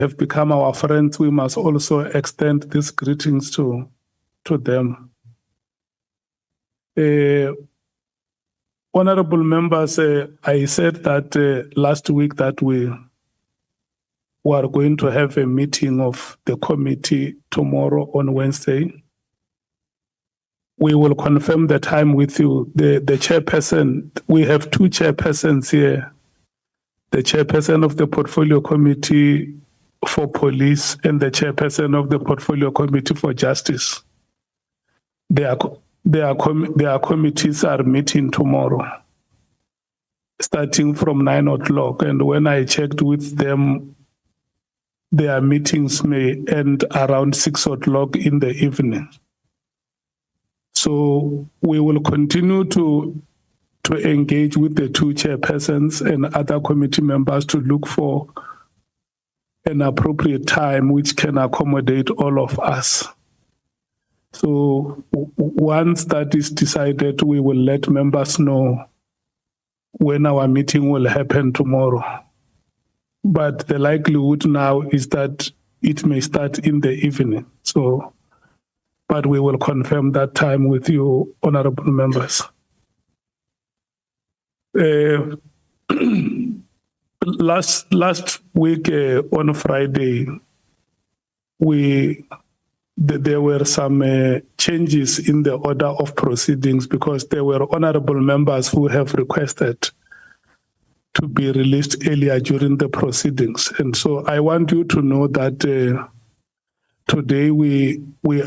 have become our friends, we must also extend these greetings to them. Honorable members, I said that last week that we are going to have a meeting of the committee tomorrow on Wednesday. We will confirm the time with you. The chairperson, we have two chairpersons here. The chairperson of the Portfolio Committee for Police and the chairperson of the Portfolio Committee for Justice. Their committees are meeting tomorrow, starting from 9 o'clock. And when I checked with them, their meetings may end around 6 o'clock in the evening. So we will continue to engage with the two chairpersons and other committee members to look for an appropriate time which can accommodate all of us. So once that is decided, we will let members know when our meeting will happen tomorrow. But the likelihood now is that it may start in the evening. So, but we will confirm that time with you, honorable members. Last week on Friday, there were some changes in the order of proceedings because there were honorable members who have requested to be released earlier during the proceedings. And so I want you to know that today we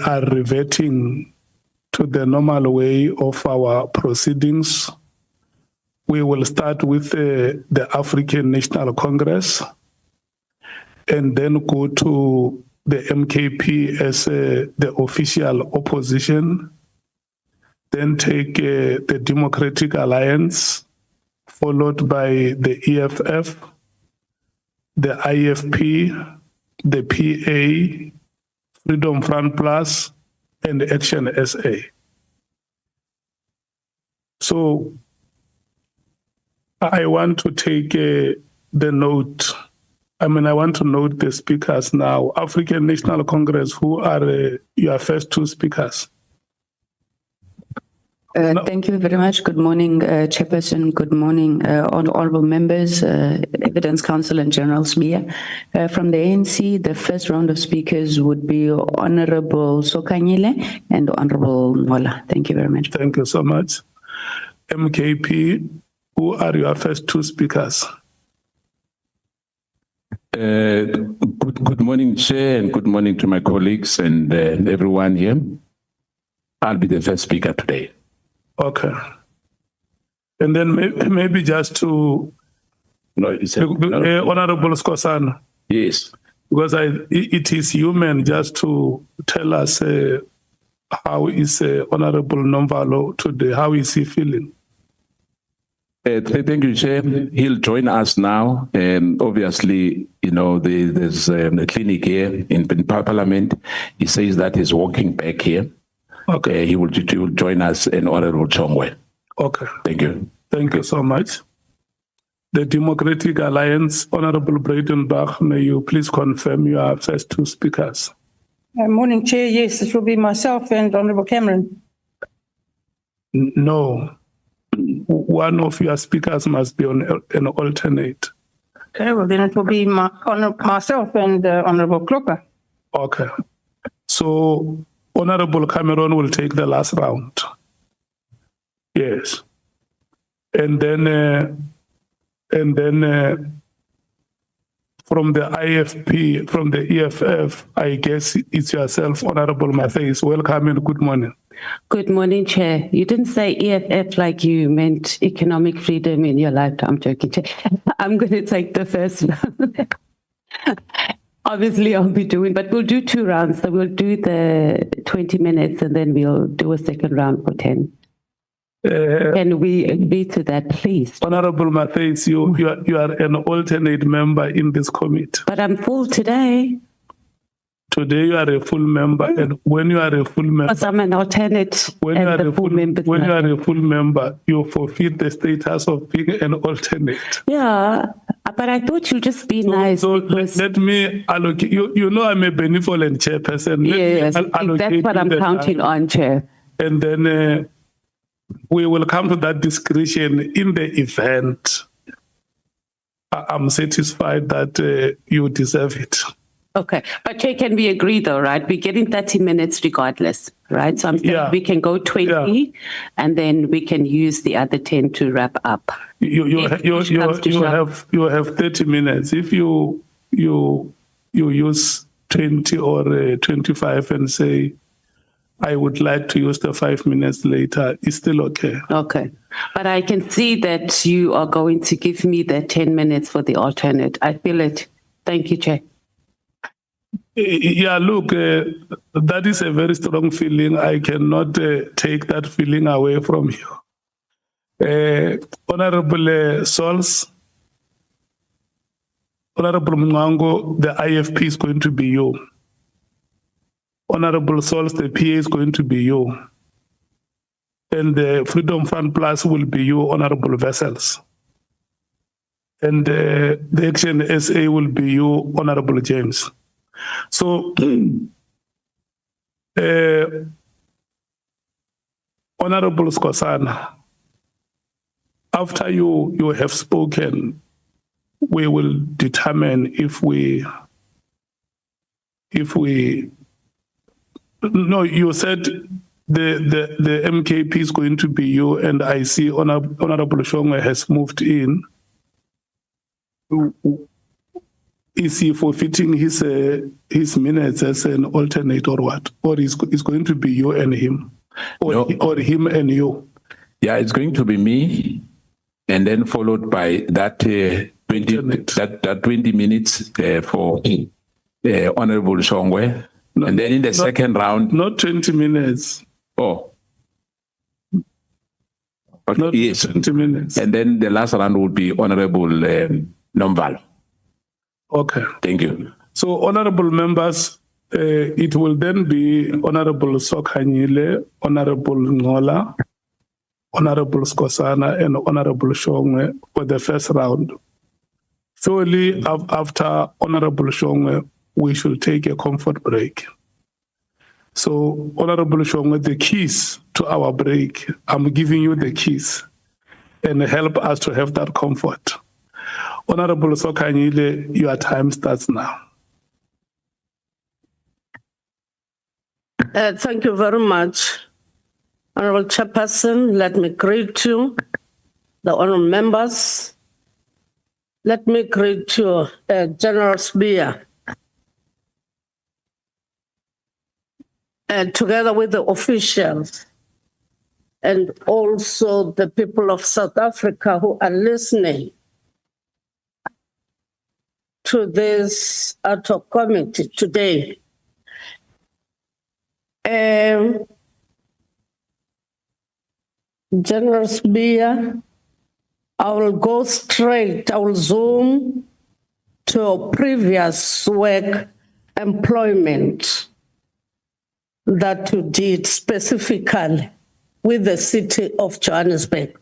are reverting to the normal way of our proceedings. We will start with the African National Congress and then go to the MKP as the official opposition, then take the Democratic Alliance, followed by the EFF, the IFP, the PA, Freedom Front Plus, and Action SA. So I want to take the note. I want to note the speakers now. African National Congress, who are your first two speakers? Thank you very much. Good morning, Chairperson. Good morning, honorable members, Evidence Counsel and General Sibiya. From the ANC, the first round of speakers would be Honorable Sokanyile and Honorable Mola. Thank you very much. Thank you so much. MKP, who are your first two speakers? Good morning, Chair, and good morning to my colleagues and everyone here. I'll be the first speaker today. Okay. And then maybe just to Honorable Skosana. Yes. Because it is human just to tell us how is Honorable Nomvalo today, how is he feeling? Thank you, Chair. He'll join us now. Obviously, there's a clinic here in Parliament. He says that he's walking back here. Okay. He will join us in Honorable Chongwe. Okay. Thank you. Thank you so much. The Democratic Alliance, Honorable Breitenbach, may you please confirm your first two speakers? Morning, Chair. Yes, it will be myself and Honorable Cameron. No. One of your speakers must be on an alternate. Okay, well then it will be myself and Honorable Klopper. Okay. So Honorable Cameron will take the last round. Yes. And then from the IFP, from the EFF, I guess it's yourself, Honorable Matthys. Welcome and good morning. Good morning, Chair. You didn't say EFF like you meant economic freedom in your lifetime. I'm joking, Chair. I'm going to take the first round. Obviously, I'll be doing, but we'll do two rounds. So we'll do the 20 minutes and then we'll do a second round for 10. Can we agree to that, please? Honorable Matthys, you are an alternate member in this committee. But I'm full today. Today you are a full member, and when you are a full member, Because I'm an alternate when you and are the a full full, member. when you are a full member, you forfeit the status of being an alternate. Yeah, but I thought you'd just be nice. So because, let me allocate. You know I'm a benevolent chairperson. Let me yes, allocate that's what you I'm the counting time, on, Chair. and then we will come to that discretion in the event. I'm satisfied that you deserve it. Okay, but Chair, can we agree though, right? We're getting 30 minutes regardless, right? So I'm saying Yeah. we can go 20 and then we can use the other 10 to wrap up. You If push comes to shove. have 30 minutes. If you use 20 or 25 and say, I would like to use the 5 minutes later, it's still okay. Okay, but I can see that you are going to give me the 10 minutes for the alternate. I feel it. Thank you, Chair. Yeah, look, that is a very strong feeling. I cannot take that feeling away from you. Honorable Sols, Honorable Mwango, the IFP is going to be you. Honorable Sols, the PA is going to be you. And the Freedom Fund Plus will be you, Honorable Vessels. And the Action SA will be you, Honorable James. So, Honorable Skosana, after you have spoken, we will determine if we. No, you said the MKP is going to be you, and I see Honorable Shongwe has moved in. Is he forfeiting his minutes as an alternate or what? Or is going to be you and him? Or, No. or him and you? Yeah, it's going to be me, and then followed by that 20 Alternate. that 20 minutes for Honorable Shongwe, No, and then in the second round. Not 20 minutes. Oh, okay, Not yes, 20 minutes. and then the last round would be Honorable Nomvalo. Okay. Thank you. So, honorable members, it will then be Honorable Sokhanyile, Honorable Ngola, Honorable Skosana, and Honorable Shongwe for the first round. Surely, after Honorable Shongwe, we should take a comfort break. So, Honorable Shongwe, the keys to our break, I'm giving you the keys and help us to have that comfort. Honorable Sokhanyile, your time starts now. Thank you very much. Honorable Chairperson, let me greet you, the honorable members. Let me greet you, General Sibiya. Together with the officials and also the people of South Africa who are listening to this HOC committee today. General Sibiya, I will go straight, I will zoom to previous work employment that you did specifically with the city of Johannesburg.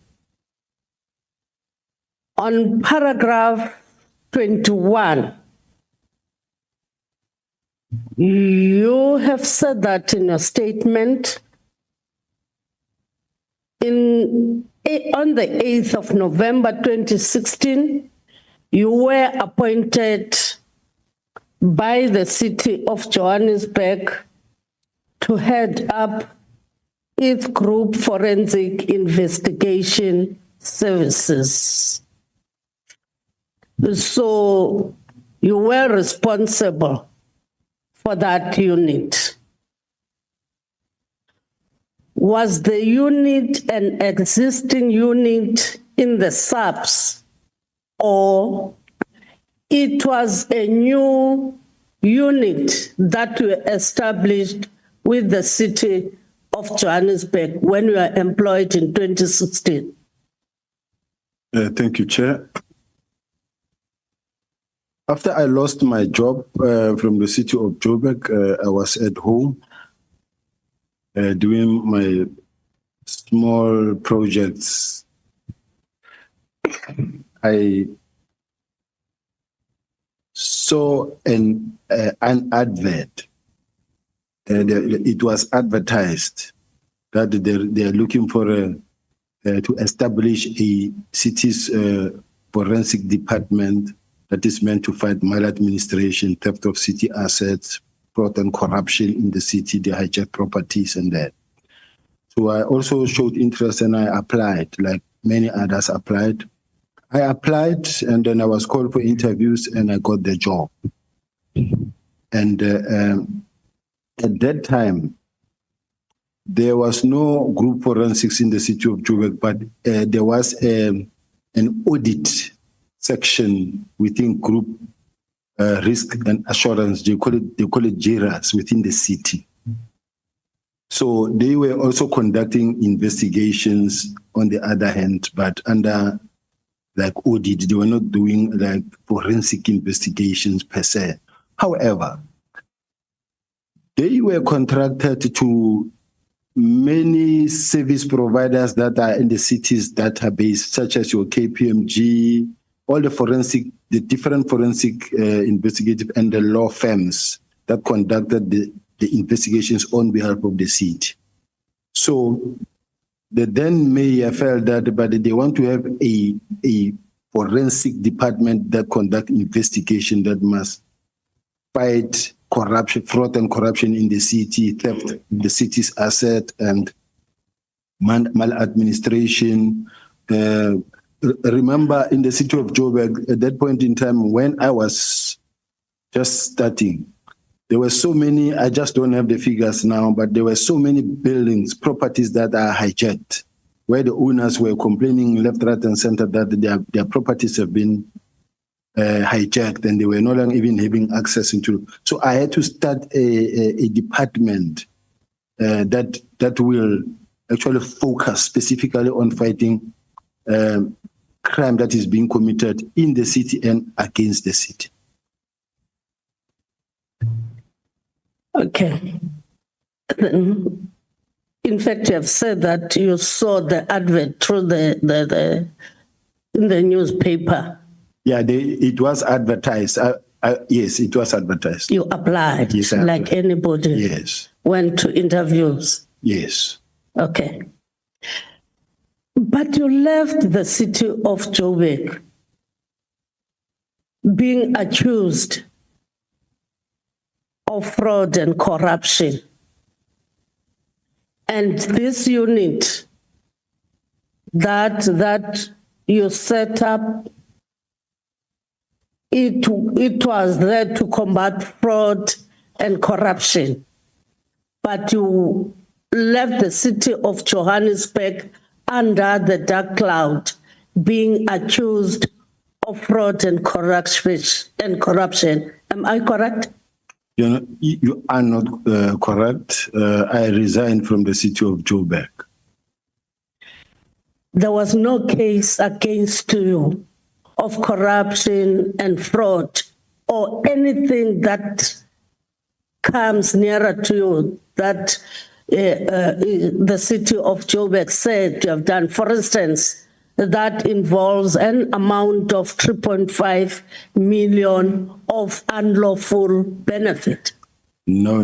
On paragraph 21, you have said that in your statement on the 8th of November 2016, you were appointed by the city of Johannesburg to head up its group forensic investigation services. So you were responsible for that unit. Was the unit an existing unit in the SAPS, or it was a new unit that were established with the city of Johannesburg when you were employed in 2016? Thank you, Chair. After I lost my job from the city of Joburg, I was at home doing my small projects. I saw an advert. It was advertised that they're looking for to establish a city's forensic department that is meant to fight maladministration, theft of city assets, fraud and corruption in the city, the hijacked properties and that. So I also showed interest and I applied, like many others applied. I applied and then I was called for interviews and I got the job. And at that time, there was no group forensics in the city of Joburg, but there was an audit section within group risk and assurance. They call it JIRAS within the city. So they were also conducting investigations on the other hand, but under like audit, they were not doing like forensic investigations per se. However, they were contracted to many service providers that are in the city's database, such as your KPMG, all the different forensic investigative and the law firms that conducted the investigations on behalf of the city. So the then mayor felt that, but they want to have a forensic department that conduct investigation that must fight corruption, fraud and corruption in the city, theft the city's asset and maladministration. Remember in the city of Joburg, at that point in time when I was just starting, there were so many, I just don't have the figures now, but there were so many buildings, properties that are hijacked, where the owners were complaining left, right, and center that their properties have been hijacked and they were no longer even having access into. So I had to start a department that will actually focus specifically on fighting crime that is being committed in the city and against the city. Okay. In fact, you have said that you saw the advert through in the newspaper. Yeah, it was advertised. Yes, it was advertised. You applied, yes, like anybody. Yes. Went to interviews. Yes. Okay. But you left the city of Joburg being accused of fraud and corruption. And this unit that you set up, it was there to combat fraud and corruption. But you left the city of Johannesburg under the dark cloud, being accused of fraud and corruption. Am I correct? You are not correct. I resigned from the city of Joburg. There was no case against you of corruption and fraud or anything that comes nearer to you that the city of Joburg said you have done. For instance, that involves an amount of 3.5 million of unlawful benefit. No.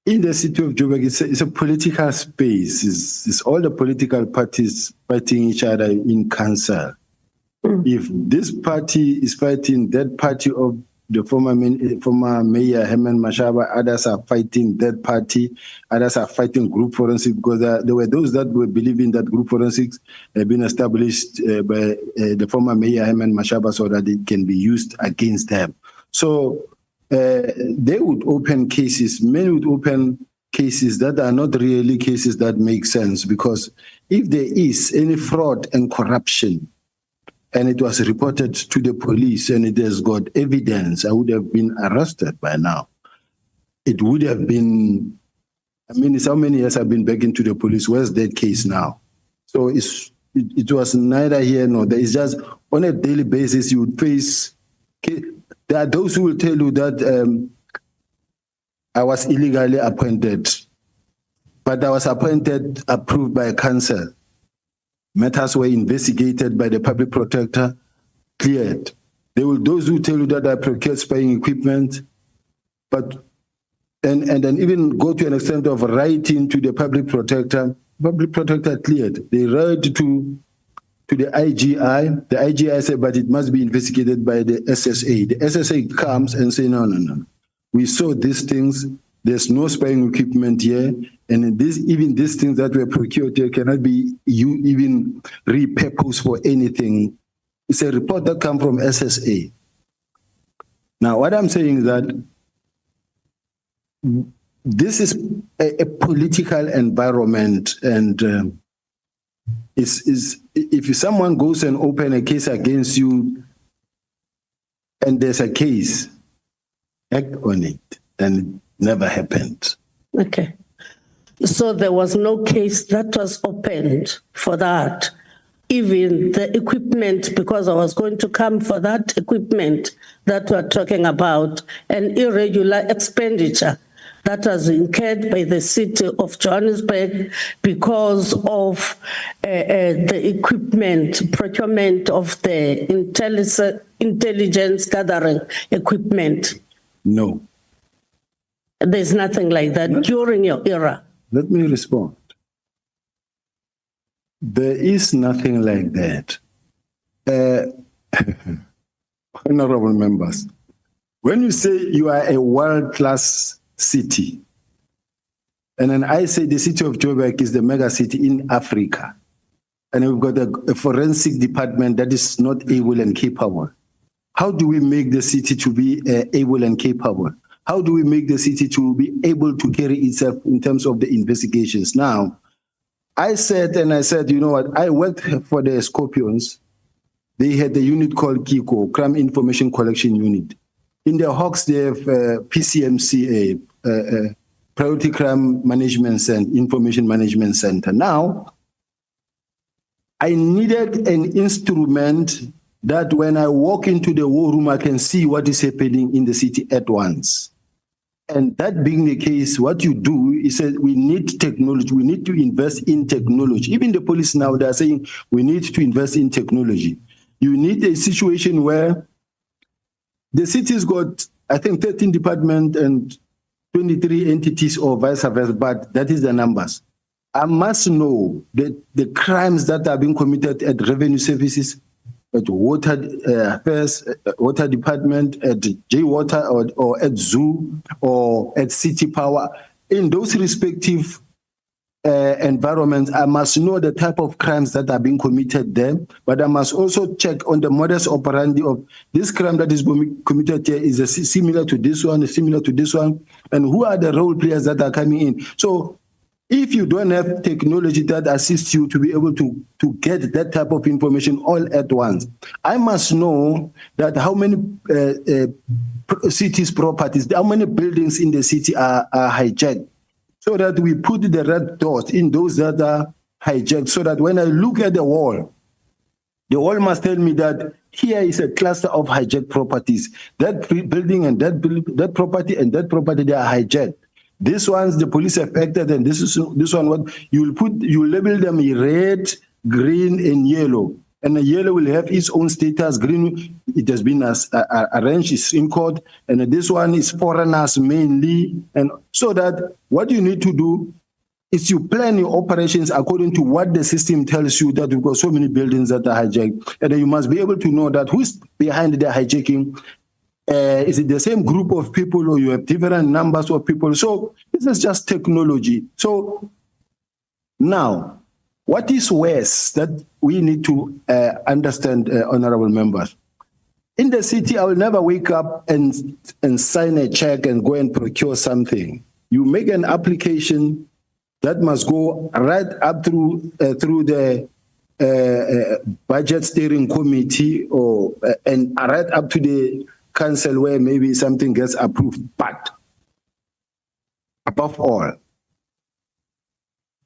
In the city of Joburg, it's a political space. It's all the political parties fighting each other in council. If this party is fighting that party of the former mayor Herman Mashaba, others are fighting that party, others are fighting group forensics, because there were those that were believing that group forensics had been established by the former mayor Herman Mashaba so that it can be used against them. So they would open cases, many would open cases that are not really cases that make sense, because if there is any fraud and corruption, and it was reported to the police and it has got evidence, I would have been arrested by now. It would have been, it's how many years I've been back into the police, where's that case now? So it's it was neither here nor there. It's just on a daily basis you would face. There are those who will tell you that I was illegally appointed, but I was appointed, approved by council. Matters were investigated by the public protector, cleared. There will those who tell you that I procured spying equipment, but and then even go to an extent of writing to the public protector. Public protector cleared. They wrote to the IGI. The IGI said, but it must be investigated by the SSA. The SSA comes and say, no. We saw these things. There's no spying equipment here, and even these things that were procured here cannot be even repurposed for anything. It's a report that comes from SSA. Now, what I'm saying is that this is a political environment, and if someone goes and open a case against you, and there's a case, act on it, and it never happened. Okay. So there was no case that was opened for that. Even the equipment, because I was going to come for that equipment that we're talking about, an irregular expenditure that was incurred by the city of Johannesburg because of the equipment, procurement of the intelligence gathering equipment. No. There's nothing like that during your era. Let me respond. There is nothing like that. Honorable members, when you say you are a world-class city, and then I say the city of Joburg is the mega city in Africa, and we've got a forensic department that is not able and capable, how do we make the city to be able and capable? How do we make the city to be able to carry itself in terms of the investigations? Now, I said, you know what, I worked for the Scorpions. They had a unit called KICO, Crime Information Collection Unit. In the HOCs, they have PCMC, Priority Crime Management Center, Information Management Center. Now, I needed an instrument that when I walk into the war room, I can see what is happening in the city at once. And that being the case, what you do is that we need technology. We need to invest in technology. Even the police now, they're saying we need to invest in technology. You need a situation where the city's got, I think, 13 departments and 23 entities or vice versa, but that is the numbers. I must know that the crimes that are being committed at revenue services, at water affairs, water department, at J Water, or at Zoo, or at City Power. In those respective environments, I must know the type of crimes that are being committed there, but I must also check on the modus operandi of this crime that is being committed here. Is similar to this one, similar to this one, and who are the role players that are coming in. So if you don't have technology that assists you to be able to get that type of information all at once, I must know that how many cities' properties, how many buildings in the city are hijacked, so that we put the red dot in those that are hijacked, so that when I look at the wall must tell me that here is a cluster of hijacked properties. That building and that property and that property, they are hijacked. This one's the police have acted, and this one what you label them red, green, and yellow. And the yellow will have its own status. Green, it has been arranged, it's in court, and this one is foreigners mainly. And so that what you need to do is you plan your operations according to what the system tells you, that we've got so many buildings that are hijacked, and then you must be able to know that who's behind the hijacking. Is it the same group of people, or you have different numbers of people? So this is just technology. So now, what is worse that we need to understand, honorable members? In the city, I will never wake up and sign a check and go and procure something. You make an application that must go right up through the budget steering committee, and right up to the council where maybe something gets approved. But above all,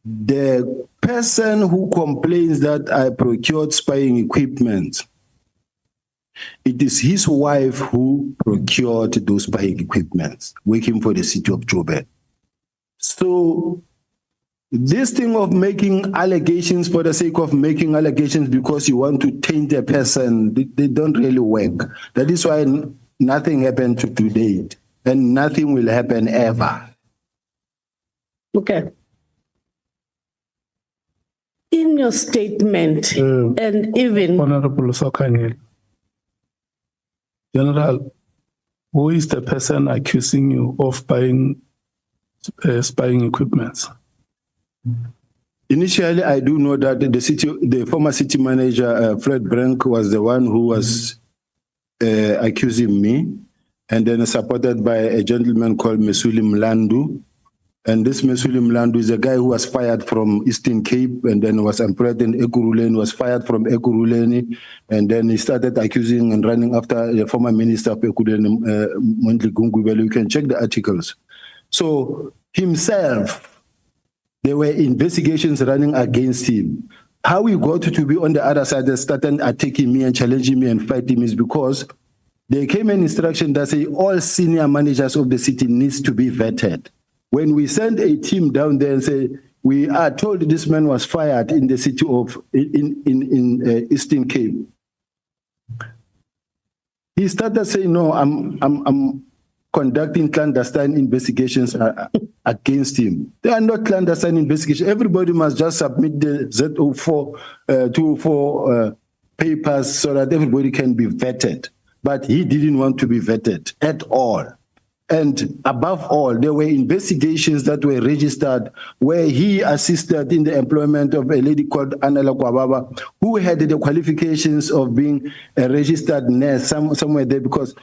the person who complains that I procured spying equipment, it is his wife who procured those spying equipment, working for the city of Joburg. So this thing of making allegations for the sake of making allegations because you want to taint a person, they don't really work. That is why nothing happened to date, and nothing will happen ever. Okay. In your statement, and even Honorable Sokanyile, General, who is the person accusing you of buying spying equipment? Initially, I do know that the former city manager, Fred Brank, was the one who was accusing me, and then supported by a gentleman called Mesuli Mlandu. And this Mesuli Mlandu is a guy who was fired from Eastern Cape and then was employed in Ekurhuleni, was fired from Ekurhuleni, and then he started accusing and running after the former minister of Ekurhuleni, Mondli Gungubele. You can check the articles. So himself, there were investigations running against him. How he got to be on the other side and started attacking me and challenging me and fighting me is because there came an instruction that say all senior managers of the city needs to be vetted. When we sent a team down there and say, we are told this man was fired in the city of, in Eastern Cape. He started saying, no, I'm conducting clandestine investigations against him. They are not clandestine investigations. Everybody must just submit the Z04, 204 papers so that everybody can be vetted. But he didn't want to be vetted at all. And above all, there were investigations that were registered where he assisted in the employment of a lady called Anela Kwababa, who had the qualifications of being a registered nurse somewhere there, because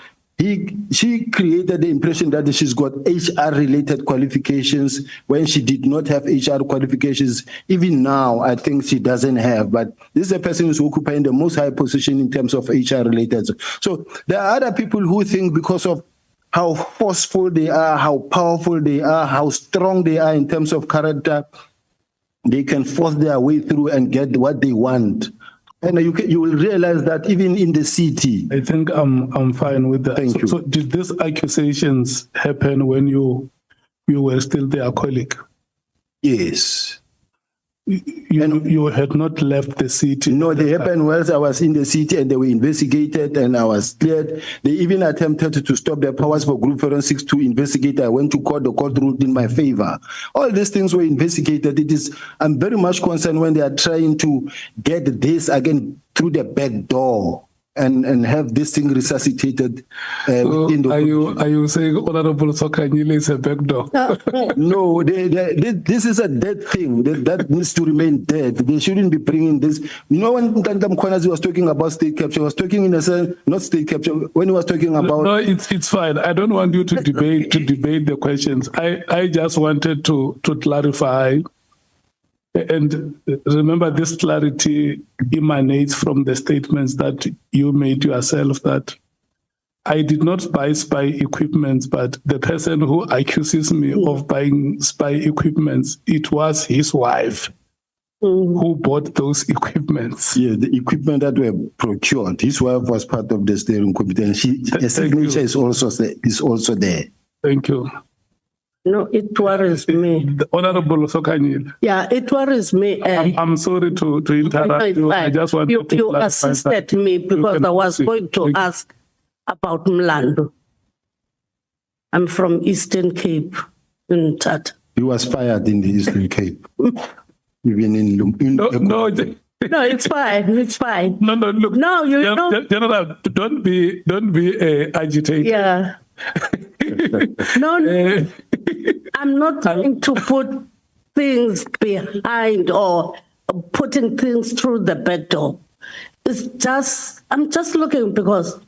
she created the impression that she's got HR-related qualifications when she did not have HR qualifications. Even now, I think she doesn't have. But this is a person who's occupying the most high position in terms of HR-related. So there are other people who think because of how forceful they are, how powerful they are, how strong they are in terms of character, they can force their way through and get what they want. And you will realize that even in the city. I think I'm fine with that. Thank you. So did these accusations happen when you were still their colleague? Yes. You had not left the city? No, they happened whilst I was in the city and they were investigated and I was cleared. They even attempted to stop their powers for Group Forensics to investigate. I went to court, the court ruled in my favor. All these things were investigated. I'm very much concerned when they are trying to get this again through the back door and have this thing resuscitated. Within the are you saying Honorable Sokanyile is a backdoor? No, this is a dead thing that needs to remain dead. They shouldn't be bringing this. You know, when Ntantam Kwanazi was talking about state capture, he was talking in a sense, not state capture, when he was talking about... No, it's fine. I don't want you to debate the questions. I just wanted to clarify. And remember, this clarity emanates from the statements that you made yourself, that I did not buy spy equipment, but the person who accuses me of buying spy equipment, it was his wife who bought those equipments. Yeah, the equipment that were procured. His wife was part of the steering committee, and her signature is also there. Thank you. no, it worries me. The Honorable Sokanyile. Yeah, it worries me. I'm sorry to interrupt you. I just want you clarify assisted that. me because can I was proceed. going to Thank you. ask about Mlando. I'm from Eastern Cape in Tata. He was fired in the Eastern Cape. Even in No, No, it's fine. It's fine. no, look. No, you don't. General, don't be agitated. Yeah. No, I'm not trying to put things behind or putting things through the back door. It's just, I'm just looking because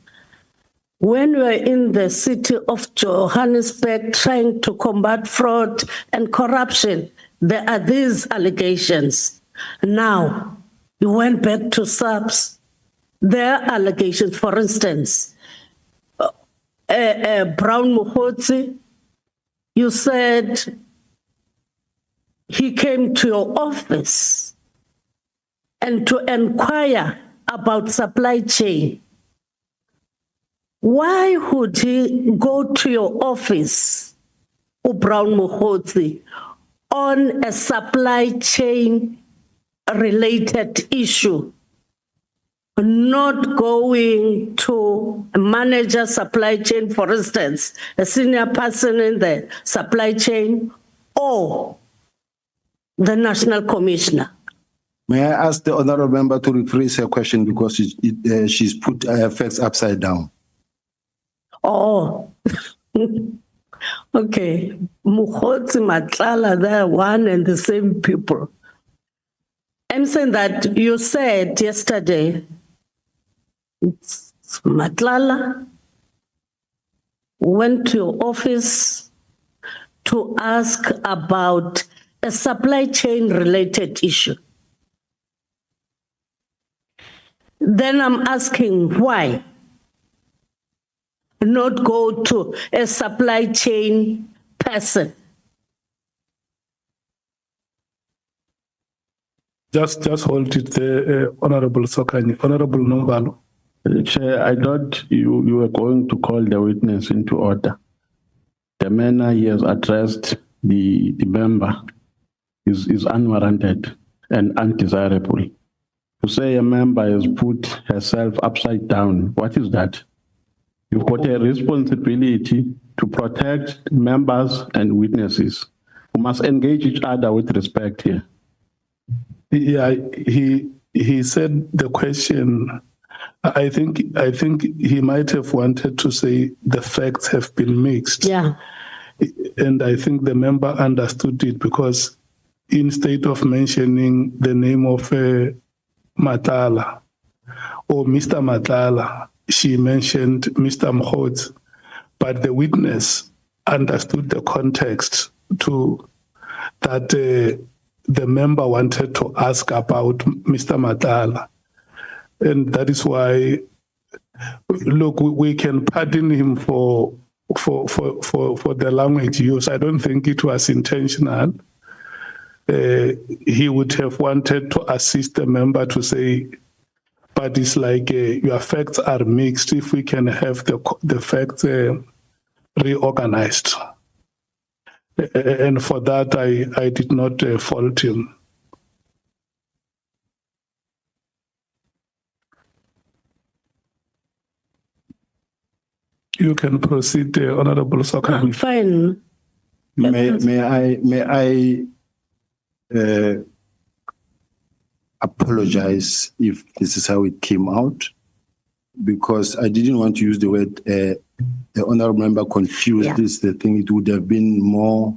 when we're in the city of Johannesburg trying to combat fraud and corruption, there are these allegations. Now, you went back to SAPS. There are allegations, for instance, Brown Muhotsi, you said he came to your office and to inquire about supply chain, why would he go to your office, Brown Mohotsi, on a supply chain related issue, not going to manage a supply chain, for instance, a senior person in the supply chain, or the national commissioner? May I ask the honorable member to rephrase her question because she's put facts upside down. Oh, okay. Mohotsi, Matlala, they're one and the same people. I'm saying that you said yesterday, Matlala went to your office to ask about a supply chain related issue. Then I'm asking why not go to a supply chain person? Just hold it there, Honorable Sokani. Honorable Nombalo. Chair, I thought you were going to call the witness into order. The manner he has addressed the member is unwarranted and undesirable. To say a member has put herself upside down, what is that? You've got a responsibility to protect members and witnesses who must engage each other with respect here. Yeah, he said the question. I think he might have wanted to say the facts have been mixed. Yeah. And I think the member understood it because instead of mentioning the name of Matala or Mr. Matala, she mentioned Mr. Mkhotsi. But the witness understood the context to that the member wanted to ask about Mr. Matala. And that is why, look, we can pardon him for the language used. I don't think it was intentional. He would have wanted to assist the member to say, but it's like your facts are mixed. If we can have the facts reorganized. And for that, I did not fault him. You can proceed, Honorable Sokani. Fine. May I apologize if this is how it came out, because I didn't want to use the word the honorable member confused. Yeah. This the thing. It would have been more.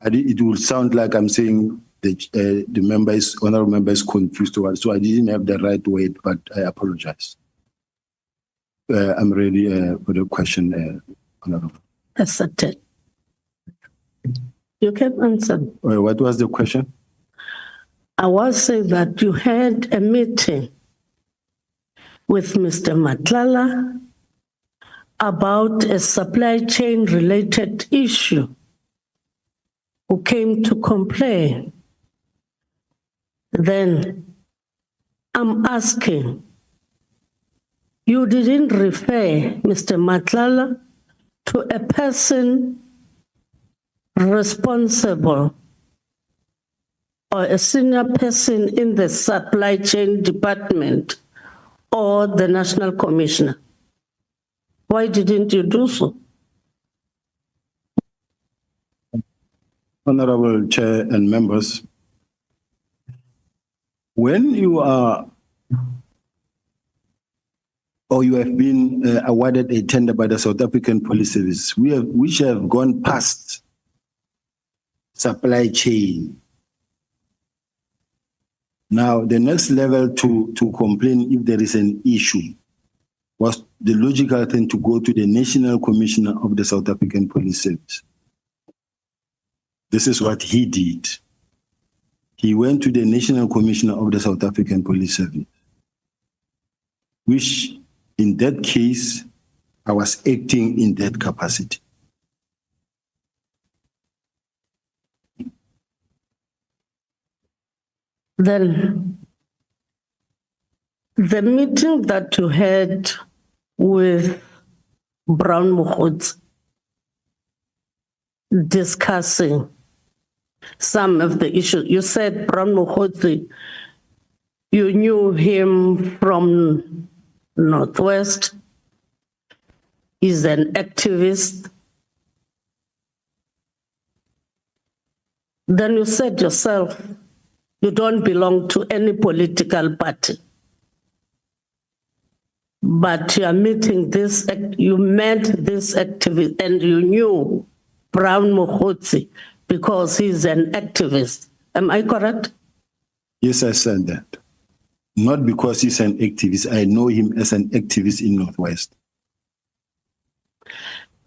It would sound like I'm saying the honorable member is confused. So I didn't have the right word, but I apologize. I'm ready for the question, honorable. Accepted. You can answer. What was the question? I was saying that you had a meeting with Mr. Matlala about a supply chain related issue who came to complain. Then I'm asking, you didn't refer Mr. Matlala to a person responsible or a senior person in the supply chain department or the national commissioner? Why didn't you do so? Honorable Chair and members, when you are or you have been awarded a tender by the South African Police Service, which have gone past supply chain. Now, the next level to complain if there is an issue was the logical thing to go to the National Commissioner of the South African Police Service. This is what he did. He went to the National Commissioner of the South African Police Service, which in that case, I was acting in that capacity. Then the meeting that you had with Brown Mokhotsi discussing some of the issues. You said Brown Mokhotsi, you knew him from Northwest. He's an activist. Then you said yourself, you don't belong to any political party. But you are meeting this, you met this activist and you knew Brown Mokhotsi because he's an activist. Am I correct? Yes, I said that. Not because he's an activist. I know him as an activist in Northwest.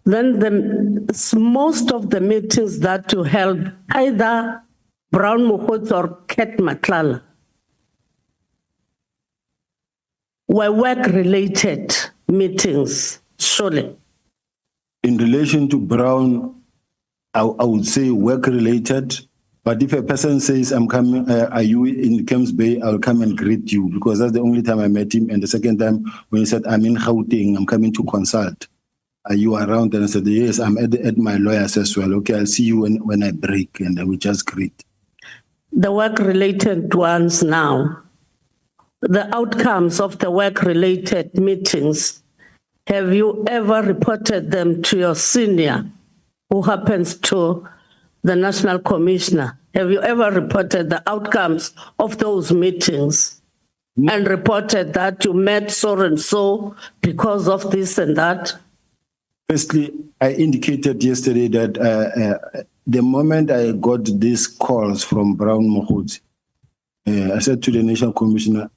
Then most of the meetings that you held, either Brown Mokhotsi or Ket Matlala, were work-related meetings, surely. In relation to Brown, I would say work-related. But if a person says, I'm coming, are you in Camps Bay, I'll come and greet you, because that's the only time I met him. And the second time when he said, I'm in Gauteng, I'm coming to consult. Are you around? And I said, yes, I'm at my lawyer's as well. Okay, I'll see you when I break, and we just greet. The work-related ones now, the outcomes of the work-related meetings, have you ever reported them to your senior, who happens to the National Commissioner? Have you ever reported the outcomes of those meetings and reported that you met so and so because of this and that? Firstly, I indicated yesterday that the moment I got these calls from Brown Mokhotsi, I said to the National Commissioner,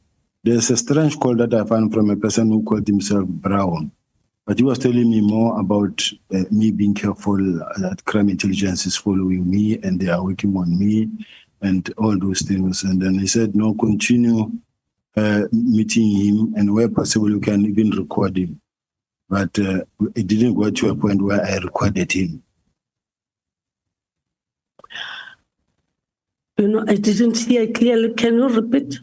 there's a strange call that I found from a person who called himself Brown. But he was telling me more about me being careful that crime intelligence is following me and they are working on me and all those things. And then he said, no, continue meeting him, and where possible, you can even record him. But it didn't go to a point where I recorded him. You know, I didn't hear clearly. Can you repeat?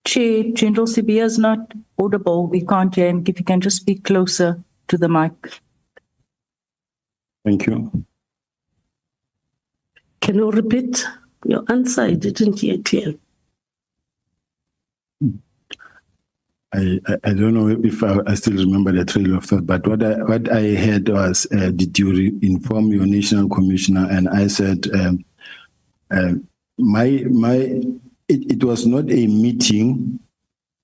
Chair, General Sibiya is not audible. We can't hear him. If you can just speak closer to the mic. Thank you. Can you repeat your answer? I didn't hear clearly. I don't know if I still remember the trail of thought, but what I heard was, did you inform your National Commissioner? And I said, it was not a meeting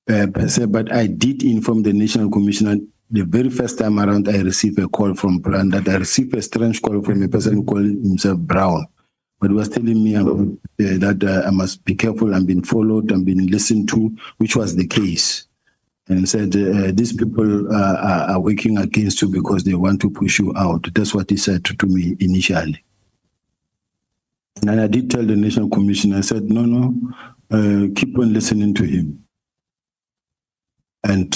per se, but I did inform the National Commissioner the very first time around. I received a call from Brown, that I received a strange call from a person who called himself Brown, but he was telling me that I must be careful. I'm being followed, I'm being listened to, which was the case. And said, these people are working against you because they want to push you out. That's what he said to me initially. And I did tell the National Commissioner, I said, no, keep on listening to him. And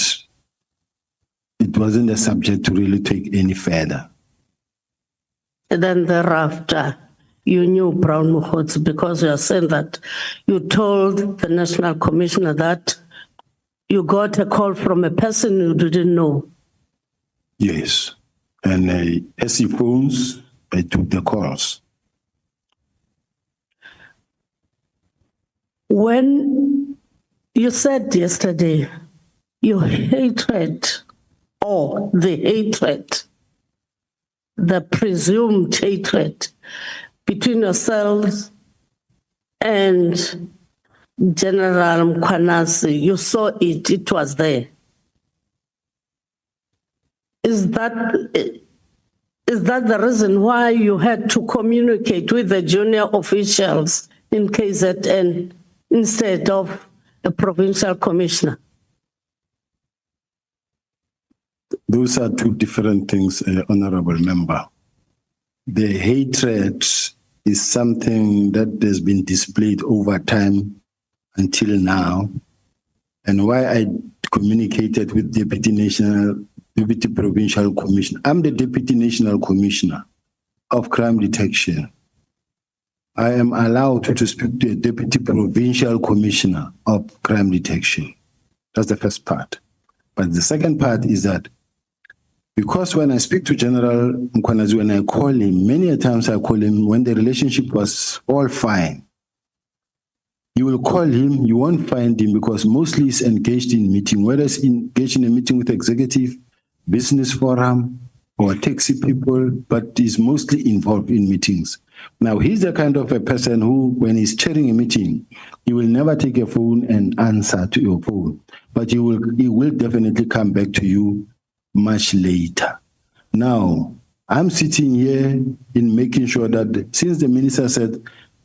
it wasn't a subject to really take any further. And then thereafter, you knew Brown Mokhotsi because you are saying that you told the National Commissioner that you got a call from a person you didn't know. Yes. And as he phones, I took the calls. When you said yesterday, your hatred or the presumed hatred between yourselves and General Mkhwanasi, you saw it was there. Is that the reason why you had to communicate with the junior officials in KZN instead of a provincial commissioner? Those are two different things, Honorable Member. The hatred is something that has been displayed over time until now, and why I communicated with Deputy Provincial Commissioner. I'm the Deputy National Commissioner of Crime Detection. I am allowed to speak to a Deputy Provincial Commissioner of Crime Detection. That's the first part. But the second part is that because when I speak to General Mkhwanazi, when I call him, many a times I call him when the relationship was all fine. You will call him, you won't find him because mostly he's engaged in meeting, whether he's engaged in a meeting with executive, business forum, or taxi people, but he's mostly involved in meetings. Now, he's the kind of a person who, when he's chairing a meeting, he will never take a phone and answer to your phone, but he will definitely come back to you much later. Now, I'm sitting here in making sure that since the minister said,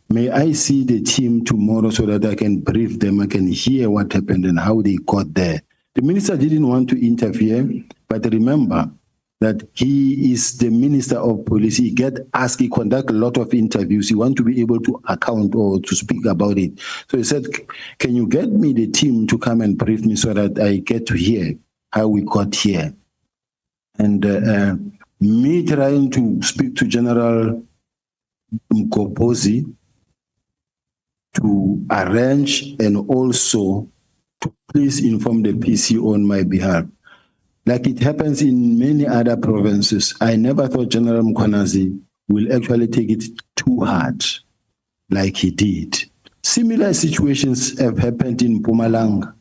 may I see the team tomorrow so that I can brief them, I can hear what happened and how they got there. The minister didn't want to interfere, but remember that he is the Minister of Police. He get asked, he conduct a lot of interviews. He want to be able to account or to speak about it. So he said, can you get me the team to come and brief me so that I get to hear how we got here? And me trying to speak to General Mkopozi to arrange and also to please inform the PC on my behalf. Like it happens in many other provinces, I never thought General Mkhwanazi will actually take it too hard like he did. Similar situations have happened in Mpumalanga.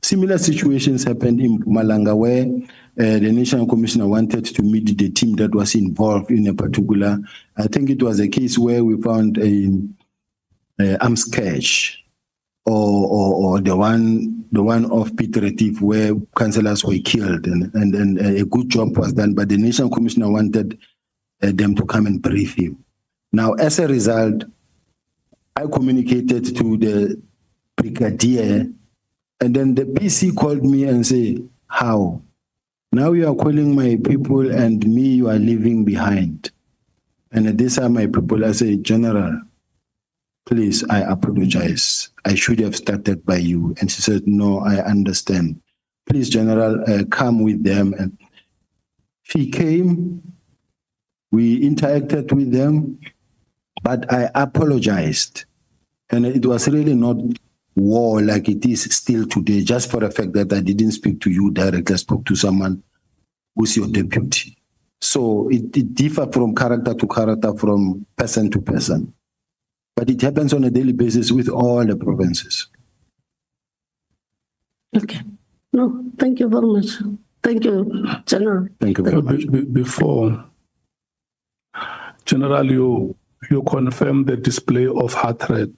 Similar situations happened in Mpumalanga where the National Commissioner wanted to meet the team that was involved in a particular, I think it was a case where we found a arms cache or the one of Piet Retief where councillors were killed and a good job was done, but the National Commissioner wanted them to come and brief him. Now, as a result, I communicated to the brigadier, and then the PC called me and said, how? Now you are calling my people and me you are leaving behind. And these are my people. I say, General, please, I apologize. I should have started by you. And she said, no, I understand. Please, General, come with them. And she came, we interacted with them, but I apologized. And it was really not war like it is still today, just for the fact that I didn't speak to you directly, I spoke to someone who's your deputy. So it differs from character to character, from person to person. But it happens on a daily basis with all the provinces. Okay. No, thank you very much. Thank you, General. Thank you very much. Before, General, you confirm the display of hatred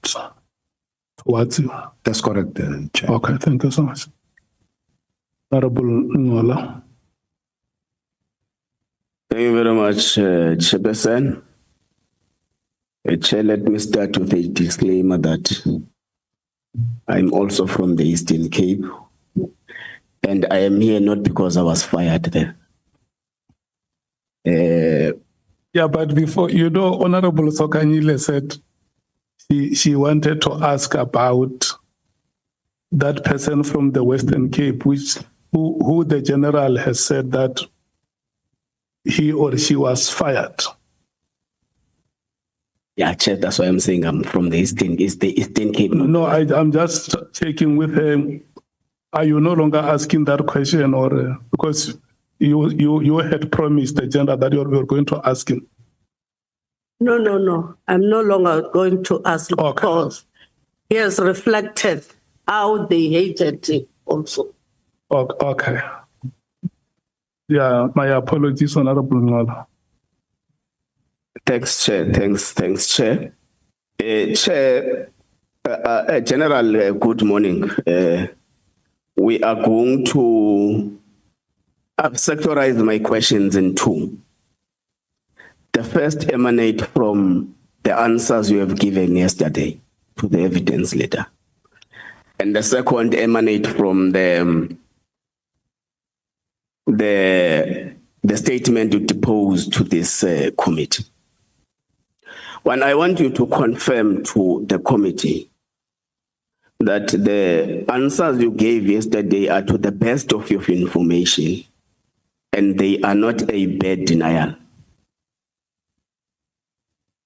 towards you. That's correct, Chair. Okay, thank you so much. Honorable Ngola. Thank you very much, Chairperson. Chair, let me start with a disclaimer that I'm also from the Eastern Cape, and I am here not because I was fired there. Yeah, but before, Honorable Sokanyile said she wanted to ask about that person from the Western Cape, who the general has said that he or she was fired. Yeah, Chair, that's why I'm saying I'm from the Eastern Cape. No, I'm just checking with her. Are you no longer asking that question, or because you had promised the general that you were going to ask him? No. I'm no longer going to ask because he has reflected how they hated him also. Okay. Yeah, my apologies, Honorable Ngola. Thanks, Chair. Thanks, Chair. Chair, General, good morning. We are going to sectorize my questions in two. The first emanate from the answers you have given yesterday to the evidence letter. And the second emanate from the statement you deposed to this committee. One, I want you to confirm to the committee that the answers you gave yesterday are to the best of your information and they are not a bad denial.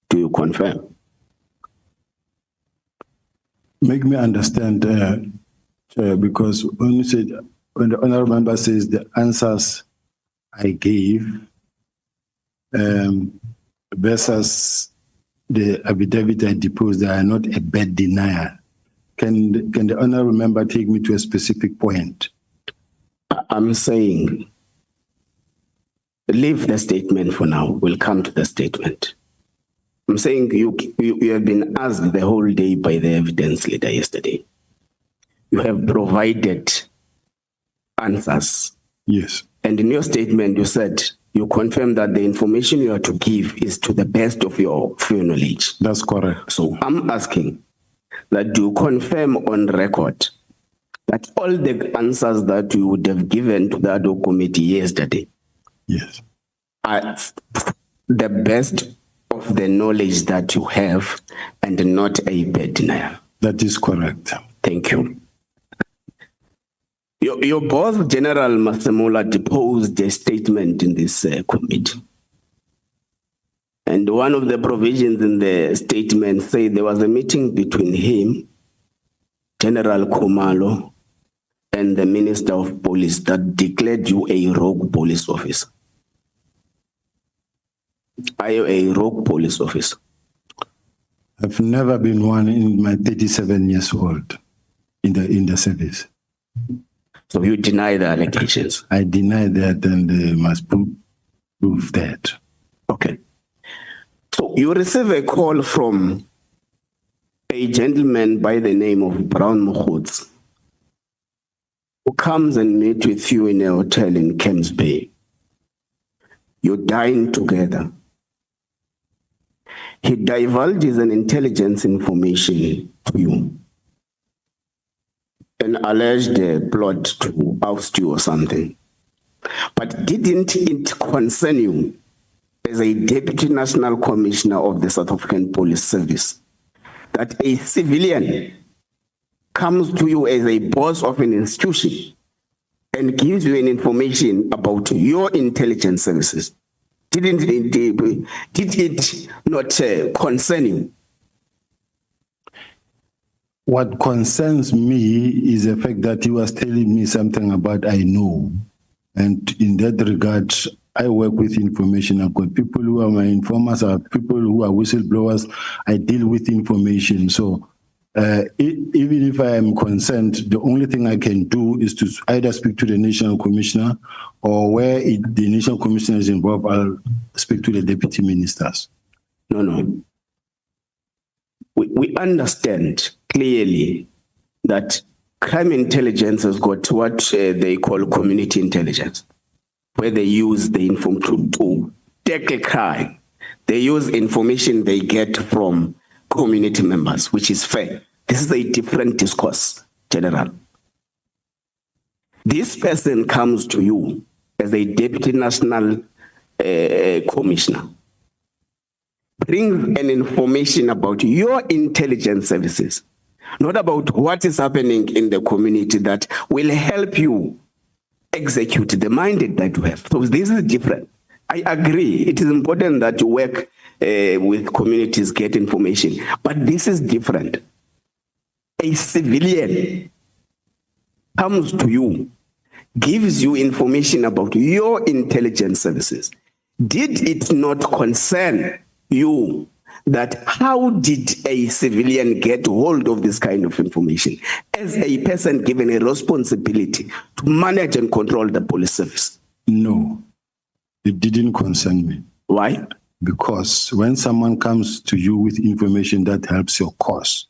Do you confirm? make me understand, Chair, because when the honorable member says the answers I gave versus the affidavit I deposed, they are not a bad denial. Can the honorable member take me to a specific point? I'm saying, leave the statement for now. We'll come to the statement. I'm saying you have been asked the whole day by the evidence leader yesterday. You have provided answers. Yes. And in your statement, you said you confirm that the information you are to give is to the best of your knowledge. That's correct. So I'm asking that you confirm on record that all the answers that you would have given to the ad hoc committee yesterday, yes, are the best of the knowledge that you have and not a bad denial. That is correct. Thank you. Your boss, General Masemola, deposed a statement in this committee. And one of the provisions in the statement said there was a meeting between him, General Khumalo, and the Minister of Police that declared you a rogue police officer. Are you a rogue police officer? I've never been one in my 37 years old in the service. So you deny the allegations? I deny that, and they must prove that. Okay. So you receive a call from a gentleman by the name of Brown Mokhotz, who comes and meets with you in a hotel in Camps Bay. You dine together. He divulges an intelligence information to you, an alleged plot to oust you or something. But didn't it concern you as a Deputy National Commissioner of the South African Police Service that a civilian comes to you as a boss of an institution and gives you an information about your intelligence services? Did it not concern you? What concerns me is the fact that he was telling me something about I know. And in that regard, I work with information. I've got people who are my informers, I have people who are whistleblowers. I deal with information. So even if I am concerned, the only thing I can do is to either speak to the National Commissioner, or where the National Commissioner is involved, I'll speak to the Deputy Ministers. No. We understand clearly that crime intelligence has got what they call community intelligence, where they use the information to tackle crime. They use information they get from community members, which is fair. This is a different discourse, General. This person comes to you as a Deputy National Commissioner, brings an information about your intelligence services, not about what is happening in the community that will help you execute the mandate that you have. So this is different. I agree. It is important that you work with communities, get information, but this is different. A civilian comes to you, gives you information about your intelligence services. Did it not concern you that how did a civilian get hold of this kind of information as a person given a responsibility to manage and control the police service? No, it didn't concern me. Why? Because when someone comes to you with information that helps your cause,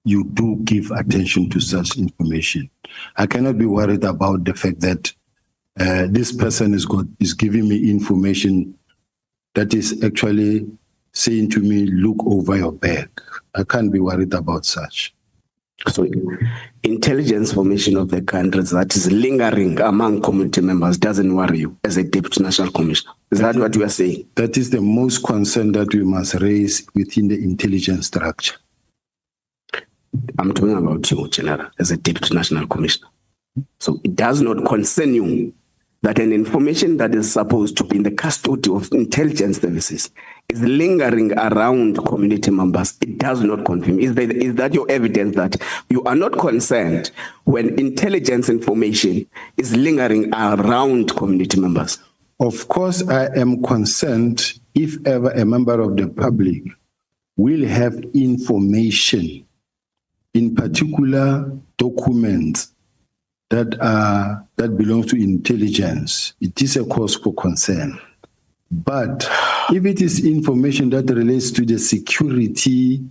you do give attention to such information. I cannot be worried about the fact that this person is giving me information that is actually saying to me, look over your back. I can't be worried about such. So intelligence formation of the country that is lingering among community members doesn't worry you as a Deputy National Commissioner. Is that what you are saying? That is the most concern that we must raise within the intelligence structure. I'm talking about you, General, as a Deputy National Commissioner. So it does not concern you that an information that is supposed to be in the custody of intelligence services is lingering around community members, it does not confirm. Is that your evidence that you are not concerned when intelligence information is lingering around community members? Of course, I am concerned if ever a member of the public will have information, in particular documents that belongs to intelligence. It is a cause for concern. But if it is information that relates to the security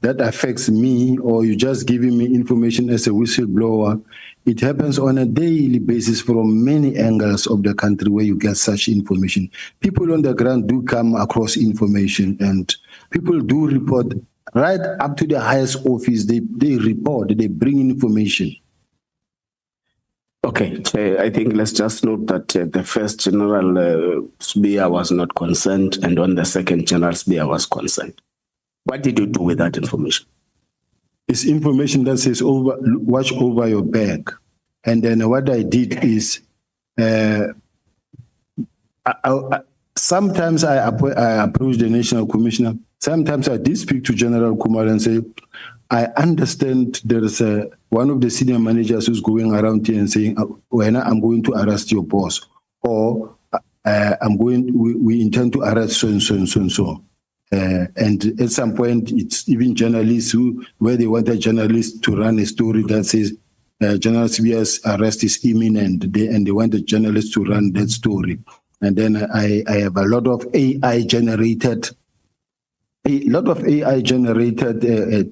that affects me, or you just giving me information as a whistleblower, it happens on a daily basis from many angles of the country where you get such information. People on the ground do come across information, and people do report right up to the highest office. They report, they bring information. Okay, I think let's just note that the first General Sibiya was not concerned, and on the second, General Sibiya was concerned. What did you do with that information? It's information that says watch over your back. And then what I did is, sometimes I approach the National Commissioner. Sometimes I did speak to General Kumar and say, I understand there is one of the senior managers who's going around here and saying, I'm going to arrest your boss, or we intend to arrest so and so and so and so. And at some point, it's even journalists where they want a journalist to run a story that says General Sibiya's arrest is imminent, and they want the journalist to run that story. And then I have a lot of AI generated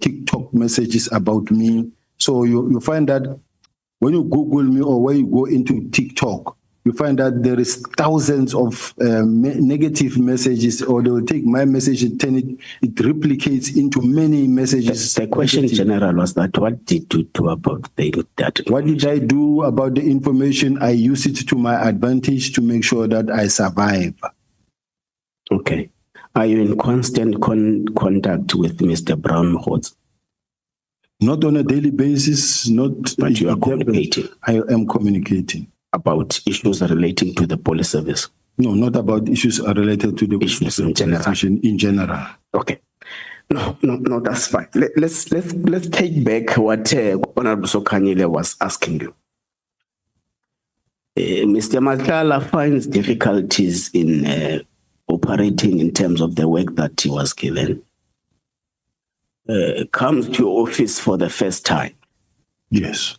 TikTok messages about me. So you find that when you Google me or when you go into TikTok, you find that there is thousands of negative messages, or they will take my message and turn it replicates into many messages. The question, General, was that what did you do about that? What did I do about the information? I use it to my advantage to make sure that I survive. Okay. Are you in constant contact with Mr. Brown-Hotz? Not on a daily basis, but you are communicating. I am communicating. About issues relating to the police service? No, not about issues related to the issues in general. In general. Okay. No, that's fine. Let's take back what Honorable Sokanyile was asking you. Mr. Matlala finds difficulties in operating in terms of the work that he was given. Comes to your office for the first time. Yes.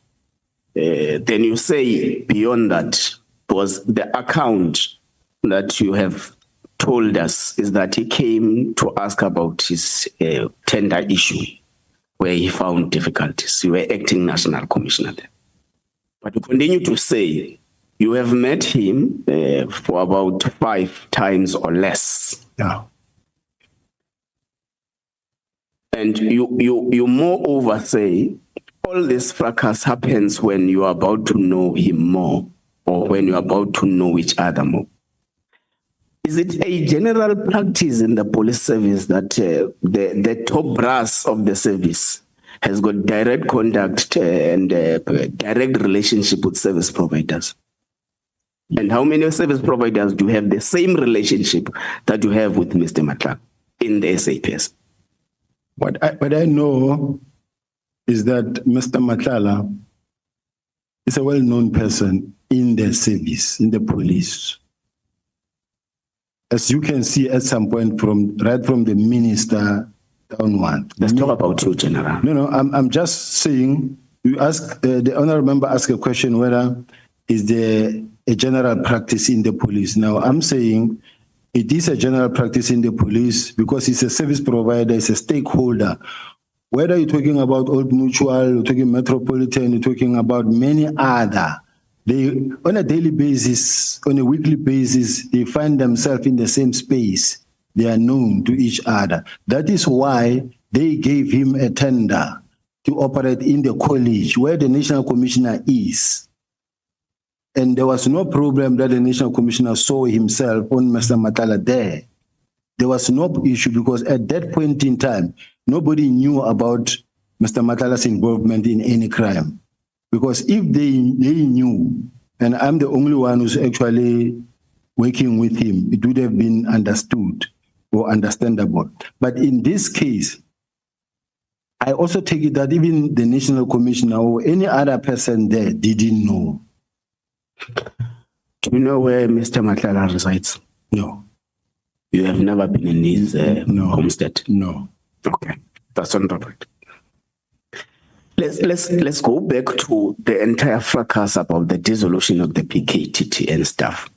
Then you say beyond that was the account that you have told us is that he came to ask about his tender issue where he found difficulties. You were acting national commissioner there. But you continue to say you have met him for about 5 times or less. Yeah. And you moreover say all this fracas happens when you are about to know him more, or when you are about to know each other more. Is it a general practice in the police service that the top brass of the service has got direct contact and direct relationship with service providers? And how many service providers do you have the same relationship that you have with Mr. Matlala in the SAPS? What I know is that Mr. Matlala is a well-known person in the service, in the police. As you can see at some point right from the minister downward. Let's talk about you, General. No, I'm just saying, you ask, the honorable member asked a question whether is there a general practice in the police. Now, I'm saying it is a general practice in the police because it's a service provider, it's a stakeholder. Whether you're talking about Old Mutual, you're talking Metropolitan, you're talking about many other, they, on a daily basis, on a weekly basis, they find themselves in the same space. They are known to each other. That is why they gave him a tender to operate in the college where the National Commissioner is. And there was no problem that the National Commissioner saw himself on Mr. Matlala there. There was no issue because at that point in time, nobody knew about Mr. Matlala's involvement in any crime. Because if they knew, and I'm the only one who's actually working with him, it would have been understood or understandable. But in this case, I also take it that even the National Commissioner or any other person there didn't know. Do you know where Mr. Matlala resides? No. You have never been in his No. homestead? No. Okay, that's on topic. Let's go back to the entire fracas about the dissolution of the PKTT and stuff.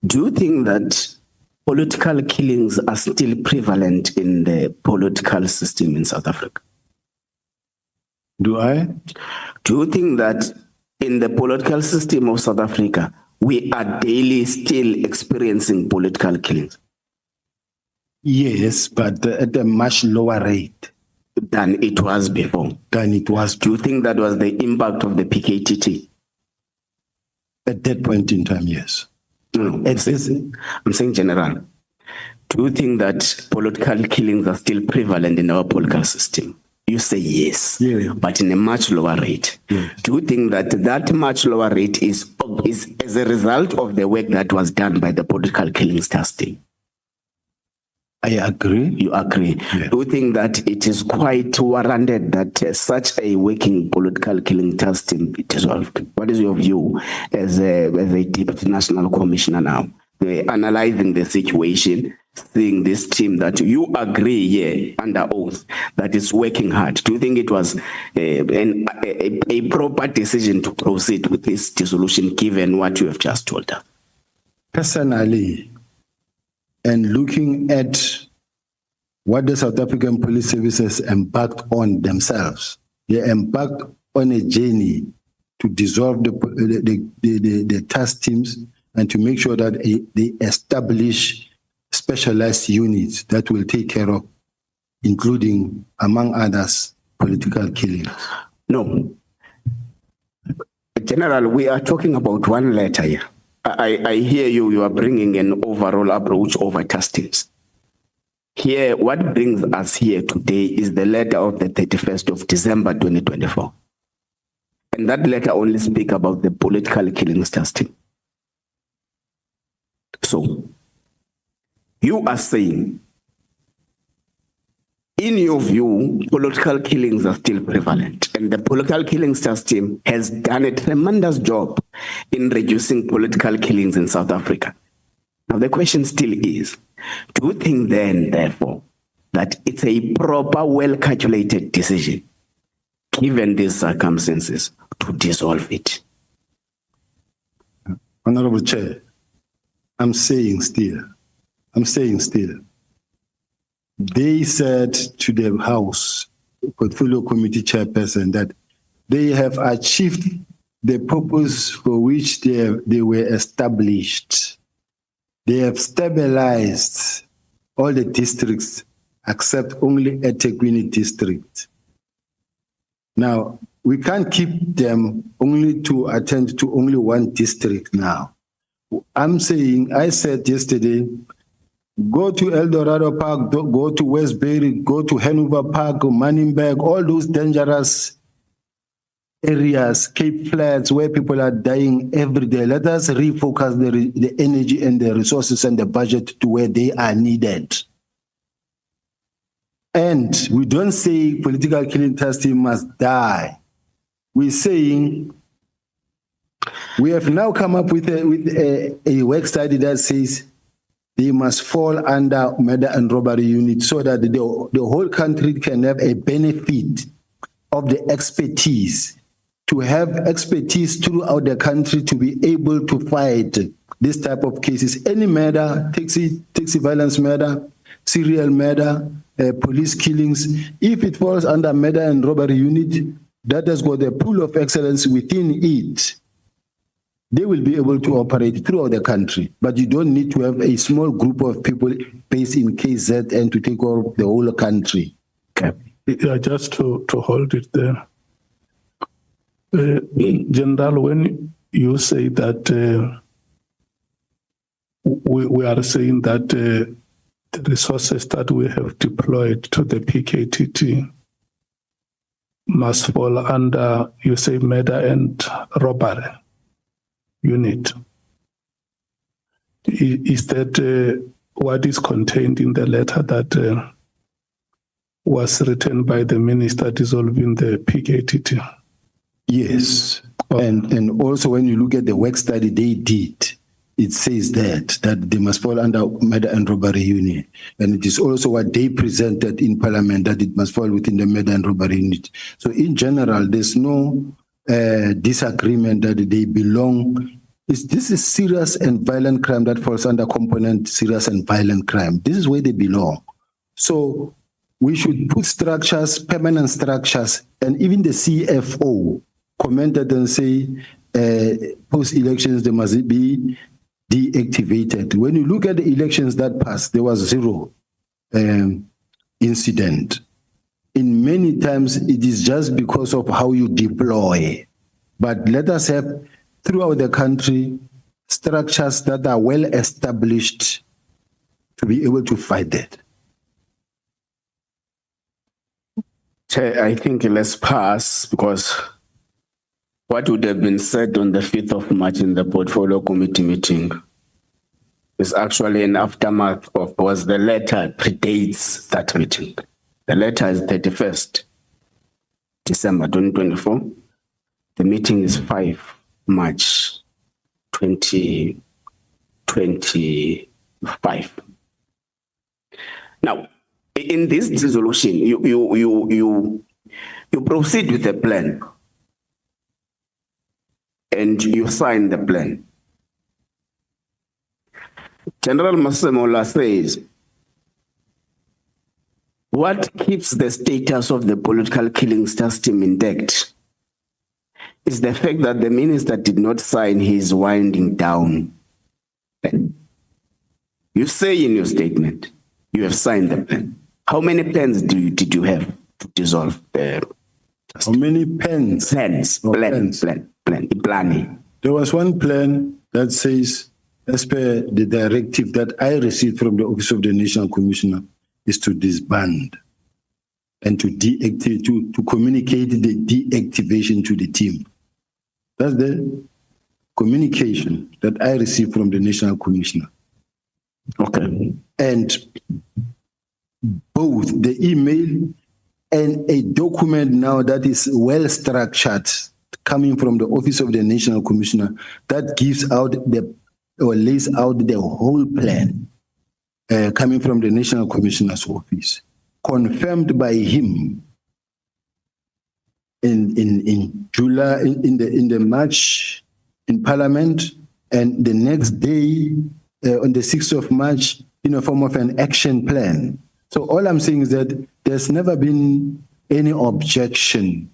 Do you think that political killings are still prevalent in the political system in South Africa? Do I? Do you think that in the political system of South Africa, we are daily still experiencing political killings? Yes, but at a much lower rate than it was before. Do you think that was the impact of the PKTT? At that point in time, yes. No, I'm saying general. Do you think that political killings are still prevalent in our political system? You say yes, but in a much lower rate. Yes. Do you think that that much lower rate is as a result of the work that was done by the political killings task team? I agree. You agree? Yes. Do you think that it is quite warranted that such a working political killing task team be dissolved? What is your view as a deputy national commissioner now? Analyzing the situation, seeing this team that you agree here under oath that is working hard. Do you think it was a proper decision to proceed with this dissolution given what you have just told us? Personally, and looking at what the South African Police Services embarked on themselves, they embarked on a journey to dissolve the task teams and to make sure that they establish specialized units that will take care of, including, among others, political killings. No. General, we are talking about one letter here. I hear you are bringing an overall approach over task teams. Here, what brings us here today is the letter of the 31st of December 2024. And that letter only speaks about the political killings task team. So, you are saying, in your view, political killings are still prevalent, and the political killings task team has done a tremendous job in reducing political killings in South Africa. Now, the question still is, do you think then, therefore, that it's a proper, well-calculated decision, given these circumstances, to dissolve it? Honorable Chair, I'm saying still, they said to the House Portfolio Committee Chairperson that they have achieved the purpose for which they were established. They have stabilized all the districts except only eThekwini district. Now, we can't keep them only to attend to only one district now. I said yesterday, go to El Dorado Park, go to Westbury, go to Hanover Park, Manninberg, all those dangerous areas, Cape Flats, where people are dying every day. Let us refocus the energy and the resources and the budget to where they are needed. And we don't say political killing task team must die. We're saying we have now come up with a work study that says they must fall under murder and robbery unit so that the whole country can have a benefit of the expertise, to have expertise throughout the country to be able to fight this type of cases. Any murder, taxi violence murder, serial murder, police killings, if it falls under murder and robbery unit, that has got a pool of excellence within it. They will be able to operate throughout the country, but you don't need to have a small group of people based in KZN to take over the whole country. Okay. Yeah, just to hold it there. General, when you say that we are saying that the resources that we have deployed to the PKTT must fall under, you say, murder and robbery unit. Is that what is contained in the letter that was written by the minister dissolving the PKTT? Yes. And also when you look at the work study they did, it says that they must fall under murder and robbery unit. And it is also what they presented in parliament, that it must fall within the murder and robbery unit. So in general, there's no disagreement that they belong. This is serious and violent crime that falls under component serious and violent crime. This is where they belong. So we should put structures, permanent structures, and even the CFO commented and say post-elections they must be deactivated. When you look at the elections that passed, there was zero incident. In many times, it is just because of how you deploy. But let us have, throughout the country, structures that are well established to be able to fight that. Chair, I think let's pass, because what would have been said on the 5th of March in the portfolio committee meeting is actually an aftermath of, was the letter predates that meeting. The letter is 31st December 2024. The meeting is 5 March 2025. Now, in this dissolution, you proceed with a plan and you sign the plan. General Masemola says, what keeps the status of the political killing system intact is the fact that the minister did not sign his winding down plan. You say in your statement, you have signed the plan. How many plans did you have to dissolve the How many plans? Planning. There was one plan that says, as per the directive that I received from the Office of the National Commissioner, is to disband and to deactivate, to communicate the deactivation to the team. That's the communication that I received from the National Commissioner. Okay. And both the email and a document now that is well structured coming from the Office of the National Commissioner that gives out or lays out the whole plan coming from the National Commissioner's office, confirmed by him in July, in the March in Parliament, and the next day on the 6th of March in a form of an action plan. So all I'm saying is that there's never been any objection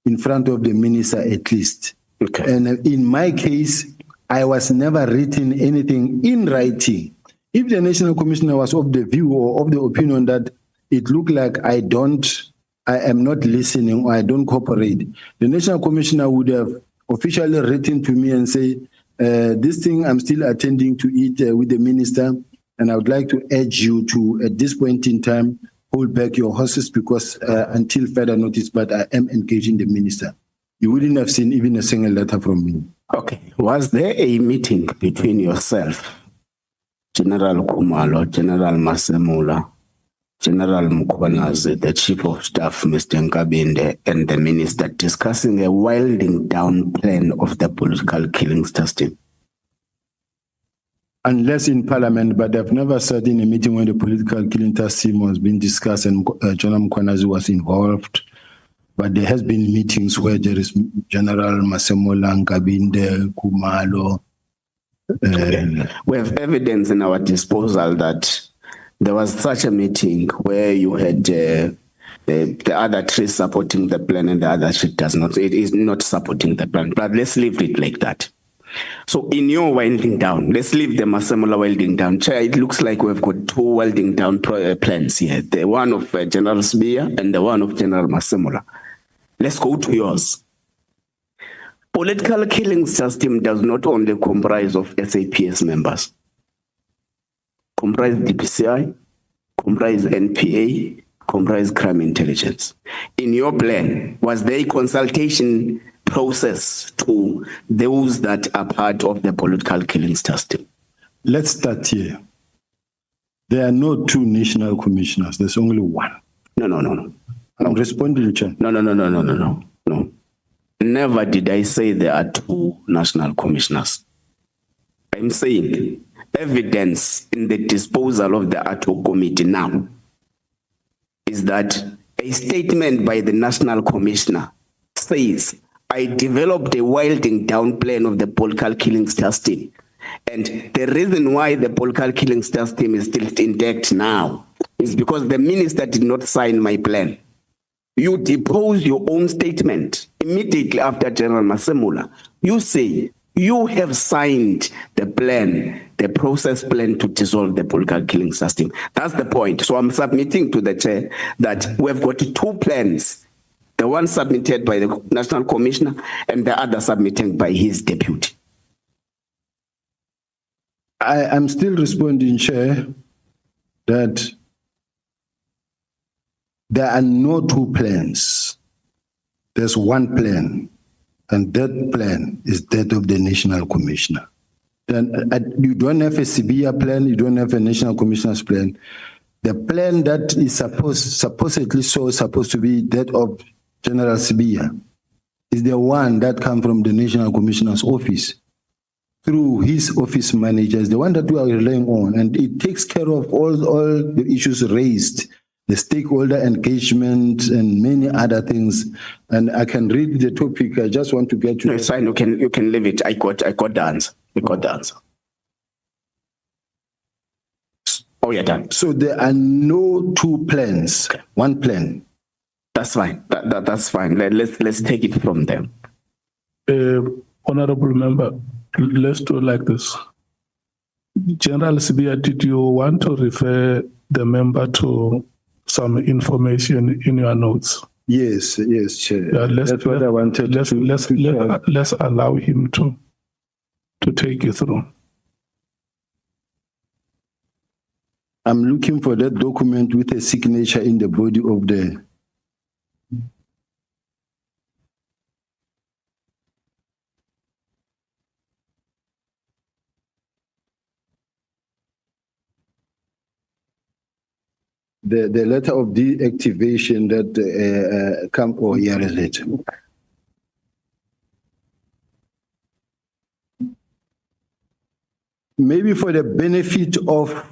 in front of the minister, at least. Okay. And in my case, I was never written anything in writing. If the National Commissioner was of the view or of the opinion that it looked like I am not listening or I don't cooperate, the National Commissioner would have officially written to me and say, this thing I'm still attending to it with the minister, and I would like to urge you to, at this point in time, hold back your horses because until further notice, but I am engaging the minister. You wouldn't have seen even a single letter from me. Okay. Was there a meeting between yourself, General Kumalo, General Masemola, General Mkhwanazi, the Chief of Staff, Mr. Nkabinde, and the minister discussing a winding down plan of the political killing system? Unless in Parliament, but I've never sat in a meeting when the political killing task team was being discussed and General Mkhwanazi was involved. But there has been meetings where there is General Masemola, Nkabinde, Kumalo. We have evidence in our disposal that there was such a meeting where you had the other tree supporting the plan and the other tree does not. It is not supporting the plan. But let's leave it like that. So in your winding down, let's leave the Masemola winding down. Chair, it looks like we've got two winding down plans here. The one of General Sibiya and the one of General Masemola. Let's go to yours. Political killing system does not only comprise of SAPS members. Comprise DPCI, comprise NPA, comprise crime intelligence. In your plan, was there a consultation process to those that are part of the political killings task team? Let's start here. There are no two national commissioners. There's only one. No. I'm responding, Chair. No. Never did I say there are two national commissioners. I'm saying evidence in the disposal of the ad hoc committee now is that a statement by the national commissioner says, I developed a winding down plan of the political killings task team. And the reason why the political killings task team is still intact now is because the minister did not sign my plan. You depose your own statement immediately after General Masemula. You say you have signed the plan, the process plan to dissolve the political killing system. That's the point. So I'm submitting to the chair that we've got two plans, the one submitted by the National Commissioner and the other submitted by his deputy. I'm still responding, Chair, that there are no two plans. There's one plan, and that plan is that of the National Commissioner. Then you don't have a Sibiya plan, you don't have a National Commissioner's plan. The plan that is supposedly supposed to be that of General Sibiya is the one that comes from the National Commissioner's office through his office managers, the one that we are relying on, and it takes care of all the issues raised, the stakeholder engagement and many other things. And I can read the topic. I just want to get to. No, it's fine. You can leave it. I got the answer. We got the answer. Oh, you're done. So there are no two plans. Okay. One plan. That's fine. That's fine. Let's take it from them. Honorable member, let's do like this. General Sibiya, did you want to refer the member to some information in your notes? Yes, Chair. Yeah, that's what I wanted. Let's allow him to take you through. I'm looking for that document with a signature in the body of the. The letter of deactivation that come, or here is it. Maybe for the benefit of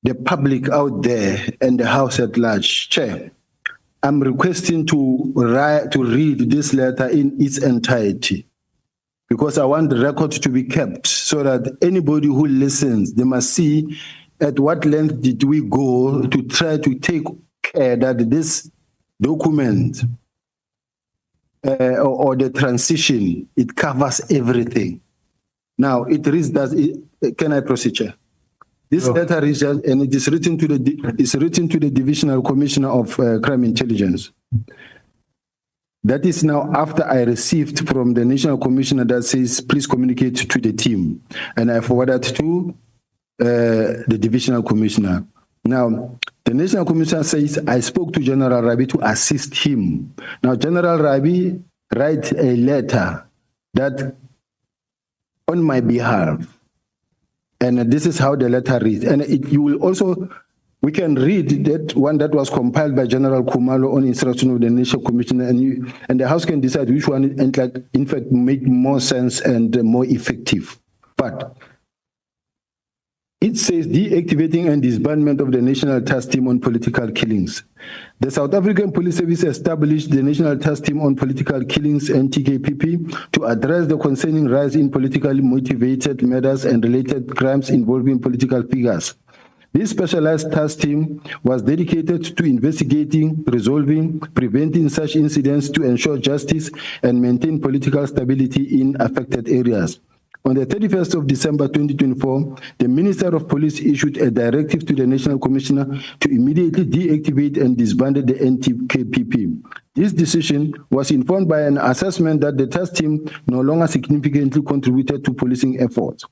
the public out there and the House at large, Chair, I'm requesting to read this letter in its entirety, because I want the record to be kept so that anybody who listens, they must see at what length did we go to try to take care that this document or the transition, it covers everything. Now, it reads that, can I proceed, Chair? This letter is, and it is written to the Divisional Commissioner of Crime Intelligence. That is now after I received from the National Commissioner that says, please communicate to the team. And I forwarded to the Divisional Commissioner. Now, the National Commissioner says, I spoke to General Rabi to assist him. Now, General Rabi writes a letter that on my behalf, and this is how the letter reads. And you will also, we can read that one that was compiled by General Kumalo on instruction of the National Commissioner, and the House can decide which one, in fact, make more sense and more effective. But it says deactivating and disbandment of the National Task Team on Political Killings. The South African Police Service established the National Task Team on Political Killings, NTKPP, to address the concerning rise in politically motivated murders and related crimes involving political figures. This specialized task team was dedicated to investigating, resolving, preventing such incidents to ensure justice and maintain political stability in affected areas. On the 31st of December 2024, the Minister of Police issued a directive to the National Commissioner to immediately deactivate and disband the NTKPP. This decision was informed by an assessment that the task team no longer significantly contributed to policing efforts.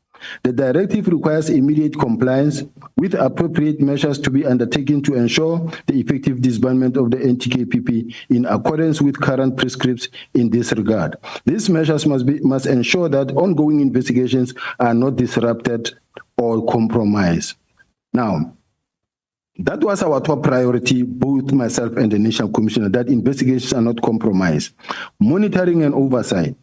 The directive requires immediate compliance with appropriate measures to be undertaken to ensure the effective disbandment of the NTK-PP in accordance with current prescripts in this regard. These measures must ensure that ongoing investigations are not disrupted or compromised. Now, that was our top priority, both myself and the National Commissioner, that investigations are not compromised. Monitoring and oversight.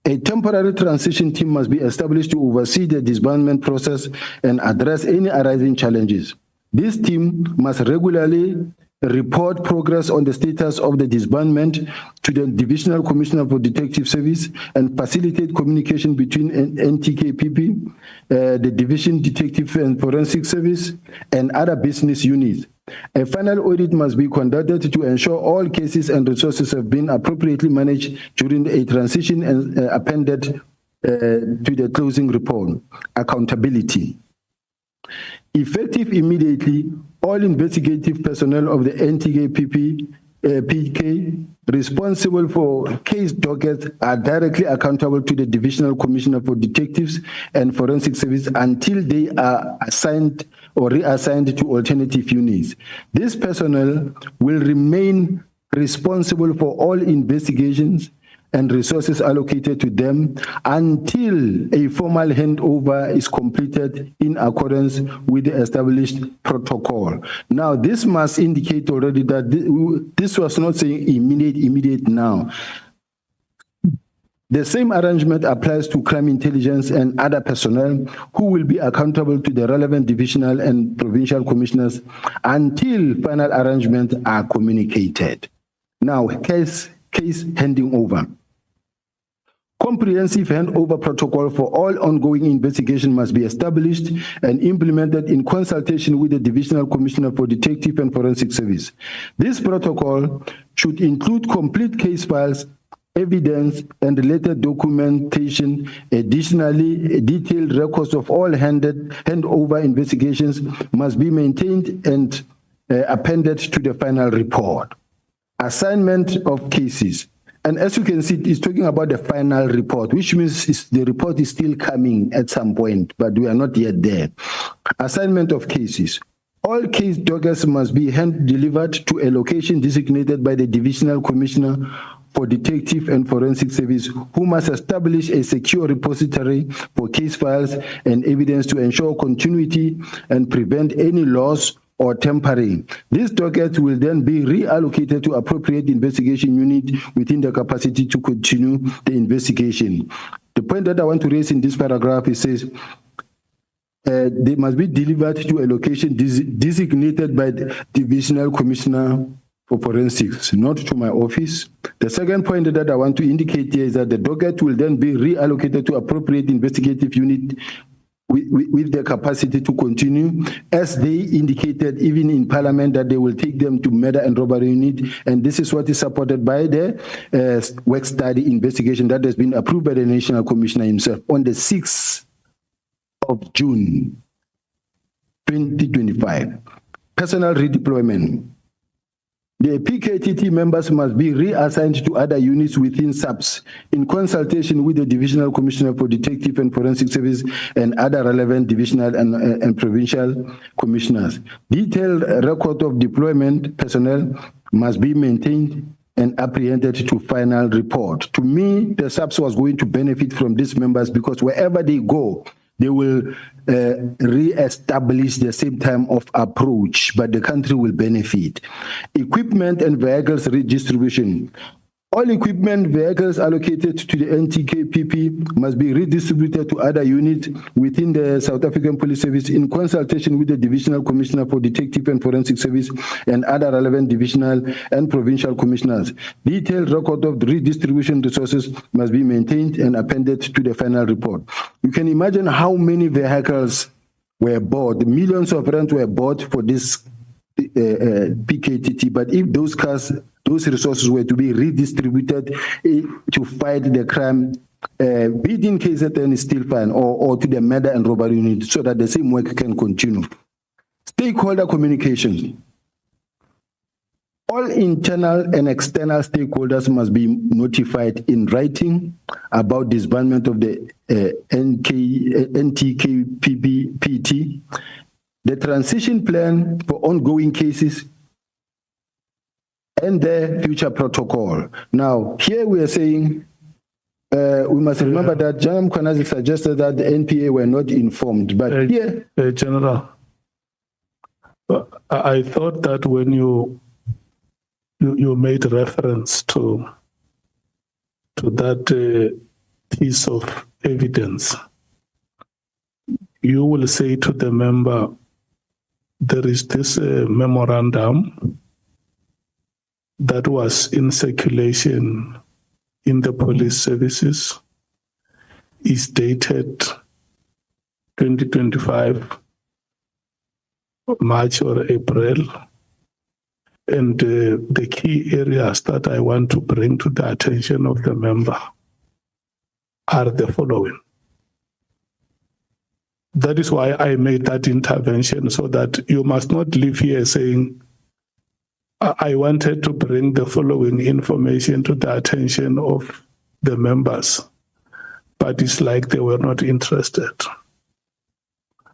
A temporary transition team must be established to oversee the disbandment process and address any arising challenges. This team must regularly report progress on the status of the disbandment to the Divisional Commissioner for Detective Service and facilitate communication between NTK-PP, the Division Detective and Forensic Service, and other business units. A final audit must be conducted to ensure all cases and resources have been appropriately managed during a transition and appended to the closing report. Accountability. Effective immediately, all investigative personnel of the NTK-PP PK responsible for case dockets are directly accountable to the Divisional Commissioner for Detectives and Forensic Service until they are assigned or reassigned to alternative units. This personnel will remain responsible for all investigations and resources allocated to them until a formal handover is completed in accordance with the established protocol. Now, this must indicate already that this was not saying immediate now. The same arrangement applies to crime intelligence and other personnel who will be accountable to the relevant divisional and provincial commissioners until final arrangements are communicated. Now, case handing over. Comprehensive handover protocol for all ongoing investigation must be established and implemented in consultation with the Divisional Commissioner for Detective and Forensic Service. This protocol should include complete case files, evidence, and related documentation. Additionally, detailed records of all handover investigations must be maintained and appended to the final report. Assignment of cases. And as you can see, it's talking about the final report, which means the report is still coming at some point, but we are not yet there. Assignment of cases. All case dockets must be hand-delivered to a location designated by the Divisional Commissioner for Detective and Forensic Service, who must establish a secure repository for case files and evidence to ensure continuity and prevent any loss or tampering. These dockets will then be reallocated to appropriate investigation unit within the capacity to continue the investigation. The point that I want to raise in this paragraph, it says, they must be delivered to a location designated by the Divisional Commissioner for Forensics, not to my office. The second point that I want to indicate here is that the docket will then be reallocated to appropriate investigative unit with the capacity to continue, as they indicated even in Parliament that they will take them to murder and robbery unit, and this is what is supported by the work study investigation that has been approved by the National Commissioner himself on the 6th of June 2025. Personnel redeployment. The PKTT members must be reassigned to other units within SAPS in consultation with the Divisional Commissioner for Detective and Forensic Service and other relevant divisional and provincial commissioners. Detailed record of deployment personnel must be maintained and apprehended to final report. To me, the SAPS was going to benefit from these members because wherever they go, they will re-establish the same time of approach, but the country will benefit. Equipment and vehicles redistribution. All equipment vehicles allocated to the NTK-PP must be redistributed to other units within the South African Police Service in consultation with the Divisional Commissioner for Detective and Forensic Service and other relevant divisional and provincial commissioners. Detailed record of the redistribution resources must be maintained and appended to the final report. You can imagine how many vehicles were bought, millions of rands were bought for this PKTT, but if those cars, those resources were to be redistributed to fight the crime, be it in KZN is still fine, or to the murder and robbery unit, so that the same work can continue. Stakeholder communications. All internal and external stakeholders must be notified in writing about disbandment of the NK NTKPT, the transition plan for ongoing cases, and the future protocol. Now, here we are saying we must remember that General Mkhwanazi suggested that the NPA were not informed, but here... General, I thought that when you made reference to that piece of evidence, you will say to the member, there is this memorandum that was in circulation in the police services, is dated 2025, March or April. And the key areas that I want to bring to the attention of the member are the following. That is why I made that intervention, so that you must not leave here saying, I wanted to bring the following information to the attention of the members, but it's like they were not interested.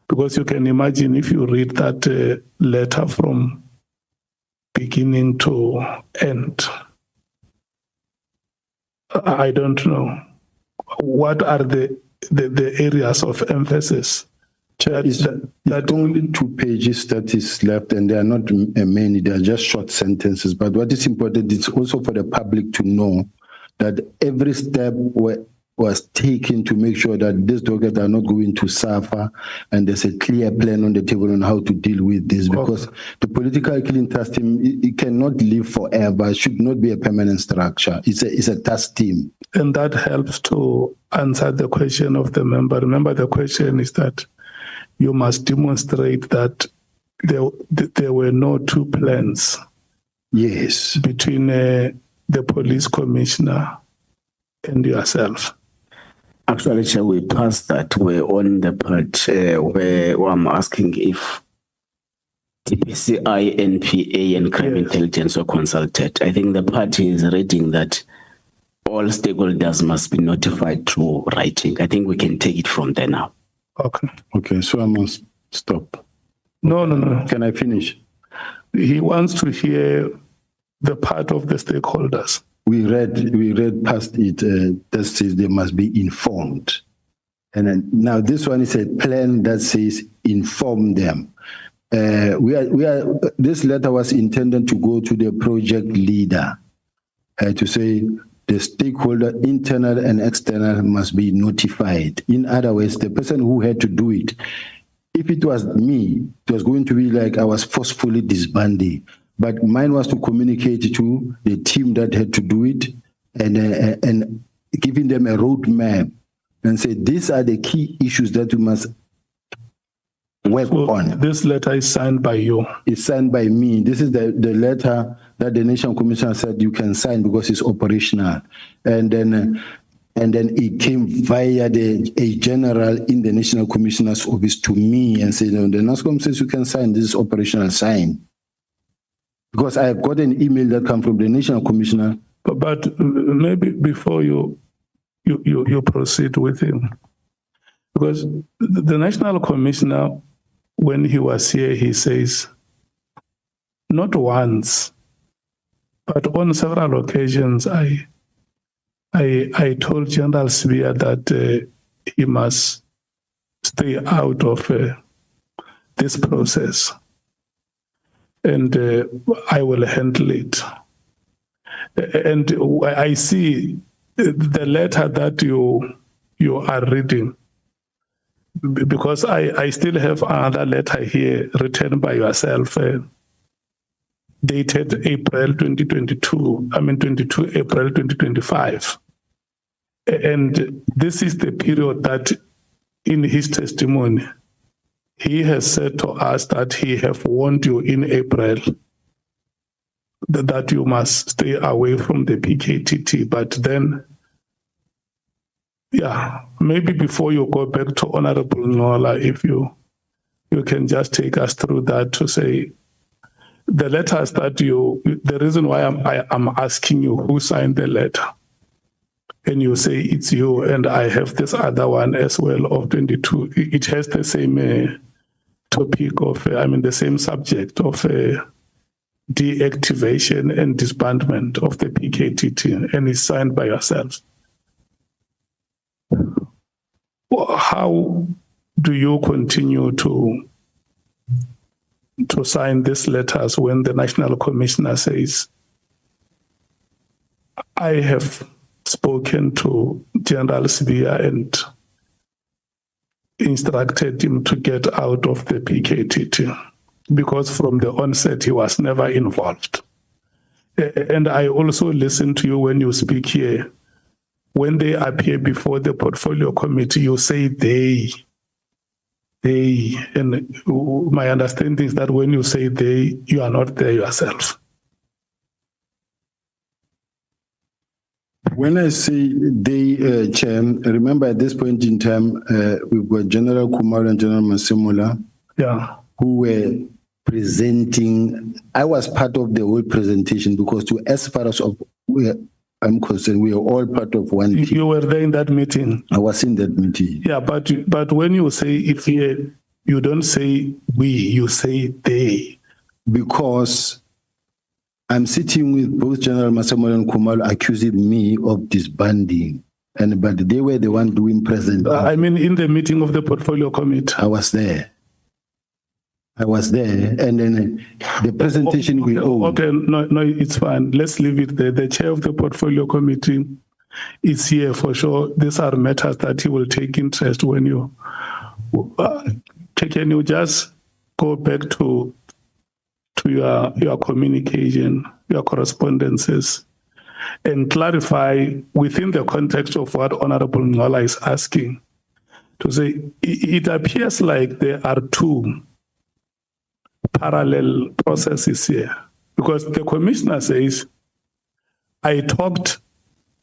Because you can imagine if you read that letter from beginning to end, I don't know. What are the areas of emphasis? That only 2 pages that is left, and they are not many, they are just short sentences. But what is important is also for the public to know that every step was taken to make sure that these doggers are not going to suffer, and there's a clear plan on the table on how to deal with this, because the political killing task team, it cannot live forever. It should not be a permanent structure. It's a task team. And that helps to answer the question of the member. Remember, the question is that you must demonstrate that there were no two plans. Yes. Between the police commissioner and yourself. Actually, Chair, we passed that. We're on the part where I'm asking if TPCI, NPA, and crime intelligence were consulted. I think the party is reading that all stakeholders must be notified through writing. I think we can take it from there now. Okay, so I must stop. No. Can I finish? He wants to hear the part of the stakeholders. We read past it. That says they must be informed, and then, now this one is a plan that says inform them. This letter was intended to go to the project leader to say the stakeholder, internal and external, must be notified. In other words, the person who had to do it, if it was me, it was going to be like I was forcefully disbanding. But mine was to communicate to the team that had to do it, and giving them a roadmap and say, these are the key issues that you must work on. This letter is signed by you. It's signed by me. This is the letter that the National Commissioner said you can sign because it's operational. And then it came via a general in the National Commissioner's office to me and said, no, the NASCOM says you can sign this operational sign. Because I have got an email that comes from the National Commissioner. But maybe before you proceed with him, because the National Commissioner, when he was here, he says, not once, but on several occasions, I told General Sibiya that he must stay out of this process, and I will handle it. And I see the letter that you are reading, because I still have another letter here written by yourself, dated April 2022, 22 April 2025. And this is the period that in his testimony, he has said to us that he have warned you in April that you must stay away from the PKTT. But then, maybe before you go back to Honorable Nola, if you can just take us through that to say, the letters that the reason why I'm asking you who signed the letter, and you say it's you, and I have this other one as well of 22, it has the same topic of, the same subject of deactivation and disbandment of the PKTT, and is signed by yourselves. How do you continue to sign these letters when the National Commissioner says, I have spoken to General Sibiya and instructed him to get out of the PKTT, because from the onset he was never involved. And I also listen to you when you speak here. When they appear before the portfolio committee, you say they, and my understanding is that when you say they, you are not there yourself. When I say they, Chair, remember at this point in time, we've got General Kumar and General Masemola, who were presenting. I was part of the whole presentation because, as far as I'm concerned, we are all part of one team. You were there in that meeting. I was in that meeting. Yeah, but when you say it here, you don't say we, you say they. Because I'm sitting with both General Masemola and Kumalo accusing me of disbanding, but they were the one doing present. In the meeting of the portfolio committee. I was there, and then the presentation we own. Okay, no, it's fine. Let's leave it there. The chair of the portfolio committee is here for sure. These are matters that he will take interest when you can you just go back to your communication, your correspondences, and clarify within the context of what Honorable Ngola is asking, to say it appears like there are two parallel processes here, because the commissioner says, I talked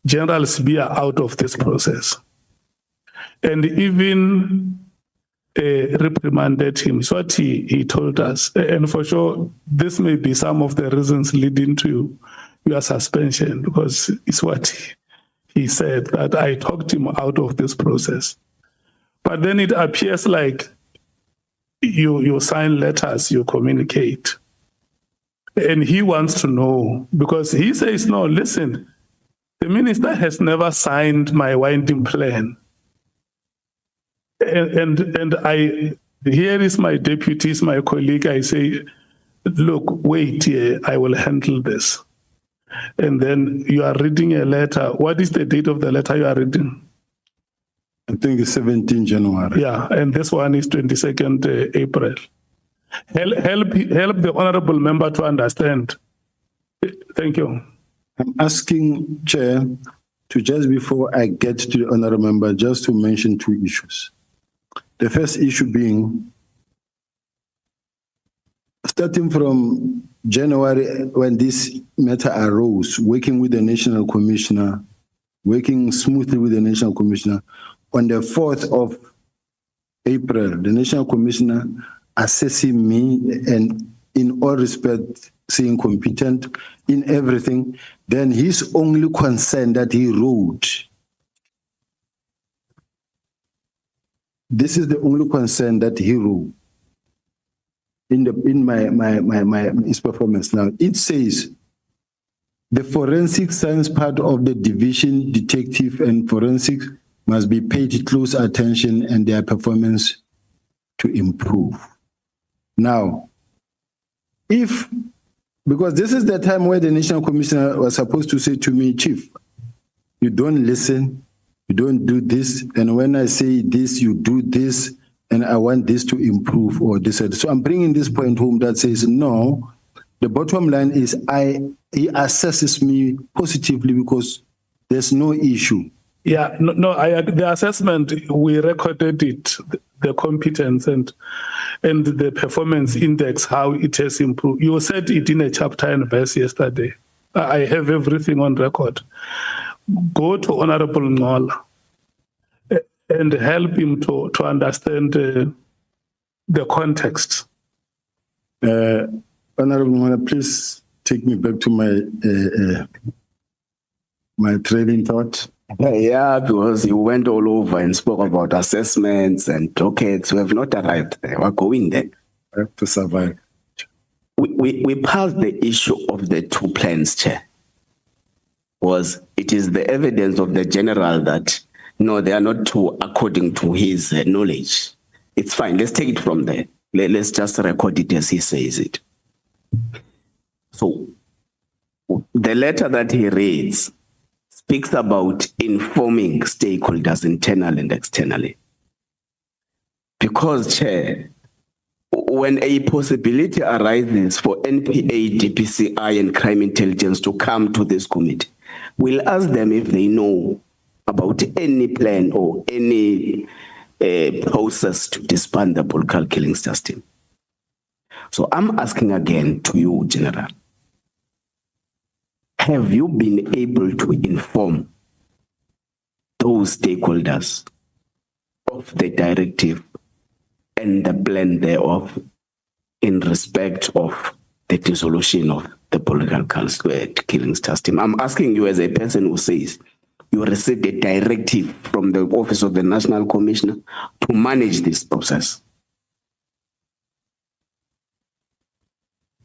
General Sibiya out of this process, and even reprimanded him. So what he told us, and for sure this may be some of the reasons leading to your suspension, because it's what he said, that I talked him out of this process. But then it appears like you sign letters, you communicate, and he wants to know, because he says, no, listen, the minister has never signed my winding plan. And here is my deputy, is my colleague. I say, look, wait here, I will handle this. And then you are reading a letter. What is the date of the letter you are reading? I think it's 17 January. Yeah, and this one is 22nd April. Help the honorable member to understand. Thank you. I'm asking, Chair, to just before I get to the honorable member, just to mention two issues. The first issue being, starting from January, when this matter arose, working with the National Commissioner, working smoothly with the National Commissioner, on the 4th of April, the National Commissioner assessing me and in all respect saying competent in everything, then his only concern that he wrote, this is the only concern that he wrote in his performance. Now it says the forensic science part of the division, detective and forensic, must be paid close attention and their performance to improve. Now, because this is the time where the National Commissioner was supposed to say to me, Chief, you don't listen, you don't do this, and when I say this, you do this, and I want this to improve or this. So I'm bringing this point home that says, no, the bottom line is he assesses me positively because there's no issue. Yeah, the assessment, we recorded it, the competence and the performance index, how it has improved. You said it in a chapter and verse yesterday. I have everything on record. Go to Honorable Ngola and help him to understand the context. Honorable Ngola, please take me back to my trailing thought. Yeah, because you went all over and spoke about assessments and dockets. We have not arrived there. We're going there. I have to survive. We passed the issue of the 2 plans, Chair. It is the evidence of the general that no, they are not 2 according to his knowledge. It's fine. Let's take it from there. Let's just record it as he says it. So the letter that he reads speaks about informing stakeholders internally and externally. Because, Chair, when a possibility arises for NPA, DPCI, and crime intelligence to come to this committee, we'll ask them if they know about any plan or any process to disband the political killings system. So I'm asking again to you, General. Have you been able to inform those stakeholders of the directive and the plan thereof in respect of the dissolution of the political killings system? I'm asking you as a person who says you received a directive from the Office of the National Commissioner to manage this process.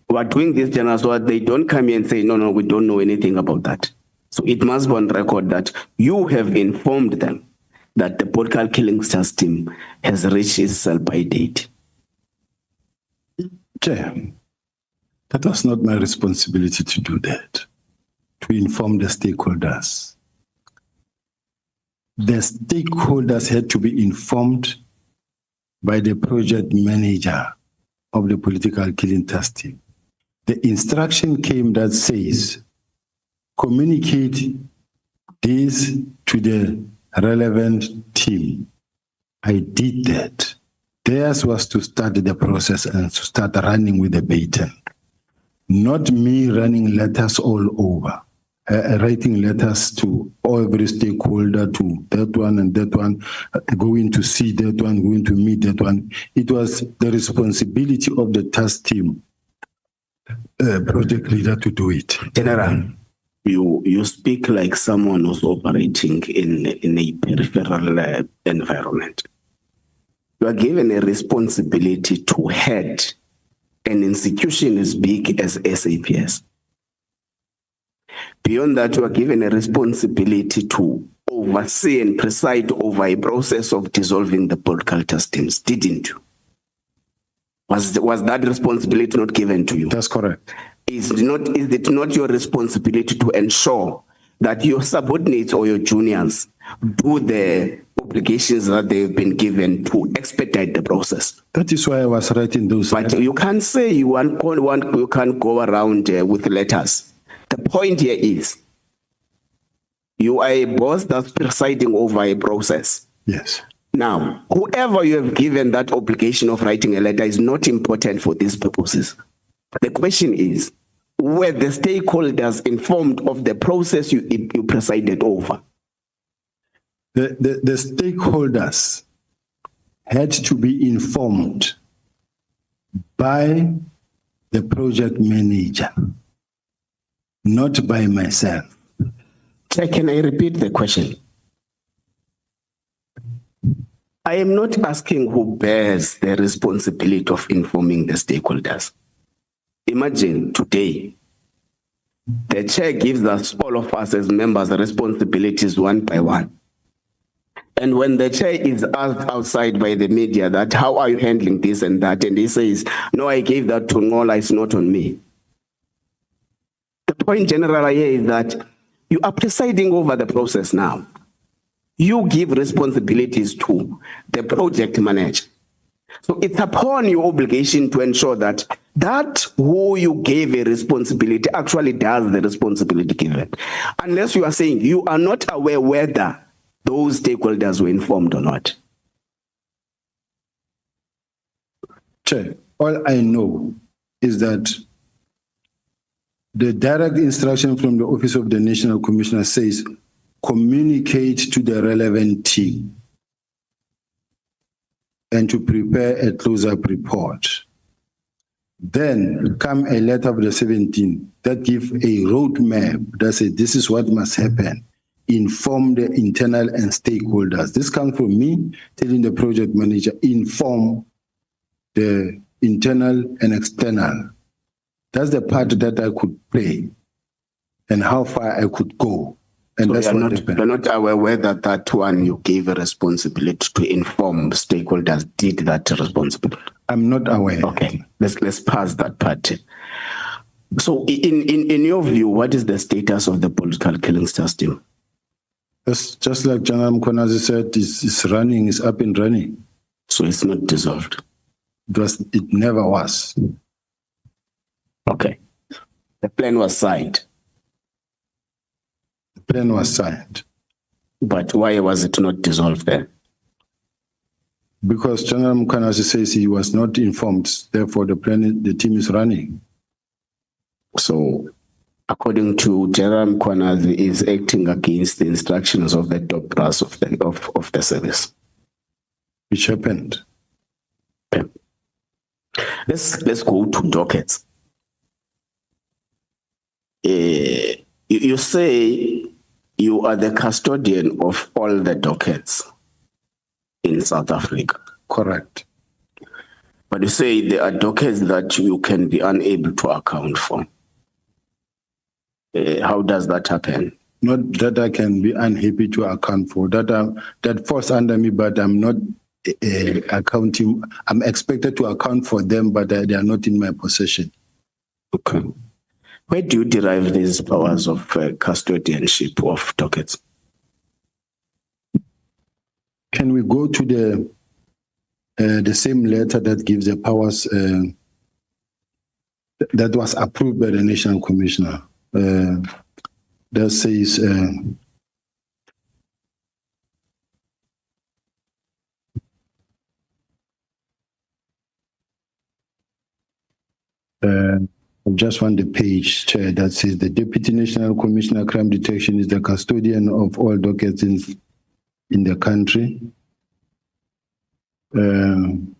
We are doing this, General, so they don't come here and say, no, we don't know anything about that. So it must be on record that you have informed them that the political killing system has reached its sell-by date. Chair, that was not my responsibility to do that, to inform the stakeholders. The stakeholders had to be informed by the project manager of the political killing system. The instruction came that says, communicate this to the relevant team. I did that. Theirs was to start the process and to start running with the baton. Not me running letters all over, writing letters to every stakeholder, to that one and that one, going to see that one, going to meet that one. It was the responsibility of the task team, project leader, to do it. General, you speak like someone who's operating in a peripheral environment. You are given a responsibility to head an institution as big as SAPS. Beyond that, you are given a responsibility to oversee and preside over a process of dissolving the political systems, didn't you? Was that responsibility not given to you? That's correct. Is it not your responsibility to ensure that your subordinates or your juniors do the obligations that they've been given to expedite the process? That is why I was writing those. But you can't say you can't go around with letters. The point here is you are a boss that's presiding over a process. Yes. Now, whoever you have given that obligation of writing a letter is not important for these purposes. The question is, were the stakeholders informed of the process you presided over? The stakeholders had to be informed by the project manager, not by myself. Can I repeat the question? I am not asking who bears the responsibility of informing the stakeholders. Imagine today, the chair gives us, all of us as members, responsibilities one by one. And when the chair is asked outside by the media that, how are you handling this and that? And he says, no, I gave that to Ngola, it's not on me. The point, General, here is that you are presiding over the process now. You give responsibilities to the project manager. So it's upon your obligation to ensure that who you gave a responsibility actually does the responsibility given. Unless you are saying you are not aware whether those stakeholders were informed or not. Chair, all I know is that the direct instruction from the Office of the National Commissioner says, communicate to the relevant team and to prepare a close-up report. Then come a letter of the 17th that gives a roadmap that says this is what must happen. inform the internal and stakeholders. This comes from me telling the project manager, inform the internal and external. That's the part that I could play and how far I could go. And So that's you're not aware that one you gave a responsibility to inform stakeholders did that responsibility? I'm not aware. Okay, let's pass that part. So in your view, what is the status of the political killing system? It's just like General Mkhonazi said, it's running, it's up and running. So it's not dissolved? It never was. Okay. The plan was signed? The plan was signed. But why was it not dissolved then? Because General Mkhonazi says he was not informed, therefore the team is running. So, according to General Mkhonazi, is acting against the instructions of the top brass of the service. Which happened. Okay. Let's go to dockets. You say you are the custodian of all the dockets in South Africa. Correct. But you say there are dockets that you can be unable to account for. How does that happen? Not that I can be unhappy to account for. That falls under me, but I'm not accounting. I'm expected to account for them, but they are not in my possession. Okay. Where do you derive these powers of custodianship of dockets? Can we go to the same letter that gives the powers that was approved by the National Commissioner? That says I just want the page, Chair, that says the Deputy National Commissioner Crime Detection is the custodian of all dockets in the country. In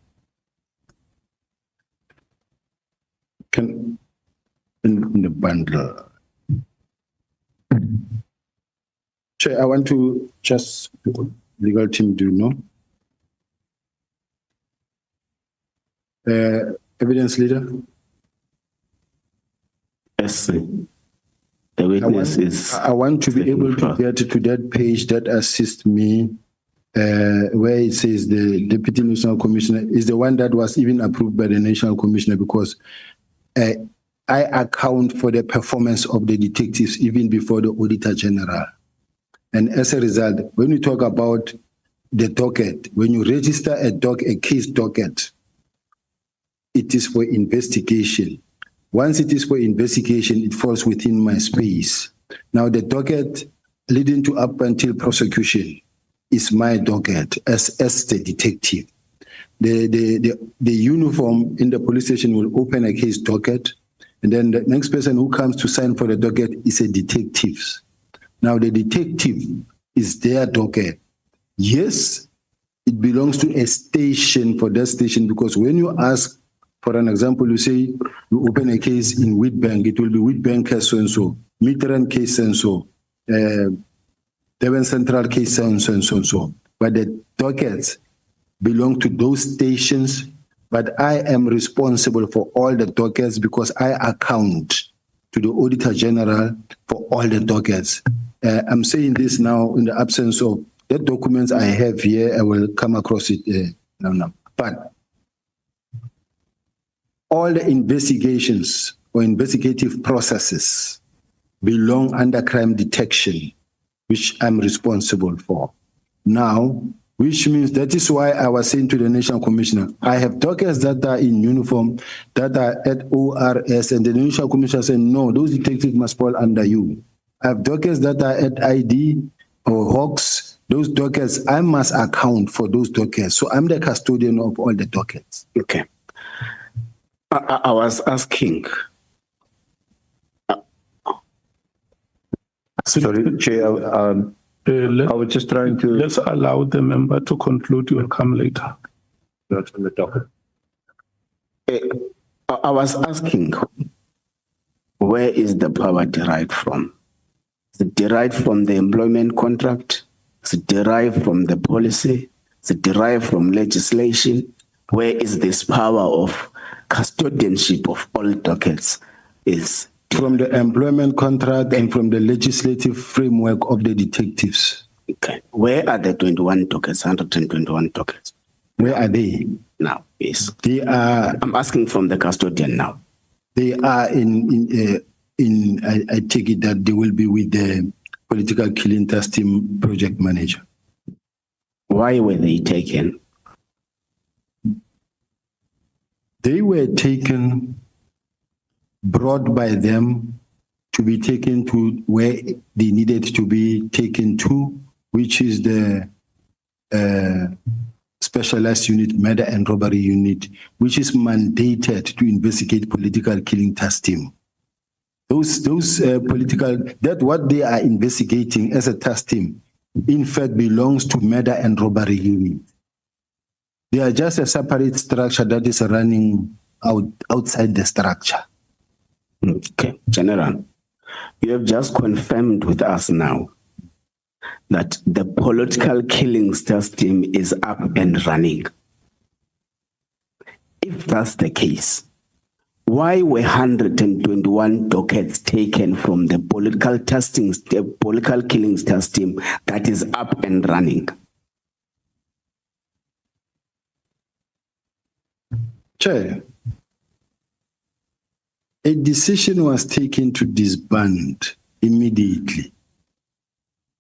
the bundle. Chair, I want to just legal team do know. Evidence leader. Yes, the witness is. I want to be able to get to that page that assists me, where it says the Deputy National Commissioner is the one that was even approved by the National Commissioner, because I account for the performance of the detectives even before the Auditor General. And as a result, when you talk about the docket, when you register a case docket, it is for investigation. Once it is for investigation, it falls within my space. Now the docket leading to up until prosecution is my docket as the detective. The uniform in the police station will open a case docket, and then the next person who comes to sign for the docket is a detective. Now the detective is their docket. Yes, it belongs to a station for that station, because when you ask, for an example, you say you open a case in Witbank, it will be Witbank case so-and-so, Midrand case so-and-so, Devon Central case so-and-so. But the dockets belong to those stations, but I am responsible for all the dockets because I account to the Auditor General for all the dockets. I'm saying this now in the absence of the documents I have here. I will come across it now. But all the investigations or investigative processes belong under crime detection, which I'm responsible for. Now, which means that is why I was saying to the National Commissioner, I have dockets that are in uniform, that are at ORS, and the National Commissioner said, no, those detectives must fall under you. I have dockets that are at ID or HOCs. Those dockets, I must account for those dockets. So I'm the custodian of all the dockets. Okay. I was asking. Sorry, Chair, I was just trying to. Let's allow the member to conclude. You will come later. Not on the topic. I was asking, where is the power derived from? Is it derived from the employment contract? Is it derived from the policy? Is it derived from legislation? Where is this power of custodianship of all dockets? Is from the employment contract and from the legislative framework of the detectives. Okay. Where are the 21 dockets, 121 dockets? Where are they? Now, yes. They are. I'm asking from the custodian now. They are I take it that they will be with the political killing task team project manager. Why were they taken? They were taken, brought by them to be taken to where they needed to be taken to, which is the specialized unit, murder and robbery unit, which is mandated to investigate political killing task team. Those political, that what they are investigating as a task team, in fact, belongs to murder and robbery unit. They are just a separate structure that is running outside the structure. Okay, General, you have just confirmed with us now that the political killings task team is up and running. If that's the case, why were 121 dockets taken from the political killings task team that is up and running? Chair, a decision was taken to disband immediately.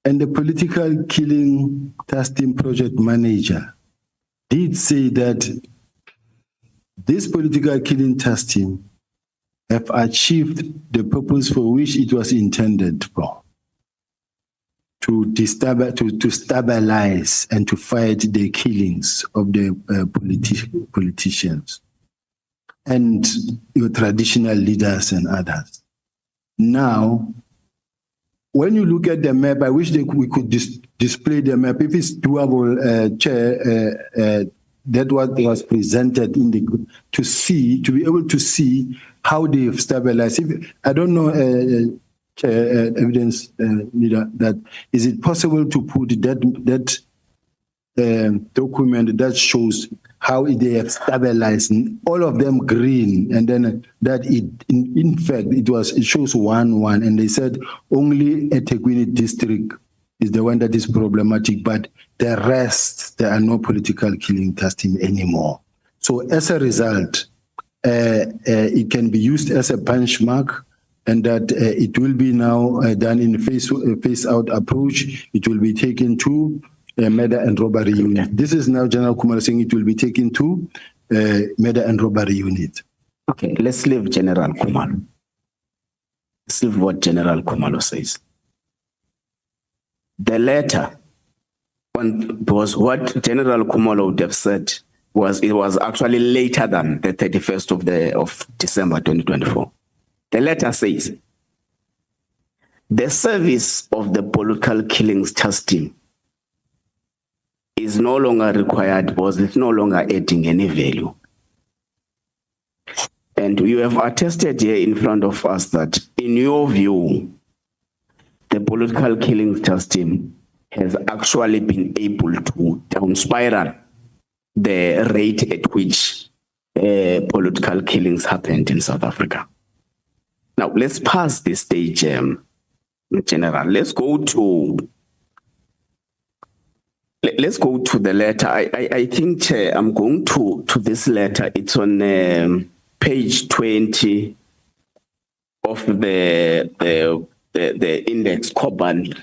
And the political killing task team project manager did say that this political killing task team have achieved the purpose for which it was intended for, to stabilize and to fight the killings of the politicians and your traditional leaders and others. Now, when you look at the map, I wish we could display the map. If it's doable, Chair, that what was presented in the to be able to see how they've stabilized. I don't know, Chair, evidence leader, that is it possible to put that document that shows how they have stabilized, all of them green, and then that in fact it shows 1-1, and they said only eThekwini district is the one that is problematic, but the rest, there are no political killing task team anymore. So as a result, it can be used as a benchmark, and that it will be now done in a phase-out approach. It will be taken to murder and robbery unit. This is now General Kumalo saying it will be taken to murder and robbery unit. Okay, let's leave General Kumalo. Let's leave what General Kumalo says. The letter, was what General Kumalo would have said it was actually later than the 31st of December 2024. The letter says, the service of the political killings task team is no longer required because it's no longer adding any value. And you have attested here in front of us that, in your view, the political killings task team has actually been able to down spiral the rate at which political killings happened in South Africa. Now, let's pass this stage, General. Let's go to the letter. I think I'm going to this letter. It's on page 20 of the index Coban,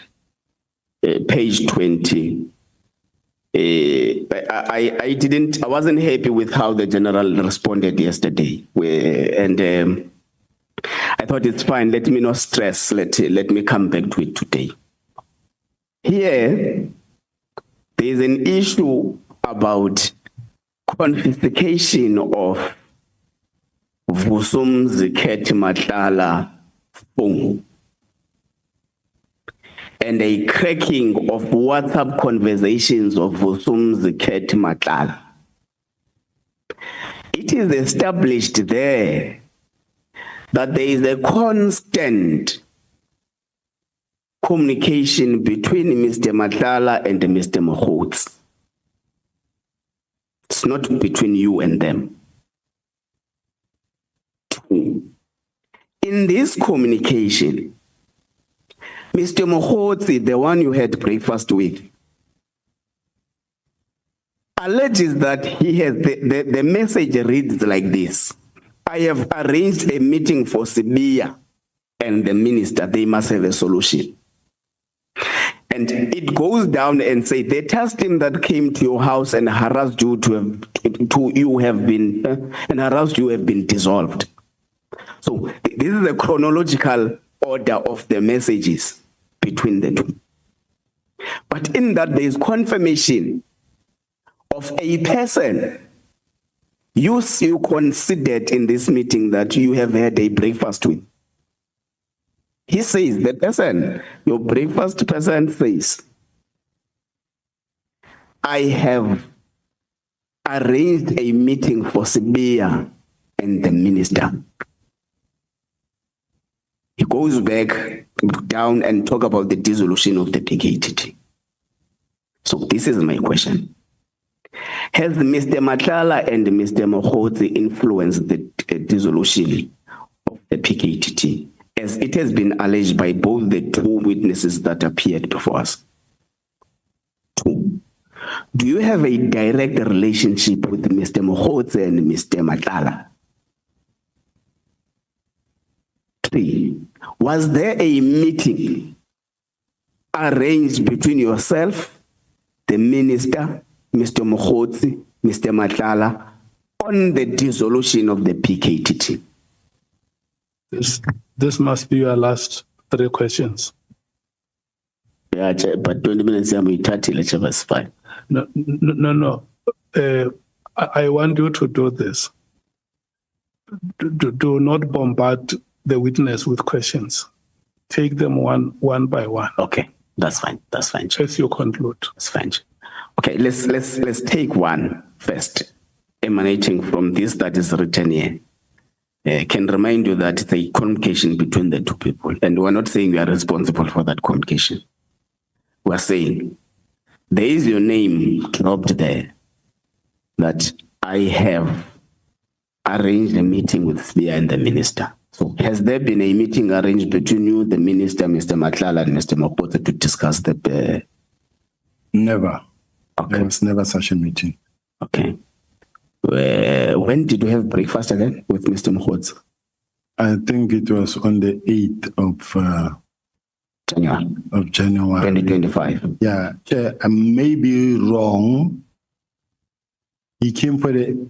page 20. I wasn't happy with how the general responded yesterday, and I thought it's fine. Let me not stress. Let me come back to it today. Here, there is an issue about confiscation of Vusumzi Keti Matlala phone and a cracking of WhatsApp conversations of Vusumzi Keti Matlala. It is established there that there is a constant communication between Mr. Matlala and Mr. Mokhotsi. It's not between you and them. Two, in this communication, Mr. Mokhotsi, the one you had breakfast with, alleges that he has the message reads like this: I have arranged a meeting for Sibiya and the minister. They must have a solution. And it goes down and say the task team that came to your house and harassed you have been dissolved. So this is the chronological order of the messages between the two. But in that there is confirmation of a person you considered in this meeting that you have had a breakfast with. He says, the person, your breakfast person says, I have arranged a meeting for Sibiya and the minister. He goes back down and talk about the dissolution of the PKTT. So this is my question. Has Mr. Matlala and Mr. Mokhotsi influenced the dissolution of the PKTT, as it has been alleged by both the two witnesses that appeared before us? Two, do you have a direct relationship with Mr. Mokhotsi and Mr. Matlala? Three, was there a meeting arranged between yourself, the minister, Mr. Mokhotsi, Mr. Matlala, on the dissolution of the PKTT? This must be your last 3 questions. Yeah, but 20 minutes, I'm 30, let's fine. No. I want you to do this. Do not bombard the witness with questions. Take them one by one. Okay, that's fine. As you conclude. That's fine. Okay, let's take one first, emanating from this that is written here. Can remind you that it's a communication between the two people, and we're not saying we are responsible for that communication. We're saying there is your name dropped there, that I have arranged a meeting with Sibiya and the minister. So has there been a meeting arranged between you, the minister, Mr. Matlala, and Mr. Mokhotsi to discuss the... Never. Okay. There was never such a meeting. Okay. When did you have breakfast again with Mr. Mokhotsi? I think it was on the 8th of January 2025. Yeah, I may be wrong. He came for the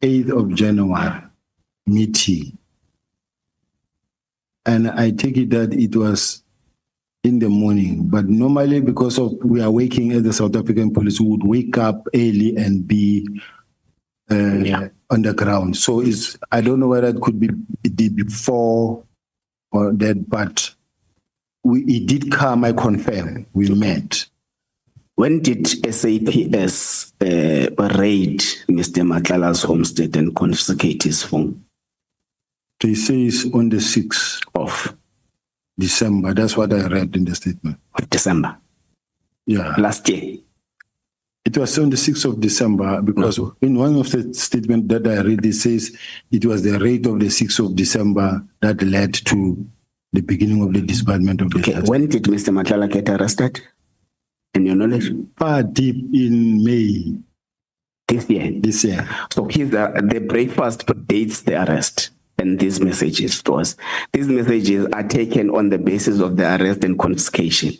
8th of January meeting. And I take it that it was in the morning. But normally, because of we are working as the South African police, we would wake up early and be on the ground. So I don't know whether it could be before or that, but it did come, I confirm, we met. When did SAPS raid Mr. Matlala's homestead and confiscate his phone? They say it's on the 6th of December. That's what I read in the statement. Of December? Yeah. Last year? It was on the 6th of December because in one of the statements that I read, it says it was the raid of the 6th of December that led to the beginning of the disbandment of the task. When did Mr. Matlala get arrested? In your knowledge? Far deep in May. This year? This year. So the breakfast dates the arrest. And these messages to us. These messages are taken on the basis of the arrest and confiscation.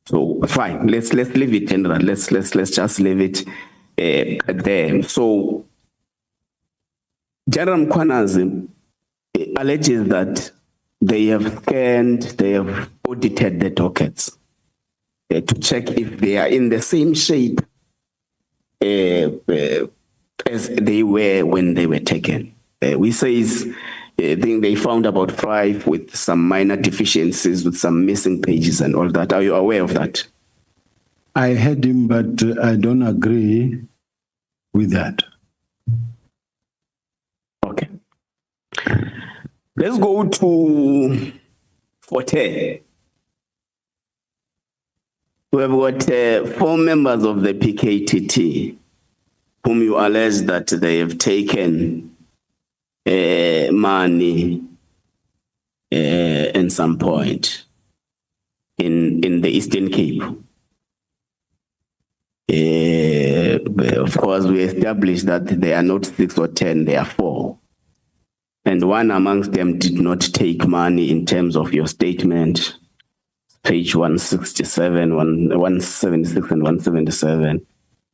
So fine, let's leave it general. Let's just leave it there. So General Mkhwanazi alleges that they have scanned, they have audited the dockets to check if they are in the same shape as they were when they were taken. We say I think they found about 5 with some minor deficiencies, with some missing pages and all that. Are you aware of that? I heard him, but I don't agree with that. Okay. Let's go to Forte. We have got 4 members of the PKTT whom you allege that they have taken money at some point in the Eastern Cape. Of course, we established that they are not 6 or 10, they are 4. And one amongst them did not take money in terms of your statement, page 167, 176 and 177.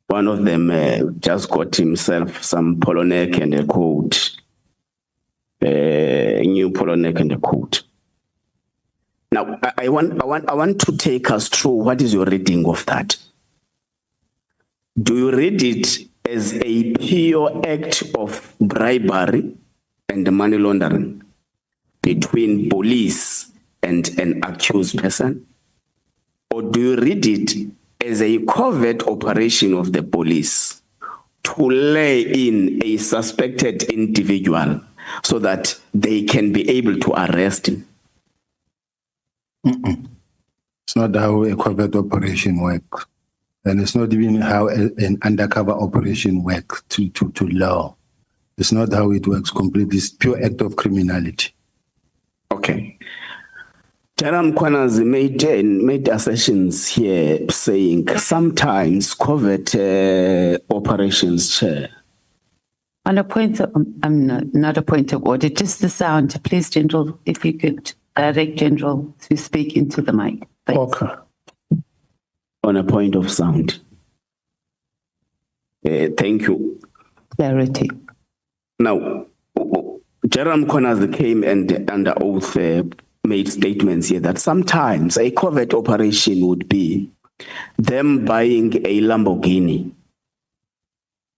One of them just got himself some polo neck and a coat, a new polo neck and a coat. Now, I want to take us through what is your reading of that. Do you read it as a pure act of bribery and money laundering between police and an accused person? Or do you read it as a covert operation of the police to lay in a suspected individual so that they can be able to arrest him? It's not how a covert operation works. And it's not even how an undercover operation works to law. It's not how it works completely. It's pure act of criminality. Okay. Charam Kwanas made assertions here saying sometimes covert operations, Chair. On a point of, not a point of order, just the sound. Please, General, if you could direct General to speak into the mic. Thanks. Okay. On a point of sound. Thank you. Clarity. Now, Jerome Kwanas came and under oath made statements here that sometimes a covert operation would be them buying a Lamborghini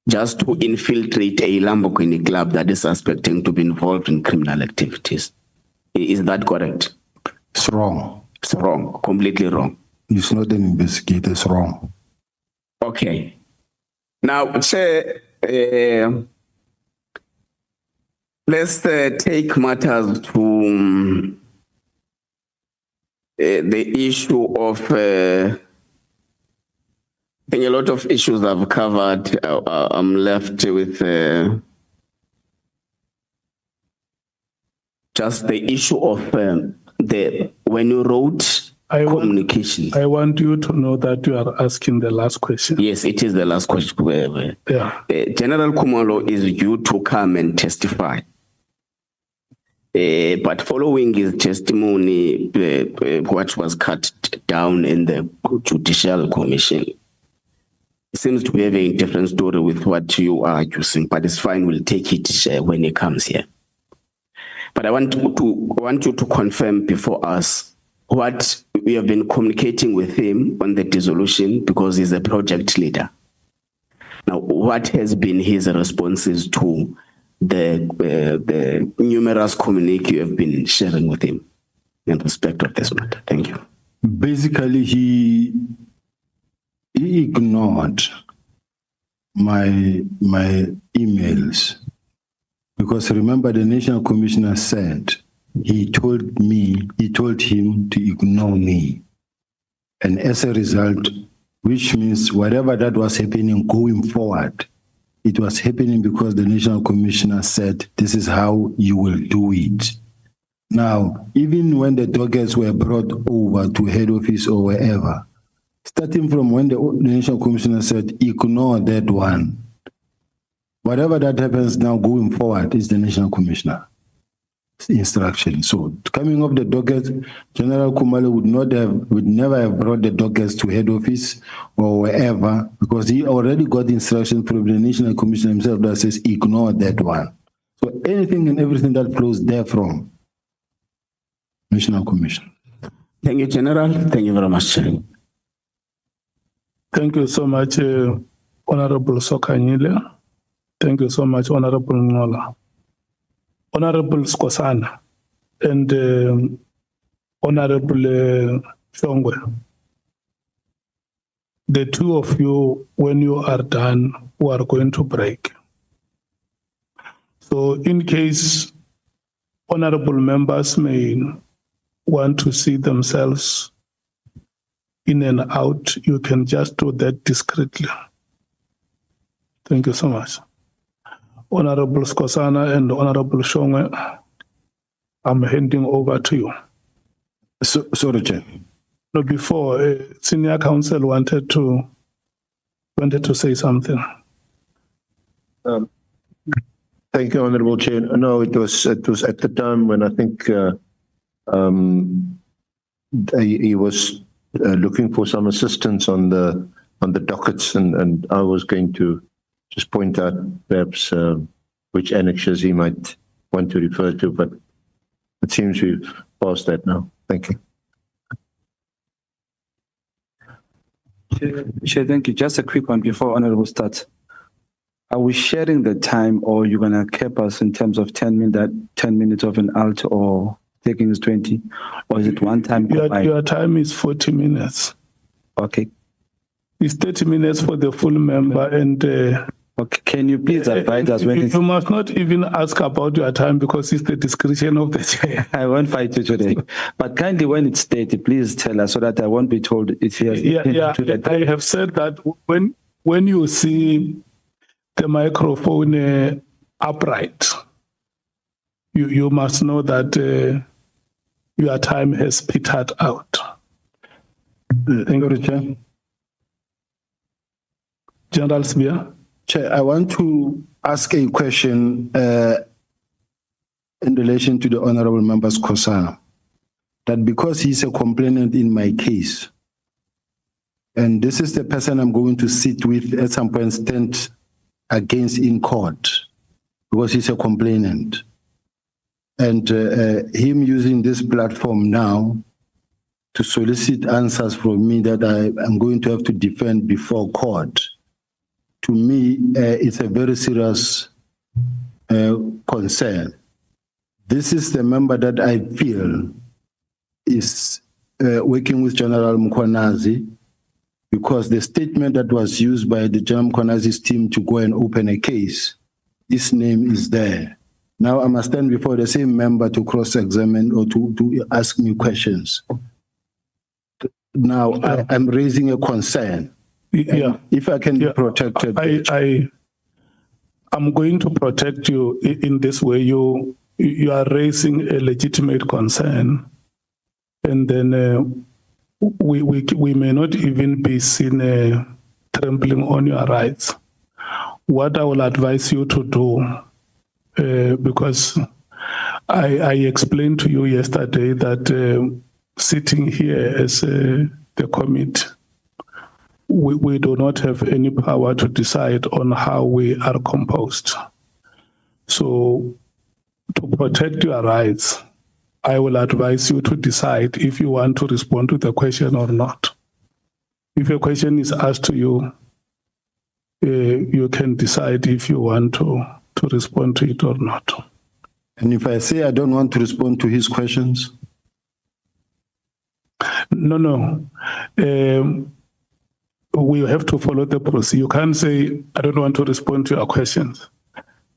just to infiltrate a Lamborghini club that is suspecting to be involved in criminal activities. Is that correct? It's wrong. It's wrong, completely wrong. It's not an investigator, it's wrong. Okay. Now, Chair, let's take matters to the issue of, I think a lot of issues I've covered. I'm left with just the issue of when you wrote communication. I want you to know that you are asking the last question. Yes, it is the last question. Yeah. General Kumalo is due to come and testify. But following his testimony, what was cut down in the Judicial Commission, it seems to be a very different story with what you are using, but it's fine, we'll take it when he comes here. But I want you to confirm before us what we have been communicating with him on the dissolution, because he's a project leader. Now, what has been his responses to the numerous communiques you have been sharing with him in respect of this matter? Thank you. Basically, he ignored my emails, because remember the National Commissioner said he told him to ignore me. And as a result, which means whatever that was happening going forward, it was happening because the National Commissioner said, this is how you will do it. Now, even when the dockets were brought over to head office or wherever, starting from when the National Commissioner said, ignore that one, whatever that happens now going forward is the National Commissioner instruction. So coming off the docket, General Kumalo would never have brought the dockets to head office or wherever, because he already got instruction from the National Commissioner himself that says ignore that one. So anything and everything that flows therefrom, National Commission. Thank you, General. Thank you very much, Chair. Thank you so much, Honorable Sokanyile. Thank you so much, Honorable Ngola. Honorable Skosana and Honorable Shongwe. The two of you, when you are done, we are going to break. So in case honorable members may want to see themselves in and out, you can just do that discreetly. Thank you so much. Honorable Skosana and Honorable Shongwe, I'm handing over to you. Sorry, Chair. No, before senior counsel wanted to say something. Thank you, Honorable Chair. No, it was at the time when I think he was looking for some assistance on the dockets, and I was going to just point out perhaps which annexes he might want to refer to, but it seems we've passed that now. Thank you. Chair, thank you. Just a quick one before Honorable starts. Are we sharing the time, or you're gonna cap us in terms of 10 minutes of an alt, or taking is 20, or is it one time? Your time is 40 minutes. Okay. It's 30 minutes for the full member, and okay. Can you please advise us when you must not even ask about your time because it's the discretion of the chair. I won't fight you today, but kindly when it's stated, please tell us so that I won't be told it's here. I have said that when you see the microphone upright, you must know that your time has petered out. Thank you, Chair. General Sibiya. Chair, I want to ask a question in relation to the Honorable Member's Kosana, that because he's a complainant in my case, and this is the person I'm going to sit with at some point, stand against in court, because he's a complainant. And him using this platform now to solicit answers from me that I'm going to have to defend before court, to me, it's a very serious concern. This is the member that I feel is working with General Mkhwanazi, because the statement that was used by the General Mkhwanazi's team to go and open a case, this name is there. Now I must stand before the same member to cross-examine or to ask me questions. Now I'm raising a concern. Yeah. If I can be protected. I'm going to protect you in this way. You are raising a legitimate concern, and then we may not even be seen trampling on your rights. What I will advise you to do, because I explained to you yesterday that sitting here as the committee, we do not have any power to decide on how we are composed. So to protect your rights, I will advise you to decide if you want to respond to the question or not. If a question is asked to you, you can decide if you want to respond to it or not. And if I say I don't want to respond to his questions? No. We have to follow the process. You can't say, I don't want to respond to your questions.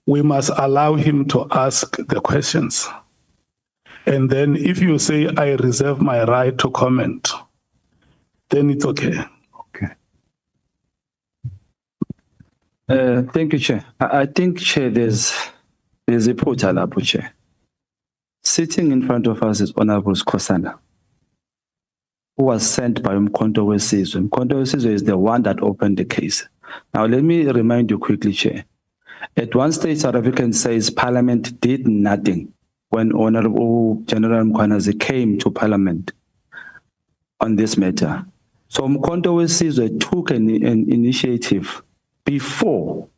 We must allow him to ask the questions. And then if you say, I reserve my right to comment, then it's okay. Okay. Thank you, Chair. I think, Chair, there's a portal up, Chair. Sitting in front of us is Honorable Kosana, who was sent by Mkhonto Wesizwe. Mkhonto Wesizwe is the one that opened the case. Now, let me remind you quickly, Chair. At one stage, South African says Parliament did nothing when Honorable General Mkhwanazi came to Parliament on this matter. So Mkhonto Wesizwe took an initiative before,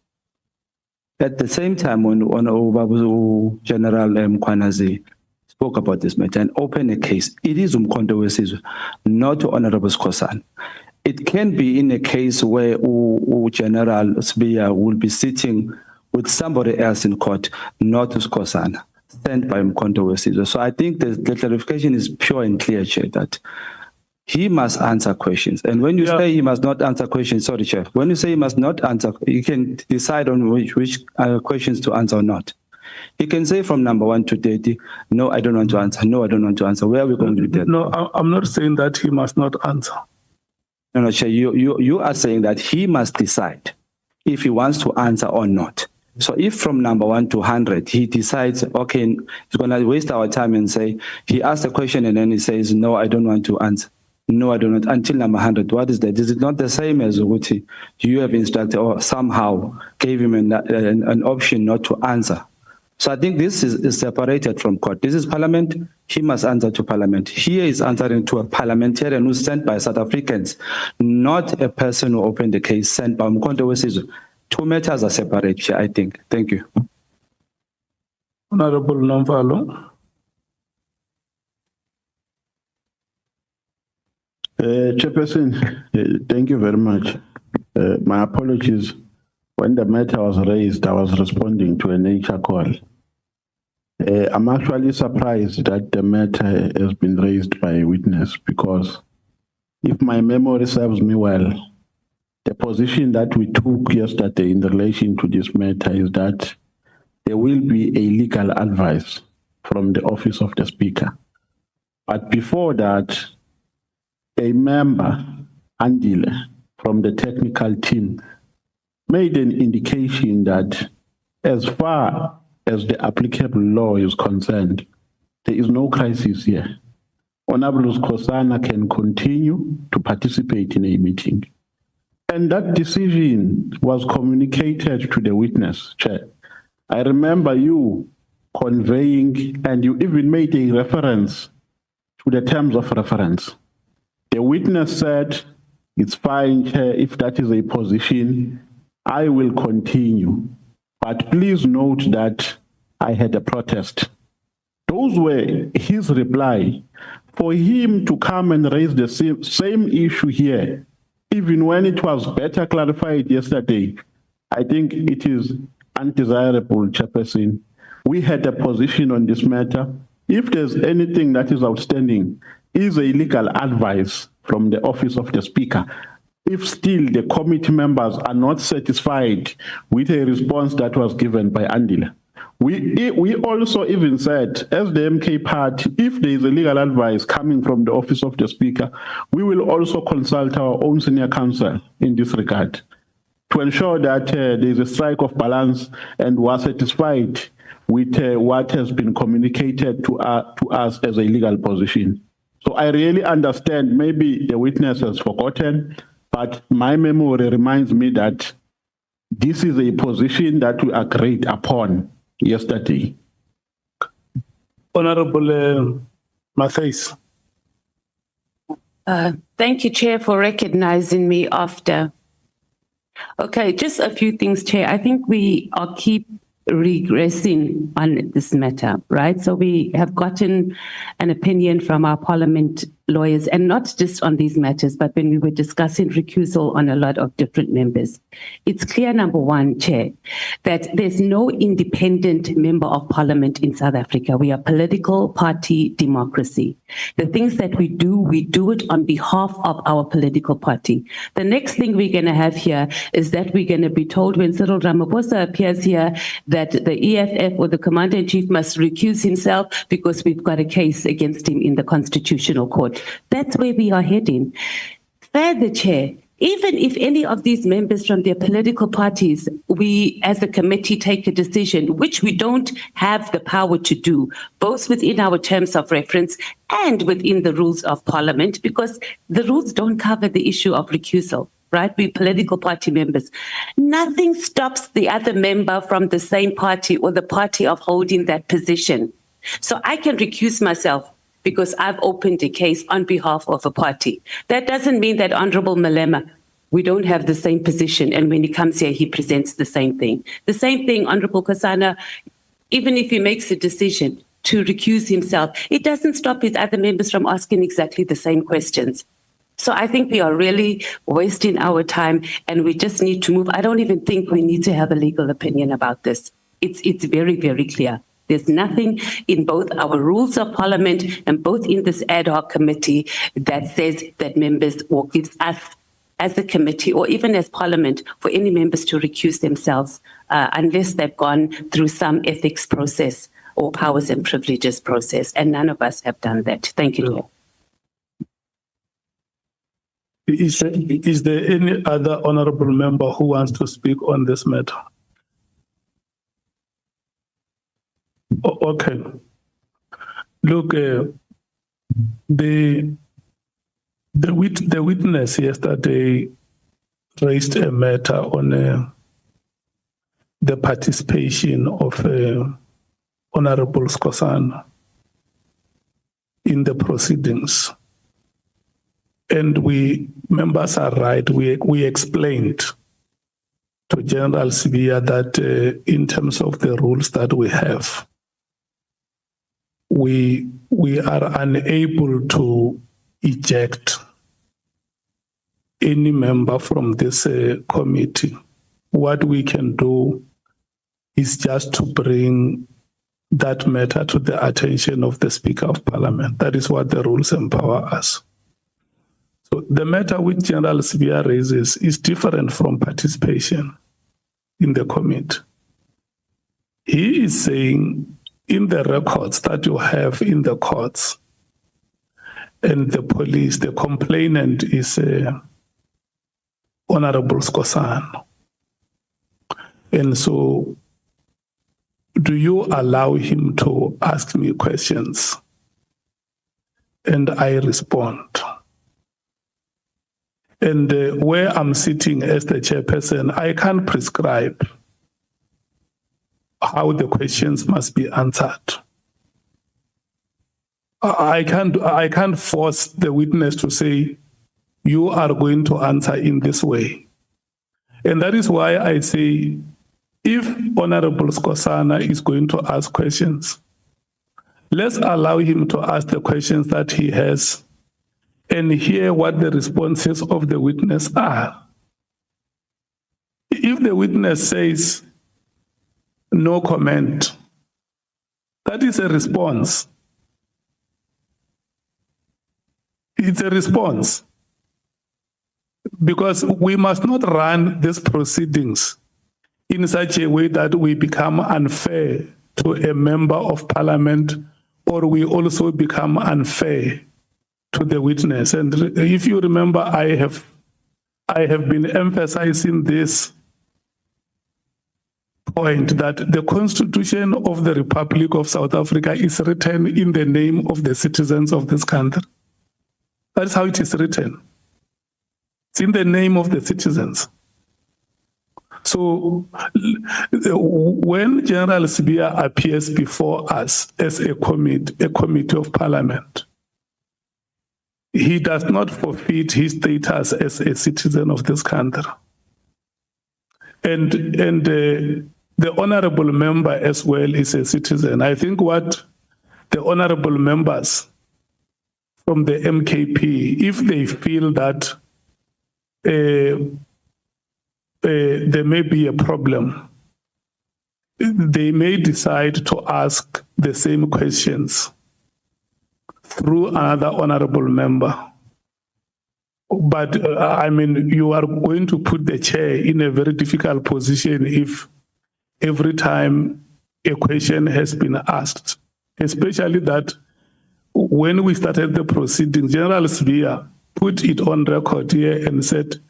at the same time when Honorable General Mkhwanazi spoke about this matter and opened a case. It is Mkhonto Wesizwe, not Honorable Skosana. It can be in a case where General Sibiya will be sitting with somebody else in court, not Skosana, sent by Mkhonto Wesizwe. So I think the clarification is pure and clear, Chair, that he must answer questions. And when you say he must not answer questions, sorry, Chair, when you say he must not answer, you can decide on which questions to answer or not. He can say from number 1 to 30, no, I don't want to answer. No, I don't want to answer. Where are we going with that? No, I'm not saying that he must not answer. No, Chair, you are saying that he must decide if he wants to answer or not. So if from number 1 to 100, he decides, okay, he's going to waste our time and say, he asked a question and then he says, no, I don't want to answer. No, I do not. Until number 100, what is that? Is it not the same as Uguti? You have instructed or somehow gave him an option not to answer. So I think this is separated from court. This is parliament. He must answer to parliament. Here is answering to a parliamentarian who's sent by South Africans, not a person who opened the case sent by Mkhonto Wesizwe. Two matters are separate, I think. Thank you. Honorable Nomvalo. Chairperson, thank you very much. My apologies. When the matter was raised, I was responding to a nature call. I'm actually surprised that the matter has been raised by a witness because if my memory serves me well, the position that we took yesterday in relation to this matter is that there will be a legal advice from the office of the Speaker. But before that, a member, Andile, from the technical team, made an indication that as far as the applicable law is concerned, there is no crisis here. Honorable Kosana can continue to participate in a meeting. And that decision was communicated to the witness, Chair. I remember you conveying, and you even made a reference to the terms of reference. The witness said, it's fine, Chair, if that is a position, I will continue. But please note that I had a protest. Those were his reply. For him to come and raise the same issue here, even when it was better clarified yesterday, I think it is undesirable, Chairperson. We had a position on this matter. If there's anything that is outstanding, is a legal advice from the office of the Speaker. If still the committee members are not satisfied with a response that was given by Andile, we also even said, as the MK party, if there is a legal advice coming from the office of the Speaker, we will also consult our own senior counsel in this regard to ensure that there is a strike of balance and we are satisfied with what has been communicated to us as a legal position. So I really understand, maybe the witness has forgotten, but my memory reminds me that this is a position that we agreed upon yesterday. Honorable Matthys. Thank you, Chair, for recognizing me after. Okay, just a few things, Chair. I think we are keep regressing on this matter, right? So we have gotten an opinion from our parliament lawyers, and not just on these matters, but when we were discussing recusal on a lot of different members. It's clear, number one, Chair, that there's no independent member of parliament in South Africa. We are political party democracy. The things that we do it on behalf of our political party. The next thing we're going to have here is that we're going to be told when Cyril Ramaphosa appears here that the EFF or the Commander-in-Chief must recuse himself because we've got a case against him in the Constitutional Court. That's where we are heading. Further, Chair, even if any of these members from their political parties, we as a committee take a decision, which we don't have the power to do, both within our terms of reference and within the rules of parliament, because the rules don't cover the issue of recusal, right? We political party members. Nothing stops the other member from the same party or the party of holding that position. So I can recuse myself because I've opened a case on behalf of a party. That doesn't mean that Honorable Malema, we don't have the same position, and when he comes here, he presents the same thing. The same thing, Honorable Kosana, even if he makes a decision to recuse himself, it doesn't stop his other members from asking exactly the same questions. So I think we are really wasting our time, and we just need to move. I don't even think we need to have a legal opinion about this. It's very, very clear. There's nothing in both our rules of parliament and both in this ad hoc committee that says that members or gives us as a committee or even as parliament for any members to recuse themselves unless they've gone through some ethics process or powers and privileges process. And none of us have done that. Thank you. Is there any other honorable member who wants to speak on this matter? Okay. Look, the witness yesterday raised a matter on the participation of Honorable Skosana in the proceedings. And members are right, we explained to General Sibiya that in terms of the rules that we have, we are unable to eject any member from this committee. What we can do is just to bring that matter to the attention of the Speaker of Parliament. That is what the rules empower us. So the matter which General Sibiya raises is different from participation in the committee. He is saying in the records that you have in the courts and the police, the complainant is Honorable Skosana. And so, do you allow him to ask me questions? And I respond. And where I'm sitting as the chairperson, I can't prescribe how the questions must be answered. I can't force the witness to say, you are going to answer in this way. And that is why I say, if Honorable Skosana is going to ask questions, let's allow him to ask the questions that he has and hear what the responses of the witness are. If the witness says, no comment, that is a response. It's a response. Because we must not run these proceedings in such a way that we become unfair to a member of parliament, or we also become unfair to the witness. And if you remember, I have been emphasizing this point that the Constitution of the Republic of South Africa is written in the name of the citizens of this country. That's how it is written. It's in the name of the citizens. So when General Sibiya appears before us as a committee of parliament, he does not forfeit his status as a citizen of this country. And the honorable member as well is a citizen. I think what the honorable members from the MKP, if they feel that there may be a problem, they may decide to ask the same questions through another honorable member. But you are going to put the chair in a very difficult position if every time a question has been asked, especially that when we started the proceedings, General Sibiya put it on record here and said,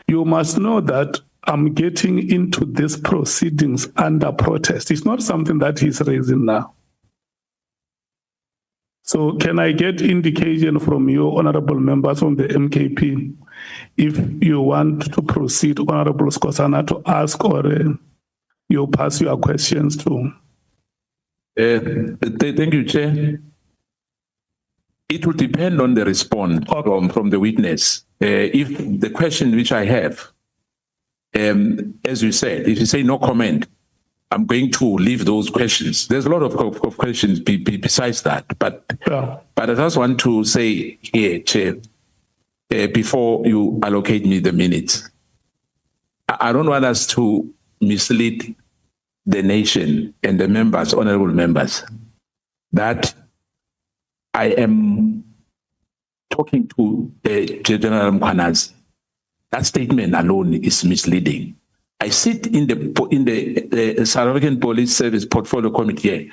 you must know that I'm getting into these proceedings under protest. It's not something that he's raising now. So can I get indication from you, honorable members from the MKP, if you want to proceed, Honorable Skosana, to ask, or you pass your questions to? Thank you, Chair. It will depend on the response from the witness. If the question which I have, as you said, if you say no comment, I'm going to leave those questions. There's a lot of questions besides that, but I just want to say here, Chair, before you allocate me the minutes, I don't want us to mislead the nation and the members, honorable members, that I am talking to General Mkhwanazi. That statement alone is misleading. I sit in the South African Police Service Portfolio Committee.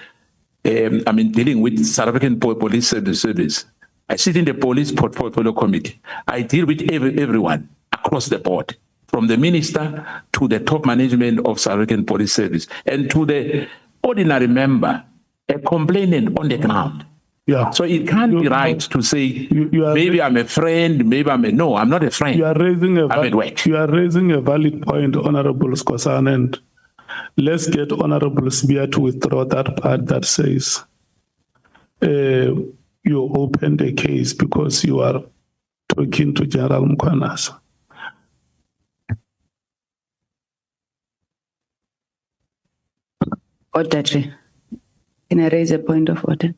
Dealing with South African Police Service. I sit in the police portfolio committee. I deal with everyone across the board, from the minister to the top management of South African Police Service and to the ordinary member, a complainant on the ground. Yeah. So it can't be right to say, you are maybe I'm a friend, maybe no, I'm not a friend. You are raising I'm at work. you are raising a valid point, Honorable Skhosana, and let's get Honorable Sibiya to withdraw that part that says you opened a case because you are talking to General Mkhwanazi. Order, Chair. Can I raise a point of order?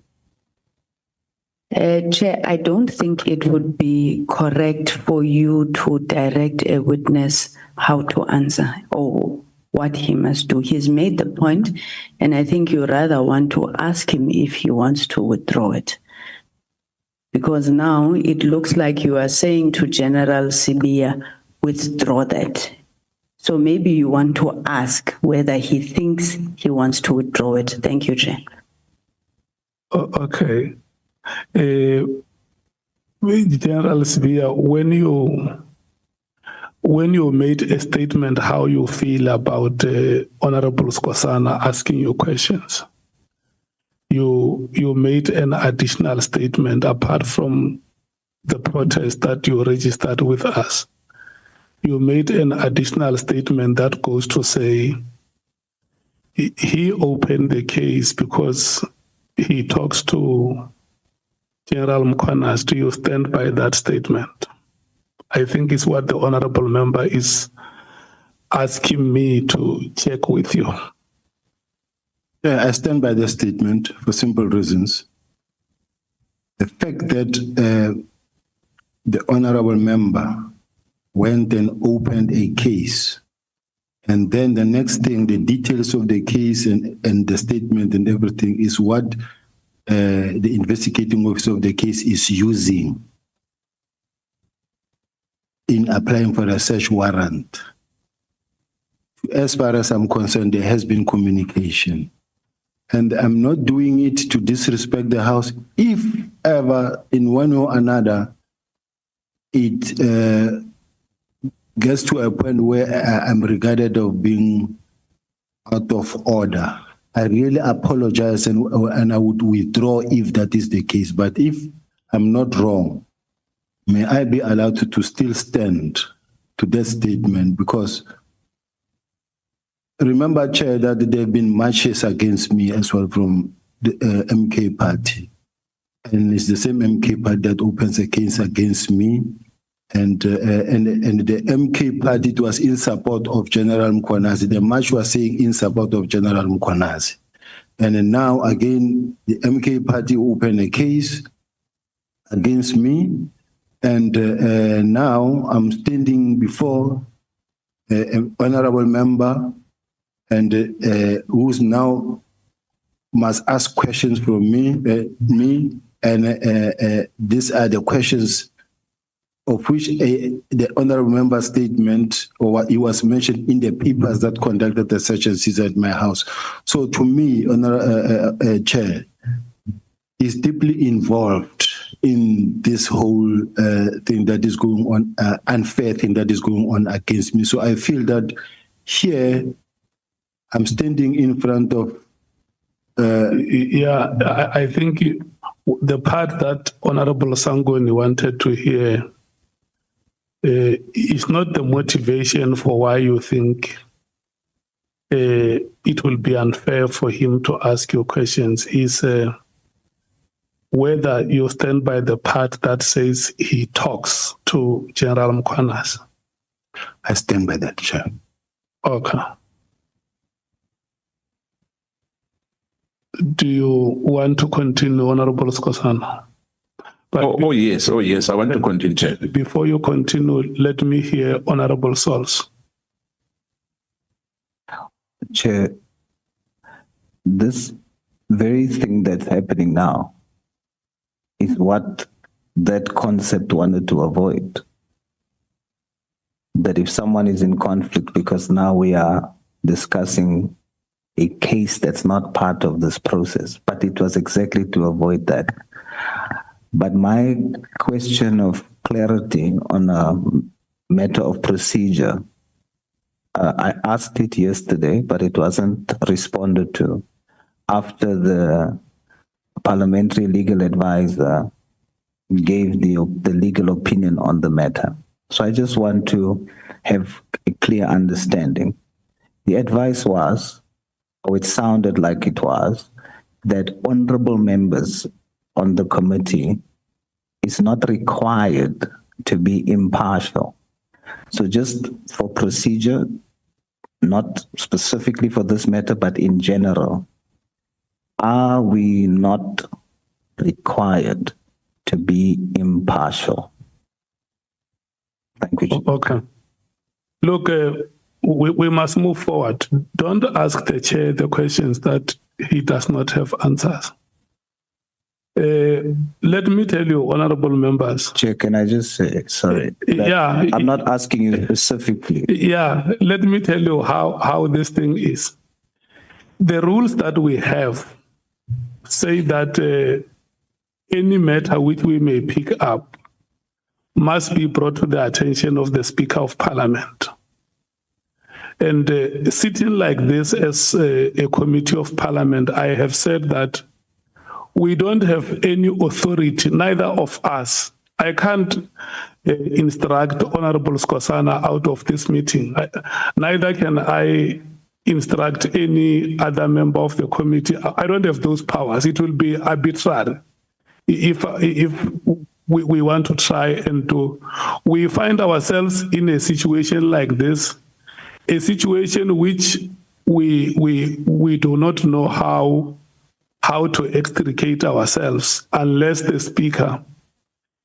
Chair, I don't think it would be correct for you to direct a witness how to answer or what he must do. He's made the point, and I think you rather want to ask him if he wants to withdraw it. Because now it looks like you are saying to General Sibiya, withdraw that. So maybe you want to ask whether he thinks he wants to withdraw it. Thank you, Chair. Okay. General Sibiya, when you made a statement how you feel about Honorable Skhosana asking you questions, you made an additional statement apart from the protest that you registered with us. You made an additional statement that goes to say he opened the case because he talks to General Mkhwanazi. Do you stand by that statement? I think it's what the honorable member is asking me to check with you. Yeah, I stand by the statement for simple reasons. The fact that the honorable member went and opened a case, and then the next thing, the details of the case and the statement and everything is what the investigating officer of the case is using in applying for a search warrant. As far as I'm concerned, there has been communication. And I'm not doing it to disrespect the House. If ever, in one or another, it gets to a point where I'm regarded of being out of order, I really apologize and I would withdraw if that is the case. But if I'm not wrong, may I be allowed to still stand to that statement? Because remember, Chair, that there have been marches against me as well from the MK party. And it's the same MK party that opens a case against me. And the MK party, it was in support of General Mkhwanazi. The march was saying in support of General Mkhwanazi. And then now again, the MK party opened a case against me. And now I'm standing before an honorable member and who's now must ask questions from me. And these are the questions of which the honorable member statement or what he was mentioned in the papers that conducted the search and seizure at my house. So to me, Chair, is deeply involved in this whole thing that is going on, unfair thing that is going on against me. So I feel that here I'm standing in front of. I think the part that Honorable Sangoni wanted to hear is not the motivation for why you think it will be unfair for him to ask you questions. Is whether you stand by the part that says he talks to General Mkhwanazi. I stand by that, Chair. Okay. Do you want to continue, Honorable Skhosana? Oh, yes, I want to continue, Chair. Before you continue, let me hear Honorable Sols. Chair, this very thing that's happening now is what that concept wanted to avoid. That if someone is in conflict, because now we are discussing a case that's not part of this process, but it was exactly to avoid that. But my question of clarity on a matter of procedure, I asked it yesterday, but it wasn't responded to after the parliamentary legal advisor gave the legal opinion on the matter. So I just want to have a clear understanding. The advice was, or it sounded like it was, that honorable members on the committee is not required to be impartial. So just for procedure, not specifically for this matter, but in general, are we not required to be impartial? Thank you. Okay. Look, we must move forward. Don't ask the chair the questions that he does not have answers. Let me tell you, honorable members. Chair, can I just say, sorry. Yeah. I'm not asking you specifically. Yeah, let me tell you how this thing is. The rules that we have say that any matter which we may pick up must be brought to the attention of the Speaker of Parliament. And sitting like this as a committee of Parliament, I have said that we don't have any authority, neither of us. I can't instruct Honorable Skosana out of this meeting. Neither can I instruct any other member of the committee. I don't have those powers. It will be arbitrary if we want to try and do. We find ourselves in a situation like this, a situation which we do not know how to extricate ourselves unless the Speaker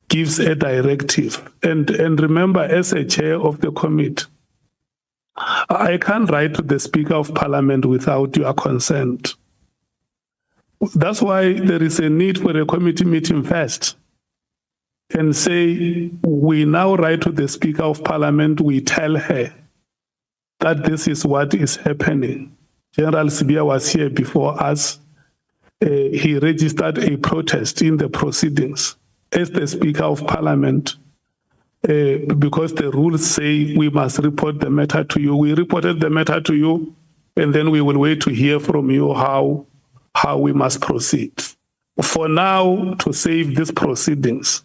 gives a directive. And remember, as a chair of the committee, I can't write to the Speaker of Parliament without your consent. That's why there is a need for a committee meeting first and say, we now write to the Speaker of Parliament, we tell her that this is what is happening. General Sibiya was here before us. He registered a protest in the proceedings as the Speaker of Parliament because the rules say we must report the matter to you. We reported the matter to you, and then we will wait to hear from you how we must proceed. For now, to save these proceedings,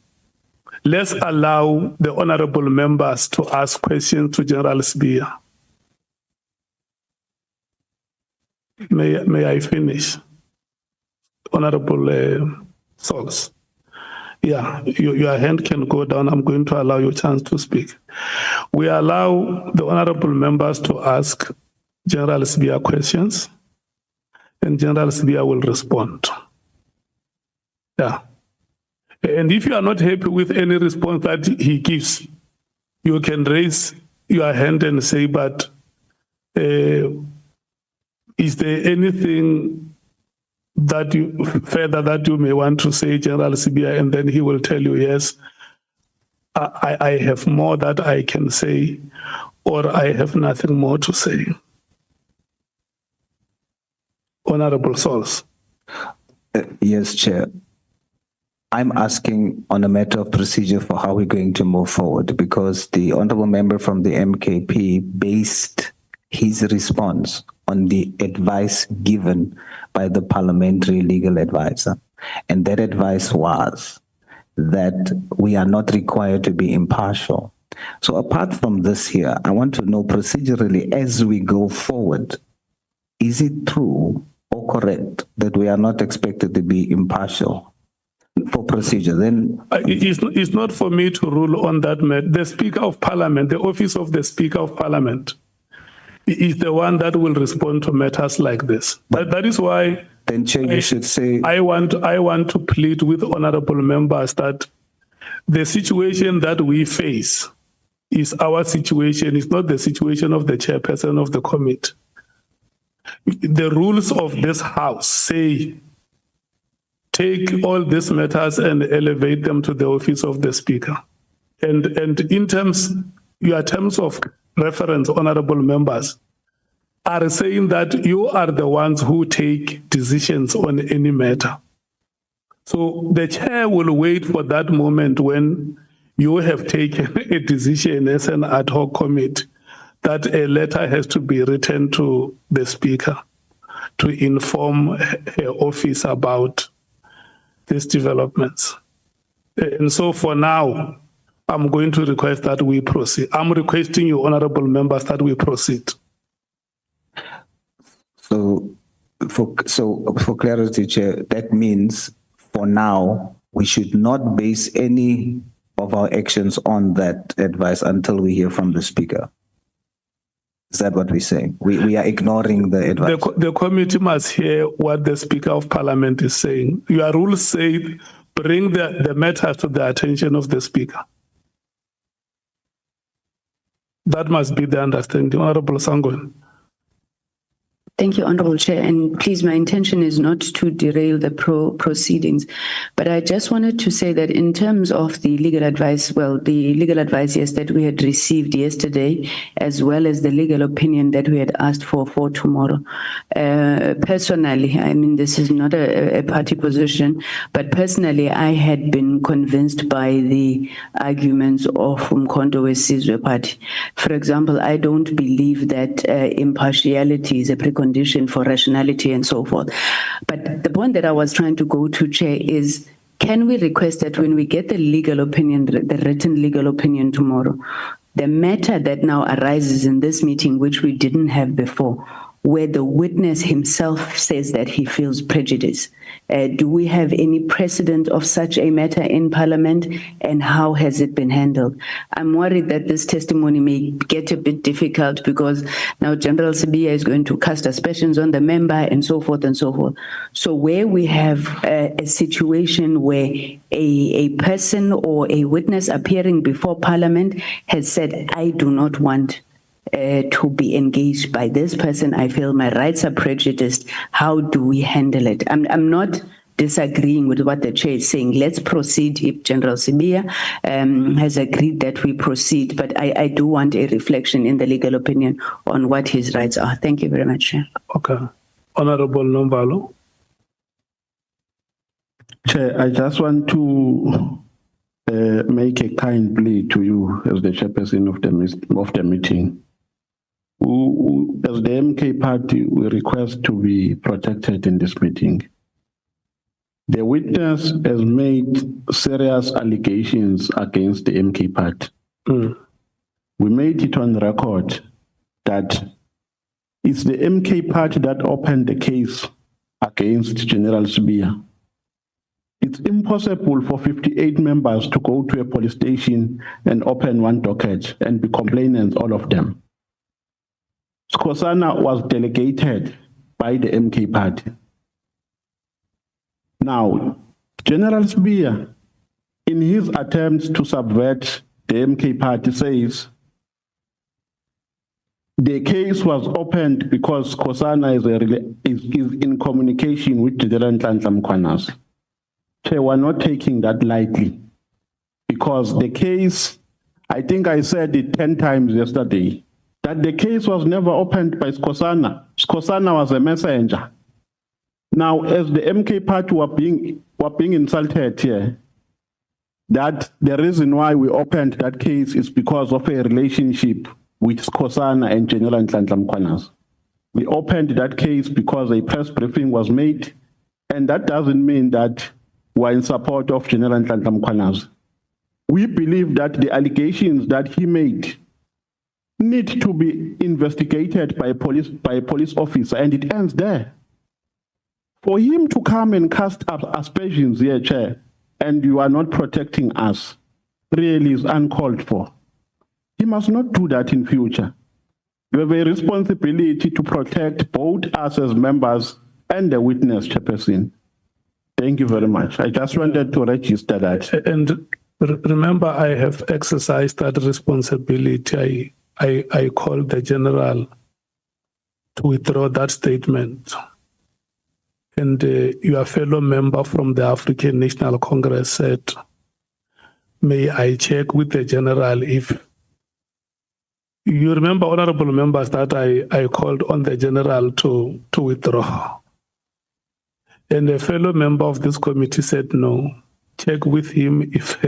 let's allow the honorable members to ask questions to General Sibiya. May I finish? Honorable Sols. Yeah, your hand can go down. I'm going to allow you a chance to speak. We allow the honorable members to ask General Sibiya questions, and General Sibiya will respond. Yeah. And if you are not happy with any response that he gives, you can raise your hand and say, but is there anything that you further that you may want to say, General Sibiya? And then he will tell you, yes, I have more that I can say, or I have nothing more to say. Honorable Sols. Yes, Chair. I'm asking on a matter of procedure for how we're going to move forward, because the honorable member from the MKP based his response on the advice given by the parliamentary legal advisor. And that advice was that we are not required to be impartial. So apart from this here, I want to know procedurally as we go forward, is it true or correct that we are not expected to be impartial for procedure? Then it's not for me to rule on that matter. The Speaker of Parliament, the office of the Speaker of Parliament, is the one that will respond to matters like this. That is why then Chair, you should say I want to plead with honorable members that the situation that we face is our situation. It's not the situation of the chairperson of the committee. The rules of this House say take all these matters and elevate them to the office of the Speaker. And in your terms of reference, honorable members, are saying that you are the ones who take decisions on any matter. So the chair will wait for that moment when you have taken a decision as an ad hoc committee that a letter has to be written to the speaker to inform her office about these developments. And so for now, I'm going to request that we proceed. I'm requesting you, honorable members, that we proceed. So for clarity, Chair, that means for now, we should not base any of our actions on that advice until we hear from the speaker. Is that what we're saying? We are ignoring the advice. The committee must hear what the Speaker of Parliament is saying. Your rules say bring the matter to the attention of the Speaker. That must be the understanding. Honorable Sangwen. Thank you, Honorable Chair. And please, my intention is not to derail the proceedings, but I just wanted to say that in terms of the legal advice, well, the legal advice, yes, that we had received yesterday, as well as the legal opinion that we had asked for tomorrow. Personally, I mean, this is not a party position, but personally, I had been convinced by the arguments of Umkhonto weSizwe Party. For example, I don't believe that impartiality is a precondition for rationality and so forth. But the point that I was trying to go to, Chair, is can we request that when we get the legal opinion, the written legal opinion tomorrow, the matter that now arises in this meeting, which we didn't have before, where the witness himself says that he feels prejudice. Do we have any precedent of such a matter in Parliament, and how has it been handled? I'm worried that this testimony may get a bit difficult because now General Sibiya is going to cast aspersions on the member and so forth and so forth. So where we have a situation where a person or a witness appearing before Parliament has said, I do not want to be engaged by this person, I feel my rights are prejudiced. How do we handle it? I'm not disagreeing with what the chair is saying. Let's proceed if General Sibiya has agreed that we proceed, but I do want a reflection in the legal opinion on what his rights are. Thank you very much, Chair. Okay. Honorable Nombalo. Chair, I just want to make a kind plea to you as the chairperson of the meeting. As the MK party, we request to be protected in this meeting. The witness has made serious allegations against the MK party. We made it on record that it's the MK party that opened the case against General Sibiya. It's impossible for 58 members to go to a police station and open one docket and be complainants, all of them. Skosana was delegated by the MK party. Now, General Sibiya, in his attempts to subvert the MK party, says the case was opened because Skosana is in communication with General Nhlanhla. So we're not taking that lightly because the case, I think I said it 10 times yesterday, that the case was never opened by Skosana. Skosana was a messenger. Now, as the MK party were being insulted here, that the reason why we opened that case is because of a relationship with Skosana and General Nhlanhla. We opened that case because a press briefing was made, and that doesn't mean that we're in support of General Nhlanhla. We believe that the allegations that he made need to be investigated by a police officer, and it ends there. For him to come and cast aspersions here, Chair, and you are not protecting us, really is uncalled for. He must not do that in future. You have a responsibility to protect both us as members and the witness, Chairperson. Thank you very much. I just wanted to register that. And remember, I have exercised that responsibility. I called the general to withdraw that statement. And your fellow member from the African National Congress said, may I check with the general if you remember, honorable members, that I called on the general to withdraw. And a fellow member of this committee said, no, check with him if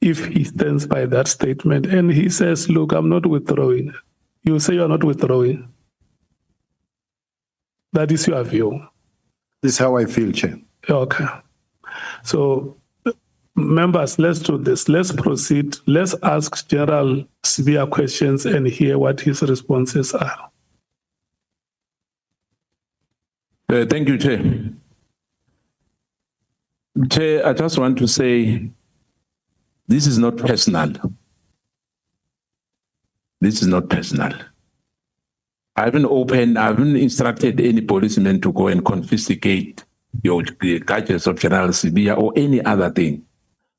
he stands by that statement. And he says, look, I'm not withdrawing. You say you're not withdrawing. That is your view. This is how I feel, Chair. Okay. So, members, let's do this. Let's proceed. Let's ask General Sibiya questions and hear what his responses are. Thank you, Chair. Chair, I just want to say this is not personal. This is not personal. I haven't instructed any policeman to go and confiscate the gadgets of General Sibiya or any other thing.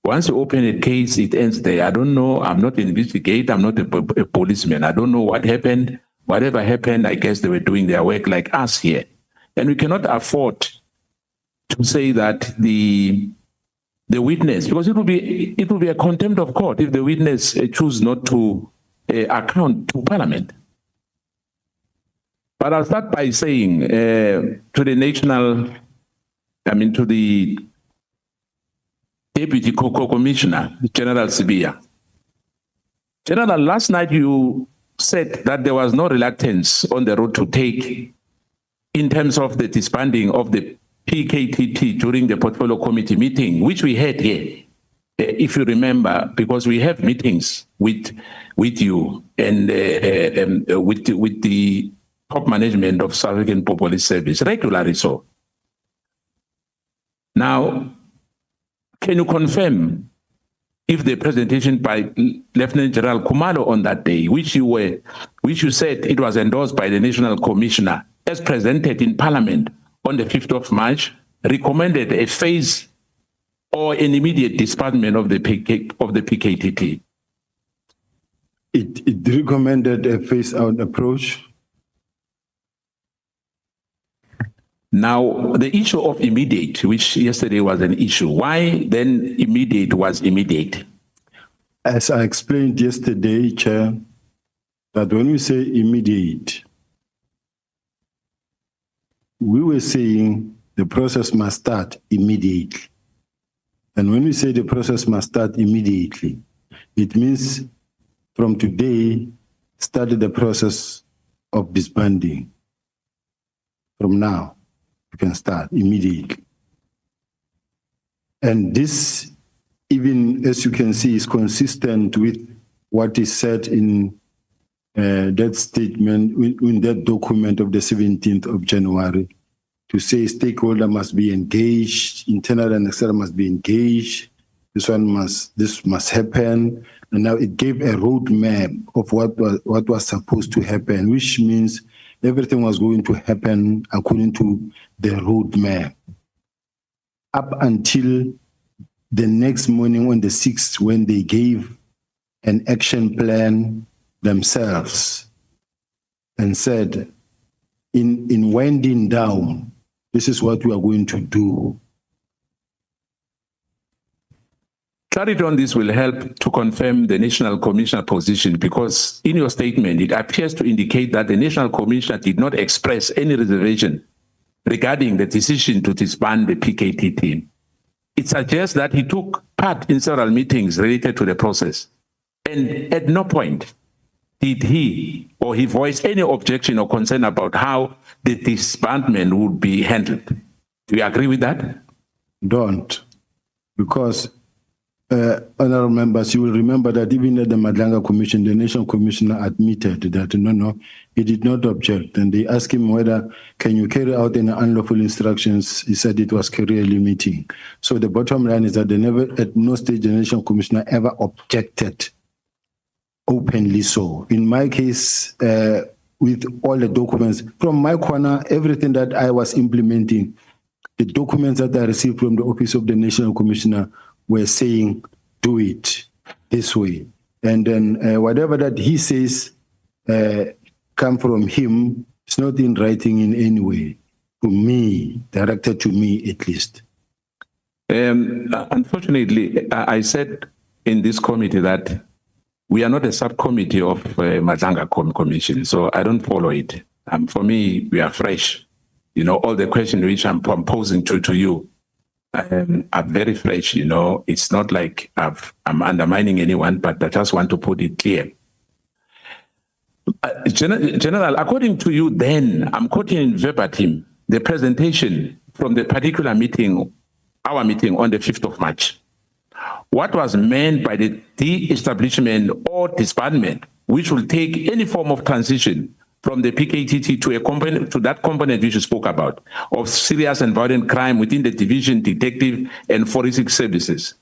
Once you open a case, it ends there. I don't know. I'm not an investigator. I'm not a policeman. I don't know what happened. Whatever happened, I guess they were doing their work like us here. And we cannot afford to say that the witness, because it will be a contempt of court if the witness choose not to account to Parliament. But I'll start by saying to the Deputy Commissioner, General Sibiya. General, last night you said that there was no reluctance on the road to take in terms of the disbanding of the PKTT during the Portfolio Committee meeting, which we had here, if you remember, because we have meetings with you and with the top management of South African Police Service, regularly so. Now, can you confirm if the presentation by Lieutenant General Kumalo on that day, which you said it was endorsed by the National Commissioner, as presented in Parliament on the 5th of March, recommended a phase or an immediate disbandment of the PKTT? It recommended a phase-out approach. Now, the issue of immediate, which yesterday was an issue, why then immediate was immediate? As I explained yesterday, Chair, that when we say immediate, we were saying the process must start immediately. And when we say the process must start immediately, it means from today, started the process of disbanding. From now, you can start immediately. And this, even as you can see, is consistent with what is said in that statement, in that document of the 17th of January, to say stakeholder must be engaged, internal and external must be engaged, this must happen. And now it gave a roadmap of what was supposed to happen, which means everything was going to happen according to the roadmap. Up until the next morning on the 6th, when they gave an action plan themselves and said, in winding down, this is what we are going to do. Clarity on this will help to confirm the National Commissioner position, because in your statement, it appears to indicate that the National Commissioner did not express any reservation regarding the decision to disband the PKTT. It suggests that he took part in several meetings related to the process, and at no point did he or he voice any objection or concern about how the disbandment would be handled. Do you agree with that? Don't. Because, honorable members, you will remember that even at the Madlanga Commission, the National Commissioner admitted that, no, he did not object. And they asked him whether, can you carry out any unlawful instructions? He said it was career limiting. So the bottom line is that they never, at no stage, the National Commissioner ever objected openly so. In my case, with all the documents, from my corner, everything that I was implementing, the documents that I received from the Office of the National Commissioner were saying, do it this way. And then whatever that he says come from him, it's not in writing in any way, to me, directed to me at least. Unfortunately, I said in this committee that we are not a subcommittee of Madlanga Commission, so I don't follow it. For me, we are fresh. all the questions which I'm posing to you are very fresh. It's not like I'm undermining anyone, but I just want to put it clear. General, according to you, then, I'm quoting verbatim the presentation from the particular meeting, our meeting on the 5th of March. What was meant by the de-establishment or disbandment, which will take any form of transition from the PKTT to that component which you spoke about, of serious and violent crime within the division, detective, and forensic services.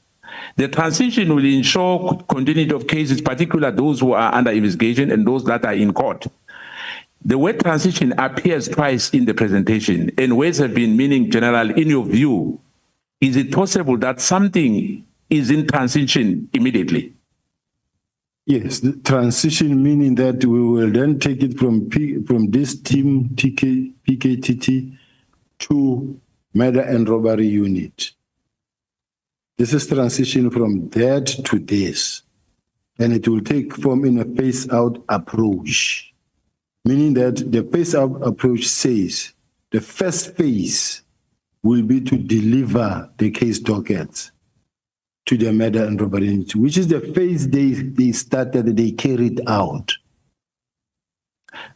The transition will ensure continuity of cases, particularly those who are under investigation and those that are in court. The word transition appears twice in the presentation, and words have been meaning general. In your view, is it possible that something is in transition immediately? Yes, the transition meaning that we will then take it from this team, PKTT, to murder and robbery unit. This is transition from that to this. And it will take form in a phase-out approach, meaning that the phase-out approach says the first phase will be to deliver the case dockets to the murder and robbery unit, which is the phase they started, they carried out.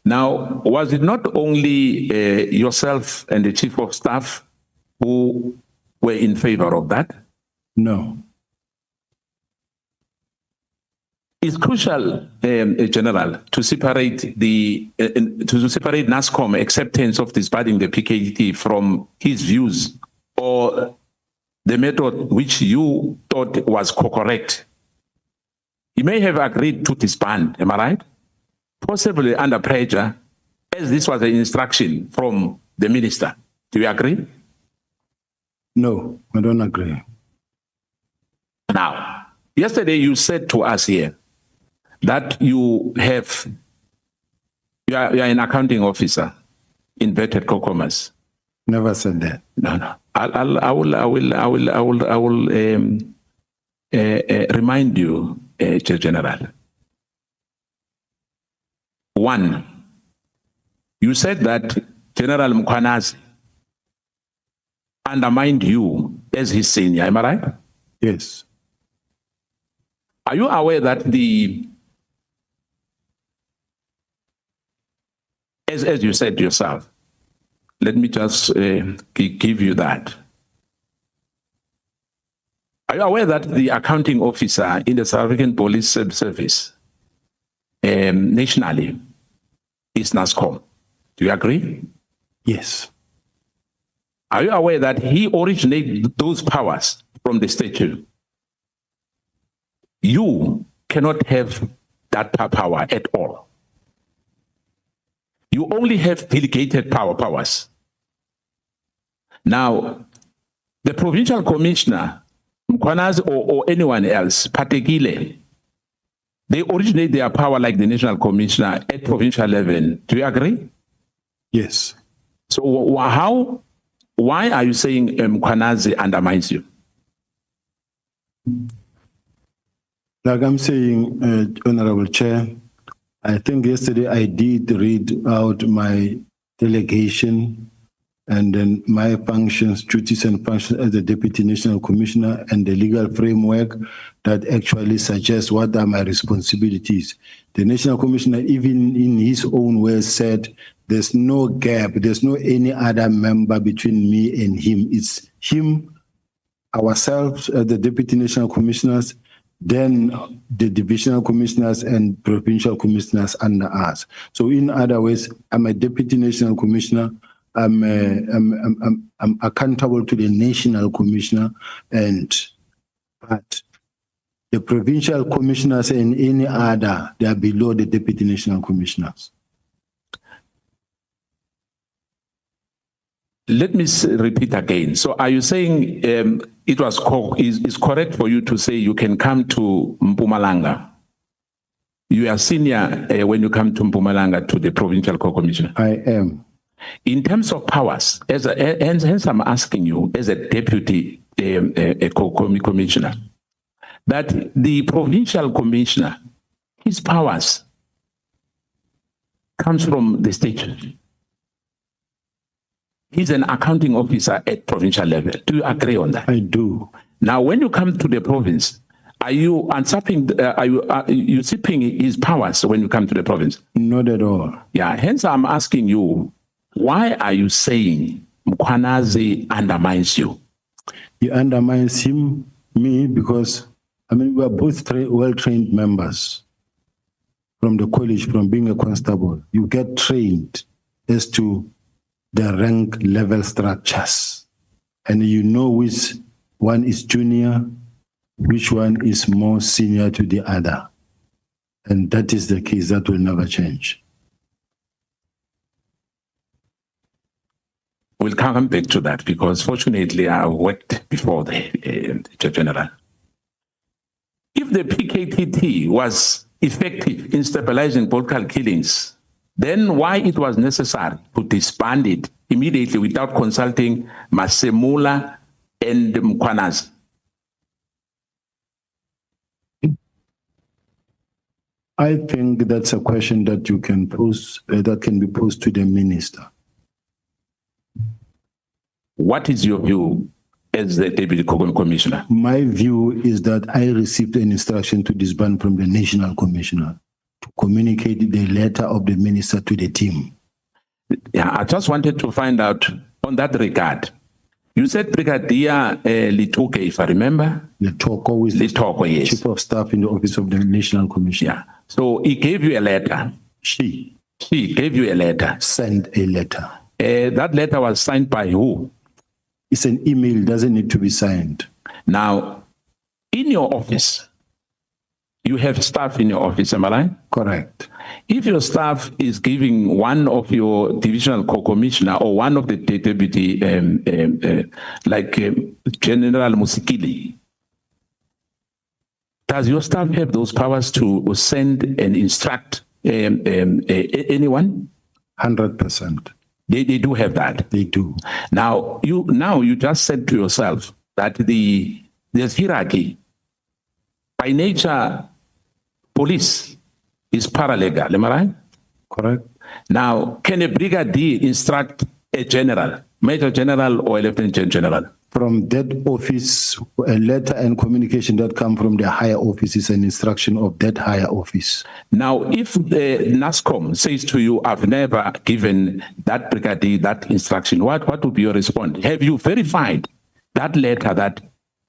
Now, was it not only yourself and the chief of staff who were in favor of that? No. It's crucial, General, to separate separate NASCOM acceptance of disbanding the PKT from his views or the method which you thought was correct. He may have agreed to disband, am I right? Possibly under pressure, as this was an instruction from the minister. Do you agree? No, I don't agree. Now, yesterday you said to us here that you are an accounting officer, inverted commas. Never said that. No. I will remind you, General. One, you said that General Mkhwanazi undermined you as his senior, am I right? Yes. Are you aware that as you said yourself, let me just give you that. Are you aware that the accounting officer in the South African Police Service nationally is NASCOM? Do you agree? Yes. Are you aware that he originated those powers from the statute? You cannot have that power at all. You only have delegated powers. Now, the provincial commissioner, Mkhwanazi or anyone else, particularly, they originate their power like the national commissioner at provincial level. Do you agree? Yes. So why are you saying Mkhwanazi undermines you? Like I'm saying, Honorable Chair, I think yesterday I did read out my delegation and then my functions, duties and functions as the Deputy National Commissioner and the legal framework that actually suggests what are my responsibilities. The National Commissioner, even in his own words, said there's no gap, there's no any other member between me and him. It's him, ourselves as the Deputy National Commissioners, then the divisional commissioners and provincial commissioners under us. So in other words, I'm a Deputy National Commissioner. I'm accountable to the National Commissioner, but the provincial commissioners and any other, they are below the Deputy National Commissioners. Let me repeat again. So are you saying it was is correct for you to say you can come to Mpumalanga? You are senior when you come to Mpumalanga to the provincial commissioner? I am. In terms of powers, hence I'm asking you as a deputy commissioner, that the provincial commissioner, his powers comes from the state. He's an accounting officer at provincial level. Do you agree on that? I do. Now, when you come to the province, are you usurping, are you usurping his powers when you come to the province? Not at all. Yeah, hence I'm asking you, why are you saying Mkhwanazi undermines you? He undermines me, because, I mean, we are both well-trained members from the college, from being a constable. You get trained as to the rank level structures, and you know which one is junior, which one is more senior to the other. And that is the case. That will never change. We'll come back to that because fortunately I worked before the General. If the PKTT was effective in stabilizing political killings, then why it was necessary to disband it immediately without consulting Masemula and Mkhwanazi? I think that's a question that you can pose, that can be posed to the minister. What is your view as the Deputy Commissioner? My view is that I received an instruction to disband from the National Commissioner to communicate the letter of the minister to the team. Yeah, I just wanted to find out on that regard. You said Brigadier Lituke, if I remember. Litoko is the yes. Chief of Staff in the Office of the National Commissioner. Yeah. So he gave you a letter. She gave you a letter. Send a letter. That letter was signed by who? It's an email, doesn't need to be signed. Now, in your office, you have staff in your office, am I right? Correct. If your staff is giving one of your divisional co-commissioner or one of the deputy, General Musikili, does your staff have those powers to send and instruct anyone? 100%. They do have that. They do. Now you just said to yourself that there's hierarchy. By nature, police is paralegal, am I right? Correct. Now, can a brigadier instruct a general, major general or a lieutenant general? From that office, a letter and communication that come from the higher office is an instruction of that higher office. Now, if the NASCOM says to you, I've never given that brigadier that instruction, what would be your response? Have you verified that letter that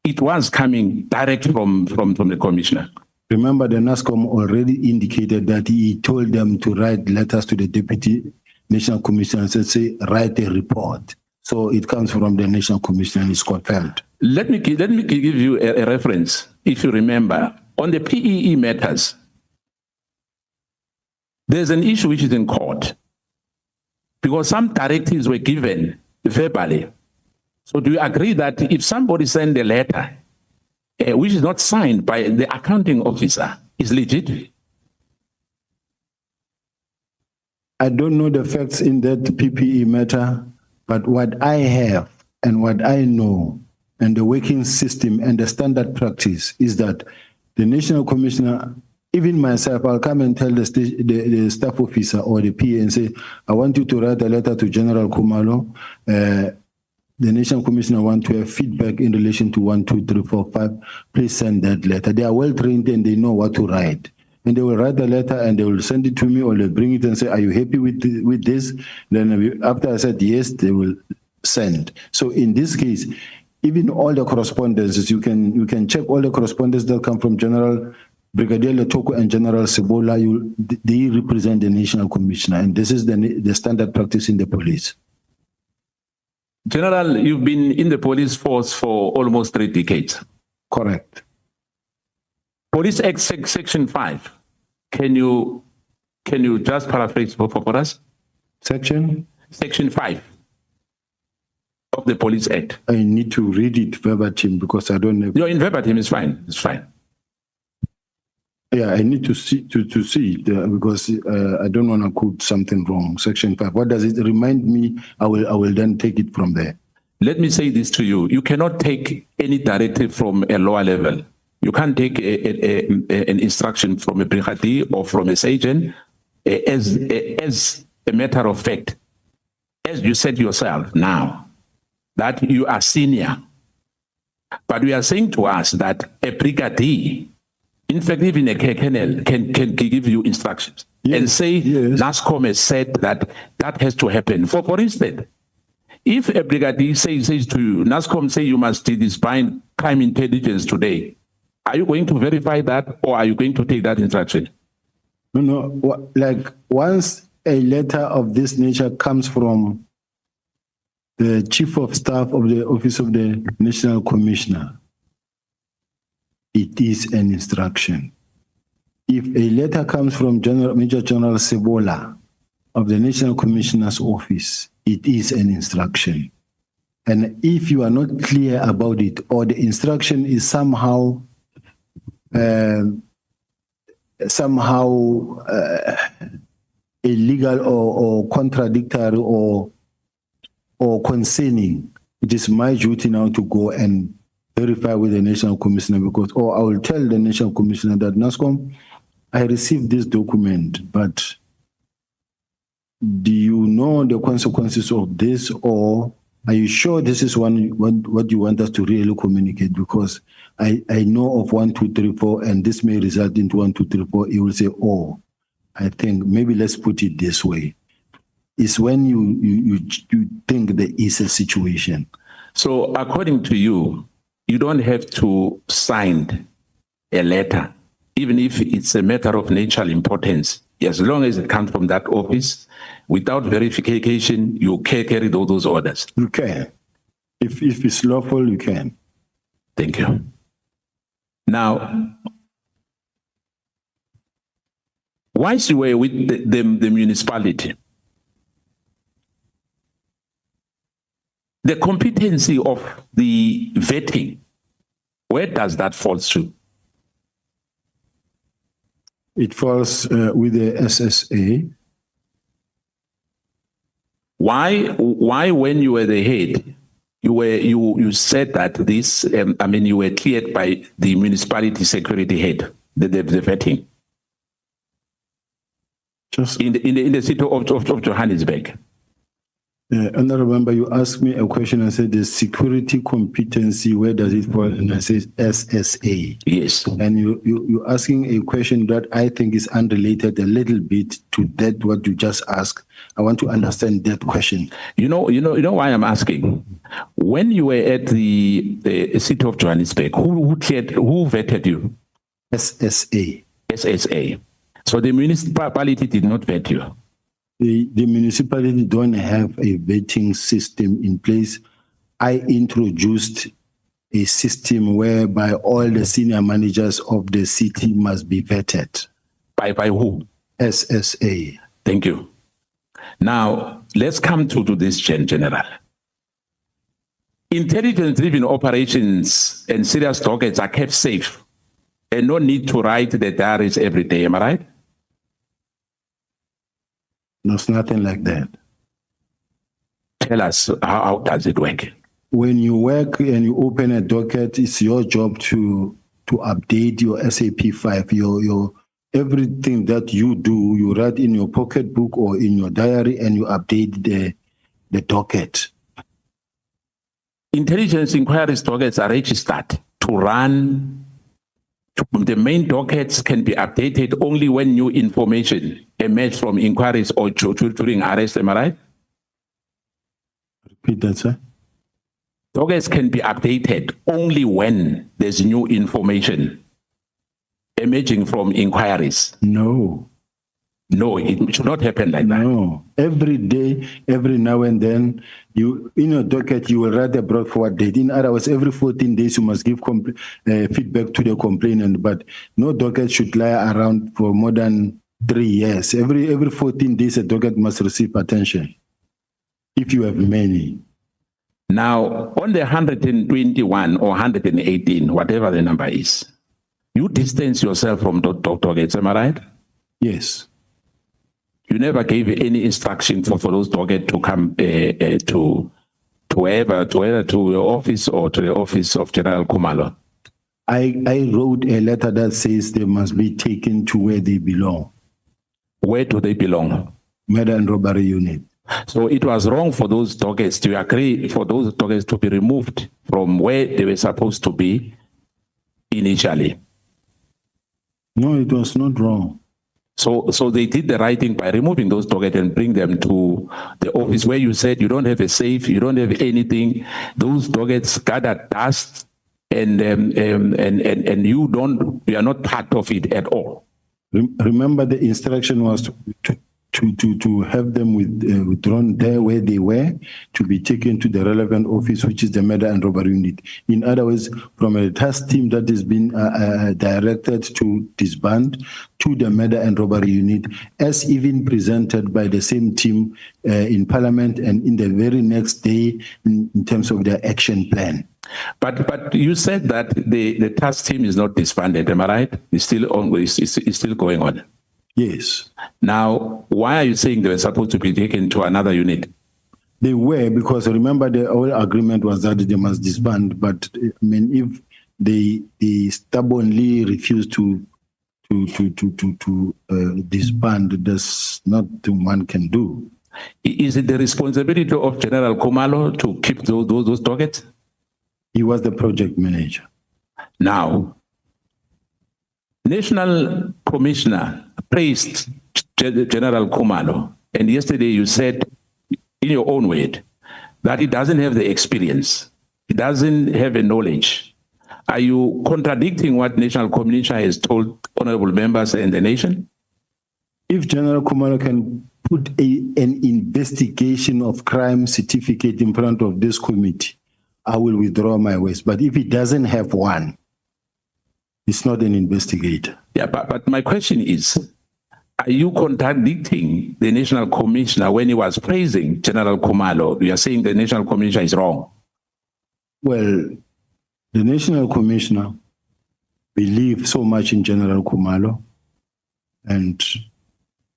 it was coming direct from the commissioner? Remember, the NASCOM already indicated that he told them to write letters to the Deputy National Commissioner and say, write a report. So it comes from the National Commission and is confirmed. Let me give you a reference. If you remember, on the PEE matters, there's an issue which is in court because some directives were given verbally. So do you agree that if somebody sends a letter which is not signed by the accounting officer, is legit? I don't know the facts in that PPE matter, but what I have and what I know and the working system and the standard practice is that the National Commissioner, even myself, I'll come and tell the staff officer or the PA and say, I want you to write a letter to General Kumalo. The National Commissioner want to have feedback in relation to 1, 2, 3, 4, 5. Please send that letter. They are well trained and they know what to write. And they will write the letter and they will send it to me or they'll bring it and say, are you happy with this? Then after I said yes, they will send. So in this case, even all the correspondences, you can check all the correspondence that come from General Brigadier Letoko and General Sebola. They represent the National Commissioner, and this is the standard practice in the police. General, you've been in the police force for almost 3 decades. Correct. Police Act Section 5. Can you just paraphrase for us? Section 5 of the Police Act. I need to read it verbatim because I don't know. No, in verbatim is fine. It's fine. Yeah, I need to see it because I don't want to quote something wrong. Section 5. What does it remind me? I will then take it from there. Let me say this to you. You cannot take any directive from a lower level. You can't take an instruction from a brigadier or from a sergeant as a matter of fact. as you said yourself now, that you are senior. But we are saying to us that a brigadier, in fact, even a colonel can give you instructions and say, NASCOM has said that that has to happen. For instance, if a brigadier says to you, NASCOM say you must disband crime intelligence today, are you going to verify that or are you going to take that instruction? No, like once a letter of this nature comes from the Chief of Staff of the Office of the National Commissioner, it is an instruction. If a letter comes from Major General Sebola of the National Commissioner's Office, it is an instruction. And if you are not clear about it, or the instruction is somehow illegal or contradictory or concerning, it is my duty now to go and verify with the National Commissioner, because, or I will tell the National Commissioner that NASCOM, I received this document, but do you know the consequences of this, or are you sure this is what you want us to really communicate? Because I know of 1, 2, 3, 4, and this may result into 1, 2, 3, 4. You will say, oh, I think maybe let's put it this way. It's when you think there is a situation. So according to you, you don't have to sign a letter, even if it's a matter of national importance. As long as it comes from that office, without verification, you can carry those orders. You can. If it's lawful, you can. Thank you. Now, once you were with the municipality, the competency of the vetting, where does that fall to? It falls with the SSA. Why when you were the head, you said that this, you were cleared by the municipality security head, the vetting? Just in the city of Johannesburg. Honorable Member, you asked me a question and said the security competency, where does it fall? And I said SSA. Yes. And you're asking a question that I think is unrelated a little bit to that what you just asked. I want to understand that question. You know why I'm asking? When you were at the city of Johannesburg, who vetted you? SSA. SSA. So the municipality did not vet you. The municipality don't have a vetting system in place. I introduced a system whereby all the senior managers of the city must be vetted. By who? SSA. Thank you. Now, let's come to this, General. Intelligence-driven operations and serious targets are kept safe and no need to write the diaries every day, am I right? No, it's nothing like that. Tell us, how does it work? When you work and you open a docket, it's your job to update your SAP 5, your everything that you do, you write in your pocketbook or in your diary and you update the docket. Intelligence inquiries dockets are registered to run. The main dockets can be updated only when new information emerges from inquiries or during arrest, am I right? Repeat that, sir. Dockets can be updated only when there's new information emerging from inquiries. No. No, it should not happen like that. No. Every day, every now and then, you in your docket, you will write a brought forward date. In other words, every 14 days, you must give feedback to the complainant, but no docket should lie around for more than 3 years. Every 14 days, a docket must receive attention, if you have many. Now, on the 121 or 118, whatever the number is, you distance yourself from dockets, am I right? Yes. You never gave any instruction for those dockets to come to your office or to the office of General Kumalo. I wrote a letter that says they must be taken to where they belong. Where do they belong? Murder and robbery unit. So it was wrong for those dockets, to agree for those dockets to be removed from where they were supposed to be initially. No, it was not wrong. So they did the right thing by removing those dockets and bring them to the office where you said you don't have a safe, you don't have anything. Those dockets gathered dust, and you are not part of it at all. Remember, the instruction was to have them withdrawn there where they were, to be taken to the relevant office, which is the murder and robbery unit. In other words, from a task team that has been directed to disband to the murder and robbery unit, as even presented by the same team in Parliament and in the very next day in terms of their action plan. But you said that the task team is not disbanded, am I right? It's still on. It's still going on. Yes. Now, why are you saying they were supposed to be taken to another unit? They were, because remember the whole agreement was that they must disband. But I mean, if they stubbornly refuse to disband, there's nothing one can do. Is it the responsibility of General Khumalo to keep those dockets? He was the project manager. Now, National Commissioner praised General Khumalo, and yesterday you said, in your own word, that he doesn't have the experience, he doesn't have the knowledge. Are you contradicting what National Commissioner has told honorable members and the nation? If General Khumalo can put an investigation of crime certificate in front of this committee, I will withdraw my words. But if he doesn't have one, it's not an investigator. Yeah, but my question is, are you contradicting the National Commissioner when he was praising General Khumalo? You are saying the National Commissioner is wrong. Well, the National Commissioner believes so much in General Khumalo, and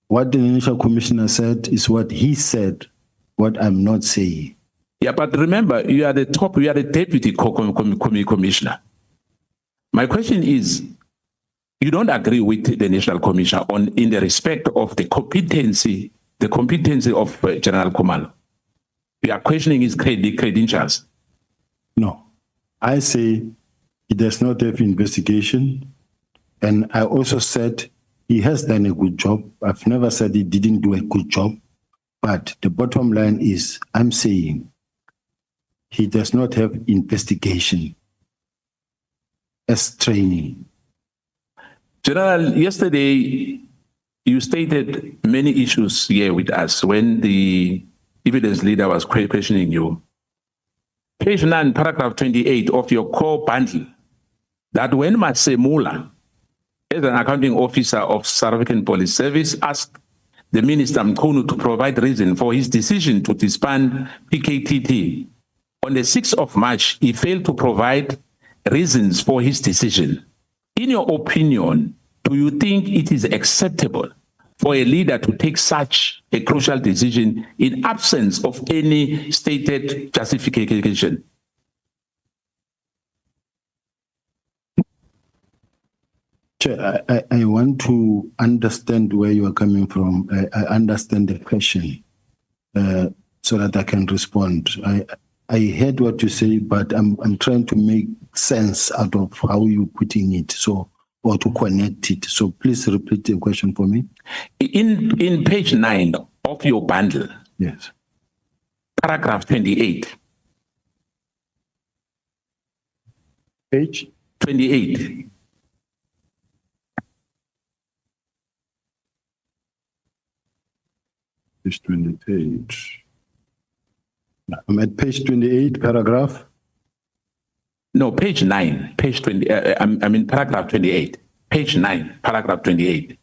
what the National Commissioner said is what he said, what I'm not saying. Yeah, but remember, you are the deputy commissioner. My question is, you don't agree with the National Commissioner in the respect of the competency of General Khumalo. You are questioning his credentials. No, I say he does not have investigation, and I also said he has done a good job. I've never said he didn't do a good job, but the bottom line is, I'm saying he does not have investigation as training. General, yesterday you stated many issues here with us when the evidence leader was questioning you. Page 9, paragraph 28 of your core bundle, that when Masemula, as an accounting officer of South African Police Service, asked the Minister Mkhunu to provide reason for his decision to disband PKTT, on the 6th of March, he failed to provide reasons for his decision. In your opinion, do you think it is acceptable for a leader to take such a crucial decision in absence of any stated justification? Chair, I want to understand where you are coming from. I understand the question so that I can respond. I heard what you say, but I'm trying to make sense out of how you're putting it, or to connect it. So please repeat the question for me. In page 9 of your bundle, yes, paragraph 28. Page 28. Page 28. I'm at page 28, paragraph. No, page 9, page 20. I mean, paragraph 28. Page 9, paragraph 28.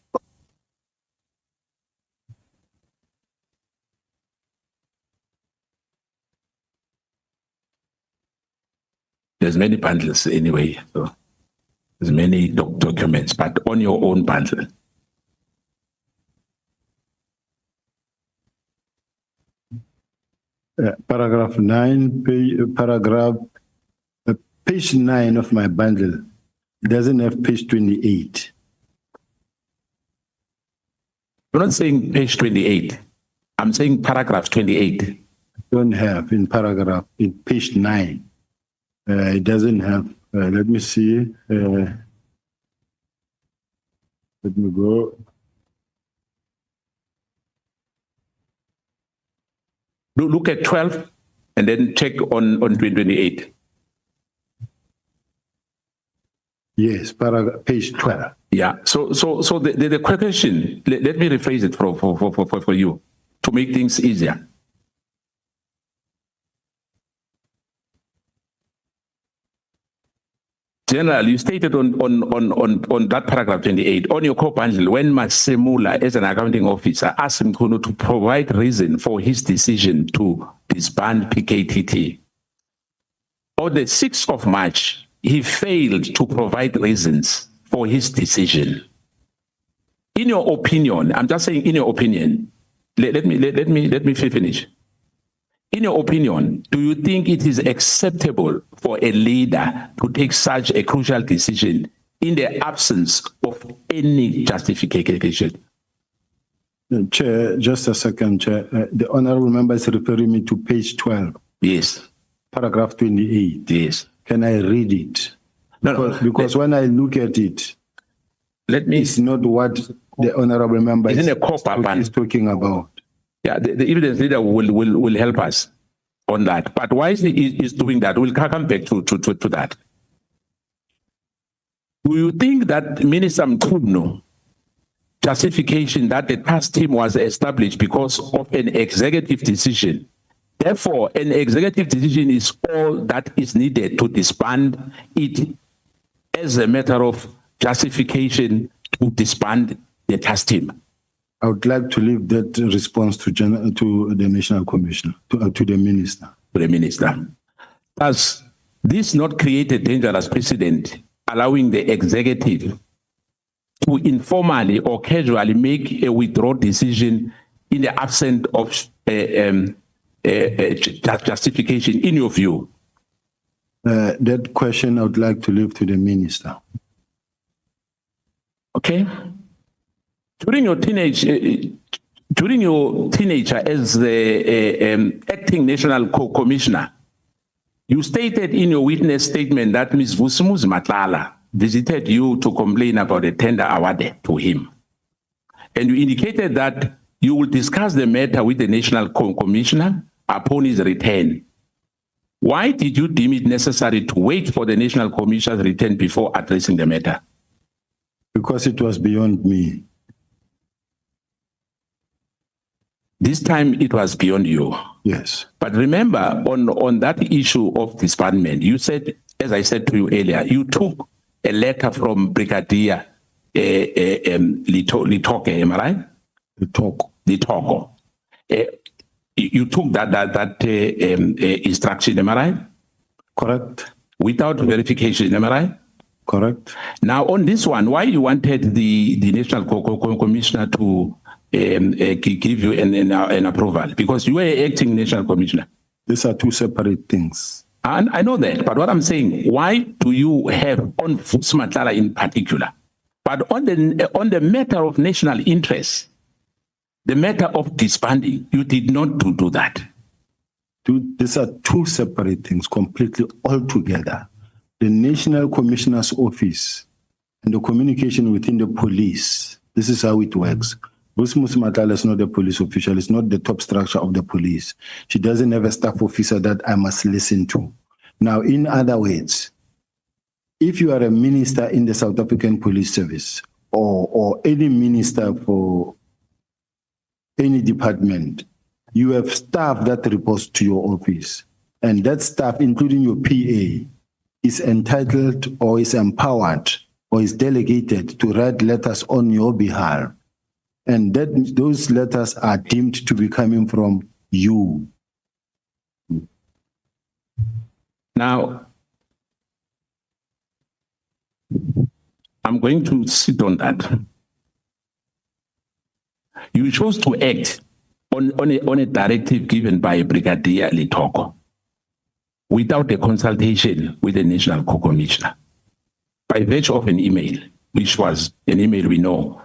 There's many bundles anyway, so there's many documents, but on your own bundle. Paragraph 9, page 9 of my bundle doesn't have page 28. You're not saying page 28. I'm saying paragraph 28. Don't have in paragraph, in page 9. It doesn't have, let me see. Let me go. Look at 12 and then check on 28. Yes, paragraph, page 12. Yeah. So the question, let me rephrase it for you to make things easier. General, you stated on that paragraph 28, on your core bundle, when Masemula, as an accounting officer, asked Mkhunu to provide reason for his decision to disband PKTT. On the 6th of March, he failed to provide reasons for his decision. In your opinion, I'm just saying in your opinion, let me finish. In your opinion, do you think it is acceptable for a leader to take such a crucial decision in the absence of any justification? Chair, just a second, Chair. The honorable member is referring me to page 12. Yes. Paragraph 28. Yes. Can I read it? Because when I look at it, it's not what the honorable member is talking about. Yeah, the evidence leader will help us on that. But why is he doing that? We'll come back to that. Do you think that Minister Mkhunu justification that the task team was established because of an executive decision? Therefore, an executive decision is all that is needed to disband it as a matter of justification to disband the task team. I would like to leave that response to the National Commissioner, to the Minister. To the Minister. Does this not create a dangerous precedent, allowing the executive to informally or casually make a withdrawal decision in the absence of justification, in your view? That question I would like to leave to the Minister. Okay. During your teenager as the acting national commissioner, you stated in your witness statement that Ms. Vusimuzi Matlala visited you to complain about a tender awarded to him. And you indicated that you will discuss the matter with the national commissioner upon his return. Why did you deem it necessary to wait for the national commissioner's return before addressing the matter? Because it was beyond me. This time it was beyond you. Yes. But remember, on that issue of disbandment, you said, as I said to you earlier, you took a letter from Brigadier Litoke, am I right? Litoko. You took that instruction, am I right? Correct. Without verification, am I right? Correct. Now, on this one, why you wanted the National Commissioner to give you an approval? Because you were acting national commissioner. These are two separate things. And I know that, but what I'm saying, why do you have on Vusimatlala in particular, but on the matter of national interest, the matter of disbanding, you did not do that? These are two separate things, completely altogether. The National Commissioner's Office and the communication within the police, this is how it works. Vusimuzi Matlala is not a police official. It's not the top structure of the police. She doesn't have a staff officer that I must listen to. Now, in other words, if you are a minister in the South African Police Service or any minister for any department, you have staff that reports to your office. And that staff, including your PA, is entitled or is empowered or is delegated to write letters on your behalf. And those letters are deemed to be coming from you. Now, I'm going to sit on that. You chose to act on a directive given by Brigadier Litoko without a consultation with the National Commissioner by virtue of an email, which was an email we know.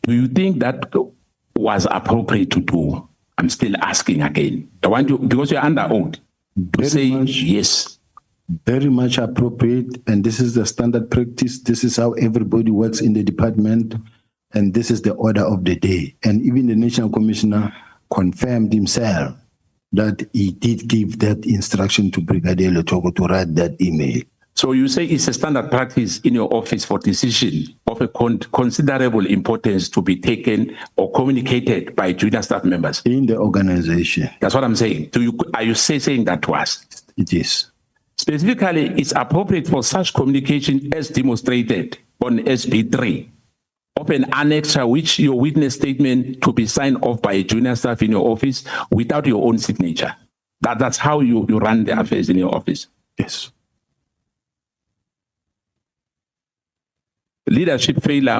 Do you think that was appropriate to do? I'm still asking again. I want you, because you're under oath, to say yes. Very much appropriate, and this is the standard practice. This is how everybody works in the department, and this is the order of the day. And even the National Commissioner confirmed himself that he did give that instruction to Brigadier Lotoko to write that email. So you say it's a standard practice in your office for decision of a considerable importance to be taken or communicated by junior staff members in the organization. That's what I'm saying. Are you saying that to us? It is. Specifically, it's appropriate for such communication as demonstrated on SB3 of an annexure which your witness statement to be signed off by a junior staff in your office without your own signature. That's how you run the affairs in your office. Yes. Leadership failure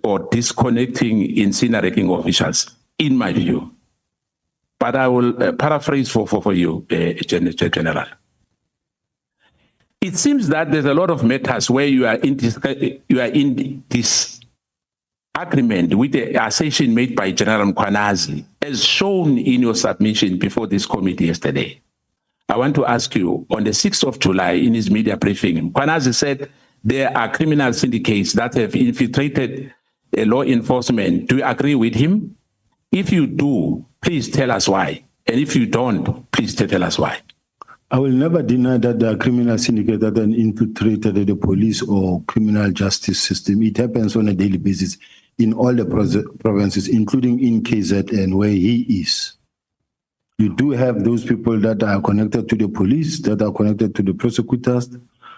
or disconnecting incinerating officials, in my view. But I will paraphrase for you, General. It seems that there's a lot of matters where you are in disagreement with the assertion made by General Mkwanazi, as shown in your submission before this committee yesterday. I want to ask you, on the 6th of July, in his media briefing, Mkwanazi said there are criminal syndicates that have infiltrated law enforcement. Do you agree with him? If you do, please tell us why. And if you don't, please tell us why. I will never deny that there are criminal syndicates that have infiltrated the police or criminal justice system. It happens on a daily basis in all the provinces, including in KZN, where he is. You do have those people that are connected to the police, that are connected to the prosecutors,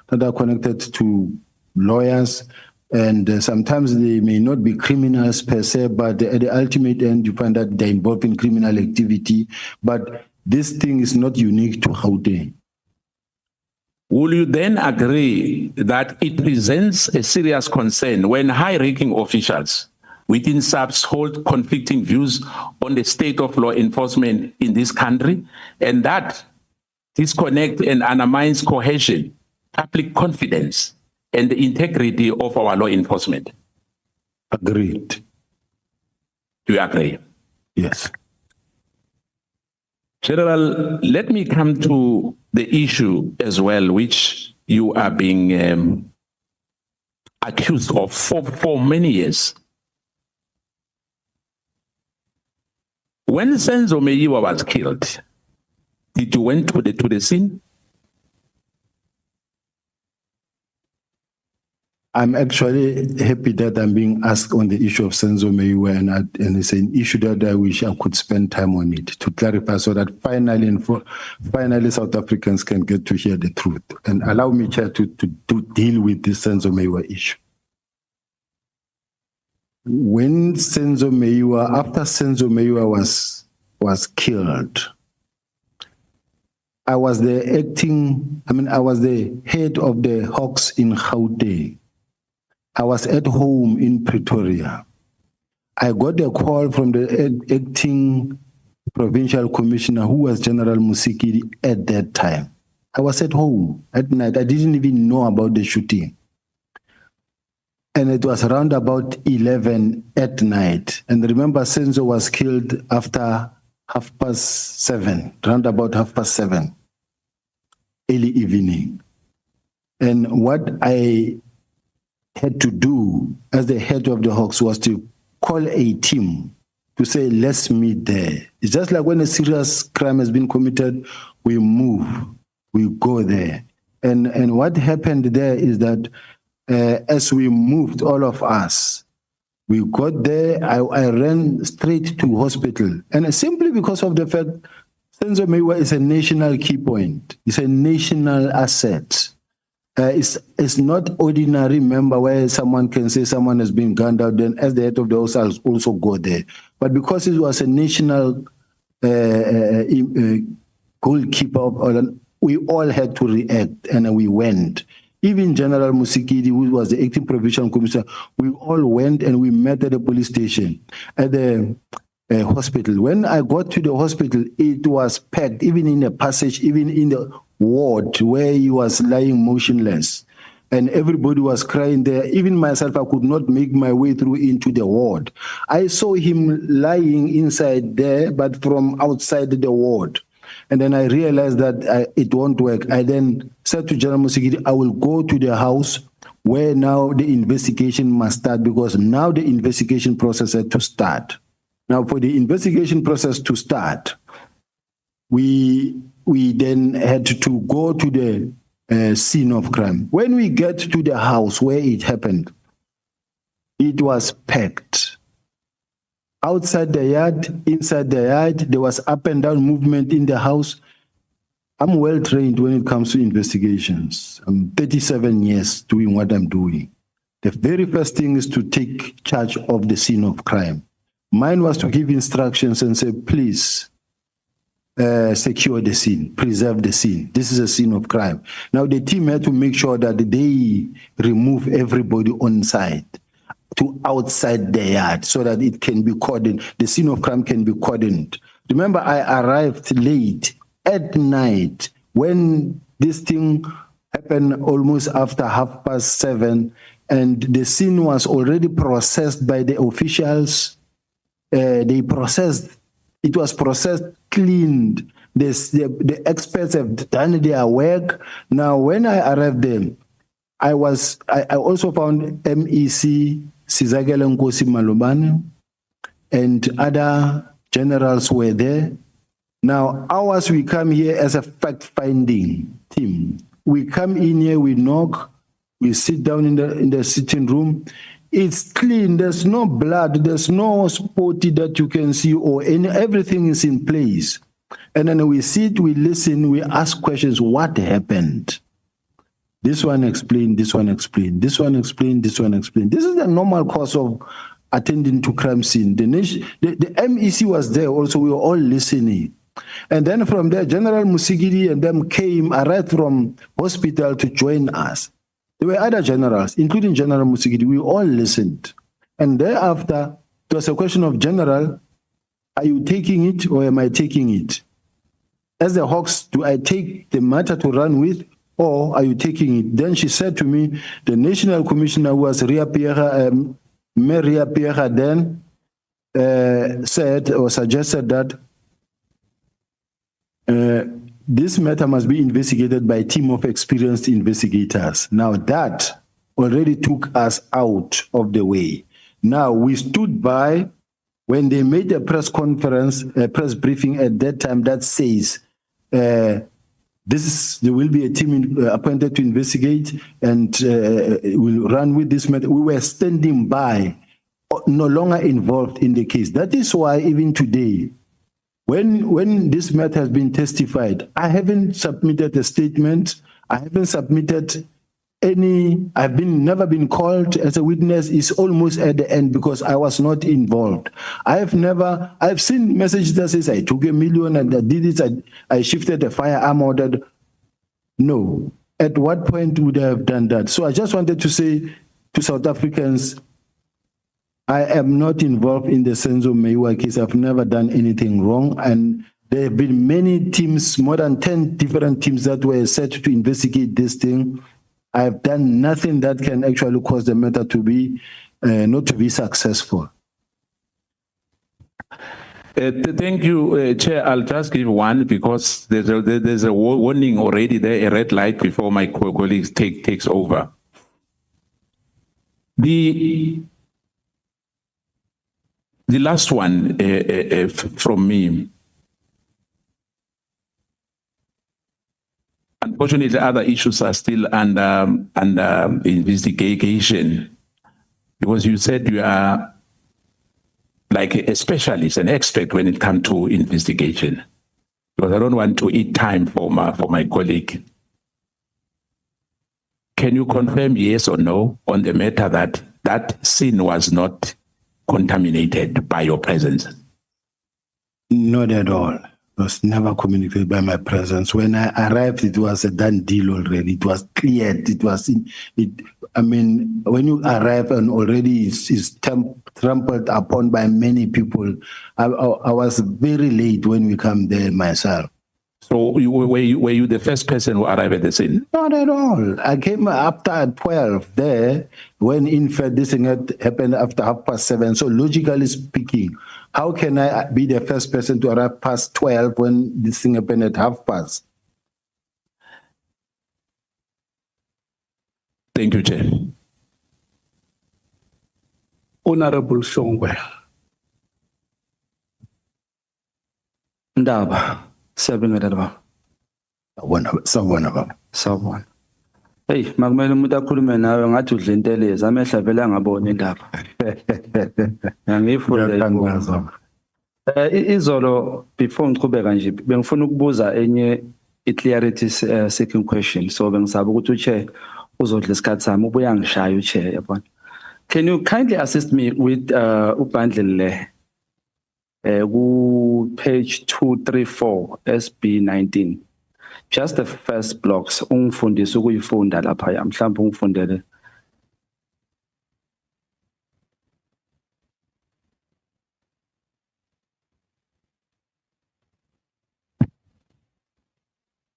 that are connected to lawyers, and sometimes they may not be criminals per se, but at the ultimate end, you find that they're involved in criminal activity. But this thing is not unique to Gauteng. Will you then agree that it presents a serious concern when high-ranking officials within SAPS hold conflicting views on the state of law enforcement in this country, and that disconnect and undermines cohesion, public confidence, and the integrity of our law enforcement? Agreed. Do you agree? Yes. General, let me come to the issue as well, which you are being accused of for many years. When Senzo Meyiwa was killed, did you went to the scene? I'm actually happy that I'm being asked on the issue of Senzo Meyiwa, and it's an issue that I wish I could spend time on it to clarify, so that finally South Africans can get to hear the truth. And allow me, Chair, to deal with this Senzo Meyiwa issue. When Senzo Meyiwa, after Senzo Meyiwa was killed, I was the head of the HOCs in Gauteng. I was at home in Pretoria. I got a call from the acting provincial commissioner, who was General Musikiri at that time. I was at home at night. I didn't even know about the shooting. And it was around about 11 at night. And remember, Senzo was killed after 7:30, around about 7:30, early evening. And what I had to do as the head of the HOCs was to call a team to say, let's meet there. It's just like when a serious crime has been committed, we move, we go there. And what happened there is that as we moved, all of us, we got there. I ran straight to hospital. And simply because of the fact Senzo Meyiwa is a national key point. It's a national asset. It's not ordinary member where someone can say someone has been gunned out, then as the head of the house, I'll also go there. But because it was a national goalkeeper, we all had to react, and we went. Even General Musikiri, who was the acting provincial commissioner, we all went and we met at the police station, at the hospital. When I got to the hospital, it was packed, even in the passage, even in the ward where he was lying motionless. and everybody was crying there. Even myself, I could not make my way through into the ward. I saw him lying inside there, but from outside the ward. And then I realized that it won't work. I then said to General Musigiri, I will go to the house where now the investigation must start, because now the investigation process had to start. Now, for the investigation process to start, we then had to go to the scene of crime. When we get to the house where it happened, it was packed. Outside the yard, inside the yard, there was up and down movement in the house. I'm well trained when it comes to investigations. I'm 37 years doing what I'm doing. The very first thing is to take charge of the scene of crime. Mine was to give instructions and say, please, secure the scene, preserve the scene. This is a scene of crime. Now the team had to make sure that they remove everybody on site to outside the yard so that it can be cordoned. The scene of crime can be cordoned. Remember, I arrived late at night when this thing happened almost after 7:30, and the scene was already processed by the officials. It was processed, cleaned. The experts have done their work. Now, when I arrived there, I also found MEC Sizakele Nkosi Malobane and other generals were there. Now, ours, we come here as a fact-finding team. We come in here, we knock, we sit down in the sitting room. It's clean. There's no blood. There's no spotty that you can see, everything is in place. And then we sit, we listen, we ask questions. What happened? This one explained, this one explained, this one explained, this one explained. This is the normal course of attending to crime scene. The MEC was there also. We were all listening. And then from there, General Musigiri and them arrived from hospital to join us. There were other generals, including General Musigiri. We all listened. And thereafter, it was a question of, General, are you taking it or am I taking it? As the HOCs, do I take the matter to run with or are you taking it? Then she said to me, the National Commissioner was Mayor Ria Pierre then said or suggested that this matter must be investigated by a team of experienced investigators. Now that already took us out of the way. Now we stood by when they made a press conference, a press briefing at that time that says there will be a team appointed to investigate and will run with this matter. We were standing by, no longer involved in the case. That is why even today, when this matter has been testified, I haven't submitted a statement. I haven't submitted I've never been called as a witness. It's almost at the end because I was not involved. I've seen messages that says I took $1 million and I did this, I shifted a firearm order. No. At what point would I have done that? So I just wanted to say to South Africans, I am not involved in the Senzo Meyiwa case. I've never done anything wrong. And there have been many teams, more than 10 different teams that were set to investigate this thing. I have done nothing that can actually cause the matter to be not to be successful. Thank you, Chair. I'll just give one because there's a warning already there, a red light before my colleagues takes over. The last one from me. Unfortunately, other issues are still under investigation because you said you are like a specialist, an expert when it comes to investigation. Because I don't want to eat time for my colleague. Can you confirm yes or no on the matter that scene was not contaminated by your presence? Not at all. It was never communicated by my presence. When I arrived, it was a done deal already. It was cleared. When you arrive and already it's trampled upon by many people, I was very late when we come there myself. So were you the first person who arrived at the scene? Not at all. I came after 12 there, when in fact this thing had happened after 7:30. So logically speaking, how can I be the first person to arrive past 12 when this thing happened at 12:30? Thank you, Chair. Honorable Shongwe. Ndaba, siyabingelela baba. Sawubona. Hey, makumele umuntu akhulume nawe ngathi udla intelezi, amehla vele angaboni indaba. Ngifunda izolo before ngichubeka nje bengifuna ukubuza enye clarity seeking question. So bengisaba ukuthi uChair uzodla isikhathi sami ubuya ngishaya uChair yabona. Can you kindly assist me with ubundle le page 234 SB 19? Just the first blocks ungifundisa ukuyifunda lapha ya mhlawumbe ungifundele.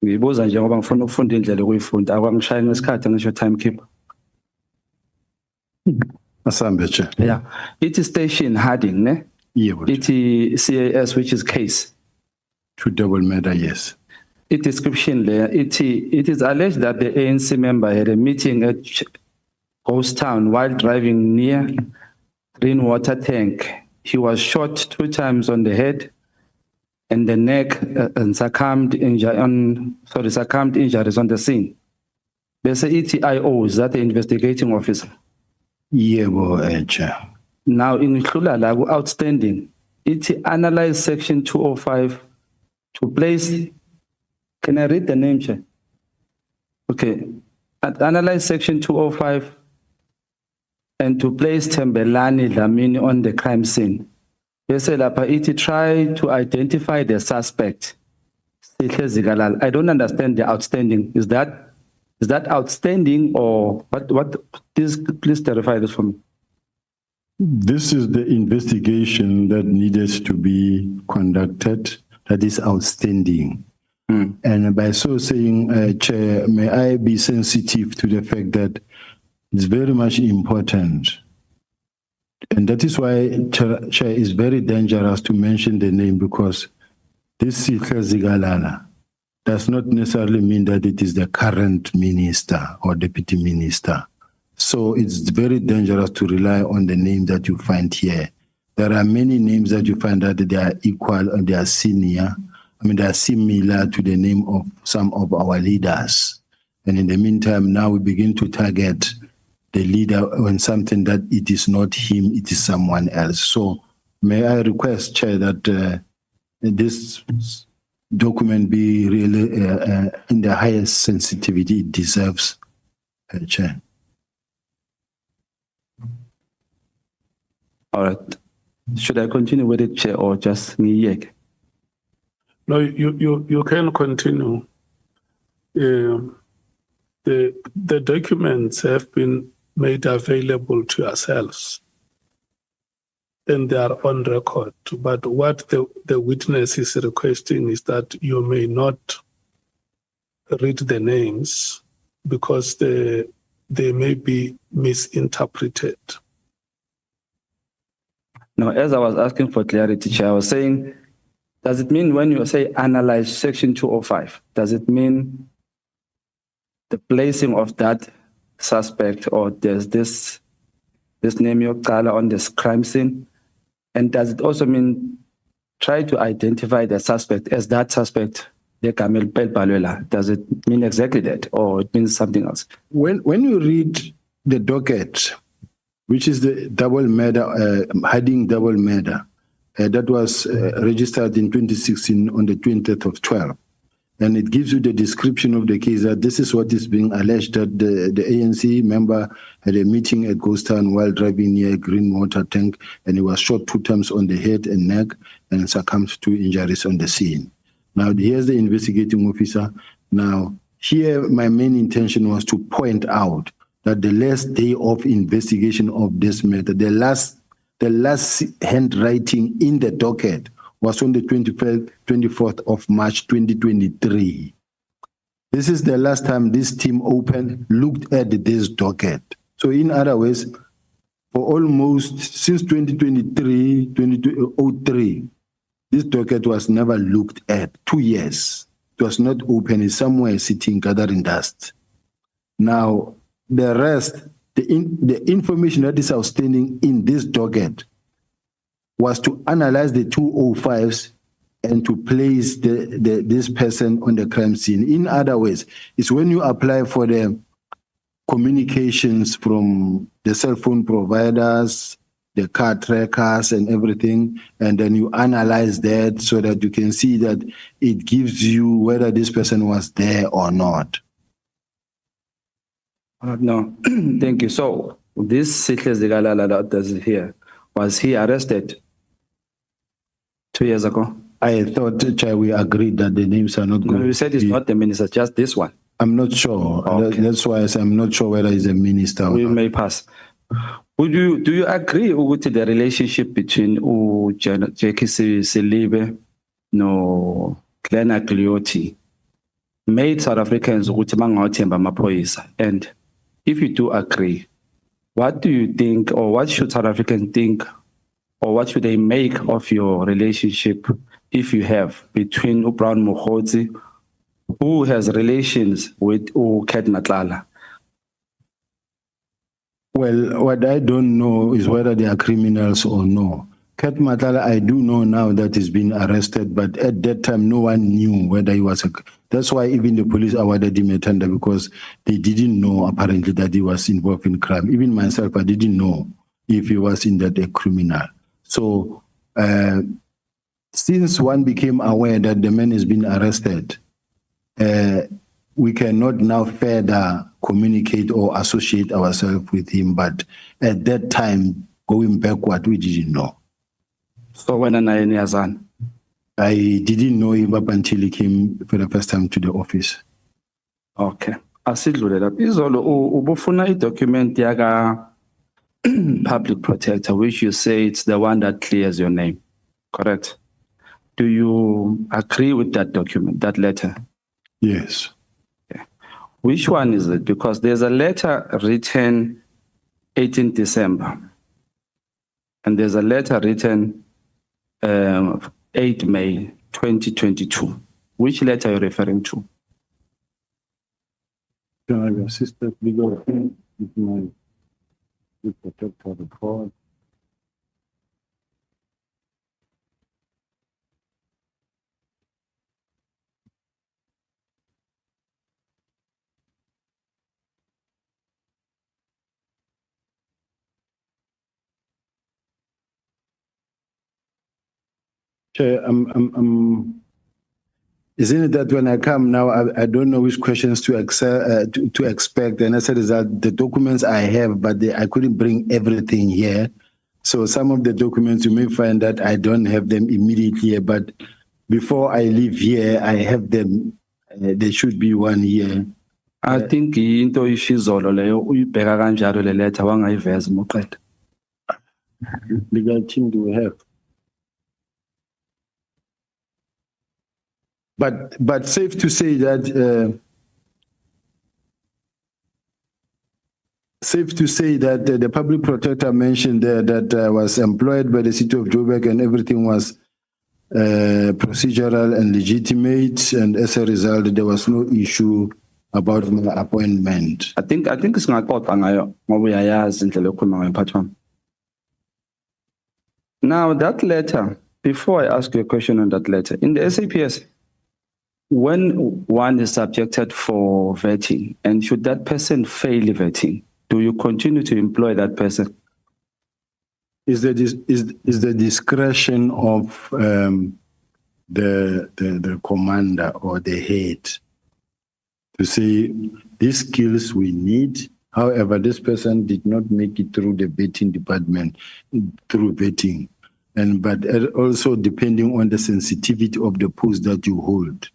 Ngibuza nje ngoba ngifuna ukufunda indlela ukuyifunda akwangishaya ngesikhathi ngisho timekeeper. Asambe Chair. Yeah. It is station heading, ne? Yeah. It is CAS, which is case. To double murder, yes. It description there. It is alleged that the ANC member had a meeting at Ghost Town while driving near Green Water Tank. He was shot 2 times on the head and the neck and succumbed injuries on the scene. There's a ETIO, is that the investigating officer? Yeah, Chair. Now in Khulala, outstanding. It analyzed section 205 to place. Can I read the name, Chair? Okay. Analyze section 205 and to place Tembelani Lamini on the crime scene. It try to identify the suspect. I don't understand the outstanding. Is that outstanding or what? Please clarify this for me. This is the investigation that needed to be conducted. That is outstanding. And by so saying, Chair, may I be sensitive to the fact that it's very much important. And that is why, Chair, it's very dangerous to mention the name, because this Sitla Zigalala does not necessarily mean that it is the current minister or deputy minister. So it's very dangerous to rely on the name that you find here. There are many names that you find that they are equal and they are senior. I mean, they are similar to the name of some of our leaders. And in the meantime, now we begin to target the leader on something that it is not him, it is someone else. So may I request, Chair, that this document be really in the highest sensitivity it deserves, Chair. All right. Should I continue with it, Chair, or just me? No, you can continue. The documents have been made available to yourselves, and they are on record. But what the witness is requesting is that you may not read the names because they may be misinterpreted. Now, as I was asking for clarity, Chair, I was saying, does it mean when you say analyze section 205, does it mean the placing of that suspect, or there's this name Yokala on this crime scene? And does it also mean try to identify the suspect as that suspect, the Kamel Pelpaluela? Does it mean exactly that, or it means something else? When you read the docket, which is the double murder, heading double murder, that was registered in 2016 on the 20th of 12. And it gives you the description of the case, that this is what is being alleged, that the ANC member had a meeting at Ghost Town while driving near a green water tank, and he was shot 2 times on the head and neck and succumbed to injuries on the scene. Now, here's the investigating officer. Now, here my main intention was to point out that the last day of investigation of this matter, the last handwriting in the docket was on the 24th of March 2023. This is the last time this team looked at this docket. So in other words, for almost since 2023, this docket was never looked at. 2 years. It was not open. It's somewhere sitting, gathering dust. Now, the rest, the information that is outstanding in this docket was to analyze the 205s and to place this person on the crime scene. In other words, it's when you apply for the communications from the cell phone providers, the car trackers and everything, and then you analyze that so that you can see that it gives you whether this person was there or not. No, thank you. So this Sihle Zikalala that is here, was he arrested 2 years ago? I thought, Chair, we agreed that the names are not No, going you said it's not the minister, just this one. I'm not sure. Okay. That's why I say I'm not sure whether he's a minister or We not. may pass. Do you agree with the relationship between Jackie Silibe no Glenn Agliotti made South Africans ukuthi bangawathemba amaphoyisa? And if you do agree, what do you think, or what should South Africans think, or what should they make of your relationship, if you have, between Brown Mokgotsi, who has relations with Ket Matlala? Well, what I don't know is whether they are criminals or no. Ket Matlala, I do know now that he's been arrested, but at that time, no one knew whether he was a... That's why even the police awarded him a tender, because they didn't know, apparently, that he was involved in crime. Even myself, I didn't know if he was in that a criminal. So, since one became aware that the man has been arrested, we cannot now further communicate or associate ourselves with him. But at that time, going backward, we didn't know. So when I didn't know him up until he came for the first time to the office. Okay. Asidlulela. Izolo ubufuna document yaga public protector, which you say it's the one that clears your name. Correct? Do you agree with that document, that letter? Yes. Okay. Which one is it? Because there's a letter written 18 December. And there's a letter written 8 May 2022. Which letter are you referring to? Can I assist that legal with my protector report? Isn't it that when I come now, I don't know which questions to expect, and as a result, the documents I have, but I couldn't bring everything here. So some of the documents you may find that I don't have them immediately here, but before I leave here, I have them. There should be one here. I think into ishizolo leyo uyibheka kanjalo le letter wangayiveza moqeda. Legal team do we have? But safe to say that the public protector mentioned there that was employed by the city of Joburg and everything was procedural and legitimate, and as a result, there was no issue about my appointment. I think singaxoxa ngayo ngoba uyayazi indlela yokukhuluma ngayo mphathi wami. Now that letter, before I ask you a question on that letter, in the SAPS, when one is subjected for vetting, and should that person fail vetting, do you continue to employ that person? Is the discretion of the commander or the head to say these skills we need. However, this person did not make it through the vetting department, through vetting, but also depending on the sensitivity of the post that you hold.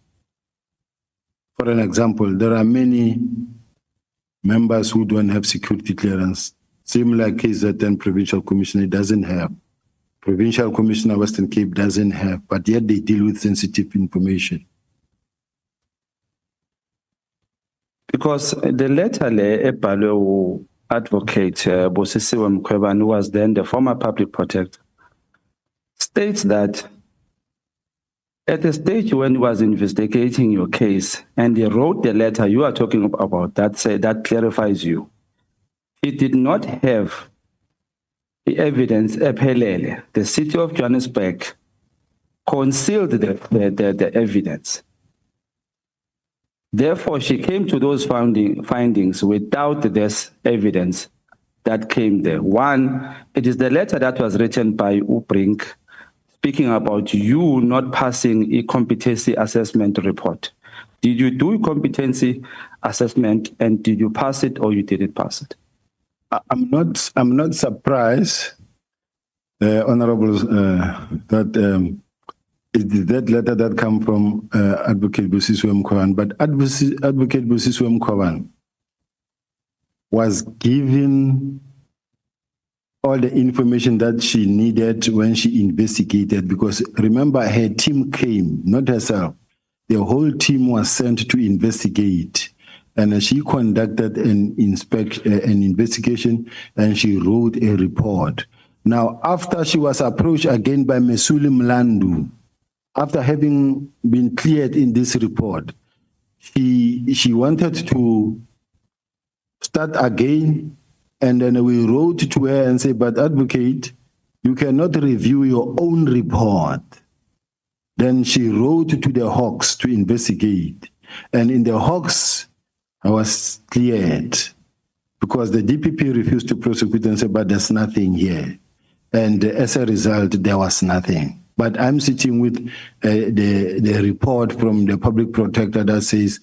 For an example, there are many members who don't have security clearance. Similar case that then provincial commissioner doesn't have. Provincial Commissioner Western Cape doesn't have, but yet they deal with sensitive information. Because the letter le advocate Bosisiwe Mkhwebane, who was then the former public protector, states that at the stage when he was investigating your case and he wrote the letter you are talking about, that clarifies you. He did not have the evidence ephelele. The city of Johannesburg concealed the evidence. Therefore, she came to those findings without this evidence that came there. One, it is the letter that was written by Ubrink, speaking about you not passing a competency assessment report. Did you do a competency assessment and did you pass it or you didn't pass it? I'm not surprised, Honorable, that it is that letter that come from Advocate Bosisiwe Mkhwebane, but Advocate Bosisiwe Mkhwebane was given all the information that she needed when she investigated, because remember, her team came, not herself. The whole team was sent to investigate, and she conducted an investigation, and she wrote a report. Now, after she was approached again by Mesuli Mlandu, after having been cleared in this report, she wanted to start again, and then we wrote to her and said, but advocate, you cannot review your own report. Then she wrote to the HOCs to investigate. And in the HOCs, I was cleared because the DPP refused to prosecute and said, but there's nothing here. And as a result, there was nothing. But I'm sitting with the report from the public protector that says,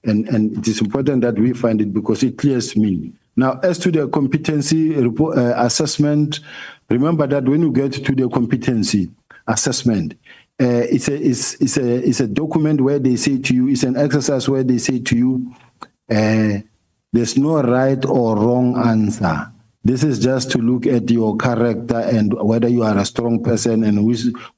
and it is important that we find it because it clears me. Now, as to the competency report, assessment, remember that when you get to the competency assessment, it's a document where they say to you, it's an exercise where they say to you, there's no right or wrong answer. This is just to look at your character and whether you are a strong person and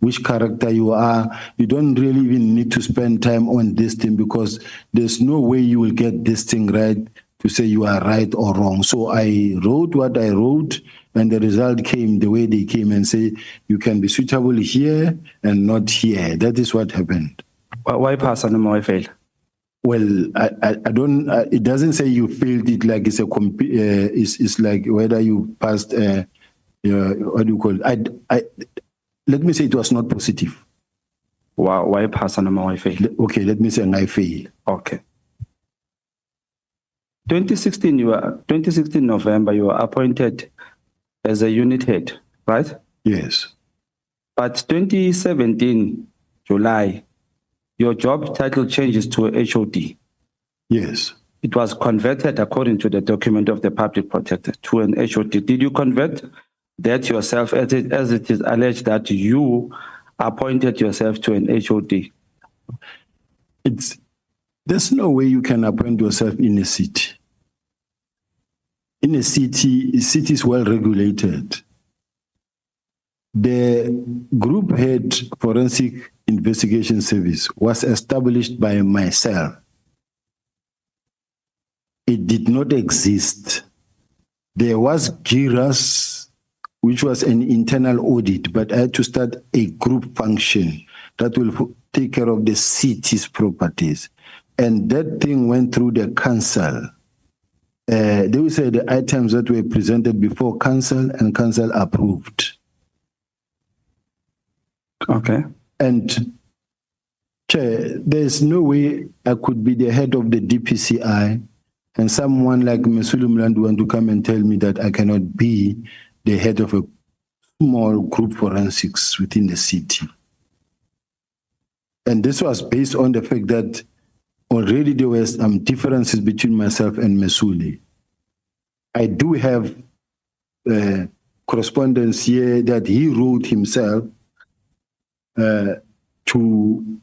which character you are. You don't really even need to spend time on this thing because there's no way you will get this thing right to say you are right or wrong. So I wrote what I wrote, and the result came the way they came and say, you can be suitable here and not here. That is what happened. Why pass and why fail? Well, I don't. It doesn't say you failed it like it's a. It's like whether you passed. What do you call it? Let me say it was not positive. Why pass and why fail? Okay, let me say I fail. Okay. 2016 November, you were appointed as a unit head, right? Yes. But 2017 July, your job title changes to a HOD. Yes. It was converted according to the document of the public protector to an HOD. Did you convert that yourself as it is alleged that you appointed yourself to an HOD? There's no way you can appoint yourself in a city. In a city is well regulated. The group head forensic investigation service was established by myself. It did not exist. There was GIRAS, which was an internal audit, but I had to start a group function that will take care of the city's properties. And that thing went through the council. They will say the items that were presented before council and council approved. Okay. And Chair, there's no way I could be the head of the DPCI and someone like Mesuli Mlandu want to come and tell me that I cannot be the head of a small group forensics within the city. And this was based on the fact that already there were some differences between myself and Mesuli. I do have correspondence here that he wrote himself to,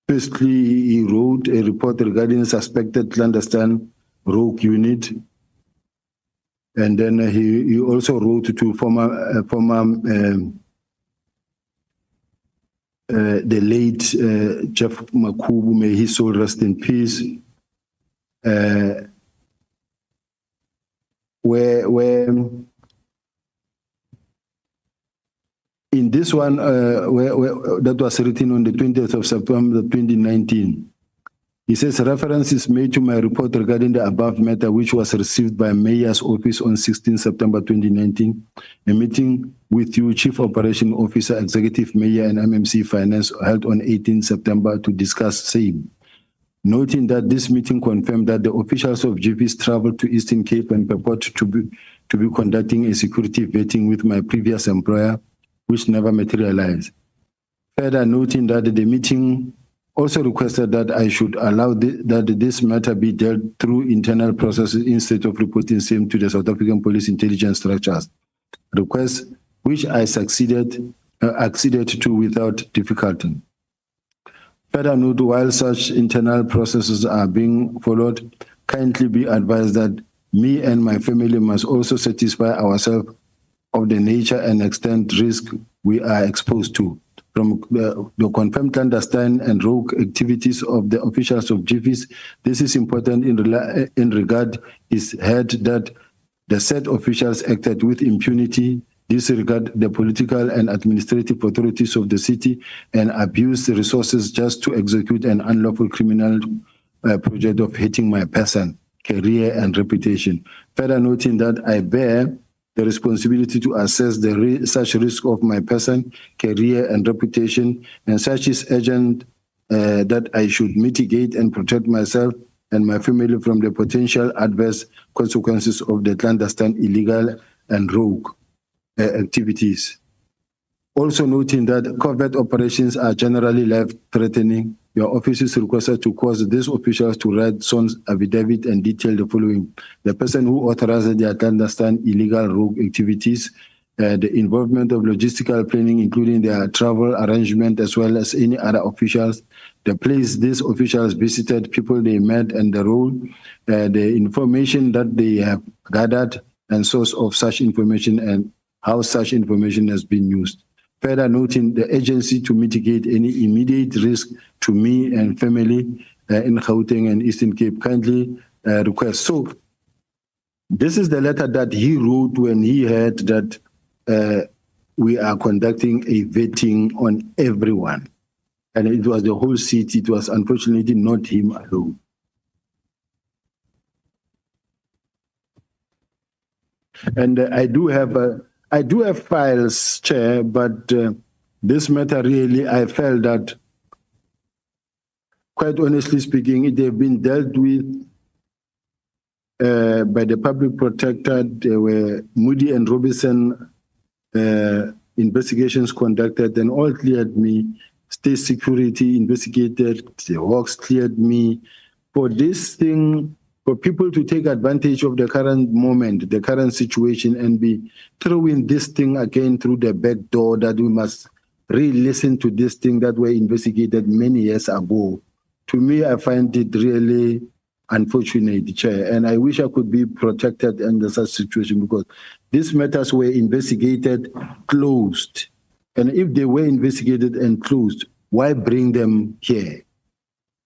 firstly, he wrote a report regarding suspected clandestine rogue unit. And then he also wrote to the late Jeff Makubu, may his soul rest in peace. Where in this one, where that was written on the 20th of September 2019, he says reference is made to my report regarding the above matter, which was received by Mayor's office on 16 September 2019. A meeting with you, Chief Operation Officer, Executive Mayor, and MMC Finance held on 18 September to discuss same. Noting that this meeting confirmed that the officials of GPs traveled to Eastern Cape and purport to be conducting a security vetting with my previous employer, which never materialized. Further noting that the meeting also requested that I should allow that this matter be dealt through internal processes instead of reporting same to the South African Police Intelligence Structures. Request which I acceded to without difficulty. Further note, while such internal processes are being followed, kindly be advised that me and my family must also satisfy ourselves of the nature and extent risk we are exposed to from the confirmed clandestine and rogue activities of the officials of GVs. This is important in regard is heard that the said officials acted with impunity, disregard the political and administrative authorities of the city, and abuse the resources just to execute an unlawful criminal project of hating my person, career, and reputation. Further noting that I bear the responsibility to assess such risk of my person, career, and reputation, and such is urgent that I should mitigate and protect myself and my family from the potential adverse consequences of the clandestine, illegal, and rogue activities. Also noting that covert operations are generally life-threatening, your office is requested to cause these officials to write Son's affidavit and detail the following: the person who authorized their clandestine, illegal, rogue activities, the involvement of logistical planning, including their travel arrangement, as well as any other officials, the place these officials visited, people they met, and the role, the information that they have gathered, and source of such information, and how such information has been used. Further noting the agency to mitigate any immediate risk to me and family in Gauteng and Eastern Cape kindly request. So this is the letter that he wrote when he heard that we are conducting a vetting on everyone. And it was the whole city. It was unfortunately not him alone. And I do have files, Chair, but this matter really, I felt that, quite honestly speaking, it have been dealt with by the public protector. There were Moody and Robinson investigations conducted, and all cleared me. State security investigated, the HOCs cleared me. For this thing, for people to take advantage of the current moment, the current situation, and be throwing this thing again through the back door, that we must re-listen to this thing that were investigated many years ago. To me, I find it really unfortunate, Chair, and I wish I could be protected under such situation, because these matters were investigated, closed. And if they were investigated and closed, why bring them here?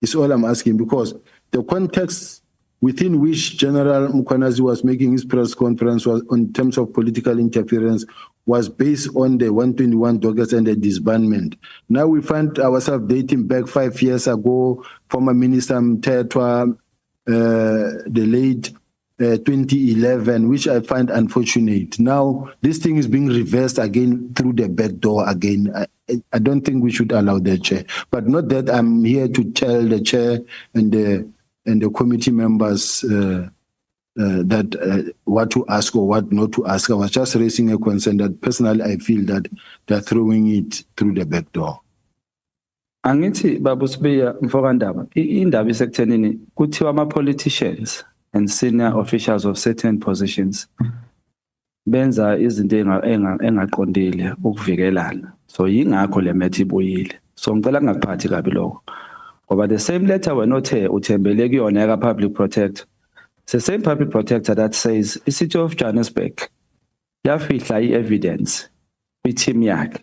It's all I'm asking, because the context within which General Mukwanazi was making his press conference was on terms of political interference was based on the 121 dockets and the disbandment. Now we find ourselves dating back 5 years ago, former Minister Mtetwa, the late 2011, which I find unfortunate. Now this thing is being reversed again through the back door again. I don't think we should allow that, Chair. But not that I'm here to tell the Chair and the committee members that what to ask or what not to ask. I was just raising a concern that personally I feel that they're throwing it through the back door. Angithi Babu Sibiya mfokandaba indaba isekuthenini kuthiwa ama politicians and senior officials of certain positions benza izinto engaqondile ukuvikelana. So yingakho le methi ibuyile. So ngicela ngingaphathi kabi lokho. Ngoba the same letter wenothe uthembele kuyona ka public protector It's the same public protector that says the city of Johannesburg, yafihla evidence kwi-team yakhe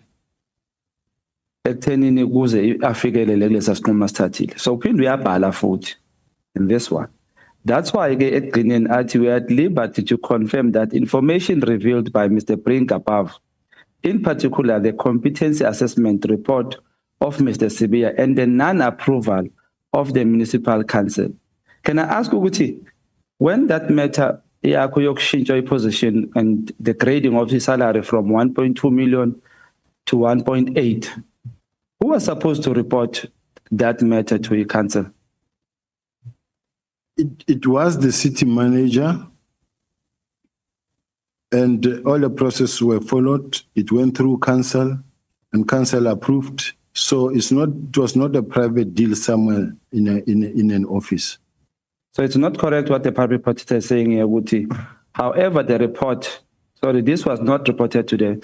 ekuthenini kuze afikelele kulesa sinqumo asithathile. So uphinde uyabhala futhi in this one. That's why ke ekugcineni athi we are at liberty to confirm that information revealed by Mr. Brink above, in particular the competency assessment report of Mr. Sibiya and the non-approval of the municipal council. Can I ask ukuthi, when that matter yakho yokushintsha position and the grading of his salary from 1.2 million to 1.8, who was supposed to report that matter to the council? It was the city manager, and all the processes were followed. It went through council, and council approved. So it was not a private deal somewhere in an office. So it's not correct what the public protector is saying here, Wuti. However, the report, sorry, this was not reported to the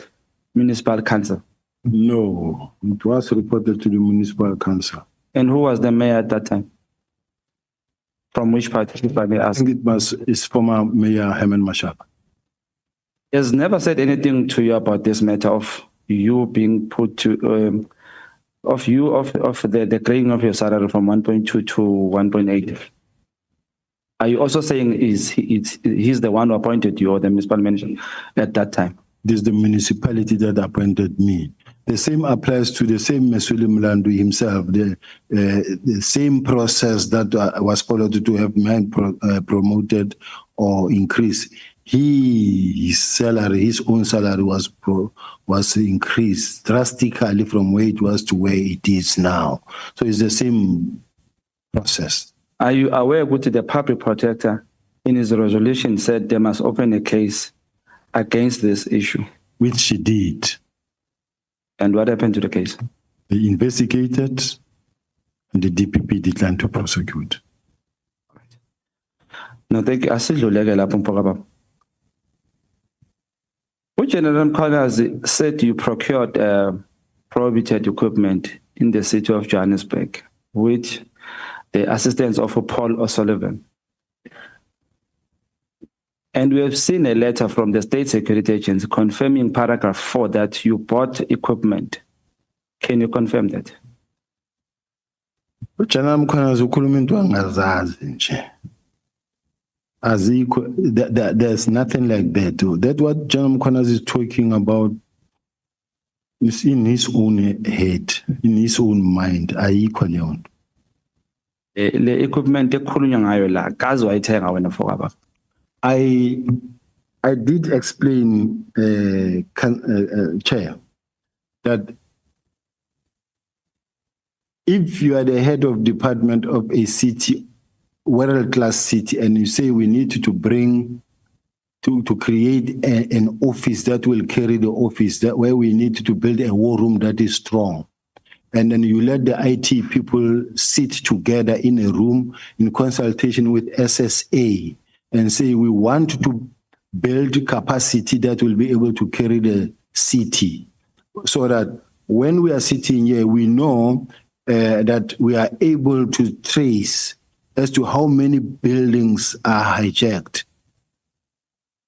municipal council. No, it was reported to the municipal council. And who was the mayor at that time? From which party, if I may ask? I think it's former Mayor Herman Mashaba. He has never said anything to you about this matter of you being put to, of the grading of your salary from 1.2 to 1.8. Are you also saying he's the one who appointed you or the municipal manager at that time? This is the municipality that appointed me. The same applies to the same Mesuli Mlandu himself, the same process that was followed to have mine promoted or increased. His own salary was increased drastically from where it was to where it is now. So it's the same process. Are you aware that the public protector in his resolution said they must open a case against this issue? Which she did. And what happened to the case? They investigated and the DPP declined to prosecute. No, thank you. General Mkhwanazi said you procured prohibited equipment in the city of Johannesburg with the assistance of Paul O'Sullivan. And we have seen a letter from the State Security Agency confirming paragraph 4 that you bought equipment. Can you confirm that? There's nothing like that. That's what John Mkhwanazi is talking about. Is in his own head, in his own mind. Le equipment ekhulunywa ngayo la kazi wayithenga wena for I did explain, Chair, that if you are the head of department of a city, world-class city, and you say we need to bring, to create an office that will carry the office, that where we need to build a war room that is strong, and then you let the IT people sit together in a room in consultation with SSA and say we want to build capacity that will be able to carry the city, so that when we are sitting here, we know that we are able to trace as to how many buildings are hijacked.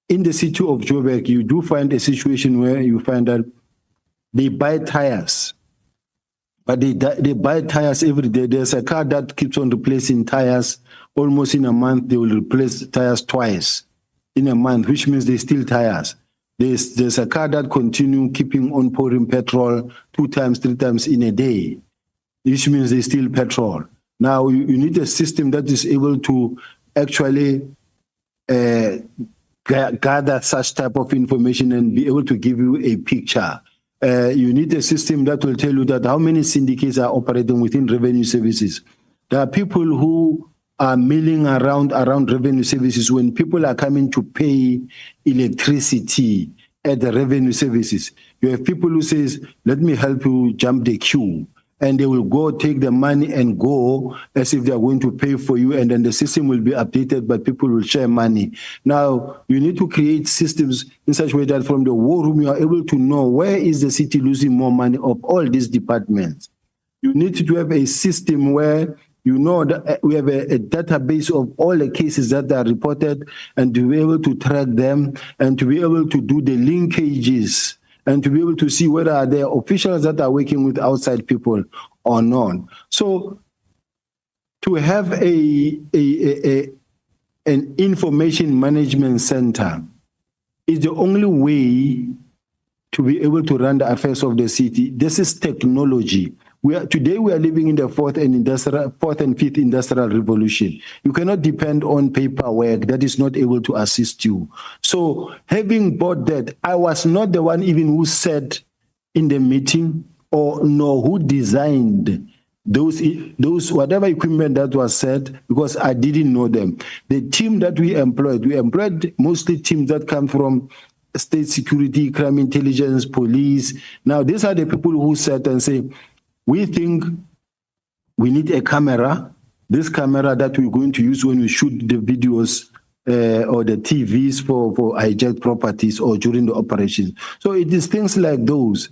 In the city of Joburg, you do find a situation where you find that they buy tires, but they buy tires every day. There's a car that keeps on replacing tires. Almost in a month, they will replace tires twice in a month, which means they steal tires. There's a car that continue keeping on pouring petrol 2 times, 3 times in a day, which means they steal petrol. Now, you need a system that is able to actually gather such type of information and be able to give you a picture. You need a system that will tell you that how many syndicates are operating within revenue services. There are people who are milling around revenue services when people are coming to pay electricity at the revenue services. You have people who says, let me help you jump the queue. And they will go take the money and go as if they are going to pay for you, and then the system will be updated, but people will share money. Now, you need to create systems in such a way that from the war room, you are able to know where is the city losing more money of all these departments. You need to have a system where you know that we have a database of all the cases that are reported, and to be able to track them and to be able to do the linkages and to be able to see whether there are officials that are working with outside people or not. So to have an information management center is the only way to be able to run the affairs of the city. This is technology. Today we are living in the fourth and fifth industrial revolution. You cannot depend on paperwork that is not able to assist you. So having bought that, I was not the one even who said in the meeting or nor who designed those whatever equipment that was said, because I didn't know them. The team that we employed mostly teams that come from state security, crime intelligence, police. Now, these are the people who sat and say, we think we need a camera, this camera that we're going to use when we shoot the videos or the TVs for hijacked properties or during the operations. So it is things like those.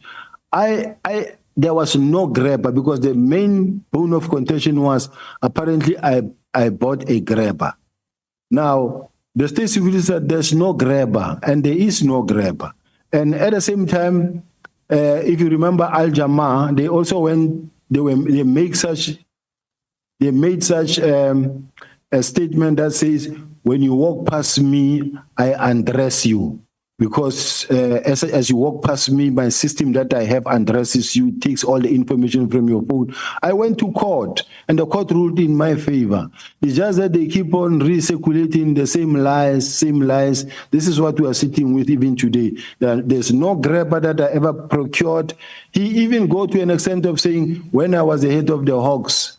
There was no grabber because the main bone of contention was apparently I bought a grabber. Now, the state security said there's no grabber, and there is no grabber. And at the same time, if you remember Al Jamaa, they also they made such a statement that says, when you walk past me, I undress you. Because as you walk past me, my system that I have undresses you, takes all the information from your phone. I went to court, and the court ruled in my favor. It's just that they keep on recirculating the same lies. This is what we are sitting with even today. There's no grabber that I ever procured. He even go to an extent of saying, when I was the head of the HOCs,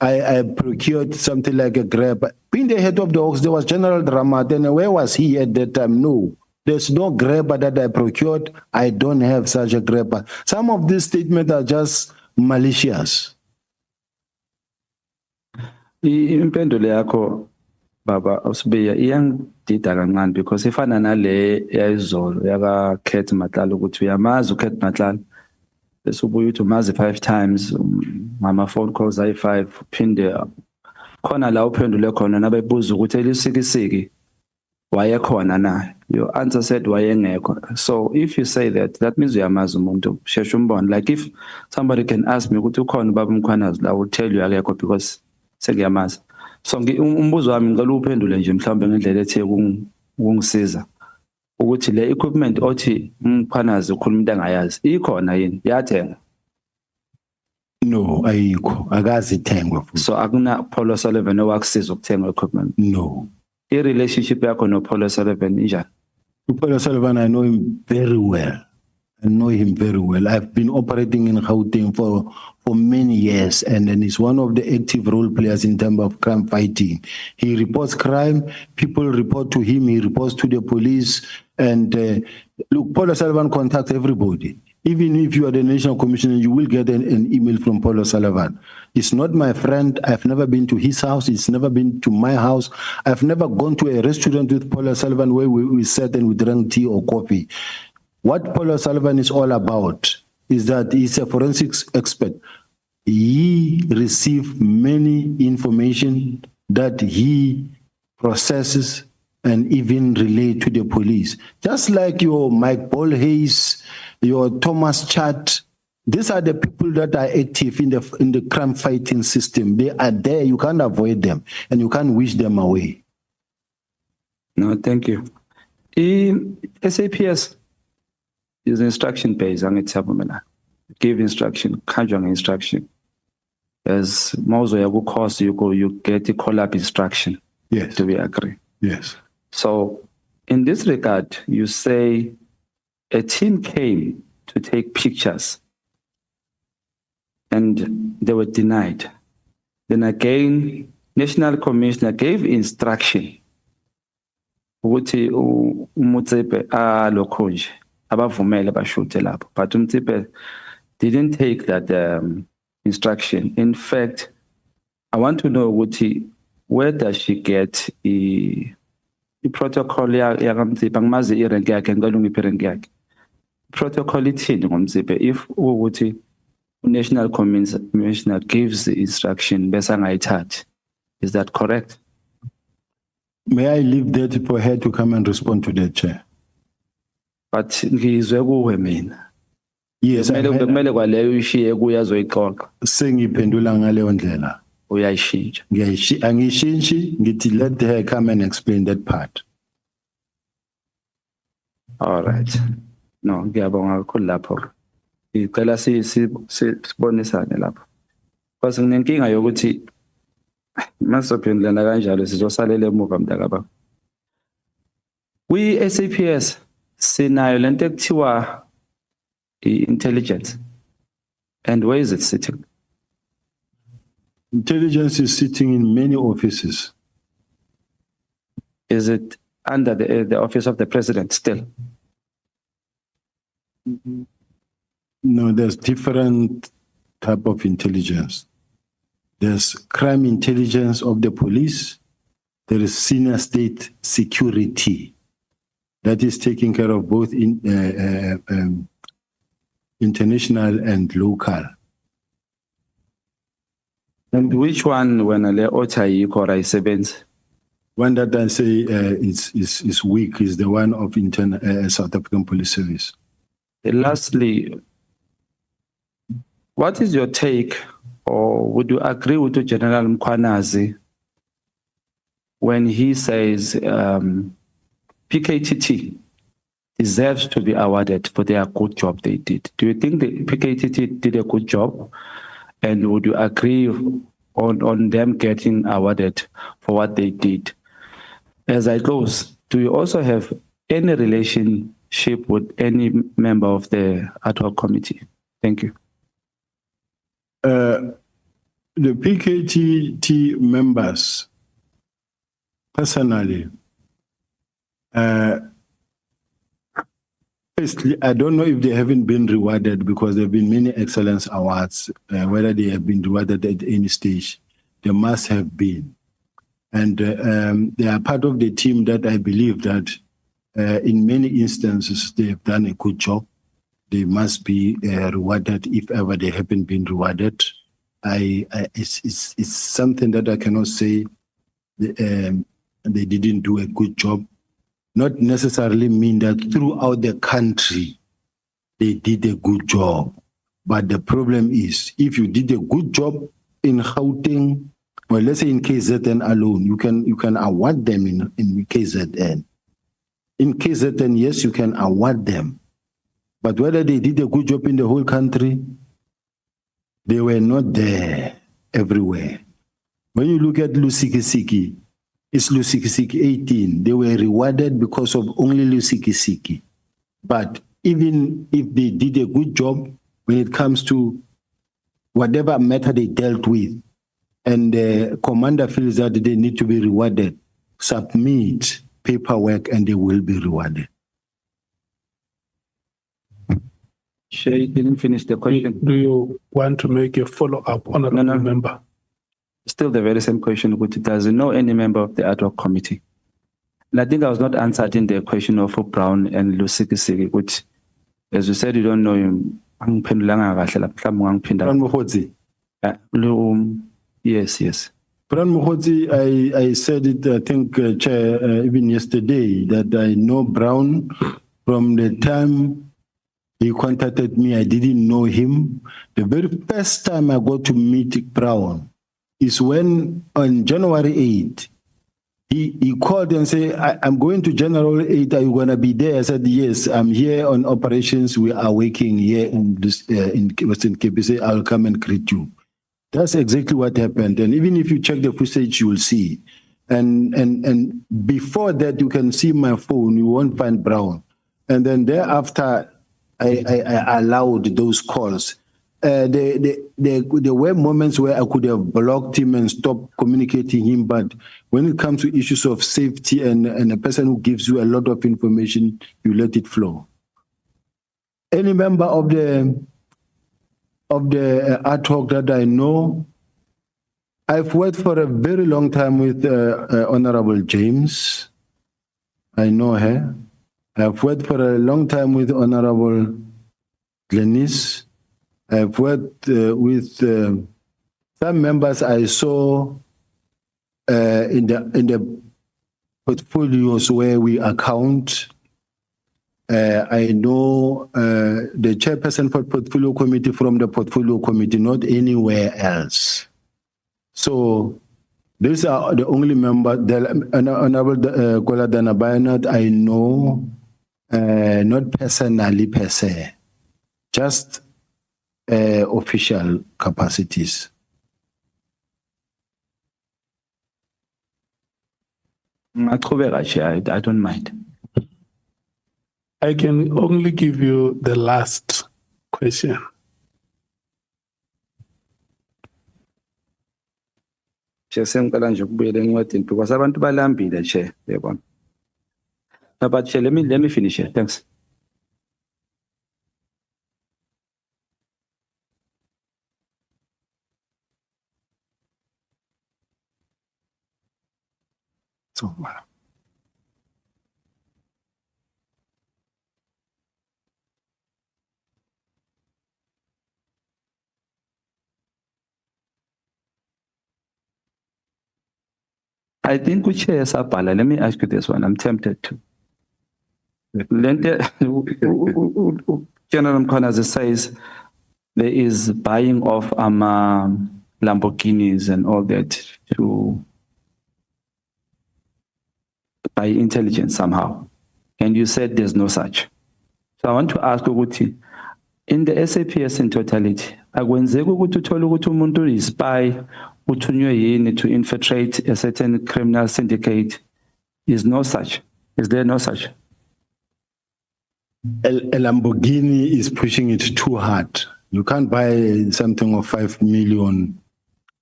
I procured something like a grabber. Being the head of the HOCs, there was General Dramat, and where was he at that time? No. There's no grabber that I procured. I don't have such a grabber. Some of these statements are just malicious. Impendulo yakho baba Sibiya iyangidida kancane because ifana nale yayizolo yaka Kate Matlala ukuthi uyamazi uKate Matlala bese ubuye uthi umazi 5 times mama phone calls ayi5 phinde khona la uphendule khona nabebuza ukuthi elisikisiki wayekhona na. Your answer said wayengekho. So if you say that, that means uyamazi umuntu sheshe umbone. Like if somebody can ask me ukuthi ukhona baba Mkhwanazi, I will tell you akekho because sengiyamazi. So umbuzo wami ngicela uphendule nje mhlawumbe ngendlela ethe ukungisiza ukuthi le equipment othi Mkhwanazi ukhuluma into engayazi ikhona yini yathenga? No, ayikho, akazi ithengwa. So akuna Paulo Sullivan owakusiza ukuthenga equipment? No. I-relationship yakho no Paulo Sullivan injani? Paulo Sullivan, I know him very well. I've been operating in Gauteng for many years, and he's one of the active role players in terms of crime fighting. He reports crime, people report to him, he reports to the police, and look, Paulo Sullivan contacts everybody. Even if you are the National Commissioner, you will get an email from Paulo Sullivan. He's not my friend. I've never been to his house. He's never been to my house. I've never gone to a restaurant with Paulo Sullivan where we sat and we drank tea or coffee. What Paulo Sullivan is all about is that he's a forensics expert. He receives many information that he processes and even relay to the police. Just like your Mike Paul Hayes, your Thomas Chat, these are the people that are active in the crime fighting system. They are there. You can't avoid them, and you can't wish them away. No, thank you. SAPS is instruction based. Give instruction, conjure instruction. As most of course you get a call-up instruction. Yes. Do we agree? Yes. So in this regard, you say a team came to take pictures and they were denied. Then again, National Commissioner gave instruction ukuthi uMutsepe alokho nje abavumele bashute lapho, but uMutsepe didn't take that instruction. In fact, I want to know ukuthi where does she get the protocol yakamTsepe? Angimazi irank yakhe, ngicela ungiphe irank yakhe. Protocol ithini ngomTsepe if ukuthi National Commissioner gives the instruction, besa ngayithathi. Is that correct? May I leave that for her to come and respond to that, Chair? But ngizwe kuwe mina. Yes, Kumele kwaleyo uyishiye kuye azoyixoxa. sengiphendula ngaleyo ndlela. Uyayishintsha. Angishintshi, ngithi let her come and explain that part. All right. No, ngiyabonga kakhulu lapho. Ngicela sibonisane lapho. Because nginenkinga yokuthi masophendulana kanjalo sizosalela emuva mntakababa. We SAPS sinayo lento ekuthiwa intelligence. And where is it sitting? Intelligence is sitting in many offices. Is it under the office of the president still? No, there's different type of intelligence. There's crime intelligence of the police. There is senior state security that is taking care of both international and local. And which one when le otayiko or ayisebenzi? One that I say is weak is the one of South African Police Service. Lastly, what is your take, or would you agree with the General Mkwanazi when he says PKTT deserves to be awarded for their good job they did? Do you think the PKTT did a good job? And would you agree on them getting awarded for what they did? As I close, do you also have any relationship with any member of the ad hoc committee? Thank you. The PKTT members, personally, firstly, I don't know if they haven't been rewarded because there have been many excellence awards, whether they have been rewarded at any stage. They must have been. And they are part of the team that I believe that in many instances they have done a good job. They must be rewarded if ever they haven't been rewarded. It's something that I cannot say they didn't do a good job. Not necessarily mean that throughout the country they did a good job. But the problem is, if you did a good job in Gauteng, well, let's say in KZN alone, you can award them in KZN. In KZN, yes, you can award them. But whether they did a good job in the whole country, they were not there everywhere. When you look at Lusikisiki, it's Lusikisiki 18. They were rewarded because of only Lusikisiki. But even if they did a good job when it comes to whatever matter they dealt with, and the commander feels that they need to be rewarded, submit paperwork and they will be rewarded. Shay didn't finish the question. Do you want to make a follow-up, honorable member? Still the very same question, which does know any member of the ad hoc committee. And I think I was not answered in the question of Brown and Lusikisiki, which, as you said, you don't know him. Yes. Bran Mokhotsi, I said it, I think, Chair, even yesterday, that I know Brown from the time he contacted me. I didn't know him. The very first time I got to meet Brown is when on January 8, he called and said, I'm going to General 8, are you going to be there? I said, yes, I'm here on operations. We are working here in Western Cape. He said, I'll come and greet you. That's exactly what happened. And even if you check the footage, you will see. And before that, you can see my phone, you won't find Brown. And then thereafter, I allowed those calls. There were moments where I could have blocked him and stopped communicating him, but when it comes to issues of safety and a person who gives you a lot of information, you let it flow. Any member of the ad hoc that I know, I've worked for a very long time with Honorable James. I know her. I've worked for a long time with Honorable Glenis. I've worked with some members I saw in the portfolios where we account. I know the chairperson for portfolio committee from the portfolio committee, not anywhere else. So these are the only members, Honorable Kola Danabayanat, I know, not personally per se, just official capacities. I don't mind. I can only give you the last question. Sengicela nje ukubuyela encwadini because abantu balambile Chair, yabona. No, but Chair, let me finish here. Thanks. So, I think we Chair Sapala, let me ask you this one. I'm tempted to. General Mkhwanazi says there is buying of Lamborghinis and all that to by intelligence somehow. And you said there's no such. So I want to ask Uguti, in the SAPS in totality, akwenzeki ukuthi uthole ukuthi umuntu is spy uthunywe yini to infiltrate a certain criminal syndicate? Is no such. Is there no such? A Lamborghini is pushing it too hard. You can't buy something of 5 million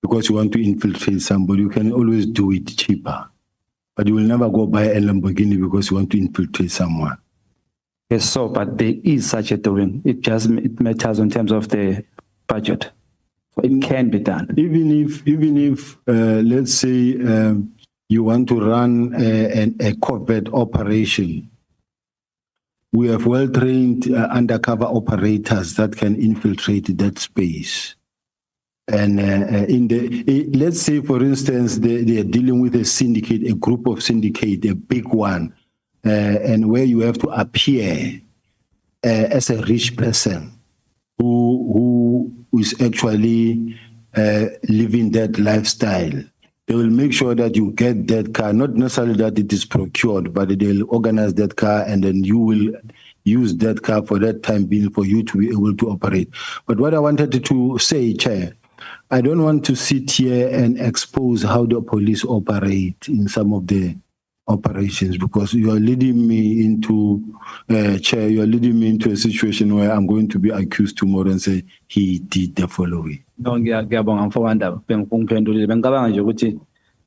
because you want to infiltrate somebody. You can always do it cheaper. But you will never go buy a Lamborghini because you want to infiltrate someone. Yes, so, but there is such a doing. It matters in terms of the budget. So it can be done. Even if let's say you want to run a covert operation, we have well-trained undercover operators that can infiltrate that space. And let's say, for instance, they are dealing with a syndicate, a group of syndicate, a big one, and where you have to appear as a rich person who is actually living that lifestyle. They will make sure that you get that car, not necessarily that it is procured, but they'll organize that car and then you will use that car for that time being for you to be able to operate. But what I wanted to say, Chair, I don't want to sit here and expose how the police operate in some of the operations because you are leading me into, Chair, you are leading me into a situation where I'm going to be accused tomorrow and say he did the following. No, ngiyabonga mfowanda bengiphendulile bengicabanga nje ukuthi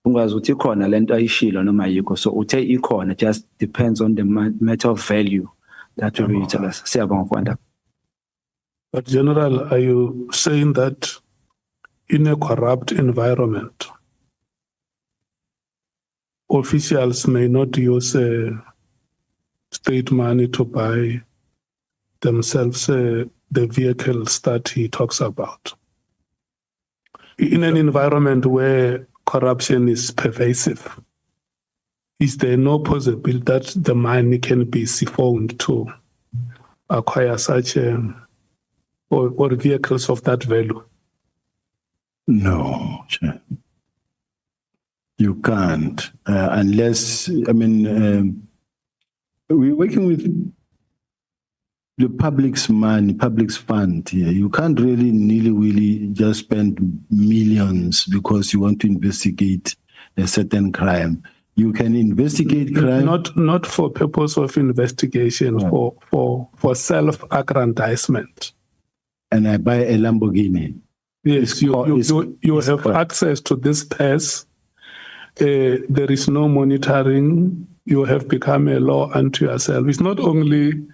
ungazi ukuthi ikhona lento ayishilo noma yikho so uthe ikhona just depends on the matter of value that we tell us. Siyabonga mfowanda. But General, are you saying that in a corrupt environment, officials may not use state money to buy themselves the vehicles that he talks about? In an environment where corruption is pervasive, is there no possibility that the money can be siphoned to acquire such or vehicles of that value? No, you can't unless, I mean, we're working with the public's money, public's fund here. You can't really nilly-willy just spend millions because you want to investigate a certain crime. You can investigate crime. Not for purpose of investigation, for self-aggrandizement. And I buy a Lamborghini. Yes, you have access to this purse. There is no monitoring. You have become a law unto yourself. It's not only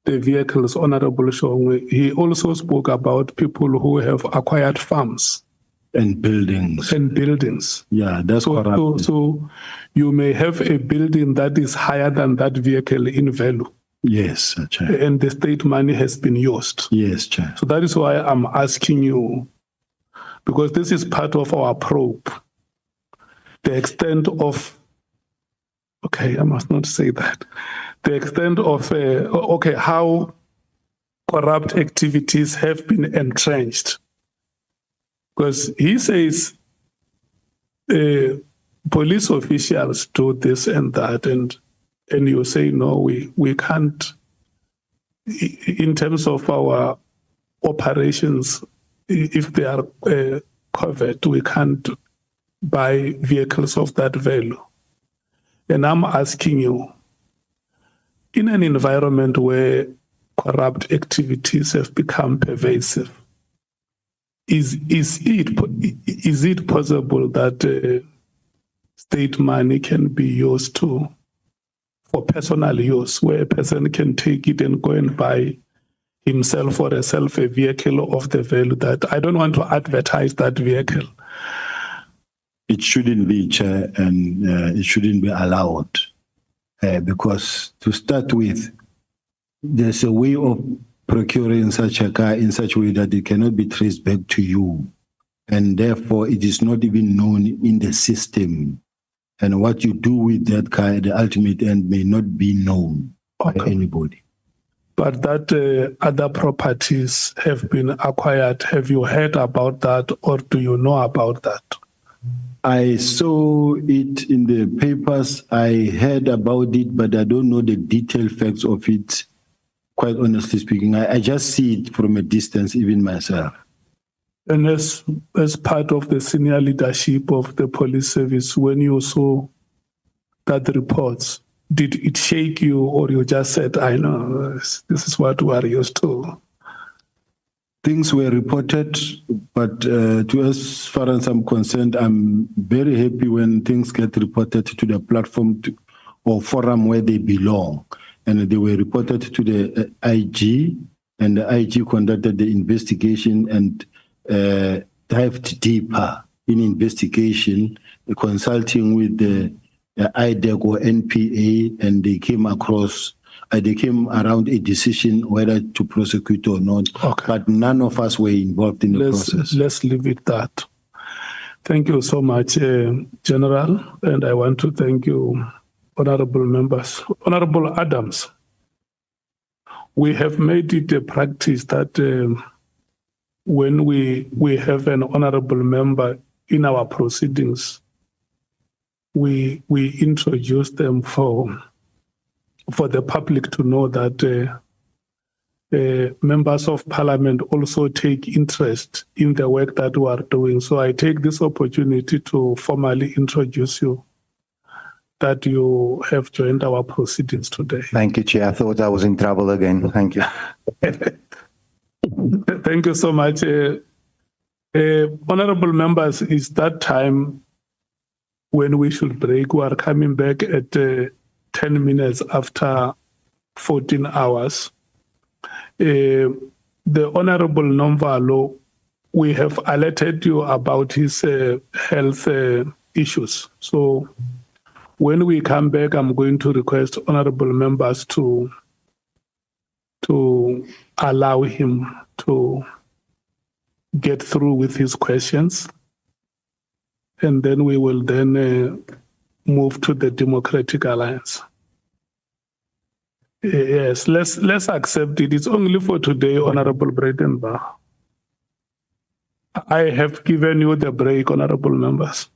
the vehicles, Honorable Shongwe. He also spoke about people who have acquired farms. And buildings. Yeah, that's correct. So you may have a building that is higher than that vehicle in value. Yes, Chair. and the state money has been used. Yes, Chair. So that is why I'm asking you, because this is part of our probe, the extent of, okay, I must not say that, the extent of, how corrupt activities have been entrenched. Because he says police officials do this and that, and you say, no, we can't. In terms of our operations, if they are covered, we can't buy vehicles of that value. And I'm asking you, in an environment where corrupt activities have become pervasive, is it possible that state money can be used for personal use, where a person can take it and go and buy himself or herself a vehicle of the value that I don't want to advertise that vehicle? It shouldn't be, Chair, and it shouldn't be allowed. Because to start with, there's a way of procuring such a car in such a way that it cannot be traced back to you. And therefore, it is not even known in the system. And what you do with that car at the ultimate end may not be known by anybody. But that other properties have been acquired. Have you heard about that, or do you know about that? I saw it in the papers. I heard about it, but I don't know the detailed facts of it, quite honestly speaking. I just see it from a distance, even myself. And as part of the senior leadership of the police service, when you saw that reports, did it shake you, or you just said, I know, this is what we are used to? Things were reported, but to as far as I'm concerned, I'm very happy when things get reported to the platform or forum where they belong. And they were reported to the IG, and the IG conducted the investigation and dived deeper in investigation, consulting with the IDEC or NPA, and they came around a decision whether to prosecute or not. Okay. But none of us were involved in the process. Let's leave it that. Thank you so much, General, and I want to thank you, honorable members. Honorable Adams, we have made it a practice that when we have an honorable member in our proceedings, we introduce them for the public to know that members of parliament also take interest in the work that we are doing. So I take this opportunity to formally introduce you, that you have joined our proceedings today. Thank you, Chair. I thought I was in trouble again. Thank you. Thank you so much. Honorable members, it's that time when we should break. We are coming back at 10 minutes after 14 hours. The Honorable Nomvalo, we have alerted you about his health issues. So when we come back, I'm going to request honorable members to allow him to get through with his questions. And then we will then move to the Democratic Alliance. Yes, let's accept it. It's only for today, Honorable Breitenbach. I have given you the break, honorable members.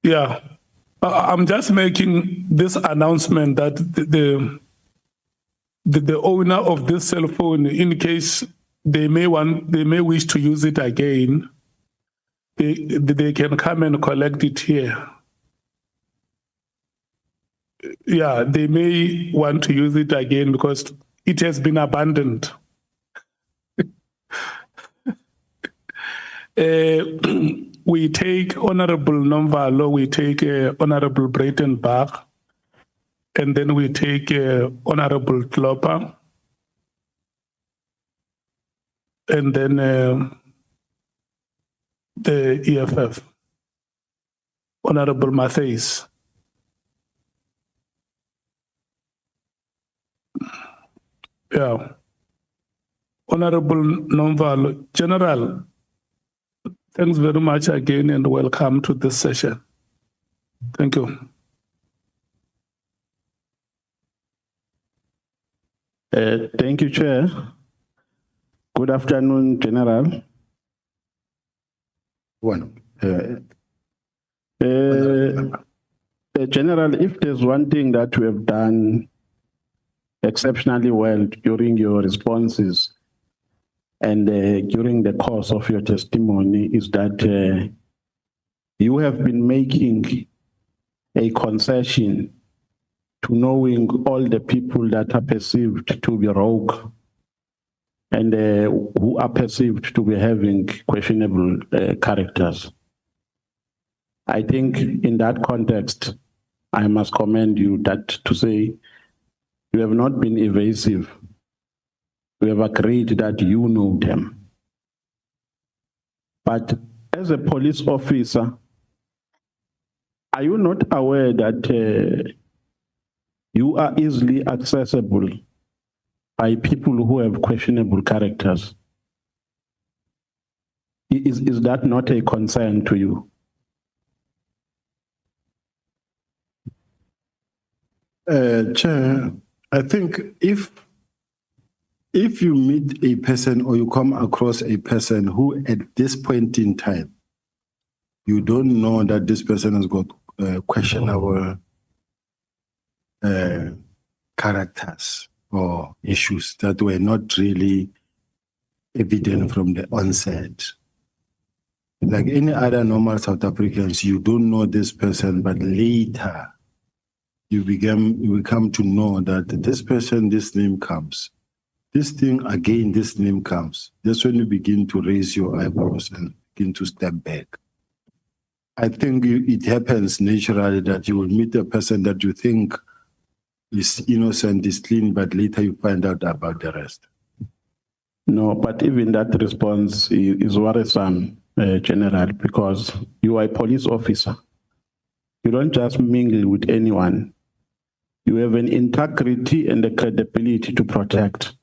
Yeah, I'm just making this announcement that the owner of this cell phone, in case they may wish to use it again, they can come and collect it here. Yeah, they may want to use it again because it has been abandoned. We take Honorable Nomvalo, we take Honorable Breitenbach, and then we take Honorable Klopper, and then the EFF, Honorable Mattheys. Yeah. Honorable Nomvalo, General, thanks very much again and welcome to this session. Thank you. Thank you, Chair. Good afternoon, General. General, if there's one thing that we have done exceptionally well during your responses and during the course of your testimony is that you have been making a concession to knowing all the people that are perceived to be rogue and who are perceived to be having questionable characters. I think in that context, I must commend you that to say you have not been evasive. We have agreed that you know them. But as a police officer, are you not aware that you are easily accessible by people who have questionable characters? Is that not a concern to you? Chair, I think if you meet a person or you come across a person who at this point in time, you don't know that this person has got questionable characters or issues that were not really evident from the onset. Like any other normal South Africans, you don't know this person, but later you come to know that this person, this name comes. This thing, again, this name comes. That's when you begin to raise your eyebrows and begin to step back. I think it happens naturally that you will meet a person that you think is innocent, is clean, but later you find out about the rest. No, but even that response is worrisome, General, because you are a police officer. You don't just mingle with anyone. You have an integrity and a credibility to protect.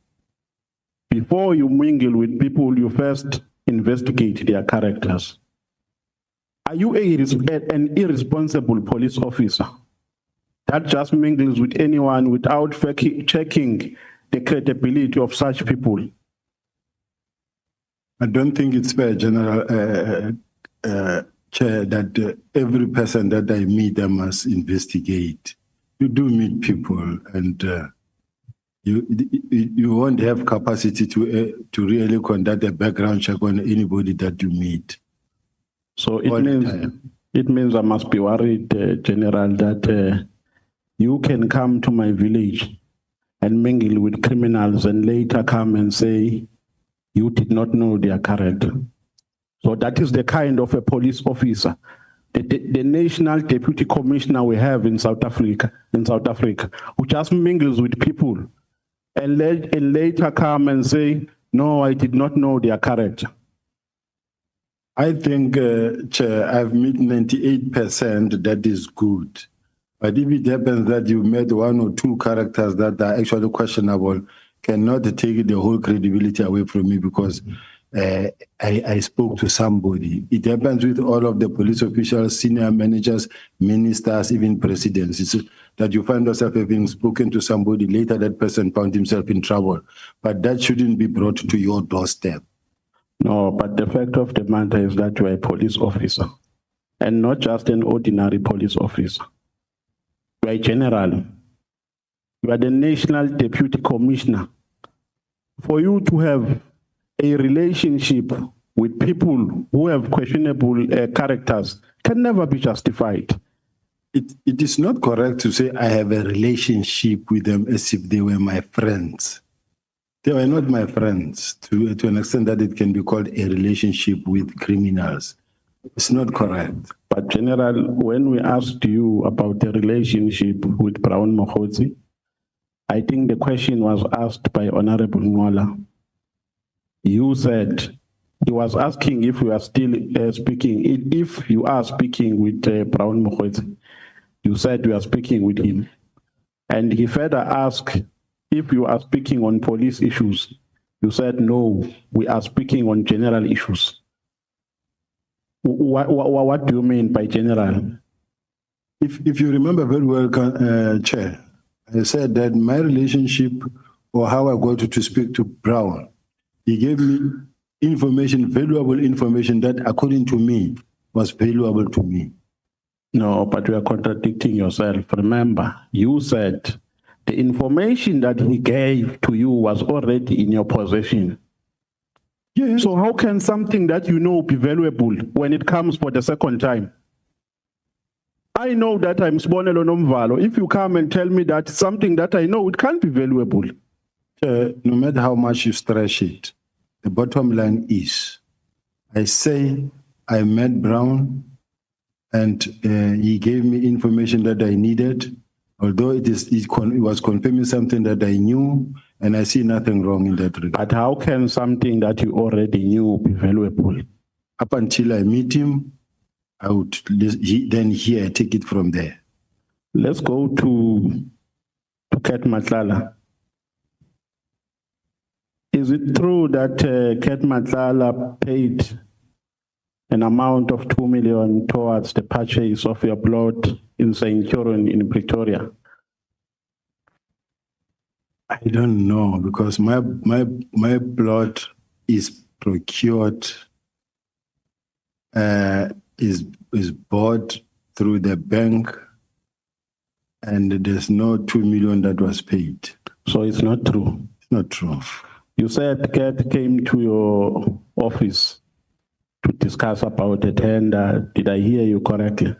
Before you mingle with people, you first investigate their characters. Are you an irresponsible police officer that just mingles with anyone without checking the credibility of such people? I don't think it's fair, General Chair, that every person that I meet, I must investigate. You do meet people, and you won't have capacity to really conduct a background check on anybody that you meet. So it means I must be worried, General, that you can come to my village and mingle with criminals and later come and say you did not know their character. So that is the kind of a police officer, the national deputy commissioner we have in South Africa, who just mingles with people and later come and say, no, I did not know their character. I think, Chair, I've met 98%, that is good. But if it happens that you met one or two characters that are actually questionable, cannot take the whole credibility away from me because I spoke to somebody. It happens with all of the police officials, senior managers, ministers, even presidents. It's that you find yourself having spoken to somebody, later that person found himself in trouble. But that shouldn't be brought to your doorstep. No, but the fact of the matter is that you are a police officer. and not just an ordinary police officer. You are a general. You are the National Deputy Commissioner. For you to have a relationship with people who have questionable characters can never be justified. It is not correct to say I have a relationship with them as if they were my friends. They were not my friends to an extent that it can be called a relationship with criminals. It's not correct. But General, when we asked you about the relationship with Brown Mokhotsi, I think the question was asked by Honorable Nwala. You said he was asking if you are still speaking, if you are speaking with Brown Mokhotsi. You said you are speaking with him. And he further asked if you are speaking on police issues. You said, no, we are speaking on general issues. What do you mean by general? If you remember very well, Chair, I said that my relationship or how I got to speak to Brown, he gave me information, valuable information that according to me was valuable to me. No, but you are contradicting yourself. Remember, you said the information that he gave to you was already in your possession. Yes. So how can something that you know be valuable when it comes for the second time? I know that I'm Sibonelo Nomvalo. If you come and tell me that something that I know, it can't be valuable. No matter how much you stretch it, the bottom line is, I say I met Brown and he gave me information that I needed, although it was confirming something that I knew, and I see nothing wrong in that regard. But how can something that you already knew be valuable? Up until I meet him, I would then here take it from there. Let's go to Kat Matlala. Is it true that Kat Matlala paid an amount of 2 million towards the purchase of your plot in St. Joran in Pretoria? I don't know, because my plot is procured, is bought through the bank, and there's no 2 million that was paid. So it's not true? It's not true. You said Kat came to your office to discuss about a tender. Did I hear you correctly?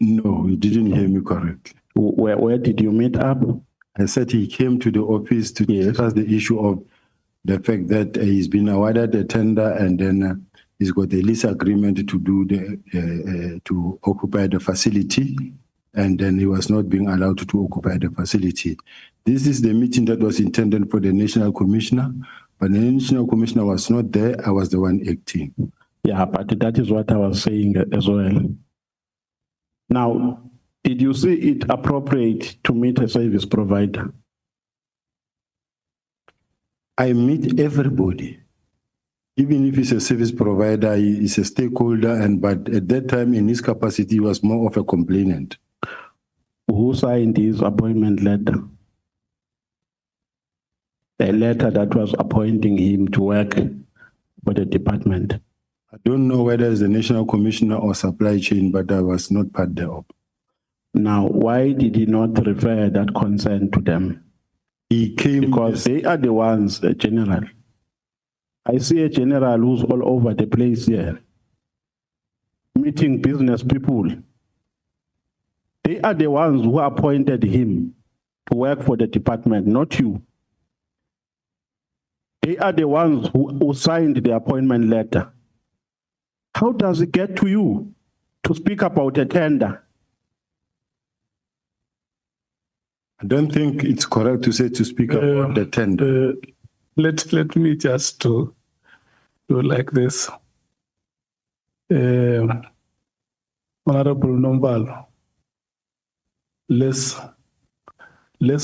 No, you didn't hear me correctly. Where did you meet up? I said he came to the office to discuss the issue of the fact that he's been awarded a tender and then he's got a lease agreement to do to occupy the facility, and then he was not being allowed to occupy the facility. This is the meeting that was intended for the National Commissioner, but the National Commissioner was not there. I was the one acting. Yeah, but that is what I was saying as well. Now, did you see it appropriate to meet a service provider? I meet everybody. Even if he's a service provider, he is a stakeholder, but at that time, in his capacity, he was more of a complainant. Who signed his appointment letter? A letter that was appointing him to work for the department. I don't know whether it's the National Commissioner or supply chain, but I was not part thereof. Now, why did he not refer that concern to them? He came because they are the ones, General. I see a general who's all over the place here, meeting business people. They are the ones who appointed him to work for the department, not you. They are the ones who signed the appointment letter. How does it get to you to speak about a tender? I don't think it's correct to say to speak about the tender. Let me just do like this. Honorable Nombalo, let's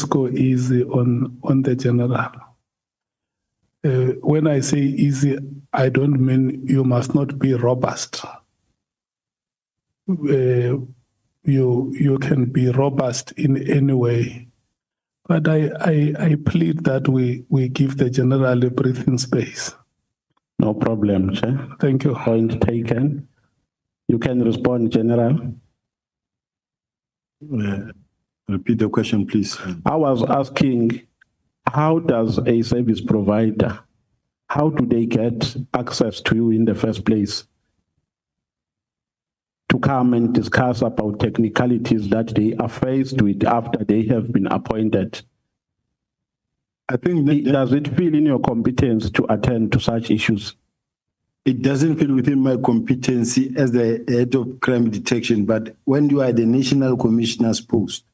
go easy on the general. When I say easy, I don't mean you must not be robust. You can be robust in any way. But I plead that we give the general a breathing space. No problem, Chair. Thank you. Point taken. You can respond, General. Repeat the question, please. I was asking, how does a service provider, how do they get access to you in the first place? To come and discuss about technicalities that they are faced with after they have been appointed. I think does it feel in your competence to attend to such issues? It doesn't fit within my competency as the head of crime detection, but when you are the national commissioner's post,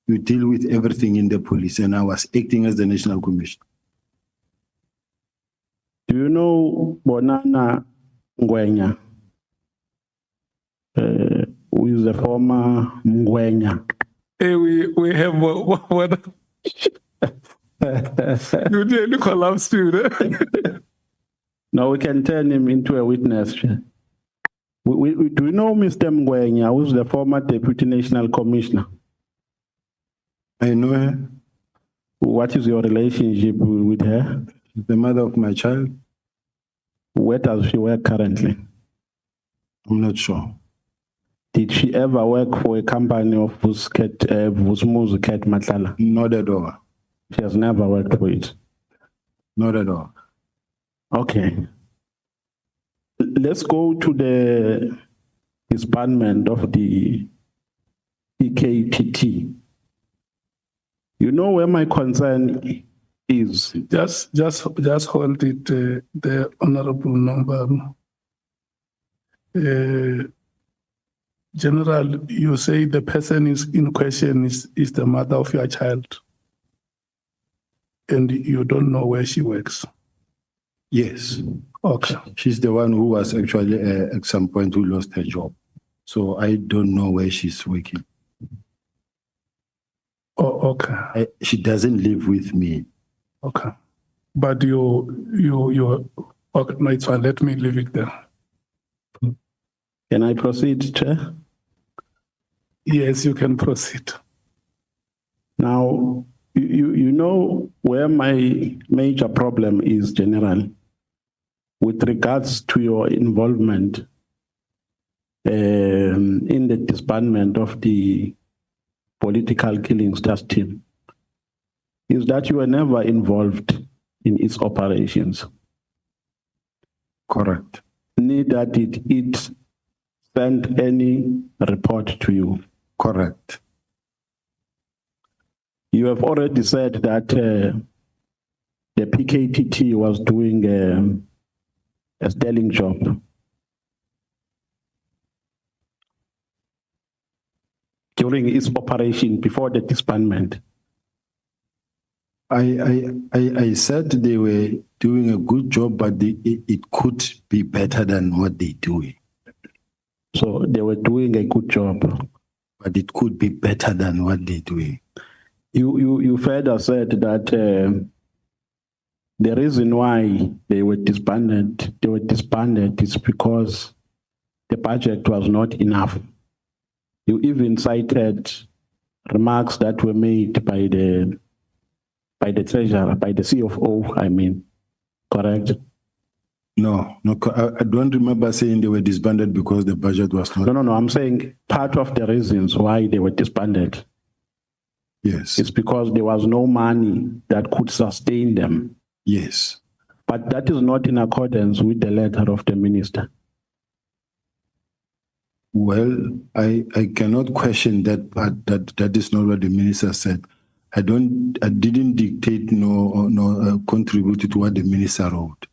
you deal with everything in the police, and I was acting as the national commissioner. Do you know Bonana Ngwenya, who is the former Ngwenya? Hey, we have what? You nearly collapsed, dude. No, we can turn him into a witness. Do you know Mr. Ngwenya, who is the former Deputy National Commissioner? I know her. What is your relationship with her? The mother of my child. Where does she work currently? I'm not sure. Did she ever work for a company of Vusmuzu Ket Matlala? Not at all. She has never worked for it? Not at all. Okay. Let's go to the disbandment of the EKTT. You know where my concern is? Just hold it, the honorable number. General, you say the person is in question is the mother of your child, and you don't know where she works. Yes. Okay. She's the one who was actually at some point who lost her job. So I don't know where she's working. Oh, okay. She doesn't live with me. Okay. But you okay, no, it's fine. Let me leave it there. Can I proceed, Chair? Yes, you can proceed. Now, you know where my major problem is, General, with regards to your involvement in the disbandment of the political killings task team, is that you were never involved in its operations. Correct. Neither did it send any report to you. Correct. You have already said that the PKTT was doing a sterling job. During its operation before the disbandment. I said they were doing a good job, but it could be better than what they're doing. So they were doing a good job. But it could be better than what they're doing. You further said that the reason why they were disbanded is because the budget was not enough. You even cited remarks that were made by the treasurer, by the CFO, I mean, correct? No, I don't remember saying they were disbanded because the budget was not. No, I'm saying part of the reasons why they were disbanded. Yes. It's because there was no money that could sustain them. Yes. But that is not in accordance with the letter of the minister. Well, I cannot question that part. That is not what the minister said. I didn't dictate nor contribute to what the minister wrote.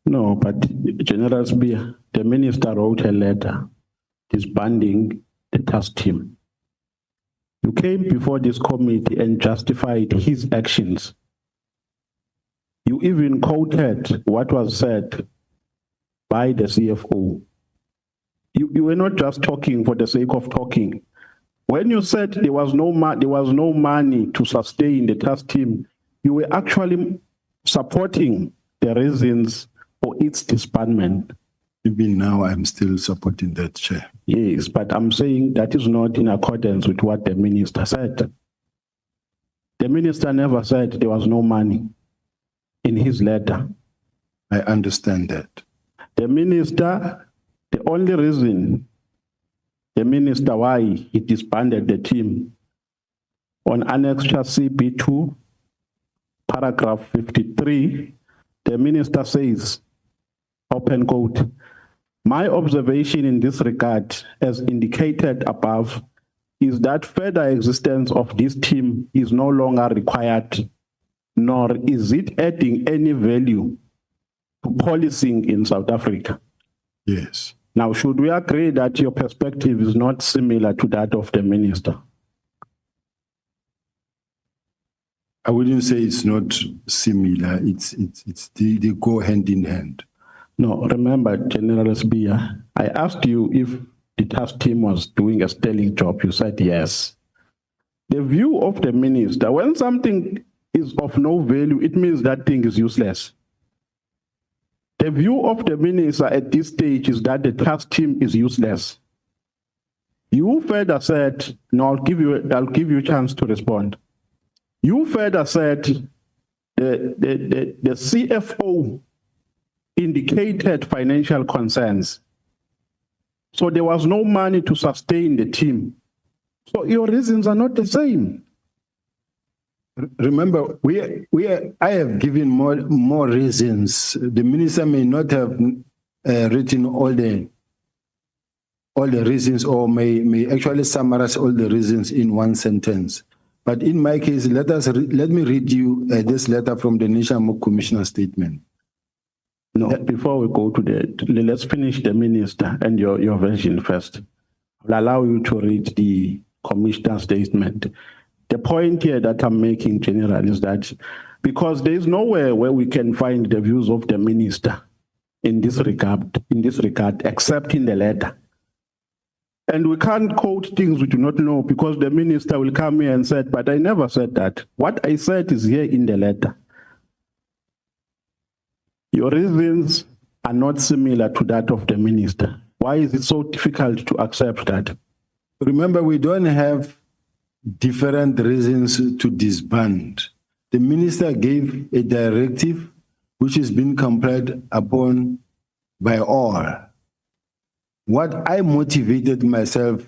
No, but General Sibiya, the minister wrote a letter disbanding the task team. You came before this committee and justified his actions. You even quoted what was said by the CFO. You were not just talking for the sake of talking. When you said there was no money to sustain the task team, you were actually supporting the reasons for its disbandment. Even now, I'm still supporting that, Chair. Yes, but I'm saying that is not in accordance with what the minister said. The minister never said there was no money in his letter. I understand that. The minister, the only reason the minister why he disbanded the team. On Annexure CB2, paragraph 53, the minister says, open quote, "My observation in this regard, as indicated above, is that further existence of this team is no longer required, nor is it adding any value to policing in South Africa." Yes. Now, should we agree that your perspective is not similar to that of the minister? I wouldn't say it's not similar. They go hand in hand. No, remember, General Sibiya, I asked you if the task team was doing a sterling job. You said yes. The view of the minister, when something is of no value, it means that thing is useless. The view of the minister at this stage is that the task team is useless. You further said, no, I'll give you a chance to respond. You further said the CFO indicated financial concerns. So there was no money to sustain the team. So your reasons are not the same. Remember, I have given more reasons. The minister may not have written all the reasons, or may actually summarize all the reasons in one sentence. But in my case, let me read you this letter from the National Commissioner statement. No, before we go to let's finish the minister and your version first. I'll allow you to read the commissioner statement. The point here that I'm making, General, is that because there is nowhere where we can find the views of the minister in this regard, except in the letter. And we can't quote things we do not know because the minister will come here and say, but I never said that. What I said is here in the letter. Your reasons are not similar to that of the minister. Why is it so difficult to accept that? Remember, we don't have different reasons to disband. The minister gave a directive which has been complied upon by all. What I motivated myself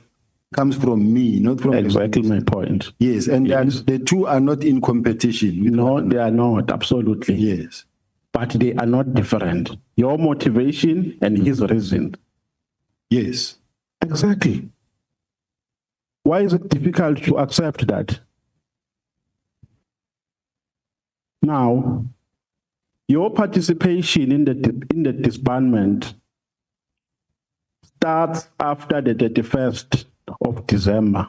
comes from me, not from exactly my point. Yes, and yes. The two are not in competition. No, they are not, absolutely. Yes. But they are not different. Your motivation and his reason. Yes. Exactly. Why is it difficult to accept that? Now, your participation in the disbandment starts after the 31st of December,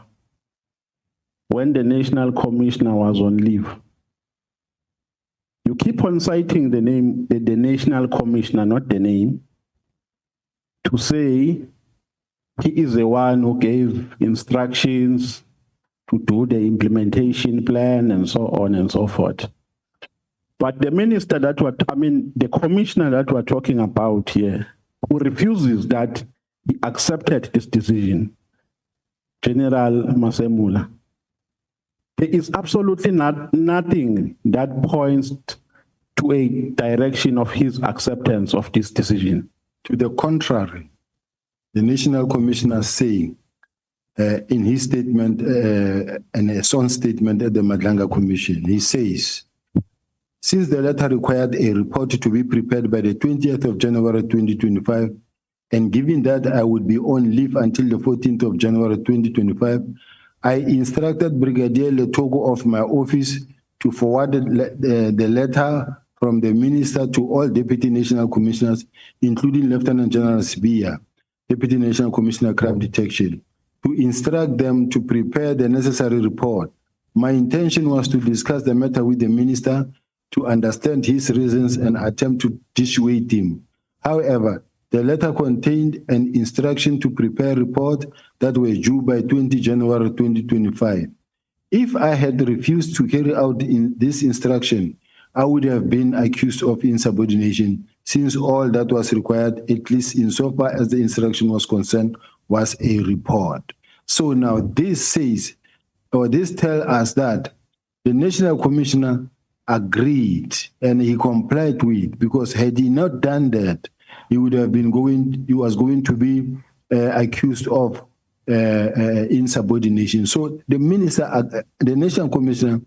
when the National Commissioner was on leave. You keep on citing the name, the National Commissioner, not the name, to say he is the one who gave instructions to do the implementation plan and so on and so forth. But the minister the commissioner that we're talking about here, who refuses that, he accepted this decision, General Masemula. There is absolutely nothing that points to a direction of his acceptance of this decision. To the contrary, the National Commissioner saying in his statement, and a sworn statement at the Madlanga Commission, he says, since the letter required a report to be prepared by the 20th of January 2025, and given that I would be on leave until the 14th of January 2025, I instructed Brigadier Letogo of my office to forward the letter from the minister to all Deputy National Commissioners, including Lieutenant General Sibiya, Deputy National Commissioner Crime Detection, to instruct them to prepare the necessary report. My intention was to discuss the matter with the minister to understand his reasons and attempt to dissuade him. However, the letter contained an instruction to prepare reports that were due by 20 January 2025. If I had refused to carry out this instruction, I would have been accused of insubordination, since all that was required, at least insofar as the instruction was concerned, was a report. So now this says, or this tells us that the National Commissioner agreed and he complied with, because had he not done that, he would have been he was going to be accused of insubordination. So the minister, the national commissioner,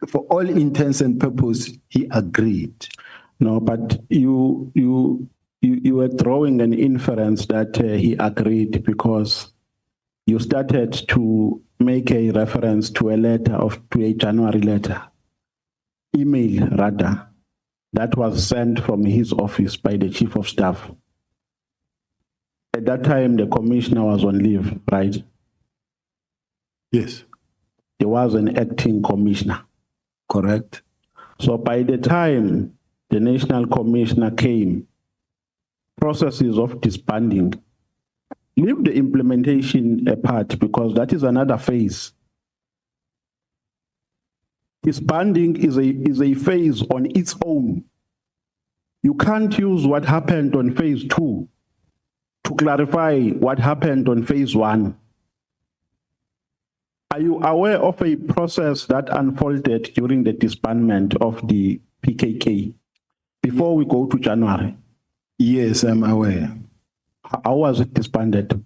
for all intents and purposes, he agreed. No, but you were drawing an inference that he agreed because you started to make a reference to a January letter, email rather, that was sent from his office by the chief of staff. At that time, the commissioner was on leave, right? Yes. There was an acting commissioner. Correct. So by the time the national commissioner came, processes of disbanding, leave the implementation apart because that is another phase. Disbanding is a phase on its own. You can't use what happened on phase 2 to clarify what happened on phase 1. Are you aware of a process that unfolded during the disbandment of the PKK before we go to January? Yes, I'm aware. How was it disbanded?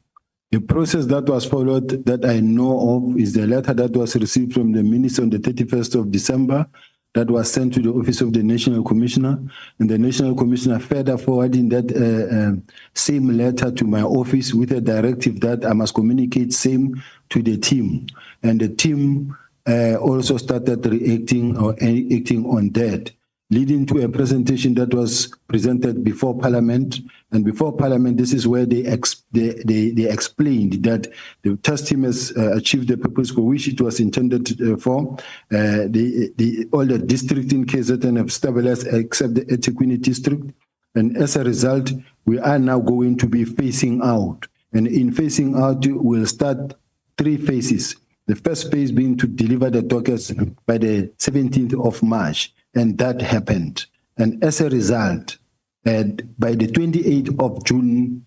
The process that was followed that I know of is the letter that was received from the minister on the 31st of December that was sent to the office of the National Commissioner, and the National Commissioner further forwarding that same letter to my office with a directive that I must communicate same to the team. And the team also started reacting or acting on that, leading to a presentation that was presented before Parliament. And before Parliament, this is where they explained that the test team has achieved the purpose for which it was intended for. All the districts in KZN have stabilized except the Etiquette district. And as a result, we are now going to be phasing out. And in phasing out, we'll start 3 phases. The first phase being to deliver the dockets by the 17th of March. And that happened. And as a result, by the 28th of June,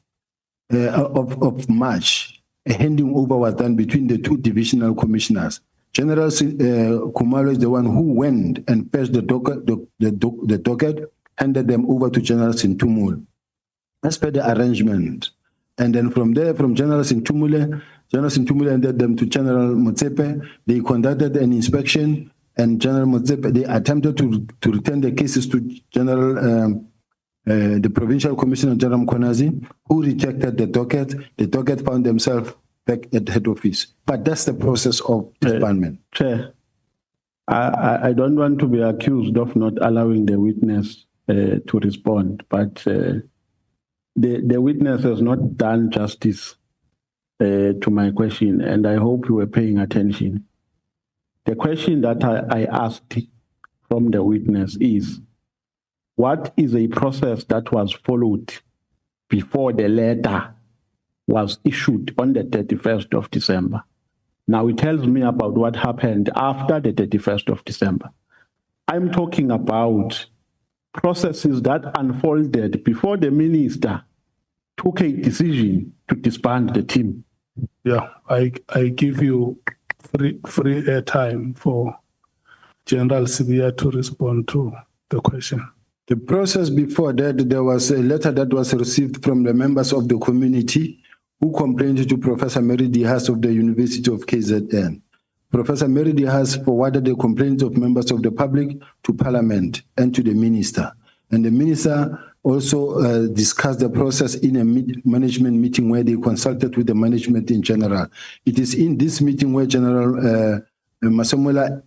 of March, a handing over was done between the 2 divisional commissioners. General Kumalo is the one who went and fetched the docket, handed them over to General Sintumule, as per the arrangement. And then from there, from General Sintumule handed them to General Motsepe. They conducted an inspection, and General Motsepe, they attempted to return the cases to General the Provincial Commissioner, General Mkonazi, who rejected the docket. The docket found themselves back at head office. But that's the process of disbandment. Chair, I don't want to be accused of not allowing the witness to respond, but the witness has not done justice to my question, and I hope you were paying attention. The question that I asked from the witness is, what is a process that was followed before the letter was issued on the 31st of December? Now it tells me about what happened after the 31st of December. I'm talking about processes that unfolded before the minister took a decision to disband the team. Yeah, I give you free airtime for General Sibiya to respond to the question. The process before that, there was a letter that was received from the members of the community who complained to Professor Mary Dihas of the University of KZN. Professor Mary Dihas forwarded the complaints of members of the public to Parliament and to the minister. And the minister also discussed the process in a management meeting where they consulted with the management in general. It is in this meeting where General Masemola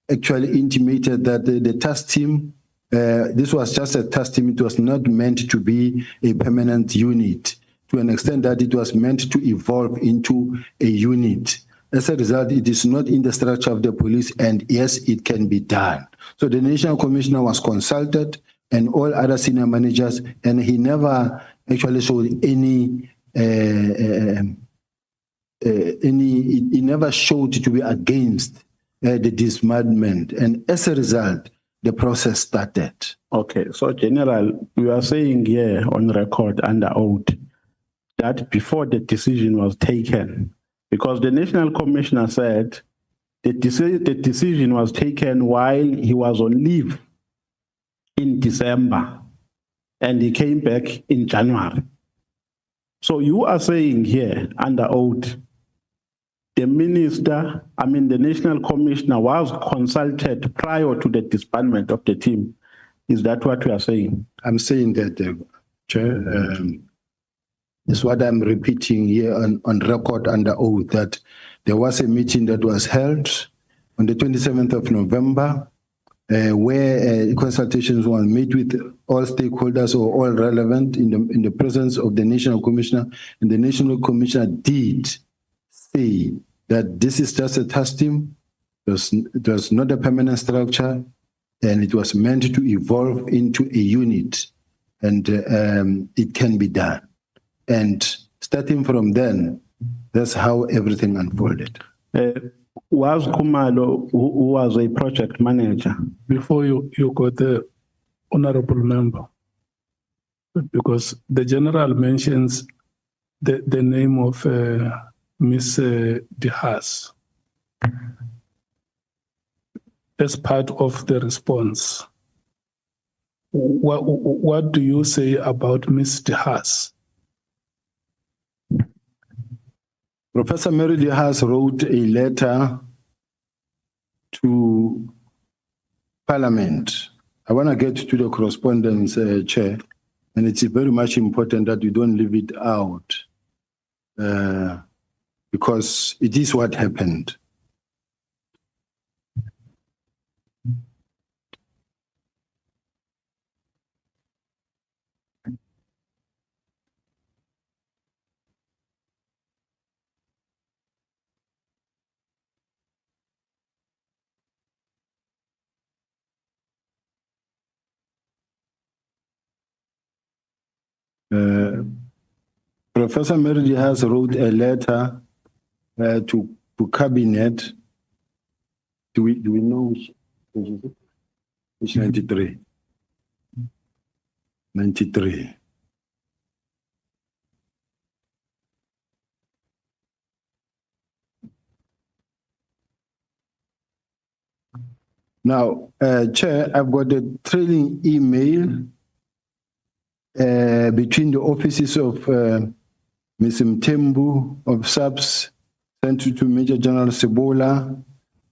actually intimated that the task team, this was just a task team, it was not meant to be a permanent unit, to an extent that it was meant to evolve into a unit. As a result, it is not in the structure of the police, and yes, it can be done. So the National Commissioner was consulted, and all other senior managers, and he never actually showed he never showed to be against the disbandment. And as a result, the process started. Okay, so General, we are saying here on record under oath that before the decision was taken, because the National Commissioner said the decision was taken while he was on leave in December, and he came back in January. So you are saying here under oath, the minister, the national commissioner was consulted prior to the disbandment of the team. Is that what you are saying? I'm saying that, Chair, is what I'm repeating here on record under oath, that there was a meeting that was held on the 27th of November, where consultations were made with all stakeholders or all relevant in the presence of the national commissioner, and the national commissioner did say that this is just a task team, it was not a permanent structure, and it was meant to evolve into a unit, and it can be done. And starting from then, that's how everything unfolded. Was Kumalo, who was a project manager? Before you got the honorable member, because the general mentions the name of Miss Dehas as part of the response. What do you say about Miss Dehas? Professor Mary Dehas wrote a letter to Parliament. I want to get to the correspondence, Chair, and it's very much important that you don't leave it out because it is what happened. Professor Mary Dehas wrote a letter to cabinet. Do we know which is it? Which 93? 93. Now, Chair, I've got a trailing email between the offices of Ms. Mtembu of SAPS, sent to Major General Sebola,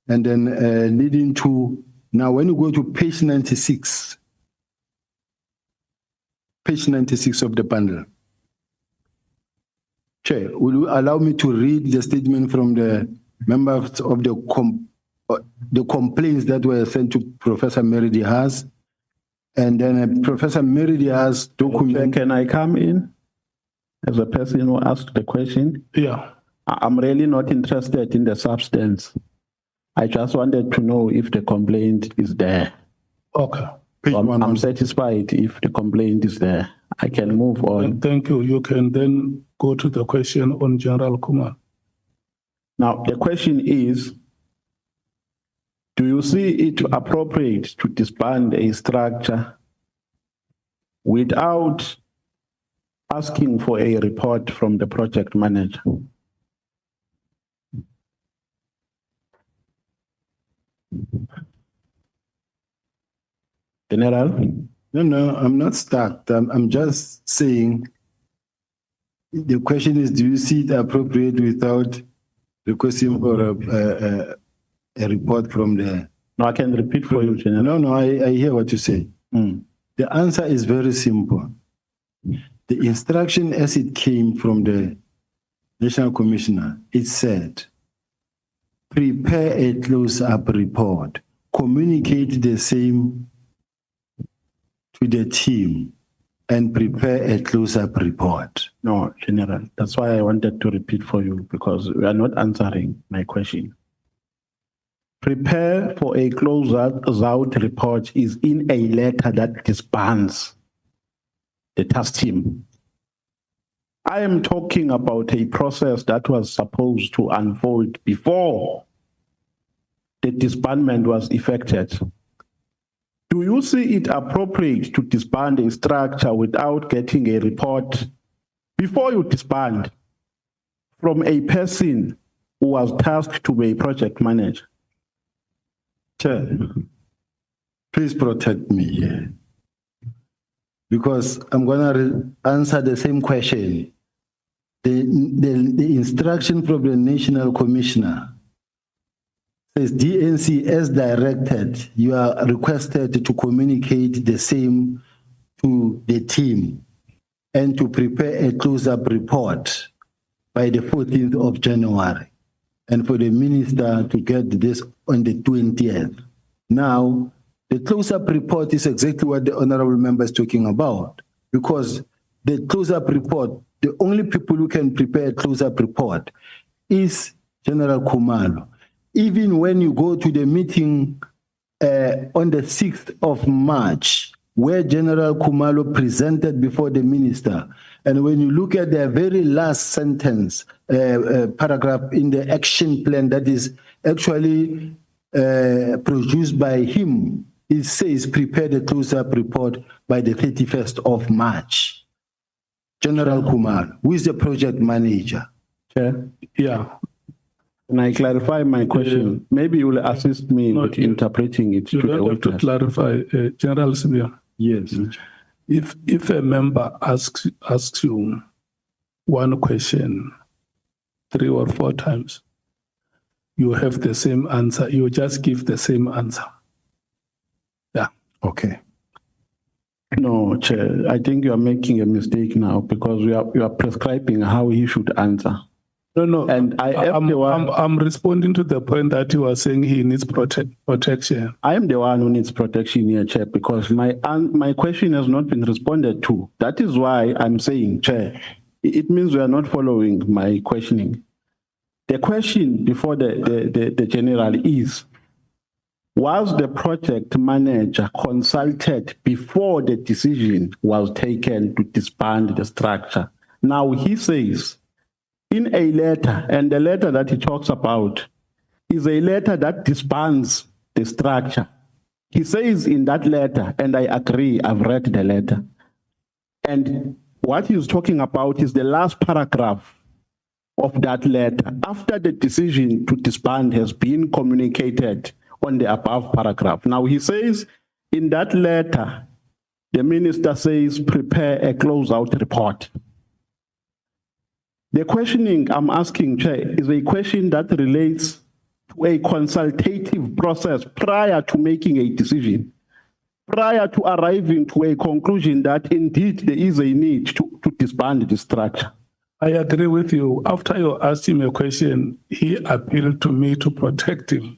and then leading to, now when you go to page 96 of the bundle. Chair, will you allow me to read the statement from the members of the complaints that were sent to Professor Mary Dehas? And then Professor Mary Dehas document. Can I come in as a person who asked the question? Yeah. I'm really not interested in the substance. I just wanted to know if the complaint is there. Okay. I'm satisfied if the complaint is there. I can move on. Thank you. You can then go to the question on General Kumar. Now, the question is, do you see it appropriate to disband a structure without asking for a report from the project manager? General? No, I'm not stuck. I'm just saying, the question is, do you see it appropriate without requesting for a report from the... No, I can repeat for you, General. No, I hear what you say. The answer is very simple. The instruction as it came from the National Commissioner, it said, prepare a close-up report, communicate the same to the team, and prepare a close-up report. No, General, that's why I wanted to repeat for you, because we are not answering my question. Prepare for a close-out report is in a letter that disbands the task team. I am talking about a process that was supposed to unfold before the disbandment was effected. Do you see it appropriate to disband a structure without getting a report before you disband from a person who was tasked to be a project manager? Chair, please protect me here, because I'm going to answer the same question the instruction from the National Commissioner says DNC as directed, you are requested to communicate the same to the team and to prepare a close-up report by the 14th of January, and for the minister to get this on the 20th. Now, the close-up report is exactly what the honorable member is talking about, because the close-up report, the only people who can prepare a close-up report is General Khumalo. Even when you go to the meeting on the 6th of March, where General Khumalo presented before the minister, and when you look at the very last sentence, paragraph in the action plan that is actually produced by him, it says prepare the close-up report by the 31st of March. General Khumalo, who is the project manager? Chair, Yeah. can I clarify my question? Maybe you will assist me with interpreting it. You to the don't have to witness. clarify, General Sibiya. Yes. If a member asks you one question 3 or 4 times, you have the same answer. You just give the same answer. Yeah. Okay. No, Chair, I think you are making a mistake now because you are prescribing how he should answer. No. And I'm responding to the point that you are saying he needs protection. I am the one who needs protection here, Chair, because my question has not been responded to. That is why I'm saying, Chair, it means we are not following my questioning. The question before the general is, was the project manager consulted before the decision was taken to disband the structure? Now he says in a letter, and the letter that he talks about is a letter that disbands the structure. He says in that letter, and I agree, I've read the letter, and what he's talking about is the last paragraph of that letter after the decision to disband has been communicated on the above paragraph. Now he says in that letter, the minister says, prepare a closeout report. The questioning I'm asking, Chair, is a question that relates to a consultative process prior to making a decision, prior to arriving to a conclusion that indeed there is a need to disband the structure. I agree with you. After you asked him a question, he appealed to me to protect him.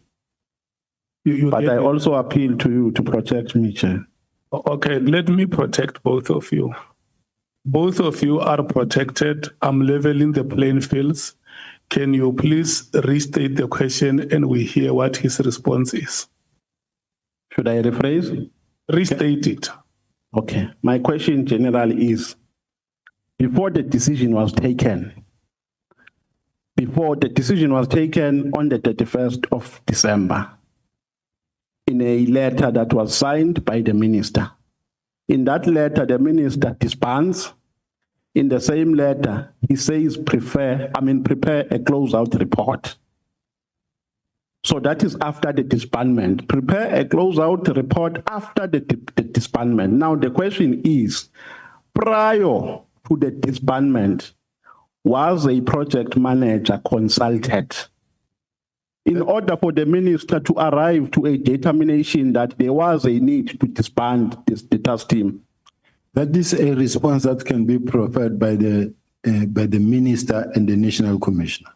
But I also appeal to you to protect me, Chair. Okay, let me protect both of you. Both of you are protected. I'm leveling the playing fields. Can you please restate the question and we hear what his response is? Should I rephrase? Restate it. Okay. My question generally is, before the decision was taken on the 31st of December, in a letter that was signed by the minister. In that letter, the minister disbands. In the same letter, he says, prepare a closeout report. So that is after the disbandment. Prepare a closeout report after the disbandment. Now the question is, prior to the disbandment, was a project manager consulted in order for the minister to arrive to a determination that there was a need to disband the task team? That is a response that can be provided by the minister and the national commissioner.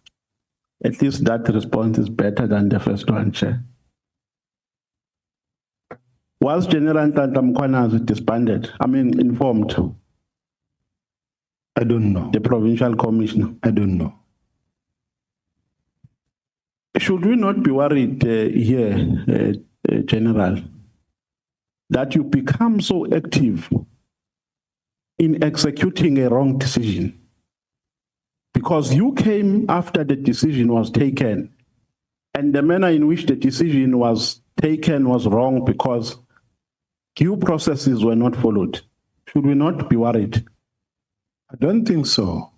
At least that response is better than the first one, Chair. Was General Ntantamkwana disbanded? Informed? I don't know. The provincial commissioner? I don't know. Should we not be worried here, General, that you become so active in executing a wrong decision? Because you came after the decision was taken, and the manner in which the decision was taken was wrong because due processes were not followed. Should we not be worried? I don't think so.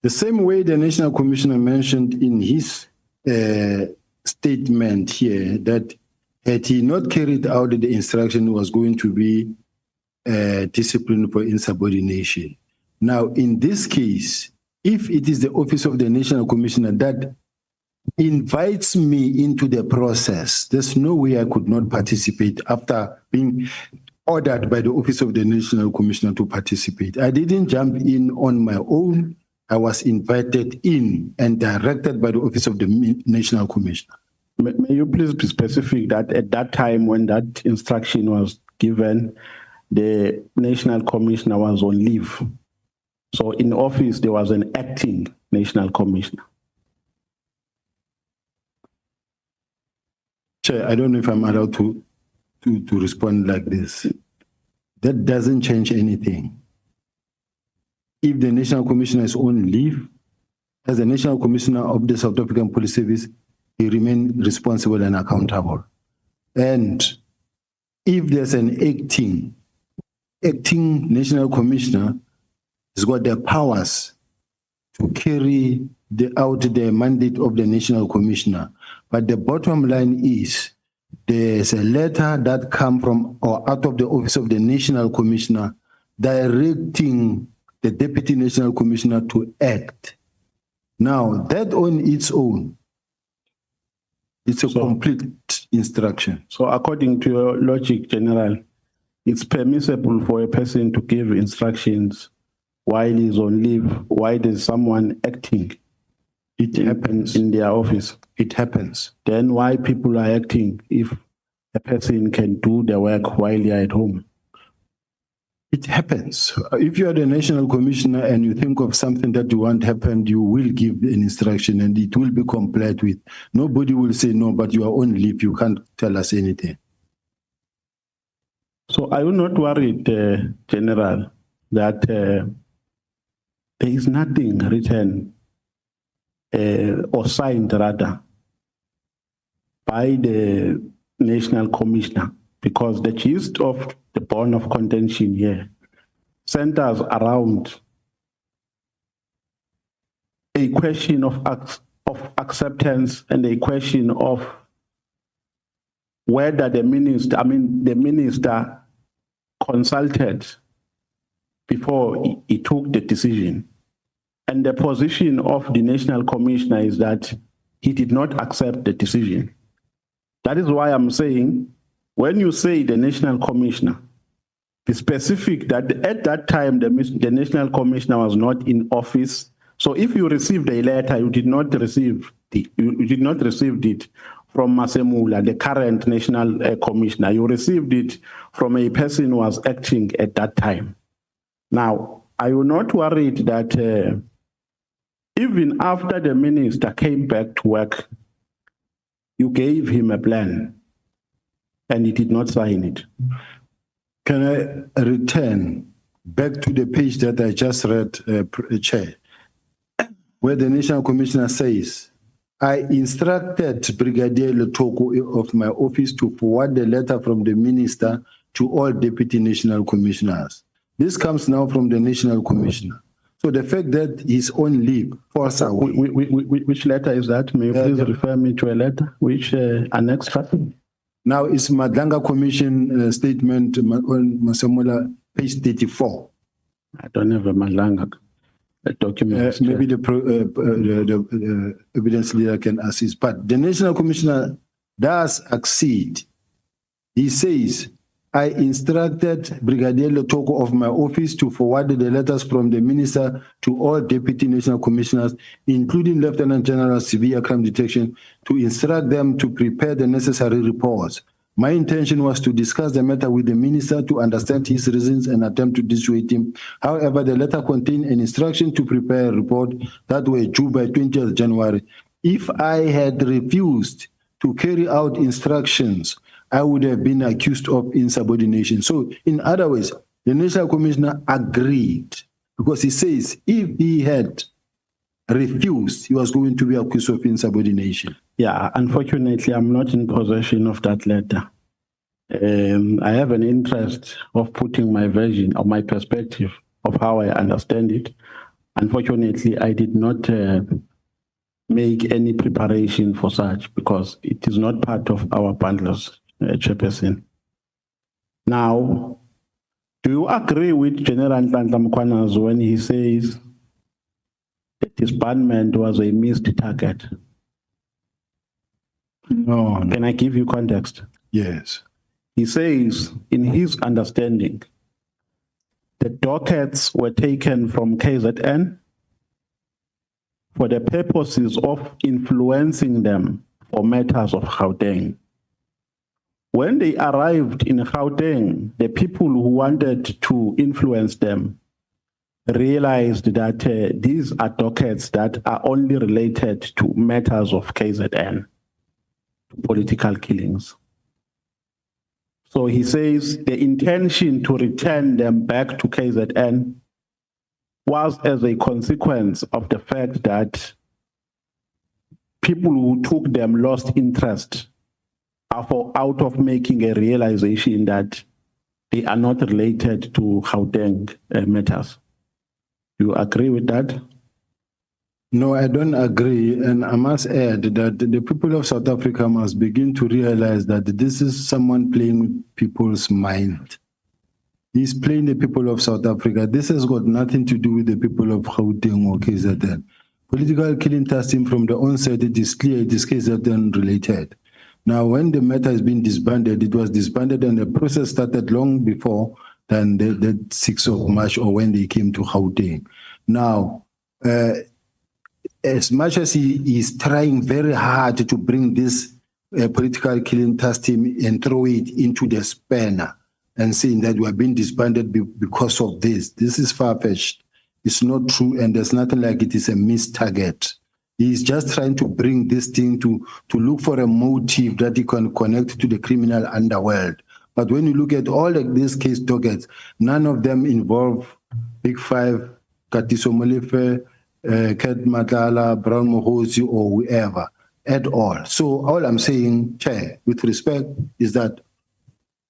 The same way the National Commissioner mentioned in his statement here that had he not carried out the instruction was going to be discipline for insubordination. Now, in this case, if it is the Office of the National Commissioner that invites me into the process, there's no way I could not participate after being ordered by the Office of the National Commissioner to participate. I didn't jump in on my own. I was invited in and directed by the Office of the National Commissioner. May you please be specific that at that time when that instruction was given, the National Commissioner was on leave. So in office, there was an acting National Commissioner. Chair, I don't know if I'm allowed to respond like this. That doesn't change anything. If the National Commissioner is on leave, as the National Commissioner of the South African Police Service, he remains responsible and accountable. And if there's an acting National Commissioner, he's got the powers to carry out the mandate of the National Commissioner. But the bottom line is, there's a letter that comes from or out of the Office of the National Commissioner directing the Deputy National Commissioner to act. Now, that on its own, it's a complete instruction. So according to your logic, General, it's permissible for a person to give instructions while he's on leave, while there's someone acting. It happens in their office. It happens. Then why people are acting if a person can do the work while you're at home? It happens. If you are the National Commissioner and you think of something that you want happen, you will give an instruction and it will be complied with. Nobody will say, no, but you are on leave. You can't tell us anything. So are you not worried, General, that there is nothing written or signed rather by the National Commissioner? Because the gist of the bone of contention here centers around a question of acceptance and a question of whether the minister consulted before he took the decision. And the position of the National Commissioner is that he did not accept the decision. That is why I'm saying, when you say the National Commissioner, be specific that at that time the National Commissioner was not in office. So if you received a letter, you did not receive it from Masemula, the current National Commissioner. You received it from a person who was acting at that time. Now, are you not worried that even after the minister came back to work, you gave him a plan and he did not sign it? Can I return back to the page that I just read, Chair, where the National Commissioner says, I instructed Brigadier Letoko of my office to forward the letter from the minister to all Deputy National Commissioners. This comes now from the National Commissioner. So the fact that he's on leave, force away. Which letter is that? May you please refer me to a letter? Which annex? Now it's Madlanga Commission statement on Masemola, page 34. I don't have a Madlanga document. Maybe the evidence leader can assist. But the National Commissioner does accede. He says, I instructed Brigadier Letoko of my office to forward the letters from the minister to all Deputy National Commissioners, including Lieutenant General Sibiya Crime Detection, to instruct them to prepare the necessary reports. My intention was to discuss the matter with the minister to understand his reasons and attempt to dissuade him. However, the letter contained an instruction to prepare a report that were due by 20th January. If I had refused to carry out instructions, I would have been accused of insubordination. So, in other words, the National Commissioner agreed because he says if he had refused, he was going to be accused of insubordination. Yeah, unfortunately, I'm not in possession of that letter. I have an interest of putting my version or my perspective of how I understand it. Unfortunately, I did not make any preparation for such because it is not part of our bundles, Chairperson. Now, Do you agree with General Nhlanhla Mkhwanazi when he says the disbandment was a missed target? No. Can I give you context? Yes. He says, in his understanding, the dockets were taken from KZN for the purposes of influencing them for matters of Gauteng. When they arrived in Gauteng, the people who wanted to influence them realized that these are dockets that are only related to matters of KZN, political killings. So he says the intention to return them back to KZN was as a consequence of the fact that people who took them lost interest out of making a realization that they are not related to Gauteng matters. Do you agree with that? No, I don't agree. And I must add that the people of South Africa must begin to realize that this is someone playing with people's mind. He's playing the people of South Africa. This has got nothing to do with the people of Gauteng or KZN. Political killing testing from the onset, it is clear it is KZN related. Now, when the matter has been disbanded, it was disbanded and the process started long before than the 6th of March or when they came to Gauteng. Now, as much as he is trying very hard to bring this political killing testing and throw it into the spanner and saying that we have been disbanded because of this is far-fetched. It's not true, and there's nothing like it is a missed target. He's just trying to bring this thing to look for a motive that he can connect to the criminal underworld. But when you look at all of these case dockets, none of them involve Big Five, Katiso Molefe, Kat Matala, Brown Mohosi, or whoever at all. So all I'm saying, Chair, with respect, is that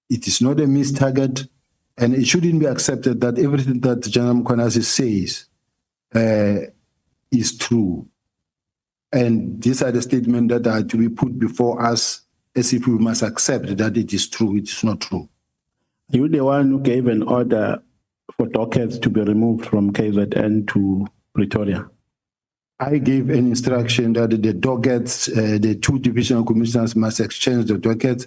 it is not a missed target, and it shouldn't be accepted that everything that General Mkhwanazi says is true. And these are the statements that are to be put before us as if we must accept that it is true, it is not true. You the one who gave an order for dockets to be removed from KZN to Pretoria? I gave an instruction that the dockets, the two divisional commissioners must exchange the dockets,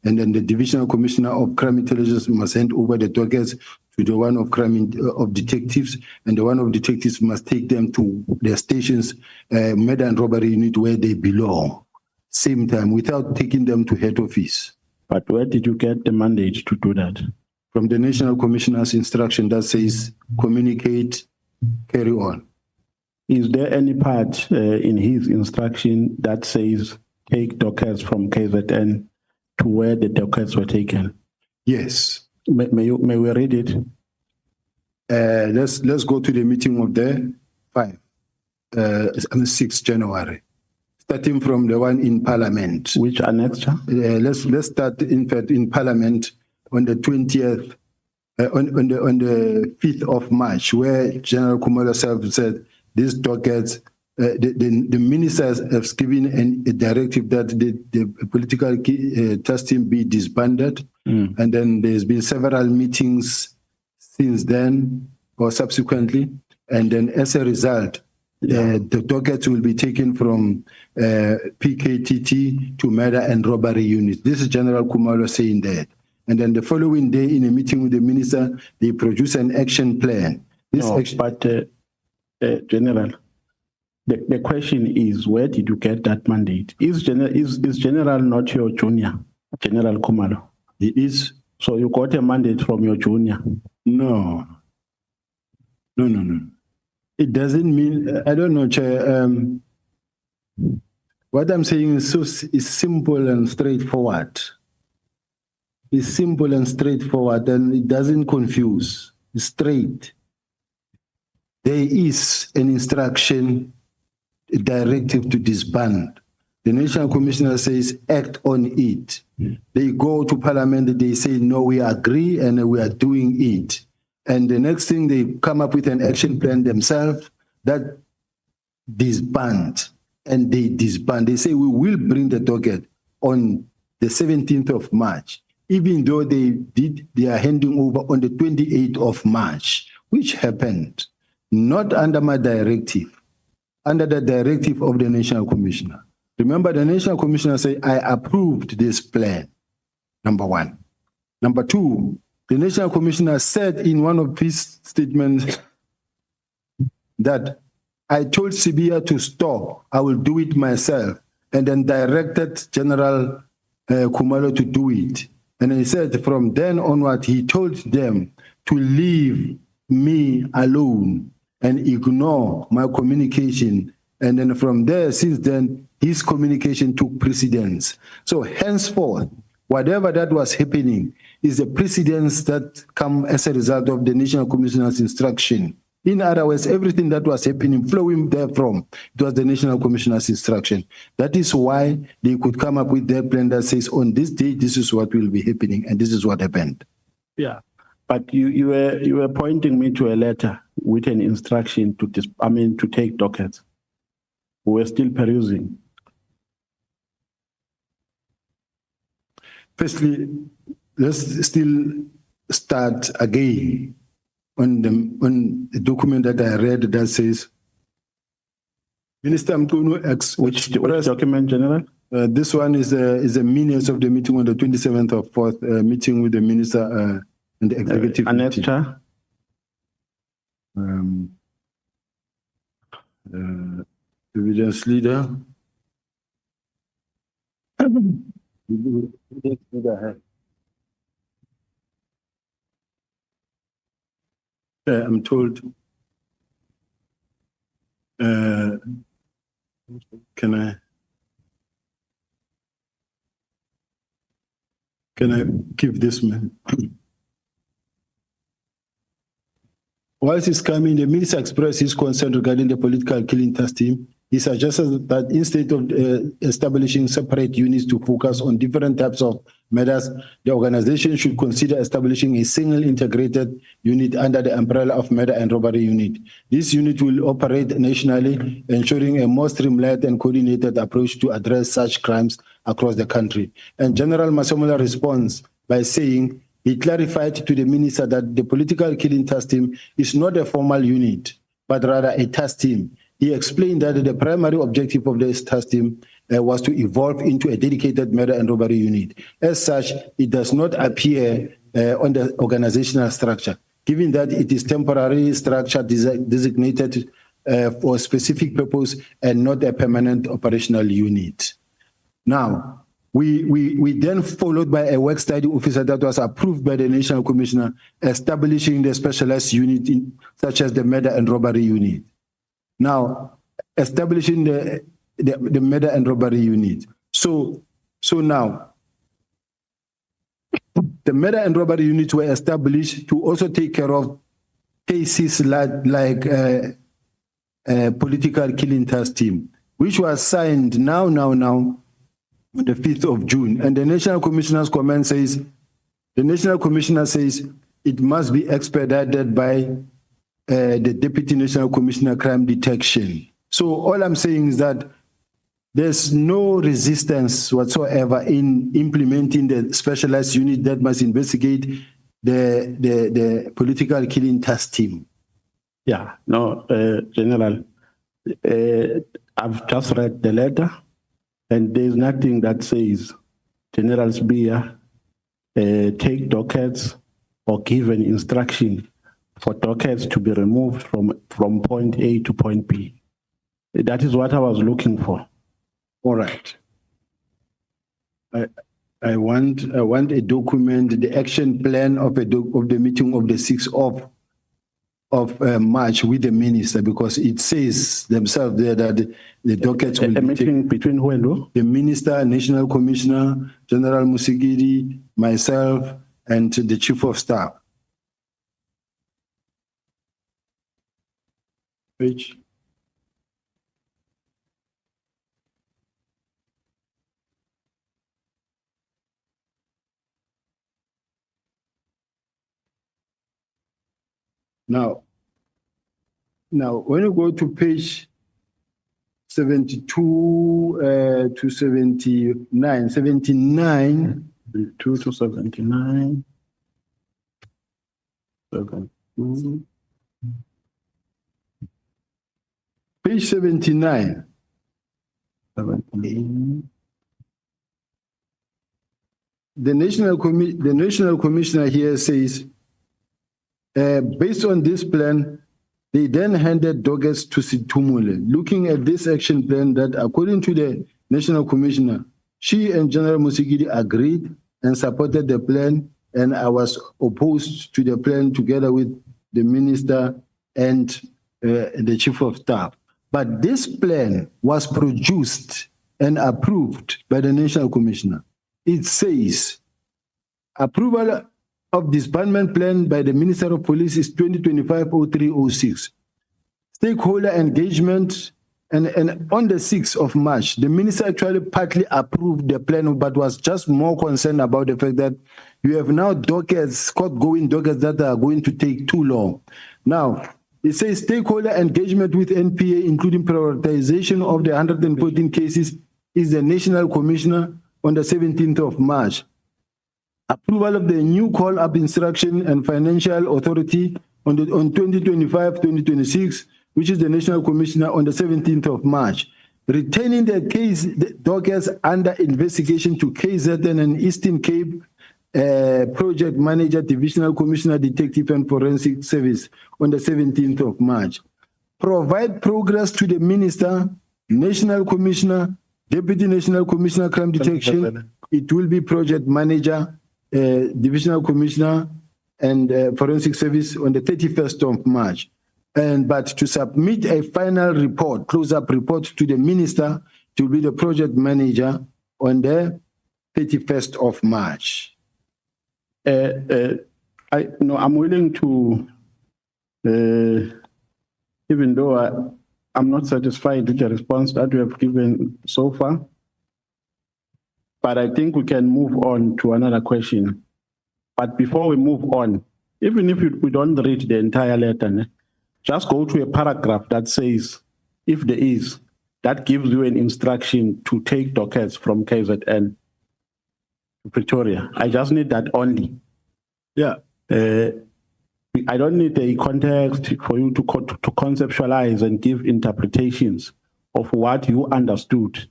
and then the divisional commissioner of crime intelligence must hand over the dockets to the one of crime of detectives, and the one of detectives must take them to their stations, murder and robbery unit where they belong, same time, without taking them to head office. But where did you get the mandate to do that? From the National Commissioner's instruction that says, communicate, carry on. Is there any part in his instruction that says take dockets from KZN to where the dockets were taken? Yes. May we read it? Let's go to the meeting of the 6th January. Starting from the one in Parliament. Which annexure? Let's start in fact in Parliament on the 20th, on the 5th of March, where General Kumalo said these dockets, the ministers have given a directive that the political testing be disbanded, and then there's been several meetings since then or subsequently, and then as a result, the dockets will be taken from PKTT to murder and robbery units. This is General Kumalo saying that. And then the following day, in a meeting with the minister, they produce an action plan. General, the question is, where did you get that mandate? Is General not your junior, General Kumalo? It is. So you got a mandate from your junior? No. It doesn't mean, I don't know, Chair. What I'm saying is simple and straightforward. It's simple and straightforward, and it doesn't confuse. It's straight. There is an instruction, a directive to disband. The National Commissioner says, act on it. They go to Parliament, they say, no, we agree, and we are doing it. And the next thing, they come up with an action plan themselves that disband, and they disband. They say, we will bring the docket on the 17th of March. even though they are handing over on the 28th of March, which happened not under my directive, under the directive of the National Commissioner. Remember, the National Commissioner said, I approved this plan, number one. Number two, the National Commissioner said in one of his statements that I told Sibiya to stop, I will do it myself, and then directed General Kumalo to do it. And he said from then onward, he told them to leave me alone and ignore my communication. And then from there, since then, his communication took precedence. So henceforth, whatever that was happening is the precedence that come as a result of the National Commissioner's instruction. In other words, everything that was happening, flowing therefrom, it was the National Commissioner's instruction. That is why they could come up with their plan that says, on this day, this is what will be happening, and this is what happened. Yeah, but you were pointing me to a letter with an instruction to take dockets. We were still perusing. Firstly, let's still start again on the document that I read that says, Minister Mkunu which document, General? This one is a minutes of the meeting on the 27th of 4th, meeting with the minister and the executive. Annexure? Evidence leader. I'm told. Can I give this man? Whilst he's coming, the minister expressed his concern regarding the political killing task team. He suggested that instead of establishing separate units to focus on different types of matters, the organization should consider establishing a single integrated unit under the umbrella of murder and robbery unit. This unit will operate nationally, ensuring a more streamlined and coordinated approach to address such crimes across the country. And General Masemola responds by saying, he clarified to the minister that the political killing task team is not a formal unit, but rather a task team. He explained that the primary objective of this task team was to evolve into a dedicated murder and robbery unit. As such, it does not appear on the organizational structure, given that it is temporary structure designated for a specific purpose and not a permanent operational unit. Now, we then followed by a work study officer that was approved by the National Commissioner, establishing the specialized unit such as the murder and robbery unit. Now, establishing the murder and robbery unit. So now, the murder and robbery units were established to also take care of cases like political killing task team, which was signed now, on the 5th of June. And the National Commissioner's comment says, the National Commissioner says it must be expedited by the Deputy National Commissioner Crime Detection. So all I'm saying is that there's no resistance whatsoever in implementing the specialized unit that must investigate the political killing task team. Yeah, no, General, I've just read the letter and there's nothing that says General Sibiya take dockets or give an instruction for dockets to be removed from point A to point B. That is what I was looking for. All right. I want a document, the action plan of the meeting of the 6th of March with the minister, because it says themselves there that the dockets will be meeting between who and who? The minister, National Commissioner, General Musigiri, myself, and the Chief of Staff. Page. Now, when you go to page 72 to 79, 2 to 79. 72. Page 79. 79. The National Commissioner here says, based on this plan, they then handed dockets to Situmule. Looking at this action plan that, according to the National Commissioner, she and General Musigidi agreed and supported the plan, and I was opposed to the plan together with the minister and the chief of staff. But this plan was produced and approved by the National Commissioner. It says, approval of disbandment plan by the Minister of Police is 2025-03-06. Stakeholder engagement, and on the 6th of March, the minister actually partly approved the plan, but was just more concerned about the fact that you have now dockets, court-going dockets that are going to take too long. Now, it says stakeholder engagement with NPA, including prioritization of the 114 cases, is the National Commissioner on the 17th of March. Approval of the new call-up instruction and financial authority on 2025-2026, which is the National Commissioner on the 17th of March. Retaining the case dockets under investigation to KZN and Eastern Cape Project Manager, Divisional Commissioner, Detective and Forensic Service on the 17th of March. Provide progress to the Minister, National Commissioner, Deputy National Commissioner, Crime Detection. It will be Project Manager, Divisional Commissioner, and Forensic Service on the 31st of March. But to submit a final report, close-up report to the Minister, to be the Project Manager on the 31st of March. I'm willing to, even though I'm not satisfied with the response that we have given so far, but I think we can move on to another question. But before we move on, even if we don't read the entire letter, just go to a paragraph that says, if there is, that gives you an instruction to take dockets from KZN to Pretoria. I just need that only. Yeah. I don't need a context for you to conceptualize and give interpretations of what you understood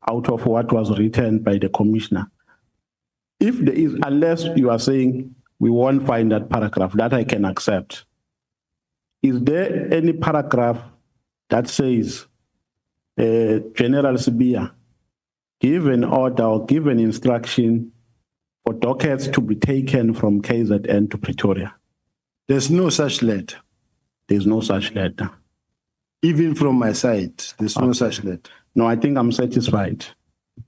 out of what was written by the commissioner. If there is, unless you are saying we won't find that paragraph, that I can accept. Is there any paragraph that says General Sibiya give an order or give an instruction for dockets to be taken from KZN to Pretoria? There's no such letter. There's no such letter. Even from my side, there's no such letter. No, I think I'm satisfied.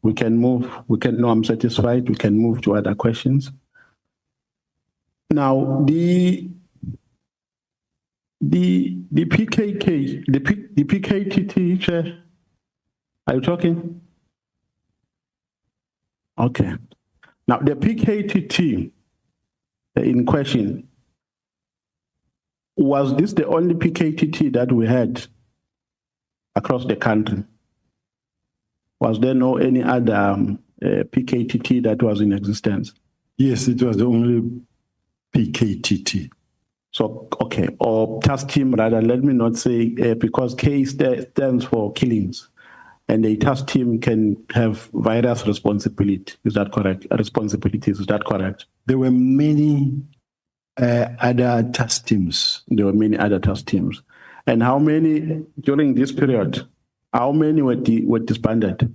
We can move. No, I'm satisfied. We can move to other questions. Now, the PKK, the PKTT chair, are you talking? Okay. Now, the PKTT in question, was this the only PKTT that we had across the country? Was there no any other PKTT that was in existence? Yes, it was the only PKTT. So, okay, or task team rather, let me not say, because K stands for killings, and a task team can have various responsibilities. Is that correct? Responsibilities, is that correct? There were many other task teams. There were many other task teams. And how many, during this period, how many were disbanded?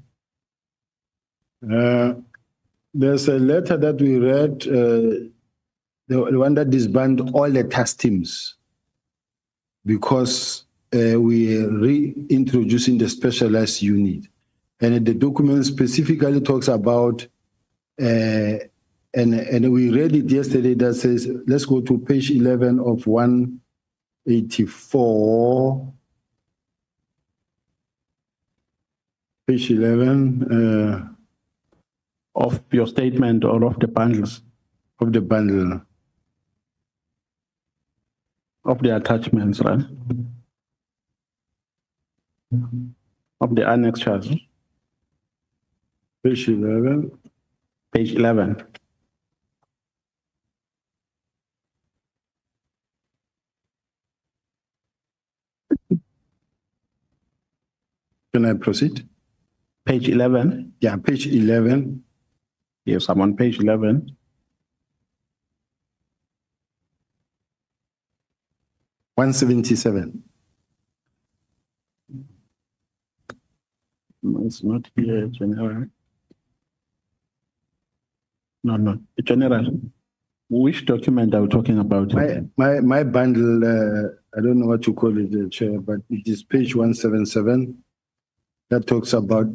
There's a letter that we read, the one that disbanded all the task teams, because we are reintroducing the specialized unit. And the document specifically talks about, and we read it yesterday, that says, let's go to page 11 of 184. Page 11 of your statement or of the bundles? Of the bundle. Of the attachments, right? Of the annexures. Page 11. Page 11. Can I proceed? Page 11. Yeah, page 11. Yes, I'm on page 11. 177. No, it's not here, General. No, General. Which document are we talking about? My bundle, I don't know what you call it, Chair, but it is page 177 that talks about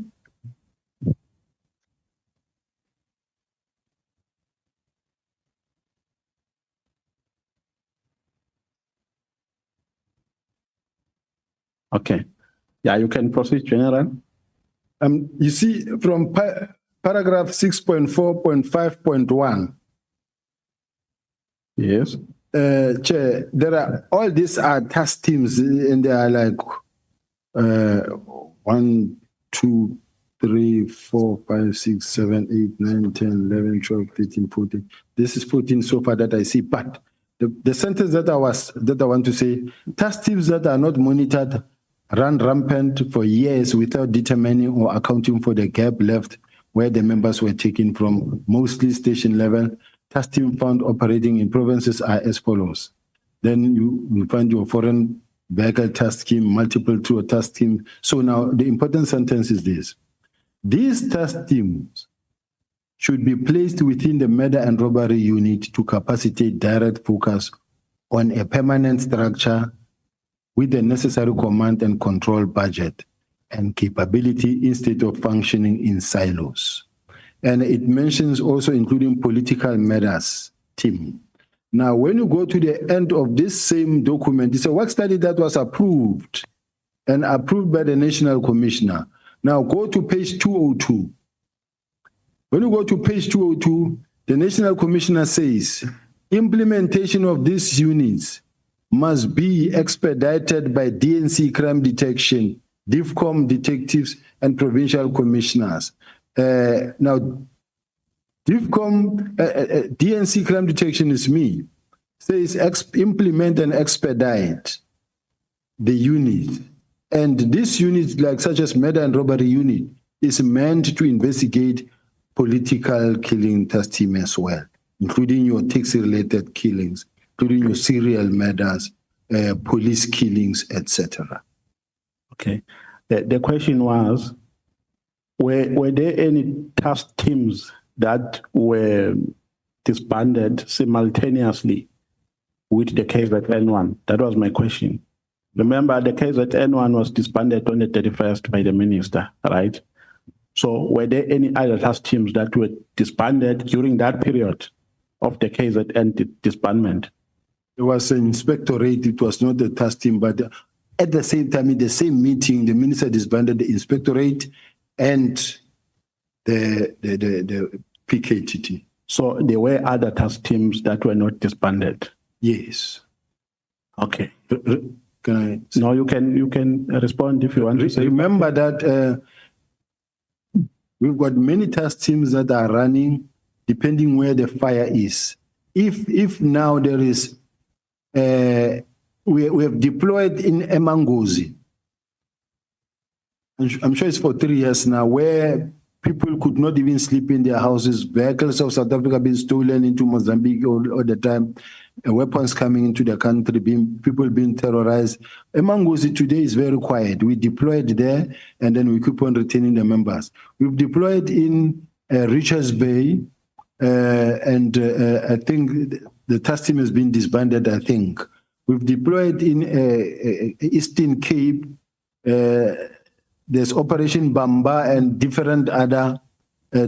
Okay. Yeah, you can proceed, General. You see, from paragraph 6.4.5.1. Yes. Chair, all these are task teams, and they are like 1, 2, 3, 4, 5, 6, 7, 8, 9, 10, 11, 12, 13, 14. This is 14 so far that I see. But the sentence that I want to say, task teams that are not monitored ran rampant for years without determining or accounting for the gap left where the members were taken from, mostly station level. Task team found operating in provinces are as follows. Then you find your foreign vehicle task team, multiple tour task team. So now the important sentence is this. These task teams should be placed within the murder and robbery unit to capacitate direct focus on a permanent structure with the necessary command and control budget and capability instead of functioning in silos. And it mentions also including political matters team. Now, when you go to the end of this same document, it's a work study that was approved by the National Commissioner. Now, go to page 202. When you go to page 202, the National Commissioner says, implementation of these units must be expedited by DNC crime detection, DIFCOM detectives, and provincial commissioners. Now, DIFCOM, DNC crime detection is me, says implement and expedite the unit. And this unit, like such as murder and robbery unit, is meant to investigate political killing task team as well, including your taxi-related killings, including your serial murders, police killings, etc. Okay. The question was, were there any task teams that were disbanded simultaneously with the KZN1? That was my question. Remember, the KZN1 was disbanded on the 31st by the minister, right? So were there any other task teams that were disbanded during that period of the KZN disbandment? It was an inspectorate, it was not the task team, but at the same time, in the same meeting, the minister disbanded the inspectorate and the PKTT. So there were other task teams that were not disbanded? Yes. Okay. Can I? No, you can respond if you want to say. Remember that we've got many task teams that are running depending where the fire is. If now there is, we have deployed in Emangozi. I'm sure it's for 3 years now, where people could not even sleep in their houses. Vehicles of South Africa being stolen into Mozambique all the time. Weapons coming into the country, people being terrorized. Emangozi today is very quiet. We deployed there, and then we keep on retaining the members. We've deployed in Richards Bay, and I think the task team has been disbanded, I think. We've deployed in Eastern Cape. There's Operation Bamba and different other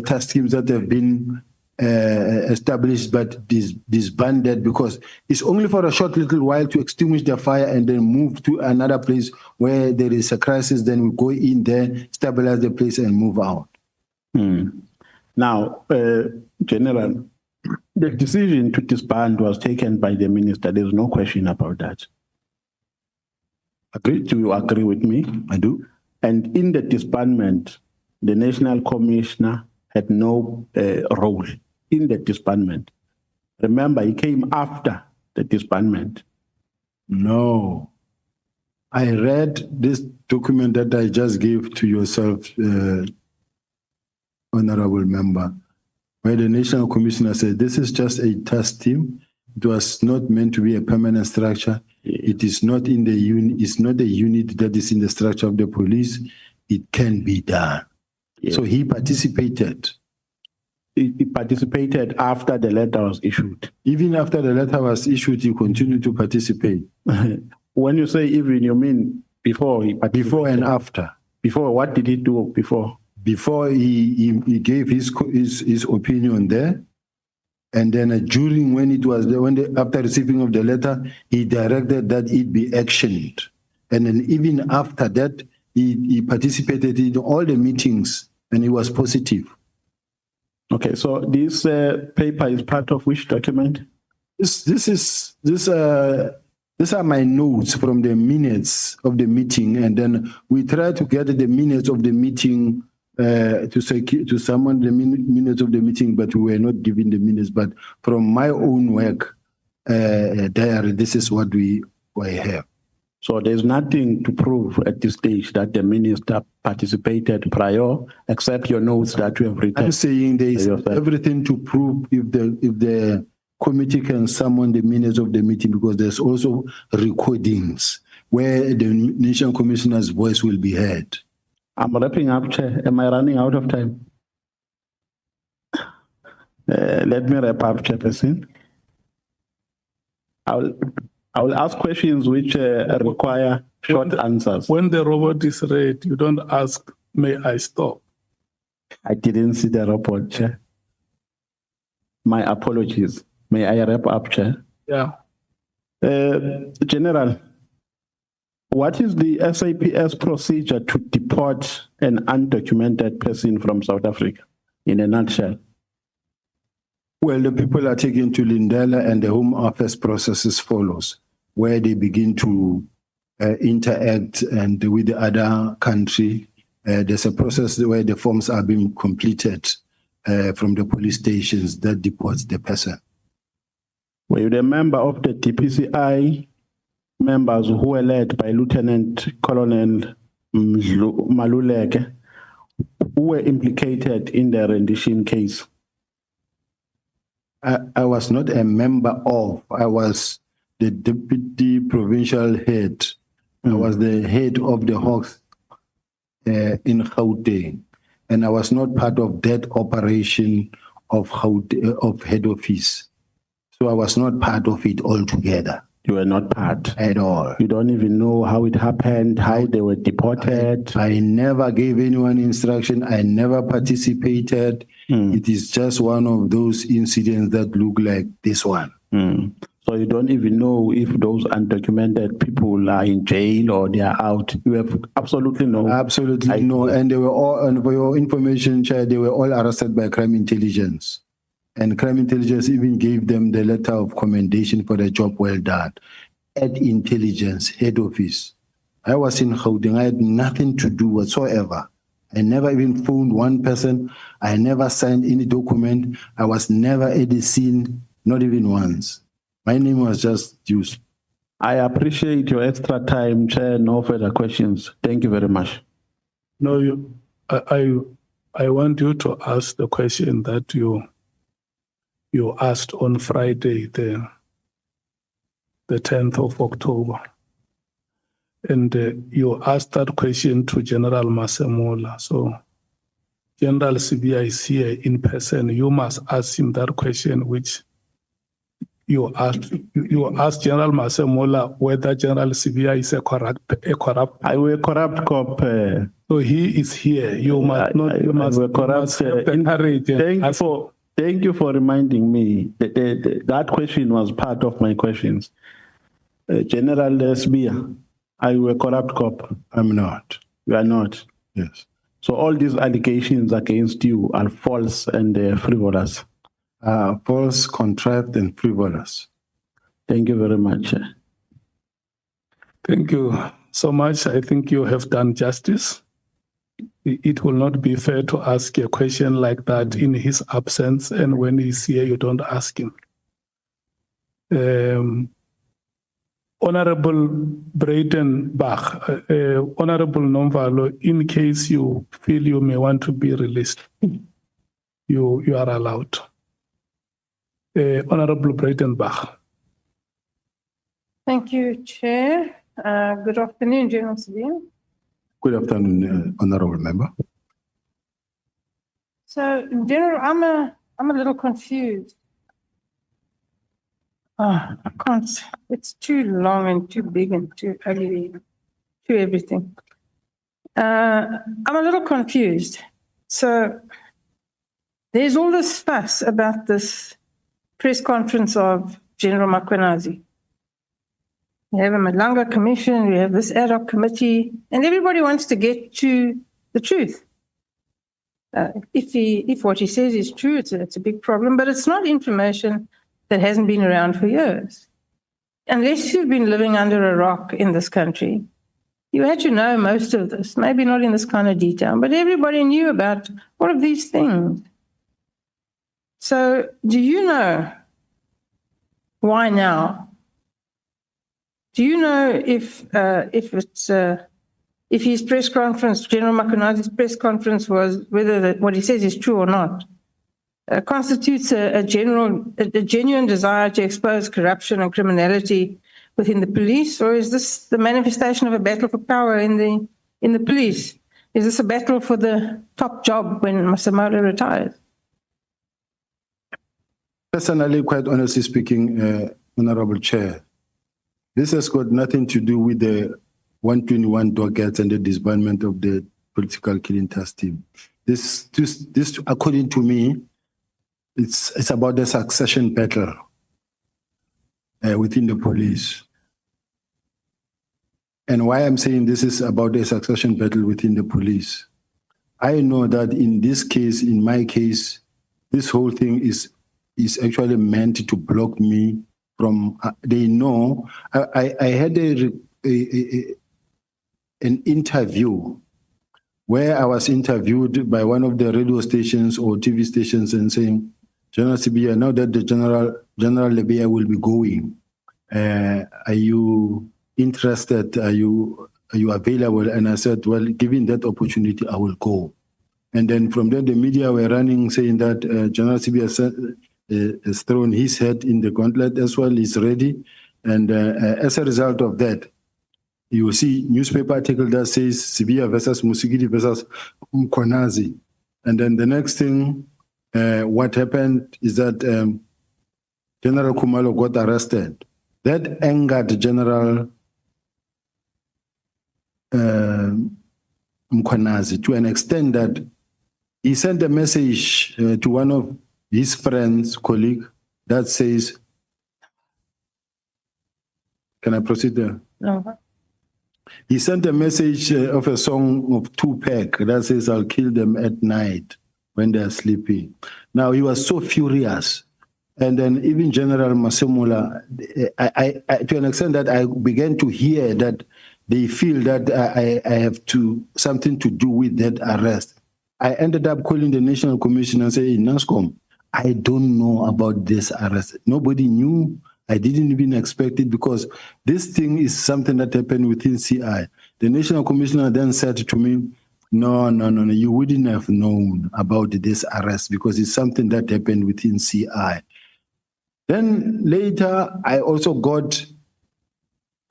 task teams that have been established but disbanded because it's only for a short little while to extinguish the fire and then move to another place where there is a crisis. Then we go in there, stabilize the place and move out. Now, General, the decision to disband was taken by the minister. There's no question about that. Agree? Do you agree with me? I do. And in the disbandment, the National Commissioner had no role in the disbandment. Remember, he came after the disbandment. No. I read this document that I just gave to yourself, honorable member, where the National Commissioner said, this is just a task team. It was not meant to be a permanent structure. It is not in the unit, it's not a unit that is in the structure of the police. It can be done. Yes. So he participated. He participated after the letter was issued. Even after the letter was issued, he continued to participate. When you say even, you mean before he participated? Before and after. Before, what did he do before? Before he gave his opinion there, and then during when it was there, after receiving of the letter, he directed that it be actioned, and then even after that, he participated in all the meetings, and he was positive. Okay, so this paper is part of which document? These are my notes from the minutes of the meeting, and then we try to get the minutes of the meeting to summon the minutes of the meeting, but we were not given the minutes. But from my own work diary, this is what we have. So there's nothing to prove at this stage that the minister participated prior, except your notes that you have written. I'm saying there is everything to prove if the committee can summon the minutes of the meeting, because there's also recordings where the National Commissioner's voice will be heard. I'm wrapping up, Chair. Am I running out of time? Let me wrap up, Chairperson. I will ask questions which require short answers. When the robot is read, you don't ask, may I stop? I didn't see the report, Chair. My apologies. May I wrap up, Chair? Yeah. General, what is the SAPS procedure to deport an undocumented person from South Africa, in a nutshell? Well, the people are taken to Lindela, and the Home Office processes follows, where they begin to interact and with the other country. There's a process where the forms are being completed from the police stations that deports the person. Were you the member of the DPCI members who were led by Lieutenant Colonel Maluleke, who were implicated in the rendition case? I was not a member of. I was the deputy provincial head. I was the head of the HOC in Gauteng, and I was not part of that operation of head office. So I was not part of it altogether. You were not part at all. You don't even know how it happened, how they were deported. I never gave anyone instruction. I never participated. It is just one of those incidents that look like this one. So you don't even know if those undocumented people are in jail or they are out. You have absolutely no. Absolutely no. And they were all, and for your information, Chair, they were all arrested by crime intelligence. And crime intelligence even gave them the letter of commendation for the job well done at intelligence head office. I was in Gauteng. I had nothing to do whatsoever. I never even phoned one person. I never signed any document. I was never at the scene, not even once. My name was just used. I appreciate your extra time, Chair. No further questions. Thank you very much. No, I want you to ask the question that you asked on Friday, the 10th of October. And you asked that question to General Masemola. So General Sibiya is here in person. You must ask him that question, which you asked General Masemola whether General Sibiya is a corrupt. I will corrupt cop. So he is here. You must not. You must encourage. Thank you for reminding me. That question was part of my questions. General Sibiya, are you a corrupt cop? I'm not. You are not? Yes. So all these allegations against you are false and frivolous? False, contrived, and frivolous. Thank you very much. Thank you so much. I think you have done justice. It will not be fair to ask a question like that in his absence, and when he's here, you don't ask him. Honorable Breitenbach, Honorable Nomvalo, in case you feel you may want to be released, you are allowed. Honorable Breitenbach. Thank you, Chair. Good afternoon, General Sibiya. Good afternoon, honorable member. So, General, I'm a little confused. I can't. It's too long and too big and too ugly, too everything. I'm a little confused. So, there's all this fuss about this press conference of General Makwenazi. We have a Malanga Commission, we have this ad hoc committee, and everybody wants to get to the truth. If what he says is true, it's a big problem, but it's not information that hasn't been around for years. Unless you've been living under a rock in this country, you had to know most of this, maybe not in this kind of detail, but everybody knew about all of these things. So do you know why now? Do you know if his press conference, General Makwenazi's press conference, was whether what he says is true or not, constitutes a genuine desire to expose corruption and criminality within the police, or is this the manifestation of a battle for power in the police? Is this a battle for the top job when Masemola retires? Personally, quite honestly speaking, Honorable Chair, this has got nothing to do with the 121 dockets and the disbandment of the political killing task team. This, according to me, it's about the succession battle within the police. And why I'm saying this is about the succession battle within the police, I know that in this case, in my case, this whole thing is actually meant to block me from, they know, I had an interview where I was interviewed by one of the radio stations or TV stations and saying, General Sibiya, now that the General Lebeya will be going, are you interested? Are you available? And I said, well, given that opportunity, I will go. And then from there, the media were running saying that General Sibiya has thrown his head in the gauntlet as well, he's ready. And as a result of that, you will see newspaper article that says Sibiya versus Musigidi versus Mkhonazi. And then the next thing, what happened is that General Khumalo got arrested. That angered General Mkhonazi to an extent that he sent a message to one of his friends, colleague, that says, can I proceed there? No. He sent a message of a song of Tupac that says, I'll kill them at night when they're sleeping. Now, he was so furious. And then even General Masemola, to an extent that I began to hear that they feel that I have something to do with that arrest. I ended up calling the National Commission and saying, NASCOM, I don't know about this arrest. Nobody knew. I didn't even expect it because this thing is something that happened within CI. The National Commissioner then said to me, no, you wouldn't have known about this arrest because it's something that happened within CI. Then later, I also got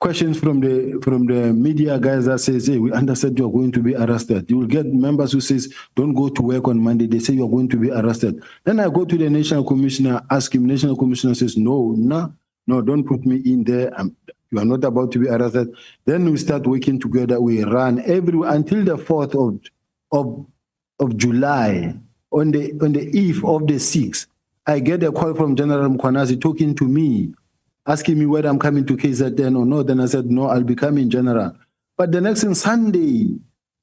questions from the media guys that says, hey, we understand you're going to be arrested. You will get members who says, don't go to work on Monday. They say you're going to be arrested. Then I go to the National Commissioner, ask him, National Commissioner says, no, don't put me in there. You are not about to be arrested. Then we start working together. We run until the 4th of July, on the eve of the 6th. I get a call from General Mkhonazi talking to me, asking me whether I'm coming to KZN or not. Then I said, no, I'll be coming, General. But the next thing, Sunday,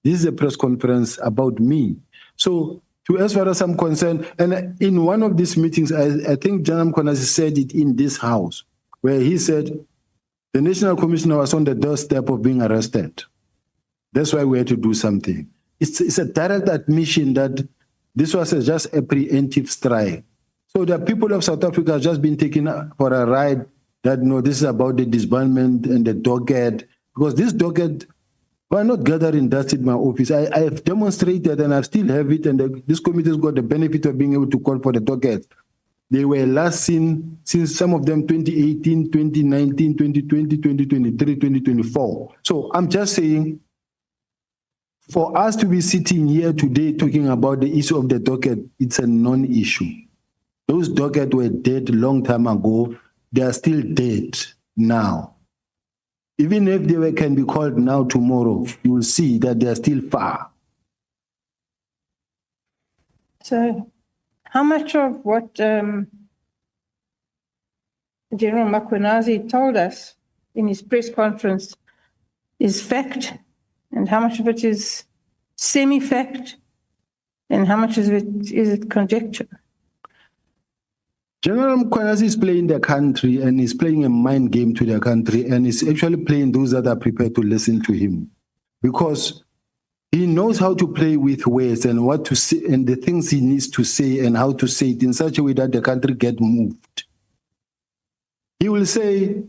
this is a press conference about me. So, as far as I'm concerned, and in one of these meetings, I think General Mkhonazi said it in this house, where he said, the National Commissioner was on the doorstep of being arrested. That's why we had to do something. It's a direct admission that this was just a preemptive strike. So the people of South Africa have just been taken for a ride that no, this is about the disbandment and the docket, because this docket, why not gathering dust in my office? I have demonstrated and I still have it, and this committee has got the benefit of being able to call for the docket. They were last seen since some of them 2018, 2019, 2020, 2023, 2024. So I'm just saying, for us to be sitting here today talking about the issue of the docket, it's a non-issue. Those dockets were dead a long time ago. They are still dead now. Even if they can be called now, tomorrow, you will see that they are still far. So, how much of what General Makwenazi told us in his press conference is fact, and how much of it is semi-fact, and how much of it is conjecture? General Makwenazi is playing the country, and he's playing a mind game to the country, and he's actually playing those that are prepared to listen to him, because he knows how to play with words and what to say and the things he needs to say and how to say it in such a way that the country get moved. He will say,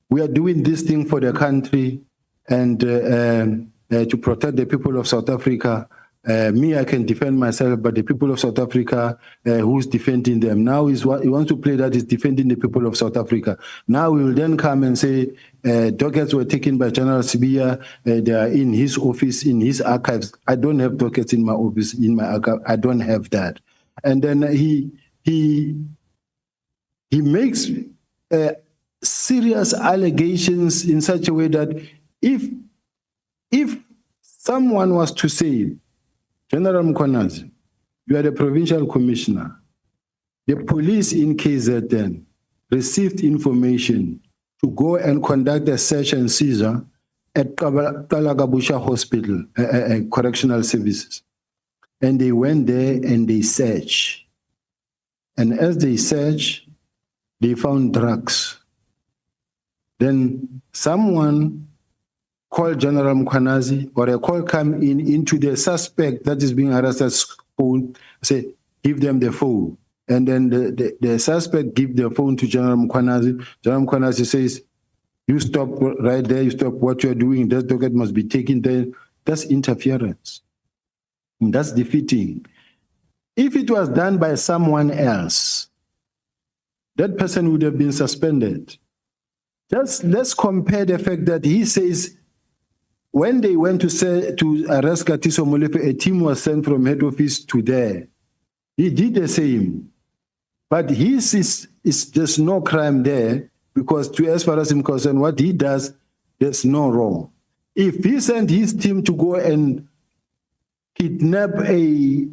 we are doing this thing for the country and to protect the people of South Africa. Me, I can defend myself, but the people of South Africa, who's defending them? Now he wants to play that he's defending the people of South Africa. Now we will then come and say, dockets were taken by General Sibiya, they are in his office, in his archives. I don't have dockets in my office, in my archive. I don't have that. And then he makes serious allegations in such a way that if someone was to say, General Makwenazi, you are the provincial commissioner. The police in KZN received information to go and conduct a search and seizure at Kalagabusha Hospital, Correctional Services. And they went there and they searched. And as they searched, they found drugs. Then someone call General Makwenazi, or a call come into the suspect that is being arrested phone, say, give them the phone. And then the suspect give the phone to General Makwenazi. General Makwenazi says, you stop right there, you stop what you're doing, that docket must be taken there. That's interference. And that's defeating. If it was done by someone else, that person would have been suspended. Just let's compare the fact that he says, when they went to arrest Katiso Molefe, a team was sent from head office to there. He did the same. But there's no crime there, because as far as I'm concerned, what he does, there's no wrong. If he sent his team to go and kidnap a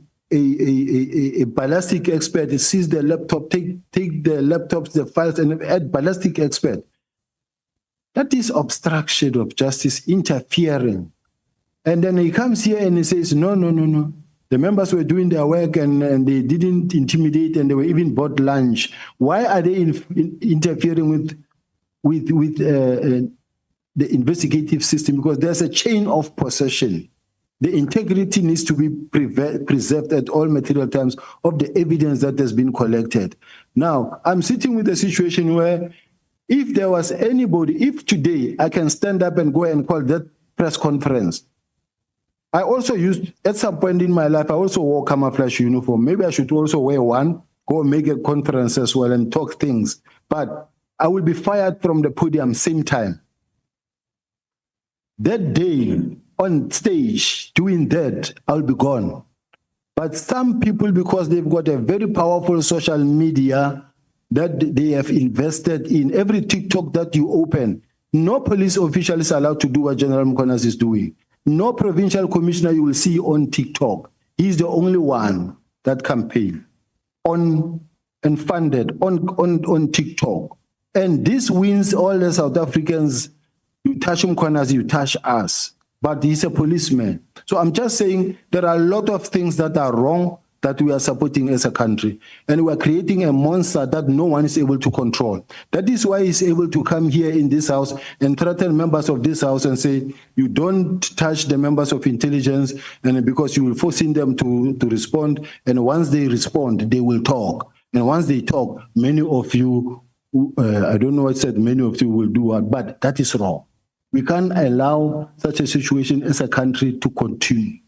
ballistic expert, seize the laptop, take the laptops, the files, and add ballistic expert, that is obstruction of justice, interfering. And then he comes here and he says, no. The members were doing their work and they didn't intimidate, and they were even bought lunch. Why are they interfering with the investigative system? Because there's a chain of possession. The integrity needs to be preserved at all material times of the evidence that has been collected. Now, I'm sitting with a situation where if there was anybody, if today I can stand up and go and call that press conference, I also used, at some point in my life, I also wore camouflage uniform. Maybe I should also wear one, go make a conference as well and talk things. But I will be fired from the podium same time. That day on stage doing that, I'll be gone. But some people, because they've got a very powerful social media that they have invested in, every TikTok that you open, no police official is allowed to do what General Makwenazi is doing. No provincial commissioner you will see on TikTok. He's the only one that campaign on and funded on TikTok. And this wins all the South Africans. You touch Makwenazi, you touch us. But he's a policeman. So I'm just saying there are a lot of things that are wrong that we are supporting as a country. And we are creating a monster that no one is able to control. That is why he's able to come here in this house and threaten members of this house and say, you don't touch the members of intelligence, and because you will forcing them to respond. And once they respond, they will talk. And once they talk, many of you I don't know what said many of you will do what, but that is wrong. We can't allow such a situation as a country to continue.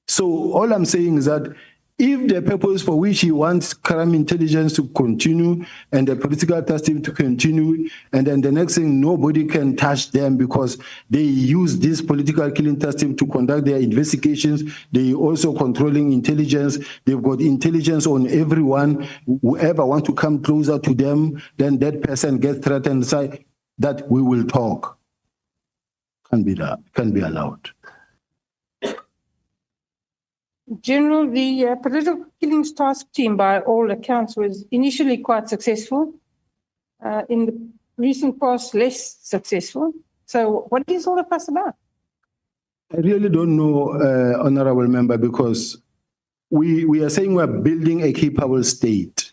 So all I'm saying is that if the purpose for which he wants crime intelligence to continue and the political testing to continue, and then the next thing, nobody can touch them because they use this political killing testing to conduct their investigations. They also controlling intelligence. They've got intelligence on everyone. Whoever wants to come closer to them, then that person gets threatened, say that we will talk. Can't be allowed. General, the political killings task team, by all accounts, was initially quite successful. In the recent past, less successful. So what is all the fuss about? I really don't know, Honorable Member, because we are saying we're building a capable state.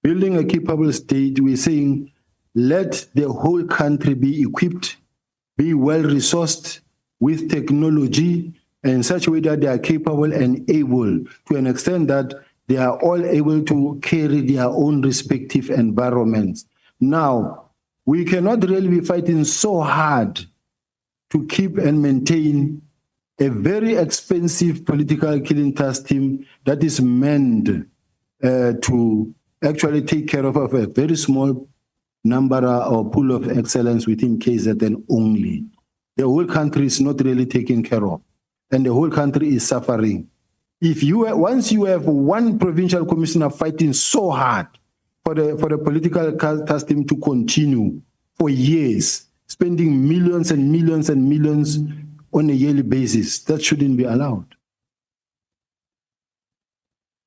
Building a capable state, we're saying let the whole country be equipped, be well-resourced with technology, in such a way that they are capable and able, to an extent that they are all able to carry their own respective environments. Now, we cannot really be fighting so hard to keep and maintain a very expensive political killing task team that is meant to actually take care of a very small number or pool of excellence within KZN only. The whole country is not really taken care of, and the whole country is suffering. Once you have one provincial commissioner fighting so hard for the political task team to continue for years, spending millions and millions and millions on a yearly basis, that shouldn't be allowed.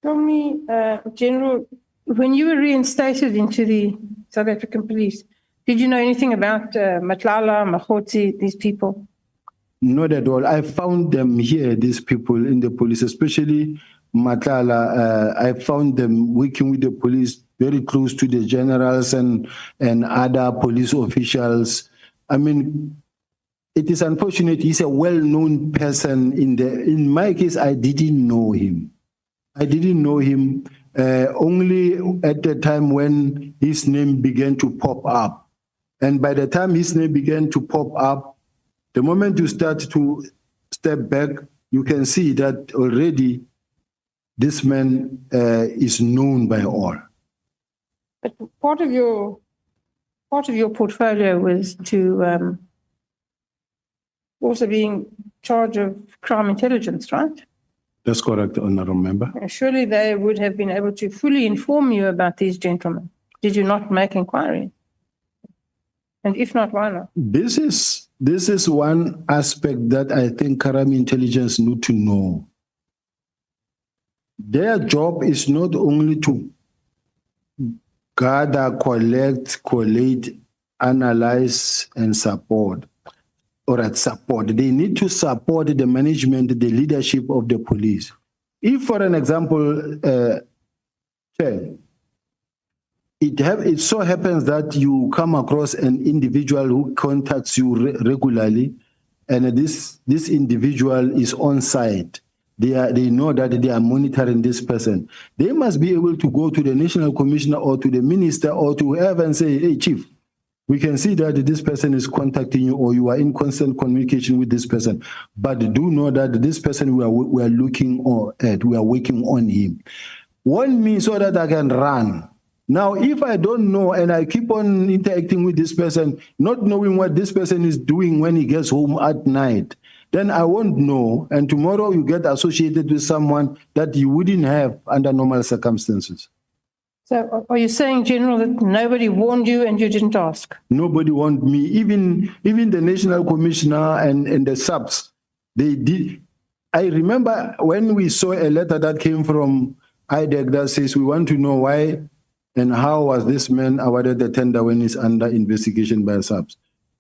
Tell me, General, when you were reinstated into the South African Police, did you know anything about Matlala, Mahoti, these people? Not at all. I found them here, these people in the police, especially Matlala. I found them working with the police very close to the generals and other police officials. I mean, it is unfortunate. He's a well-known person. In my case, I didn't know him. I didn't know him only at the time when his name began to pop up. And by the time his name began to pop up, the moment you start to step back, you can see that already this man is known by all. But part of your portfolio was to also being in charge of crime intelligence, right? That's correct, Honourable Member. Surely they would have been able to fully inform you about these gentlemen. Did you not make inquiry? And if not, why not? This is one aspect that I think crime intelligence need to know. Their job is not only to gather, collect, collate, analyze, and support. They need to support the management, the leadership of the police. If, for an example, it so happens that you come across an individual who contacts you regularly, and this individual is on site. They know that they are monitoring this person. They must be able to go to the national commissioner or to the minister or to whoever and say, hey, chief, we can see that this person is contacting you or you are in constant communication with this person. But do know that this person we are looking at, we are working on him. Warn me so that I can run. Now, if I don't know and I keep on interacting with this person, not knowing what this person is doing when he gets home at night, then I won't know. And tomorrow you get associated with someone that you wouldn't have under normal circumstances. So are you saying, General, that nobody warned you and you didn't ask? Nobody warned me. Even the national commissioner and the subs, they did. I remember when we saw a letter that came from IDEC that says we want to know why and how was this man awarded the tender when he's under investigation by subs.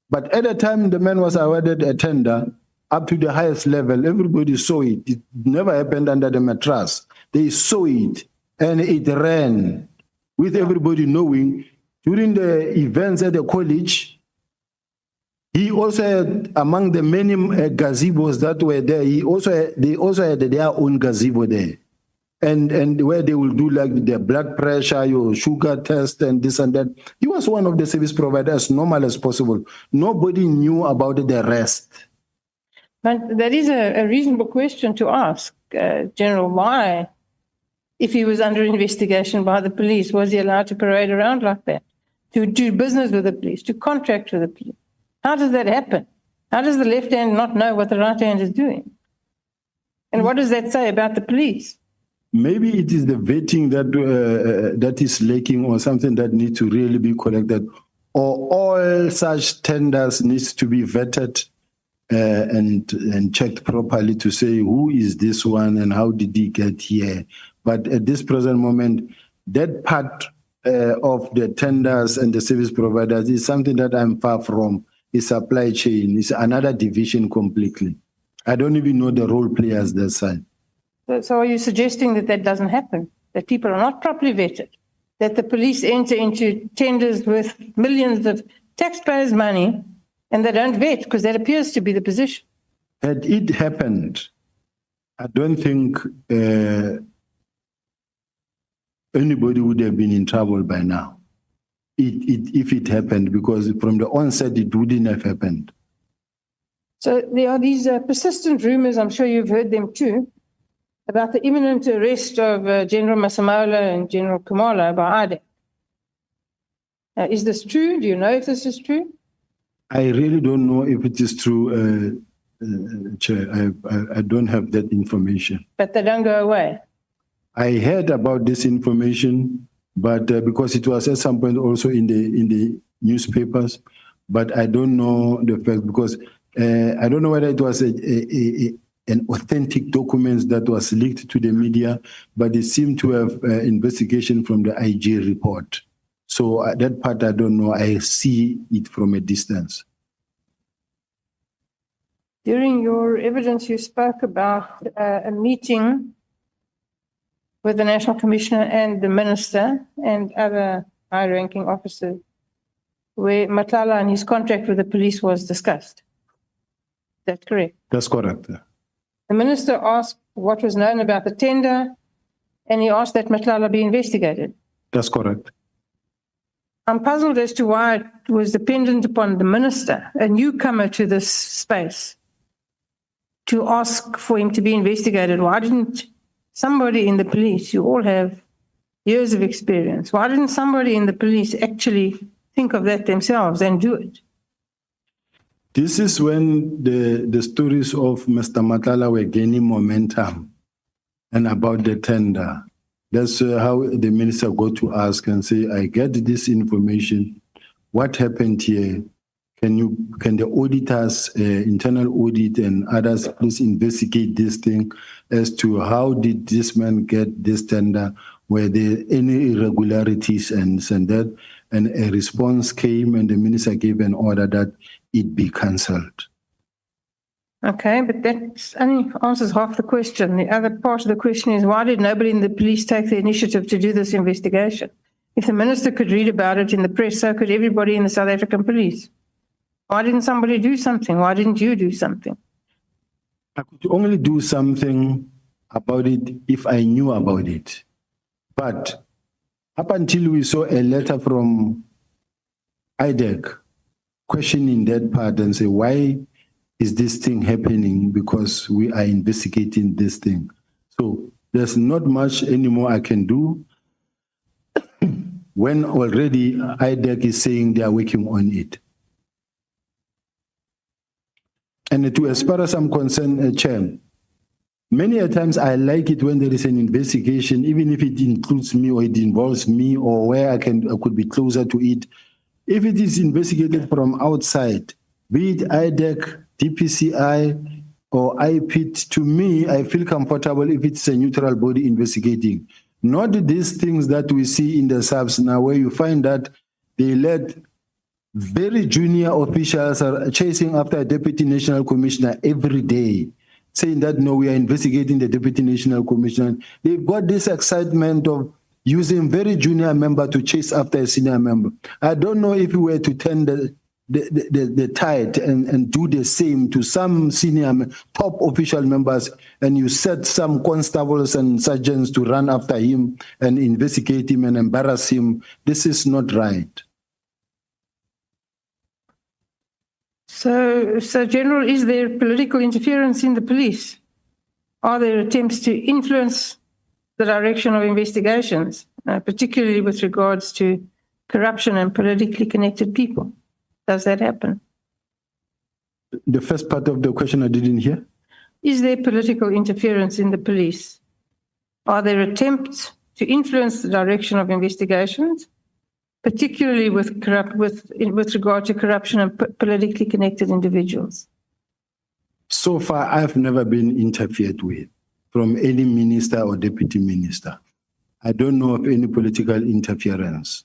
But at the time the man was awarded a tender up to the highest level, everybody saw it. It never happened under the mattress. They saw it and it ran. With everybody knowing, during the events at the college, he also had, among the many gazebos that were there, they also had their own gazebo there. and where they will do like their blood pressure, your sugar test and this and that. He was one of the service providers as normal as possible. Nobody knew about the rest. But that is a reasonable question to ask, General. Why, if he was under investigation by the police, was he allowed to parade around like that? To do business with the police, to contract with the police? How does that happen? How does the left hand not know what the right hand is doing? And what does that say about the police? Maybe it is the vetting that is lacking, or something that needs to really be corrected, or all such tenders needs to be vetted and checked properly to say who is this one and how did he get here. But at this present moment, that part of the tenders and the service providers is something that I'm far from. It's supply chain. It's another division completely. I don't even know the role players that side. So are you suggesting that that doesn't happen, that people are not properly vetted, that the police enter into tenders with millions of taxpayers' money and they don't vet, because that appears to be the position? Had it happened, I don't think anybody would have been in trouble by now. If it happened, because from the onset it wouldn't have happened. So there are these persistent rumors, I'm sure you've heard them too, about the imminent arrest of General Masemola and General Kumalo by IDEC. Is this true? Do you know if this is true? I really don't know if it is true, Chair. I don't have that information. But they don't go away? I heard about this information, but because it was at some point also in the newspapers, but I don't know the fact, because I don't know whether it was an authentic document that was leaked to the media, but it seemed to have investigation from the IG report. So that part I don't know. I see it from a distance. During your evidence, you spoke about a meeting with the National Commissioner and the Minister and other high-ranking officers, where Matlala and his contract with the police was discussed. Is that correct? That's correct. The Minister asked what was known about the tender, and he asked that Matlala be investigated. That's correct. I'm puzzled as to why it was dependent upon the Minister, a newcomer to this space, to ask for him to be investigated. Why didn't somebody in the police, you all have years of experience, why didn't somebody in the police actually think of that themselves and do it? This is when the stories of Mr. Matlala were gaining momentum and about the tender. That's how the minister got to ask and say, I get this information. What happened here? Can the auditors, internal audit and others, please investigate this thing as to how did this man get this tender? Were there any irregularities and that? And a response came and the minister gave an order that it be cancelled. Okay, but that only answers half the question. The other part of the question is, why did nobody in the police take the initiative to do this investigation? If the minister could read about it in the press, so could everybody in the South African police. Why didn't somebody do something? Why didn't you do something? I could only do something about it if I knew about it. But up until we saw a letter from IDEC questioning that part and say, why is this thing happening? Because we are investigating this thing. So there's not much anymore I can do when already IDEC is saying they are working on it. And as far as I'm concerned, Chair, many a times I like it when there is an investigation, even if it includes me or it involves me or where I could be closer to it. If it is investigated from outside, be it IDEC, DPCI, or IPIT, to me, I feel comfortable if it's a neutral body investigating. Not these things that we see in the subs now, where you find that they let very junior officials are chasing after a deputy national commissioner every day, saying that, no, we are investigating the deputy national commissioner. They've got this excitement of using very junior member to chase after a senior member. I don't know if we were to turn the tide and do the same to some senior top official members, and you set some constables and sergeants to run after him and investigate him and embarrass him. This is not right. So General, is there political interference in the police? Are there attempts to influence the direction of investigations, particularly with regards to corruption and politically connected people? Does that happen? The first part of the question I didn't hear. Is there political interference in the police? Are there attempts to influence the direction of investigations, particularly with regard to corruption and politically connected individuals? So far, I've never been interfered with from any minister or deputy minister. I don't know of any political interference.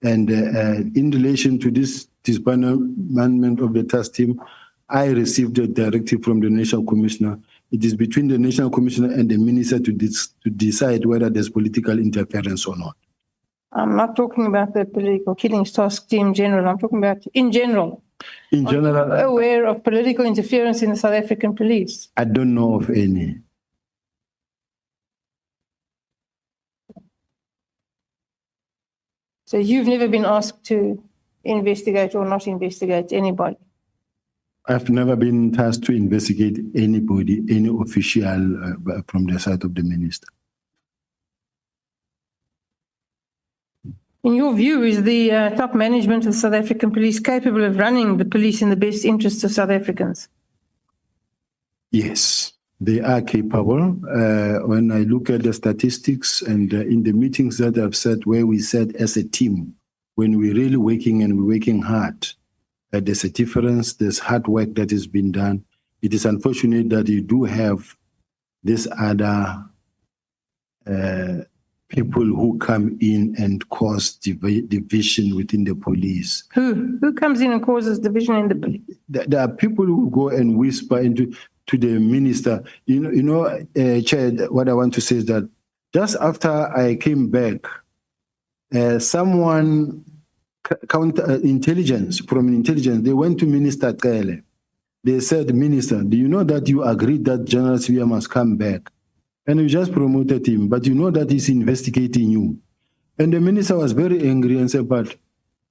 And in relation to this disbandment of the task team, I received a directive from the National Commissioner. It is between the National Commissioner and the minister to decide whether there's political interference or not. I'm not talking about the political killings task team in general. I'm talking about in general. In general, are you aware of political interference in the South African police? I don't know of any. So you've never been asked to investigate or not investigate anybody? I've never been tasked to investigate anybody, any official from the side of the minister. In your view, is the top management of the South African police capable of running the police in the best interests of South Africans? Yes, they are capable. When I look at the statistics and in the meetings that I've said, where we said as a team, when we're really working and we're working hard, there's a difference, there's hard work that has been done. It is unfortunate that you do have this other people who come in and cause division within the police. Who comes in and causes division in the police? There are people who go and whisper to the minister. Chair, what I want to say is that just after I came back, someone intelligence, they went to Minister Kele. They said, Minister, do you know that you agreed that General Sibiya must come back? And you just promoted him, but you know that he's investigating you. And the minister was very angry and said, but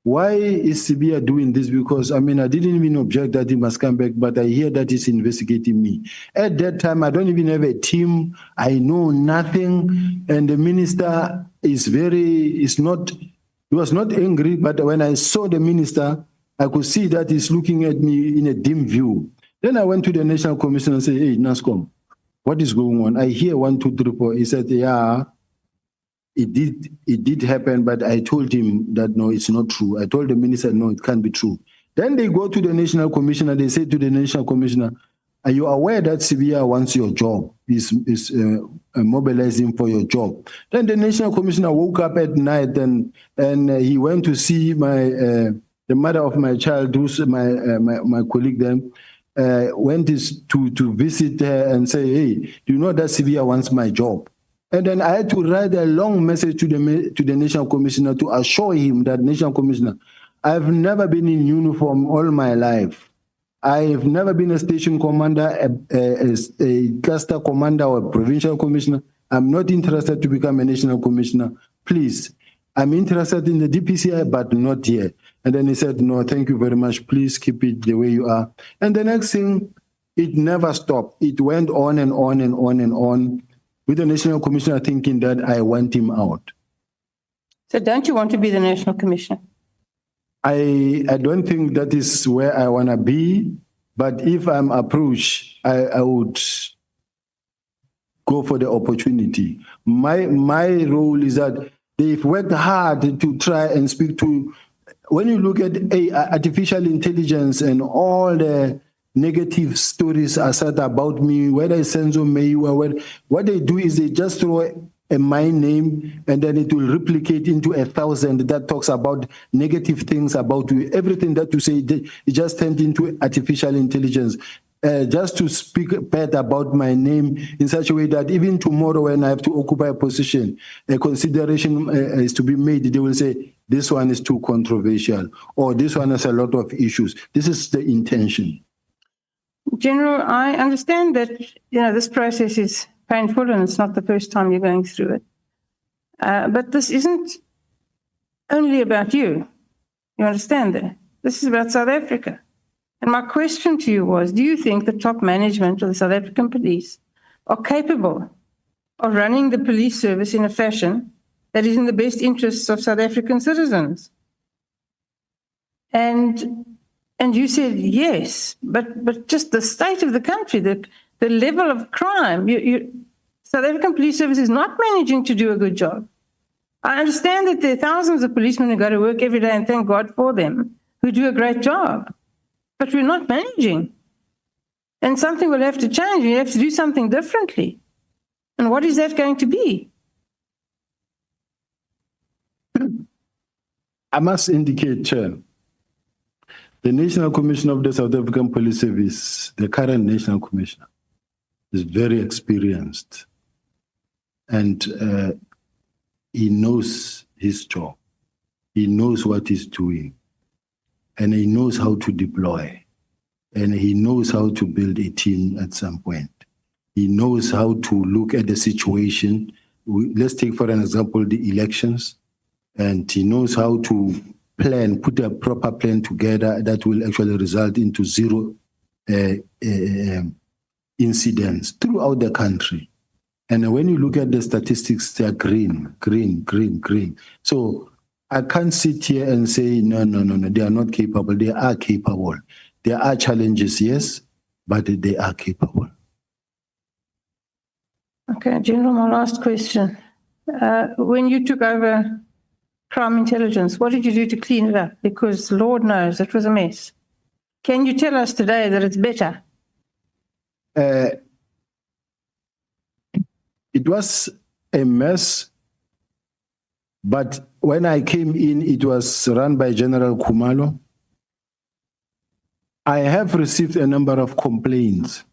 why is Sibiya doing this? Because, I didn't even object that he must come back, but I hear that he's investigating me. At that time, I don't even have a team. I know nothing. And the minister he was not angry, but when I saw the minister, I could see that he's looking at me in a dim view. Then I went to the National Commission and said, hey, NASCOM, what is going on? I hear 1, 2, 3, 4. He said, yeah, it did happen, but I told him that, no, it's not true. I told the minister, no, it can't be true. Then they go to the National Commissioner. They say to the National Commissioner, are you aware that Sibiya wants your job, is mobilizing for your job? Then the National Commissioner woke up at night and he went to see the mother of my child, who's my colleague then, went to visit her and say, hey, do you know that Sibiya wants my job? And then I had to write a long message to the National Commissioner to assure him that, National Commissioner, I've never been in uniform all my life. I've never been a station commander, a cluster commander or a provincial commissioner. I'm not interested to become a national commissioner. Please, I'm interested in the DPCI, but not here. And then he said, no, thank you very much. Please keep it the way you are. And the next thing, it never stopped. It went on and on and on and on, with the national commissioner thinking that I want him out. So don't you want to be the national commissioner? I don't think that is where I want to be, but if I'm approached, I would go for the opportunity. My role is that they've worked hard to try and speak to, when you look at artificial intelligence and all the negative stories are said about me, whether it's Senzo Meyiwa, what they do is they just throw my name and then it will replicate into 1,000 that talks about negative things about you. Everything that you say, it just turned into artificial intelligence. just to speak bad about my name in such a way that even tomorrow when I have to occupy a position, a consideration is to be made. They will say, this one is too controversial, or this one has a lot of issues. This is the intention. General, I understand that, this process is painful and it's not the first time you're going through it. But this isn't only about you. You understand that? This is about South Africa. And my question to you was, do you think the top management of the South African police are capable of running the police service in a fashion that is in the best interests of South African citizens? And you said yes, but just the state of the country, the level of crime, South African police service is not managing to do a good job. I understand that there are thousands of policemen who go to work every day, and thank God for them, who do a great job. But we're not managing. And something will have to change. You have to do something differently. And what is that going to be? I must indicate, Chair, the National Commissioner of the South African Police Service, the current National Commissioner, is very experienced. And he knows his job. He knows what he's doing. And he knows how to deploy. And he knows how to build a team at some point. He knows how to look at the situation. Let's take, for an example, the elections. And he knows how to plan, put a proper plan together that will actually result into zero incidents throughout the country. And when you look at the statistics, they are green. So I can't sit here and say, no, they are not capable. They are capable. There are challenges, yes, but they are capable. Okay, General, my last question. When you took over crime intelligence, what did you do to clean it up? Because Lord knows it was a mess. Can you tell us today that it's better? It was a mess, but when I came in, it was run by General Khumalo. I have received a number of complaints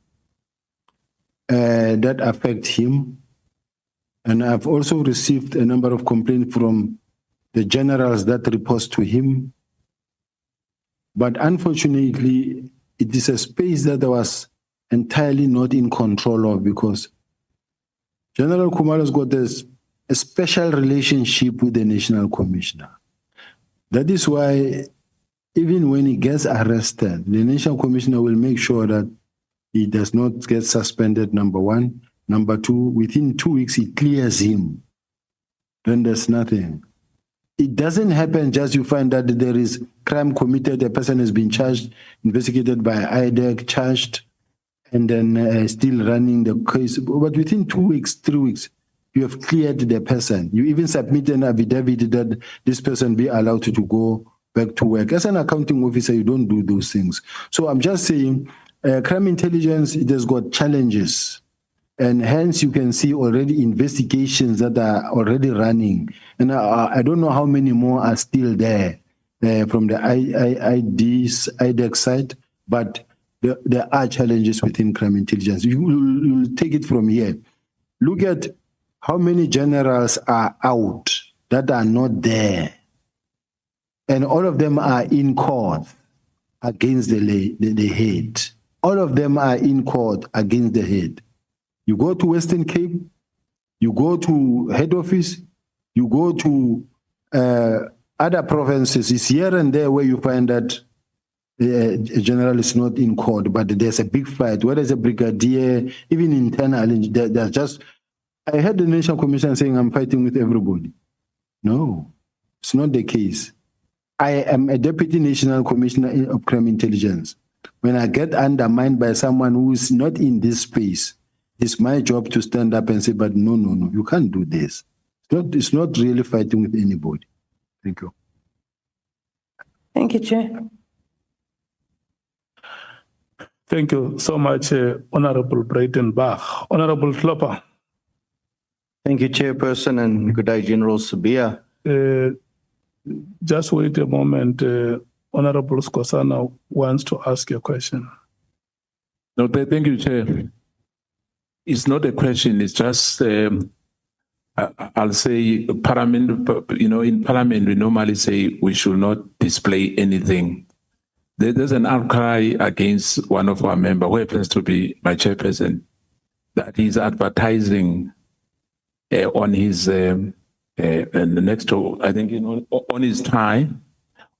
that affect him. And I've also received a number of complaints from the generals that report to him. But unfortunately, it is a space that I was entirely not in control of, because General Khumalo's got a special relationship with the National Commissioner. That is why even when he gets arrested, the National Commissioner will make sure that he does not get suspended, number one. Number two, within 2 weeks, he clears him. Then there's nothing. It doesn't happen just you find that there is crime committed, a person has been charged, investigated by IDEC, charged, and then still running the case. But within 2 weeks, 3 weeks, you have cleared the person. You even submit an affidavit that this person be allowed to go back to work. As an accounting officer, you don't do those things. So I'm just saying, crime intelligence, it has got challenges. And hence you can see already investigations that are already running. And I don't know how many more are still there from the IDEC side, but there are challenges within crime intelligence. You'll take it from here. Look at how many generals are out that are not there. And all of them are in court against the head. All of them are in court against the head. You go to Western Cape, you go to head office, you go to other provinces. It's here and there where you find that a general is not in court, but there's a big fight. Where there's a brigadier, even internally, there's just... I heard the National Commission saying, I'm fighting with everybody. No, it's not the case. I am a Deputy National Commissioner of Crime Intelligence. When I get undermined by someone who is not in this space, it's my job to stand up and say, but no, you can't do this. It's not really fighting with anybody. Thank you. Thank you, Chair. Thank you so much, Honorable Breitenbach. Honorable Klopper. Thank you, Chairperson, and good day, General Sibiya. Just wait a moment. Honorable Skosana wants to ask you a question. No, thank you, Chair. It's not a question. It's just, I'll say, Parliament. In Parliament, we normally say we should not display anything. There's an outcry against one of our members, who happens to be my chairperson, that he's advertising on his and the next to, I think, on his tie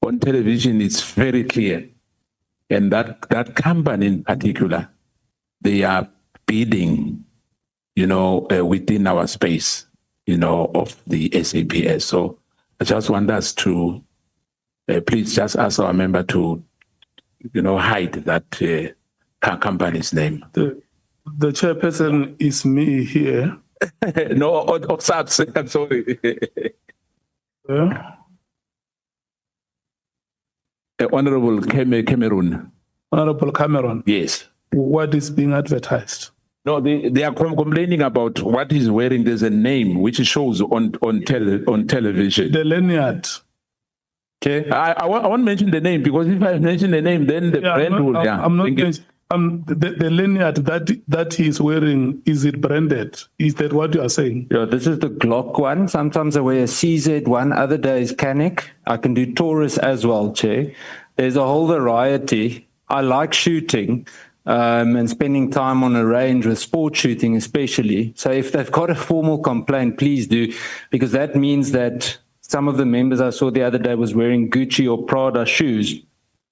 on television. It's very clear, and that company in particular, they are bidding, within our space, of the SAPS. So I just want us to please just ask our member to, hide that company's name. The chairperson is me here. No, of SAPS, I'm sorry. Honorable Cameroon. Honorable Cameron. Yes. What is being advertised? No, they are complaining about what he's wearing. There's a name which shows on television. The lanyard. Okay, I won't mention the name, because if I mention the name, then the brand will. I'm not. The lanyard that he's wearing, is it branded? Is that what you are saying? Yeah, this is the Glock one. Sometimes I wear a CZ one. Other days Canik. I can do Taurus as well, Chair. There's a whole variety. I like shooting. And spending time on a range with sport shooting especially. So if they've got a formal complaint, please do, because that means that some of the members I saw the other day was wearing Gucci or Prada shoes.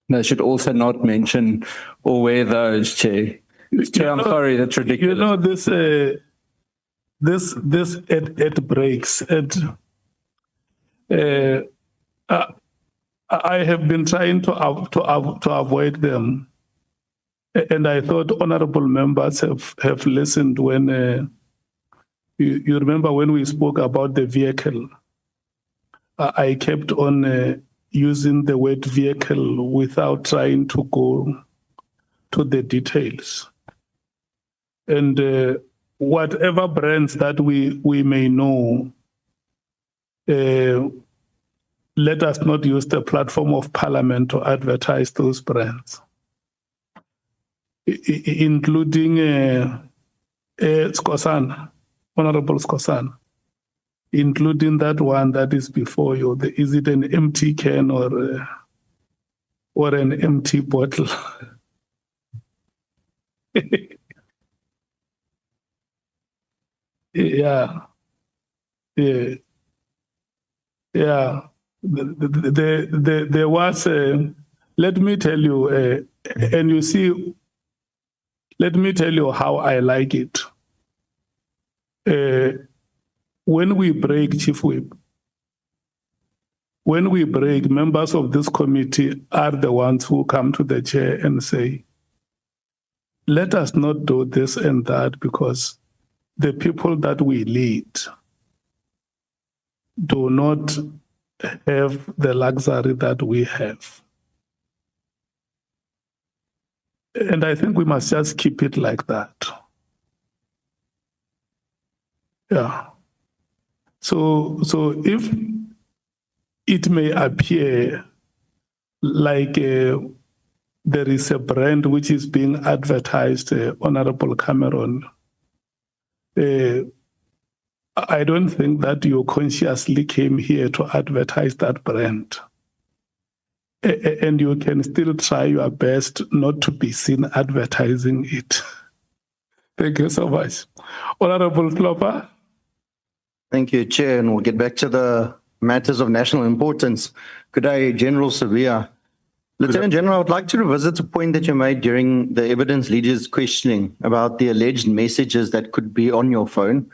They should also not mention or wear those, Chair. Chair, I'm sorry, that's ridiculous. This it breaks. I have been trying to avoid them. And I thought honorable members have listened when you remember when we spoke about the vehicle. I kept on using the word vehicle without trying to go to the details. And whatever brands that we may know, let us not use the platform of Parliament to advertise those brands, including Skosana, Honorable Skosana, including that one that is before you. Is it an empty can or an empty bottle? Yeah. There was let me tell you, and you see, let me tell you how I like it. When we break, Chief Whip, when we break, members of this committee are the ones who come to the chair and say, let us not do this and that, because the people that we lead do not have the luxury that we have. And I think we must just keep it like that. Yeah. So if it may appear like there is a brand which is being advertised, Honorable Cameron, I don't think that you consciously came here to advertise that brand. And you can still try your best not to be seen advertising it. Thank you so much. Honorable Sloper. Thank you, Chair, and we'll get back to the matters of national importance. Good day, General Sibiya. Lieutenant General, I would like to revisit a point that you made during the evidence leaders questioning about the alleged messages that could be on your phone,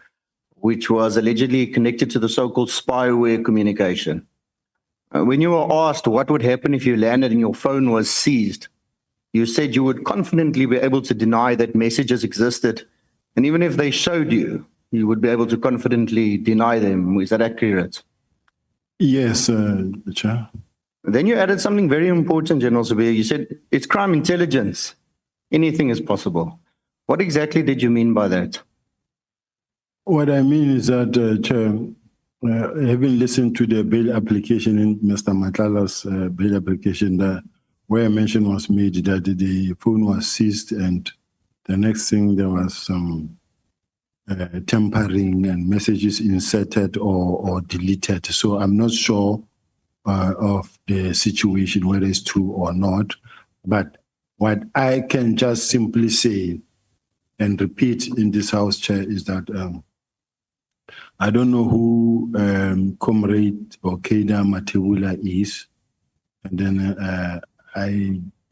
which was allegedly connected to the so-called spyware communication. When you were asked what would happen if you landed and your phone was seized, you said you would confidently be able to deny that messages existed. And even if they showed you, you would be able to confidently deny them. Is that accurate? Yes, Chair. Then you added something very important, General Sibiya. You said it's crime intelligence. Anything is possible. What exactly did you mean by that? What I mean is that, Chair, having listened to the bail application in Mr. Matlala's bail application, where a mention was made that the phone was seized and The next thing, there was some tampering and messages inserted or deleted. So I'm not sure of the situation, whether it's true or not. But what I can just simply say and repeat in this House, Chair, is that I don't know who Comrade or Keda Matebula is. And then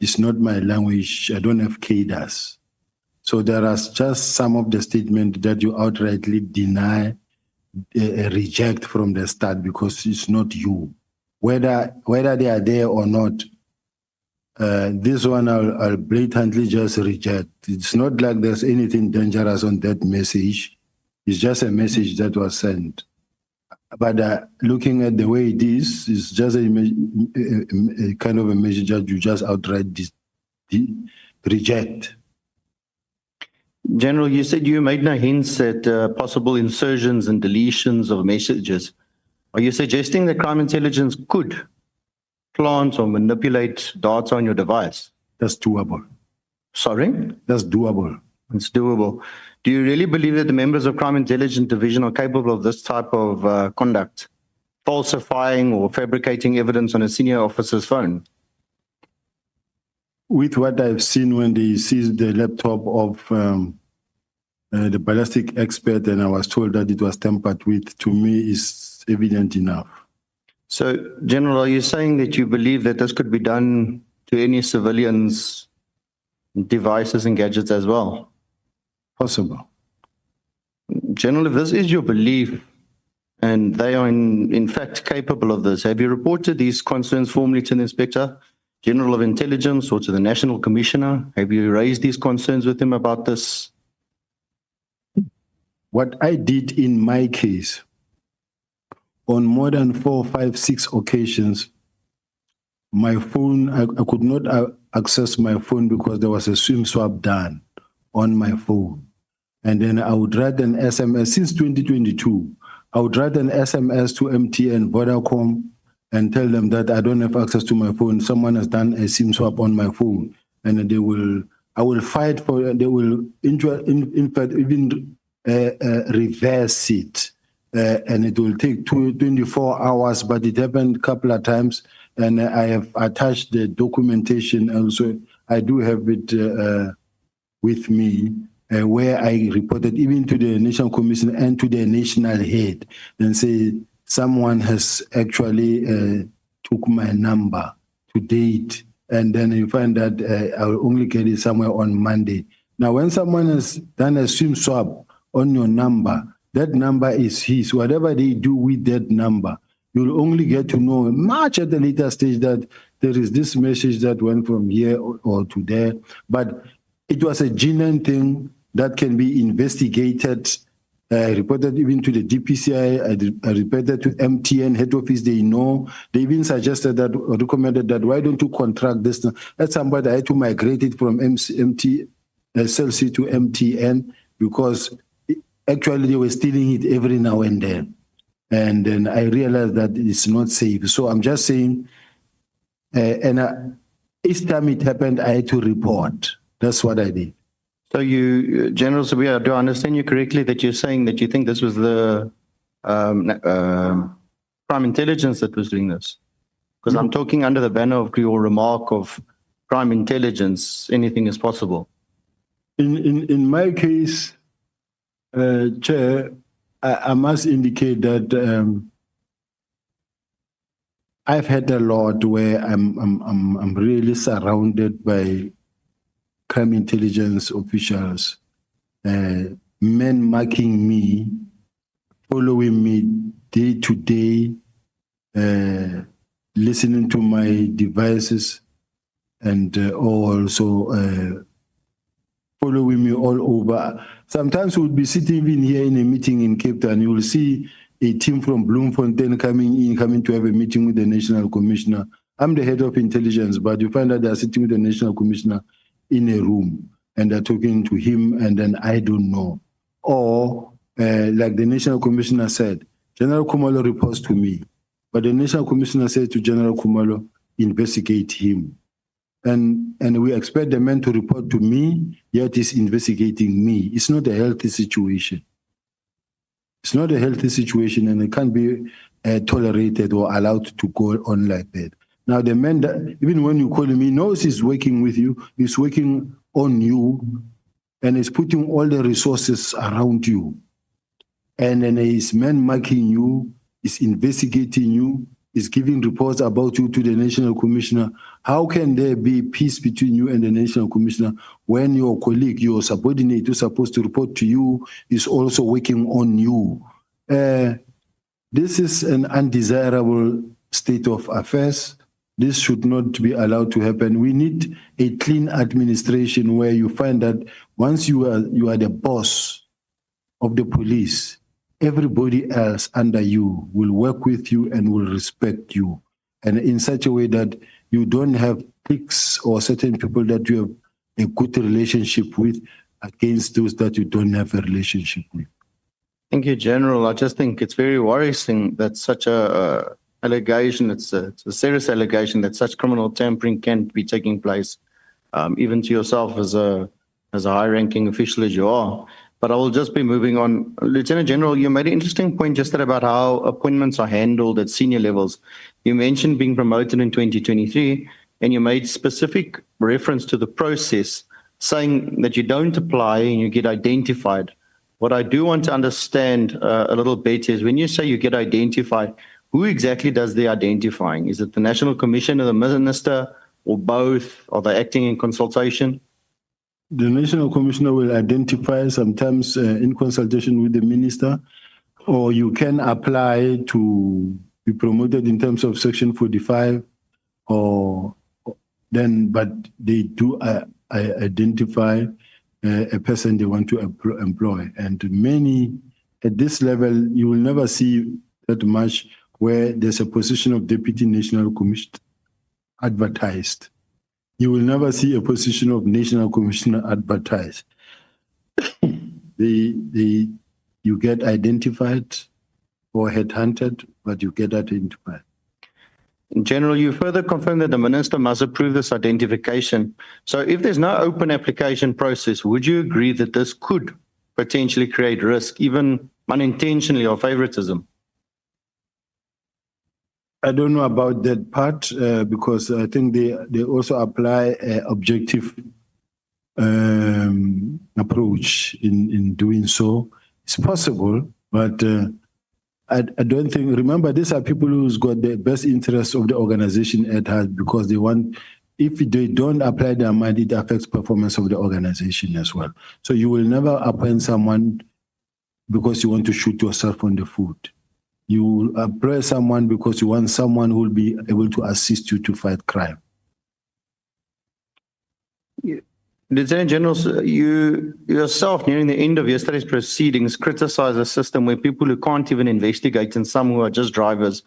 it's not my language. I don't have Kedas. So there are just some of the statements that you outrightly deny, reject from the start because it's not you. Whether they are there or not, this one I'll blatantly just reject. It's not like there's anything dangerous on that message. It's just a message that was sent. But looking at the way it is, it's just a kind of a message that you just outright reject. General, you said you made no hints at possible insertions and deletions of messages. Are you suggesting that crime intelligence could plant or manipulate data on your device? That's doable. Sorry? That's doable. It's doable. Do you really believe that the members of Crime Intelligence Division are capable of this type of conduct? Falsifying or fabricating evidence on a senior officer's phone? With what I've seen when they seized the laptop of the ballistic expert and I was told that it was tampered with, to me is evident enough. So, General, are you saying that you believe that this could be done to any civilians' devices and gadgets as well? Possible. General, if this is your belief and they are in fact capable of this, have you reported these concerns formally to the Inspector General of Intelligence or to the National Commissioner? Have you raised these concerns with him about this? What I did in my case, on more than 4, 5, 6 occasions, my phone, I could not access my phone because there was a SIM swap done on my phone. And then I would write an SMS since 2022. I would write an SMS to MTN, Vodacom, and tell them that I don't have access to my phone. Someone has done a SIM swap on my phone, and I will fight for. They will, in fact, even reverse it, and it will take 24 hours. But it happened a couple of times, and I have attached the documentation. Also, I do have it with me. Where I reported even to the National Commission and to the national head and say someone has actually took my number to date, and then you find that I will only get it somewhere on Monday. Now, when someone has done a SIM swap on your number, that number is his. Whatever they do with that number, you'll only get to know much at a later stage that there is this message that went from here or to there. But it was a genuine thing that can be investigated. I reported even to the DPCI, I reported to MTN head office, they know. They even suggested that, or recommended that, why don't you contract this? That's somebody I had to migrate it from SLC to MTN because actually they were stealing it every now and then. And then I realized that it's not safe. So I'm just saying, each time it happened, I had to report. That's what I did. So you, General Sibiya, do I understand you correctly that you're saying that you think this was the crime intelligence that was doing this? Because I'm talking under the banner of your remark of crime intelligence, anything is possible. In my case, Chair, I must indicate that I've had a lot where I'm really surrounded by crime intelligence officials, men marking me, following me day to day, listening to my devices, and also following me all over. Sometimes we would be sitting even here in a meeting in Cape Town. You will see a team from Bloemfontein coming to have a meeting with the National Commissioner. I'm the head of intelligence, but you find that they're sitting with the National Commissioner in a room and they're talking to him, and then I don't know. Or like the National Commissioner said, General Kumalo reports to me, but the National Commissioner said to General Kumalo, investigate him. and we expect the man to report to me, yet he's investigating me. It's not a healthy situation. It's not a healthy situation, and it can't be tolerated or allowed to go on like that. Now, the man, that, even when you call him, he knows he's working with you, he's working on you, and he's putting all the resources around you. And then he's man-marking you, he's investigating you, he's giving reports about you to the National Commissioner. How can there be peace between you and the National Commissioner when your colleague, your subordinate who's supposed to report to you is also working on you? This is an undesirable state of affairs. This should not be allowed to happen. We need a clean administration where you find that once you are the boss of the police, everybody else under you will work with you and will respect you. And in such a way that you don't have cliques or certain people that you have a good relationship with against those that you don't have a relationship with. Thank you, General. I just think it's very worrisome that such a allegation, it's a serious allegation that such criminal tampering can be taking place, even to yourself as a high-ranking official as you are. But I will just be moving on. Lieutenant General, you made an interesting point just about how appointments are handled at senior levels. You mentioned being promoted in 2023, and you made specific reference to the process, saying that you don't apply and you get identified. What I do want to understand a little bit is when you say you get identified, who exactly does the identifying? Is it the National Commission or the Minister or both? Are they acting in consultation? The National Commissioner will identify sometimes in consultation with the Minister, or you can apply to be promoted in terms of Section 45, but they do identify a person they want to employ. And many, at this level, you will never see that much where there's a position of Deputy National Commissioner advertised. You will never see a position of National Commissioner advertised. You get identified or headhunted, but you get identified. In general, you further confirm that the Minister must approve this identification. So if there's no open application process, would you agree that this could potentially create risk, even unintentionally, or favoritism? I don't know about that part because I think they also apply an objective approach in doing so. It's possible, but I don't think, remember, these are people who's got the best interests of the organization at heart because they want, if they don't apply their mind, it affects performance of the organization as well. So you will never appoint someone because you want to shoot yourself on the foot. You employ someone because you want someone who will be able to assist you to fight crime. Lieutenant General, you yourself, nearing the end of yesterday's proceedings, criticized a system where people who can't even investigate and some who are just drivers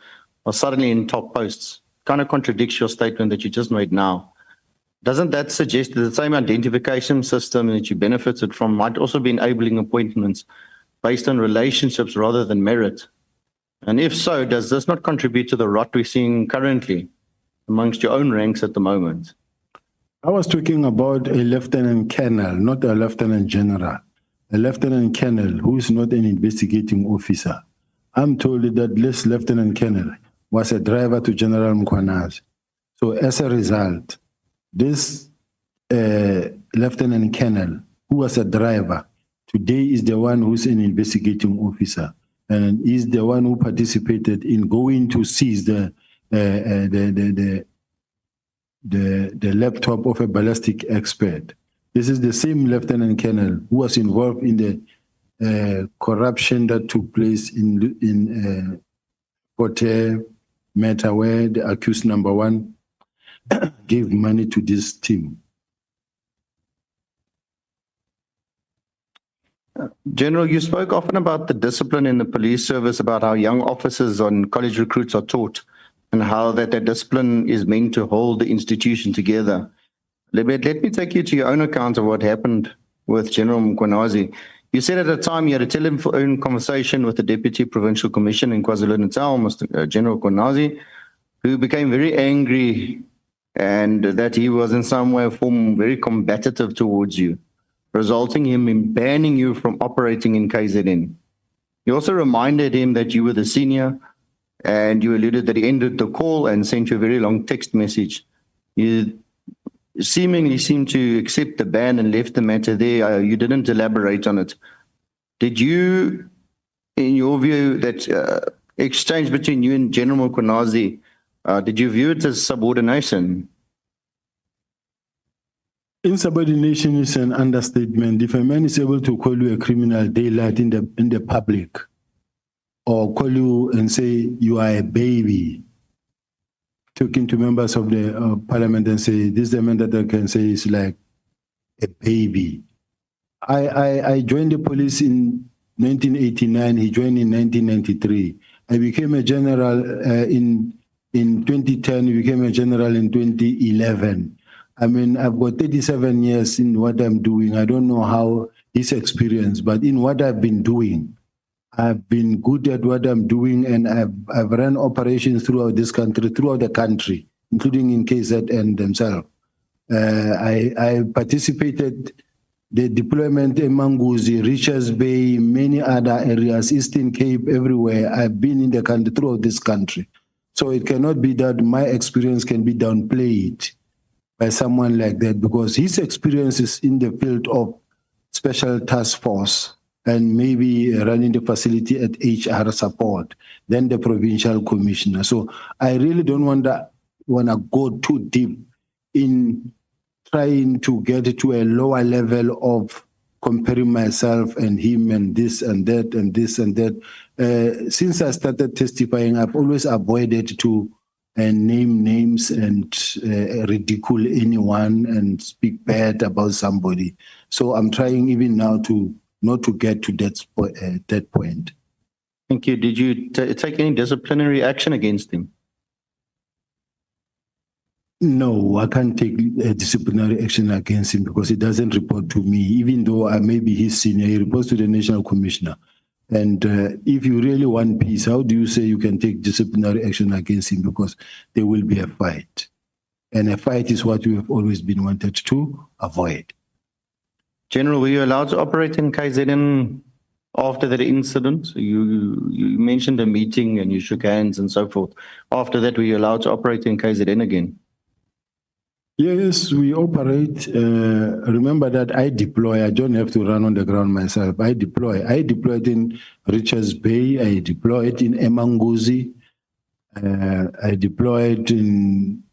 are suddenly in top posts. Kind of contradicts your statement that you just made now. Doesn't that suggest that the same identification system that you benefited from might also be enabling appointments based on relationships rather than merit? And if so, does this not contribute to the rot we're seeing currently amongst your own ranks at the moment? I was talking about a lieutenant colonel, not a lieutenant general. A lieutenant colonel who is not an investigating officer. I'm told that this lieutenant colonel was a driver to General Mkhwanazi. So as a result, this lieutenant colonel who was a driver today is the one who's an investigating officer. And is the one who participated in going to seize the laptop of a ballistic expert. This is the same lieutenant colonel who was involved in the corruption that took place in Potter matter, where the accused number one gave money to this team. General, you spoke often about the discipline in the police service, about how young officers and college recruits are taught, and how that discipline is meant to hold the institution together. Let me take you to your own account of what happened with General Mkhwanazi. You said at the time you had a telephone conversation with the Deputy Provincial Commissioner in KwaZulu-Natal, Mr. General Mkhwanazi, who became very angry and that he was in some way or form very combative towards you, resulting him in banning you from operating in KZN. You also reminded him that you were the senior, and you alluded that he ended the call and sent you a very long text message. You seemingly seemed to accept the ban and left the matter there. You didn't elaborate on it. Did you, in your view, that exchange between you and General Mkhwanazi, did you view it as subordination? Insubordination is an understatement. If a man is able to call you a criminal daylight in the public, or call you and say you are a baby, talking to members of the parliament and say, this is the man that I can say is like a baby. I joined the police in 1989. He joined in 1993. I became a general in 2010. He became a general in 2011. I mean, I've got 37 years in what I'm doing. I don't know how his experience, but in what I've been doing, I've been good at what I'm doing, and I've run operations throughout this country, throughout the country, including in KZN themselves. I participated the deployment in Manguzi, Richards Bay, many other areas, Eastern Cape, everywhere. I've been in the country, throughout this country. So it cannot be that my experience can be downplayed by someone like that, because his experience is in the field of special task force and maybe running the facility at HR support, then the provincial commissioner. So I really don't want to go too deep in trying to get to a lower level of comparing myself and him and this and that and this and that. Since I started testifying, I've always avoided to name names and ridicule anyone and speak bad about somebody. So I'm trying even now to not to get to that point. Thank you. Did you take any disciplinary action against him? No, I can't take disciplinary action against him because he doesn't report to me. Even though I may be his senior, he reports to the national commissioner. And if you really want peace, how do you say you can take disciplinary action against him? Because there will be a fight. And a fight is what we have always been wanted to avoid. General, were you allowed to operate in KZN after that incident? You mentioned a meeting and you shook hands and so forth. After that, were you allowed to operate in KZN again? Yes, we operate. Remember that I deploy. I don't have to run on the ground myself. I deploy. I deployed in Richards Bay. I deployed in Emanguzi. I deployed in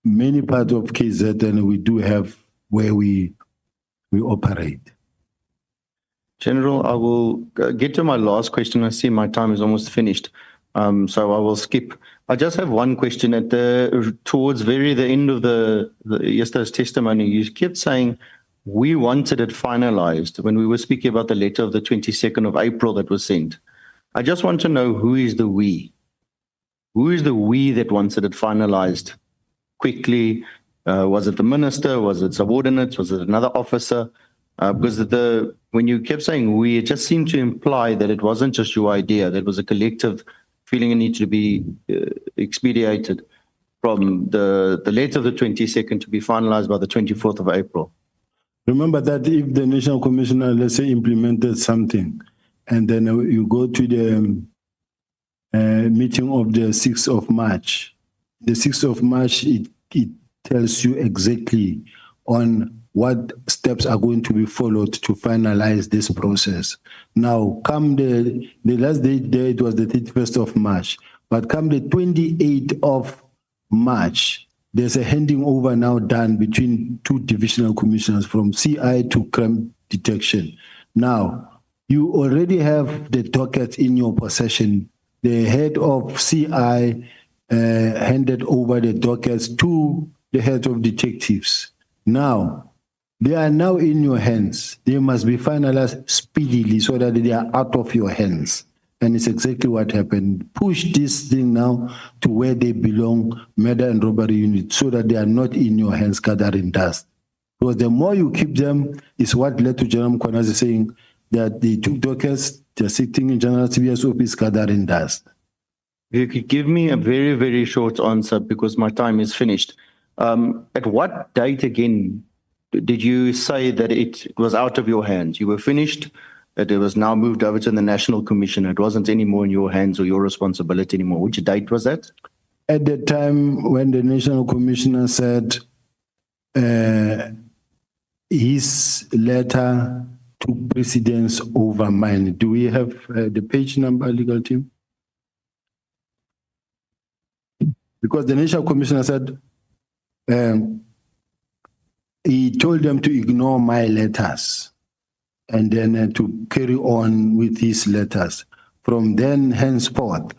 many parts of KZ, and we do have where we operate. General, I will get to my last question. I see my time is almost finished, so I will skip. I just have one question towards the end of the yesterday's testimony. You kept saying we wanted it finalized when we were speaking about the letter of the 22nd of April that was sent. I just want to know who is the we? Who is the we that wanted it finalized quickly? Was it the minister? Was it subordinates? Was it another officer? Because when you kept saying we, it just seemed to imply that it wasn't just your idea. That was a collective feeling it needed to be expedited from the letter of the 22nd to be finalized by the 24th of April. Remember that if the National Commissioner, let's say, implemented something, and then you go to the meeting of the 6th of March, the 6th of March, it tells you exactly on what steps are going to be followed to finalize this process. Now, come the last day there, it was the 31st of March, but come the 28th of March, there's a handing over now done between two divisional commissioners from CI to crime detection. Now, you already have the docket in your possession. The head of CI handed over the dockets to the head of detectives. Now, they are now in your hands. They must be finalized speedily so that they are out of your hands. And it's exactly what happened. Push this thing now to where they belong, murder and robbery unit, so that they are not in your hands gathering dust. Because the more you keep them, is what led to General Mkhwanazi saying that they took dockets, they're sitting in General Sibiya's office gathering dust. If you could give me a very, very short answer because my time is finished. At what date again did you say that it was out of your hands? You were finished, that it was now moved over to the National Commission. It wasn't anymore in your hands or your responsibility anymore. Which date was that? At the time when the National Commissioner said his letter took precedence over mine. Do we have the page number, legal team? Because the National Commissioner said he told them to ignore my letters and then to carry on with his letters. From then henceforth,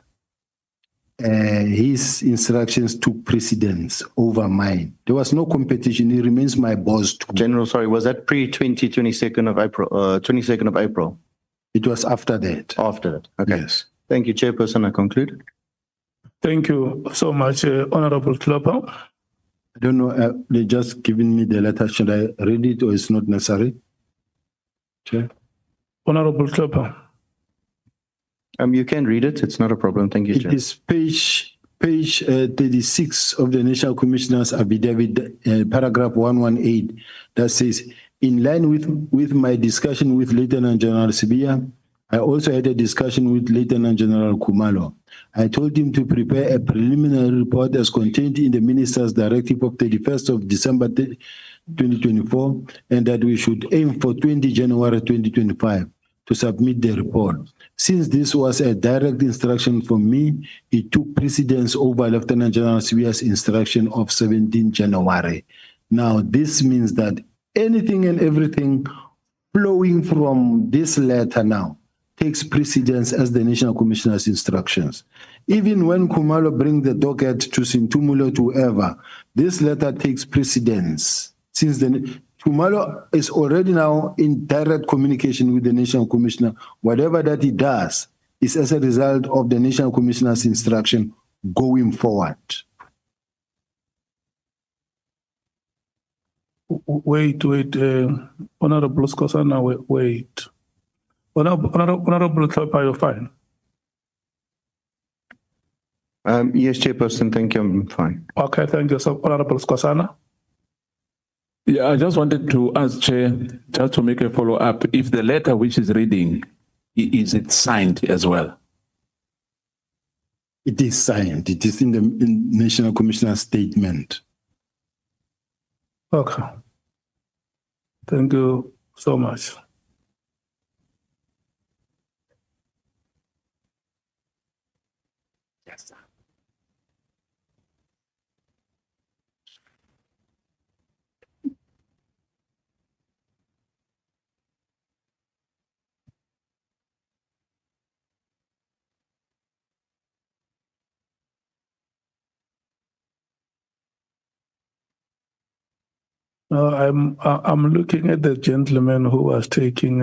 his instructions took precedence over mine. There was no competition. He remains my boss too. General, sorry, was that pre-22nd of April? 22nd of April? It was after that. After that. Okay. Yes. Thank you, Chairperson. I conclude. Thank you so much, Honorable Klopper. I don't know, they just given me the letter. Should I read it or it's not necessary? Chair? Honorable Klopper. You can read it. It's not a problem. Thank you, Chair. It is page 36 of the National Commissioner's affidavit, paragraph 118, that says, in line with my discussion with Lieutenant General Sibiya, I also had a discussion with Lieutenant General Kumalo. I told him to prepare a preliminary report as contained in the Minister's Directive of 31st of December 2024, and that we should aim for 20 January 2025 to submit the report. Since this was a direct instruction from me, it took precedence over Lieutenant General Sibiya's instruction of 17 January. Now, this means that anything and everything flowing from this letter now takes precedence as the National Commissioner's instructions. Even when Kumalo brings the docket to Sintumulo to whoever, this letter takes precedence. Since the Kumalo is already now in direct communication with the National Commissioner, whatever that he does is as a result of the National Commissioner's instruction going forward. Wait, Honorable Skosana, wait. Honorable Klopper, you're fine. Yes, Chairperson, thank you. I'm fine. Okay, thank you. So, Honorable Skosana. Yeah, I just wanted to ask Chair, just to make a follow-up, if the letter which is reading, is it signed as well? It is signed. It is in the National Commissioner's statement. Okay. Thank you so much. Yes, sir. I'm looking at the gentleman who was taking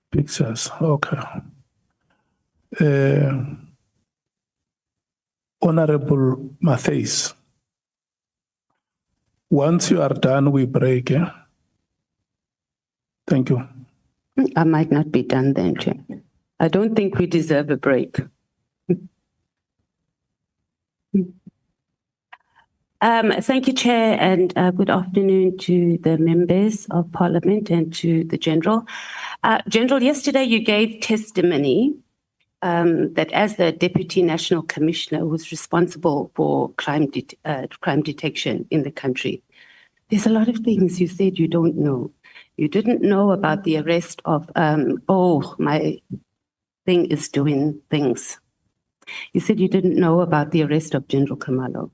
pictures. Okay. Honorable Matthews, once you are done, we break. Yeah? Thank you. I might not be done then, Chair. I don't think we deserve a break. Thank you, Chair, and good afternoon to the members of Parliament and to the General. General, yesterday you gave testimony that as the Deputy National Commissioner who's responsible for crime detection in the country, there's a lot of things you said you don't know. You didn't know about the arrest of, my thing is doing things. You said you didn't know about the arrest of General Kumalo.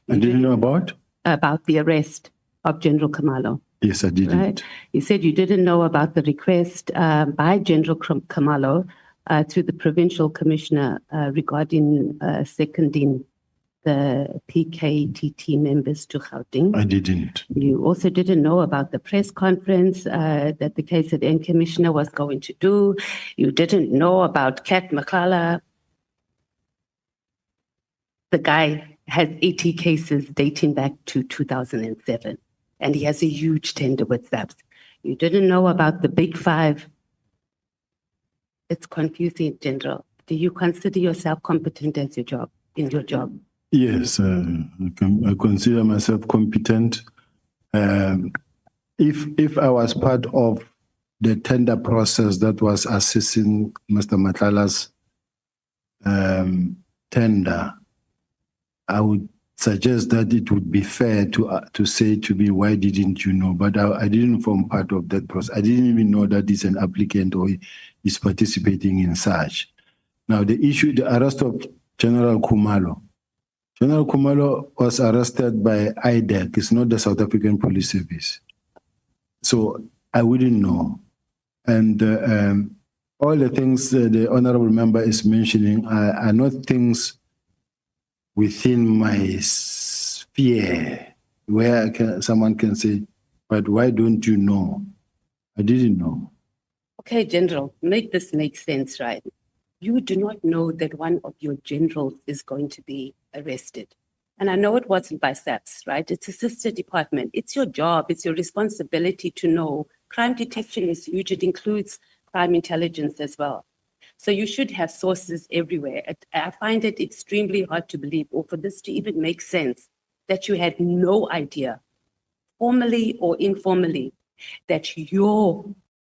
I didn't know about? About the arrest of General Kumalo. Yes, I didn't. Right? You said you didn't know about the request by General Kumalo to the Provincial Commissioner regarding seconding the PKTT members to Gauteng. I didn't. You also didn't know about the press conference that the KZN Commissioner was going to do. You didn't know about Kat Makala. The guy has 80 cases dating back to 2007, and he has a huge tender with SAPS. You didn't know about the Big Five. It's confusing, General. Do you consider yourself competent as in your job? Yes, I consider myself competent. If I was part of the tender process that was assessing Mr. Matlala's tender, I would suggest that it would be fair to say to me, why didn't you know? But I didn't form part of that process. I didn't even know that he's an applicant or is participating in such. Now, the arrest of General Khumalo. General Khumalo was arrested by IDEC. It's not the South African Police Service. So I wouldn't know. And all the things the honorable member is mentioning are not things within my sphere where someone can say, but why don't you know? I didn't know. Okay, General, make this make sense, right? You do not know that one of your generals is going to be arrested. And I know it wasn't by SAPS, right? It's a sister department. It's your job. It's your responsibility to know. Crime detection is huge. It includes crime intelligence as well. So you should have sources everywhere. I find it extremely hard to believe, or for this to even make sense, that you had no idea, formally or informally, that your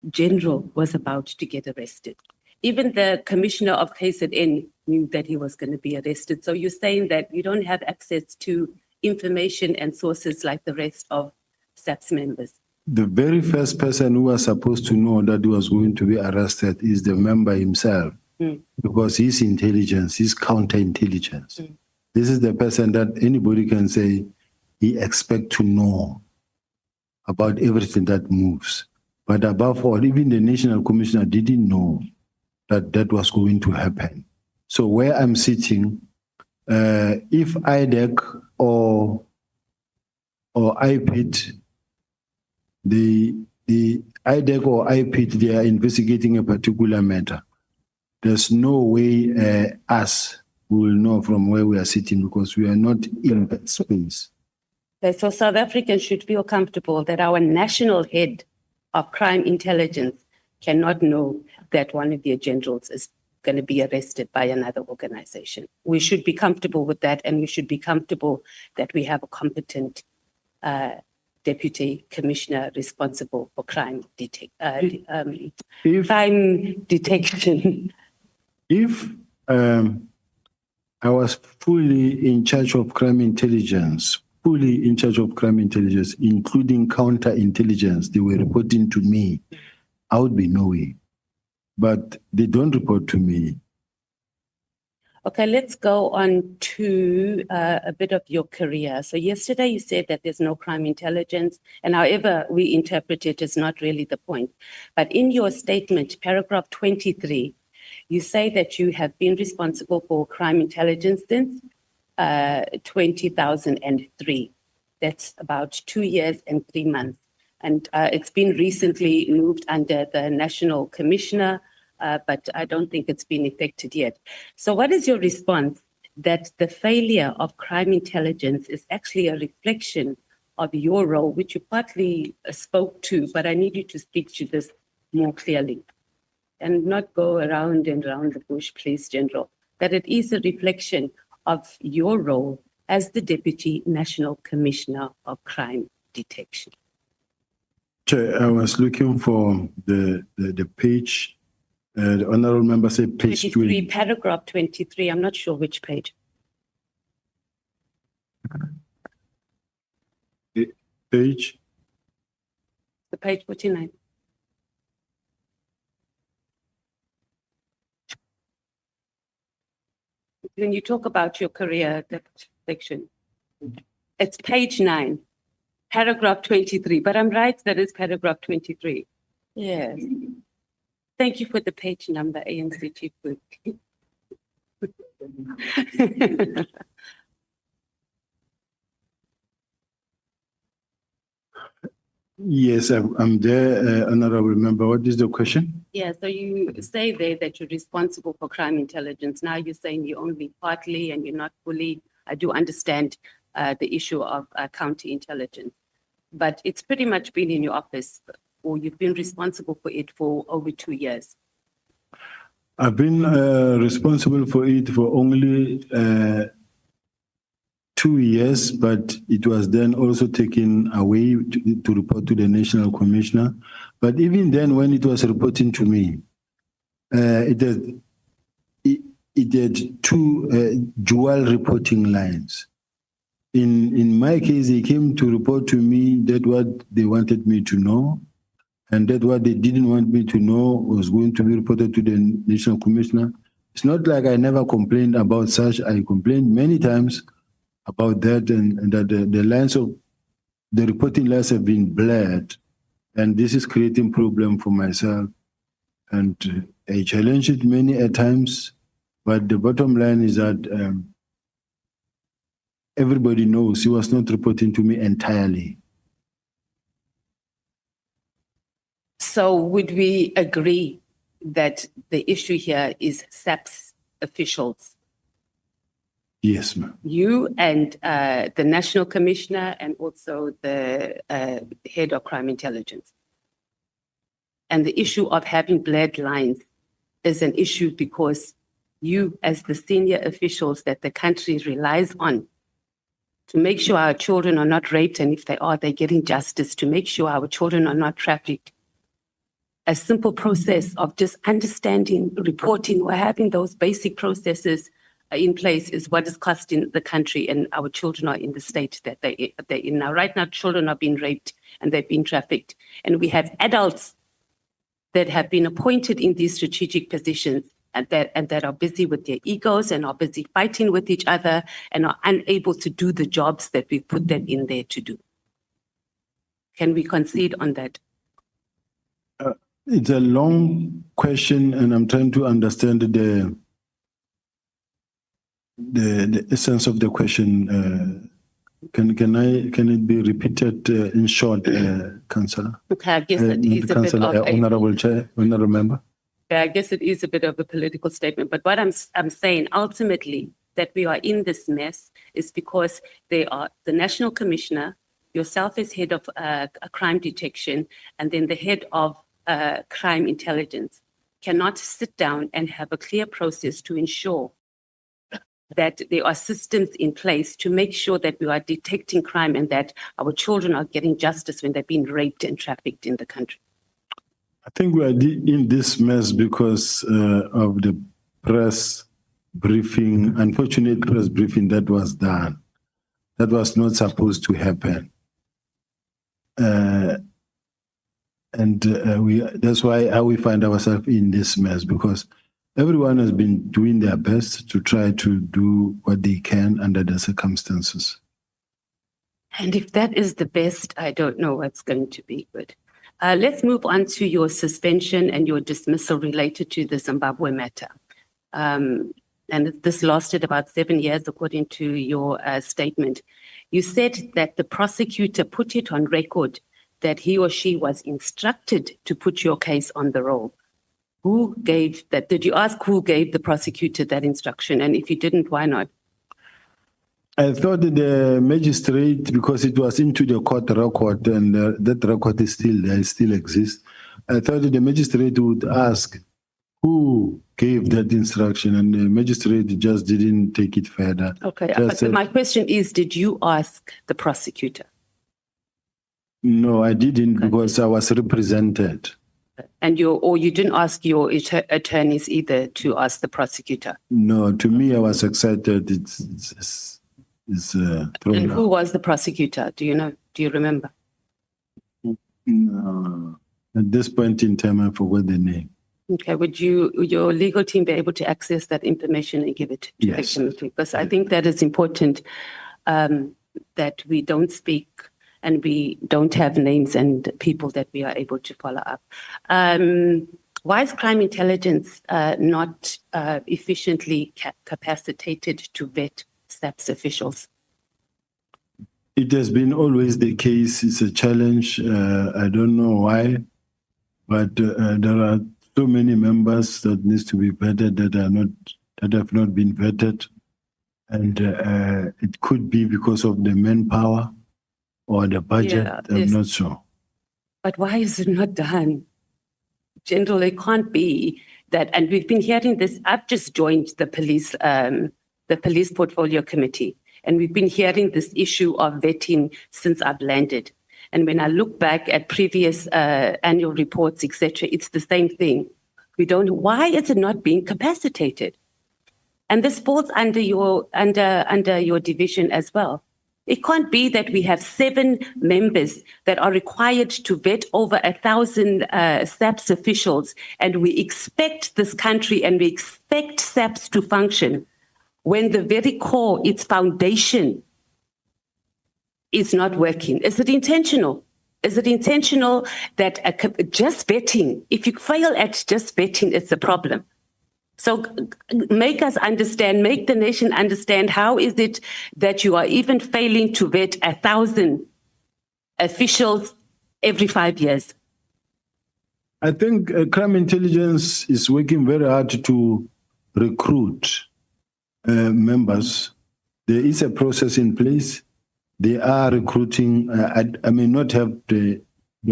general was about to get arrested. Even the commissioner of KZN knew that he was going to be arrested. So you're saying that you don't have access to information and sources like the rest of SAPS members. The very first person who was supposed to know that he was going to be arrested is the member himself, because he's intelligence, he's counterintelligence. This is the person that anybody can say he expects to know about everything that moves. But above all, even the National Commissioner didn't know that that was going to happen. So where I'm sitting, if IDEC or IPIT, the IDEC or IPIT, they are investigating a particular matter. There's no way us will know from where we are sitting because we are not in that space. Okay, so South Africans should feel comfortable that our national head of crime intelligence cannot know that one of their generals is going to be arrested by another organization. We should be comfortable with that, and we should be comfortable that we have a competent deputy commissioner responsible for crime detection. If I was fully in charge of crime intelligence, including counterintelligence, they were reporting to me, I would be knowing. But they don't report to me. Okay, let's go on to a bit of your career. So yesterday you said that there's no crime intelligence, and however we interpret it is not really the point. But in your statement, paragraph 23, you say that you have been responsible for crime intelligence since 2003. That's about 2 years and 3 months. And it's been recently moved under the National Commissioner, but I don't think it's been effected yet. So what is your response that the failure of crime intelligence is actually a reflection of your role, which you partly spoke to, but I need you to speak to this more clearly and not go around and around the bush, please, General, that it is a reflection of your role as the Deputy National Commissioner of Crime Detection? Chair, I was looking for the page. The honorable member said page 23, paragraph 23. I'm not sure which page. Page? The page 49. When you talk about your career, that section, it's page 9, paragraph 23. But I'm right, that is paragraph 23. Yes. Thank you for the page number, ANC Chief Whip. Yes, I'm there, honorable member. What is the question? Yeah, so you say there that you're responsible for crime intelligence. Now you're saying you're only partly and you're not fully. I do understand the issue of counterintelligence, but it's pretty much been in your office, or you've been responsible for it for over 2 years. I've been responsible for it for only 2 years, but it was then also taken away to report to the National Commissioner. But even then, when it was reporting to me, it had two dual reporting lines. In my case, they came to report to me that what they wanted me to know, and that what they didn't want me to know was going to be reported to the National Commissioner. It's not like I never complained about such. I complained many times about that, and that the lines of the reporting lines have been blurred, and this is creating problem for myself. And I challenged it many a times, but the bottom line is that everybody knows he was not reporting to me entirely. So would we agree that the issue here is SAPS officials? Yes, ma'am. You and the National Commissioner and also the Head of Crime Intelligence. And the issue of having blurred lines is an issue because you, as the senior officials that the country relies on to make sure our children are not raped, and if they are, they're getting justice, to make sure our children are not trafficked. A simple process of just understanding, reporting, or having those basic processes in place is what is costing the country, and our children are in the state that they're in now. Right now, children are being raped and they've been trafficked. And we have adults that have been appointed in these strategic positions and that are busy with their egos and are busy fighting with each other and are unable to do the jobs that we put them in there to do. Can we concede on that? It's a long question, and I'm trying to understand the essence of the question. Can it be repeated in short, Councillor? Okay, I guess it is a bit of Honorable Chair, Honorable Member. I guess it is a bit of a political statement, but what I'm saying ultimately that we are in this mess is because they are the National Commissioner, yourself as head of crime detection, and then the head of crime intelligence cannot sit down and have a clear process to ensure that there are systems in place to make sure that we are detecting crime and that our children are getting justice when they're being raped and trafficked in the country. I think we are in this mess because of the press briefing, unfortunate press briefing that was done. That was not supposed to happen. That's why we find ourselves in this mess, because everyone has been doing their best to try to do what they can under the circumstances. And if that is the best, I don't know what's going to be good. Let's move on to your suspension and your dismissal related to the Zimbabwe matter. And this lasted about 7 years, according to your statement. You said that the prosecutor put it on record that he or she was instructed to put your case on the roll. Who gave that? Did you ask who gave the prosecutor that instruction? And if you didn't, why not? I thought the magistrate, because it was into the court record and that record is still there, it still exists. I thought the magistrate would ask who gave that instruction, and the magistrate just didn't take it further. Okay, but my question is, did you ask the prosecutor? No, I didn't, because I was represented. And you didn't ask your attorneys either to ask the prosecutor? No, to me, I was excited. And who was the prosecutor? Do you know? Do you remember? No. At this point in time, I forgot the name. Okay, would your legal team be able to access that information and give it to the committee? Because I think that is important, that we don't speak and we don't have names and people that we are able to follow up. Why is crime intelligence not efficiently capacitated to vet SAPS officials? It has been always the case. It's a challenge. I don't know why, but there are so many members that needs to be vetted that have not been vetted, and it could be because of the manpower or the budget. Yeah, I'm not sure. But why is it not done? Generally, it can't be that, and we've been hearing this, I've just joined the police portfolio committee, and we've been hearing this issue of vetting since I've landed. And when I look back at previous annual reports, etc., it's the same thing. Why is it not being capacitated? And this falls under your division as well. It can't be that we have 7 members that are required to vet over 1,000 SAPS officials, and we expect this country and we expect SAPS to function when the very core, its foundation, is not working. Is it intentional? Is it intentional that just vetting, if you fail at just vetting, it's a problem? So make us understand, make the nation understand, how is it that you are even failing to vet 1,000 officials every 5 years? I think crime intelligence is working very hard to recruit members. There is a process in place. They are recruiting. I may not have the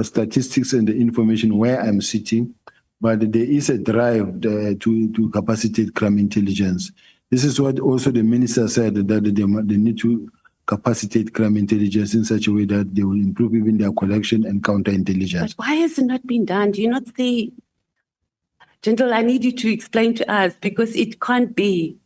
statistics and the information where I'm sitting, but there is a drive to capacitate crime intelligence. This is what also the minister said, that they need to capacitate crime intelligence in such a way that they will improve even their collection and counterintelligence. But why has it not been done? Do you not see? General, I need you to explain to us, because it can't be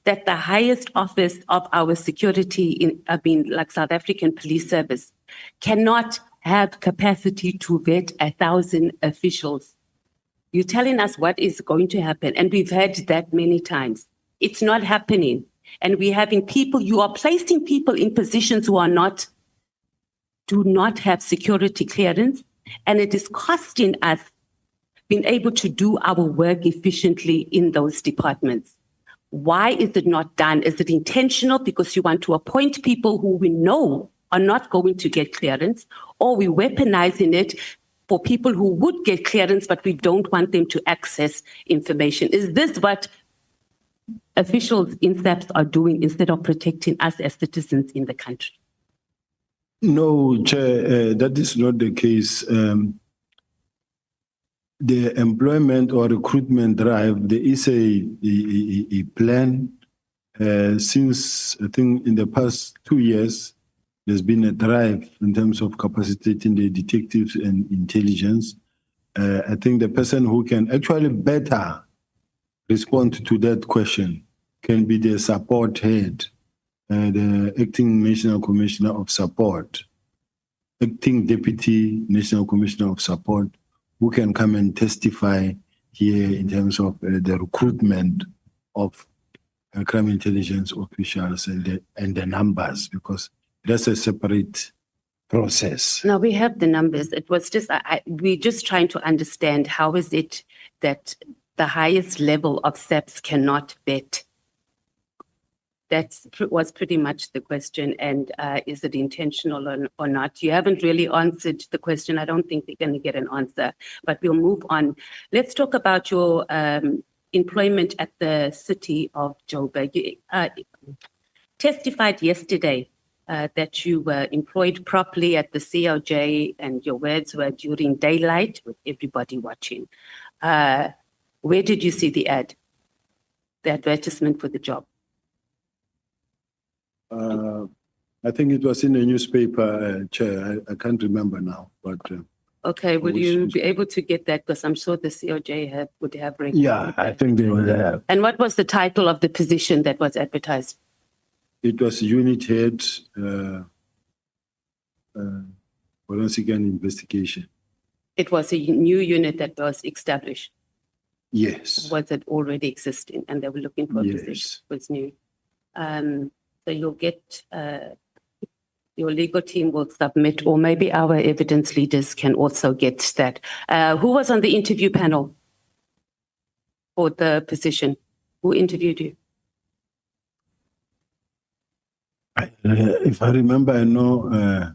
that the highest office of our security, like South African Police Service, cannot have capacity to vet 1,000 officials. You're telling us what is going to happen, and we've heard that many times. It's not happening. And we're having people, you are placing people in positions who do not have security clearance, and it is costing us being able to do our work efficiently in those departments. Why is it not done? Is it intentional because you want to appoint people who we know are not going to get clearance, or we're weaponizing it for people who would get clearance, but we don't want them to access information? Is this what officials in SAPS are doing instead of protecting us as citizens in the country? No, Chair, that is not the case. The employment or recruitment drive, there is a plan. Since, I think, in the past 2 years, there's been a drive in terms of capacitating the detectives and intelligence. I think the person who can actually better respond to that question can be the support head, the acting National Commissioner of Support, acting Deputy National Commissioner of Support, who can come and testify here in terms of the recruitment of crime intelligence officials and the numbers, because that's a separate process. No, we have the numbers. It was just, we're just trying to understand, how is it that the highest level of SAPS cannot vet? That was pretty much the question. And is it intentional or not? You haven't really answered the question. I don't think we're going to get an answer, but we'll move on. Let's talk about your employment at the city of Joburg. You testified yesterday that you were employed properly at the CLJ, and your words were during daylight with everybody watching. Where did you see the advertisement for the job? I think it was in a newspaper, Chair. I can't remember now, but. Okay, will you be able to get that? Because I'm sure the CLJ would have record. Yeah, I think they would have. And what was the title of the position that was advertised? It was unit head, forensic and investigation. It was a new unit that was established. Yes. Was it already existing, and they were looking for a position? It was new. So you'll get, your legal team will submit, or maybe our evidence leaders can also get that. Who was on the interview panel for the position? Who interviewed you? If I remember, I know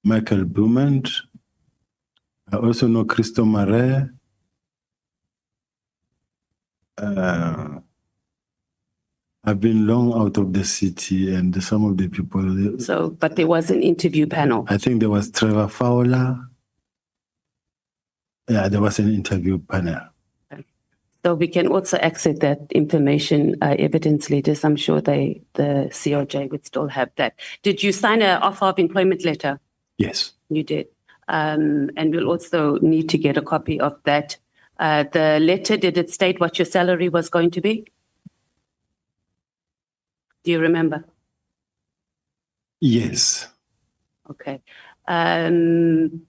Michael Beaumont. I also know Christo Marais. I've been long out of the city, and some of the people. So, but there was an interview panel. I think there was Trevor Fowler. Yeah, there was an interview panel. Okay. So we can also access that information, evidence leaders. I'm sure the COJ would still have that. Did you sign an offer of employment letter? Yes. You did. And we'll also need to get a copy of that. The letter, did it state what your salary was going to be? Do you remember? Yes. Okay. The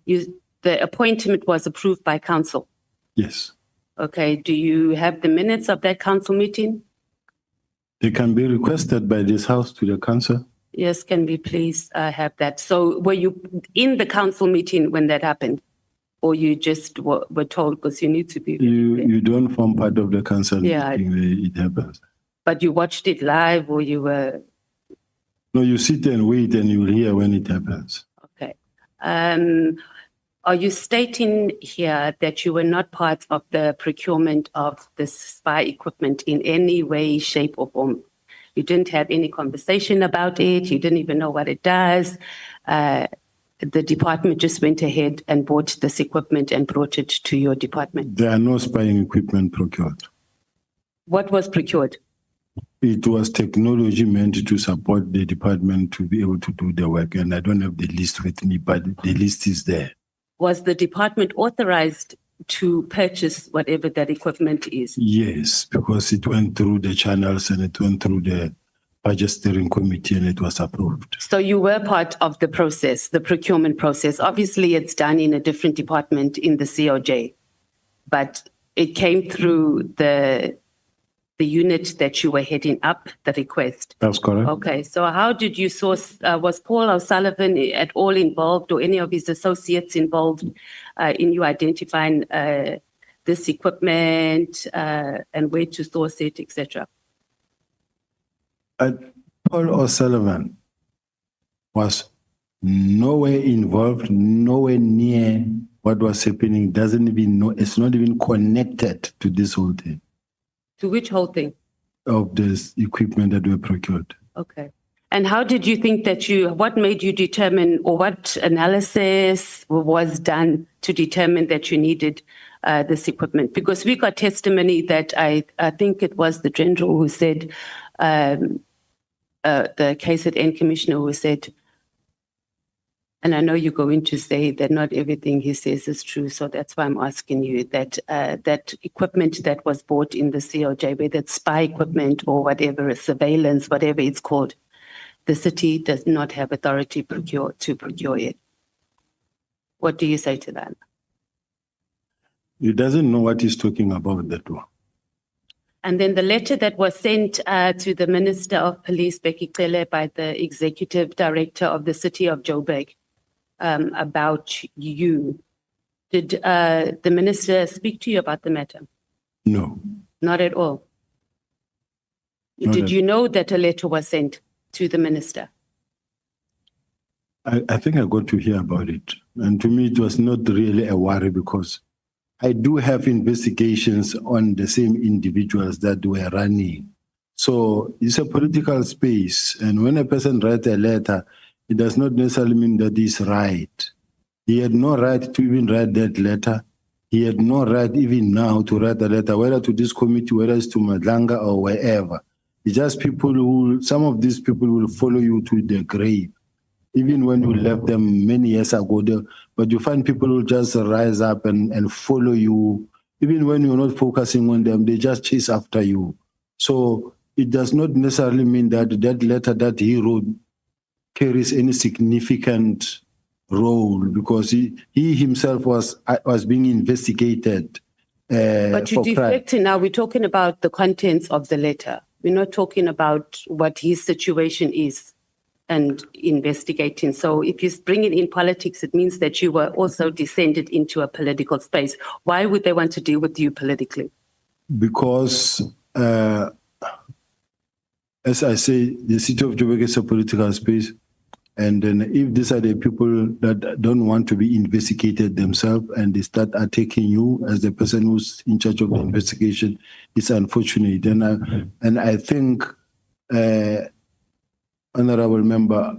appointment was approved by council. Yes. Okay. Do you have the minutes of that council meeting? They can be requested by this house to the council. Yes. Can we please have that? So were you in the council meeting when that happened? Or you just were told because you need to be? You don't form part of the council meeting where it happens. But you watched it live or you were? No, you sit and wait and you'll hear when it happens. Okay. Are you stating here that you were not part of the procurement of this spy equipment in any way, shape or form? You didn't have any conversation about it. You didn't even know what it does. The department just went ahead and bought this equipment and brought it to your department. There are no spying equipment procured. What was procured? It was technology meant to support the department to be able to do the work. And I don't have the list with me, but the list is there. Was the department authorized to purchase whatever that equipment is? Yes, because it went through the channels and it went through the budget steering committee and it was approved. So you were part of the process, the procurement process. Obviously, it's done in a different department in the COJ, but it came through the unit that you were heading up, the request. That's correct. Okay, so how did you source, was Paul O'Sullivan at all involved or any of his associates involved in you identifying this equipment and where to source it, etc.? Paul O'Sullivan was nowhere involved, nowhere near what was happening, doesn't even know, it's not even connected to this whole thing. To which whole thing? Of this equipment that were procured. Okay. And how did you think that what made you determine, or what analysis was done to determine that you needed this equipment? Because we got testimony that I think it was the general who said, the KZN commissioner who said, and I know you're going to say that not everything he says is true, so that's why I'm asking you that that equipment that was bought in the COJ, whether it's spy equipment or whatever, surveillance, whatever it's called, the city does not have authority to procure it. What do you say to that? He doesn't know what he's talking about, that one. And then the letter that was sent to the Minister of Police, Becky Cele, by the Executive Director of the City of Joburg about you. Did the Minister speak to you about the matter? No. Not at all? Did you know that a letter was sent to the Minister? I think I got to hear about it. And to me, it was not really a worry because I do have investigations on the same individuals that were running. So it's a political space. And when a person writes a letter, it does not necessarily mean that he's right. He had no right to even write that letter. He had no right even now to write a letter, whether to this committee, whether it's to Madlanga or wherever. It's just some of these people will follow you to the grave. Even when you left them many years ago, but you find people who just rise up and follow you. Even when you're not focusing on them, they just chase after you. So it does not necessarily mean that that letter that he wrote carries any significant role because he himself was being investigated. But you're deflecting now. We're talking about the contents of the letter. We're not talking about what his situation is and investigating. So if you're bringing in politics, it means that you were also descended into a political space. Why would they want to deal with you politically? Because, as I say, the city of Joburg is a political space. And then if these are the people that don't want to be investigated themselves and they start attacking you as the person who's in charge of the investigation, it's unfortunate. And I think, Honorable Member,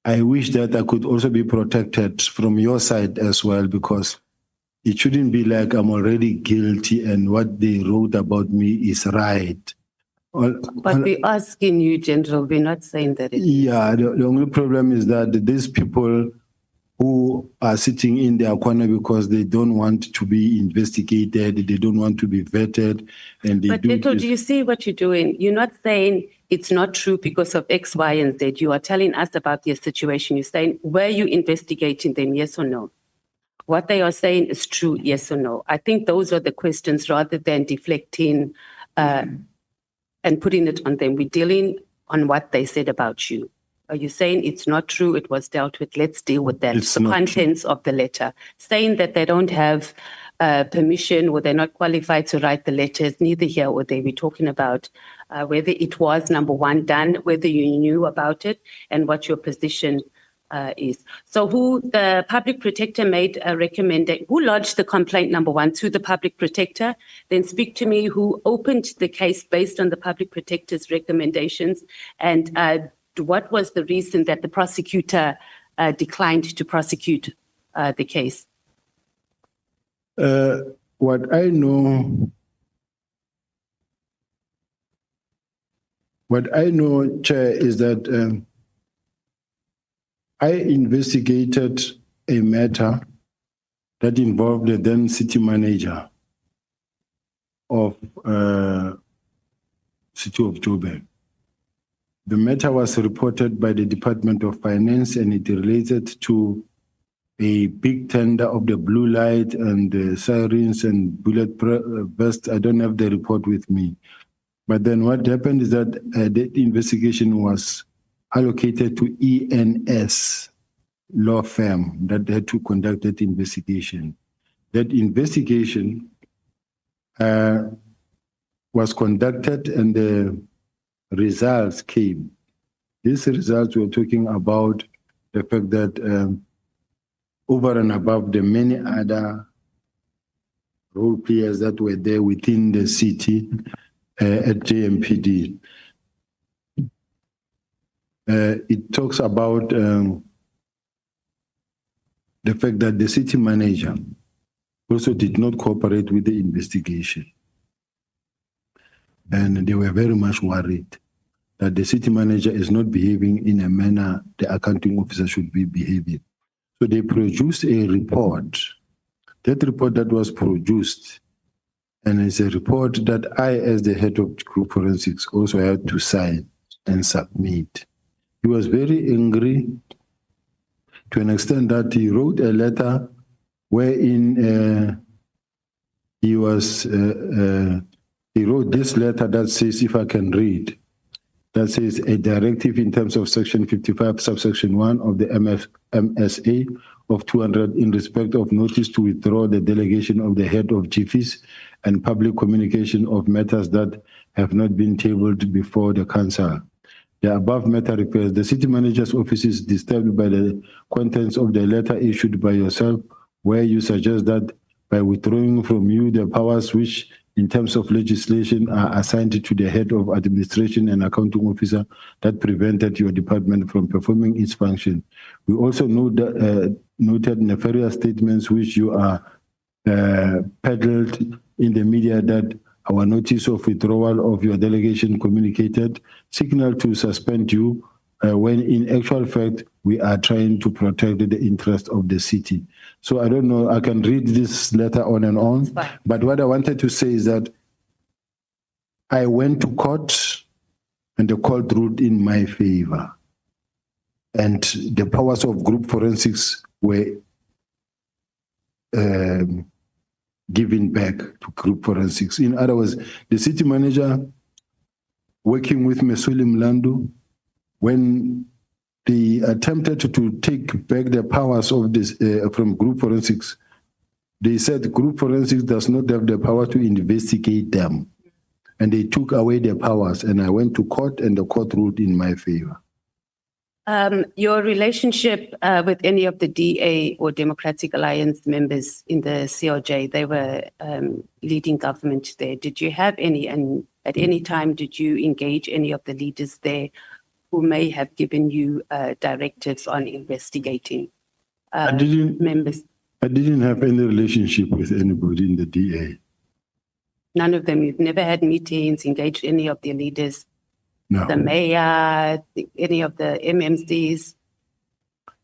I wish that I could also be protected from your side as well, because it shouldn't be like I'm already guilty and what they wrote about me is right. But we're asking you, General, we're not saying that it is. Yeah, the only problem is that these people who are sitting in their corner because they don't want to be investigated, they don't want to be vetted, and they But Little, do you see what you're doing? You're not saying it's not true because of X, Y, and Z. You are telling us about their situation. You're saying, were you investigating them, yes or no? What they are saying is true, yes or no? I think those are the questions rather than deflecting and putting it on them. We're dealing on what they said about you. Are you saying it's not true, it was dealt with, let's deal with that? It's the not contents of the letter. Saying that they don't have permission or they're not qualified to write the letters, neither here or there. We're talking about whether it was, number one, done, whether you knew about it, and what your position is. So who the public protector made a recommendation, who lodged the complaint, number one, to the public protector? Then speak to me who opened the case based on the public protector's recommendations, and what was the reason that the prosecutor declined to prosecute the case? What I know, Chair, is that I investigated a matter that involved the then city manager of City of Joburg. The matter was reported by the Department of Finance, and it related to a big tender of the blue light and the sirens and bullet burst. I don't have the report with me. But then what happened is that the investigation was allocated to ENS law firm that had to conduct that investigation. That investigation was conducted and the results came. These results were talking about the fact that over and above the many other role players that were there within the city at JMPD, it talks about the fact that the city manager also did not cooperate with the investigation. And they were very much worried that the city manager is not behaving in a manner the accounting officer should be behaving. So they produced a report. That report that was produced, and it's a report that I, as the head of group forensics, also had to sign and submit. He was very angry to an extent that he wrote a letter wherein he wrote this letter that says, if I can read, that says a directive in terms of section 55 subsection 1 of the MSA of 200 in respect of notice to withdraw the delegation of the head of GFIS and public communication of matters that have not been tabled before the council. The above matter refers the city manager's office is disturbed by the contents of the letter issued by yourself, where you suggest that by withdrawing from you the powers which in terms of legislation are assigned to the head of administration and accounting officer that prevented your department from performing its function. We also noted nefarious statements which you are peddled in the media that our notice of withdrawal of your delegation communicated signal to suspend you when in actual fact we are trying to protect the interest of the city. So I don't know, I can read this letter on and on, but what I wanted to say is that I went to court and the court ruled in my favor. And the powers of group forensics were given back to group forensics. In other words, the city manager working with Mesuli Mlandu, when they attempted to take back the powers of this from group forensics, they said group forensics does not have the power to investigate them. And they took away their powers, and I went to court and the court ruled in my favor. Your relationship with any of the DA or Democratic Alliance members in the COJ, they were leading government there. Did you have any, and at any time did you engage any of the leaders there who may have given you directives on investigating members? I didn't have any relationship with anybody in the DA. None of them. You've never had meetings, engaged any of their leaders, No. the mayor, any of the MMCs.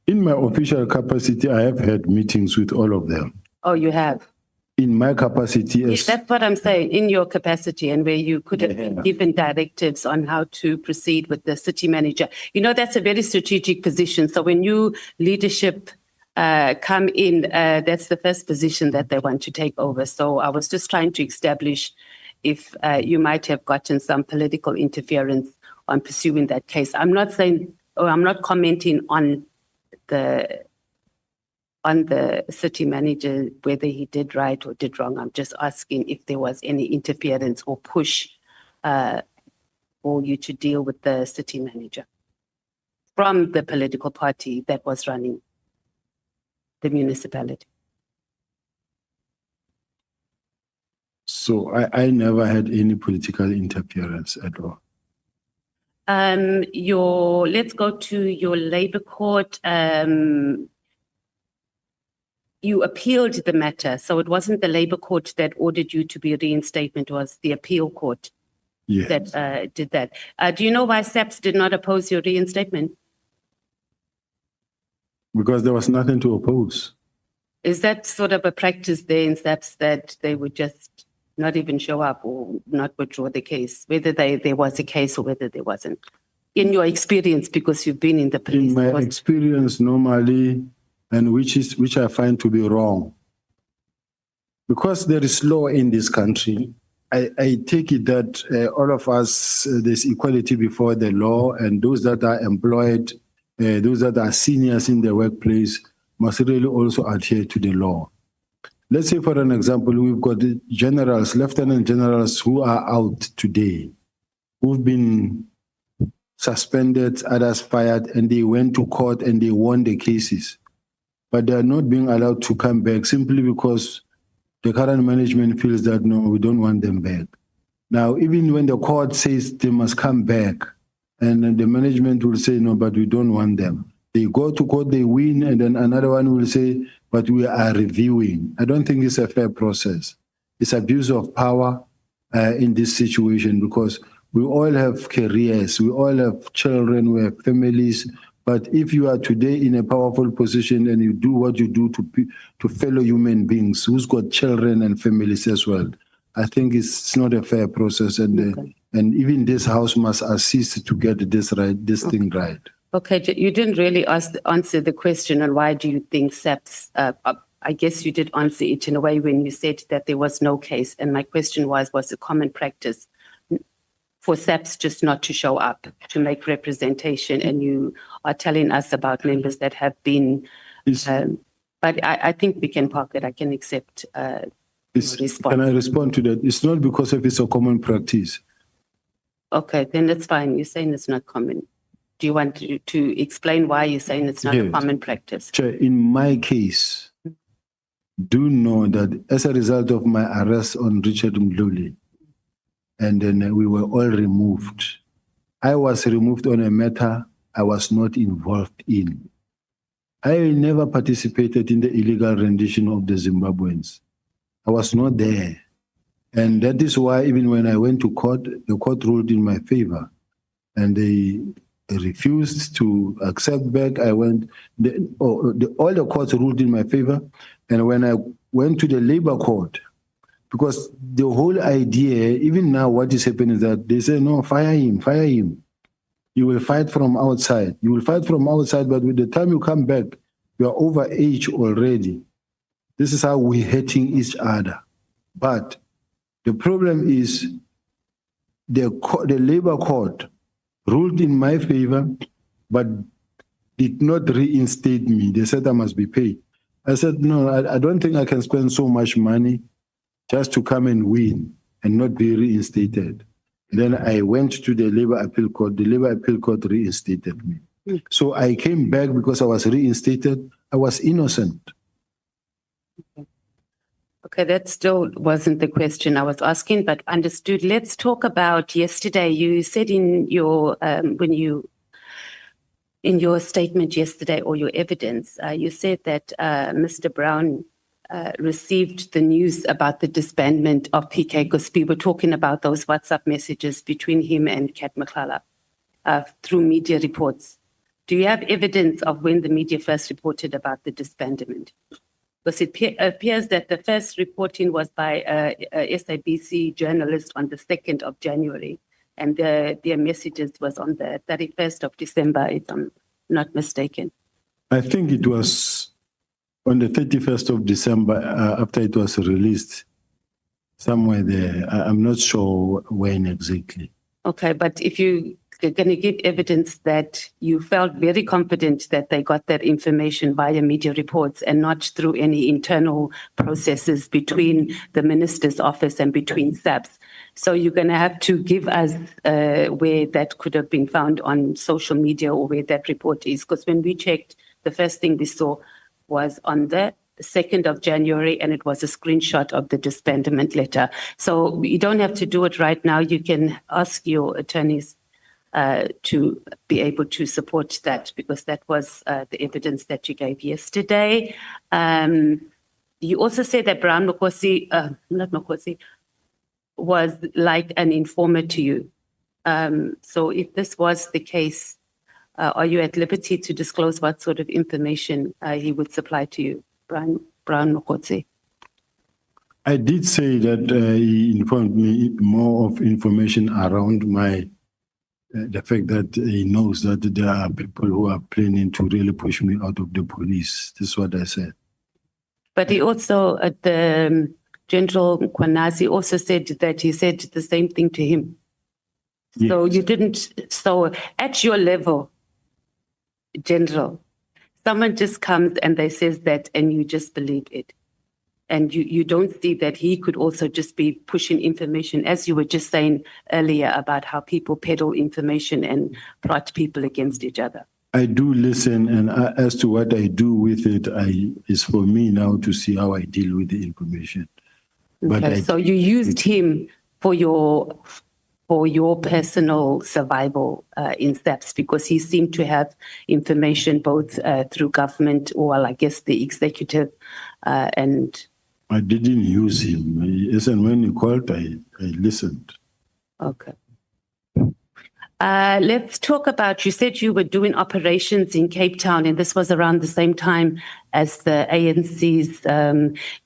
In my official capacity, I have had meetings with all of them. Oh, you have. In my capacity Yes, as that's what I'm saying, in your capacity and where you could have been given directives on how to proceed with the city manager. You know, that's a very strategic position. So when new leadership come in, that's the first position that they want to take over. So I was just trying to establish if you might have gotten some political interference on pursuing that case. I'm not saying, or I'm not commenting on the city manager, whether he did right or did wrong. I'm just asking if there was any interference or push for you to deal with the city manager from the political party that was running the municipality. so I never had any political interference at all. Let's go to your labor court. You appealed the matter, so it wasn't the labor court that ordered you to be reinstatement, it was the appeal court Yes. that did that. Do you know why SAPS did not oppose your reinstatement? Because there was nothing to oppose. Is that sort of a practice there in SAPS that they would just not even show up or not withdraw the case, whether there was a case or whether there wasn't? In your experience, because you've been in the police In my force. experience, normally, and which I find to be wrong, because there is law in this country, I take it that all of us, there's equality before the law, and those that are employed, those that are seniors in the workplace must really also adhere to the law. Let's say, for an example, we've got generals, lieutenant generals who are out today, who've been suspended, others fired, and they went to court and they won the cases. But they are not being allowed to come back simply because the current management feels that, no, we don't want them back. Now, even when the court says they must come back, and then the management will say, no, but we don't want them. They go to court, they win, and then another one will say, but we are reviewing. I don't think it's a fair process. It's abuse of power in this situation, because we all have careers, we all have children, we have families. But if you are today in a powerful position and you do what you do to fellow human beings who's got children and families as well, I think it's not a fair process. And and even this house must assist to get this right, this thing right. Okay, you didn't really answer the question on why do you think SAPS, I guess you did answer it in a way when you said that there was no case. And my question was it common practice for SAPS just not to show up to make representation? And you are telling us about members that have been, but I think we can park it. I can accept response. Can I respond to that? It's not because of it's a common practice. Okay, then that's fine. You're saying it's not common. Do you want to explain why you're saying it's not a common practice? Chair, in my case, do know that as a result of my arrest on Richard Mdluli, and then we were all removed. I was removed on a matter I was not involved in. I never participated in the illegal rendition of the Zimbabweans. I was not there. And that is why even when I went to court, the court ruled in my favor. And they refused to accept back. I went, all the courts ruled in my favor. And when I went to the labor court, because the whole idea, even now what is happening is that they say, no, fire him, fire him. You will fight from outside. You will fight from outside, but with the time you come back, you are over age already. This is how we're hating each other. But the problem is the labor court ruled in my favor, but did not reinstate me. They said I must be paid. I said, no, I don't think I can spend so much money just to come and win and not be reinstated. And then I went to the Labor Appeal Court. The Labor Appeal Court reinstated me. So I came back because I was reinstated. I was innocent. Okay, that still wasn't the question I was asking, but understood. Let's talk about yesterday. You said in your, when you in your statement yesterday or your evidence, you said that Mr. Brown received the news about the disbandment of PK Gospi. We're talking about those WhatsApp messages between him and Kat Maklala through media reports. Do you have evidence of when the media first reported about the disbandment? Because it appears that the first reporting was by a SABC journalist on the 2nd of January, and their messages was on the 31st of December, if I'm not mistaken. I think it was on the 31st of December, after it was released, somewhere there. I'm not sure when exactly. Okay, but if you are going to give evidence that you felt very confident that they got that information via media reports and not through any internal processes between the minister's office and between SAPS. So you're going to have to give us where that could have been found on social media or where that report is. Because when we checked, the first thing we saw was on the 2nd of January, and it was a screenshot of the disbandment letter. So you don't have to do it right now. You can ask your attorneys to be able to support that, because that was the evidence that you gave yesterday. You also said that Brown Mokosi, not Mokosi, was like an informer to you. So if this was the case, are you at liberty to disclose what sort of information he would supply to you, Brown Mokosi? I did say that he informed me more of information around my the fact that he knows that there are people who are planning to really push me out of the police. This is what I said. But he also, the General Kwanazi also said that he said the same thing to him. Yes. So you didn't, so at your level, General, someone just comes and they says that and you just believe it. And you don't see that he could also just be pushing information, as you were just saying earlier about how people peddle information and plot people against each other. I do listen, and as to what I do with it, is for me now to see how I deal with the information. Okay, so you used him for your personal survival in SAPS, because he seemed to have information both through government, or well, I guess the executive, and I didn't use him. Yes, and when he called, I listened. Okay. Let's talk about, you said you were doing operations in Cape Town, and this was around the same time as the ANC's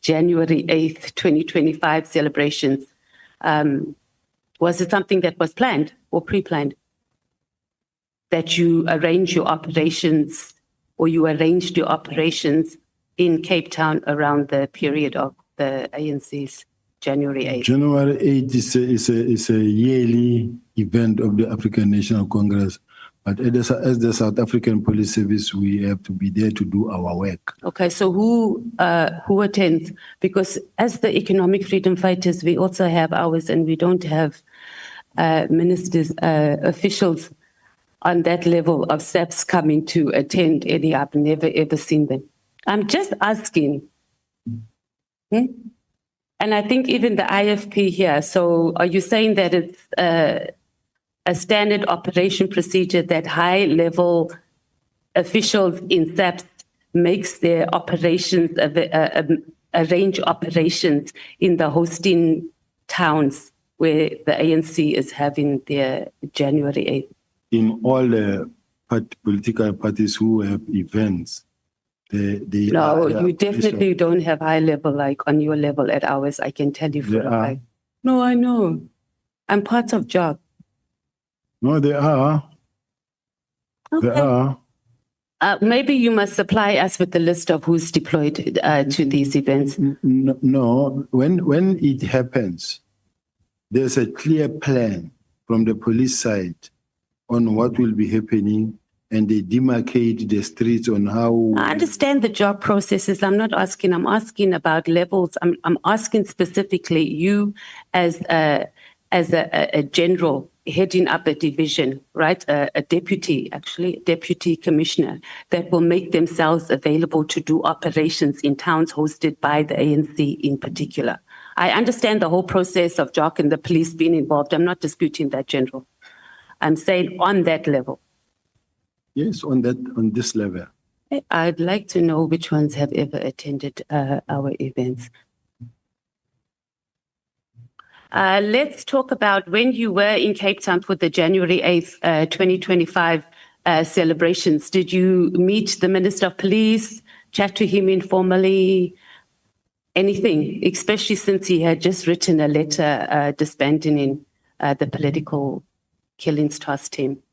January 8th, 2025 celebrations. Was it something that was planned or pre-planned? That you arranged your operations, or you arranged your operations in Cape Town around the period of the ANC's January 8th? January 8th is a yearly event of the African National Congress. But as the South African Police Service, we have to be there to do our work. Okay, so who attends? Because as the economic freedom fighters, we also have ours, and we don't have ministers, officials on that level of SAPS coming to attend any. I've never ever seen them. I'm just asking. And I think even the IFP here, so are you saying that it's a standard operation procedure that high-level officials in SAPS makes their operations, arrange operations in the hosting towns where the ANC is having their January 8th? In all the political parties who have events, you definitely don't have high level like on your level at ours. I can tell you for a fact. No, I know. I'm part of job. No, they are. Okay. They are. Maybe you must supply us with the list of who's deployed to these events. No, when it happens, there's a clear plan from the police side on what will be happening, and they demarcate the streets on how. I understand the job processes. I'm asking about levels. I'm asking specifically you as a general heading up a division, right? A deputy commissioner that will make themselves available to do operations in towns hosted by the ANC in particular. I understand the whole process of JOC and the police being involved. I'm not disputing that, General. I'm saying on that level. Yes, on this level. I'd like to know which ones have ever attended our events. Let's talk about when you were in Cape Town for the January 8th, 2025 celebrations. Did you meet the Minister of Police, chat to him informally, anything, especially since he had just written a letter disbanding the political killings task team?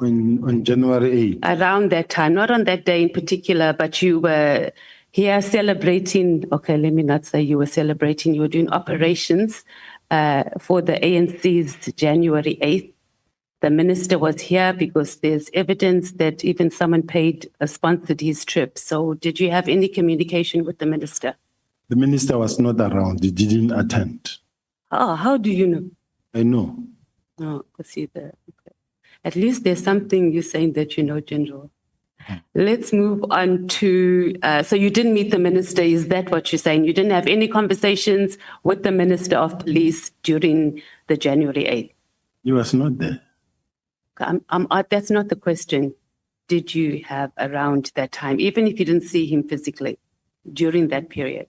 On January 8th. Around that time, not on that day in particular, but you were here celebrating. Okay, let me not say you were celebrating. You were doing operations for the ANC's January 8th. The minister was here because there's evidence that even someone sponsored his trip. So did you have any communication with the minister? The minister was not around. He didn't attend. Oh, how do you know? I know. Oh, I see that. Okay. At least there's something you're saying that you know, General. Let's move on to, so you didn't meet the minister, is that what you're saying? You didn't have any conversations with the Minister of Police during the January 8th? He was not there. That's not the question. Did you have around that time, even if you didn't see him physically during that period?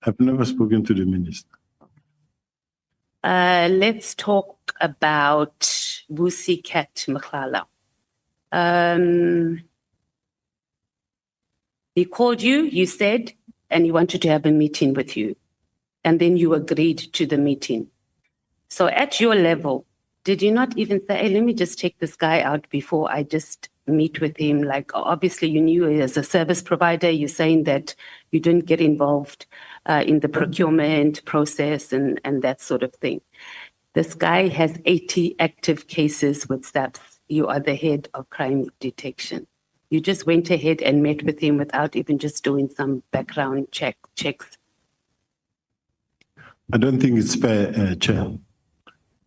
I've never spoken to the minister. Let's talk about Busi Cat Makhlala. He called you, you said, and he wanted to have a meeting with you. And then you agreed to the meeting. So at your level, did you not even say, hey, let me just check this guy out before I just meet with him? Like, obviously you knew as a service provider, you're saying that you didn't get involved in the procurement process and that sort of thing. This guy has 80 active cases with SAPS. You are the head of crime detection. You just went ahead and met with him without even just doing some background checks. I don't think it's fair, Chair,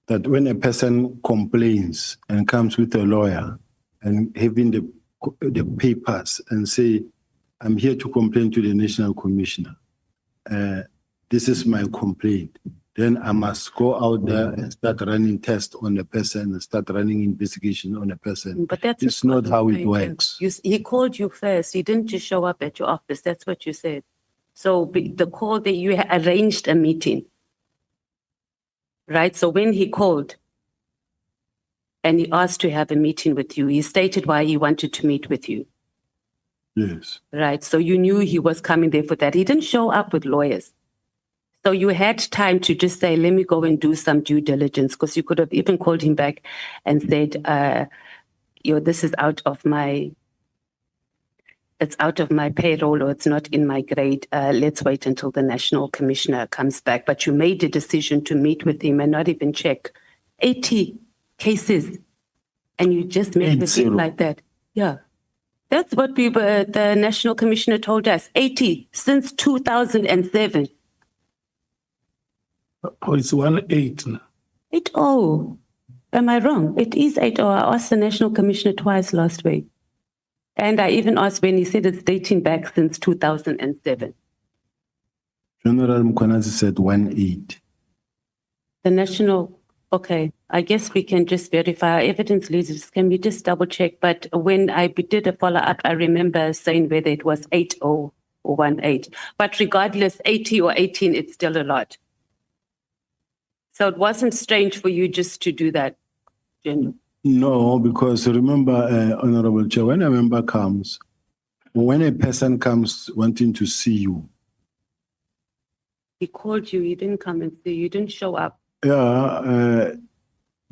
that when a person complains and comes with a lawyer and having the papers and say, I'm here to complain to the National Commissioner. This is my complaint. Then I must go out there and start running tests on the person and start running investigation on the person. But that's not how it works. He called you first. He didn't just show up at your office. That's what you said. So the call that you arranged a meeting, right? So when he called and he asked to have a meeting with you, he stated why he wanted to meet with you. Yes. Right. So you knew he was coming there for that. He didn't show up with lawyers. So you had time to just say, let me go and do some due diligence, because you could have even called him back and said, this is out of my payroll, or it's not in my grade. Let's wait until the National Commissioner comes back. But you made a decision to meet with him and not even check 80 cases. And you just met with him like that. Yeah. That's what the National Commissioner told us. 80 since 2007. Oh, it's 1-8 now. 80. Am I wrong? It is 80. I asked the National Commissioner twice last week. And I even asked when he said it's dating back since 2007. General Mkhwanazi said 1-8. The National, okay, I guess we can just verify our evidence leaders. Can we just double check? But when I did a follow-up, I remember saying whether it was 80 or 18. But regardless, 80 or 18, it's still a lot. So it wasn't strange for you just to do that, General? No, because remember, Honorable Chair, when a member comes, when a person comes wanting to see you. He called you, he didn't come and see you, you didn't show up. Yeah,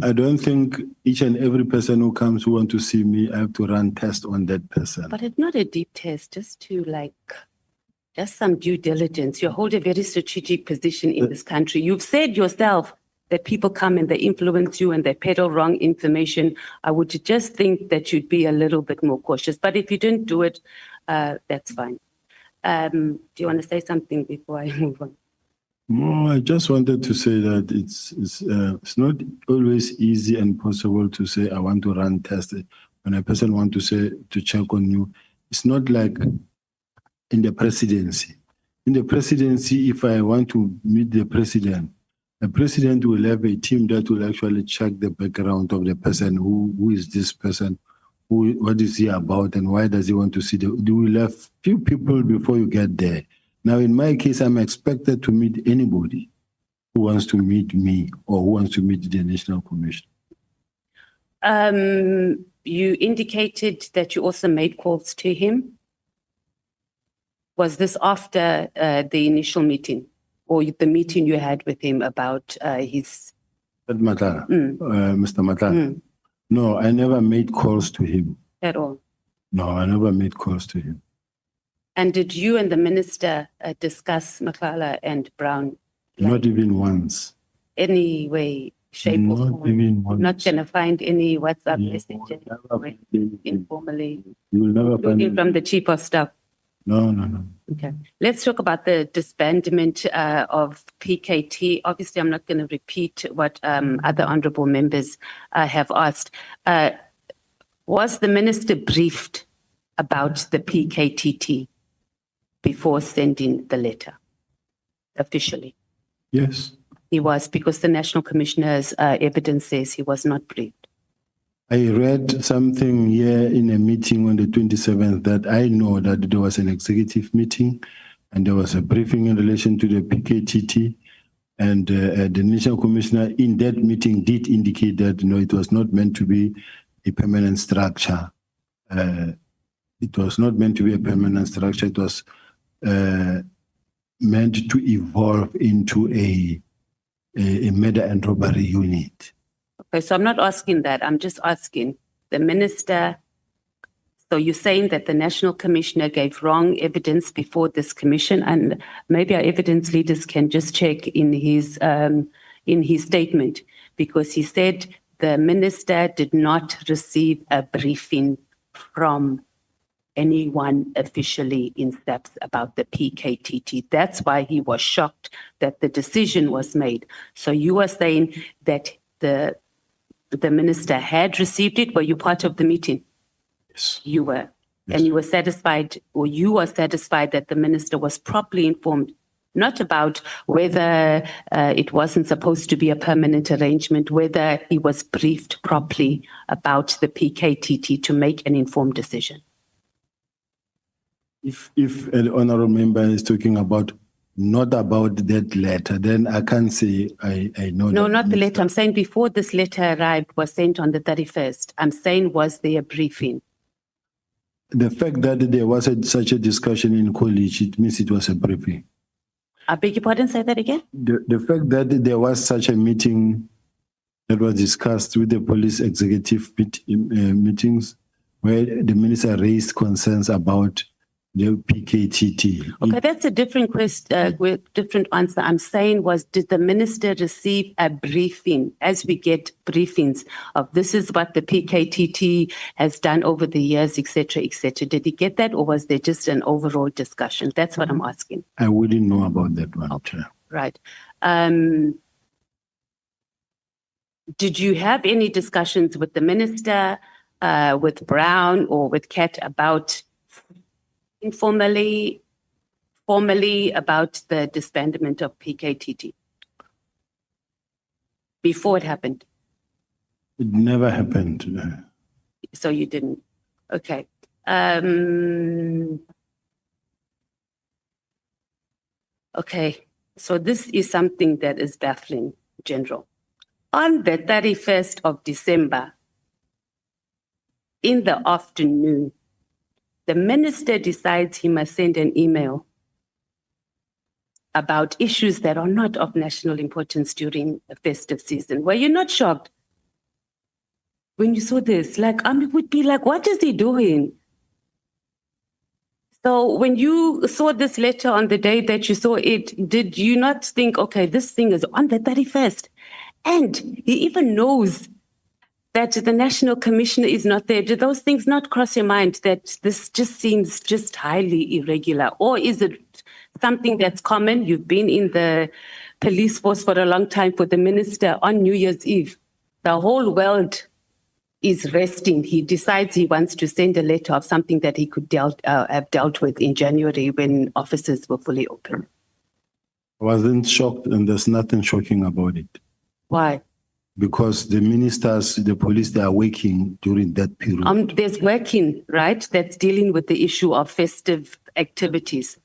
I don't think each and every person who comes who want to see me, I have to run tests on that person. But it's not a deep test, just some due diligence. You hold a very strategic position in this country. You've said yourself that people come and they influence you and they peddle wrong information. I would just think that you'd be a little bit more cautious. But if you didn't do it, that's fine. Do you want to say something before I move on? No, I just wanted to say that it's not always easy and possible to say, I want to run tests. When a person wants to say, to check on you, it's not like in the presidency. In the presidency, if I want to meet the president will have a team that will actually check the background of the person. Who is this person? what is he about and why does he want to see you will have few people before you get there. Now, in my case, I'm expected to meet anybody who wants to meet me or who wants to meet the National Commission. You indicated that you also made calls to him. Was this after the initial meeting or the meeting you had with him about his... Mr. Matala? No, I never made calls to him. At all? No, I never made calls to him. And did you and the minister discuss Maklala and Brown? Not even once. Any way, shape or form? Not even once. Not going to find any WhatsApp messages informally? You will never find including from the chief of staff? No. Okay. Let's talk about the disbandment of PKT. Obviously, I'm not going to repeat what other honorable members have asked. Was the minister briefed about the PKTT before sending the letter officially? Yes. He was, because the National Commissioner's evidence says he was not briefed. I read something here in a meeting on the 27th that I know that there was an executive meeting and there was a briefing in relation to the PKTT, and the National Commissioner in that meeting did indicate that it was not meant to be a permanent structure. It was not meant to be a permanent structure. It was meant to evolve into a murder and robbery unit. Okay, so I'm not asking that. I'm just asking the minister. So you're saying that the National Commissioner gave wrong evidence before this commission, and maybe our evidence leaders can just check in his statement, because he said the minister did not receive a briefing from anyone officially in SAPS about the PKTT. That's why he was shocked that the decision was made. So you are saying that the minister had received it. Were you part of the meeting? Yes. You were. Yes. And you were satisfied, or you are satisfied that the minister was properly informed, not about whether it wasn't supposed to be a permanent arrangement, whether he was briefed properly about the PKTT to make an informed decision. If an honorable member is talking about not about that letter, then I can't say I know. No, not the letter. I'm saying before this letter arrived, was sent on the 31st. I'm saying, was there a briefing? The fact that there was such a discussion in college, it means it was a briefing. I beg your pardon, say that again? The fact that there was such a meeting that was discussed with the police executive meetings where the minister raised concerns about the PKTT. Okay, that's a different question, different answer. I'm saying was, did the minister receive a briefing, as we get briefings of this is what the PKTT has done over the years, etc., etc. Did he get that, or was there just an overall discussion? That's what I'm asking. I wouldn't know about that one. Okay. Right. Did you have any discussions with the minister, with Brown or with Kat about informally, formally about the disbandment of PKTT before it happened? It never happened. So you didn't. Okay. Okay. So this is something that is baffling, General. On the 31st of December, in the afternoon, the minister decides he must send an email about issues that are not of national importance during the festive season. Were you not shocked when you saw this? Like, I would be like, what is he doing? So when you saw this letter on the day that you saw it, did you not think, okay, this thing is on the 31st? And he even knows that the National Commissioner is not there. Did those things not cross your mind that this just seems just highly irregular? Or is it something that's common? You've been in the police force for a long time. For the minister on New Year's Eve, the whole world is resting. He decides he wants to send a letter of something that he could have dealt with in January when offices were fully open. I wasn't shocked, and there's nothing shocking about it. Why? because the ministers, the police, they are working during that period. There's working, right? That's dealing with the issue of festive activities.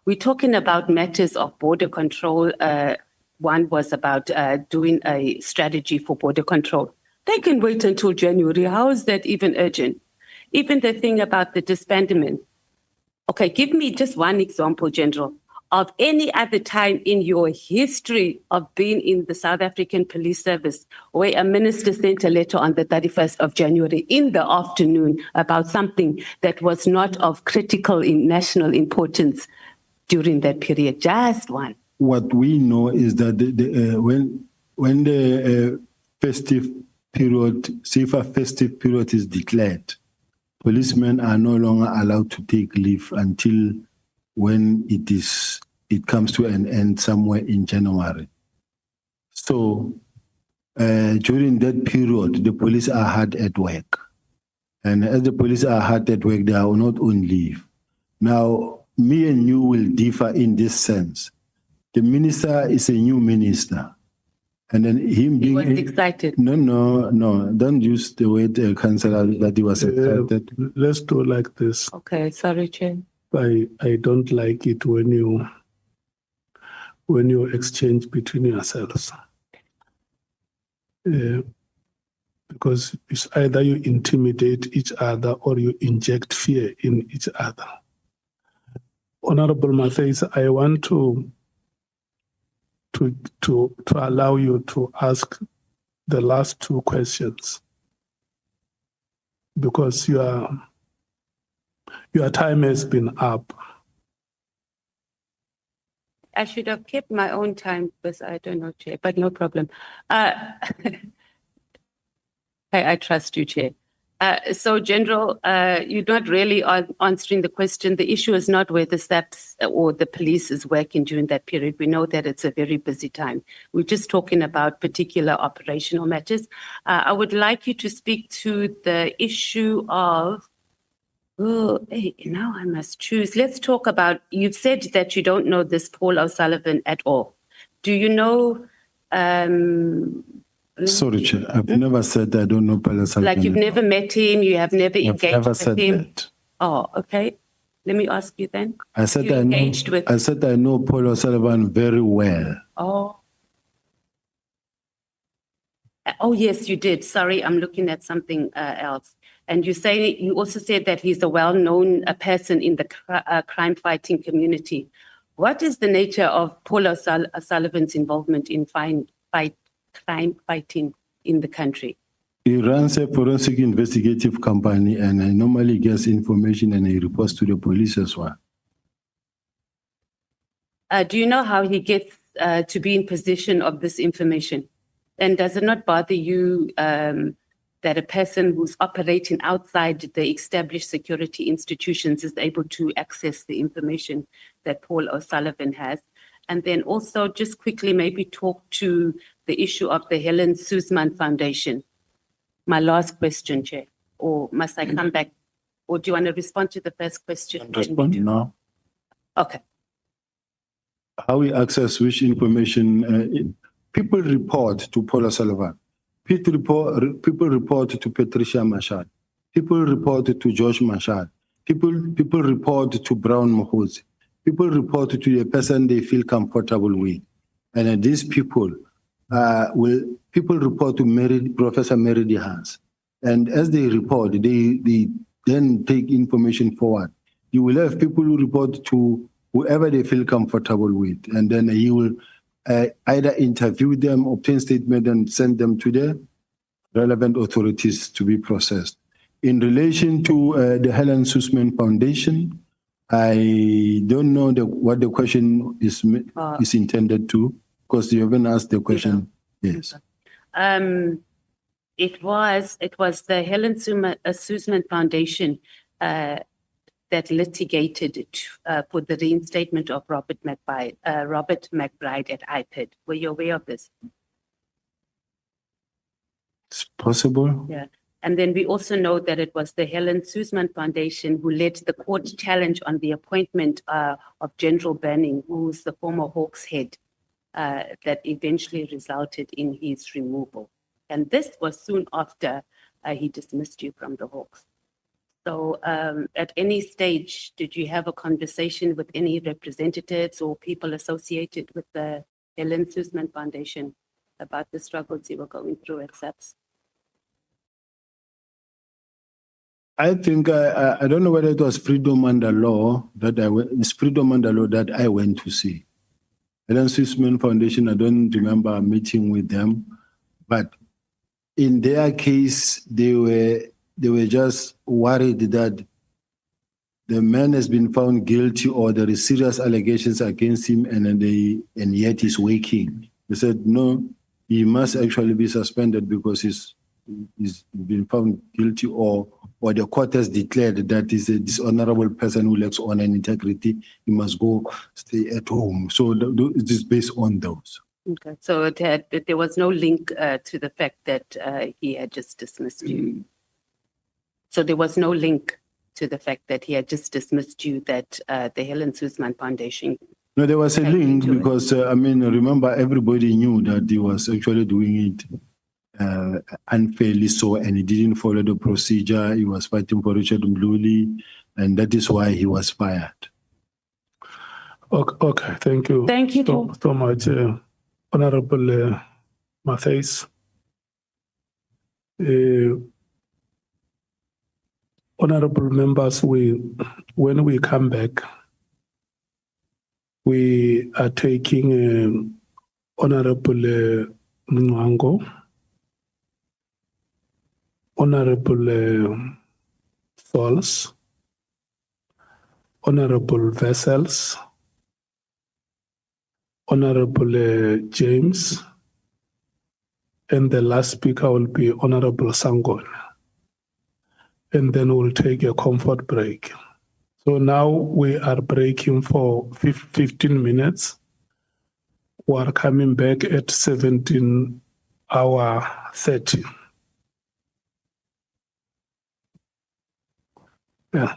We're talking about matters of border control. One was about doing a strategy for border control. They can wait until January. How is that even urgent? Even the thing about the disbandment. Okay, give me just one example, General, of any other time in your history of being in the South African Police Service where a minister sent a letter on the 31st of January in the afternoon about something that was not of critical national importance during that period. Just one. What we know is that when the festive period, safer festive period is declared, policemen are no longer allowed to take leave until when it comes to an end somewhere in January. So during that period, the police are hard at work. And as the police are hard at work, they are not on leave. Now, me and you will differ in this sense. The minister is a new minister. And then him being... He was excited. No. Don't use the word councillor that he was excited. Let's do like this. Okay, sorry, Chair. I don't like it when you exchange between yourselves. Because it's either you intimidate each other or you inject fear in each other. Honorable Matthys, I want to allow you to ask the last two questions because your time has been up. I should have kept my own time because I don't know, Chair, but no problem. I trust you, Chair. So, General, you're not really answering the question. The issue is not whether SAPS or the police is working during that period. We know that it's a very busy time. We're just talking about particular operational matters. I would like you to speak to the issue of, now I must choose. Let's talk about, you've said that you don't know this Paul O'Sullivan at all. Do you know... Sorry, Chair. I've never said I don't know Paul O'Sullivan. Like you've never met him, you have never engaged never with said him? that. Oh, okay. Let me ask you then. I said You engaged with... I said I know Paul O'Sullivan very well. Oh, yes, you did. Sorry, I'm looking at something else. And you also said that he's a well-known person in the crime-fighting community. What is the nature of Paul O'Sullivan's involvement in crime fighting in the country? He runs a forensic investigative company and I normally gets information and he reports to the police as well. Do you know how he gets to be in possession of this information? And does it not bother you that a person who's operating outside the established security institutions is able to access the information that Paul O'Sullivan has? And then also just quickly maybe talk to the issue of the Helen Suzman Foundation. My last question, Chair. Or must I come back? Or do you want to respond to the first question? Respond now. Okay. How we access which information? People report to Paul O'Sullivan. People report to Patricia Machar. People report to Josh Machar. People report to Brown Mohozi. People report to the person they feel comfortable with. And these people people report to Professor Mary DeHaas. And as they report, they then take information forward. You will have people who report to whoever they feel comfortable with. And then he will either interview them, obtain statement, and send them to the relevant authorities to be processed. In relation to the Helen Suzman Foundation, I don't know what the question is intended to, because you haven't asked the question. Yes. It was the Helen Suzman Foundation that litigated for the reinstatement of Robert McBride at IPID. Were you aware of this? It's possible. Yeah. And then we also know that it was the Helen Suzman Foundation who led the court challenge on the appointment of General Burning, who's the former HOC's head, that eventually resulted in his removal. And this was soon after he dismissed you from the Hawks. So at any stage, did you have a conversation with any representatives or people associated with the Helen Suzman Foundation about the struggles you were going through at SAPS? I think I don't know whether it was Freedom Under Law that it's Freedom Under Law that I went to see. Helen Suzman Foundation, I don't remember a meeting with them, but in their case, they were just worried that the man has been found guilty or there is serious allegations against him, and yet he's waking. They said no, he must actually be suspended because he's been found guilty, or the court has declared that he's a dishonorable person who lacks honor and integrity. He must go stay at home. So it is based on those. Okay, so there was no link to the fact that he had just dismissed you. So there was no link to the fact that he had just dismissed you, that the Helen Suzman Foundation. No, there was a link because remember, everybody knew that he was actually doing it unfairly so, and he didn't follow the procedure. He was fighting for Richard Mluli, and that is why he was fired. Okay, thank you. Thank you so much, Honorable Matthys. Honorable members, when we come back, we are taking Honorable Mwango, Honorable Falls, Honorable Vessels, Honorable James, and the last speaker will be Honorable Sangon. And then we'll take a comfort break. So now we are breaking for 15 minutes. We are coming back at 17:30. Yeah.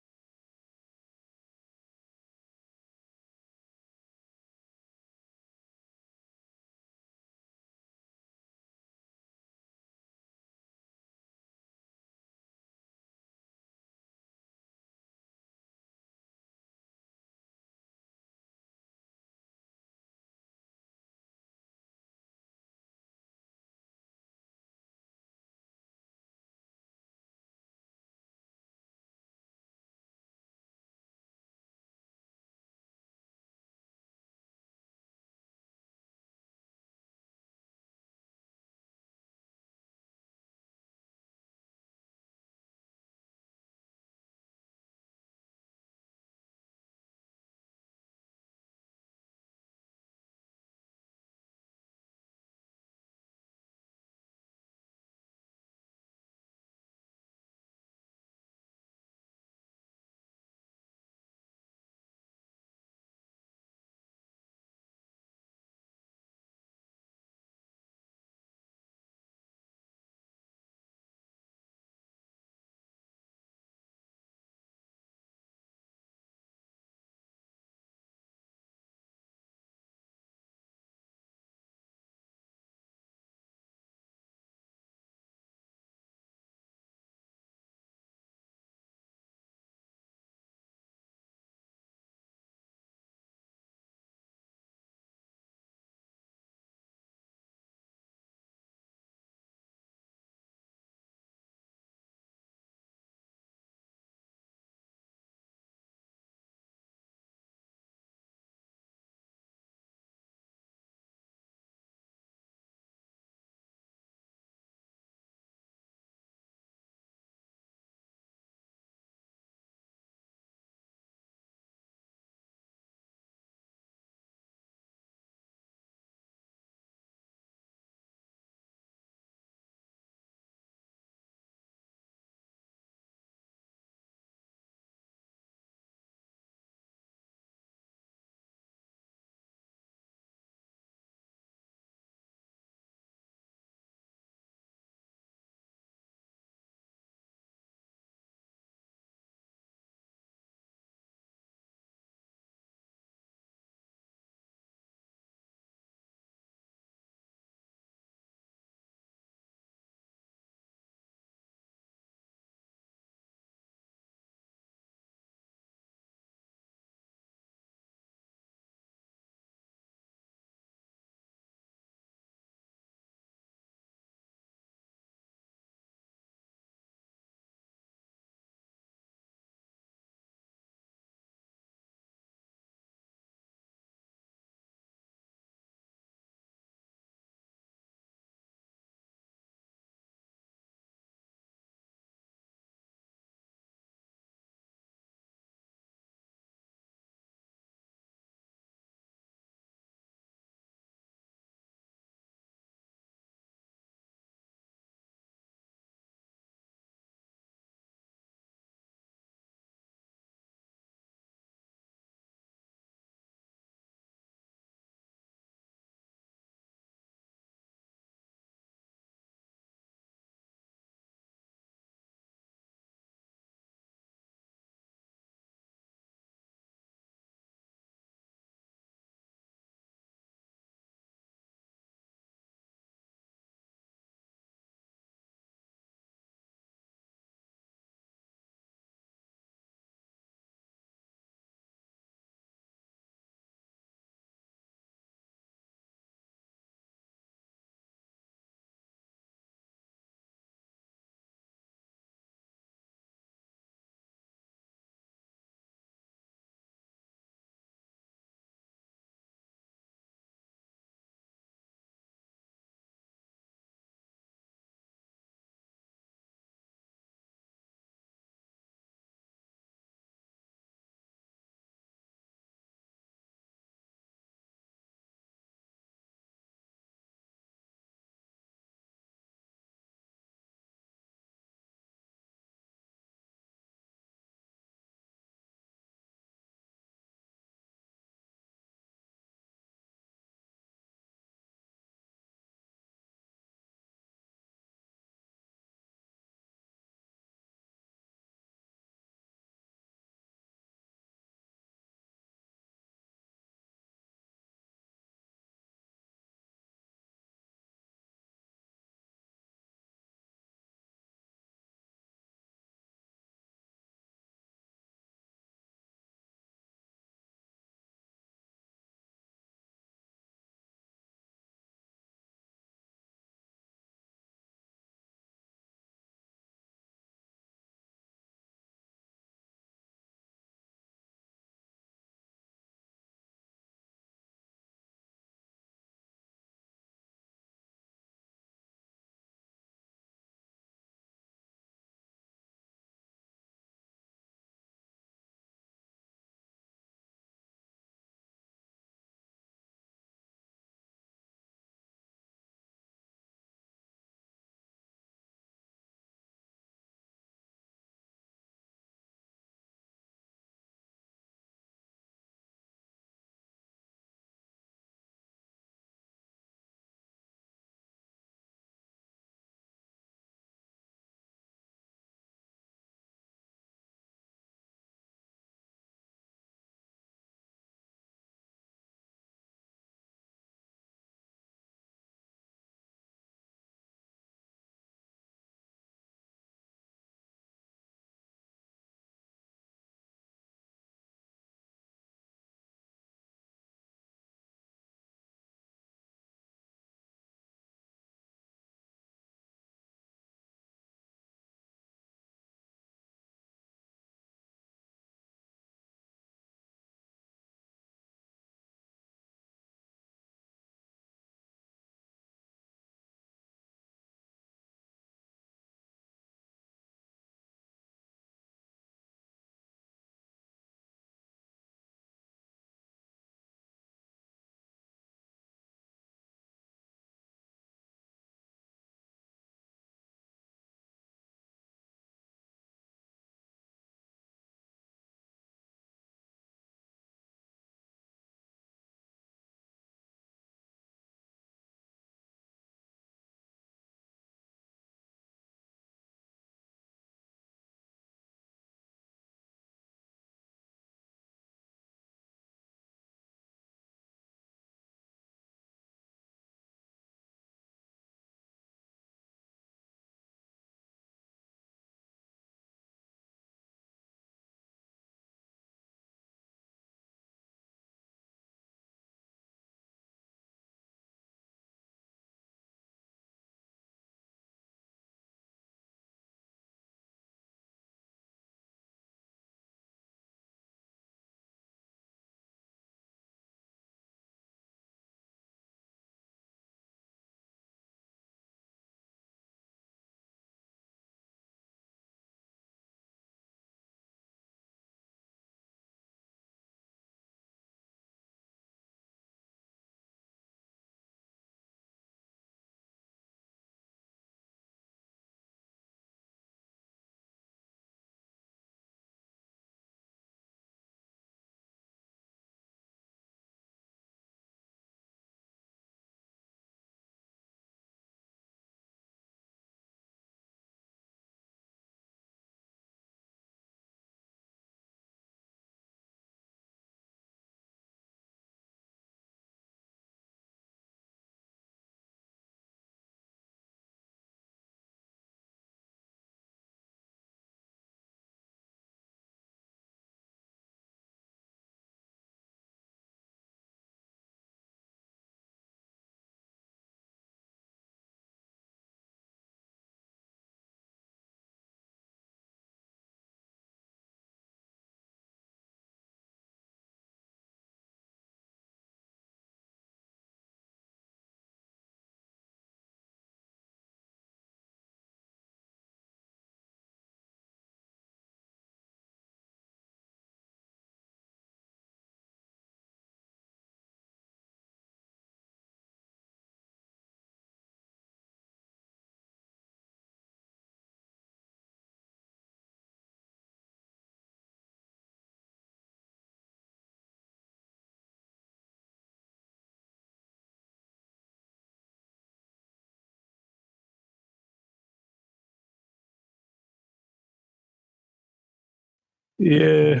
Yeah.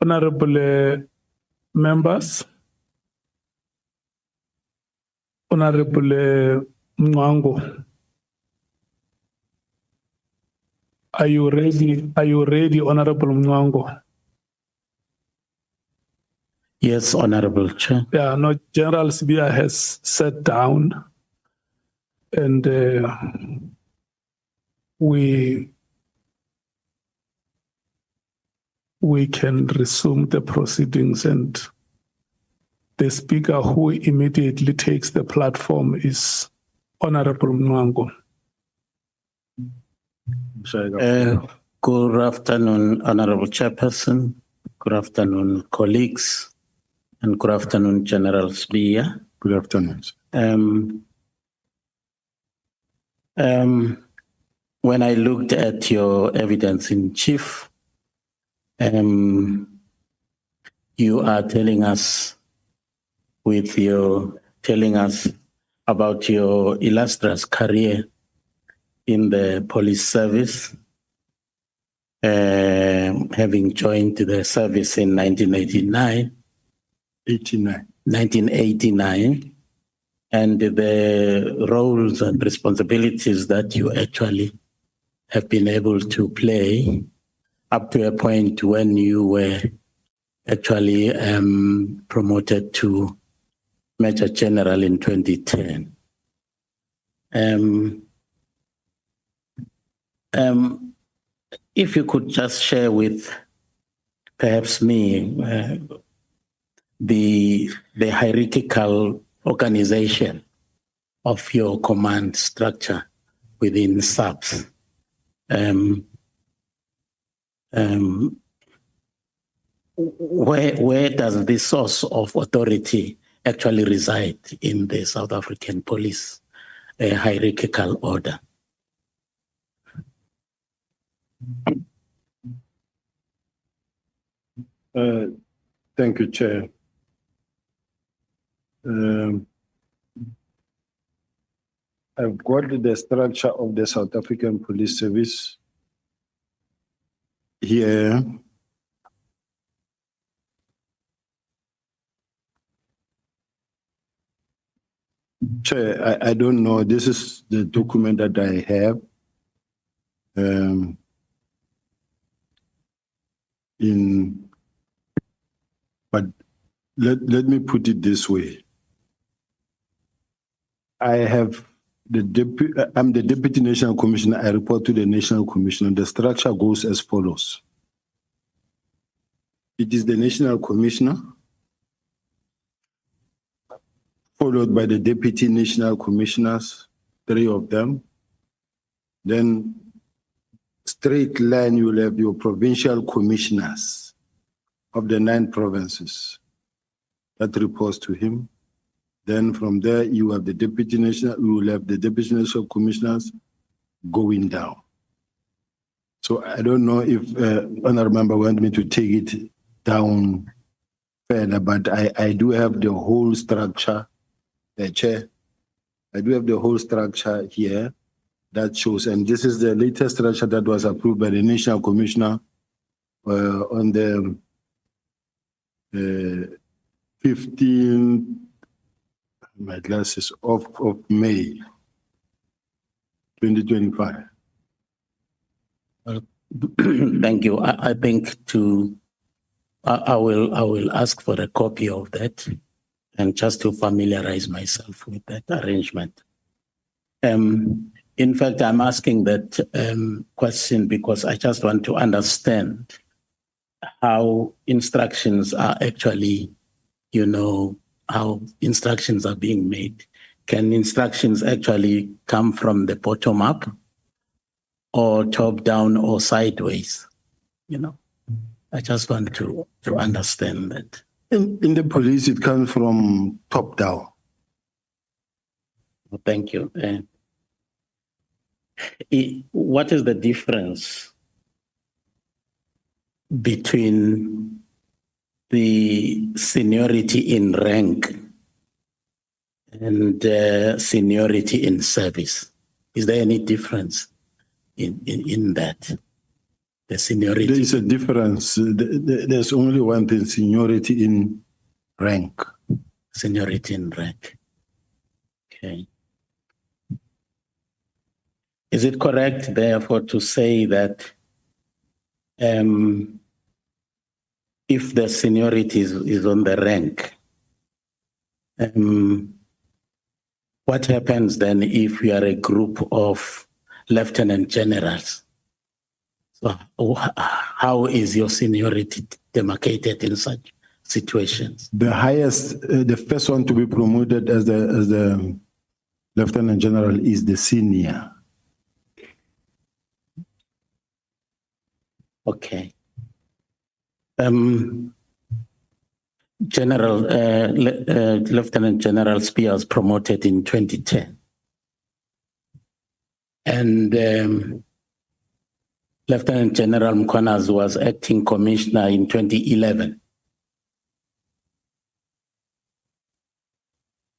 Honorable members, Honorable Mwango, are you ready? Are you ready, Honorable Mwango? Yes, Honorable Chair. Yeah, no, General Sibiya has sat down and we can resume the proceedings, and the speaker who immediately takes the platform is Honorable Mwango. Good afternoon, Honorable Chairperson. Good afternoon, colleagues, and good afternoon, General Sibiya. Good afternoon. When I looked at your evidence in chief, you are telling us about your illustrious career in the police service, having joined the service in 1989, and the roles and responsibilities that you actually have been able to play up to a point when you were actually promoted to Major General in 2010. If you could just share with perhaps me the hierarchical organization of your command structure within SAPS. Where does the source of authority actually reside in the South African police hierarchical order? Thank you, Chair. I've got the structure of the South African Police Service here. Chair, I don't know. This is the document that I have. But let me put it this way. I'm the Deputy National Commissioner. I report to the National Commissioner. The structure goes as follows. It is the National Commissioner, followed by the Deputy National Commissioners, 3 of them. Then straight line, you will have your provincial commissioners of the 9 provinces. That reports to him. Then from there, you have the Deputy National, you will have the Deputy National Commissioners going down. So I don't know if Honourable Member want me to take it down further, but I do have the whole structure, Chair. I do have the whole structure here that shows, and this is the latest structure that was approved by the National Commissioner on the 15th, my glasses, of May 2025. Thank you. I think I will ask for a copy of that, and just to familiarize myself with that arrangement. In fact, I'm asking that question because I just want to understand how instructions are actually, how instructions are being made. Can instructions actually come from the bottom up, or top down, or sideways? I just want to understand that. In the police, it comes from top down. Thank you. What is the difference between the seniority in rank and seniority in service? Is there any difference in that? the seniority? There is a difference. There's only one thing, seniority in rank. Seniority in rank. Okay. Is it correct, therefore, to say that if the seniority is on the rank, what happens then if you are a group of lieutenant generals? So how is your seniority demarcated in such situations? The highest, the first one to be promoted as the lieutenant general is the senior. Okay. Lieutenant General Sibiya was promoted in 2010. And Lieutenant General Mkonas was acting commissioner in 2011.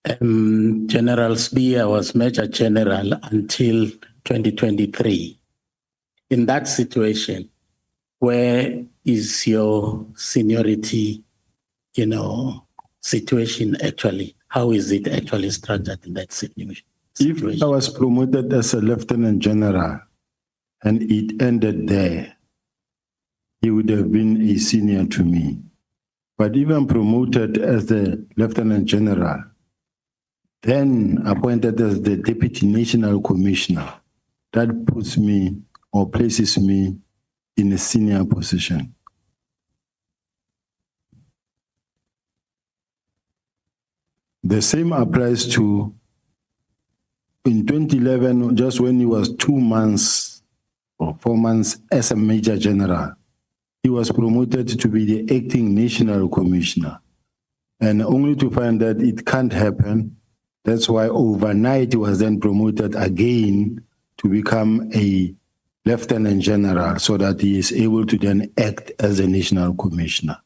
General Sibiya was Major General until 2023. In that situation, where is your seniority, situation actually? How is it actually structured in that situation? If I was promoted as a lieutenant general and it ended there, he would have been a senior to me. But if I'm promoted as the lieutenant general, then appointed as the deputy national commissioner, that puts me or places me in a senior position. The same applies to, in 2011, just when he was 2 months or 4 months as a major general, he was promoted to be the acting national commissioner. And only to find that it can't happen, that's why overnight he was then promoted again to become a lieutenant general so that he is able to then act as a national commissioner.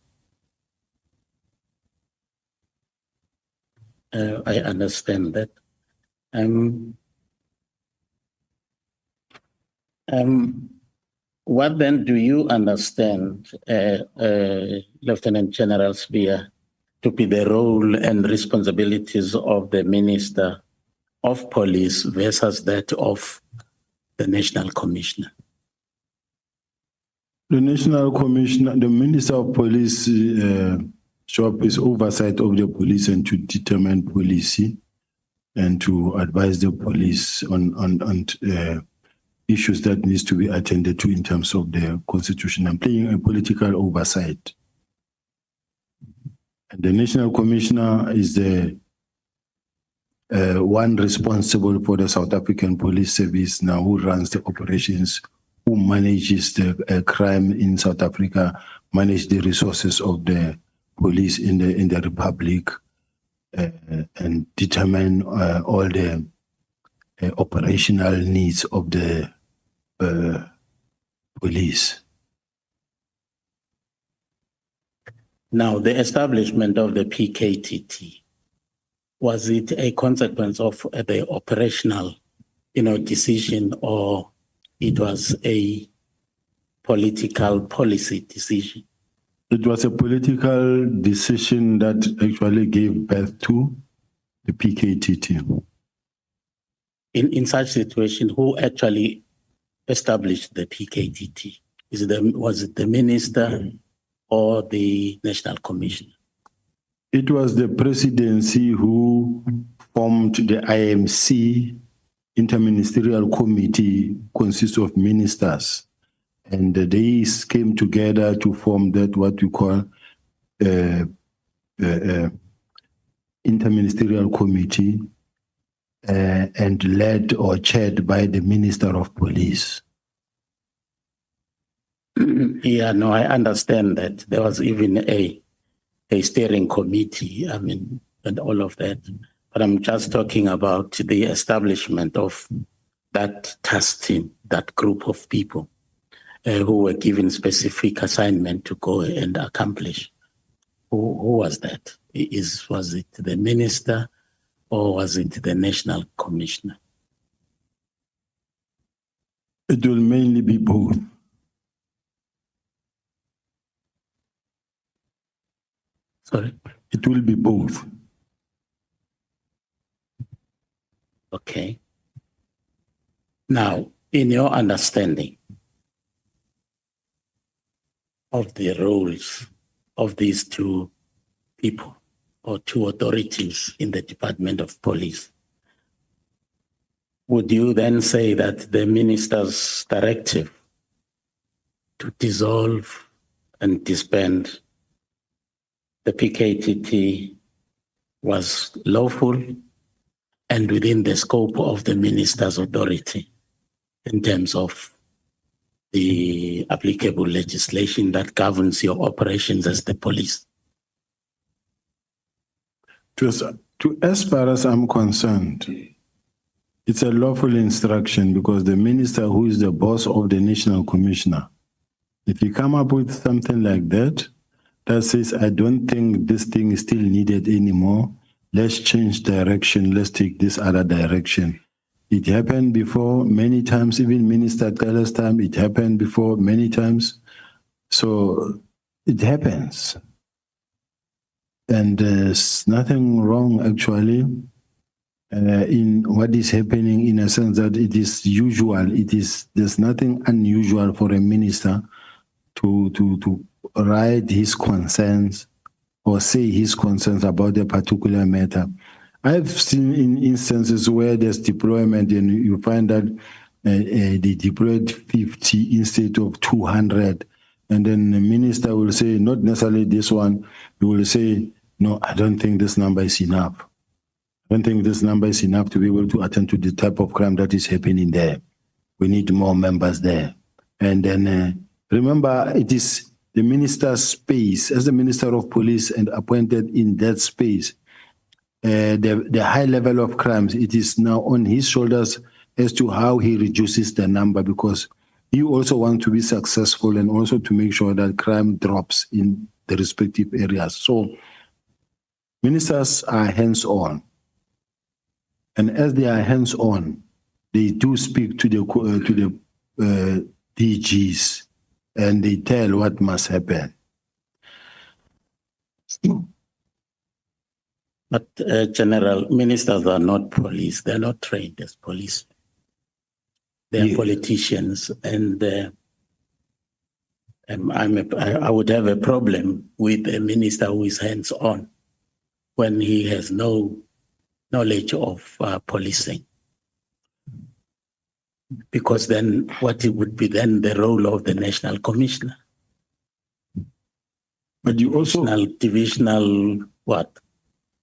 I understand that. What then do you understand, Lieutenant General Sibiya, to be the role and responsibilities of the Minister of Police versus that of the National Commissioner? The National Commissioner, the Minister of Police job is oversight of the police and to determine policy and to advise the police on issues that needs to be attended to in terms of the constitution and playing a political oversight. And the National Commissioner is the one responsible for the South African Police Service now, who runs the operations, who manages the crime in South Africa, manage the resources of the police in the Republic, and determine all the operational needs of the police. Now, the establishment of the PKTT, was it a consequence of the operational, decision, or it was a political policy decision? It was a political decision that actually gave birth to the PKTT. In such situation, who actually established the PKTT? Was it the minister or the National Commission? It was the presidency who formed the IMC, Interministerial Committee, consists of ministers. And they came together to form that, what we call Interministerial Committee, and led or chaired by the Minister of Police. Yeah, no, I understand that. There was even a steering committee, and all of that. But I'm just talking about the establishment of that task team, that group of people who were given specific assignment to go and accomplish. Who was that? Was it the minister or was it the National Commissioner? It will mainly be both. Sorry. It will be both. Okay. Now, in your understanding of the roles of these two people or two authorities in the Department of Police, would you then say that the minister's directive to dissolve and disband the PKTT was lawful and within the scope of the minister's authority in terms of the applicable legislation that governs your operations as the police? As far as I'm concerned, it's a lawful instruction because the minister, who is the boss of the national commissioner, if you come up with something like that, that says, I don't think this thing is still needed anymore, let's change direction, let's take this other direction. It happened before many times, even Minister Keller's time, it happened before many times. So it happens. And there's nothing wrong actually in what is happening, in a sense that it is usual. There's nothing unusual for a minister to write his concerns or say his concerns about a particular matter. I've seen in instances where there's deployment and you find that they deployed 50 instead of 200. And then the minister will say, not necessarily this one, he will say, no, I don't think this number is enough. I don't think this number is enough to be able to attend to the type of crime that is happening there. We need more members there. And then remember, it is the minister's space, as the Minister of Police and appointed in that space, the high level of crimes, it is now on his shoulders as to how he reduces the number, because you also want to be successful and also to make sure that crime drops in the respective areas. So ministers are hands-on. And as they are hands-on, they do speak to the DGs and they tell what must happen. But General, ministers are not police. They're not trained as police. They're politicians, and I would have a problem with a minister who is hands-on when he has no knowledge of policing. Because then what it would be then the role of the national commissioner. But you also divisional what?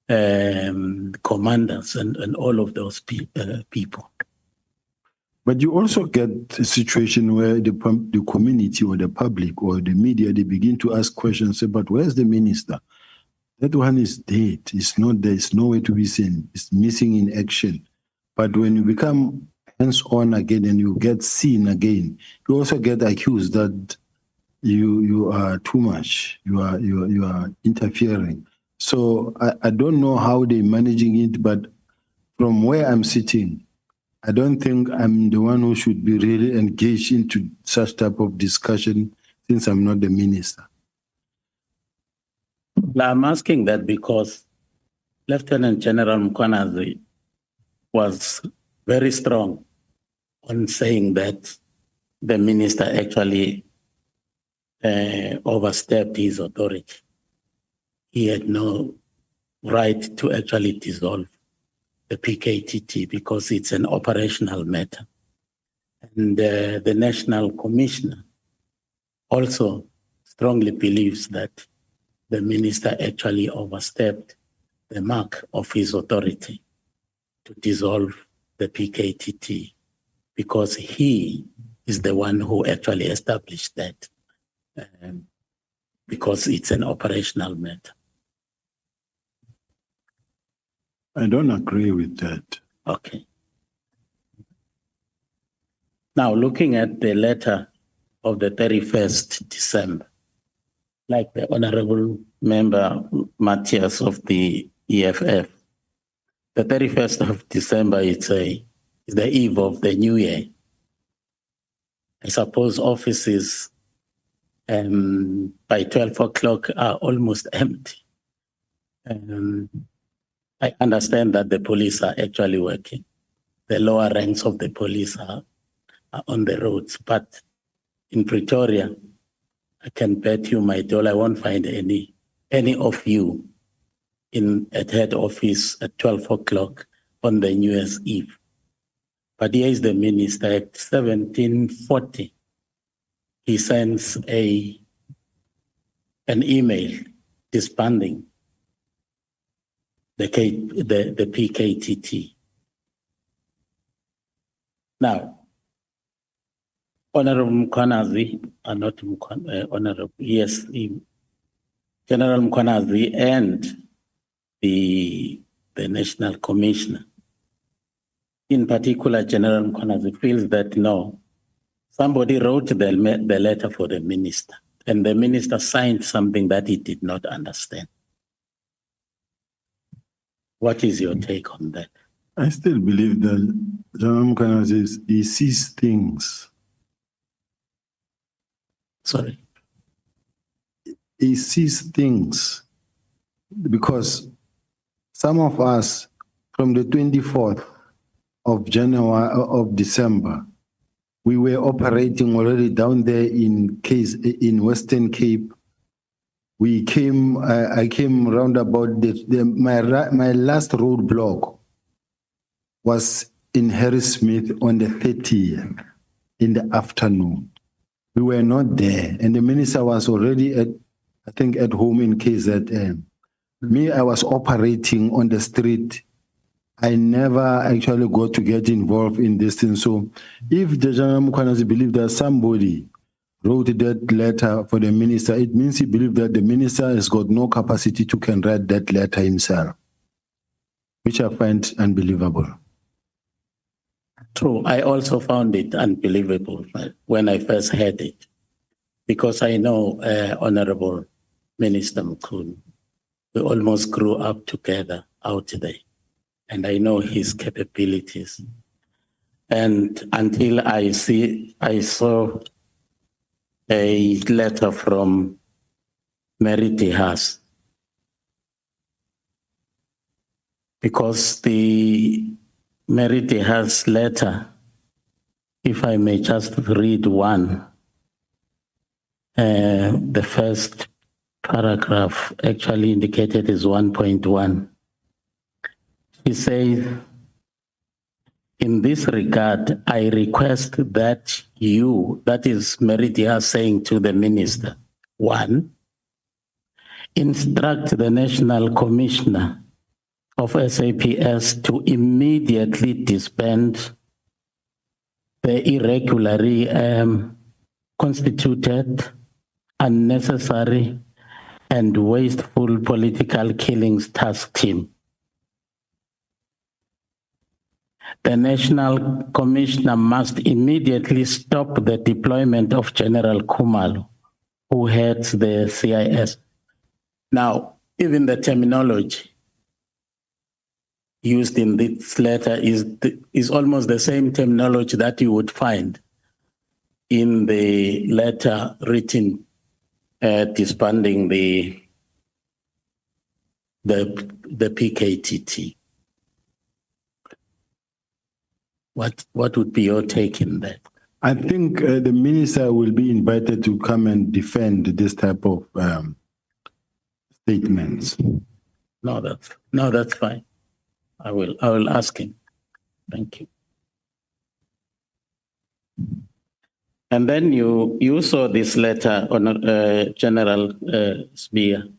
Commanders and all of those people. But you also get a situation where the community or the public or the media, they begin to ask questions, say, but where's the minister? That one is dead. It's not there. It's nowhere to be seen. It's missing in action. But when you become hands-on again and you get seen again, you also get accused that you are too much. You are interfering. So I don't know how they're managing it, but from where I'm sitting, I don't think I'm the one who should be really engaged into such type of discussion since I'm not the minister. I'm asking that because Lieutenant General Mkwanazi was very strong on saying that the minister actually overstepped his authority. He had no right to actually dissolve the PKTT because it's an operational matter. And the National Commissioner also strongly believes that the minister actually overstepped the mark of his authority to dissolve the PKTT because he is the one who actually established that because it's an operational matter. I don't agree with that. Okay. Now, looking at the letter of the 31st December, like the Honorable Member Matthias of the EFF, the 31st of December is the eve of the new year. I suppose offices by 12 o'clock are almost empty. I understand that the police are actually working. The lower ranks of the police are on the roads, but in Pretoria, I can bet you my dollar I won't find any of you at head office at 12 o'clock on the New Year's Eve. But here is the minister at 1740. He sends an email disbanding the PKTT. Now, Honorable Mkwanazi, not Honorable, yes, General Mkwanazi and the National Commissioner, in particular, General Mkwanazi feels that no, somebody wrote the letter for the minister, and the minister signed something that he did not understand. What is your take on that? I still believe that General Mkwanazi, he sees things. Sorry? He sees things because some of us from the 24th of December, we were operating already down there in Western Cape. We came, I came round about my last roadblock was in Harrismith on the 30th in the afternoon. We were not there, and the minister was already at home in KZN. Me, I was operating on the street. I never actually got to get involved in this thing. So if the General Mkwanazi believed that somebody wrote that letter for the minister, it means he believed that the minister has got no capacity to can write that letter himself, which I find unbelievable. True. I also found it unbelievable when I first heard it, because I know Honorable Minister Mkhulu. We almost grew up together out there, and I know his capabilities. And until I saw a letter from Mary Tehas, because the Mary Tehas letter, if I may just read one, the first paragraph actually indicated is 1.1. She says, in this regard, I request that you, that is Mary Tehas saying to the minister, 1, instruct the National Commissioner of SAPS to immediately disband the irregularly constituted, unnecessary, and wasteful political killings task team. The National Commissioner must immediately stop the deployment of General Khumalo, who heads the CIS. Now, even the terminology used in this letter is almost the same terminology that you would find in the letter written disbanding the PKTT. What would be your take in that? I think the minister will be invited to come and defend this type of statements. No, that's fine. I will ask him. Thank you. And then you saw this letter on General Sibiya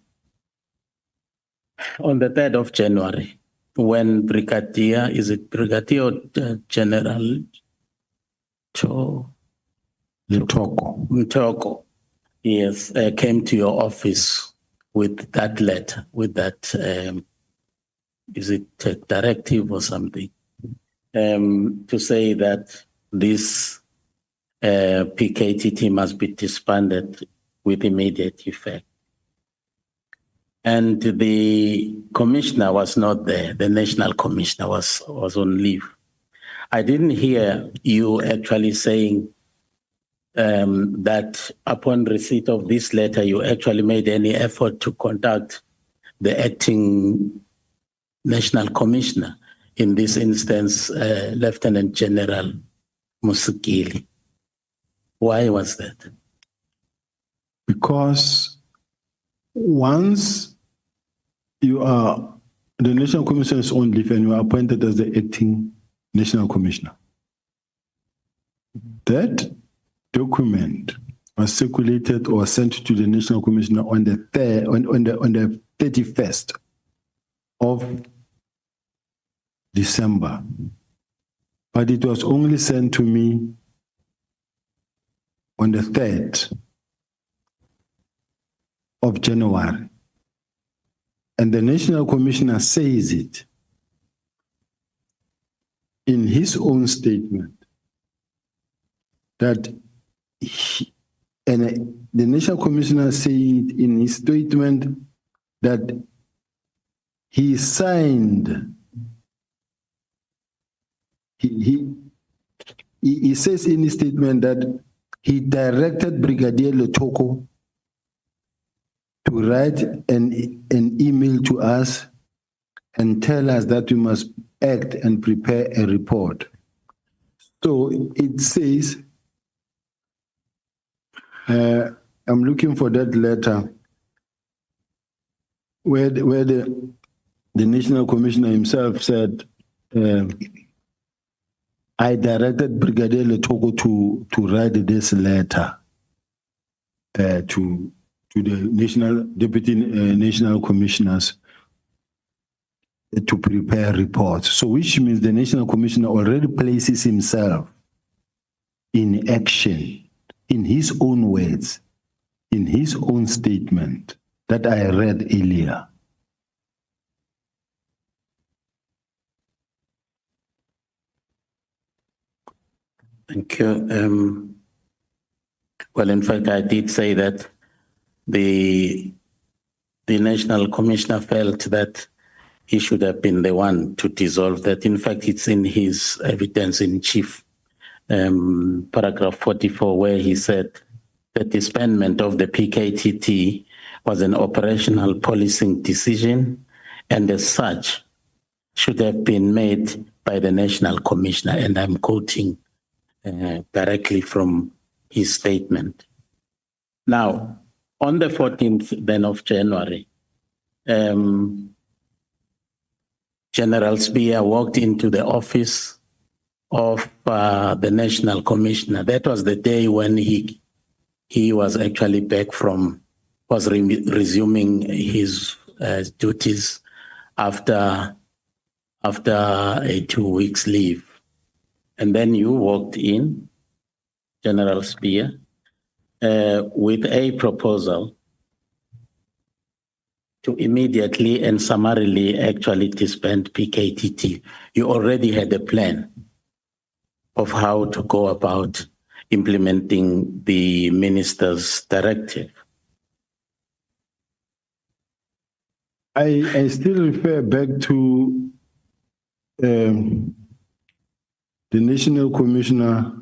on the 3rd of January, when Brigadier General Mtoko, yes, came to your office with that letter, with that, is it a directive or something, to say that this PKTT must be disbanded with immediate effect. And the commissioner was not there. The national commissioner was on leave. I didn't hear you actually saying that upon receipt of this letter, you actually made any effort to contact the acting national commissioner, in this instance, Lieutenant General Musikili. Why was that? Because once you are, the National Commissioner is on leave and you are appointed as the acting National Commissioner, that document was circulated or sent to the National Commissioner on the 31st of December, but it was only sent to me on the 3rd of January. And the National Commissioner says it in his own statement that the National Commissioner said in his statement that he signed, he says in his statement that he directed Brigadier Letoko to write an email to us and tell us that we must act and prepare a report. So it says, I'm looking for that letter where the National Commissioner himself said, I directed Brigadier Letoko to write this letter to the Deputy National Commissioners to prepare reports. So which means the National Commissioner already places himself in action, in his own words, in his own statement that I read earlier. Thank you. Well, in fact, I did say that the National Commissioner felt that he should have been the one to dissolve that. In fact, it's in his evidence in chief, paragraph 44, where he said the disbandment of the PKTT was an operational policing decision and as such should have been made by the National Commissioner. And I'm quoting directly from his statement. Now, on the 14th then of January, General Sibiya walked into the office of the National Commissioner. That was the day when he was actually back from, was resuming his duties after a 2 weeks leave. And then you walked in, General Sibiya, with a proposal to immediately and summarily actually disband PKTT. You already had a plan of how to go about implementing the minister's directive. I still refer back to the National Commissioner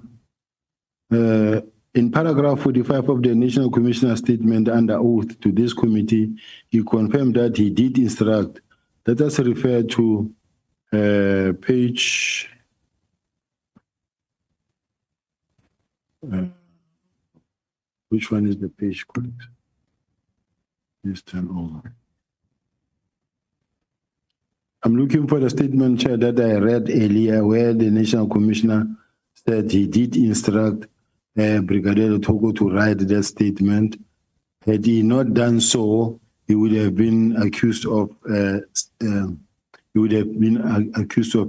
in paragraph 45 of the National Commissioner statement under oath to this committee. He confirmed that he did instruct. Let us refer to page which one is the page correct? Please turn over. I'm looking for the statement, Chair, that I read earlier where the National Commissioner said he did instruct Brigadier Letoko to write that statement. Had he not done so, he would have been accused of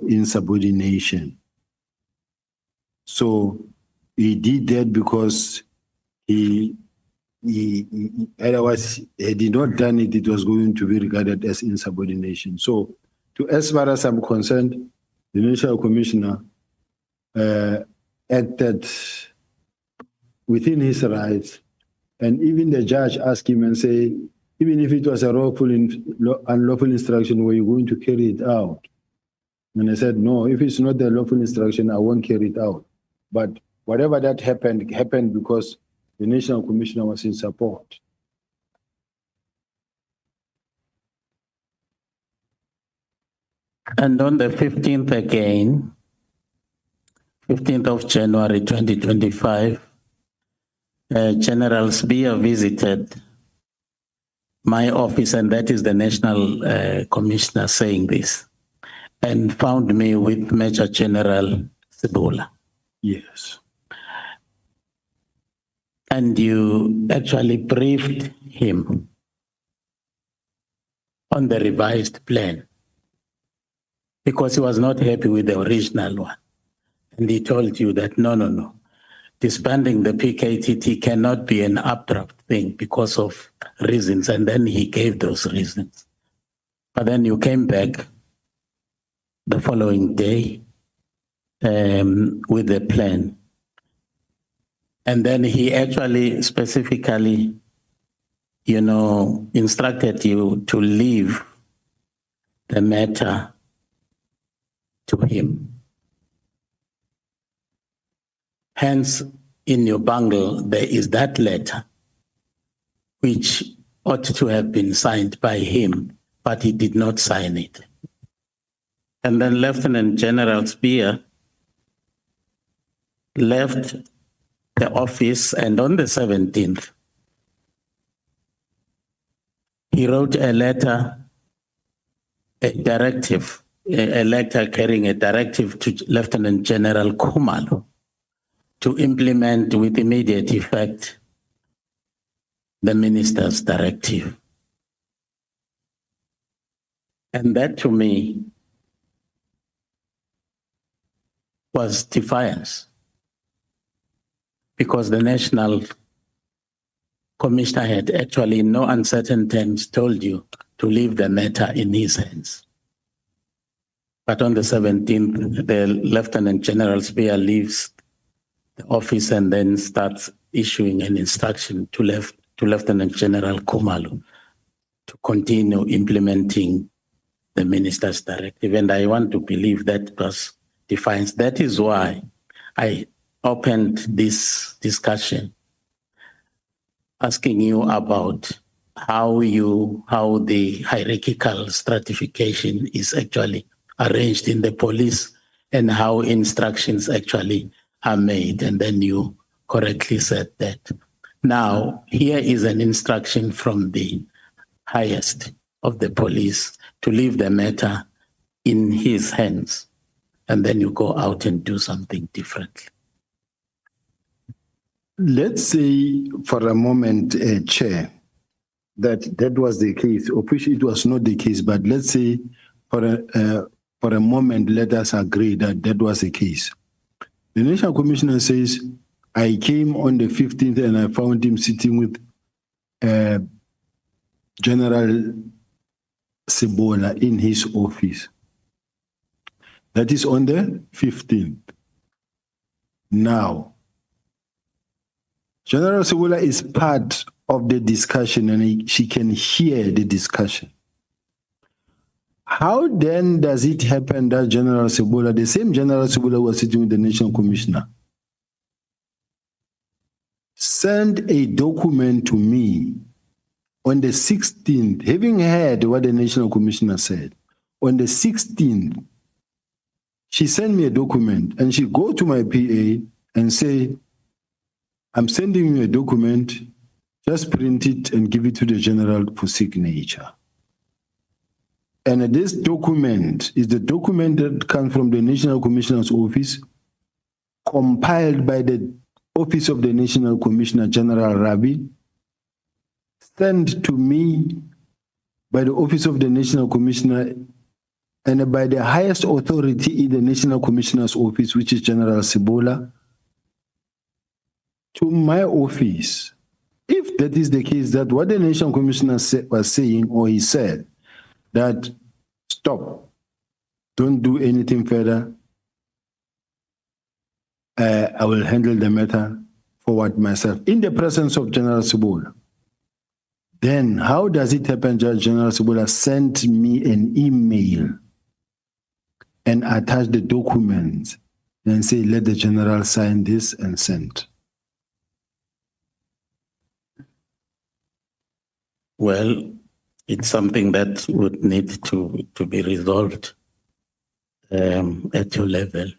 insubordination. So he did that because he otherwise, had he not done it, it was going to be regarded as insubordination. So, as far as I'm concerned, the National Commissioner acted within his rights, and even the judge asked him and say, even if it was a unlawful instruction, were you going to carry it out? And I said, no, if it's not a lawful instruction, I won't carry it out. But whatever that happened because the National Commissioner was in support. And on the 15th again, 15th of January 2025, General Sibiya visited my office, and that is the National Commissioner saying this, and found me with Major General Sibiya. Yes. And you actually briefed him on the revised plan because he was not happy with the original one. And he told you that, no. Disbanding the PKTT cannot be an abstract thing because of reasons. And then he gave those reasons. But then you came back the following day with the plan. And then he actually specifically, instructed you to leave the matter to him. Hence, in your bundle, there is that letter, which ought to have been signed by him, but he did not sign it. And then Lieutenant General Sibiya left the office, and on the 17th, he wrote a letter, a letter carrying a directive to Lieutenant General Khumalo to implement with immediate effect the minister's directive. And that to me was defiance, because the National Commissioner had actually in no uncertain terms told you to leave the matter in his hands. But on the 17th, the Lieutenant General Sibiya leaves the office and then starts issuing an instruction to Lieutenant General Khumalo to continue implementing the minister's directive. And I want to believe that was defiance. That is why I opened this discussion asking you about how the hierarchical stratification is actually arranged in the police and how instructions actually are made. And then you correctly said that. Now, here is an instruction from the highest of the police to leave the matter in his hands, and then you go out and do something differently. Let's say for a moment, Chair, that was the case. Of which it was not the case, but let's say for a moment, let us agree that was the case. The National Commissioner says, I came on the 15th and I found him sitting with General Sibiya in his office. That is on the 15th. Now, General Sibiya is part of the discussion and she can hear the discussion. How then does it happen that General Sibiya, the same General Sibiya was sitting with the National Commissioner, send a document to me on the 16th, having heard what the National Commissioner said? On the 16th, she sent me a document and she go to my PA and say, I'm sending you a document, just print it and give it to the general for signature. And this document is the document that comes from the National Commissioner's office, compiled by the Office of the National Commissioner, General Rabi, sent to me by the Office of the National Commissioner and by the highest authority in the National Commissioner's office, which is General Sibiya, to my office. If that is the case, that what the National Commissioner was saying, or he said, that stop, don't do anything further, I will handle the matter forward myself, in the presence of General Sibiya. Then how does it happen that General Sibiya sent me an email and attached the documents and say, let the general sign this and send? Well, it's something that would need to be resolved at your level.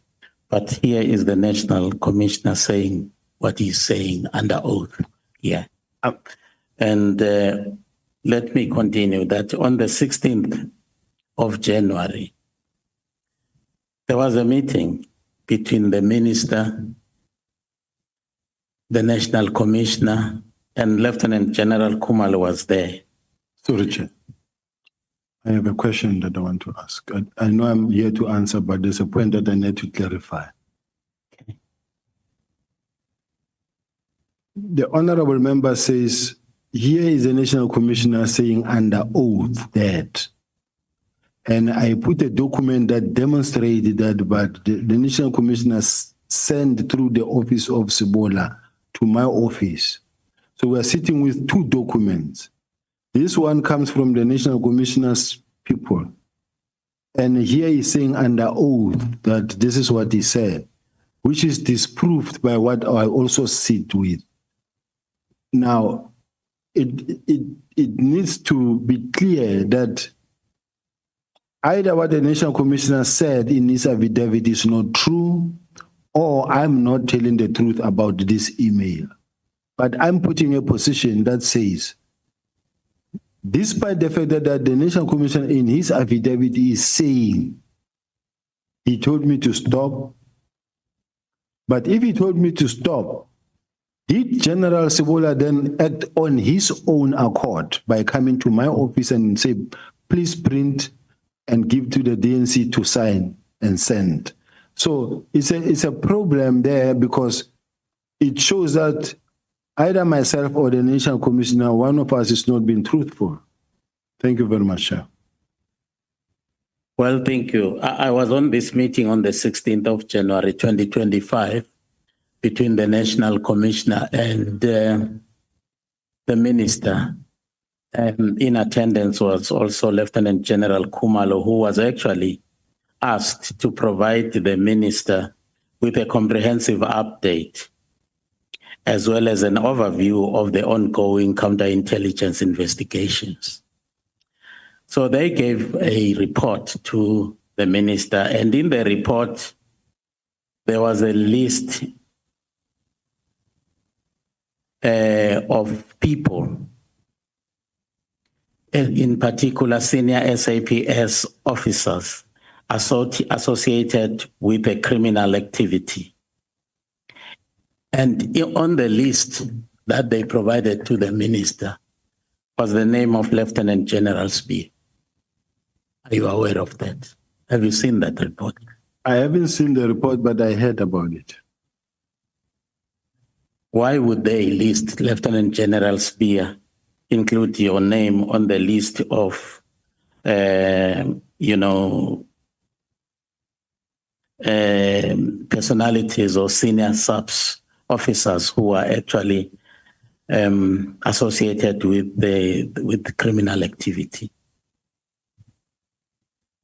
But here is the National Commissioner saying what he's saying under oath. Yeah. And let me continue that on the 16th of January, there was a meeting between the minister, the National Commissioner, and Lieutenant General Kumalo was there. Sorry, Chair. I have a question that I want to ask. I know I'm here to answer, but there's a point that I need to clarify. Okay. The honorable member says, here is the National Commissioner saying under oath that, and I put a document that demonstrated that, but the National Commissioner sent through the office of Sibola to my office. So we're sitting with two documents. This one comes from the National Commissioner's people. And here he's saying under oath that this is what he said, which is disproved by what I also sit with. Now, it needs to be clear that either what the National Commissioner said in his affidavit is not true, or I'm not telling the truth about this email. But I'm putting a position that says, despite the fact that the National Commissioner in his affidavit is saying, he told me to stop, but if he told me to stop, did General Sibola then act on his own accord by coming to my office and say, please print and give to the DNC to sign and send? So it's a problem there because it shows that either myself or the National Commissioner, one of us is not being truthful. Thank you very much, Chair. Well, thank you. I was on this meeting on the 16th of January, 2025, between the National Commissioner and the Minister. And in attendance was also Lieutenant General Kumalo, who was actually asked to provide the Minister with a comprehensive update, as well as an overview of the ongoing counterintelligence investigations. So they gave a report to the Minister, and in the report, there was a list of people, in particular senior SAPS officers associated with a criminal activity. And on the list that they provided to the Minister was the name of Lieutenant General Sibiya. Are you aware of that? Have you seen that report? I haven't seen the report, but I heard about it. Why would they list Lieutenant General Sibiya, include your name on the list of, personalities or senior subs officers who are actually associated with the criminal activity?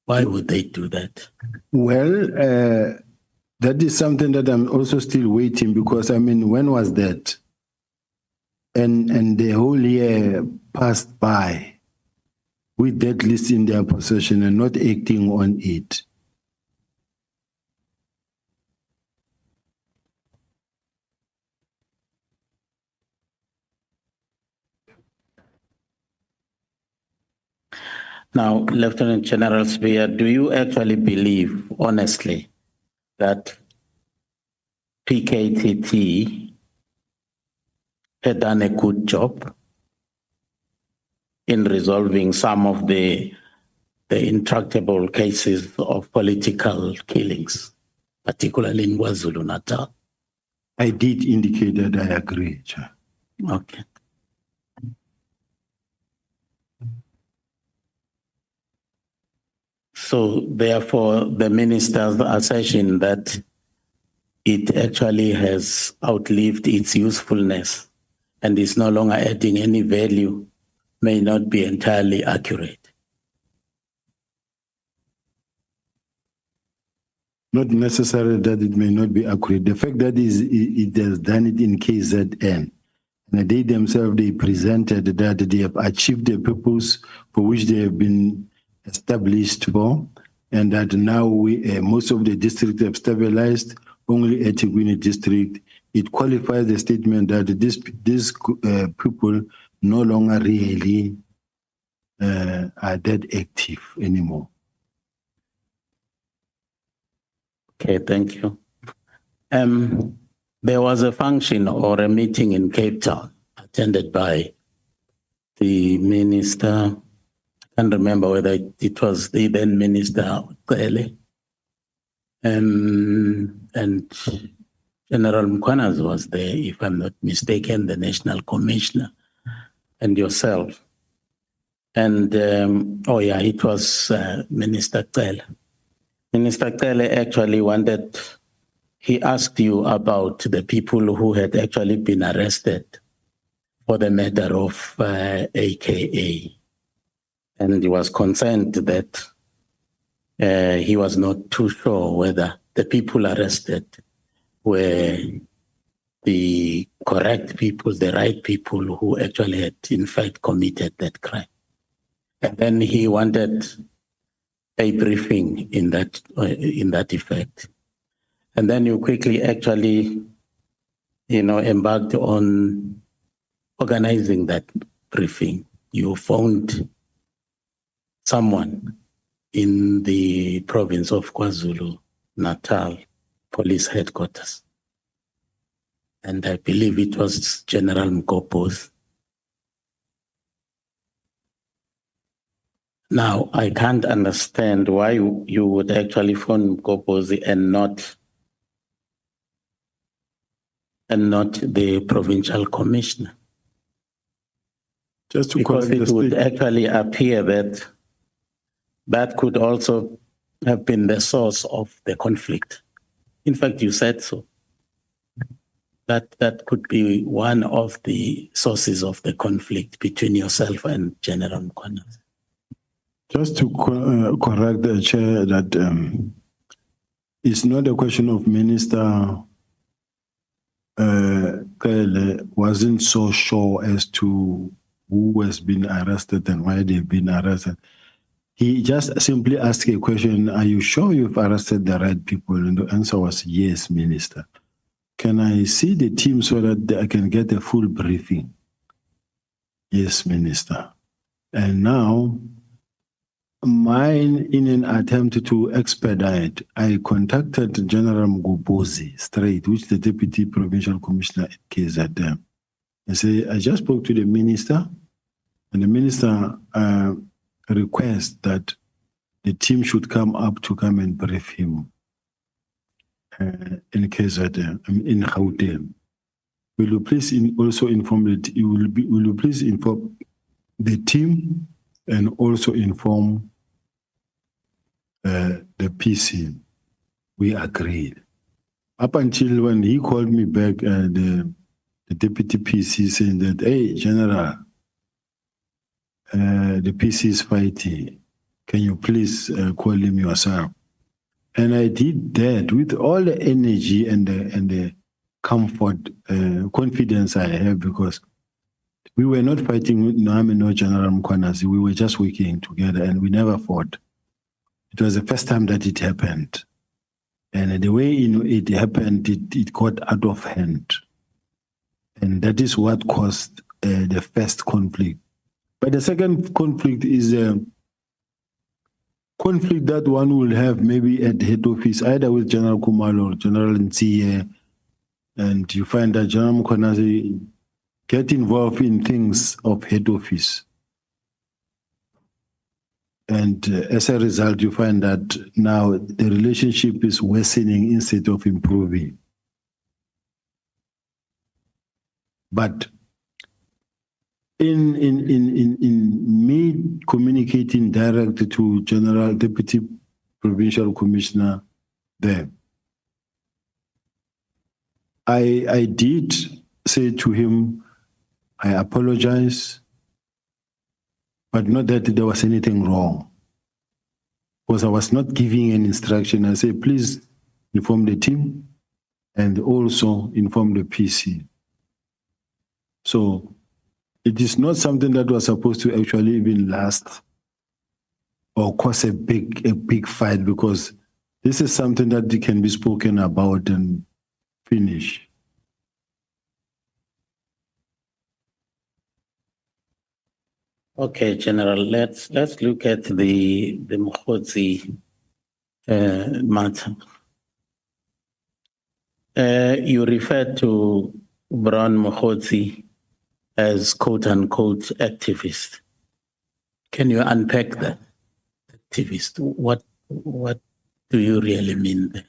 Why would they do that? Well, that is something that I'm also still waiting because, I mean, when was that? And the whole year passed by with that list in their possession and not acting on it. Now, Lieutenant General Sibiya, do you actually believe, honestly, that PKTT had done a good job in resolving some of the intractable cases of political killings, particularly in KwaZulu-Natal? I did indicate that I agree, Chair. Okay. So therefore, the minister's assertion that it actually has outlived its usefulness and is no longer adding any value may not be entirely accurate. Not necessarily that it may not be accurate. The fact that it has done it in KZN, and they themselves, they presented that they have achieved the purpose for which they have been established for, and that now most of the districts have stabilized. Only eThekwini district, it qualifies the statement that these people no longer really are that active anymore. Okay, thank you. There was a function or a meeting in Cape Town attended by the minister. I can't remember whether it was the then minister, Kwele, and General Mkwanas was there, if I'm not mistaken, the National Commissioner, and yourself. And, oh yeah, it was Minister Kwele. Minister Kwele actually he asked you about the people who had actually been arrested for the matter of AKA. And he was concerned that he was not too sure whether the people arrested were the correct people, the right people who actually had in fact committed that crime. And then he wanted a briefing in that effect. And then you quickly actually, embarked on organizing that briefing. You phoned someone in the province of KwaZulu-Natal police headquarters. And I believe it was General Mkopozi. Now, I can't understand why you would actually phone Mkopozi and not the provincial commissioner. Just to because it would actually appear that that could also have been the source of the conflict. In fact, you said so. That could be one of the sources of the conflict between yourself and General Mkwanas. Just to correct the chair that it's not a question of Minister Kwele wasn't so sure as to who has been arrested and why they've been arrested. He just simply asked a question, are you sure you've arrested the right people? And the answer was yes, Minister. Can I see the team so that I can get a full briefing? Yes, Minister. And now, mine, in an attempt to expedite, I contacted General Mkopozi straight, which is the Deputy Provincial Commissioner at KZM. I say, I just spoke to the minister, and the minister requests that the team should come up to come and brief him in KZM, in Gauteng. Will you please also inform will you please inform the team and also inform the PC? We agreed. Up until when he called me back, the deputy PC saying that, hey, General, the PC is fighting. Can you please call him yourself? And I did that with all the energy and the comfort, confidence I have, because we were not fighting with Noami nor General Mkwanas. We were just working together and we never fought. It was the first time that it happened. And the way it happened, it got out of hand. And that is what caused the first conflict. But the second conflict is a conflict that one will have maybe at head office, either with General Kumalo or General Ntsiye. And you find that General Mkwanas get involved in things of head office. And as a result, you find that now the relationship is worsening instead of improving. But in me communicating directly to General Deputy Provincial Commissioner there, I did say to him, I apologize, but not that there was anything wrong. Because I was not giving an instruction. I said, please inform the team and also inform the PC. So it is not something that was supposed to actually even last or cause a big fight, because this is something that can be spoken about and finish. Okay, General, let's look at the Mokgotsi matter. You referred to Brown Mokgotsi as quote unquote activist. Can you unpack that? Activist. What do you really mean there?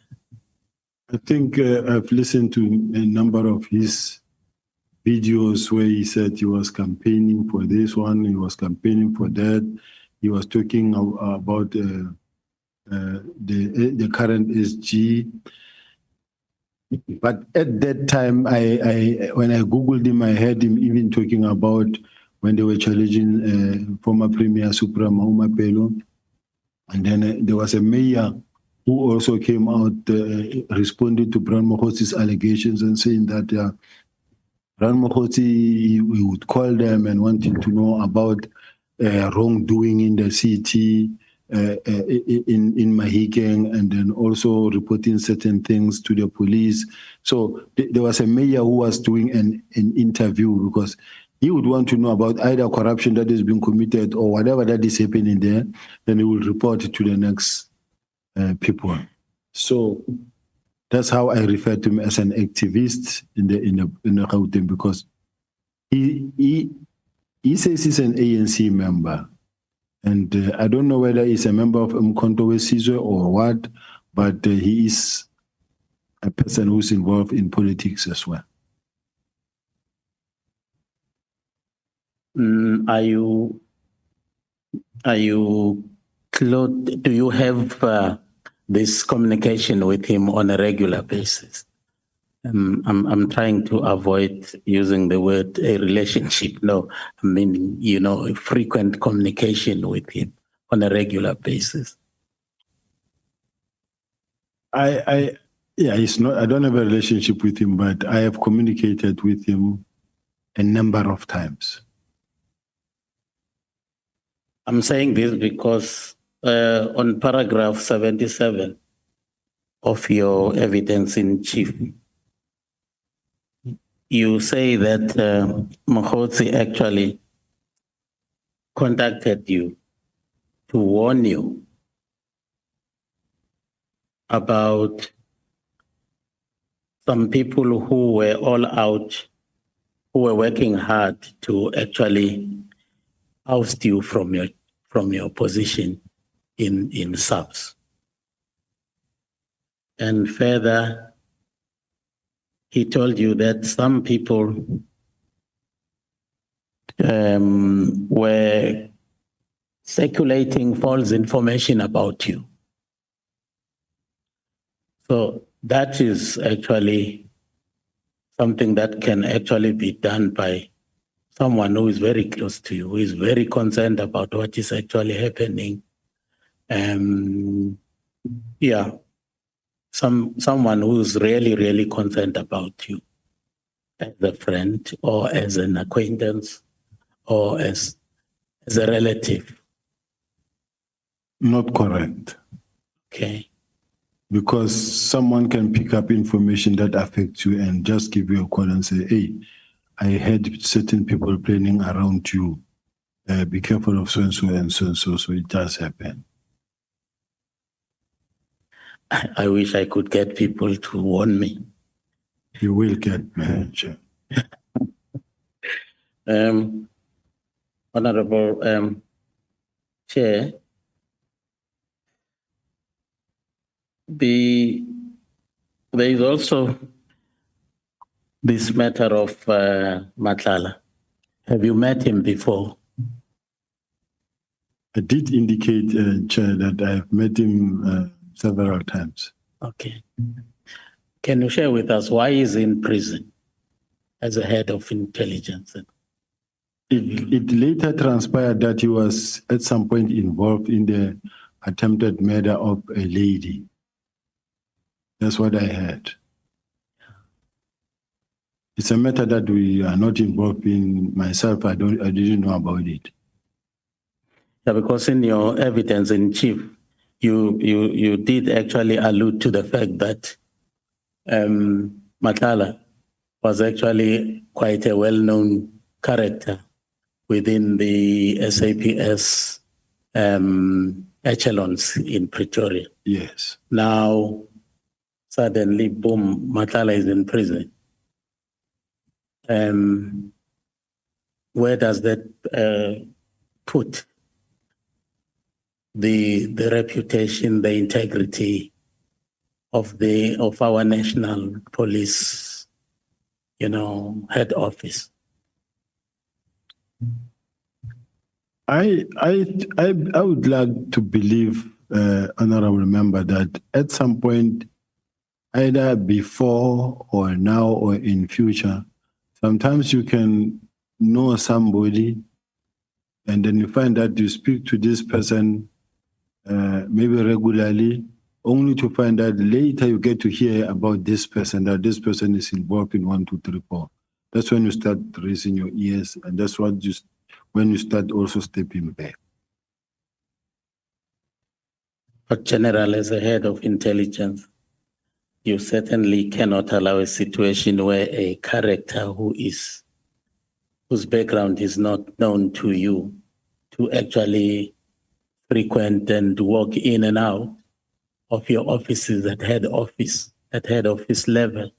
I think I've listened to a number of his videos where he said he was campaigning for this one, he was campaigning for that. He was talking about the current SG. But at that time, when I Googled him, I heard him even talking about when they were challenging former Premier Supreme Umapelo. And then there was a mayor who also came out responding to Brown Mokgotsi's allegations and saying that Brown Mokgotsi, we would call them and wanting to know about wrongdoing in the city, in Mahikeng, and then also reporting certain things to the police. So there was a mayor who was doing an interview because he would want to know about either corruption that has been committed or whatever that is happening there, then he will report it to the next people. So that's how I refer to him as an activist in the Gauteng, because he says he's an ANC member, and I don't know whether he's a member of Umkhonto weSizwe or what, but he is a person who's involved in politics as well. Are you close? Do you have this communication with him on a regular basis? I'm trying to avoid using the word a relationship. No, I mean, frequent communication with him on a regular basis. He's not. I don't have a relationship with him, but I have communicated with him a number of times. I'm saying this because on paragraph 77 of your evidence in chief, you say that Mokgotsi actually contacted you to warn you about some people who were all out, who were working hard to actually oust you from your position in SAPS. And further, he told you that some people were circulating false information about you. So that is actually something that can actually be done by someone who is very close to you, who is very concerned about what is actually happening. Someone who's really, really concerned about you as a friend or as an acquaintance or as a relative. Not correct. Okay. Because someone can pick up information that affects you and just give you a call and say, hey, I heard certain people planning around you. Be careful of so-and-so and so-and-so. So it does happen. I wish I could get people to warn me. You will get me. Honorable Chair, there is also this matter of Matlala. Have you met him before? I did indicate, Chair, that I've met him several times. Okay. Can you share with us why he's in prison as a head of intelligence? It later transpired that he was at some point involved in the attempted murder of a lady. That's what I heard. It's a matter that we are not involved in. Myself, I didn't know about it. because in your evidence in chief, you did actually allude to the fact that Matala was actually quite a well-known character within the SAPS echelons in Pretoria. Yes. Now, suddenly, boom, Matala is in prison. Where does that put the reputation, the integrity of our national police, head office? I would like to believe, honorable member, that at some point, either before or now or in future, sometimes you can know somebody and then you find that you speak to this person maybe regularly, only to find that later you get to hear about this person, that this person is involved in 1, 2, 3, 4. That's when you start raising your ears, and that's when you start also stepping back. But General, as a head of intelligence, you certainly cannot allow a situation where a character whose background is not known to you to actually frequent and walk in and out of your offices at head office level.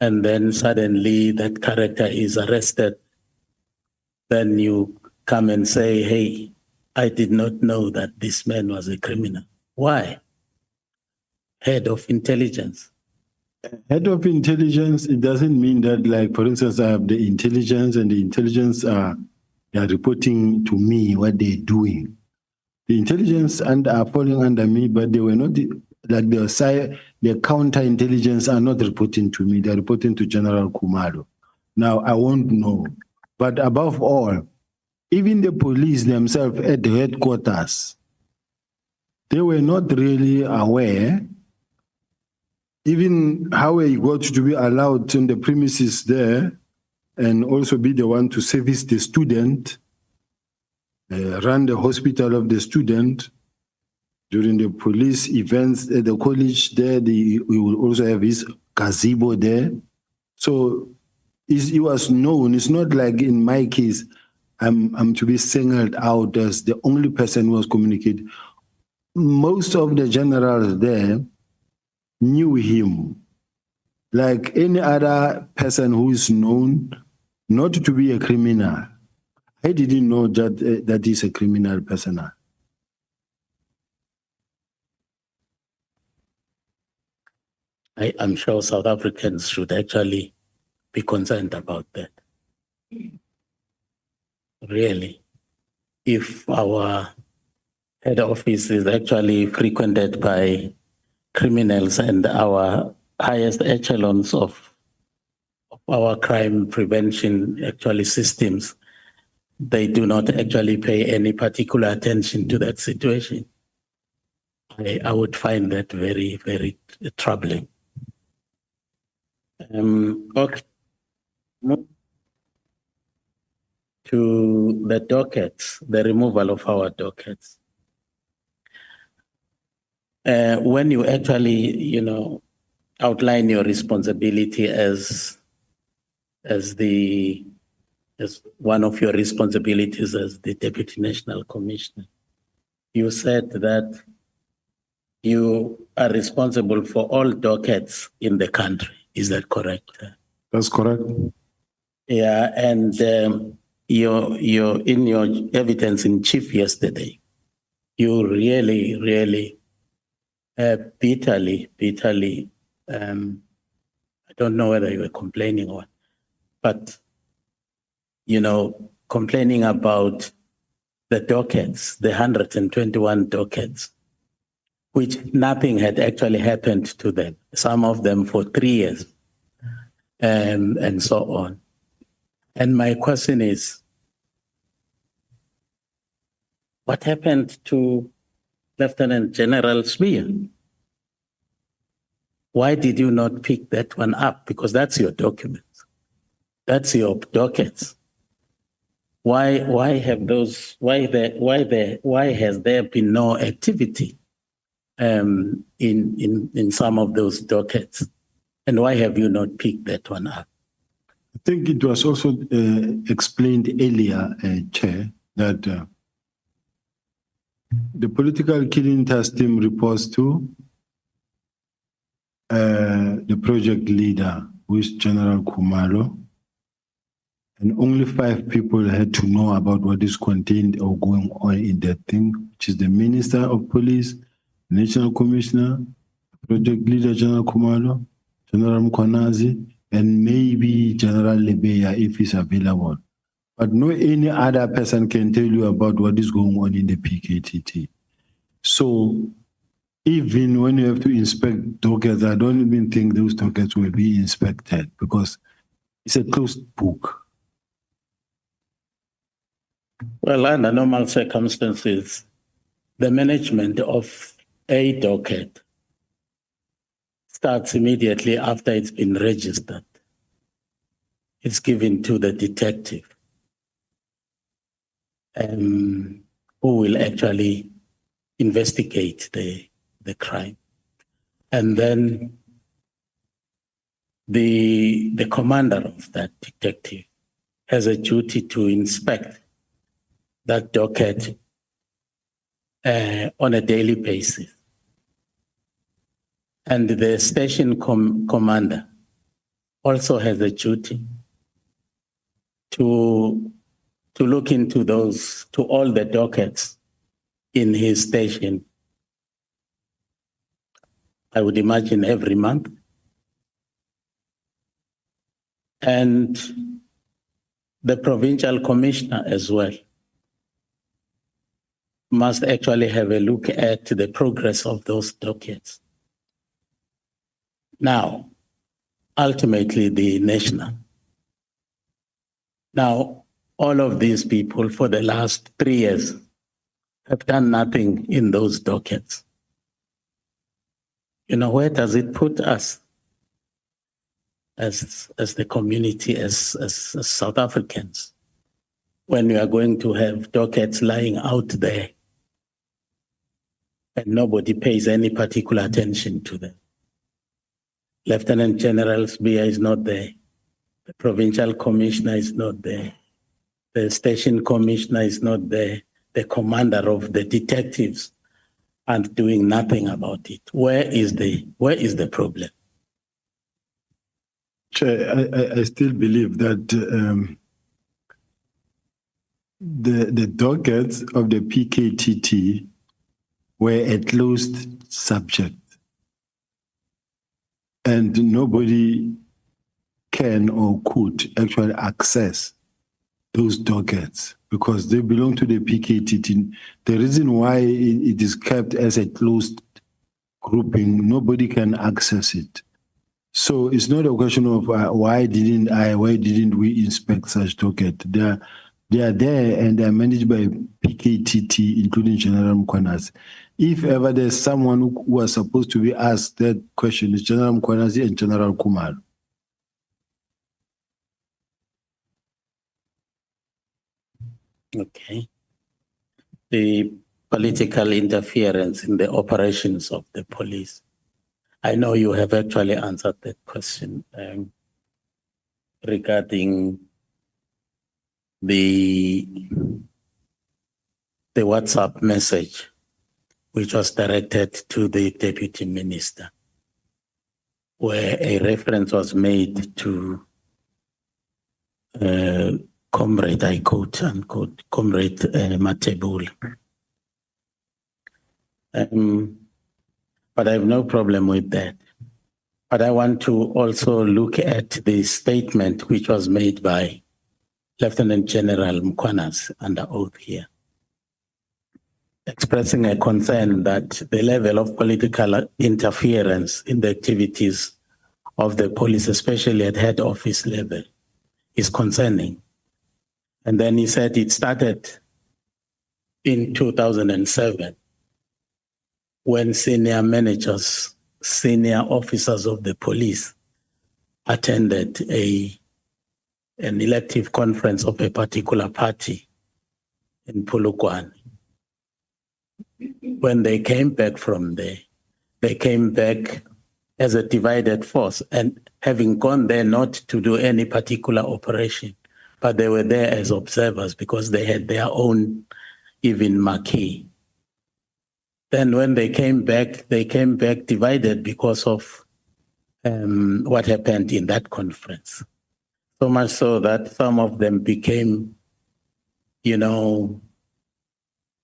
And then suddenly that character is arrested. Then you come and say, hey, I did not know that this man was a criminal. Why? Head of intelligence. Head of intelligence, it doesn't mean that, like, for instance, I have the intelligence and the intelligence are reporting to me what they're doing. The intelligence are falling under me, but they were not, like the counterintelligence are not reporting to me. They're reporting to General Kumalo. Now, I won't know. But above all, even the police themselves at the headquarters, they were not really aware even how he got to be allowed on the premises there and also be the one to service the student, run the hospital of the student. During the police events at the college there, we will also have his gazebo there. So he was known. It's not like in my case, I'm to be singled out as the only person who was communicating. Most of the generals there knew him, like any other person who is known not to be a criminal. I didn't know that he's a criminal person. I'm sure South Africans should actually be concerned about that. Really, if our head office is actually frequented by criminals and our highest echelons of our crime prevention actually systems, they do not actually pay any particular attention to that situation, I would find that very, very troubling. Okay. To the dockets, the removal of our dockets. When you actually, outline your responsibility as one of your responsibilities as the Deputy National Commissioner, you said that you are responsible for all dockets in the country. Is that correct? That's correct. Yeah, and in your evidence in chief yesterday, you really bitterly, I don't know whether you were complaining or, but, complaining about the dockets, the 121 dockets, which nothing had actually happened to them, some of them for 3 years, and so on. And my question is, what happened to Lieutenant General Sibiya? Why did you not pick that one up? Because that's your document. That's your dockets. why has there been no activity in some of those dockets? And why have you not picked that one up? I think it was also explained earlier, Chair, that the political killing task team reports to the project leader, who is General Kumalo, and only 5 people had to know about what is contained or going on in that thing, which is the Minister of Police, National Commissioner, Project Leader General Kumalo, General Mkwanazi, and maybe General Lebeya if he's available. But no any other person can tell you about what is going on in the PKTT. So even when you have to inspect dockets, I don't even think those dockets will be inspected because it's a closed book. Well, under normal circumstances, the management of a docket starts immediately after it's been registered. It's given to the detective who will actually investigate the crime. And then the commander of that detective has a duty to inspect that docket on a daily basis. And the station commander also has a duty to look into to all the dockets in his station, I would imagine every month. And the provincial commissioner as well must actually have a look at the progress of those dockets. Now, ultimately the national. Now, all of these people for the last 3 years have done nothing in those dockets. You know, where does it put us as the community, as South Africans, when we are going to have dockets lying out there and nobody pays any particular attention to them? Lieutenant General Sibiya is not there. The provincial commissioner is not there. The station commissioner is not there. The commander of the detectives aren't doing nothing about it. Where is the problem? Chair, I still believe that the dockets of the PKTT were a closed subject. And nobody can or could actually access those dockets because they belong to the PKTT. The reason why it is kept as a closed grouping, nobody can access it. So it's not a question of why didn't we inspect such dockets? They are there and they are managed by PKTT, including General Mkwanazi. If ever there's someone who was supposed to be asked that question, it's General Mkwanazi and General Kumalo. Okay. The political interference in the operations of the police. I know you have actually answered that question regarding the WhatsApp message, which was directed to the deputy minister, where a reference was made to comrade, I quote unquote, comrade Matebul. But I have no problem with that. But I want to also look at the statement which was made by Lieutenant General Mkwanazi under oath here, expressing a concern that the level of political interference in the activities of the police, especially at head office level, is concerning. And then he said it started in 2007 when senior managers, senior officers of the police attended a an elective conference of a particular party in Polokwane. When they came back from there, they came back as a divided force, and having gone there not to do any particular operation, but they were there as observers because they had their own even marquee. Then when they came back divided because of what happened in that conference. So much so that some of them became,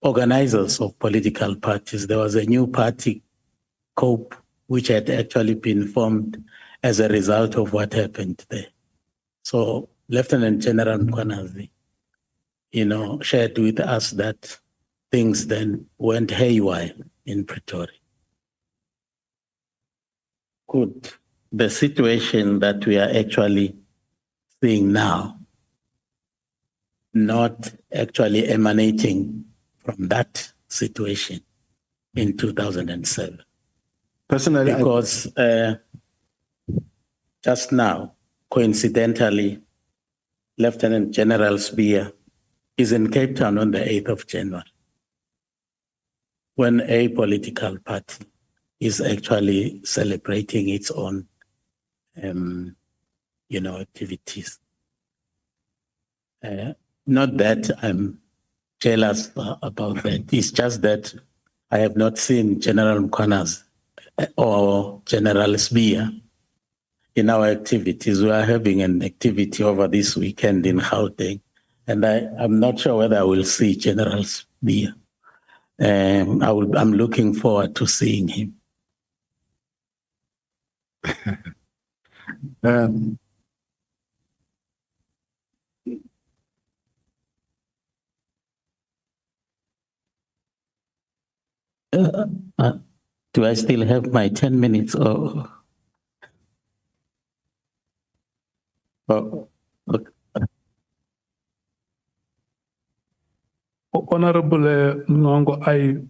organizers of political parties. There was a new party, COPE, which had actually been formed as a result of what happened there. So Lieutenant General Mkwanazi, shared with us that things then went haywire in Pretoria. Could the situation that we are actually seeing now not actually emanating from that situation in 2007? Personally, because just now, coincidentally, Lieutenant General Sibiya is in Cape Town on the 8th of January, when a political party is actually celebrating its own, activities. Not that I'm jealous about that. It's just that I have not seen General Mkwanazi or General Sibiya in our activities. We are having an activity over this weekend in Gauteng, and I'm not sure whether I will see General Sibiya. I'm looking forward to seeing him. Do I still have my 10 minutes? Or... okay. Honorable Mnongo,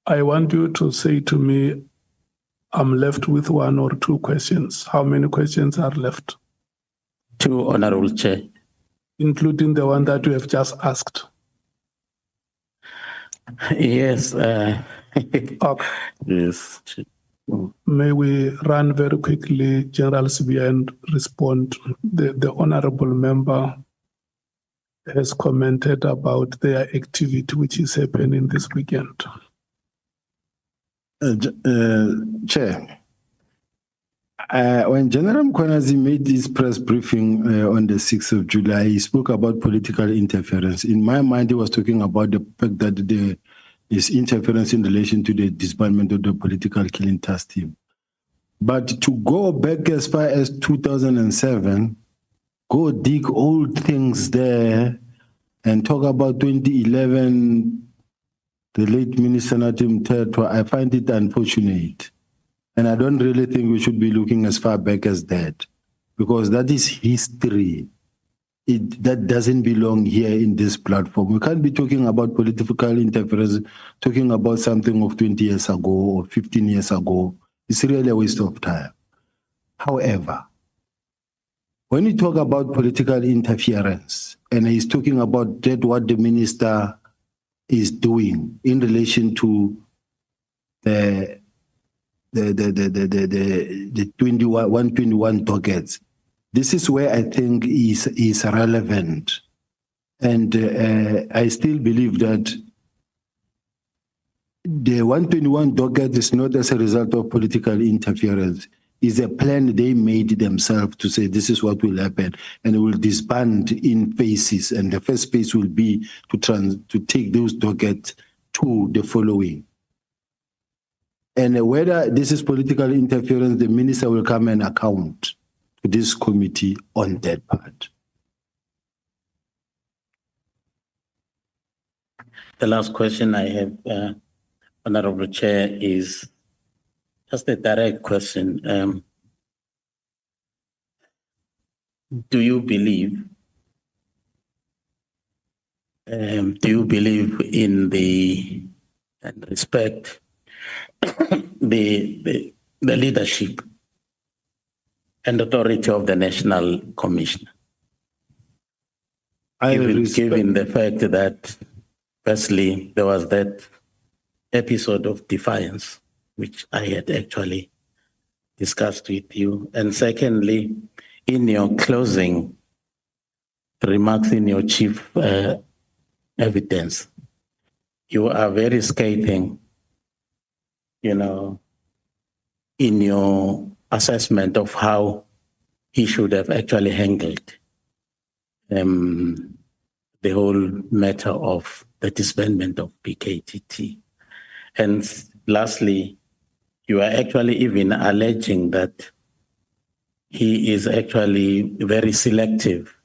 I want you to say to me, I'm left with one or two questions. How many questions are left? Two, Honorable Chair. Including the one that you have just asked. Yes. Okay. Yes. May we run very quickly, General Sibiya, and respond. The honorable member has commented about their activity which is happening this weekend. Chair, when General Mkwanazi made this press briefing on the 6th of July, he spoke about political interference. In my mind, he was talking about the fact that there is interference in relation to the disbandment of the political killing task team. But to go back as far as 2007, go dig old things there and talk about 2011, the late Minister Natim Tetwa, I find it unfortunate. And I don't really think we should be looking as far back as that, because that is history. That doesn't belong here in this platform. We can't be talking about political interference, talking about something of 20 years ago or 15 years ago. It's really a waste of time. However, when you talk about political interference, and he's talking about that, what the minister is doing in relation to the 121 dockets, this is where I think is relevant. And I still believe that the 121 docket is not as a result of political interference. It's a plan they made themselves to say this is what will happen, and it will disband in phases. And the first phase will be to take those dockets to the following. And whether this is political interference, the minister will come and account to this committee on that part. The last question I have, Honorable Chair, is just a direct question. Do you believe in the and respect the leadership and authority of the National Commissioner? Given the fact that, firstly, there was that episode of defiance, which I had actually discussed with you. And secondly, in your closing remarks in your chief evidence, you are very scathing, in your assessment of how he should have actually handled the whole matter of the disbandment of PKTT. And lastly, you are actually even alleging that he is actually very selective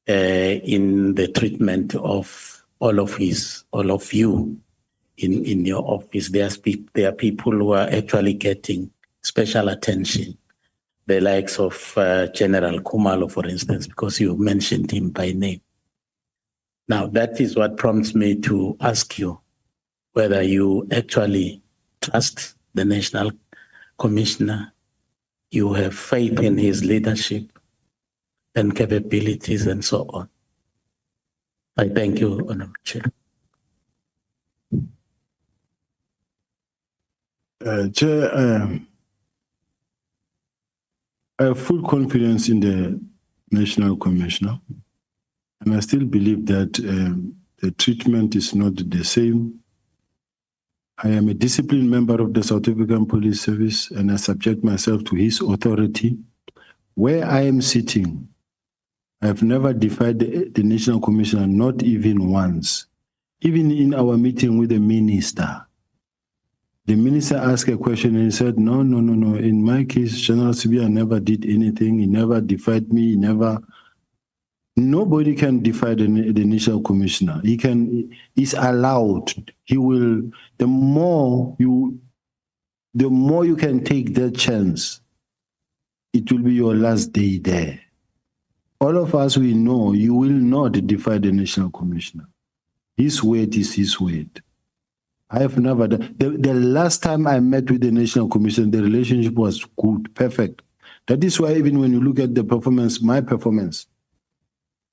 in the treatment of all of you in your office. There are people who are actually getting special attention, the likes of General Kumalo, for instance, because you mentioned him by name. Now, that is what prompts me to ask you whether you actually trust the National Commissioner, you have faith in his leadership and capabilities and so on. I thank you, Honorable Chair. Chair, I have full confidence in the National Commissioner, and I still believe that the treatment is not the same. I am a disciplined member of the South African Police Service, and I subject myself to his authority. Where I am sitting, I have never defied the National Commissioner, not even once. Even in our meeting with the minister asked a question and he said, no. In my case, General Sibiya never did anything. He never defied me. Nobody can defy the National Commissioner. He's allowed. He will, the more you can take that chance, it will be your last day there. All of us, we know you will not defy the National Commissioner. His word is his word. I have never done. The last time I met with the National Commission, the relationship was good, perfect. That is why even when you look at the performance, my performance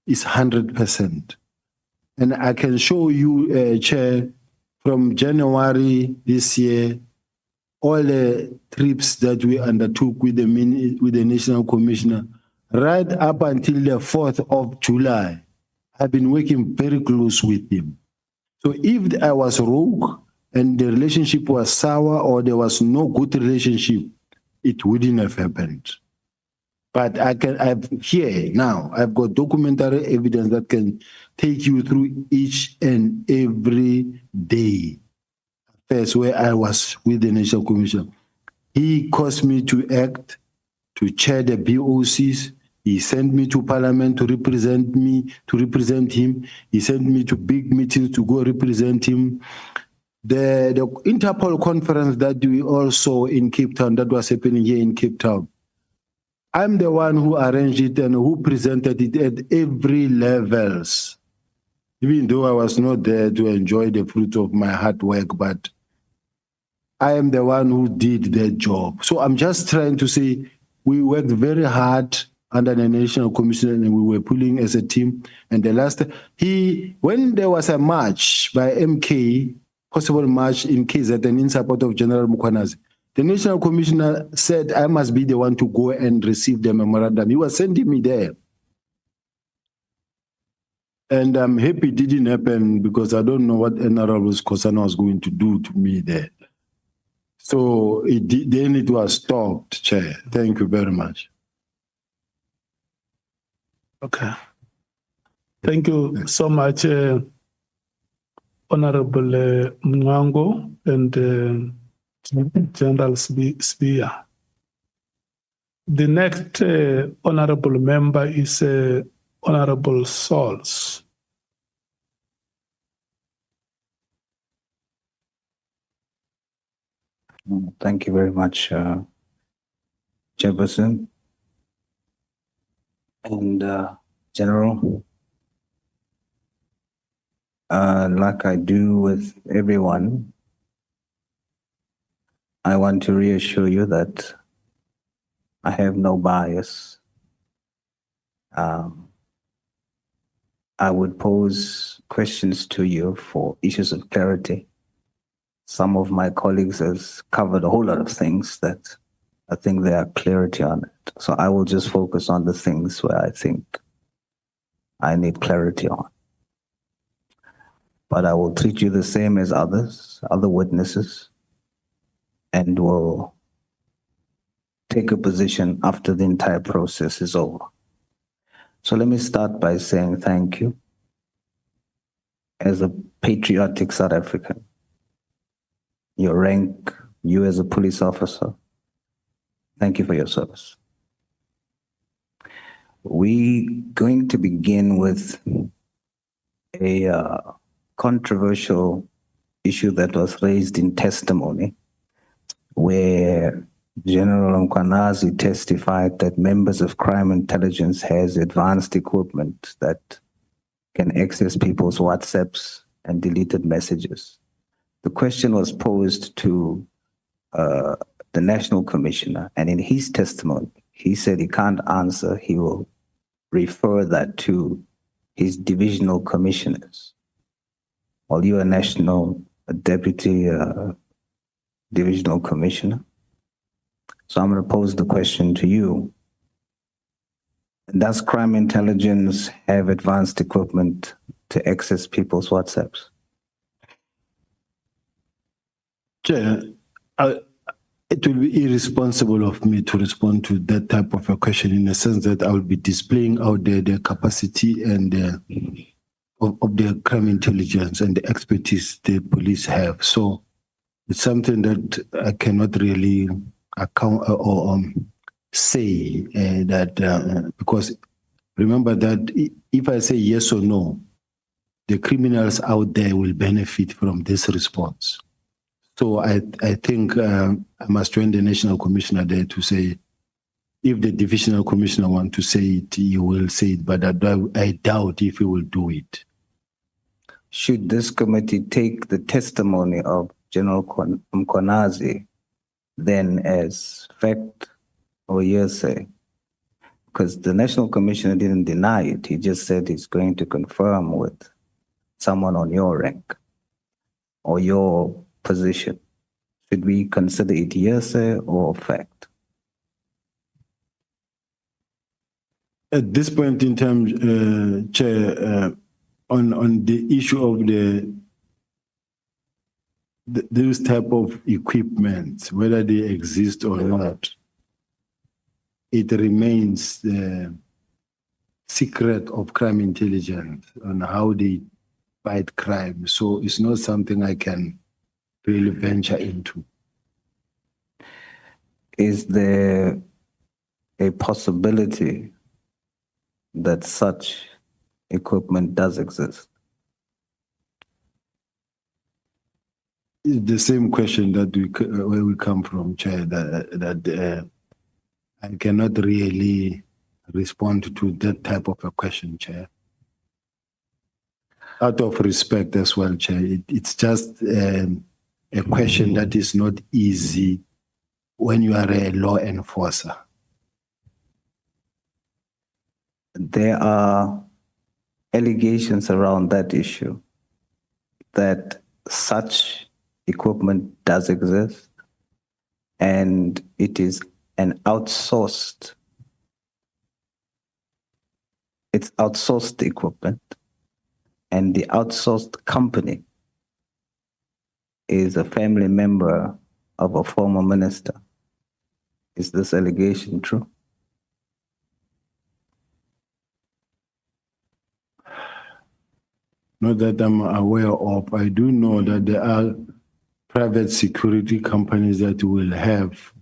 is 100%. And I can show you, Chair, from January this year, all the trips that we undertook with the National Commissioner, right up until the 4th of July, I've been working very close with him. So if I was rogue and the relationship was sour or there was no good relationship, it wouldn't have happened. But I've got documentary evidence that can take you through each and every day. That's where I was with the National Commission. He caused me to act, to chair the BOCs. He sent me to Parliament to represent him. He sent me to big meetings to go represent him. The Interpol conference that we all saw in Cape Town, that was happening here in Cape Town, I'm the one who arranged it and who presented it at every levels. Even though I was not there to enjoy the fruit of my hard work, but I am the one who did that job. So I'm just trying to say we worked very hard under the National Commission and we were pulling as a team. And the last, when there was a march by MK, possible march in KZN in support of General Mukwanazi, the National Commissioner said I must be the one to go and receive the memorandum. He was sending me there. And I'm happy it didn't happen because I don't know what Honorable Kosana was going to do to me there. So then it was stopped, Chair. Thank you very much. Okay. Thank you so much, Honorable Mwango and General Sibiya. The next honorable member is Honorable Sauls. Thank you very much, Chairperson and General. Like I do with everyone, I want to reassure you that I have no bias. I would pose questions to you for issues of clarity. Some of my colleagues has covered a whole lot of things that I think there are clarity on it. So I will just focus on the things where I think I need clarity on. But I will treat you the same as others, other witnesses, and will take a position after the entire process is over. So let me start by saying thank you. As a patriotic South African, your rank, you as a police officer, thank you for your service. We're going to begin with a controversial issue that was raised in testimony, where General Mkwanazi testified that members of crime intelligence has advanced equipment that can access people's WhatsApps and deleted messages. The question was posed to the National Commissioner, and in his testimony, he said he can't answer. He will refer that to his divisional commissioners. Well, you are National Deputy Divisional Commissioner. So I'm going to pose the question to you. Does crime intelligence have advanced equipment to access people's WhatsApps? Chair, it will be irresponsible of me to respond to that type of a question in the sense that I will be displaying out the capacity and of the crime intelligence and the expertise the police have. So it's something that I cannot really account or say that because remember that if I say yes or no, the criminals out there will benefit from this response. So I think I must join the National Commissioner there to say, if the Divisional Commissioner want to say it, he will say it, but I doubt if he will do it. Should this committee take the testimony of General Mkwanazi then as fact or hearsay? Because the National Commissioner didn't deny it. He just said he's going to confirm with someone on your rank or your position. Should we consider it hearsay or fact? At this point in time, Chair, on the issue of those type of equipment, whether they exist or not, it remains the secret of crime intelligence on how they fight crime. So it's not something I can really venture into. Is there a possibility that such equipment does exist? It's the same question that where we come from, Chair, that I cannot really respond to that type of a question, Chair. Out of respect as well, Chair, it's just a question that is not easy when you are a law enforcer. There are allegations around that issue that such equipment does exist and it is an outsourced, it's outsourced equipment, and the outsourced company is a family member of a former minister. Is this allegation true? Not that I'm aware of. I do know that there are private security companies that will have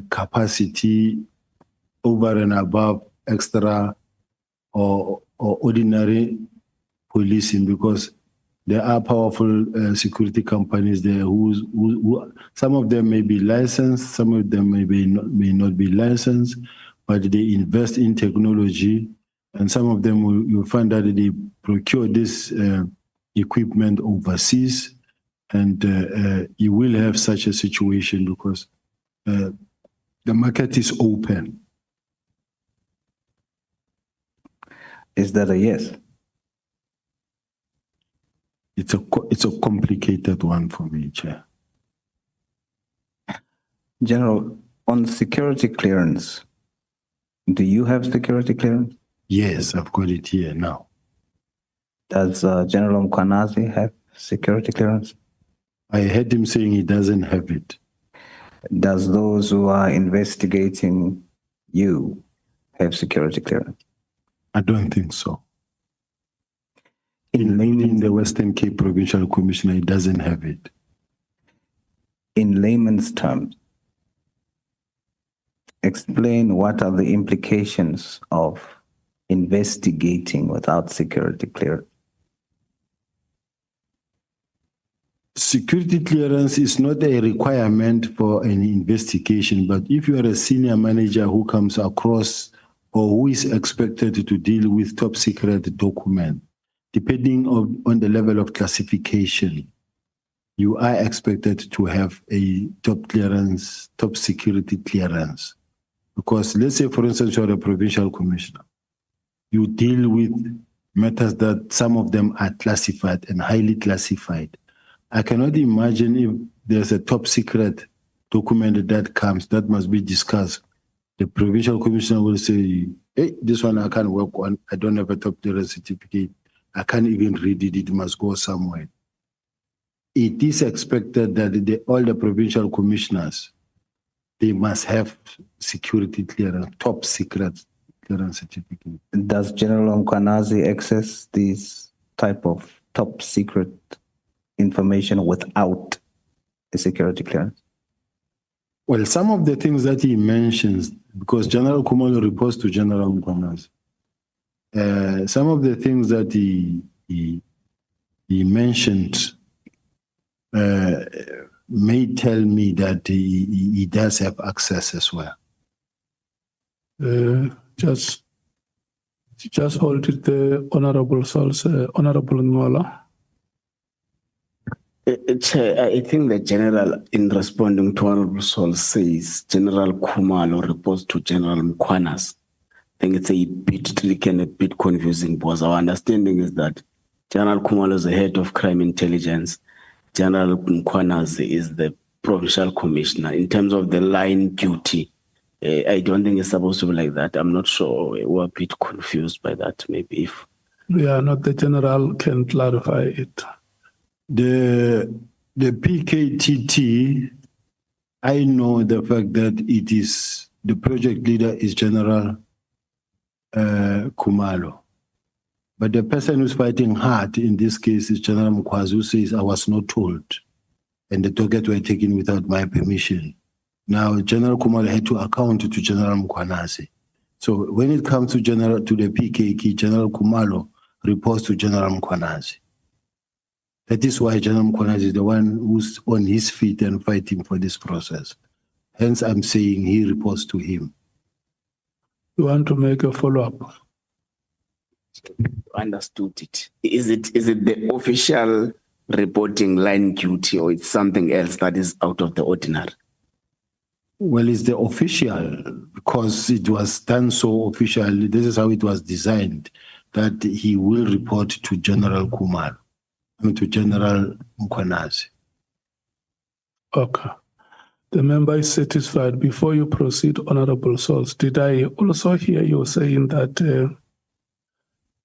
capacity over and above extra or ordinary policing, because there are powerful security companies there who some of them may be licensed, some of them may not be licensed, but they invest in technology, and some of them you'll find that they procure this equipment overseas, and you will have such a situation because the market is open. Is that a yes? It's a complicated one for me, Chair. General, on security clearance, do you have security clearance? Yes, I've got it here now. Does General Mkwanazi have security clearance? I heard him saying he doesn't have it. Does those who are investigating you have security clearance? I don't think so. In the Western Cape Provincial Commissioner, he doesn't have it. In layman's terms, explain what are the implications of investigating without security clearance. Security clearance is not a requirement for an investigation, but if you are a senior manager who comes across or who is expected to deal with top secret document, depending on the level of classification, you are expected to have a top clearance, top security clearance. Because let's say, for instance, you're a provincial commissioner. You deal with matters that some of them are classified and highly classified. I cannot imagine if there's a top secret document that comes, that must be discussed. The provincial commissioner will say, hey, this one I can't work on. I don't have a top clearance certificate. I can't even read it. It must go somewhere. It is expected that all the provincial commissioners, they must have security clearance, top secret clearance certificate. Does General Mkwanazi access these type of top secret information without a security clearance? Well, some of the things that he mentions, because General Kumalo reports to General Mkwanazi, some of the things that he mentioned may tell me that he does have access as well. Just hold it, the Honorable Souls, Honorable Ngola. Chair, I think the General, in responding to Honorable Sol, says General Kumalo reports to General Mkwanazi. I think it's a bit tricky and a bit confusing because our understanding is that General Kumalo is the head of crime intelligence. General Mkwanazi is the provincial commissioner. In terms of the line duty, I don't think it's supposed to be like that. I'm not sure. We're a bit confused by that, maybe if. We are not the general, can clarify it. The PKTT, I know the fact that it is, the project leader is General Kumalo. But the person who's fighting hard in this case is General Mkwanazi, who says, I was not told. And the targets were taken without my permission. Now, General Kumalo had to account to General Mkwanazi. So when it comes to the PKK, General Kumalo reports to General Mkwanazi. That is why General Mkwanazi is the one who's on his feet and fighting for this process. Hence, I'm saying he reports to him. You want to make a follow-up? Understood it. Is it the official reporting line duty or it's something else that is out of the ordinary? Well, it's the official because it was done so officially. This is how it was designed, that he will report to General Kumalo. To General Mkwanazi. Okay. The member is satisfied. Before you proceed, Honorable Souls, did I also hear you saying that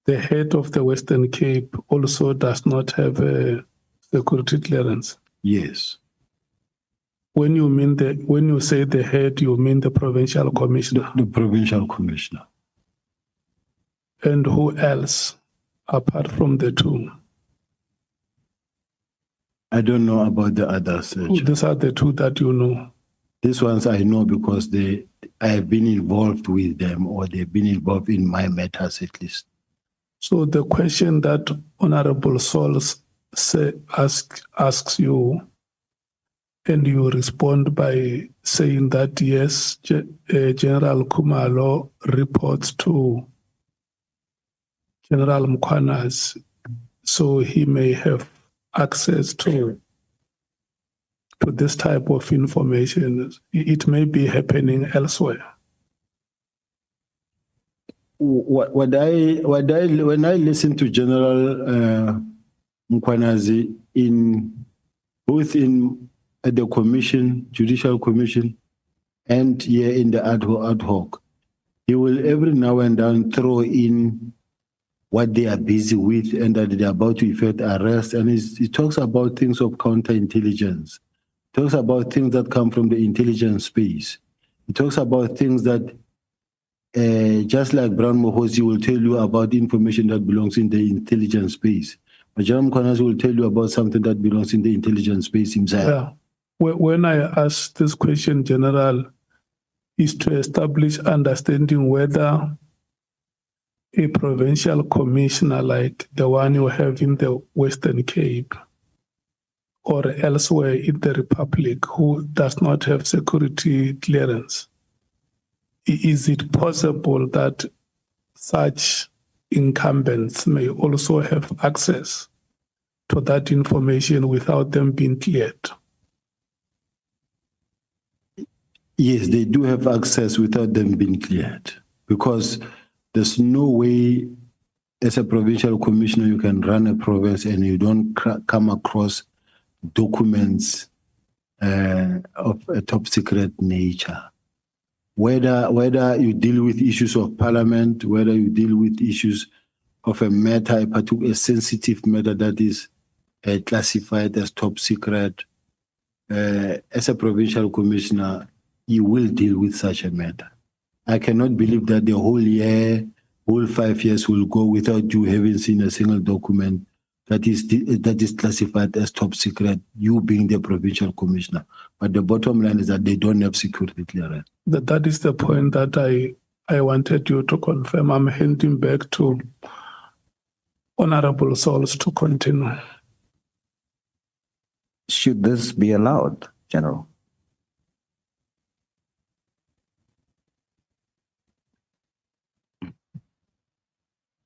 the head of the Western Cape also does not have a security clearance? Yes. When you say the head, you mean the provincial commissioner? The provincial commissioner. And who else, apart from the two? I don't know about the others. These are the two that you know. These ones I know because I have been involved with them, or they've been involved in my matters at least. So the question that Honorable Souls asks you, and you respond by saying that yes, General Kumalo reports to General Mkwanazi, so he may have access to this type of information. It may be happening elsewhere. When I listen to General Mkwanazi both at the commission, judicial commission, and here in the ad hoc. He will every now and then throw in what they are busy with and that they are about to effect arrest. And he talks about things of counterintelligence. He talks about things that come from the intelligence space. He talks about things that, just like Brown Mohosi will tell you about information that belongs in the intelligence space. But Jerome Mkwanazi will tell you about something that belongs in the intelligence space himself. Yeah. When I ask this question, General, is to establish understanding whether a provincial commissioner like the one you have in the Western Cape or elsewhere in the Republic who does not have security clearance, is it possible that such incumbents may also have access to that information without them being cleared? Yes, they do have access without them being cleared, because there's no way as a provincial commissioner you can run a province and you don't come across documents of a top secret nature. Whether you deal with issues of parliament, whether you deal with issues of a matter, a sensitive matter that is classified as top secret, as a provincial commissioner, you will deal with such a matter. I cannot believe that the whole 5 years will go without you having seen a single document that is classified as top secret, you being the provincial commissioner. But the bottom line is that they don't have security clearance. That is the point that I wanted you to confirm. I'm handing back to Honorable Souls to continue. Should this be allowed, General?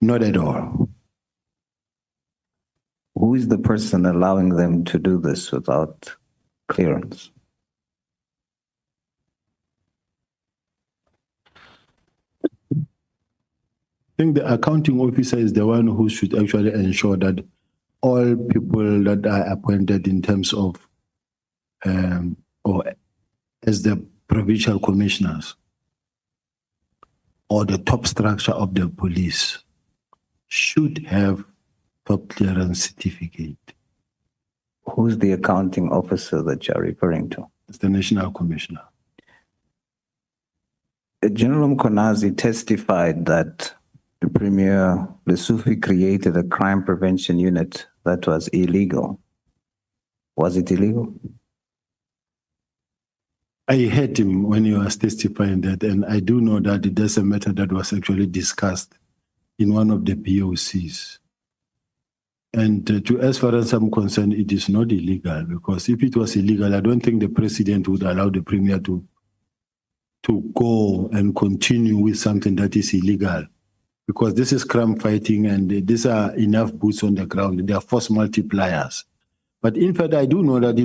Not at all. Who is the person allowing them to do this without clearance? I think the accounting officer is the one who should actually ensure that all people that are appointed in terms of, or as the provincial commissioners or the top structure of the police should have top clearance certificate. Who's the accounting officer that you're referring to? It's the National Commissioner. General Mkwanazi testified that the Premier Lesufi created a crime prevention unit that was illegal. Was it illegal? I heard him when he was testifying that, and I do know that it is a matter that was actually discussed in one of the POCs. And as far as I'm concerned, it is not illegal, because if it was illegal, I don't think the president would allow the premier to go and continue with something that is illegal, because this is crime fighting and these are enough boots on the ground. They are force multipliers. But in fact, I do know that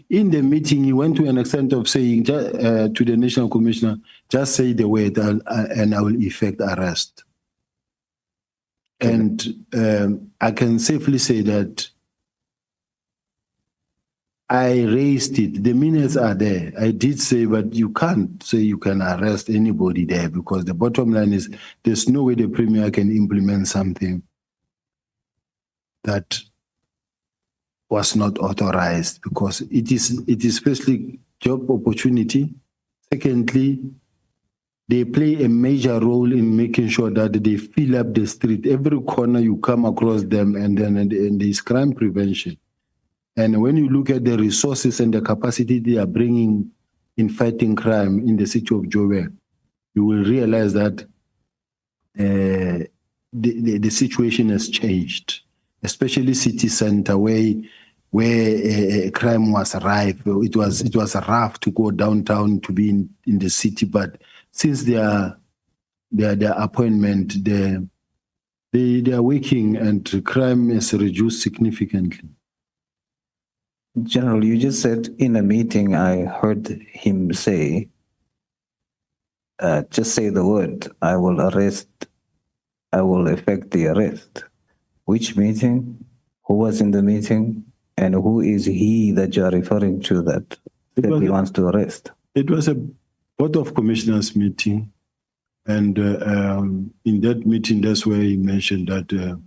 in the meeting, he went to an extent of saying to the National Commissioner, just say the word and I will effect arrest. And I can safely say that I raised it. The minutes are there. I did say, but you can't say you can arrest anybody there, because the bottom line is there's no way the premier can implement something that was not authorized, because it is firstly job opportunity. Secondly, they play a major role in making sure that they fill up the street. Every corner you come across them, and there's crime prevention. And when you look at the resources and the capacity they are bringing in fighting crime in the city of Joburg, you will realize that the situation has changed, especially city center where crime was rife. It was rough to go downtown to be in the city, but since their appointment, they are working and crime has reduced significantly. General, you just said in a meeting, I heard him say, just say the word, I will effect the arrest. Which meeting? Who was in the meeting and who is he that you are referring to that said he wants to arrest? It was a Board of Commissioners meeting. And in that meeting, that's where he mentioned that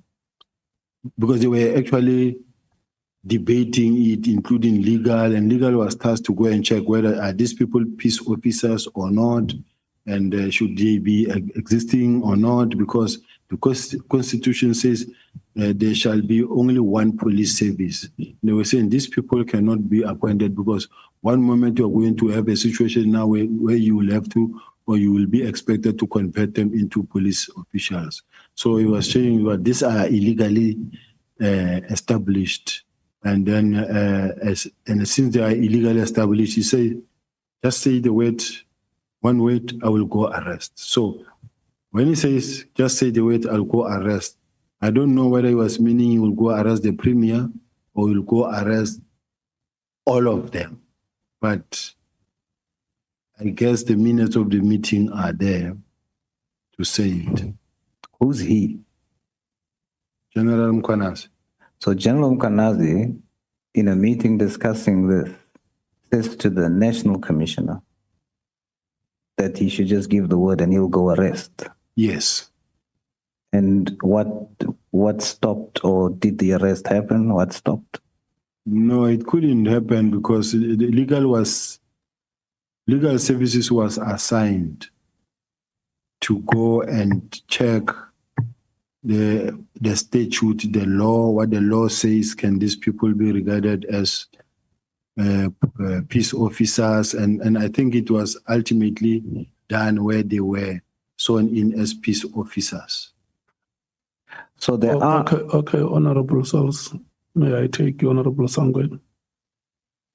because they were actually debating it, including legal, and legal was tasked to go and check whether are these people peace officers or not, and should they be existing or not, because the Constitution says there shall be only one police service. They were saying these people cannot be appointed because one moment you're going to have a situation now where you will have to, or you will be expected to convert them into police officials. So he was saying that these are illegally established. And then, since they are illegally established, he said, just say the word, one word, I will go arrest. So when he says, just say the word, I'll go arrest, I don't know whether he was meaning he will go arrest the premier or he will go arrest all of them. But I guess the minutes of the meeting are there to say it. Who's he? General Mkwanazi. So General Mkwanazi, in a meeting discussing this, says to the National Commissioner that he should just give the word and he'll go arrest. Yes. And what stopped, or did the arrest happen? What stopped? No, it couldn't happen because the legal services was assigned to go and check the statute, the law, what the law says, can these people be regarded as peace officers? And I think it was ultimately done where they were sworn in as peace officers. So there are... Okay, Honorable Souls. May I take you, Honorable Sangwe?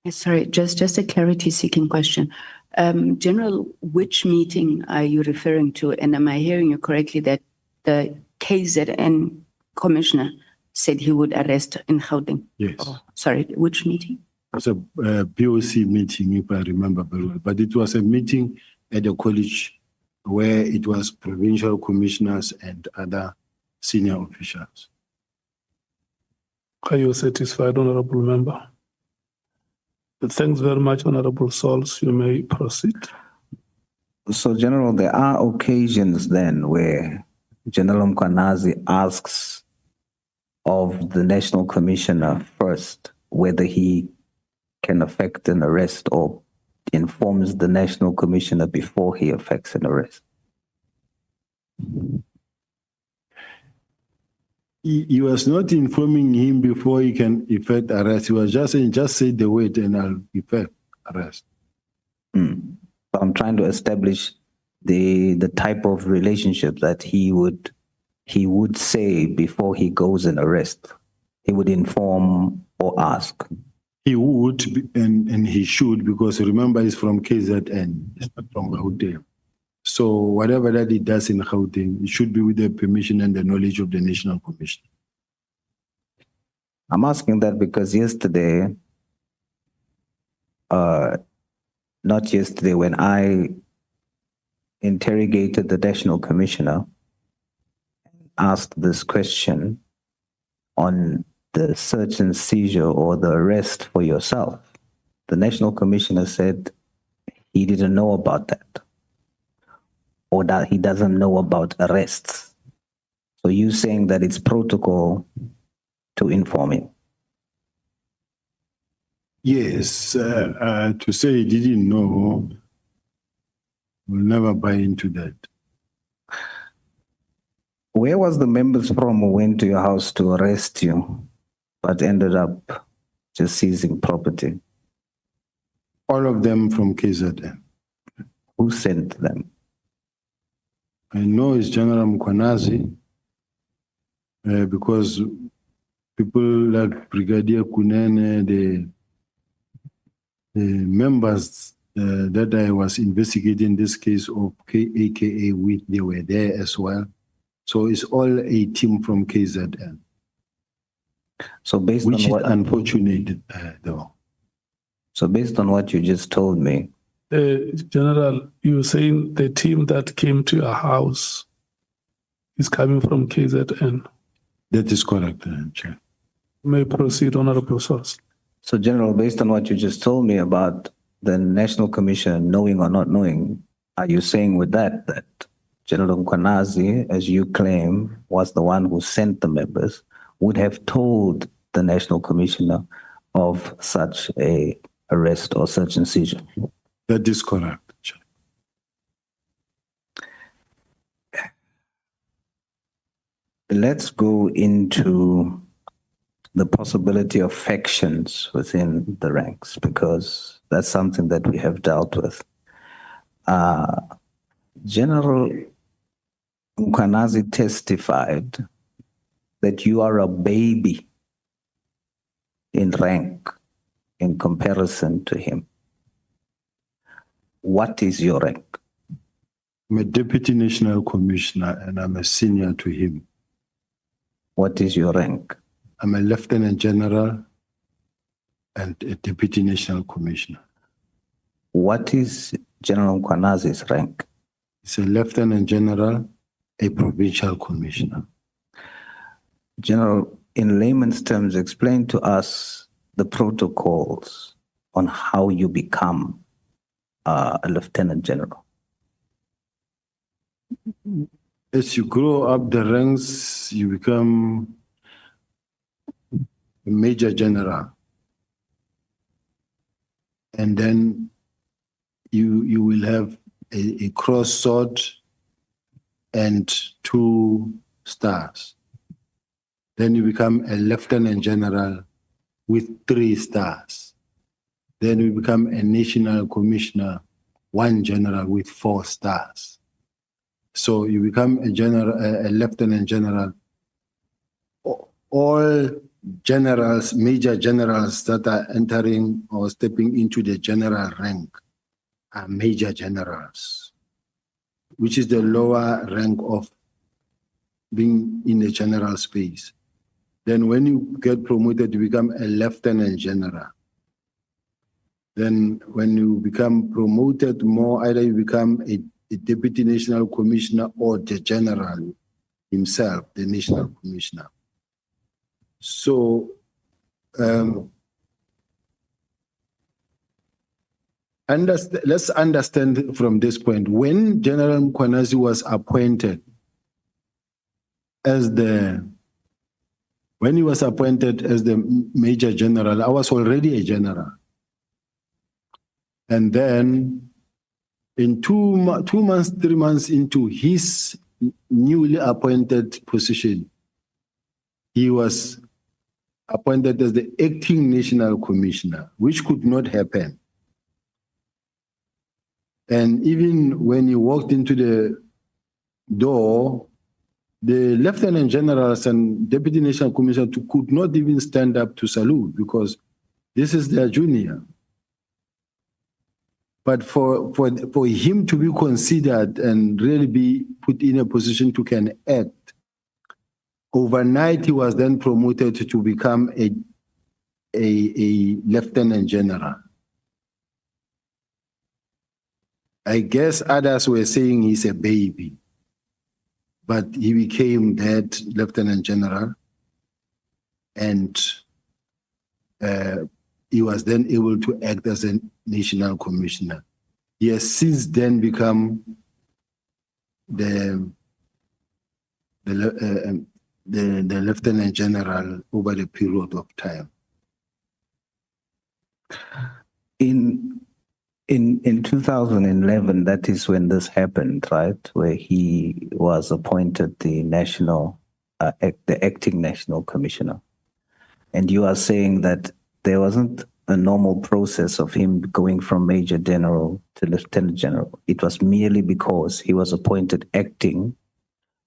Yes, sorry, just a clarity-seeking question. General, which meeting are you referring to? And am I hearing you correctly that the KZN commissioner said he would arrest in Gauteng? Yes. Oh, sorry, which meeting? It was a POC meeting, if I remember very well. But it was a meeting at the college where it was provincial commissioners and other senior officials. Are you satisfied, Honorable Member? Thanks very much, Honorable Souls. You may proceed. So, General, there are occasions then where General Mkwanazi asks of the National Commissioner first whether he can effect an arrest, or informs the National Commissioner before he effects an arrest. He was not informing him before he can effect arrest. He was just saying, just say the word and I'll effect arrest. But I'm trying to establish the type of relationship that he would say before he goes and arrest. He would inform or ask. He would, and he should, because remember, he's from KZN, it's not from Gauteng. So whatever that he does in Gauteng, it should be with the permission and the knowledge of the National Commission. I'm asking that because yesterday, not yesterday, when I interrogated the National Commissioner, asked this question on the search and seizure or the arrest for yourself, the National Commissioner said he didn't know about that, or that he doesn't know about arrests. So you saying that it's protocol to inform him? Yes, to say he didn't know, we'll never buy into that. Where was the members from who went to your house to arrest you, but ended up just seizing property? All of them from KZN. Who sent them? I know it's General Mkwanazi, because people like Brigadier Kunene, the members that I was investigating this case of AKA with, they were there as well. So it's all a team from KZN. So based which on what, is unfortunate, though. So based on what you just told me, General, you're saying the team that came to your house is coming from KZN? That is correct, Chair. May proceed, Honorable Source. So, General, based on what you just told me about the National Commission knowing or not knowing, are you saying with that General Mkwanazi, as you claim, was the one who sent the members, would have told the National Commissioner of such a arrest or such incision? That is correct. Let's go into the possibility of factions within the ranks, because that's something that we have dealt with. General Mkwanazi testified that you are a baby in rank in comparison to him. What is your rank? I'm a Deputy National Commissioner and I'm a senior to him. What is your rank? I'm a Lieutenant General and a Deputy National Commissioner. What is General Mkwanazi's rank? He's a Lieutenant General, a Provincial Commissioner. General, in layman's terms, explain to us the protocols on how you become a Lieutenant General. As you grow up the ranks, you become a Major General. And then you will have a cross sword and 2 stars. Then you become a Lieutenant General with 3 stars. Then you become a National Commissioner, 1 General with 4 stars. So you become a Lieutenant General. All generals, major generals that are entering or stepping into the general rank are Major Generals, which is the lower rank of being in the general space. Then when you get promoted, you become a Lieutenant General. Then when you become promoted more, either you become a Deputy National Commissioner or the General himself, the National Commissioner. So let's understand from this point. When General Mkwanazi was appointed as the Major General, I was already a general. And then in 2 months, 3 months into his newly appointed position, he was appointed as the acting National Commissioner, which could not happen. And even when he walked into the door, the Lieutenant Generals and Deputy National Commissioner could not even stand up to salute because this is their junior. But for him to be considered and really be put in a position to can act, overnight he was then promoted to become a Lieutenant General. I guess others were saying he's a baby, but he became that Lieutenant General, and he was then able to act as a National Commissioner. He has since then become the Lieutenant General over the period of time. In 2011, that is when this happened, right? Where he was appointed the acting National Commissioner. And you are saying that there wasn't a normal process of him going from Major General to Lieutenant General. It was merely because he was appointed acting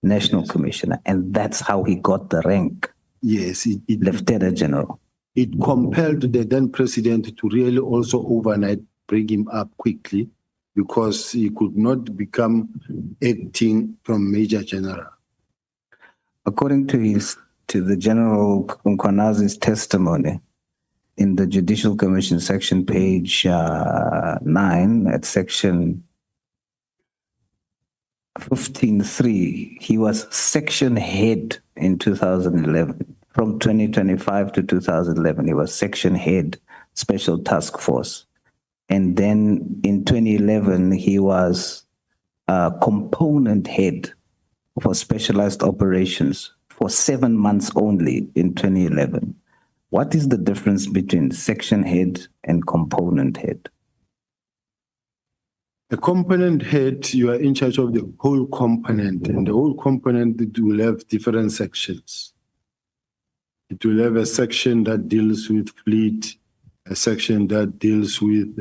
National Commissioner, and that's how he got the rank. Yes, Lieutenant General. It compelled the then president to really also overnight bring him up quickly because he could not become acting from Major General. According to the General Mkwanazi's testimony in the Judicial Commission section, page 9, at section 15.3, he was section head in 2011 from 2025 to 2011. He was section head, special task force. And then in 2011, he was component head for specialized operations for 7 months only in 2011. What is the difference between section head and component head? A component head, you are in charge of the whole component, and the whole component it will have different sections. It will have a section that deals with fleet, a section that deals with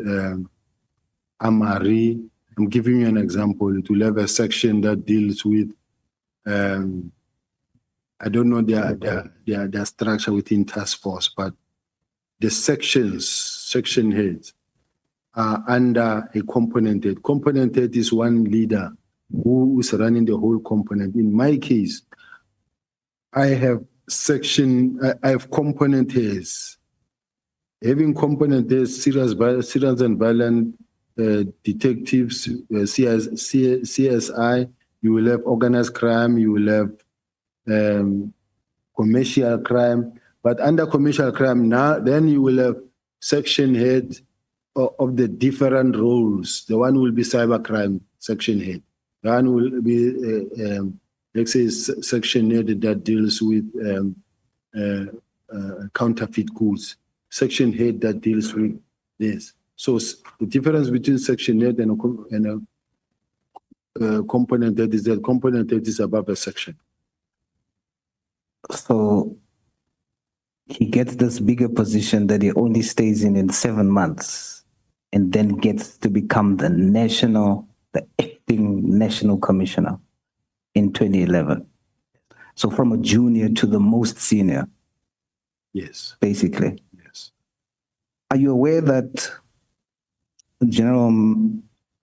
Amari. I'm giving you an example. It will have a section that deals with, I don't know their structure within task force, but the sections, section heads, are under a component head. Component head is one leader who is running the whole component. In my case, I have component heads. Having component heads, serious and violent detectives, CSI, you will have organized crime, you will have commercial crime, but under commercial crime now, then you will have section head of the different roles. The one will be cybercrime section head. The one will be, let's say, section head that deals with counterfeit goods. Section head that deals with this. So the difference between section head and a component head is that component head is above a section. So he gets this bigger position that he only stays in 7 months, and then gets to become the acting national commissioner in 2011. So from a junior to the most senior. Yes. Basically. Yes. Are you aware that General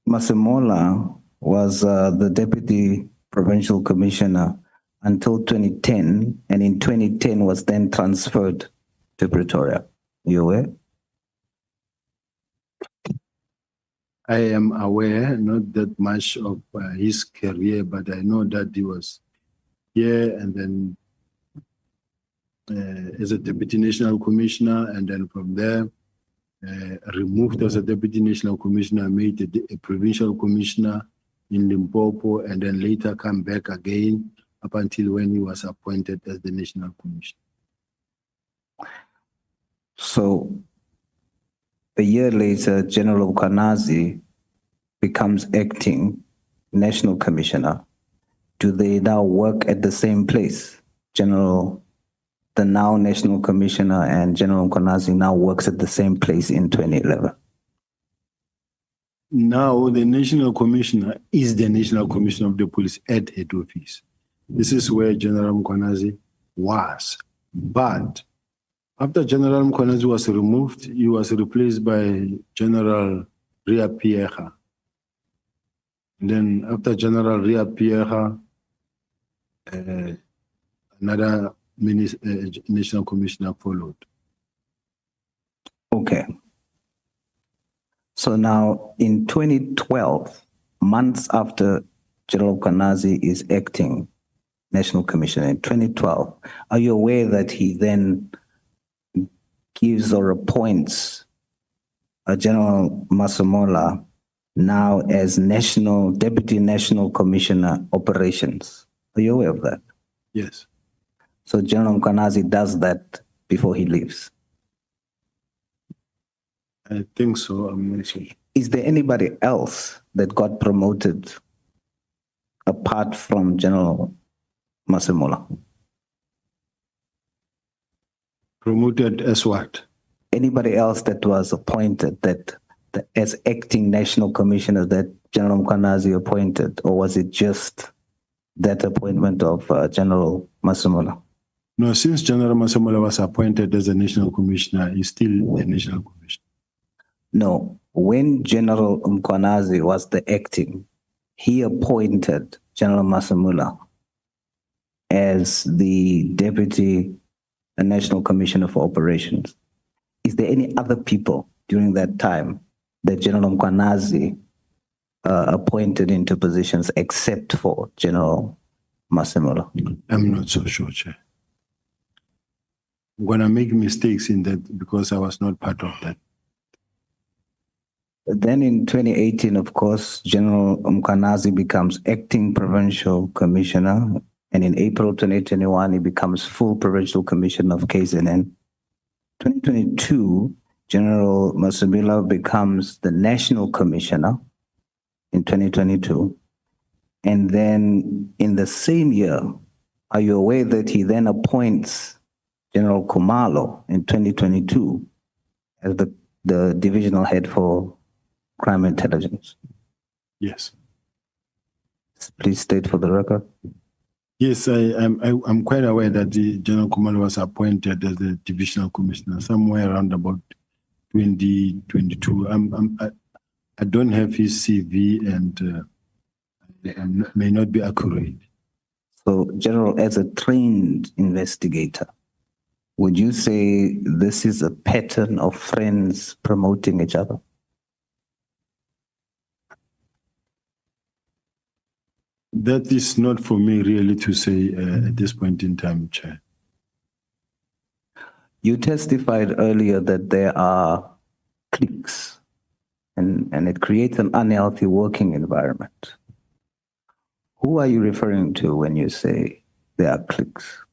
Masemola was the deputy provincial commissioner until 2010, and in 2010 was then transferred to Pretoria? Are you aware? I am aware, not that much of his career, but I know that he was here and then as a deputy national commissioner, and then from there removed as a deputy national commissioner, made a provincial commissioner in Limpopo, and then later come back again up until when he was appointed as the national commissioner. So a year later, General Ukanazi becomes acting national commissioner. Do they now work at the same place? The now national commissioner and General Ukanazi now works at the same place in 2011. Now the national commissioner is the national commissioner of the police at head office. This is where General Mkonazi was. But after General Mkonazi was removed, he was replaced by General Ria Pierre. Then after General Ria Pierre, another national commissioner followed. Okay. So now in 2012, months after General Kanazi is acting national commissioner in 2012, are you aware that he then gives or appoints General Masemola now as deputy national commissioner operations? Are you aware of that? Yes. So General Kanazi does that before he leaves? I think so. I'm not sure. Is there anybody else that got promoted apart from General Masemola? Promoted as what? Anybody else that was appointed as acting national commissioner that General Mkanazi appointed, or was it just that appointment of General Masemola? No, since General Masemola was appointed as a national commissioner, he's still a national commissioner. No, when General Mkanazi was the acting, he appointed General Masemola as the deputy national commissioner for operations. Is there any other people during that time that General Mkanazi appointed into positions except for General Masemola? I'm not so sure, Chair. I'm gonna make mistakes in that because I was not part of that. Then in 2018, of course, General Mkwanazi becomes acting provincial commissioner. And in April 2021, he becomes full provincial commissioner of KZN. 2022, General Masibila becomes the national commissioner in 2022. And then in the same year, are you aware that he then appoints General Khumalo in 2022 as the divisional head for crime intelligence? Yes. Please state for the record. Yes, I'm quite aware that the General Khumalo was appointed as the divisional commissioner somewhere around about 2022. I don't have his CV and may not be accurate. So, General, as a trained investigator, would you say this is a pattern of friends promoting each other? That is not for me really to say at this point in time, Chair. You testified earlier that there are cliques and it creates an unhealthy working environment. Who are you referring to when you say there are cliques?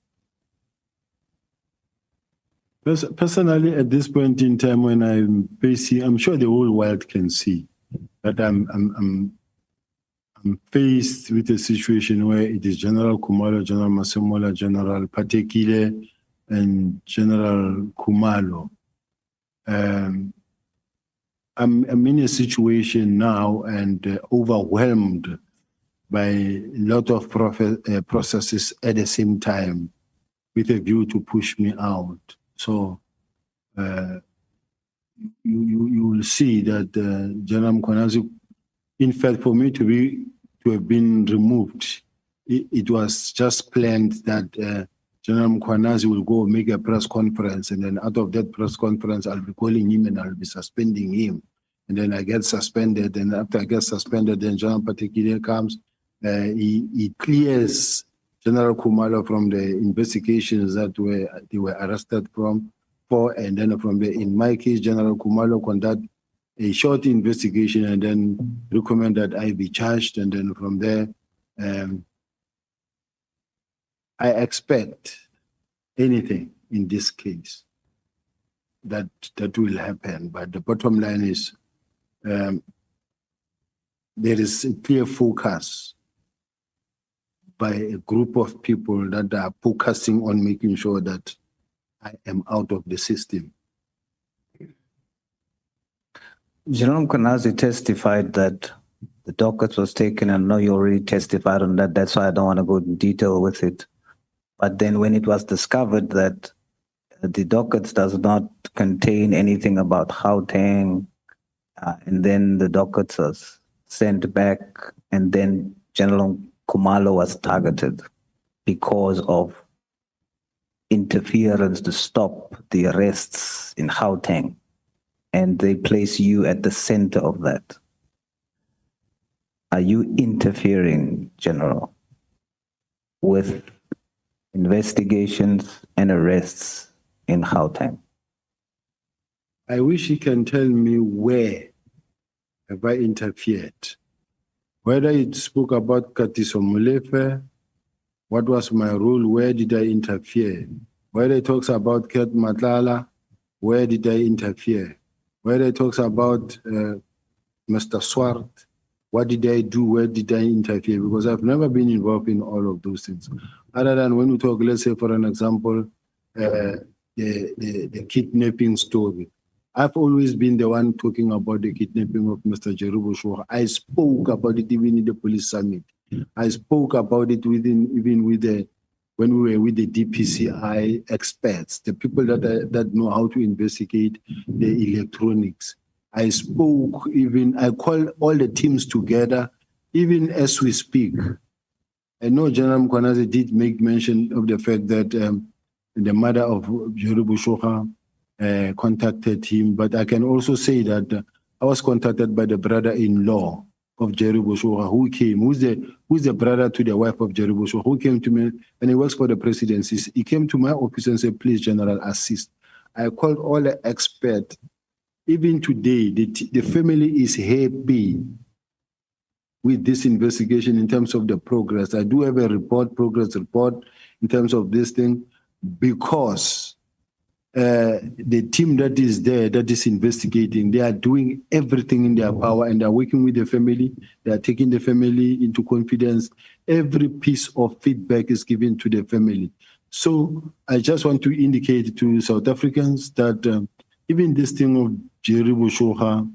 Personally, at this point in time, when I'm facing, I'm sure the whole world can see that I'm faced with a situation where it is General Khumalo, General Masemola, General Patekile, and General Khumalo. I'm in a situation now and overwhelmed by a lot of processes at the same time with a view to push me out. So you will see that General Mkwanazi, in fact, for me to have been removed, it was just planned that General Mkwanazi will go make a press conference, and then out of that press conference, I'll be calling him and I'll be suspending him. And then I get suspended, and after I get suspended, then General Patekile comes, he clears General Khumalo from the investigations that they were arrested for, and then from the, in my case, General Khumalo conduct a short investigation and then recommend that I be charged, and then from there, I expect anything in this case that will happen. But the bottom line is there is a clear focus by a group of people that are focusing on making sure that I am out of the system. General Mkwanazi testified that the docket was taken, and I know you already testified on that, that's why I don't want to go in detail with it. But then when it was discovered that the docket does not contain anything about Gauteng, and then the docket was sent back, and then General Khumalo was targeted because of interference to stop the arrests in Gauteng, and they place you at the center of that. Are you interfering, General, with investigations and arrests in Gauteng? I wish he can tell me where have I interfered. Whether it spoke about Katiso Molefe, what was my role, where did I interfere? Whether it talks about Ket Matlala, where did I interfere? Whether it talks about Mr. Swart, what did I do, where did I interfere? Because I've never been involved in all of those things. Other than when we talk, let's say for an example, the kidnapping story. I've always been the one talking about the kidnapping of Mr. Jerubo Shora. I spoke about it even in the police summit. I spoke about it when we were with the DPCI experts, the people that know how to investigate the electronics. I spoke I called all the teams together, even as we speak. I know General Mkwanazi did make mention of the fact that the mother of Jerubo Shora contacted him, but I can also say that I was contacted by the brother-in-law of Jerry Boshoga, who came, who's the brother to the wife of Jerry Boshoga, who came to me, and he works for the presidency. He came to my office and said, please, General, assist. I called all the experts. Even today, the family is happy with this investigation in terms of the progress. I do have a progress report in terms of this thing, because the team that is there, that is investigating, they are doing everything in their power, and they're working with the family. They are taking the family into confidence. Every piece of feedback is given to the family. So I just want to indicate to South Africans that even this thing of Jerry Boshoga,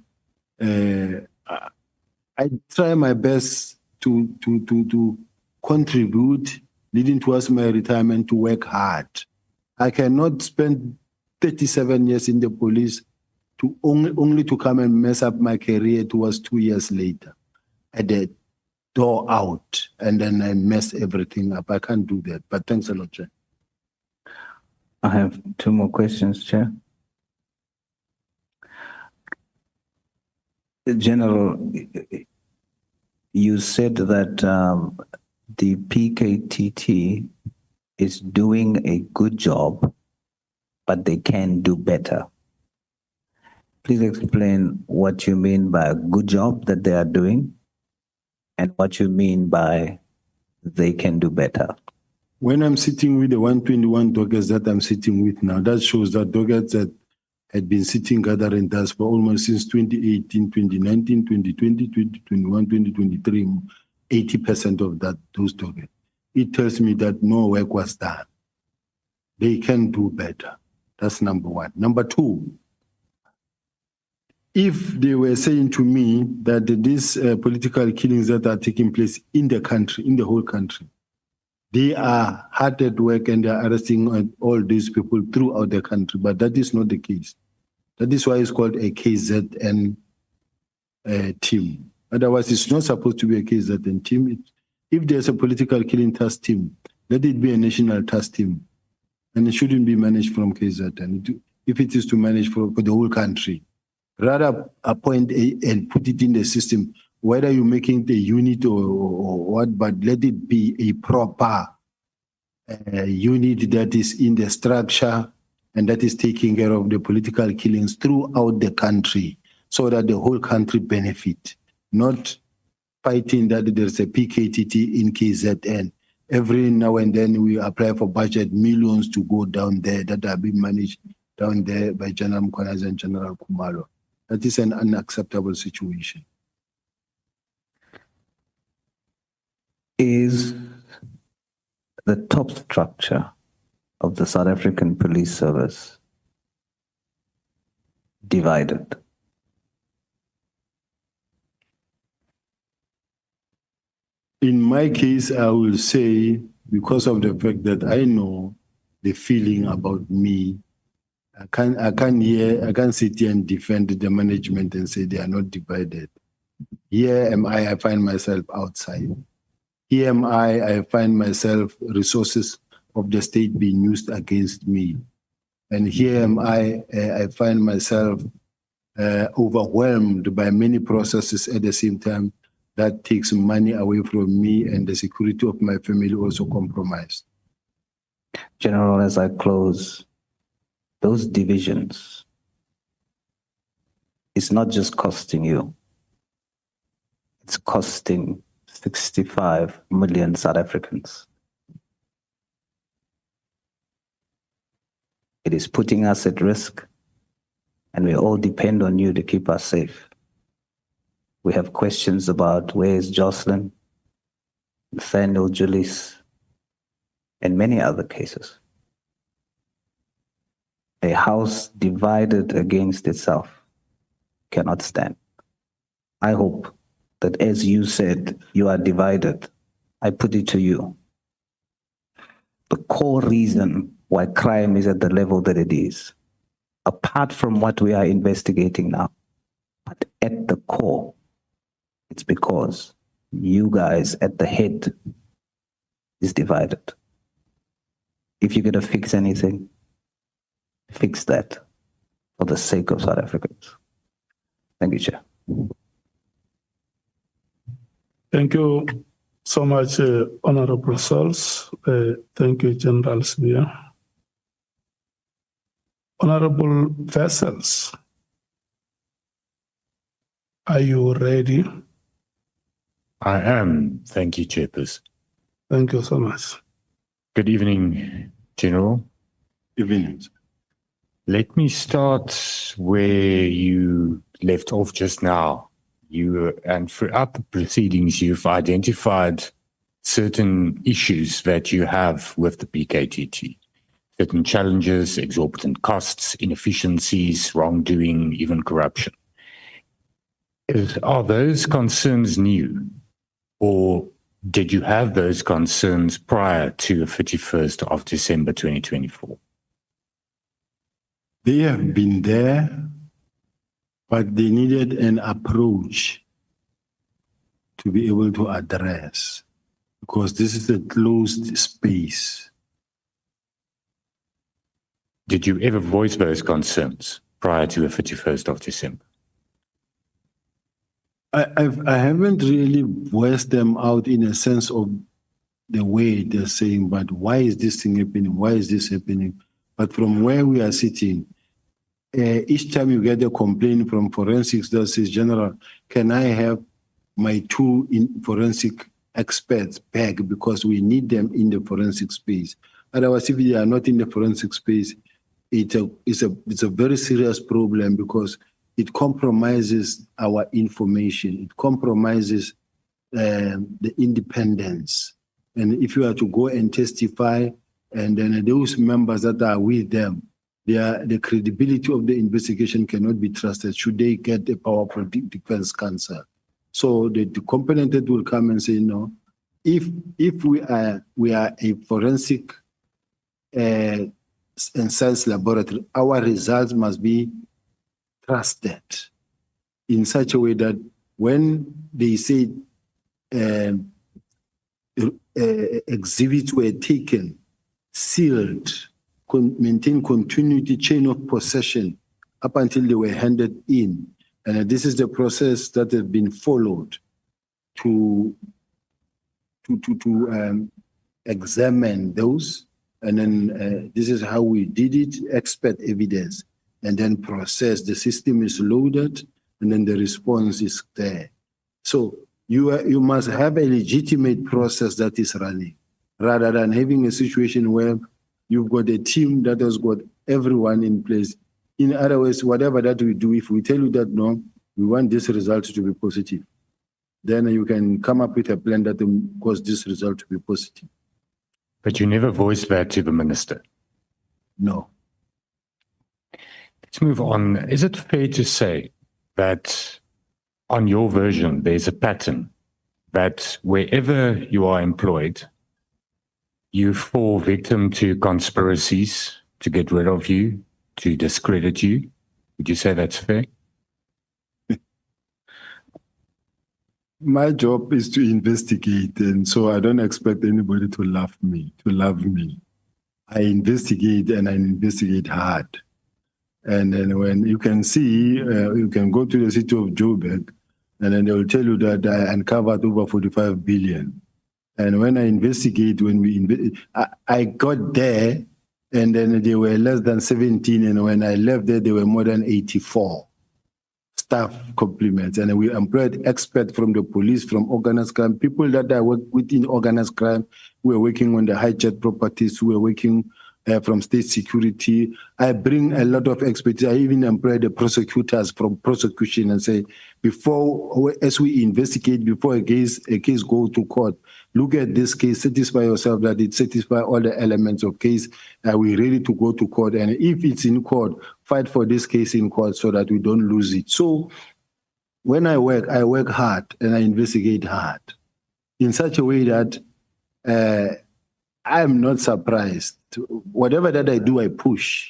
I try my best to contribute, leading towards my retirement, to work hard. I cannot spend 37 years in the police to only to come and mess up my career towards 2 years later at the door out, and then I mess everything up. I can't do that. But thanks a lot, Chair. I have 2 more questions, Chair. General, you said that the PKTT is doing a good job, but they can do better. Please explain what you mean by a good job that they are doing and what you mean by they can do better. When I'm sitting with the 121 doggies that I'm sitting with now, that shows that doggies that had been sitting gathering dust for almost since 2018, 2019, 2020, 2021, 2023, 80% of those doggies. It tells me that no work was done. They can do better. That's number one. Number two, if they were saying to me that these political killings that are taking place in the country, in the whole country, they are hard at work and they are arresting all these people throughout the country, but that is not the case. That is why it's called a KZN team. Otherwise, it's not supposed to be a KZN team. If there's a political killing task team, let it be a national task team. And it shouldn't be managed from KZN. If it is to manage for the whole country, rather appoint and put it in the system, whether you're making the unit or what, but let it be a proper unit that is in the structure and that is taking care of the political killings throughout the country so that the whole country benefit, not fighting that there's a PKTT in KZN. Every now and then we apply for budget, millions to go down there that are being managed down there by General Mkhwanazi and General Khumalo. That is an unacceptable situation. Is the top structure of the South African Police Service divided? In my case, I will say, because of the fact that I know the feeling about me, I can't sit here and defend the management and say they are not divided. Here am I find myself outside. Here am I find myself resources of the state being used against me. And here am I find myself overwhelmed by many processes at the same time that takes money away from me, and the security of my family also compromised. General, as I close, those divisions, it's not just costing you, it's costing 65 million South Africans. It is putting us at risk, and we all depend on you to keep us safe. We have questions about where is Jocelyn, Nathaniel, Julius, and many other cases. A house divided against itself cannot stand. I hope that, as you said, you are divided. I put it to you. The core reason why crime is at the level that it is, apart from what we are investigating now, but at the core, it's because you guys at the head is divided. If you're going to fix anything, fix that for the sake of South Africans. Thank you, Chair. Thank you so much, Honorable Sols. Thank you, General Sibiya. Honorable Vessels, are you ready? I am. Thank you, Chairperson. Thank you so much. Good evening, General. Evening. Let me start where you left off just now. And throughout the proceedings, you've identified certain issues that you have with the PKTT. Certain challenges, exorbitant costs, inefficiencies, wrongdoing, even corruption. Are those concerns new? Or did you have those concerns prior to the 31st of December 2024? They have been there, but they needed an approach to be able to address, because this is a closed space. Did you ever voice those concerns prior to the 31st of December? I haven't really voiced them out in a sense of the way they're saying, but why is this thing happening? Why is this happening? But from where we are sitting, each time you get a complaint from forensics that says, General, can I have my two forensic experts back, because we need them in the forensic space? Otherwise, if they are not in the forensic space, it's a very serious problem, because it compromises our information. It compromises the independence. And if you are to go and testify, and then those members that are with them, the credibility of the investigation cannot be trusted should they get a powerful defense counsel. So the component that will come and say, no, if we are a forensic and science laboratory, our results must be trusted in such a way that when they say exhibits were taken, sealed, maintain continuity chain of possession up until they were handed in. And this is the process that has been followed to examine those. And then this is how we did it, expert evidence, and then process. The system is loaded, and then the response is there. So you must have a legitimate process that is running, rather than having a situation where you've got a team that has got everyone in place. In other words, whatever that we do, if we tell you that, no, we want this result to be positive, then you can come up with a plan that will cause this result to be positive. But you never voiced that to the minister? No. Let's move on. Is it fair to say that on your version, there's a pattern that wherever you are employed, you fall victim to conspiracies to get rid of you, to discredit you? Would you say that's fair? My job is to investigate, and so I don't expect anybody to love me. I investigate, and I investigate hard. And then when you can see, you can go to the city of Joburg, and then they will tell you that I uncovered over 45 billion. And when I investigate, I got there, and then they were less than 17, and when I left there, there were more than 84 staff complements. And we employed experts from the police, from organized crime, people that I work within organized crime, who are working on the hijacked properties, who are working from state security. I bring a lot of expertise. I even employ the prosecutors from prosecution and say, as we investigate, before a case go to court, look at this case, satisfy yourself that it satisfies all the elements of case. Are we ready to go to court? And if it's in court, fight for this case in court so that we don't lose it. So when I work hard and I investigate hard in such a way that I'm not surprised. Whatever that I do, I push.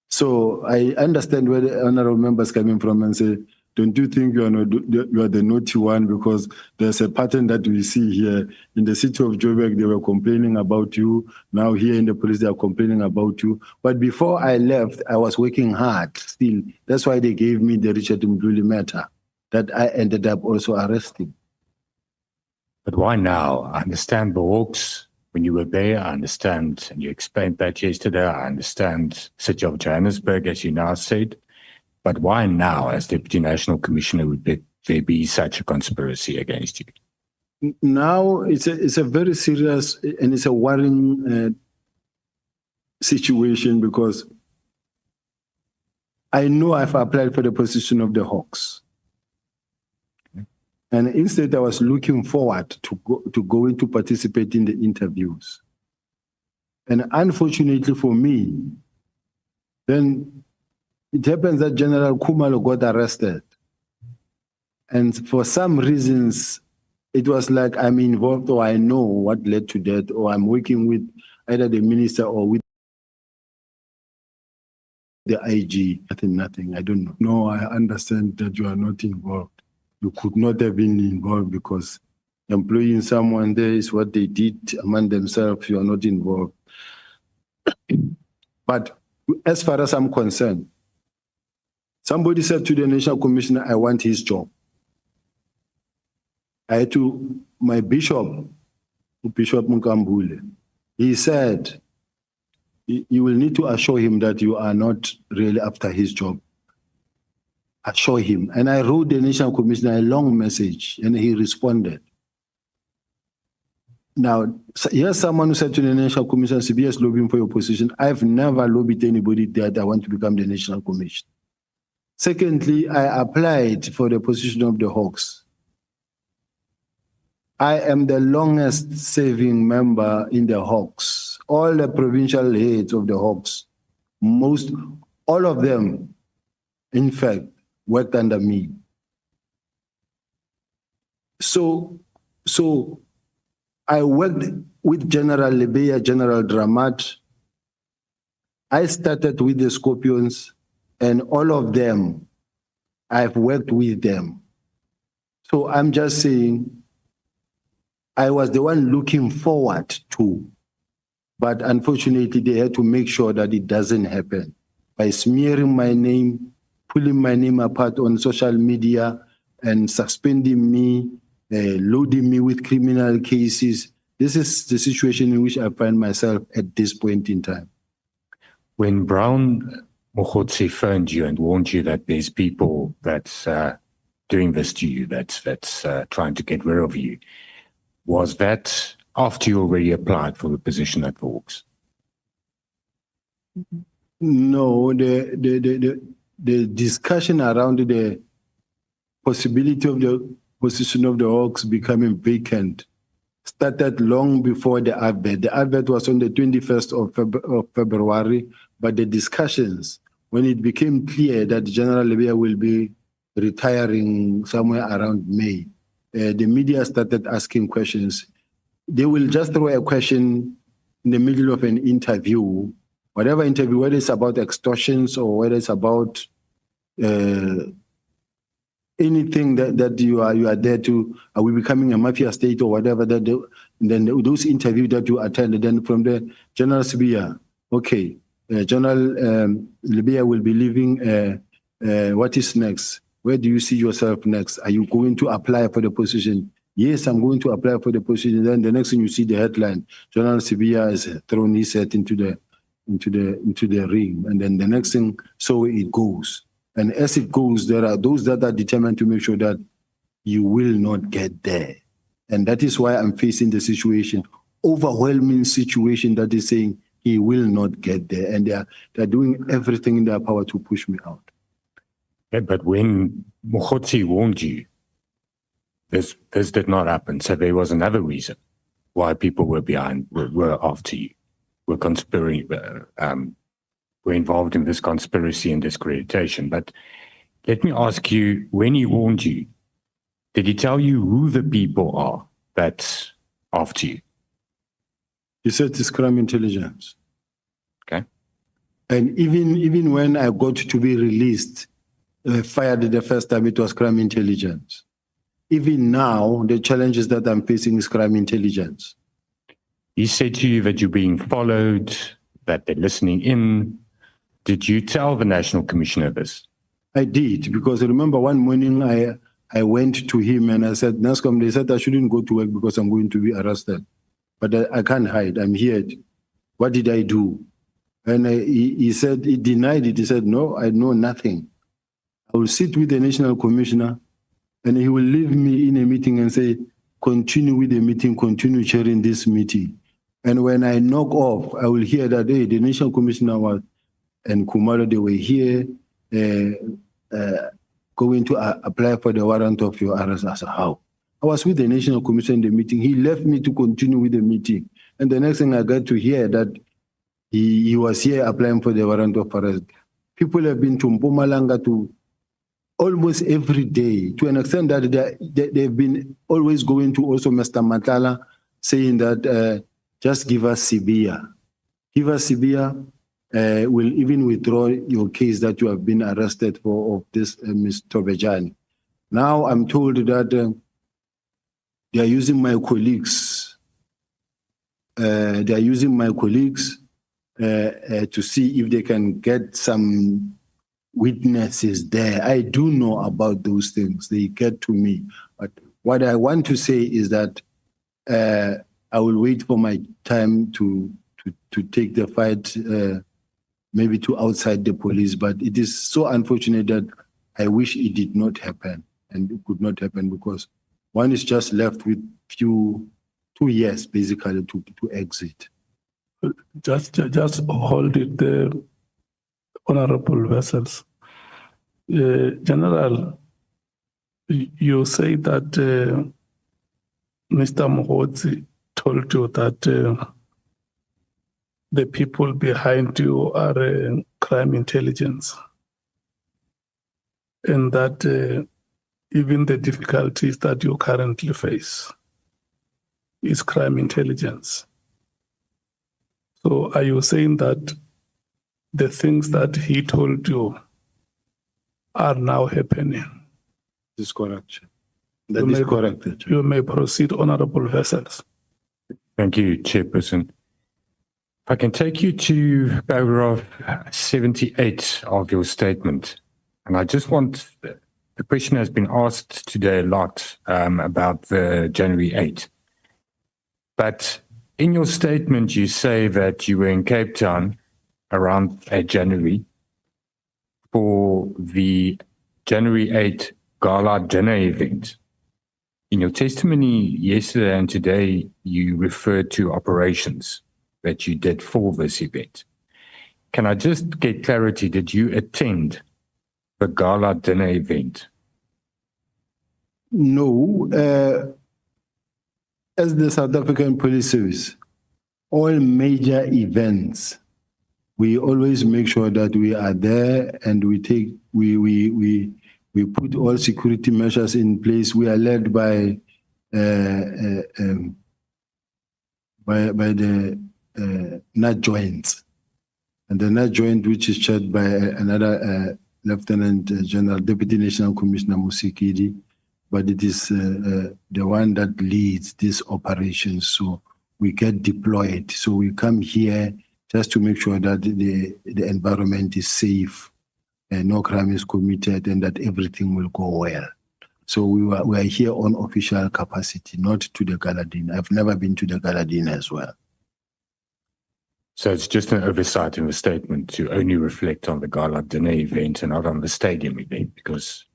So I understand where the honorable members coming from and say, don't you think you are the naughty one? Because there's a pattern that we see here. In the city of Joburg, they were complaining about you. Now here in the police, they are complaining about you. But before I left, I was working hard still. That's why they gave me the Richard Mduli matter that I ended up also arresting. But why now? I understand the Hawks when you were there. I understand, and you explained that yesterday. I understand City of Johannesburg, as you now said. But why now, as Deputy National Commissioner, would there be such a conspiracy against you? Now it's a very serious and it's a worrying situation, because I know I've applied for the position of the Hawks. And instead, I was looking forward to going to participate in the interviews. And unfortunately for me, then it happens that General Khumalo got arrested. And for some reasons, it was like I'm involved, or I know what led to that, or I'm working with either the minister or with the IG. Nothing, I don't know. No, I understand that you are not involved. You could not have been involved because employing someone there is what they did among themselves. You are not involved. But as far as I'm concerned, somebody said to the National Commissioner, I want his job. I had to, my bishop, Bishop Mukambule, he said, you will need to assure him that you are not really after his job. Assure him. And I wrote the National Commissioner a long message, and he responded. Now, here's someone who said to the National Commissioner, Sibiya is lobbying for your position. I've never lobbied anybody that I want to become the National Commissioner. Secondly, I applied for the position of the Hawks. I am the longest serving member in the Hawks. All the provincial heads of the Hawks, all of them, in fact, worked under me. So I worked with General Lebeya, General Dramat. I started with the Scorpions, and all of them, I've worked with them. So I'm just saying, I was the one looking forward to, but unfortunately they had to make sure that it doesn't happen by smearing my name, pulling my name apart on social media and suspending me, loading me with criminal cases. This is the situation in which I find myself at this point in time. When Brown Mogotsi phoned you and warned you that there's people that's doing this to you, that's trying to get rid of you, was that after you already applied for the position at the Hawks? No, the discussion around the possibility of the position of the Hawks becoming vacant started long before the advert. The advert was on the 21st of February, but the discussions, when it became clear that General Lebeya will be retiring somewhere around May, the media started asking questions. They will just throw a question in the middle of an interview, whatever interview, whether it's about extortions or whether it's about anything that you are there to, are we becoming a mafia state or whatever, then those interviews that you attended, then from the General Sibiya, okay, General Lebeya will be leaving, what is next? Where do you see yourself next? Are you going to apply for the position? Yes, I'm going to apply for the position. Then the next thing you see the headline, General Sibiya has thrown his head into the ring. And then the next thing, so it goes. And as it goes, there are those that are determined to make sure that you will not get there. And that is why I'm facing the situation, overwhelming situation that is saying he will not get there. And they're doing everything in their power to push me out. Yeah, but when Mogotsi warned you, this did not happen. So there was another reason why people were after you, were conspiring, were involved in this conspiracy and discreditation. But let me ask you, when he warned you, did he tell you who the people are that's after you? He said it's crime intelligence. Okay. And even when I got to be released, fired the first time, it was crime intelligence. Even now, the challenges that I'm facing is crime intelligence. He said to you that you're being followed, that they're listening in. Did you tell the National Commissioner this? I did, because remember one morning I I went to him and I said, NASCOM, they said I shouldn't go to work because I'm going to be arrested. But I can't hide. I'm here. What did I do? And he said, he denied it. He said, no, I know nothing. I will sit with the National Commissioner and he will leave me in a meeting and say, continue with the meeting, continue chairing this meeting. And when I knock off, I will hear that, hey, the National Commissioner was, and Kumalo, they were here going to apply for the warrant of your arrest. I said, how? I was with the National Commission in the meeting. He left me to continue with the meeting. And the next thing I got to hear that he was here applying for the warrant of arrest. People have been to Mpumalanga to almost every day, to an extent that they've been always going to also Mr. Matala saying that just give us Sibiya. Give us Sibiya, will even withdraw your case that you have been arrested for of this Ms. Tobejani. Now I'm told that they are using my colleagues. They are using my colleagues to see if they can get some witnesses there. I do know about those things. They get to me. But what I want to say is that I will wait for my time to take the fight maybe to outside the police. But it is so unfortunate that I wish it did not happen, and it could not happen because one is just left with 2 years basically to exit. Just hold it there, honorable vessels. General, you say that Mr. Mohotsi told you that the people behind you are crime intelligence, and that even the difficulties that you currently face is crime intelligence. So are you saying that the things that he told you are now happening? That is correct. That is correct. You may proceed, honorable vessels. Thank you, Chairperson. If I can take you to paragraph 78 of your statement. And I just want, the question has been asked today a lot about the January 8. But in your statement, you say that you were in Cape Town around January for the January 8 Gala dinner event. In your testimony yesterday and today, you referred to operations that you did for this event. Can I just get clarity? Did you attend the Gala dinner event? No. As the South African Police Service, all major events, we always make sure that we are there and we put all security measures in place. We are led by the NAT joint, and the NAT joint, which is chaired by another Lieutenant General, Deputy National Commissioner Musikidi, but it is the one that leads these operations. So we get deployed. So we come here just to make sure that the environment is safe and no crime is committed and that everything will go well. So we are here on official capacity, not to the Gala dinner. I've never been to the Gala dinner as well. So it's just an oversight in the statement to only reflect on the Gala dinner event and not on the stadium event, because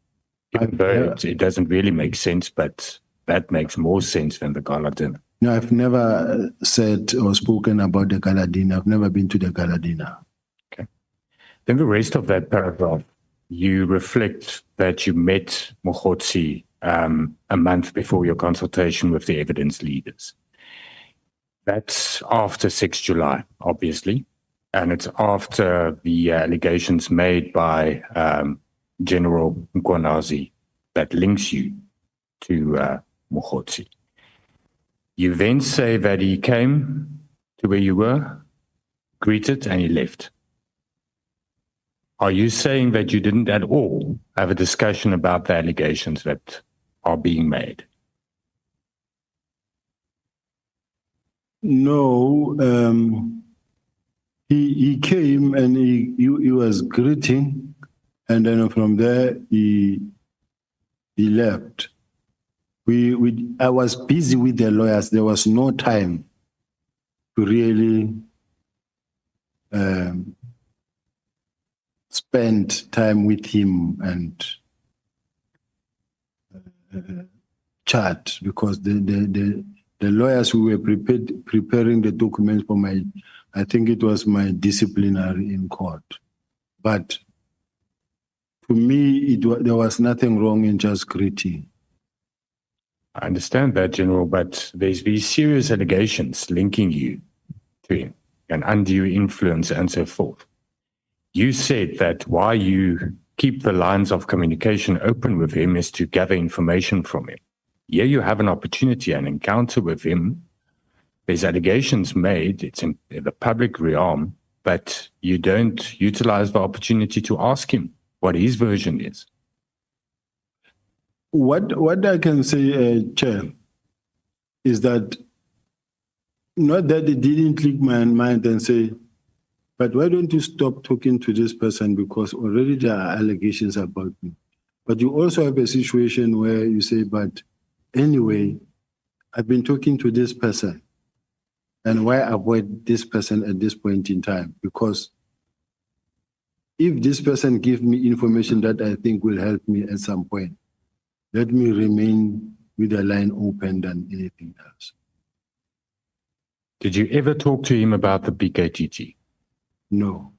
even though it doesn't really make sense, but that makes more sense than the Gala dinner. No, I've never said or spoken about the Gala dinner. I've never been to the Gala dinner. Okay. Then the rest of that paragraph, you reflect that you met Mohotsi a month before your consultation with the evidence leaders. That's after 6 July, obviously, and it's after the allegations made by General Mkwanazi that links you to Mohotsi. You then say that he came to where you were, greeted, and he left. Are you saying that you didn't at all have a discussion about the allegations that are being made? No, he came and he was greeting, and then from there he he left. I was busy with the lawyers. There was no time to really spend time with him and chat, because the lawyers who were preparing the documents for I think it was my disciplinary in court. But to me, there was nothing wrong in just greeting. I understand that, General, but there's these serious allegations linking you to him, an undue influence and so forth. You said that why you keep the lines of communication open with him is to gather information from him. Here you have an opportunity, an encounter with him. There's allegations made, it's in the public realm, but you don't utilize the opportunity to ask him what his version is. What I can say, Chair, is that not that it didn't click my mind and say, but why don't you stop talking to this person, because already there are allegations about me. But you also have a situation where you say, but anyway, I've been talking to this person, and why avoid this person at this point in time? Because if this person gives me information that I think will help me at some point, let me remain with the line open than anything else. Did you ever talk to him about the BKTT? No.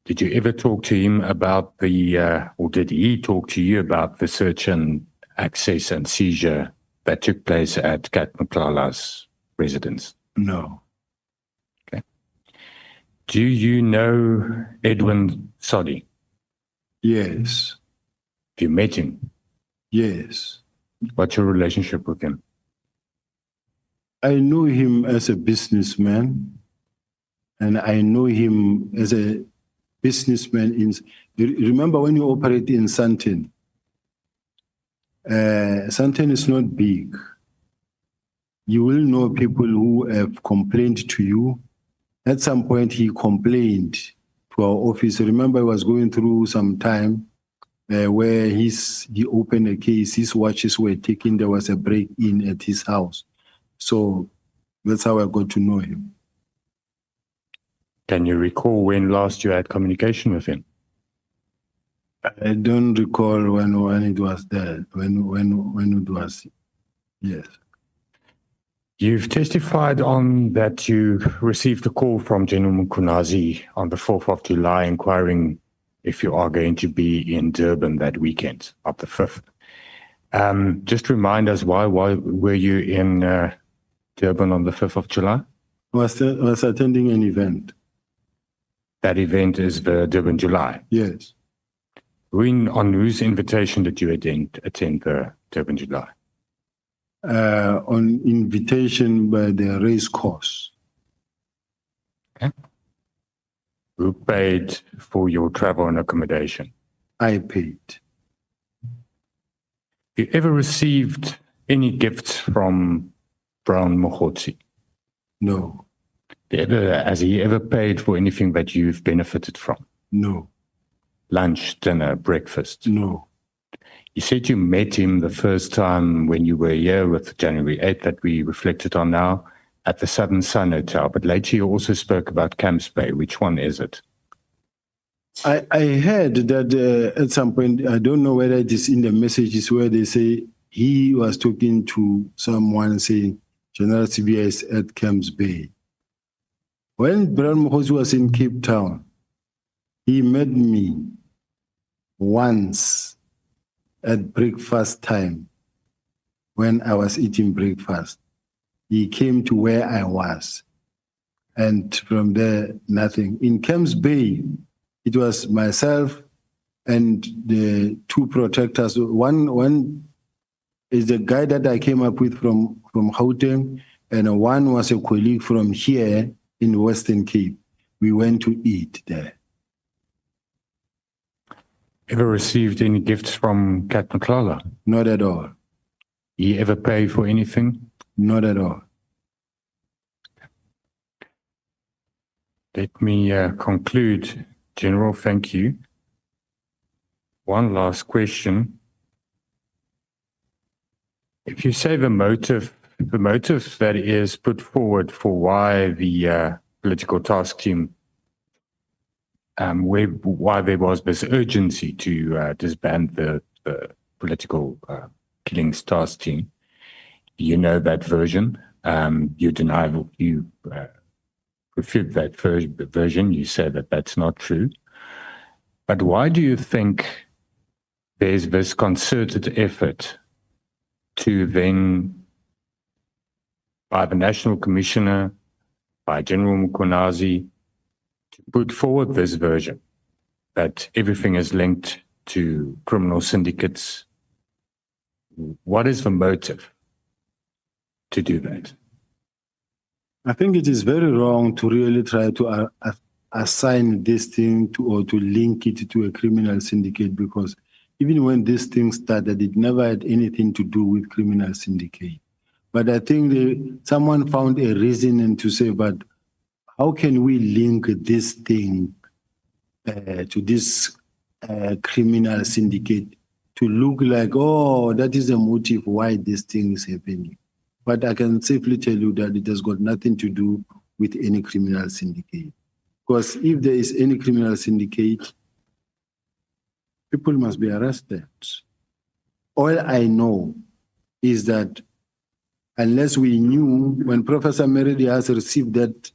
Did you ever talk to him about or did he talk to you about the search and access and seizure that took place at Kat Mklala's residence? No. Okay. Do you know Edwin Sodi? Yes. Have you met him? Yes. What's your relationship with him? I know him as a businessman, and I know him as a businessman. Remember when you operate in Sandton? Sandton is not big. You will know people who have complained to you. At some point, he complained to our office. Remember, he was going through some time where he opened a case, his watches were taken, there was a break-in at his house. So that's how I got to know him. Can you recall when last you had communication with him? I don't recall when it was there, when it was, yes. You've testified on that you received a call from General Mkunazi on the 4th of July inquiring if you are going to be in Durban that weekend of the 5th. Just remind us, why were you in Durban on the 5th of July? I was attending an event. That event is the Durban July? Yes. On whose invitation did you attend the Durban July? On invitation by the race course. Okay. Who paid for your travel and accommodation? I paid. Have you ever received any gifts from Brown Mogotsi? No. Has he ever paid for anything that you've benefited from? No. Lunch, dinner, breakfast? No. You said you met him the first time when you were here with January 8th that we reflected on now at the Southern Sun Hotel, but later you also spoke about Camps Bay. Which one is it? I heard that at some point, I don't know whether it is in the messages where they say he was talking to someone saying General Sibiya is at Camps Bay. When Brown Mogotsi was in Cape Town, he met me once at breakfast time when I was eating breakfast. He came to where I was, and from there, nothing. In Camps Bay, it was myself and the two protectors. One is the guy that I came up with from Gauteng, and one was a colleague from here in Western Cape. We went to eat there. Ever received any gifts from Kat Mklala? Not at all. He ever paid for anything? Not at all. Let me conclude. General, thank you. One last question. If you say the motive that is put forward for why the political task team, why there was this urgency to disband the political killings task team, you know that version. You refute that version. You say that that's not true. But why do you think there's this concerted effort to then, by the National Commissioner, by General Mkhwanazi, to put forward this version that everything is linked to criminal syndicates? What is the motive to do that? I think it is very wrong to really try to assign this thing to, or to link it to a criminal syndicate, because even when this thing started, it never had anything to do with criminal syndicate. But I think someone found a reason to say, but how can we link this thing to this criminal syndicate to look like, oh, that is the motive why this thing is happening. But I can safely tell you that it has got nothing to do with any criminal syndicate. Because if there is any criminal syndicate, people must be arrested. All I know is that unless we knew, when Professor Meridi has received that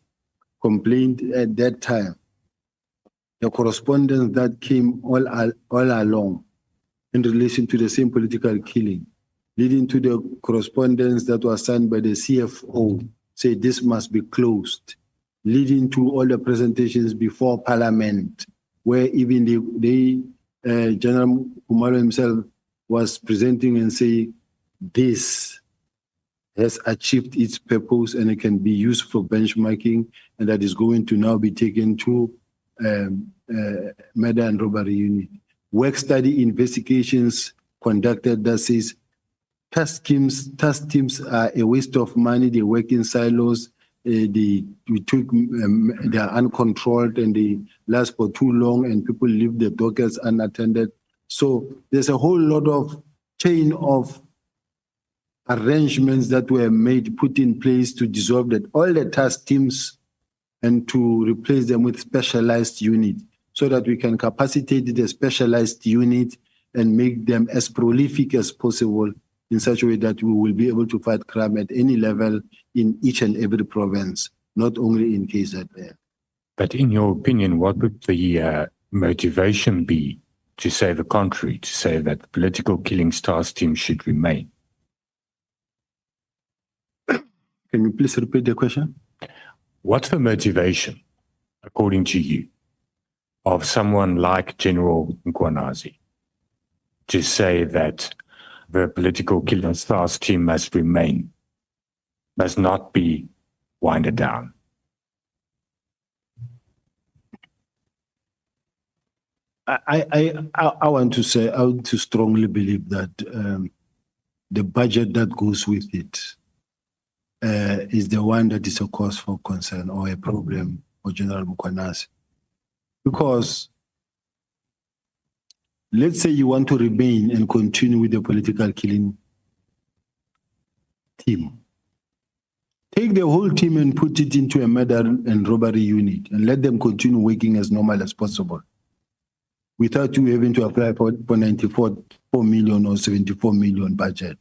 complaint at that time, the correspondence that came all along in relation to the same political killing, leading to the correspondence that was signed by the CFO, say this must be closed, leading to all the presentations before Parliament, where even General Kumalo himself was presenting and saying, this has achieved its purpose and it can be used for benchmarking, and that is going to now be taken to murder and robbery unit. Work study investigations conducted that says task teams are a waste of money. They work in silos. They are uncontrolled and they last for too long, and people leave the dockets unattended. So there's a whole lot of chain of arrangements that were put in place to dissolve that all the task teams and to replace them with specialized units, so that we can capacitate the specialized unit and make them as prolific as possible in such a way that we will be able to fight crime at any level in each and every province, not only in KZN. But in your opinion, what would the motivation be to say the contrary, to say that the political killings task team should remain? Can you please repeat the question? What's the motivation, according to you, of someone like General Mkhwanazi to say that the political killings task team must remain, must not be winded down? I want to say, I want to strongly believe that the budget that goes with it is the one that is a cause for concern or a problem for General Mkhwanazi. Because let's say you want to remain and continue with the political killing team. Take the whole team and put it into a murder and robbery unit and let them continue working as normal as possible, without you having to apply for 94 million or 74 million budget.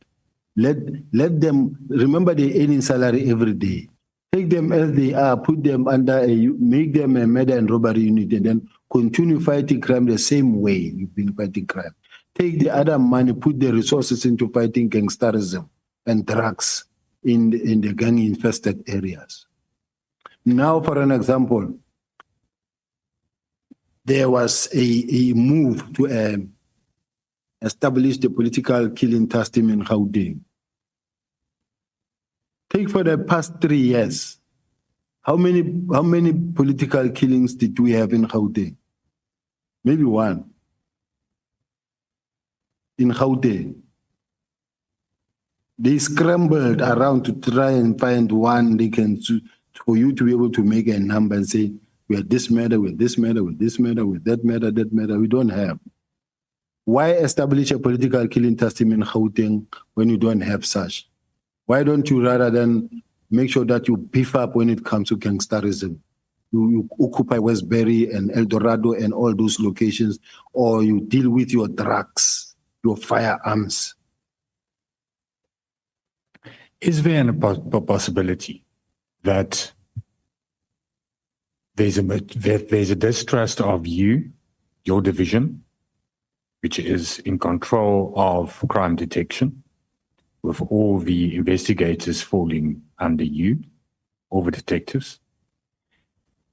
Let them, remember they're earning salary every day. Take them as they are, put them under make them a murder and robbery unit, and then continue fighting crime the same way you've been fighting crime. Take the other money, put the resources into fighting gangsterism and drugs in the gang-infested areas. Now, for an example, there was a move to establish the political killing task team in Gauteng. Take for the past 3 years, how many political killings did we have in Gauteng? Maybe one. In Gauteng. They scrambled around to try and find one they can, for you to be able to make a number and say, we had this matter, with this matter, with this matter, with that matter, that matter. We don't have. Why establish a political killing test team in Gauteng when you don't have such? Why don't you rather than make sure that you beef up when it comes to gangsterism? You occupy Westbury and El Dorado and all those locations, or you deal with your drugs, your firearms. Is there a possibility that there's a distrust of you, your division, which is in control of crime detection, with all the investigators falling under you, all the detectives,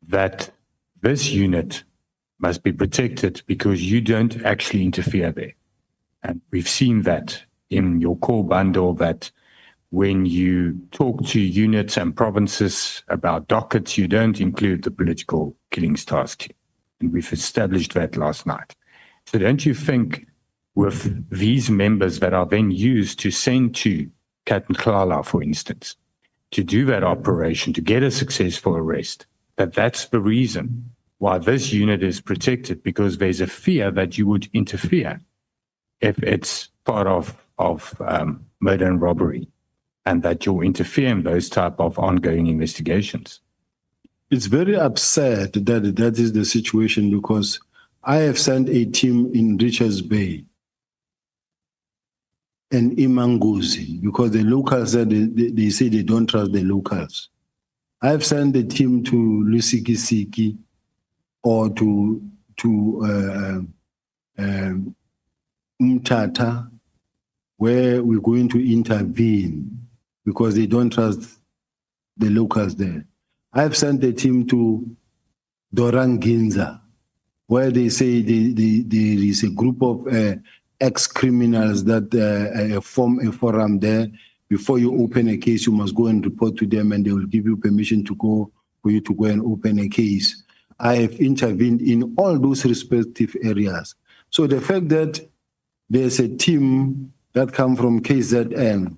that this unit must be protected because you don't actually interfere there? And we've seen that in your core bundle, that when you talk to units and provinces about dockets, you don't include the political killings task team. And we've established that last night. So don't you think with these members that are then used to send to Katlala, for instance, to do that operation, to get a successful arrest, that's the reason why this unit is protected, because there's a fear that you would interfere if it's part of murder and robbery, and that you'll interfere in those type of ongoing investigations? It's very absurd that that is the situation, because I have sent a team in Richards Bay and Imanguzi, because the locals said they say they don't trust the locals. I have sent the team to Lusikisiki or to Mtata, where we're going to intervene because they don't trust the locals there. I have sent the team to Doranginza, where they say there is a group of ex-criminals that form a forum there. Before you open a case, you must go and report to them, and they will give you permission to go for you to go and open a case. I have intervened in all those respective areas. So the fact that there's a team that come from KZN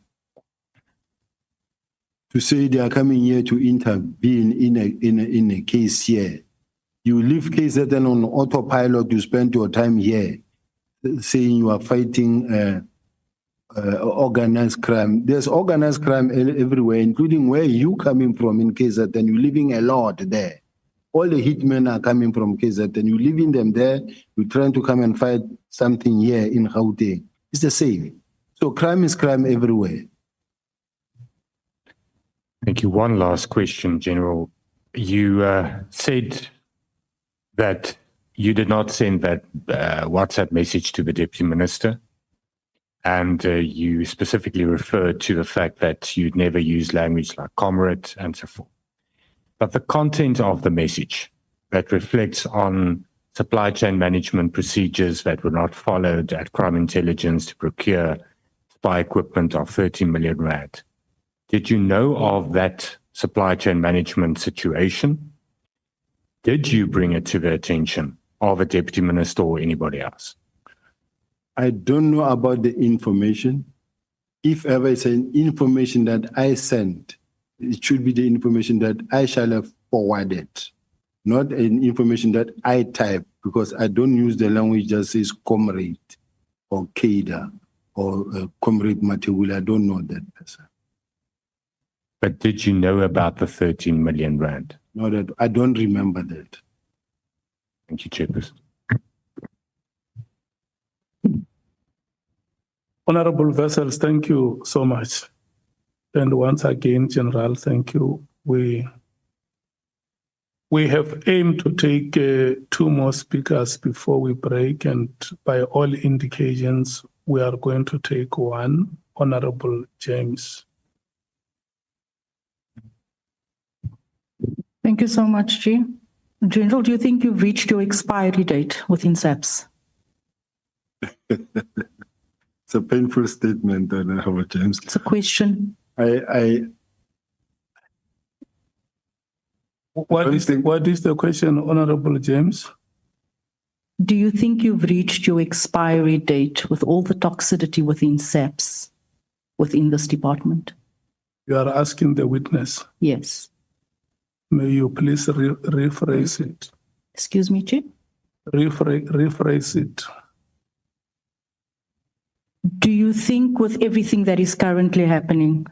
to say they are coming here to intervene in a case here, you leave KZN on autopilot, you spend your time here saying you are fighting organized crime. There's organized crime everywhere, including where you coming from in KZN. You're living a lot there. All the hitmen are coming from KZN. You're leaving them there. You're trying to come and fight something here in Gauteng. It's the same. So crime is crime everywhere. Thank you. One last question, General. You said that you did not send that WhatsApp message to the Deputy Minister. And you specifically referred to the fact that you'd never use language like comrade and so forth. But the content of the message that reflects on supply chain management procedures that were not followed at Crime Intelligence to procure spy equipment of 30 million rand. Did you know of that supply chain management situation? Did you bring it to the attention of a Deputy Minister or anybody else? I don't know about the information. If ever it's an information that I sent, it should be the information that I shall have forwarded, not an information that I type, because I don't use the language that says comrade or Keda or comrade Matewula. I don't know that person. But did you know about the 13 million rand? No, that I don't remember that. Thank you, Chairperson. Honorable Vessels, thank you so much. And once again, General, thank you. We have aimed to take 2 more speakers before we break, and by all indications, we are going to take one. Honorable James. Thank you so much, G. General, do you think you've reached your expiry date within SAPS? It's a painful statement, Honorable James. It's a question. What is the question, Honorable James? Do you think you've reached your expiry date with all the toxicity within SAPS, within this department? You are asking the witness. Yes. May you please rephrase it? Excuse me, Chief? Rephrase it. Do you think with everything that is currently happening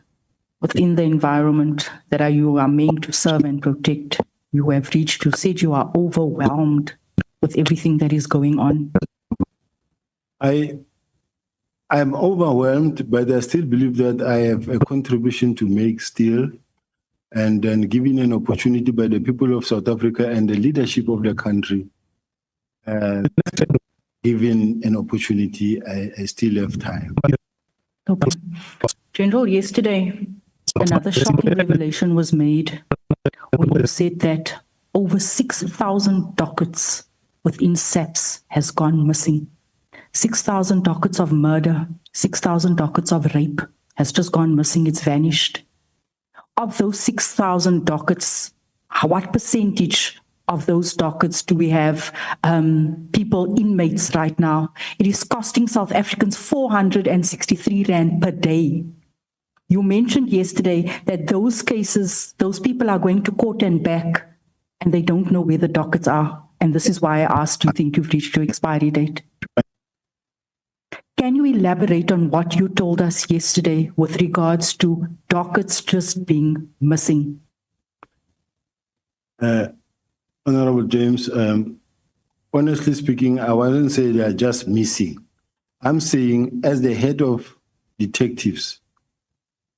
within the environment that you are meant to serve and protect, you have reached, you said you are overwhelmed with everything that is going on? I am overwhelmed, but I still believe that I have a contribution to make still. And then given an opportunity by the people of South Africa and the leadership of the country, given an opportunity, I still have time. Okay. General, yesterday, another shocking revelation was made when you said that over 6,000 dockets within SAPS has gone missing. 6,000 dockets of murder, 6,000 dockets of rape has just gone missing. It's vanished. Of those 6,000 dockets, what percentage of those dockets do we have people, inmates right now? It is costing South Africans 463 Rand per day. You mentioned yesterday that those cases, those people are going to court and back, and they don't know where the dockets are. And this is why I asked, do you think you've reached your expiry date? Can you elaborate on what you told us yesterday with regards to dockets just being missing? Honorable James, honestly speaking, I wouldn't say they are just missing. I'm saying as the head of detectives,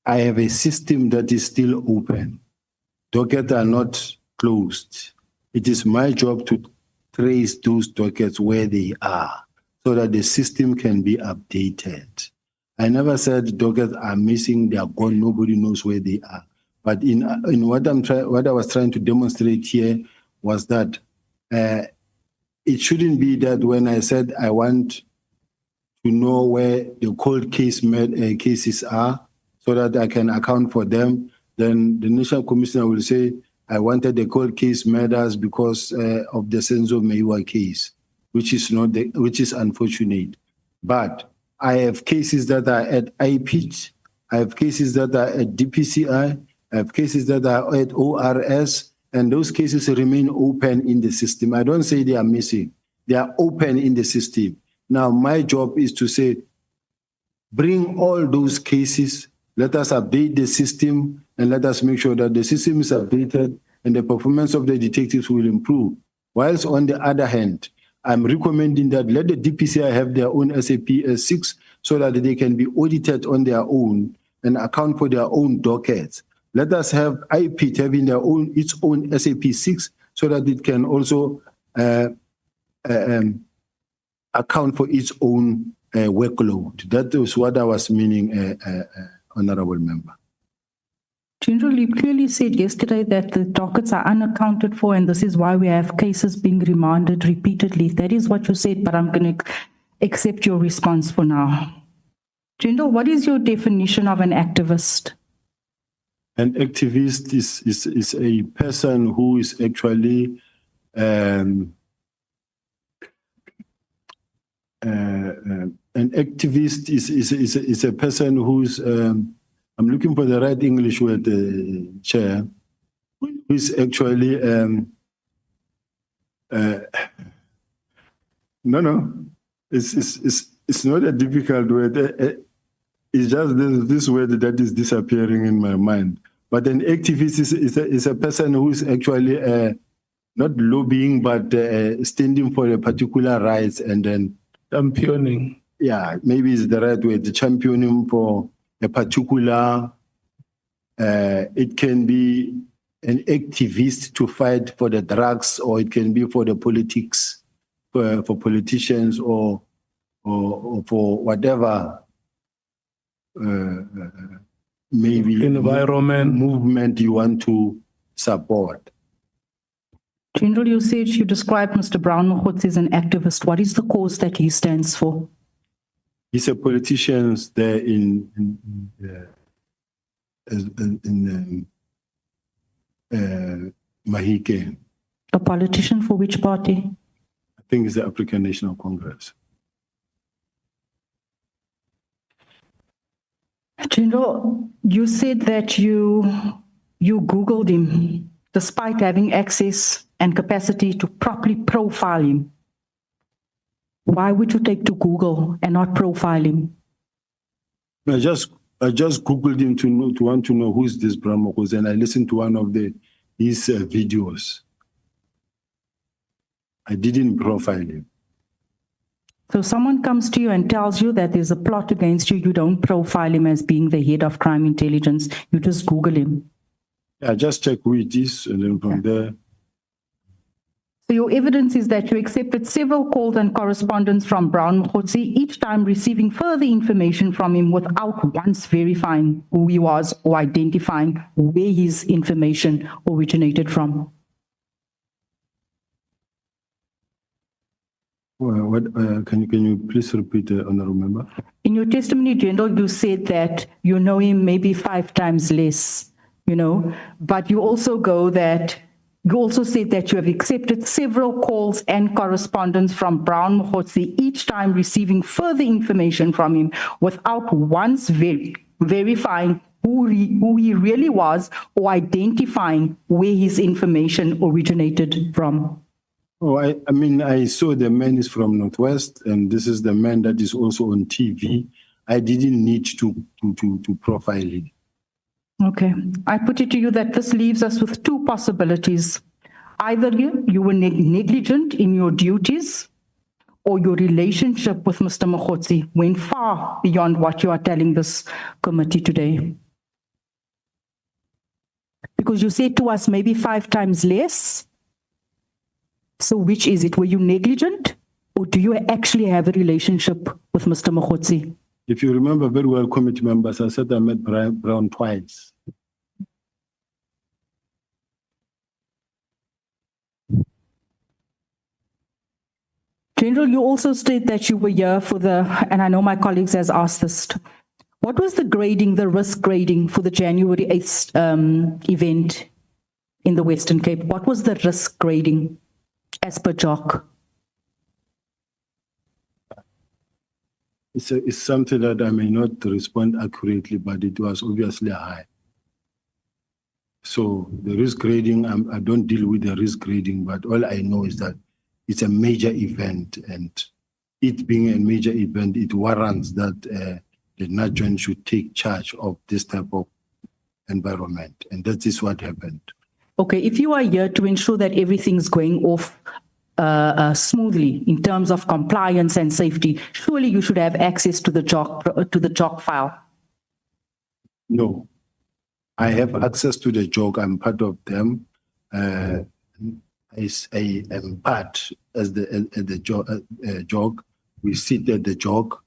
I have a system that is still open. Dockets are not closed. It is my job to trace those dockets where they are, so that the system can be updated. I never said dockets are missing, they are gone, nobody knows where they are. But in what I was trying to demonstrate here was that it shouldn't be that when I said I want to know where the cold cases are so that I can account for them, then the National Commissioner will say, I wanted the cold case murders because of the Senzo Meiwa case, which is unfortunate. But I have cases that are at IPIT, I have cases that are at DPCI, I have cases that are at ORS, and those cases remain open in the system. I don't say they are missing. They are open in the system. Now, my job is to say, bring all those cases, let us update the system, and let us make sure that the system is updated and the performance of the detectives will improve. Whilst on the other hand, I'm recommending that let the DPCI have their own SAP S6 so that they can be audited on their own and account for their own dockets. Let us have IPIT having its own SAP 6 so that it can also account for its own workload. That is what I was meaning, Honorable Member. General, you clearly said yesterday that the dockets are unaccounted for, and this is why we have cases being remanded repeatedly. That is what you said, but I'm going to accept your response for now. General, what is your definition of an activist? An activist is a person who is actually an activist is a person who's I'm looking for the right English word, Chair, who is actually it's not a difficult word. It's just this word that is disappearing in my mind. But an activist is a person who is actually not lobbying, but standing for a particular rights and then championing. Yeah, maybe it's the right word, championing for a particular. It can be an activist to fight for the drugs, or it can be for the politics, for politicians, or for whatever. Maybe environment movement you want to support. General, you said you described Mr. Brown Mokgotsi as an activist. What is the cause that he stands for? He's a politician there in Mahike. A politician for which party? I think it's the African National Congress. General, you said that you Googled him despite having access and capacity to properly profile him. Why would you take to Google and not profile him? I just Googled him to want to know who is this Bramokos, and I listened to one of his videos. I didn't profile him. So someone comes to you and tells you that there's a plot against you. You don't profile him as being the head of crime intelligence. You just Google him. Yeah, just check who it is, and then from there. So your evidence is that you accepted several calls and correspondence from Brown Mokgotsi, each time receiving further information from him without once verifying who he was or identifying where his information originated from. Can you please repeat, Honorable Member? In your testimony, General, you said that you know him maybe 5 times less, but you also said that you have accepted several calls and correspondence from Brown Mokgotsi, each time receiving further information from him without once verifying who he really was or identifying where his information originated from. Oh, I mean, I saw the man is from Northwest, and this is the man that is also on TV. I didn't need to profile him. Okay. I put it to you that this leaves us with 2 possibilities. Either you were negligent in your duties, or your relationship with Mr. Mokgotsi went far beyond what you are telling this committee today. Because you said to us maybe 5 times less. So which is it? Were you negligent, or do you actually have a relationship with Mr. Mokgotsi? If you remember very well, committee members, I said I met Brown twice. General, you also state that you were here for and I know my colleagues has asked this, what was the risk grading for the January 8th event in the Western Cape? What was the risk grading as per HOC? It's something that I may not respond accurately, but it was obviously high. So the risk grading, I don't deal with the risk grading, but all I know is that it's a major event, and it being a major event, it warrants that the NAJON should take charge of this type of environment, and that is what happened. Okay, if you are here to ensure that everything's going off smoothly in terms of compliance and safety, surely you should have access to the JOC file. No, I have access to the JOC. I'm part of them. I am part as the JOC. We sit at the JOC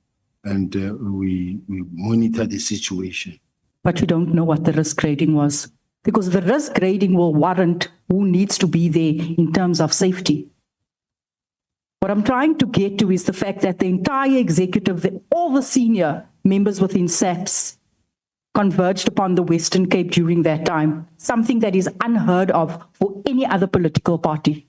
and we monitor the situation. But you don't know what the risk grading was, because the risk grading will warrant who needs to be there in terms of safety. What I'm trying to get to is the fact that the entire executive, all the senior members within SAPS converged upon the Western Cape during that time, something that is unheard of for any other political party.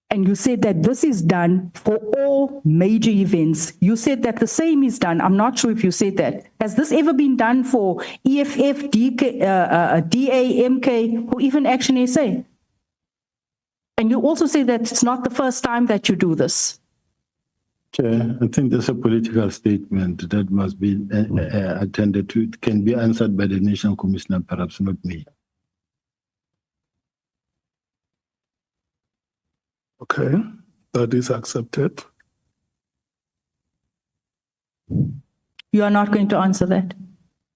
And you said that this is done for all major events. You said that the same is done. I'm not sure if you said that. Has this ever been done for EFF, DA, MK, or even Action SA? And you also say that it's not the first time that you do this. Chair, I think there's a political statement that must be attended to. It can be answered by the National Commissioner, perhaps not me. Okay, that is accepted. You are not going to answer that?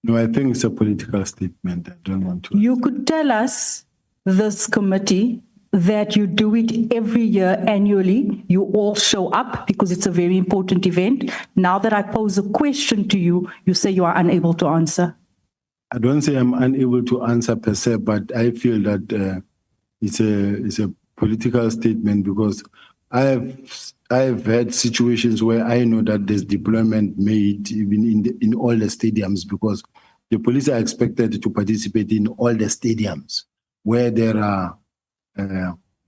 No, I think it's a political statement. I don't want to. You could tell us, this committee, that you do it every year annually. You all show up because it's a very important event. Now that I pose a question to you, you say you are unable to answer. I don't say I'm unable to answer per se, but I feel that it's a political statement, because I've had situations where I know that there's deployment made even in all the stadiums, because the police are expected to participate in all the stadiums where there are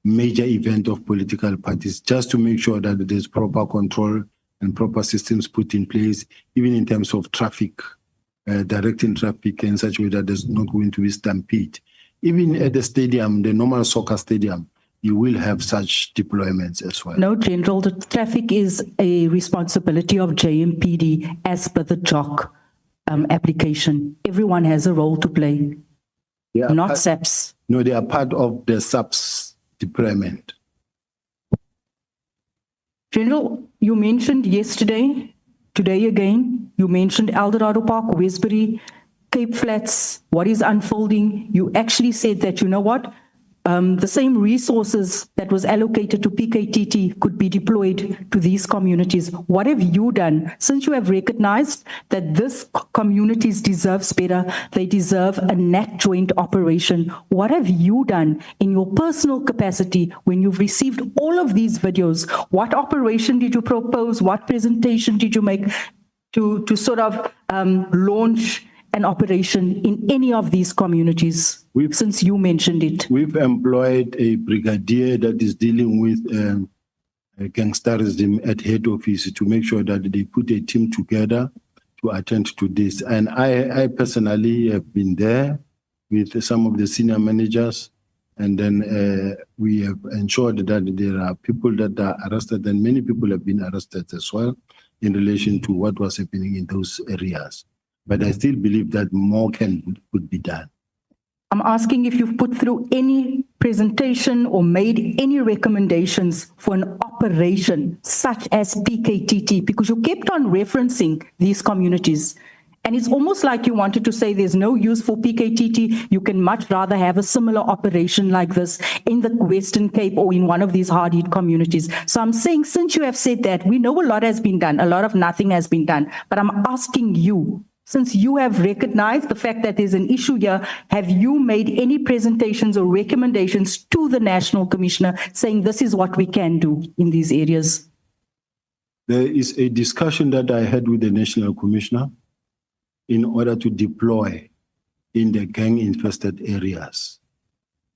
major event of political parties, just to make sure that there's proper control and proper systems put in place, even in terms of traffic, directing traffic in such a way that there's not going to be stampede. Even at the stadium, the normal soccer stadium, you will have such deployments as well. No, General, the traffic is a responsibility of JMPD as per the JOC. application. Everyone has a role to play, not SAPS. No, they are part of the SAPS deployment. General, you mentioned yesterday, today again, you mentioned Eldorado Park, Westbury, Cape Flats, what is unfolding. You actually said that, you know what, the same resources that was allocated to PKTT could be deployed to these communities. What have you done since you have recognized that this communities deserves better, they deserve a NAC joint operation? What have you done in your personal capacity when you've received all of these videos? What operation did you propose? What presentation did you make to sort of launch an operation in any of these communities, since you mentioned it? We've employed a brigadier that is dealing with gangsterism at head office to make sure that they put a team together to attend to this. And I personally have been there with some of the senior managers, and then we have ensured that there are people that are arrested, and many people have been arrested as well in relation to what was happening in those areas. But I still believe that more could be done. I'm asking if you've put through any presentation or made any recommendations for an operation such as PKTT, because you kept on referencing these communities. And it's almost like you wanted to say there's no use for PKTT. You can much rather have a similar operation like this in the Western Cape or in one of these hard-hit communities. So I'm saying, since you have said that, we know a lot has been done, a lot of nothing has been done. But I'm asking you, since you have recognized the fact that there's an issue here, have you made any presentations or recommendations to the National Commissioner saying this is what we can do in these areas? There is a discussion that I had with the National Commissioner in order to deploy in the gang-infested areas.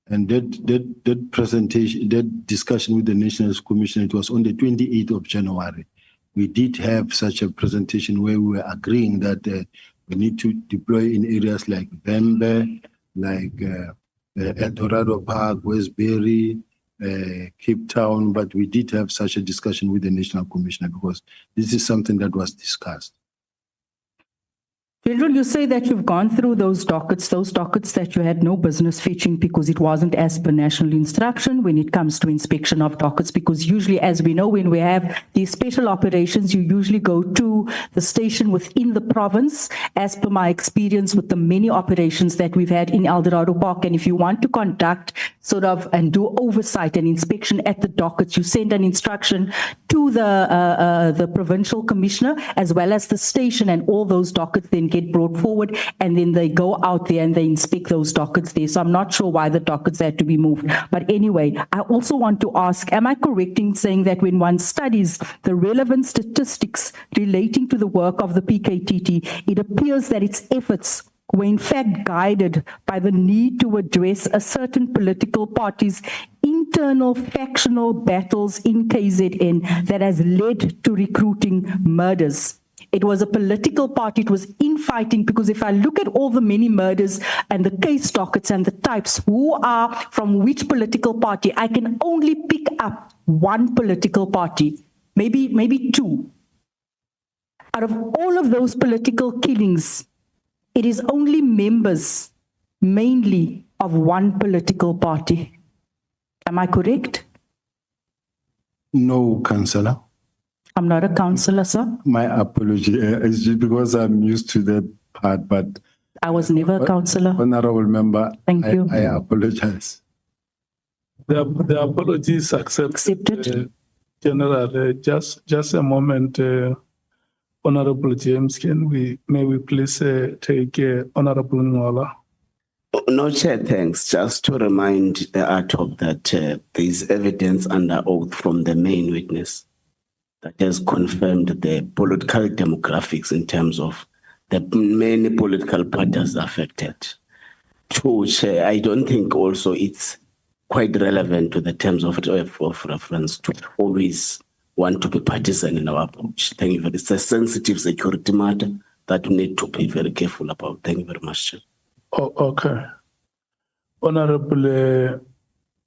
And that presentation, that discussion with the National Commissioner, it was on the 28th of January. We did have such a presentation where we were agreeing that we need to deploy in areas like Bembe, like Eldorado Park, Westbury, Cape Town, but we did have such a discussion with the National Commissioner because this is something that was discussed. General, you say that you've gone through those dockets that you had no business fetching because it wasn't as per national instruction when it comes to inspection of dockets, because usually, as we know, when we have these special operations, you usually go to the station within the province, as per my experience with the many operations that we've had in Eldorado Park. And if you want to conduct sort of and do oversight and inspection at the dockets, you send an instruction to the provincial commissioner as well as the station, and all those dockets then get brought forward, and then they go out there and they inspect those dockets there. So I'm not sure why the dockets had to be moved. But anyway, I also want to ask, am I correct in saying that when one studies the relevant statistics relating to the work of the PKTT, it appears that its efforts were in fact guided by the need to address a certain political party's internal factional battles in KZN that has led to recruiting murders? It was a political party, it was infighting, because if I look at all the many murders and the case dockets and the types who are from which political party, I can only pick up one political party, maybe two. Out of all of those political killings, it is only members, mainly, of one political party. Am I correct? No, Councillor. I'm not a councillor, sir. My apology. It's just because I'm used to that part, but I was never a councillor. Honorable Member, Thank you. I apologize. The apologies accepted. General, just a moment. Honorable James, may we please take Honorable Ngola? No, Chair, thanks. Just to remind the ATOC that there is evidence under oath from the main witness that has confirmed the political demographics in terms of the many political parties affected. Two, Chair, I don't think also it's quite relevant to the terms of reference to always want to be partisan in our approach. Thank you very much. It's a sensitive security matter that we need to be very careful about. Thank you very much, Chair. Oh, okay. Honorable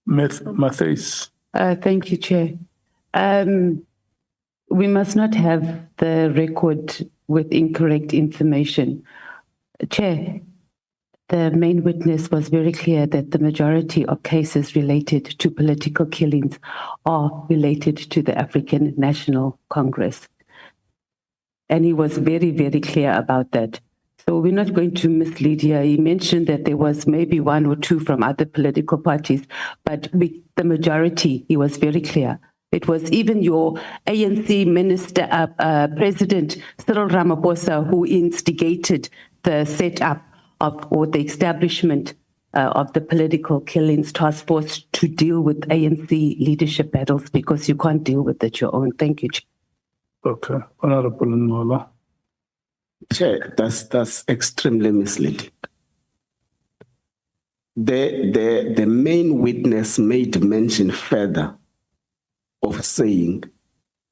Matthys. Thank you, Chair. We must not have the record with incorrect information. Chair, the main witness was very clear that the majority of cases related to political killings are related to the African National Congress. And he was very, very clear about that. So we're not going to mislead here. He mentioned that there was maybe one or two from other political parties, but the majority, he was very clear. It was even your ANC minister, President Cyril Ramaphosa, who instigated the setup of, or the establishment of the political killings task force to deal with ANC leadership battles, because you can't deal with it your own. Thank you, Chair. Okay, Honorable Nwola. Chair, that's extremely misleading. The main witness made mention further of saying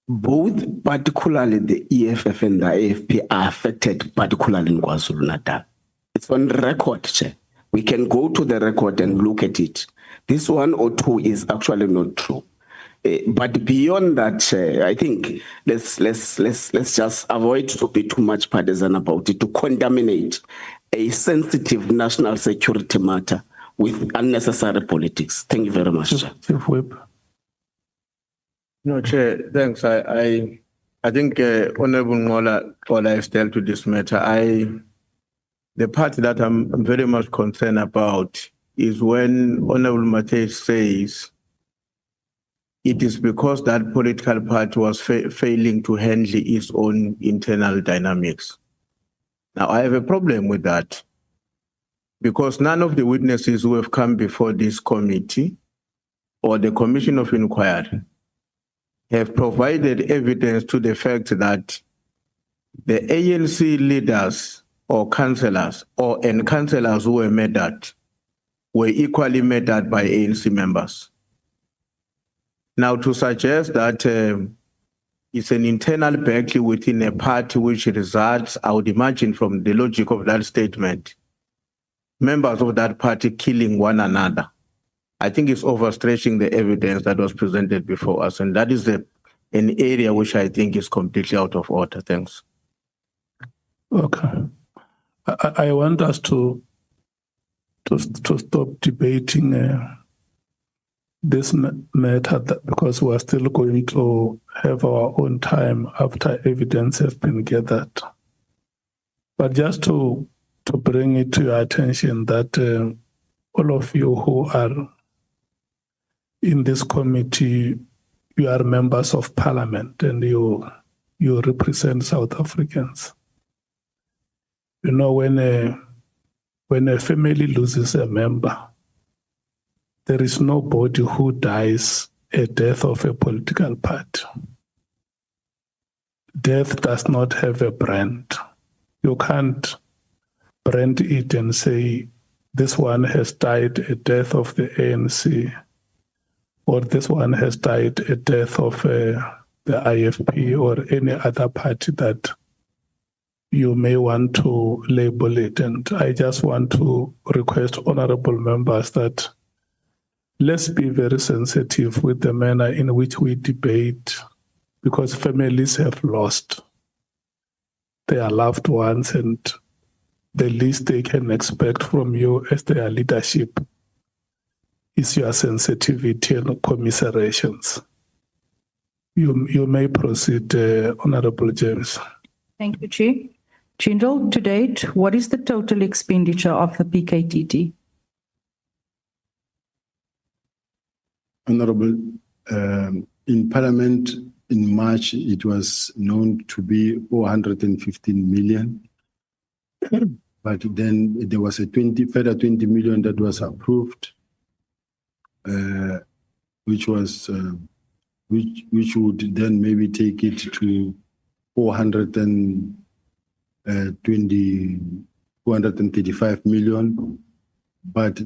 both, particularly the EFF and the AFP, are affected, particularly in KwaZulu-Natal. It's on record, Chair. We can go to the record and look at it. This 1 or 2 is actually not true. But beyond that, I think let's just avoid to be too much partisan about it, to contaminate a sensitive national security matter with unnecessary politics. Thank you very much, Chair. Chief Whip. No, Chair, thanks. I think Honorable Nwola has dealt with this matter. The part that I'm very much concerned about is when Honorable Matej says it is because that political party was failing to handle its own internal dynamics. Now, I have a problem with that, because none of the witnesses who have come before this committee or the Commission of Inquiry have provided evidence to the fact that the ANC leaders or councillors and councillors who were murdered were equally murdered by ANC members. Now, to suggest that it's an internal battle within a party which results, I would imagine from the logic of that statement, members of that party killing one another, I think it's overstretching the evidence that was presented before us. And that is an area which I think is completely out of order. Thanks. Okay. I want us to stop debating this matter, because we are still going to have our own time after evidence has been gathered. But just to bring it to your attention that all of you who are in this committee, you are members of parliament and you represent South Africans. You know, when a family loses a member, there is nobody who dies a death of a political party. Death does not have a brand. You can't brand it and say, this one has died a death of the ANC, or this one has died a death of the IFP or any other party that you may want to label it. And I just want to request honorable members that let's be very sensitive with the manner in which we debate, because families have lost their loved ones, and the least they can expect from you as their leadership is your sensitivity and commiserations. You may proceed, Honorable James. Thank you, Chair. General, to date, what is the total expenditure of the PKTT? Honorable, in Parliament in March, it was known to be 415 million. But then there was a further 20 million that was approved, which would then maybe take it to 435 million. But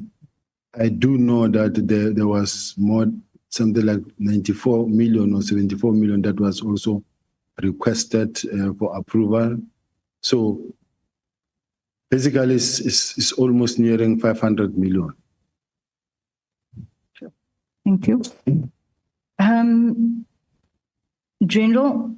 I do know that there was more, something like 94 million or 74 million that was also requested for approval. So basically it's almost nearing 500 million. Thank you. General,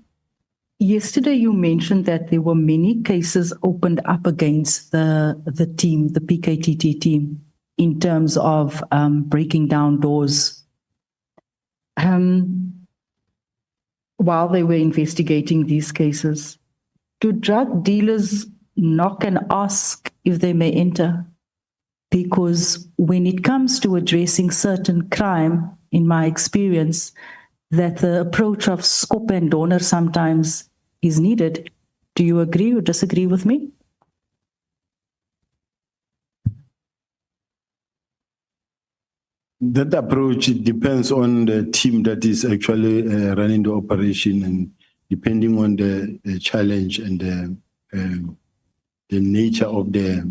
Yesterday, you mentioned that there were many cases opened up against the team, the PKTT team, in terms of breaking down doors. While they were investigating these cases, do drug dealers knock and ask if they may enter? Because when it comes to addressing certain crime, in my experience, that the approach of scope and donor sometimes is needed. Do you agree or disagree with me? That approach, it depends on the team that is actually running the operation, and depending on the challenge and the nature of the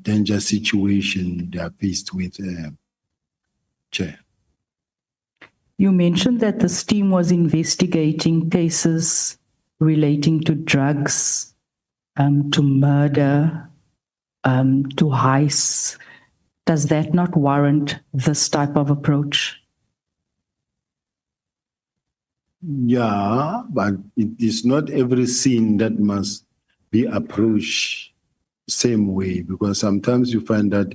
danger situation they are faced with, Chair. You mentioned that this team was investigating cases relating to drugs, to murder, to heists. Does that not warrant this type of approach? Yeah, but it is not every scene that must be approached same way, because sometimes you find that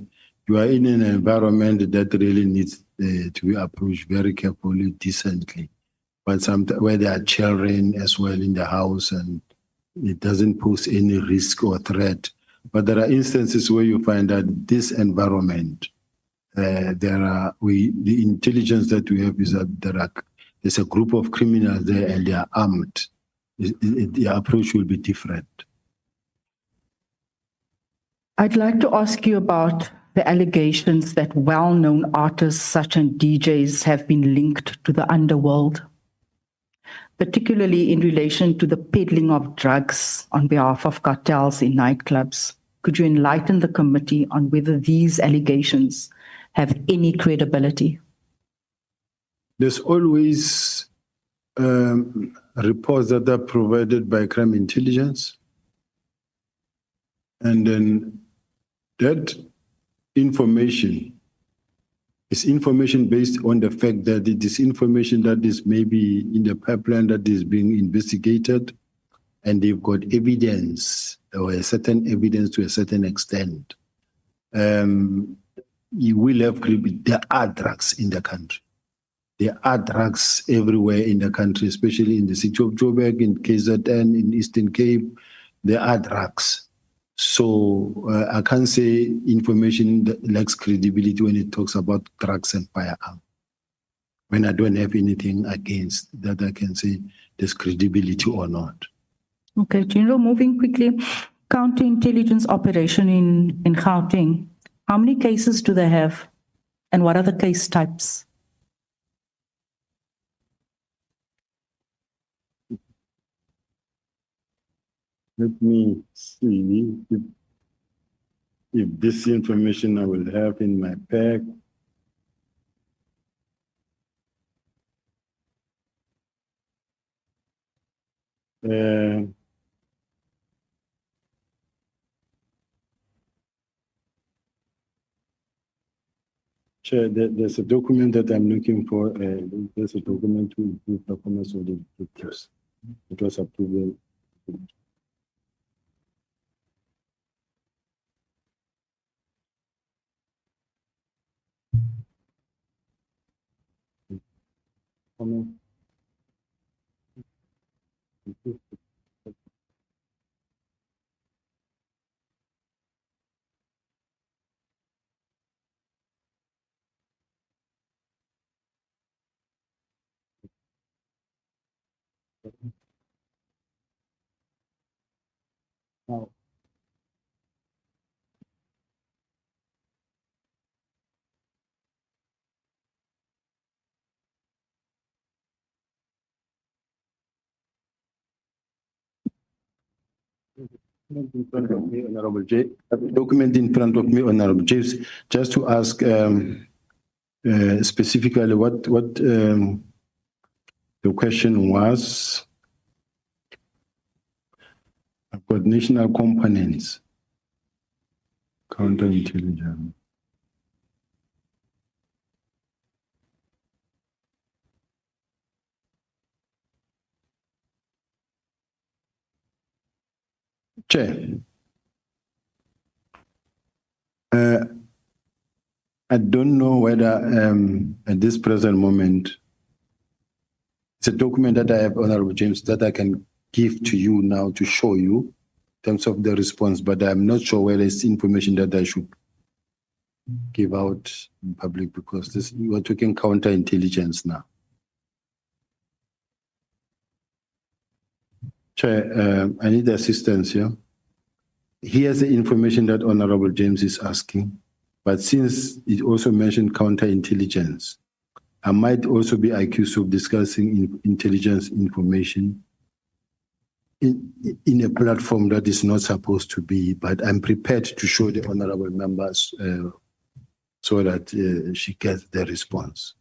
you are in an environment that really needs to be approached very carefully, decently. But sometimes where there are children as well in the house and it doesn't pose any risk or threat. But there are instances where you find that this environment, the intelligence that we have is that there's a group of criminals there and they are armed. The approach will be different. I'd like to ask you about the allegations that well-known artists such as DJs have been linked to the underworld, particularly in relation to the peddling of drugs on behalf of cartels in nightclubs. Could you enlighten the committee on whether these allegations have any credibility? There's always reports that are provided by crime intelligence. And then that information is information based on the fact that it is information that is maybe in the pipeline that is being investigated, and they've got evidence or a certain evidence to a certain extent. You will have, there are drugs in the country. There are drugs everywhere in the country, especially in the city of Joburg, in KZN, in Eastern Cape. There are drugs. So I can't say information that lacks credibility when it talks about drugs and firearms. When I don't have anything against that, I can say there's credibility or not. Okay, General, moving quickly. Counterintelligence operation in Gauteng. How many cases do they have? And what are the case types? Let me see if this information I will have in my pack. Chair, there's a document that I'm looking for. There's a document to improve performance of the detectives. It was approved. Now, in front of me, Honorable J. Document in front of me, Honorable James, just to ask specifically what the question was. I've got national components, counterintelligence. Chair. I don't know whether at this present moment, it's a document that I have, Honorable James, that I can give to you now to show you in terms of the response, but I'm not sure whether it's information that I should give out in public because we're talking counterintelligence now. Chair, I need assistance here. Here's the information that Honorable James is asking, but since it also mentioned counterintelligence, I might also be accused of discussing intelligence information in a platform that is not supposed to be, but I'm prepared to show the honorable members so that she gets the response.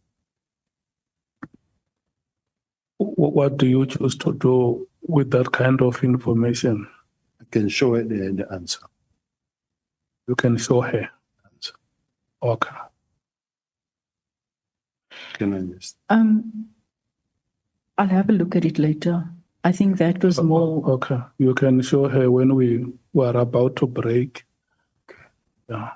What do you choose to do with that kind of information? I can show her the answer. You can show her. Answer. Okay. Can I just? I'll have a look at it later. I think that was more. Okay. You can show her when we were about to break. Yeah.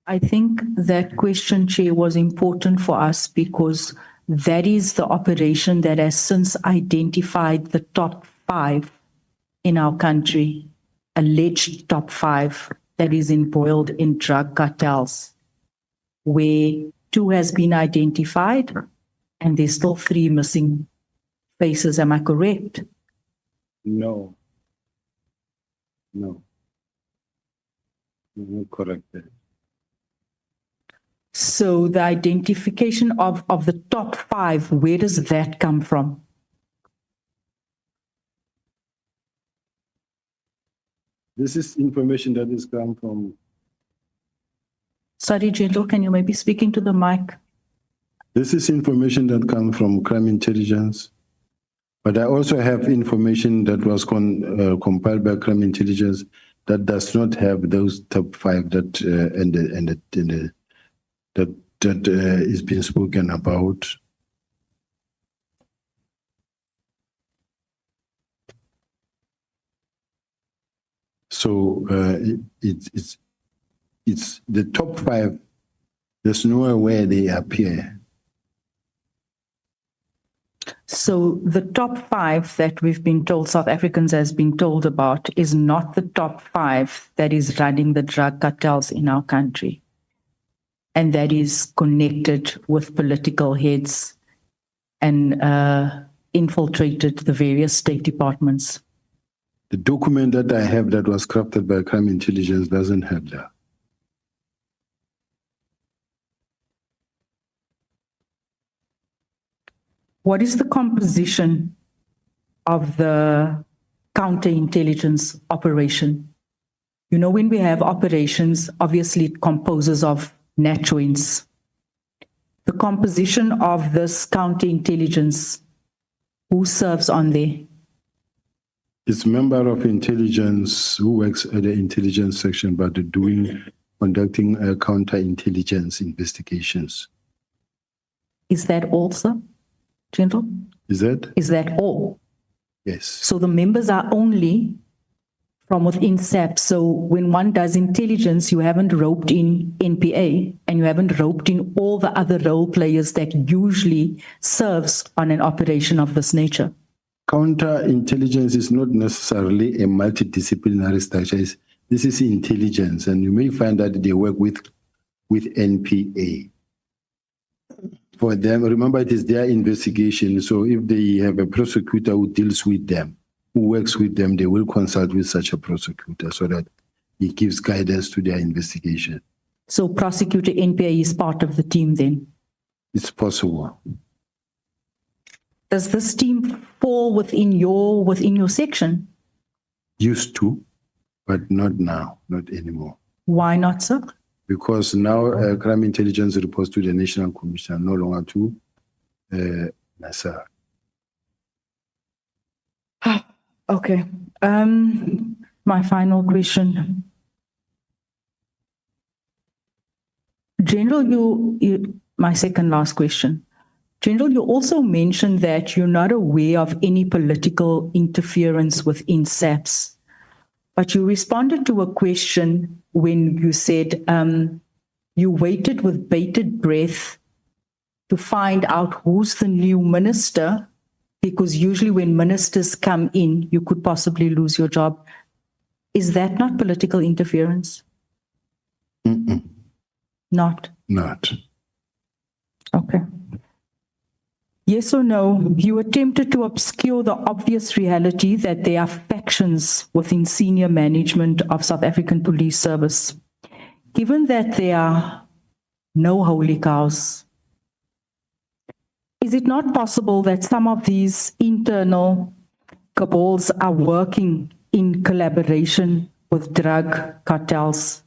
I think that question, Chair, was important for us because that is the operation that has since identified the top 5 in our country, alleged top 5 that is embroiled in drug cartels, where 2 has been identified and there's still 3 missing faces. Am I correct? No. No. You're not correct there. So the identification of the top 5, where does that come from? This is information that has come from. Sorry, General, can you maybe speak into the mic? This is information that comes from crime intelligence, but I also have information that was compiled by crime intelligence that does not have those top 5 that that is being spoken about. So it's the top 5. There's nowhere where they appear. So the top 5 that we've been told, South Africans has been told about, is not the top 5 that is running the drug cartels in our country. And that is connected with political heads and infiltrated the various state departments. The document that I have that was crafted by crime intelligence doesn't have that. What is the composition of the counterintelligence operation? You know, when we have operations, obviously it composes of NatWents. The composition of this counterintelligence, who serves on there? It's a member of intelligence who works at the intelligence section, but conducting counterintelligence investigations. Is that all, sir? General? Is that all? Yes. So the members are only from within SAP. So when one does intelligence, you haven't roped in NPA and you haven't roped in all the other role players that usually serves on an operation of this nature. Counterintelligence is not necessarily a multidisciplinary structure. This is intelligence, and you may find that they work with NPA. For them, remember, it is their investigation. So if they have a prosecutor who deals with them, who works with them, they will consult with such a prosecutor so that he gives guidance to their investigation. So prosecutor NPA is part of the team then? It's possible. Does this team fall within your section? Used to, but not now, not anymore. Why not, sir? Because now crime intelligence reports to the National Commission, no longer to NASA. Okay. My final question. General, my second last question. General, you also mentioned that you're not aware of any political interference within SAPS. but you responded to a question when you said you waited with bated breath to find out who's the new minister, because usually when ministers come in, you could possibly lose your job. Is that not political interference? Not. Okay. Yes or no, you attempted to obscure the obvious reality that there are factions within senior management of South African Police Service. Given that there are no holy cows, is it not possible that some of these internal cabals are working in collaboration with drug cartels?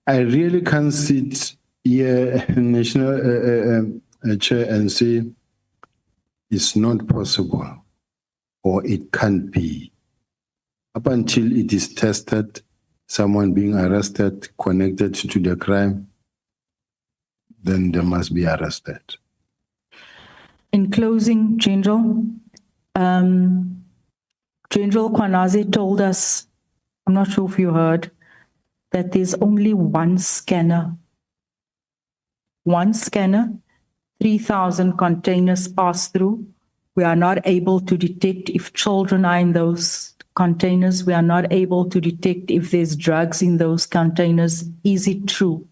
I really can't sit here, National Chair, and say it's not possible or it can't be. Up until it is tested, someone being arrested connected to the crime, then they must be arrested. In closing, General, General Kwanaze told us, I'm not sure if you heard, that there's only one scanner. One scanner, 3,000 containers pass through. We are not able to detect if children are in those containers. We are not able to detect if there's drugs in those containers. Is it true?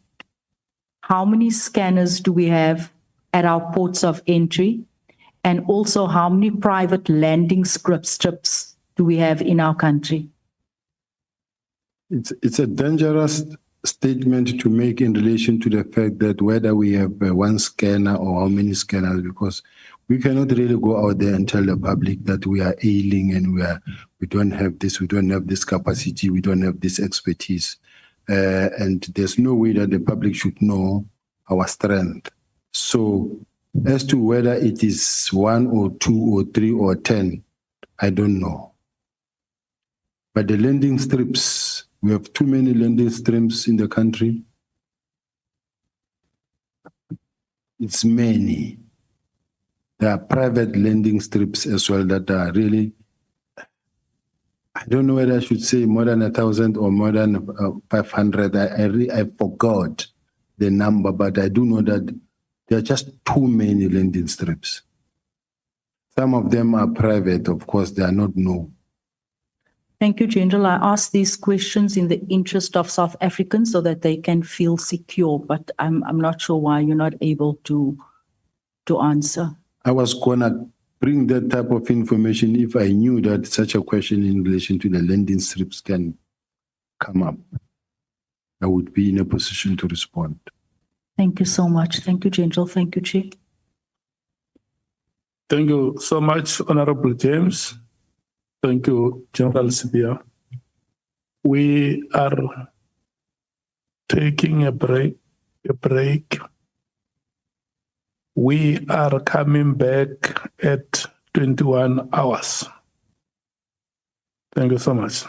How many scanners do we have at our ports of entry? And also, how many private landing strips do we have in our country? It's a dangerous statement to make in relation to the fact that whether we have one scanner or how many scanners, because we cannot really go out there and tell the public that we are ailing and we don't have this, we don't have this capacity, we don't have this expertise. And there's no way that the public should know our strength. So as to whether it is 1 or 2 or 3 or 10, I don't know. But the landing strips, we have too many landing strips in the country. It's many. There are private landing strips as well that are really, I don't know whether I should say more than 1,000 or more than 500. I forgot the number, but I do know that there are just too many landing strips. Some of them are private, of course, they are not known. Thank you, General. I ask these questions in the interest of South Africans so that they can feel secure, but I'm not sure why you're not able to answer. I was gonna bring that type of information if I knew that such a question in relation to the landing strips can come up. I would be in a position to respond. Thank you so much. Thank you, General. Thank you, Chair. Thank you so much, Honorable James. Thank you, General Sibiya. We are taking a break. We are coming back at 21 hours. Thank you so much.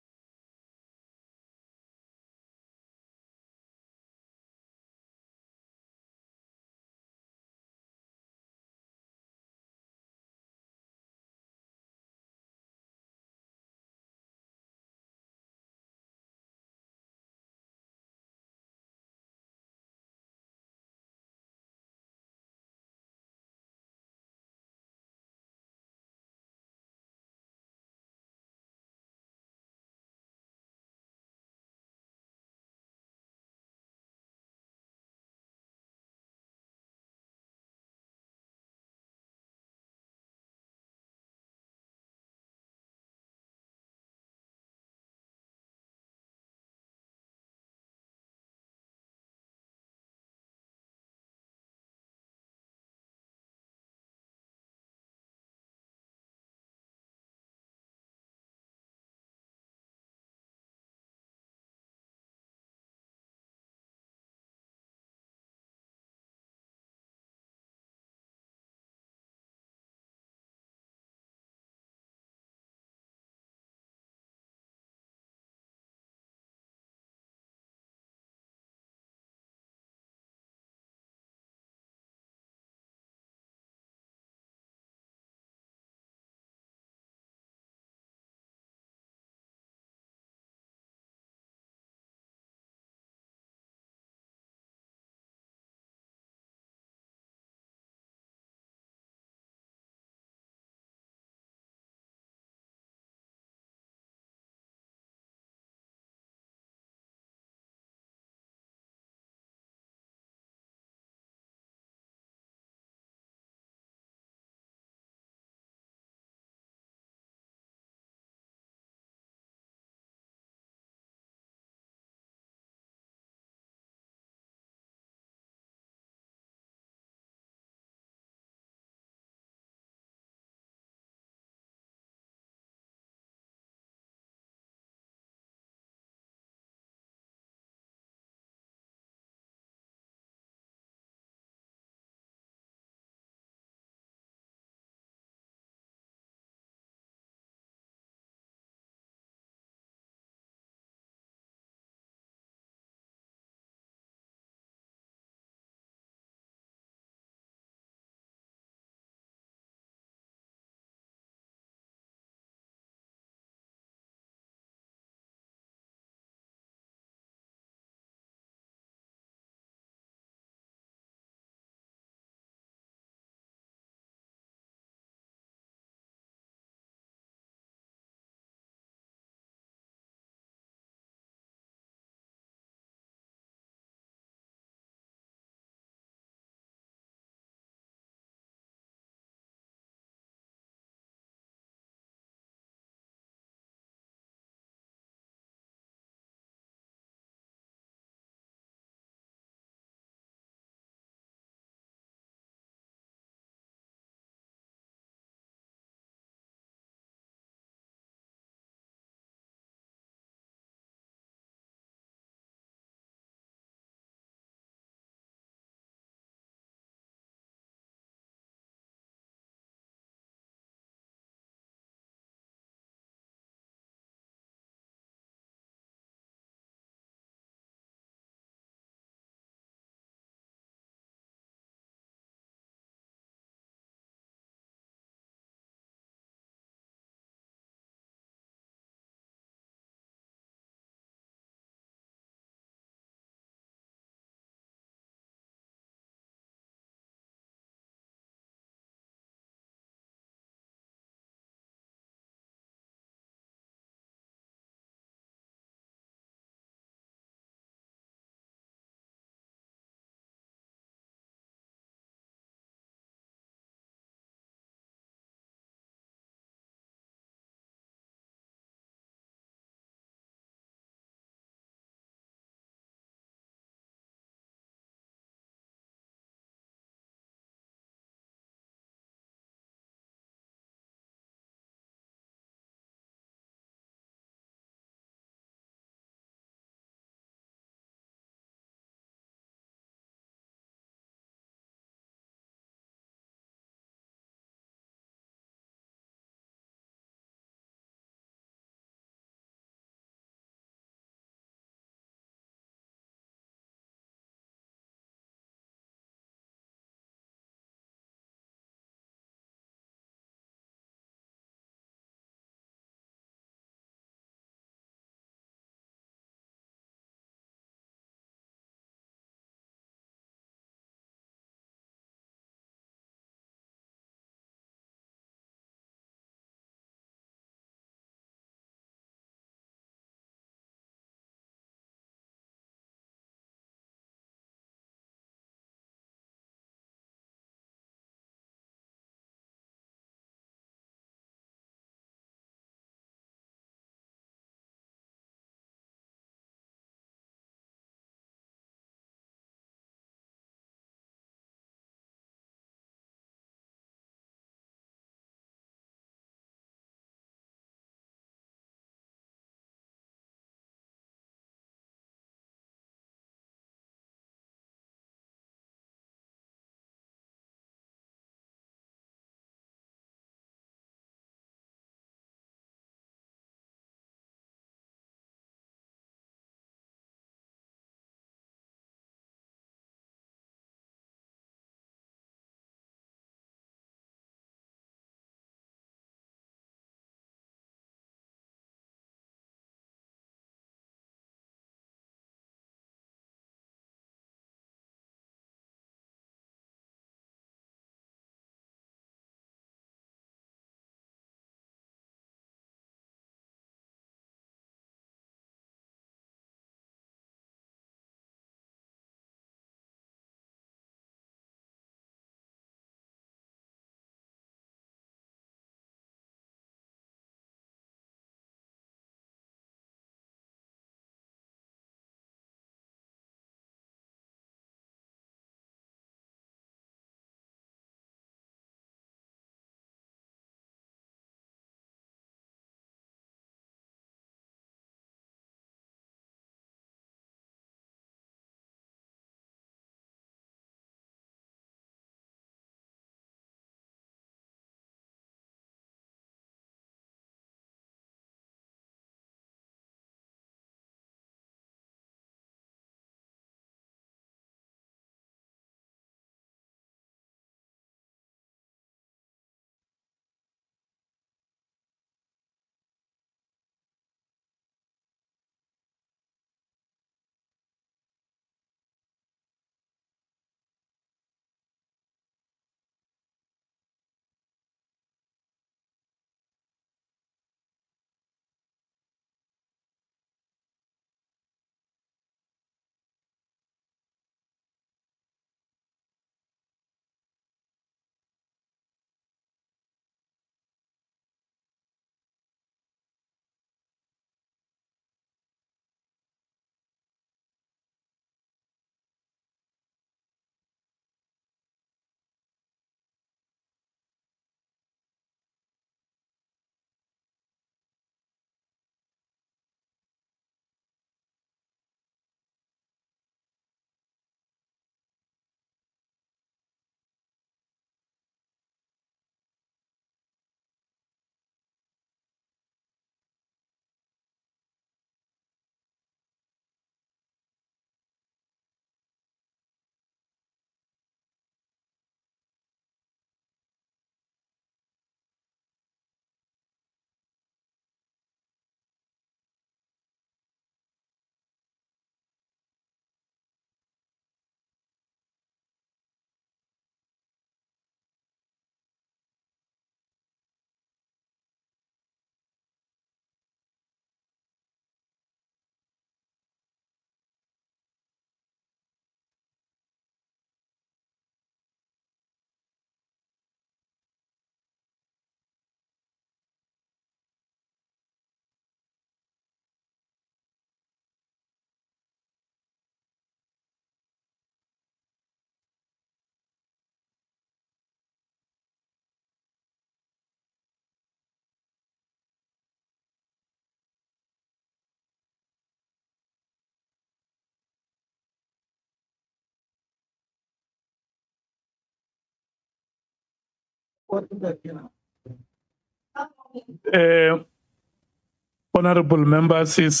Honorable members, it's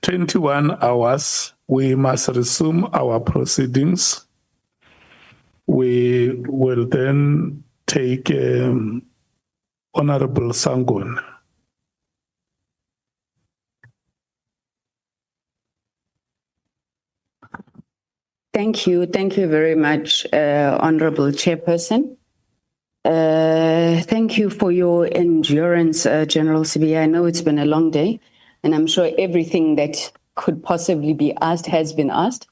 21 hours. We must resume our proceedings. We will then take Honorable Sangon. Thank you. Thank you very much, Honorable Chairperson. Thank you for your endurance, General Sibiya. I know it's been a long day, and I'm sure everything that could possibly be asked has been asked.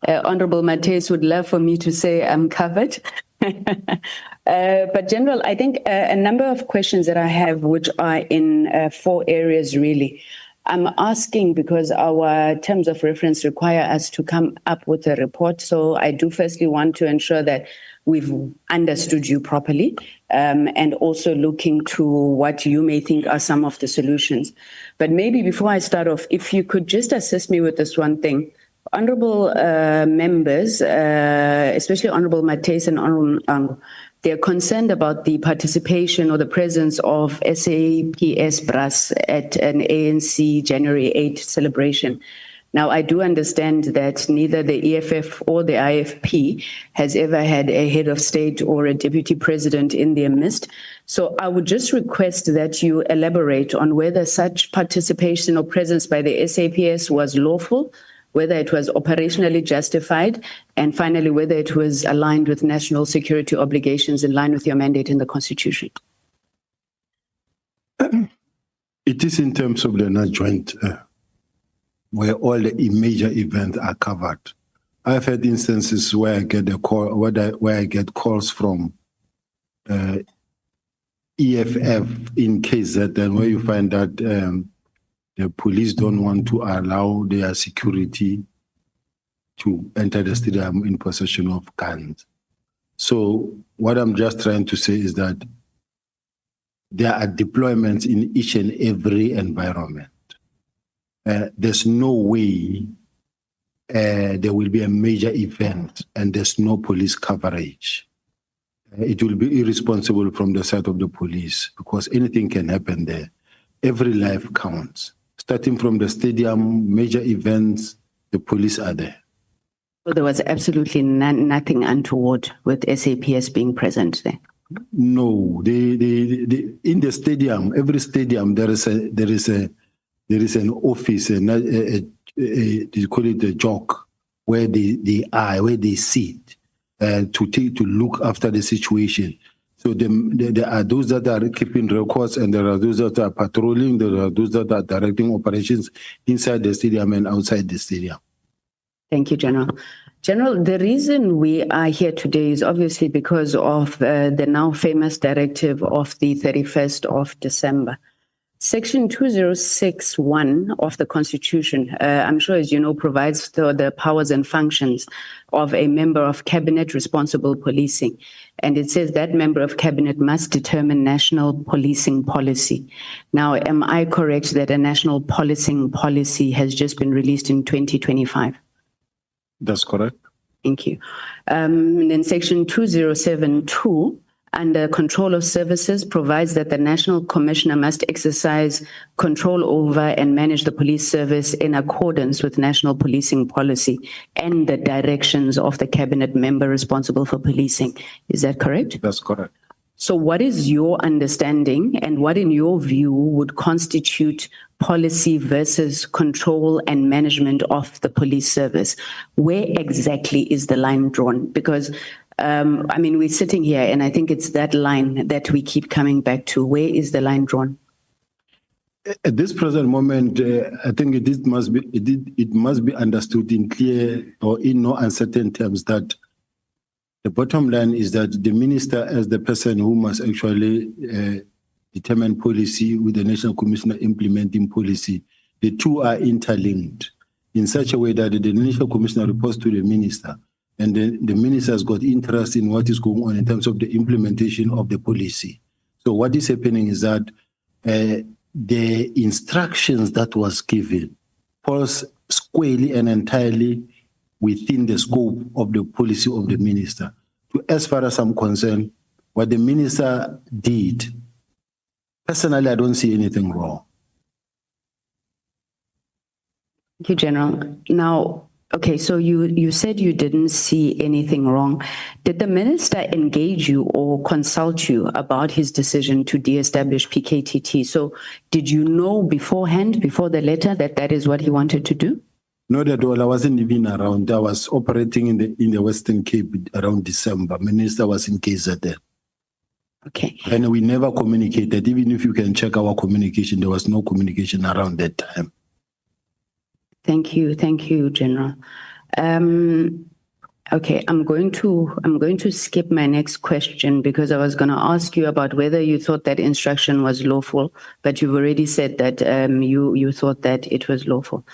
Honorable Matthias would love for me to say I'm covered. But General, I think a number of questions that I have, which are in 4 areas really. I'm asking because our terms of reference require us to come up with a report. So I do firstly want to ensure that we've understood you properly, and also looking to what you may think are some of the solutions. But maybe before I start off, if you could just assist me with this one thing. Honorable members, especially Honorable Matthias and Honorable Ango, they're concerned about the participation or the presence of SAPS brass at an ANC January 8 celebration. Now, I do understand that neither the EFF or the IFP has ever had a head of state or a deputy president in their midst. So I would just request that you elaborate on whether such participation or presence by the SAPS was lawful, whether it was operationally justified, and finally, whether it was aligned with national security obligations in line with your mandate in the Constitution. It is in terms of the joint where all the major events are covered. I've had instances where I get a call, where I get calls from EFF in KZN, where you find that the police don't want to allow their security to enter the stadium in possession of guns. So what I'm just trying to say is that there are deployments in each and every environment. There's no way there will be a major event and there's no police coverage. It will be irresponsible from the side of the police because anything can happen there. Every life counts. Starting from the stadium, major events, the police are there. So there was absolutely nothing untoward with SAPS being present there? No, in the stadium, every stadium, there is an office, you call it a jock, where they sit to look after the situation. So there are those that are keeping records, and there are those that are patrolling, there are those that are directing operations inside the stadium and outside the stadium. Thank you, General. General, the reason we are here today is obviously because of the now famous directive of the 31st of December. Section 2061 of the Constitution, I'm sure as you know, provides for the powers and functions of a member of cabinet responsible policing. And it says that member of cabinet must determine national policing policy. Now, am I correct that a national policing policy has just been released in 2025? That's correct. Thank you. And then section 2072 under control of services provides that the National Commissioner must exercise control over and manage the police service in accordance with national policing policy and the directions of the cabinet member responsible for policing. Is that correct? That's correct. So what is your understanding and what in your view would constitute policy versus control and management of the police service? Where exactly is the line drawn? Because we're sitting here and I think it's that line that we keep coming back to. Where is the line drawn? At this present moment, I think it must be understood in clear or in no uncertain terms that the bottom line is that the minister, as the person who must actually determine policy with the National Commissioner implementing policy, the two are interlinked in such a way that the National Commissioner reports to the minister, and the minister has got interest in what is going on in terms of the implementation of the policy. So what is happening is that the instructions that was given falls squarely and entirely within the scope of the policy of the minister. As far as I'm concerned, what the minister did, personally, I don't see anything wrong. Thank you, General. Now, okay, so you said you didn't see anything wrong. Did the minister engage you or consult you about his decision to de-establish PKTT? So did you know beforehand, before the letter, that that is what he wanted to do? Not at all. I wasn't even around. I was operating in the Western Cape around December. Minister was in KZN. Okay. And we never communicated. Even if you can check our communication, there was no communication around that time. Thank you, General. Okay, I'm going to skip my next question because I was going to ask you about whether you thought that instruction was lawful, but you've already said that you thought that it was lawful.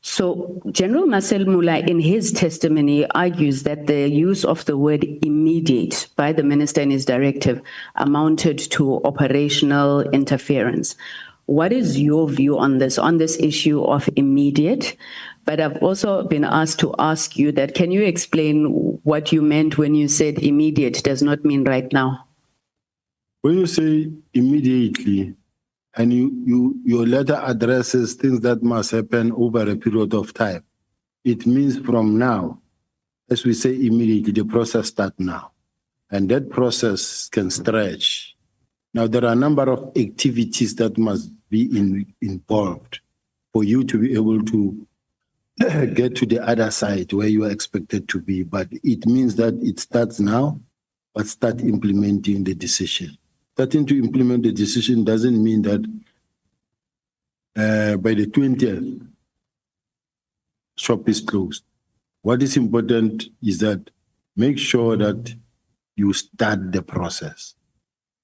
So General Marcel Mula, in his testimony, argues that the use of the word immediate by the minister in his directive amounted to operational interference. What is your view on this issue of immediate? But I've also been asked to ask you that, can you explain what you meant when you said immediate does not mean right now? When you say immediately, and your letter addresses things that must happen over a period of time, it means from now. As we say immediately, the process starts now. And that process can stretch. Now, there are a number of activities that must be involved for you to be able to get to the other side where you are expected to be. But it means that it starts now, but start implementing the decision. Starting to implement the decision doesn't mean that by the 20th, shop is closed. What is important is that make sure that you start the process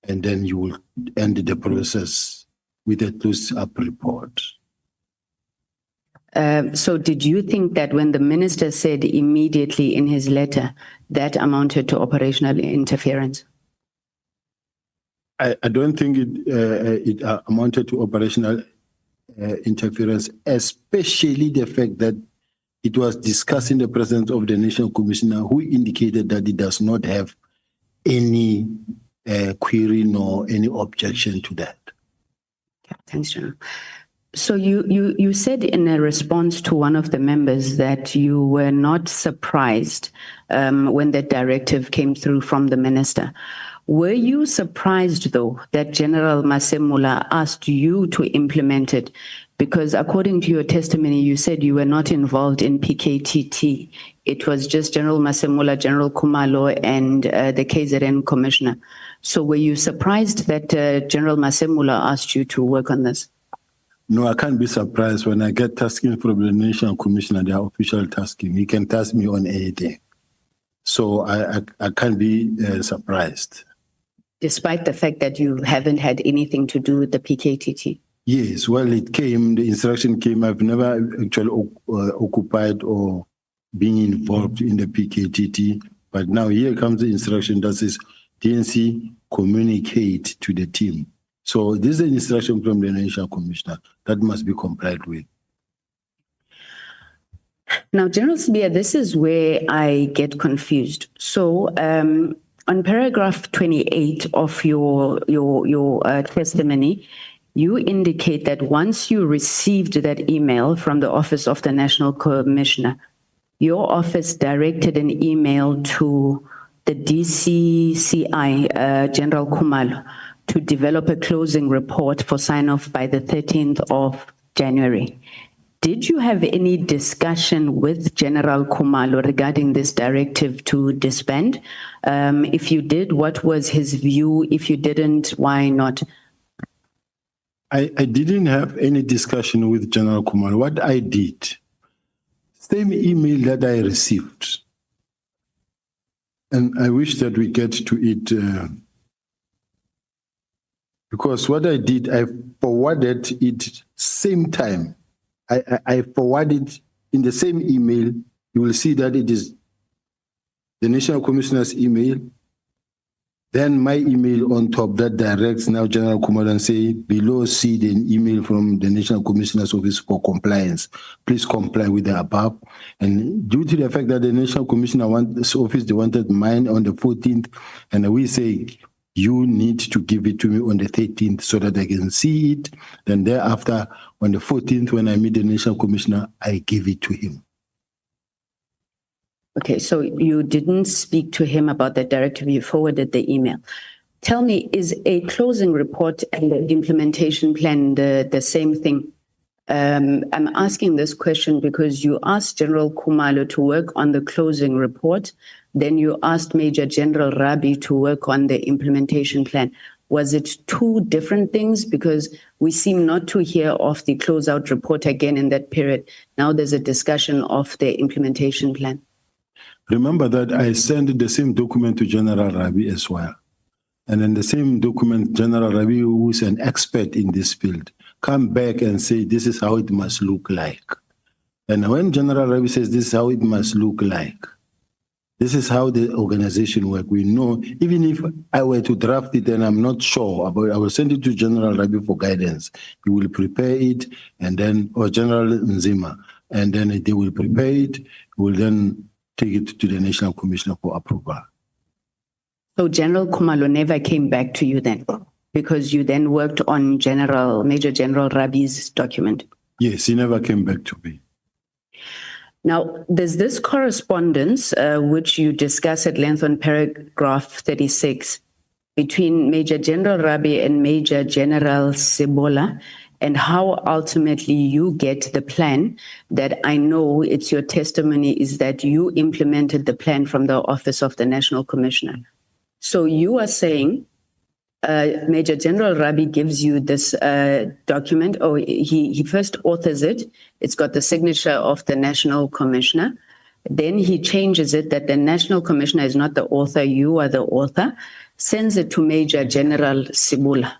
and then you will end the process with a close-up report. So did you think that when the minister said immediately in his letter, that amounted to operational interference? I don't think it amounted to operational interference, especially the fact that it was discussed in the presence of the National Commissioner, who indicated that it does not have any query nor any objection to that. Okay, thanks, General. So you said in a response to one of the members that you were not surprised when the directive came through from the minister. Were you surprised, though, that General Masemula asked you to implement it? Because according to your testimony, you said you were not involved in PKTT. It was just General Masemula, General Kumalo, and the KZN commissioner. So were you surprised that General Masemula asked you to work on this? No, I can't be surprised when I get tasking from the National Commissioner, their official tasking. He can task me on anything. So I can't be surprised. Despite the fact that you haven't had anything to do with the PKTT? Yes, well, it came, the instruction came. I've never actually occupied or been involved in the PKTT. But now here comes the instruction that says DNC communicate to the team. So this is an instruction from the National Commissioner that must be complied with. Now, General Sibiya, this is where I get confused. So on paragraph 28 of your testimony, you indicate that once you received that email from the Office of the National Commissioner, your office directed an email to the DCCI, General Kumalo, to develop a closing report for sign-off by the 13th of January. Did you have any discussion with General Kumalo regarding this directive to disband? If you did, what was his view? If you didn't, why not? I didn't have any discussion with General Kumalo. What I did, same email that I received, and I wish that we get to it, because what I did, I forwarded it same time. I forwarded in the same email. You will see that it is the National Commissioner's email, then my email on top that directs now General Kumalo and say, below see the email from the National Commissioner's Office for Compliance. Please comply with the above. And due to the fact that the National Commissioner Office, they wanted mine on the 14th, and we say, you need to give it to me on the 13th so that I can see it. Then thereafter, on the 14th, when I meet the National Commissioner, I give it to him. Okay, so you didn't speak to him about that directive, you forwarded the email. Tell me, is a closing report and the implementation plan the same thing? I'm asking this question because you asked General Khumalo to work on the closing report, then you asked Major General Rabi to work on the implementation plan. Was it two different things? Because we seem not to hear of the closeout report again in that period. Now there's a discussion of the implementation plan. Remember that I sent the same document to General Rabi as well. And in the same document, General Rabi, who is an expert in this field, come back and say, this is how it must look like. And when General Rabi says, this is how it must look like, this is how the organization works. We know, even if I were to draft it and I'm not sure about it, I will send it to General Rabi for guidance. He will prepare it, and then, or General Nzima, and then they will prepare it, will then take it to the National Commissioner for approval. So General Khumalo never came back to you then, because you then worked on Major General Rabi's document? Yes, he never came back to me. Now, there's this correspondence, which you discuss at length on paragraph 36, between Major General Rabi and Major General Sibola, and how ultimately you get the plan that I know it's your testimony is that you implemented the plan from the Office of the National Commissioner. So you are saying Major General Rabi gives you this document, or he first authors it. It's got the signature of the National Commissioner. Then he changes it that the National Commissioner is not the author, you are the author, sends it to Major General Sibola.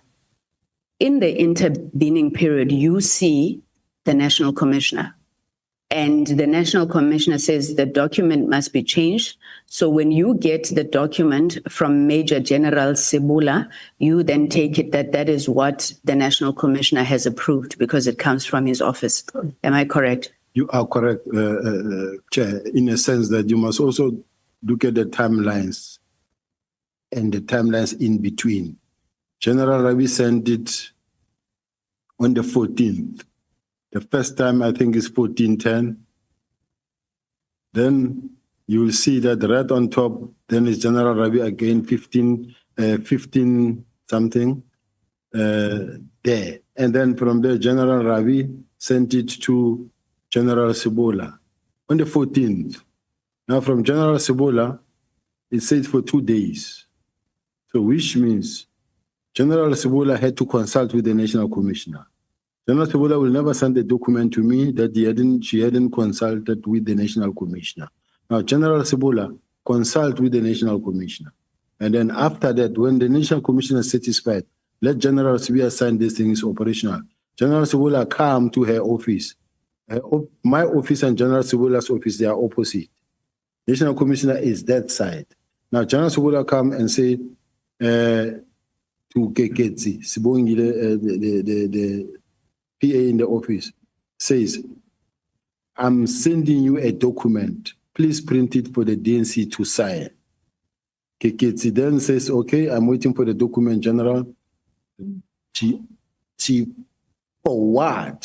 In the intervening period, you see the National Commissioner. And the National Commissioner says the document must be changed. So when you get the document from Major General Sibola, you then take it that is what the National Commissioner has approved because it comes from his office. Am I correct? You are correct, Chair, in a sense that you must also look at the timelines and the timelines in between. General Rabi sent it on the 14th. The first time, I think, is 1410. Then you will see that right on top, then is General Rabi again, 15 something there. And then from there, General Rabi sent it to General Sibola on the 14th. Now from General Sibola, it says for 2 days. So which means General Sibola had to consult with the National Commissioner. General Sibola will never send a document to me that she hadn't consulted with the National Commissioner. Now, General Sibola consult with the National Commissioner. And then after that, when the National Commissioner is satisfied, let General Sibiya sign this thing is operational. General Sibola come to her office. My office and General Sibola's office, they are opposite. National Commissioner is that side. Now, General Sibola come and say to Keketsi, Sibongile, the PA in the office, says, I'm sending you a document. Please print it for the DNC to sign. Keketsi then says, okay, I'm waiting for the document, General. She forward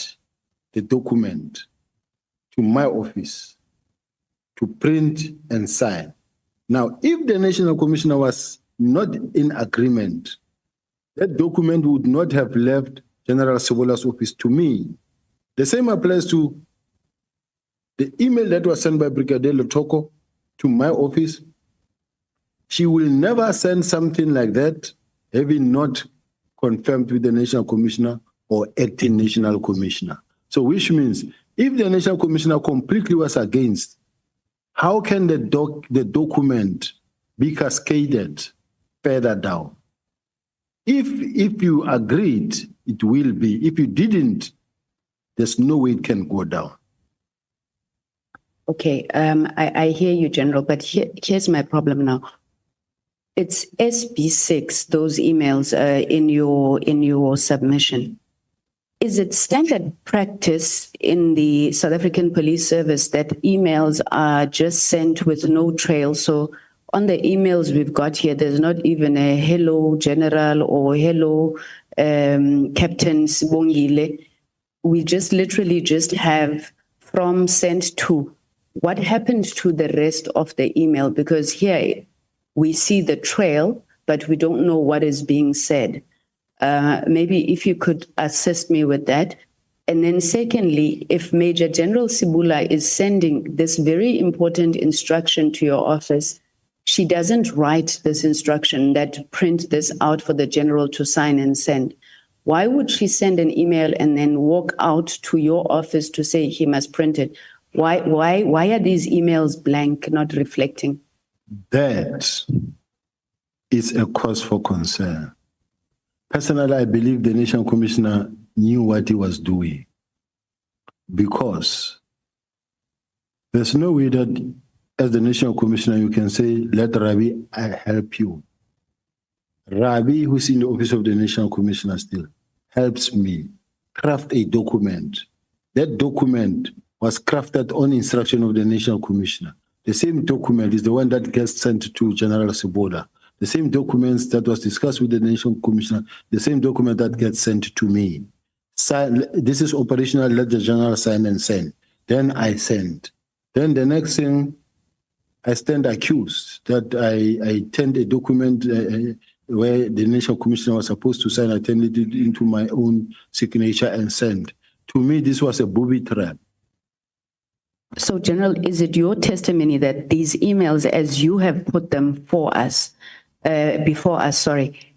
the document to my office to print and sign. Now, if the National Commissioner was not in agreement, that document would not have left General Sibola's office to me. The same applies to the email that was sent by Brigadier Lotoko to my office. She will never send something like that, having not confirmed with the National Commissioner or acting National Commissioner. So which means if the National Commissioner completely was against, how can the document be cascaded further down? If you agreed, it will be. If you didn't, there's no way it can go down. Okay, I hear you, General, but here's my problem now. It's SB6, those emails in your submission. Is it standard practice in the South African Police Service that emails are just sent with no trail? So on the emails we've got here, there's not even a hello general or hello Captain Sibongile. We just literally just have from sent to. What happened to the rest of the email? Because here we see the trail, but we don't know what is being said. Maybe if you could assist me with that. And then secondly, if Major General Sibula is sending this very important instruction to your office, she doesn't write this instruction that print this out for the general to sign and send. Why would she send an email and then walk out to your office to say he must print it? Why are these emails blank, not reflecting? That is a cause for concern. Personally, I believe the National Commissioner knew what he was doing, because there's no way that as the National Commissioner you can say, let Rabi, I help you. Rabi, who's in the office of the National Commissioner still, helps me craft a document. That document was crafted on instruction of the National Commissioner. The same document is the one that gets sent to General Siboda. The same documents that was discussed with the National Commissioner, the same document that gets sent to me. This is operational, let the general sign and send. Then I send. Then the next thing, I stand accused that I turned a document where the National Commissioner was supposed to sign, I turned it into my own signature and send. To me, this was a booby trap. So, General, is it your testimony that these emails, as you have put them before us,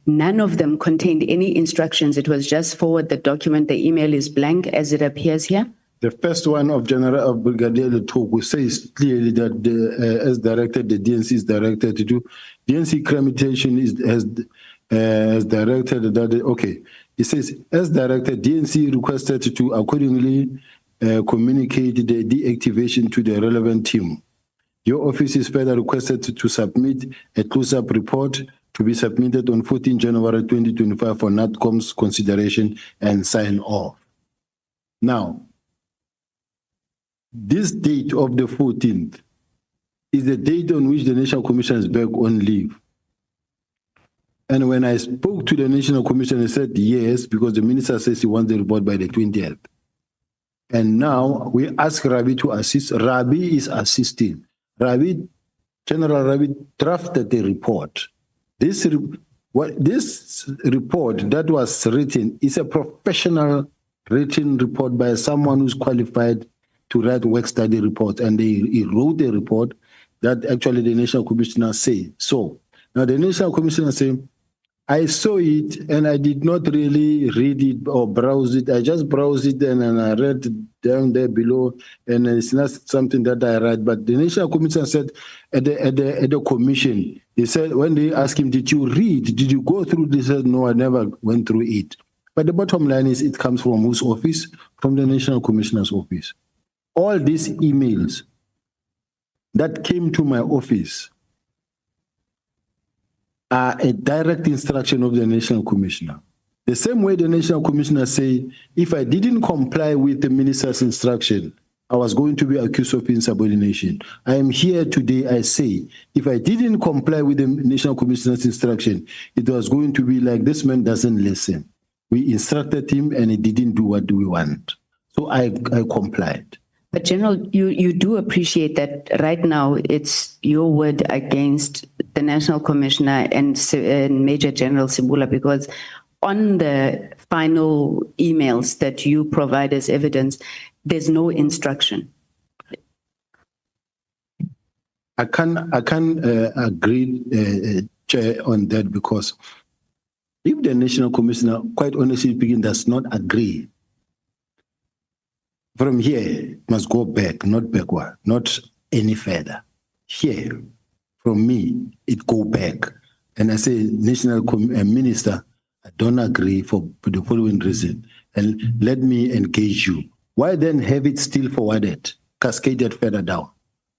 none of them contained any instructions? It was just forward the document, the email is blank as it appears here? The first one of General of Brigadier Letogo says clearly that as directed, the DNC is directed to do. DNC creditation has directed that, okay. It says, as directed, DNC requested to accordingly communicate the deactivation to the relevant team. Your office is further requested to submit a close-up report to be submitted on 14 January 2025 for NATCOM's consideration and sign off. Now, this date of the 14th is the date on which the National Commission is back on leave. And when I spoke to the National Commission, he said yes, because the minister says he wants the report by the 20th. And now we ask Rabi to assist. Rabi is assisting. General Rabi drafted the report. This report that was written is a professional written report by someone who's qualified to write work study report, and he wrote a report that actually the National Commissioner say. So now the National Commissioner say, I saw it and I did not really read it or browse it. I just browsed it and I read down there below, and it's not something that I read. But the National Commissioner said at the commission, he said, when they asked him, did you read? Did you go through this? He said, no, I never went through it. But the bottom line is, it comes from whose office? From the National Commissioner's office. All these emails that came to my office are a direct instruction of the National Commissioner. The same way the National Commissioner say, if I didn't comply with the minister's instruction, I was going to be accused of insubordination. I am here today, I say, if I didn't comply with the National Commissioner's instruction, it was going to be like, this man doesn't listen. We instructed him and he didn't do what we want. So I complied. But General, you do appreciate that right now it's your word against the National Commissioner and Major General Sibula, because on the final emails that you provide as evidence, there's no instruction. I can't agree, Chair, on that, because if the National Commissioner, quite honestly speaking, does not agree, from here, it must go back, not backward, not any further. Here, from me, it go back. And I say, National Minister, I don't agree for the following reason. And let me engage you. Why then have it still forwarded, cascaded further down?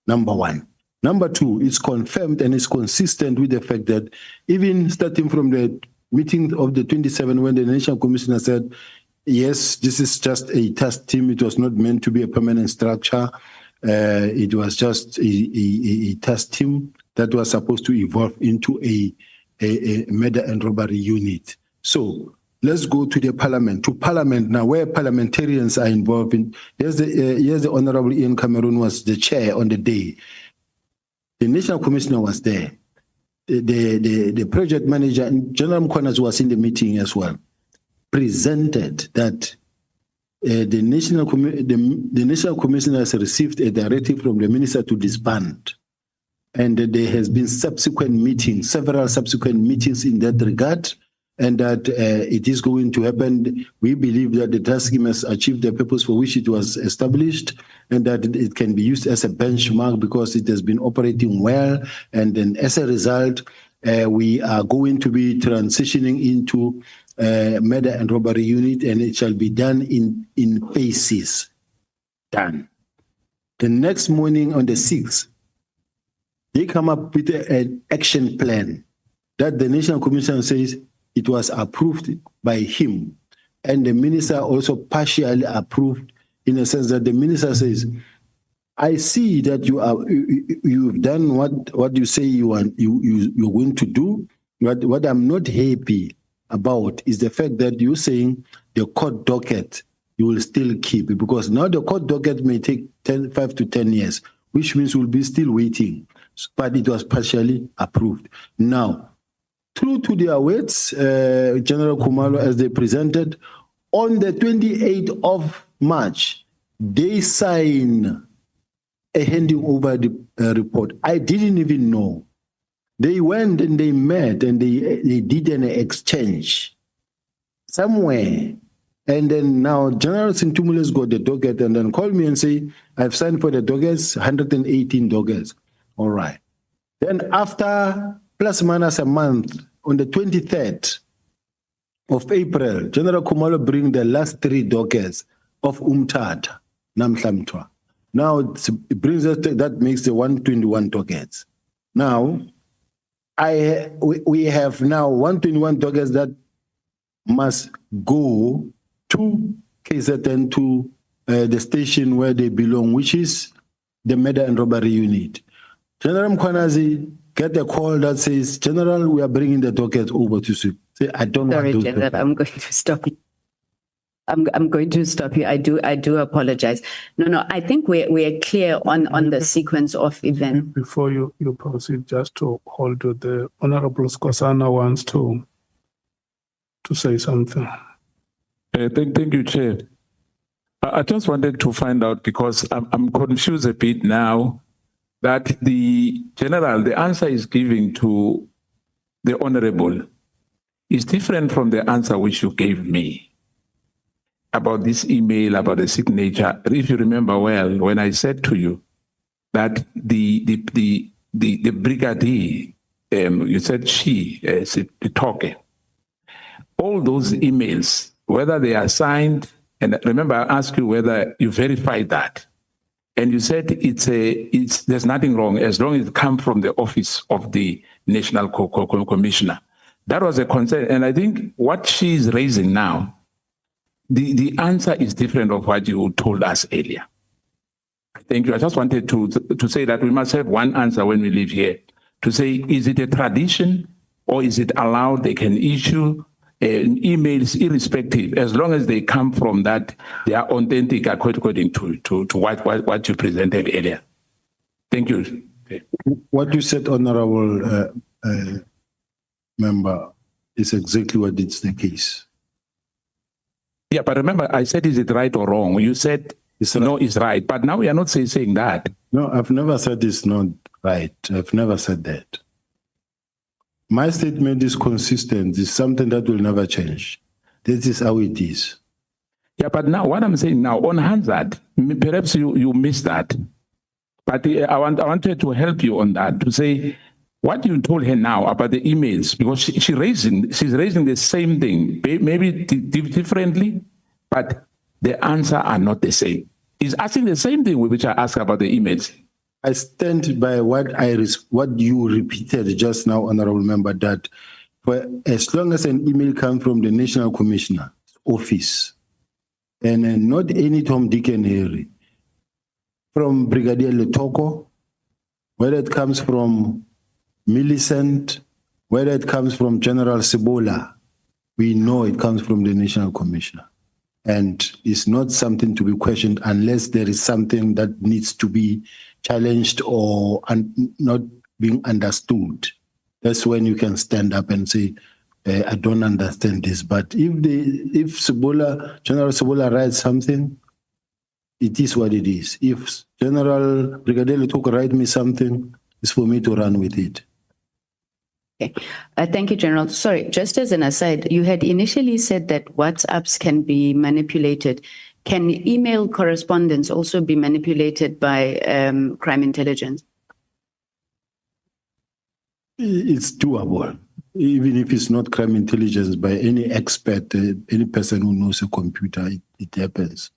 Number one. Number two, it's confirmed and it's consistent with the fact that even starting from the meeting of the 27th, when the National Commissioner said, yes, this is just a task team. It was not meant to be a permanent structure. It was just a task team. that was supposed to evolve into a murder and robbery unit. So let's go to the parliament, now, where parliamentarians are involved in. Here's the Honorable Ian Cameron was the chair on the day. The National Commissioner was there. The project manager, General Mkhonas, was in the meeting as well, presented that the National Commissioner has received a directive from the minister to disband. And there has been several subsequent meetings in that regard, and that it is going to happen. We believe that the task team has achieved the purpose for which it was established, and that it can be used as a benchmark because it has been operating well. And then as a result, we are going to be transitioning into murder and robbery unit, and it shall be done in phases. Done. The next morning on the 6th, they come up with an action plan that the National Commission says it was approved by him. And the minister also partially approved, in a sense that the minister says, I see that you've done what you say you're going to do. But what I'm not happy about is the fact that you're saying the court docket you will still keep it, because now the court docket may take 5 to 10 years, which means we'll be still waiting. But it was partially approved. Now, true to their words, General Khumalo, as they presented, on the 28th of March, they sign a handing over the report. I didn't even know. They went and they met and they did an exchange somewhere. And then now General Sintumule's got the docket and then called me and say, I've signed for the dockets, 118 dockets. All right. Then after plus minus a month, on the 23rd of April, General Khumalo bring the last 3 dockets of Umtata, Namhlamtwa. Now it brings us to, that makes the 121 dockets. Now, we have now 121 dockets that must go to KZN, to the station where they belong, which is the murder and robbery unit. General Mkhwanazi get a call that says, General, we are bringing the docket over to you. Say, I don't want those General, dockets. I'm going to stop you. I'm going to stop you. I do apologize. No, I think we're clear on the sequence of events. Before you proceed, just to hold to the Honorable Skosana wants to say something. Thank you, Chair. I just wanted to find out, because I'm confused a bit now, that the answer is given to the Honorable is different from the answer which you gave me about this email, about the signature. If you remember well, when I said to you that the brigadier, you said the talker, all those emails, whether they are signed, and remember I asked you whether you verified that, and you said there's nothing wrong as long as it comes from the office of the National Commissioner. That was a concern, and I think what she is raising now, the answer is different of what you told us earlier. Thank you. I just wanted to say that we must have one answer when we leave here, to say, is it a tradition or is it allowed? They can issue emails irrespective, as long as they come from that, they are authentic according to what you presented earlier. Thank you. What you said, Honorable Member, is exactly what is the case. Yeah, but remember, I said, is it right or wrong? You said, no, it's right. But now we are not saying that. No, I've never said it's not right. I've never said that. My statement is consistent. It's something that will never change. This is how it is. Yeah, but now what I'm saying now, on Hansard, perhaps you missed that. But I wanted to help you on that, to say what you told her now about the emails, because she's raising the same thing, maybe differently, but the answer are not the same. He's asking the same thing which I asked about the emails. I stand by what you repeated just now, Honorable Member, that for as long as an email comes from the National Commissioner office, and not any Tom, Dick, and Harry, from Brigadier Letoko, whether it comes from Millicent, whether it comes from General Sibola, we know it comes from the National Commissioner. And it's not something to be questioned unless there is something that needs to be challenged or not being understood. That's when you can stand up and say, I don't understand this. But if Sibola, General Sibola writes something, it is what it is. If General Brigadier Letuka write me something, it's for me to run with it. Okay. Thank you, General. Sorry, just as an aside, you had initially said that WhatsApps can be manipulated. Can email correspondence also be manipulated by crime intelligence? It's doable. Even if it's not crime intelligence, by any expert, any person who knows a computer, it happens.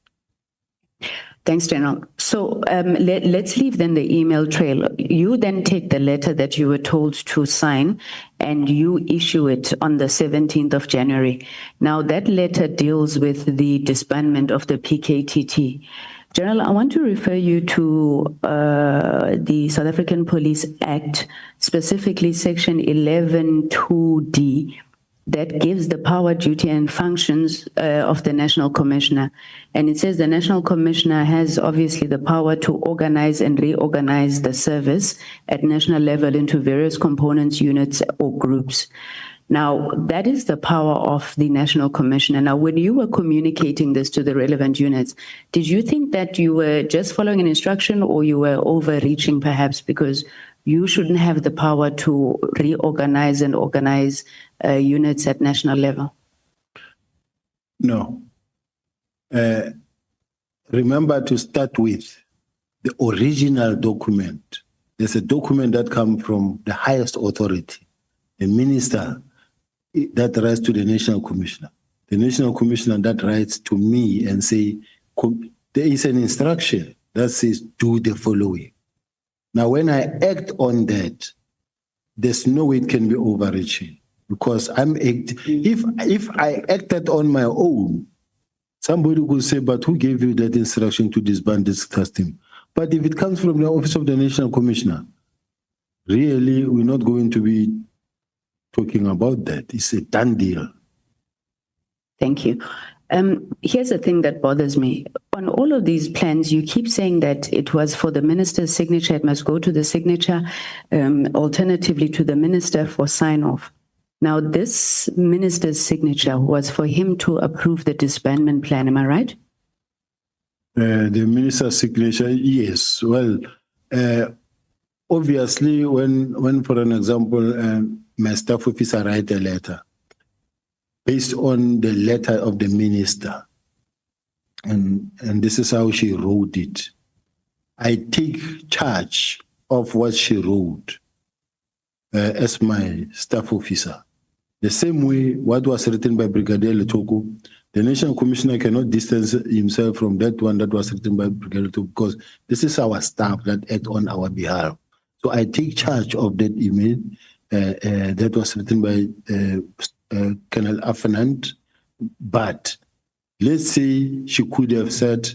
Thanks, General. So let's leave then the email trail. You then take the letter that you were told to sign and you issue it on the 17th of January. Now that letter deals with the disbandment of the PKTT. General, I want to refer you to the South African Police Act, specifically section 11(2)(d), that gives the power, duty, and functions of the National Commissioner. And it says the National Commissioner has obviously the power to organize and reorganize the service at national level into various components, units, or groups. Now, that is the power of the National Commissioner. Now, when you were communicating this to the relevant units, did you think that you were just following an instruction or you were overreaching perhaps because you shouldn't have the power to reorganize and organize units at national level? No. Remember to start with the original document. There's a document that comes from the highest authority, the minister, that writes to the National Commissioner. The National Commissioner that writes to me and say, there is an instruction that says, do the following. Now, when I act on that, there's no way it can be overreaching because if I acted on my own, somebody could say, but who gave you that instruction to disband this team? But if it comes from the Office of the National Commissioner, really, we're not going to be talking about that. It's a done deal. Thank you. Here's the thing that bothers me. On all of these plans, you keep saying that it was for the minister's signature. It must go to the signature, alternatively to the minister for sign-off. Now, this minister's signature was for him to approve the disbandment plan. Am I right? The minister's signature, yes. Well, obviously, when, for an example, my staff officer write a letter, based on the letter of the minister, and this is how she wrote it. I take charge of what she wrote as my staff officer. The same way what was written by Brigadier Letuka, the National Commissioner cannot distance himself from that one that was written by Brigadier Letuka because this is our staff that act on our behalf. So I take charge of that email that was written by Colonel Afanant, but let's say she could have said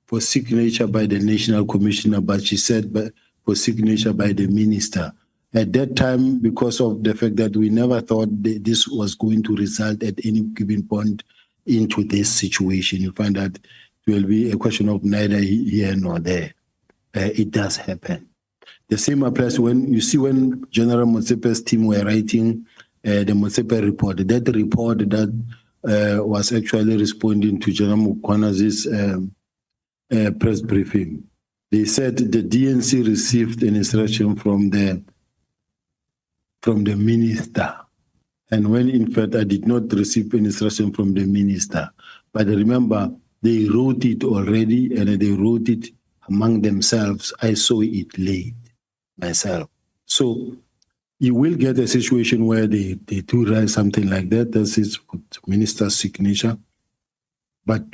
for signature by the National Commissioner, but she said for signature by the minister. At that time, because of the fact that we never thought that this was going to result at any given point into this situation, you find that it will be a question of neither here nor there. It does happen. The same applies when you see when General Motsepe's team were writing the Motsepe report. That report that was actually responding to General Mukwana's press briefing. They said the DNC received an instruction from the minister. And when in fact I did not receive an instruction from the minister. But remember, they wrote it already and they wrote it among themselves. I saw it late myself. So you will get a situation where they do write something like that. This is minister's signature. But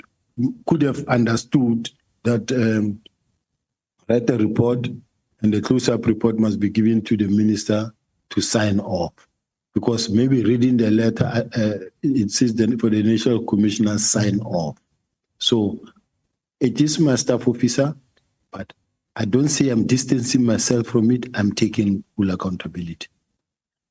could have understood that write a report and the close-up report must be given to the minister to sign off. Because maybe reading the letter, it says that for the National Commissioner sign off. So it is my staff officer, but I don't say I'm distancing myself from it. I'm taking full accountability.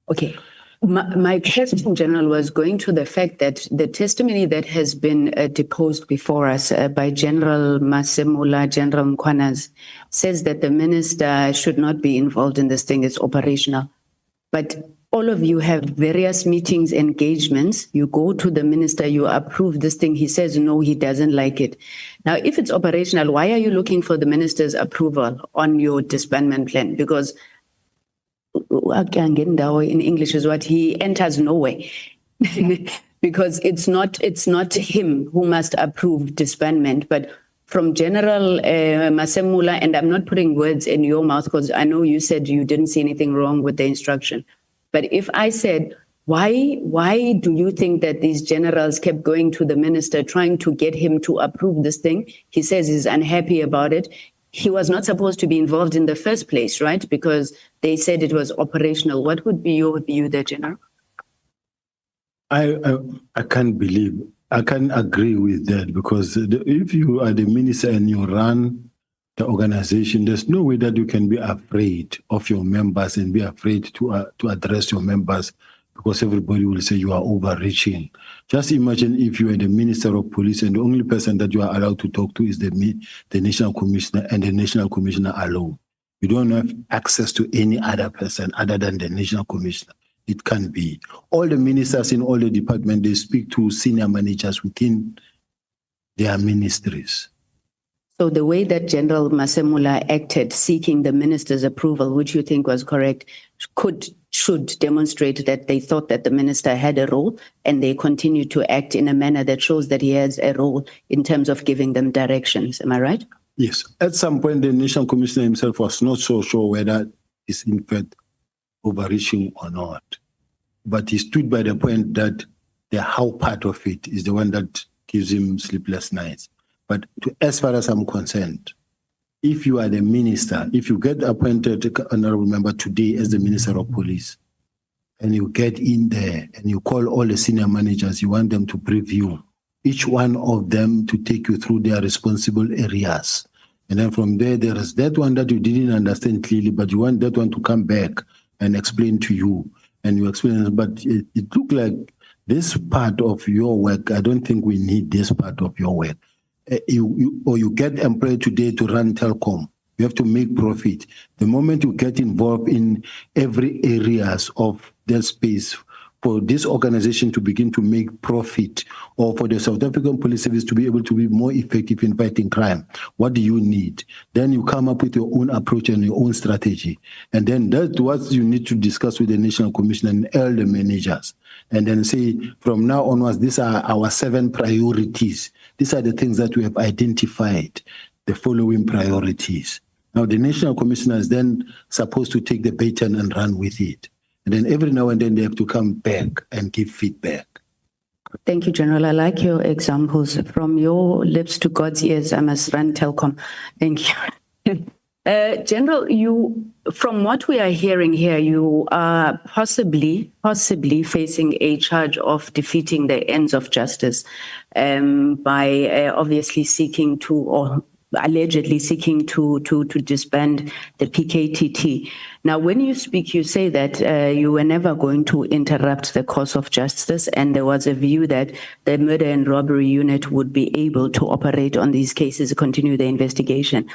Okay. My question, General, was going to the fact that the testimony that has been deposed before us by General Masemula, General Mkwanas, says that the minister should not be involved in this thing. It's operational. But all of you have various meetings, engagements. You go to the minister, you approve this thing. He says, no, he doesn't like it. Now, if it's operational, why are you looking for the minister's approval on your disbandment plan? Because in English is what he enters nowhere. Because it's not him who must approve disbandment, but from General Masemula, and I'm not putting words in your mouth because I know you said you didn't see anything wrong with the instruction. But if I said, why do you think that these generals kept going to the minister trying to get him to approve this thing? He says he's unhappy about it. He was not supposed to be involved in the first place, right? Because they said it was operational. What would be your view there, General? I can't believe, I can't agree with that, because if you are the minister and you run the organization, there's no way that you can be afraid of your members and be afraid to address your members, because everybody will say you are overreaching. Just imagine if you are the Minister of Police and the only person that you are allowed to talk to is the National Commissioner, and the National Commissioner alone. You don't have access to any other person other than the National Commissioner. It can't be. All the ministers in all the departments, they speak to senior managers within their ministries. So the way that General Masemula acted, seeking the minister's approval, which you think was correct, should demonstrate that they thought that the minister had a role, and they continue to act in a manner that shows that he has a role in terms of giving them directions. Am I right? Yes. At some point, the National Commissioner himself was not so sure whether it's in fact overreaching or not. But he stood by the point that the how part of it is the one that gives him sleepless nights. But as far as I'm concerned, if you are the minister, if you get appointed, honorable member, today as the Minister of Police, and you get in there and you call all the senior managers, you want them to preview each one of them to take you through their responsible areas. And then from there, there is that one that you didn't understand clearly, but you want that one to come back and explain to you. And you explain, but it looked like this part of your work, I don't think we need this part of your work. You get employed today to run telecom. You have to make profit. The moment you get involved in every areas of that space, for this organization to begin to make profit, or for the South African Police Service to be able to be more effective in fighting crime, what do you need? Then you come up with your own approach and your own strategy. And then that's what you need to discuss with the National Commission and all the managers. And then say, from now onwards, these are our 7 priorities. These are the things that we have identified, the following priorities. Now, the National Commissioner is then supposed to take the baton and run with it. And then every now and then they have to come back and give feedback. Thank you, General. I like your examples. From your lips to God's ears, I must run telecom. Thank you. General, from what we are hearing here, you are possibly facing a charge of defeating the ends of justice by obviously seeking to, or allegedly seeking to disband the PKTT. Now, when you speak, you say that you were never going to interrupt the course of justice, and there was a view that the murder and robbery unit would be able to operate on these cases, continue the investigation.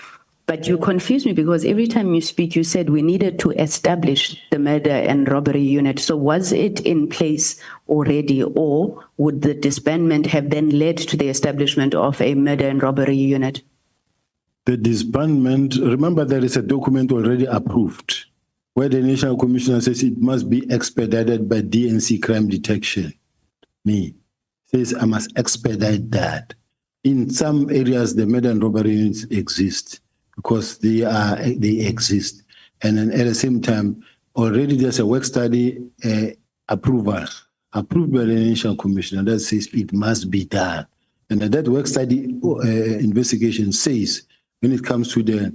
But you confuse me, because every time you speak, you said we needed to establish the murder and robbery unit. So was it in place already, or would the disbandment have then led to the establishment of a murder and robbery unit? The disbandment, remember there is a document already approved where the National Commissioner says it must be expedited by DNC crime detection. Says I must expedite that. In some areas, the murder and robbery units exist because they exist. And then at the same time, already there's a work study approved by the National Commissioner that says it must be done. And that work study investigation says, when it comes to the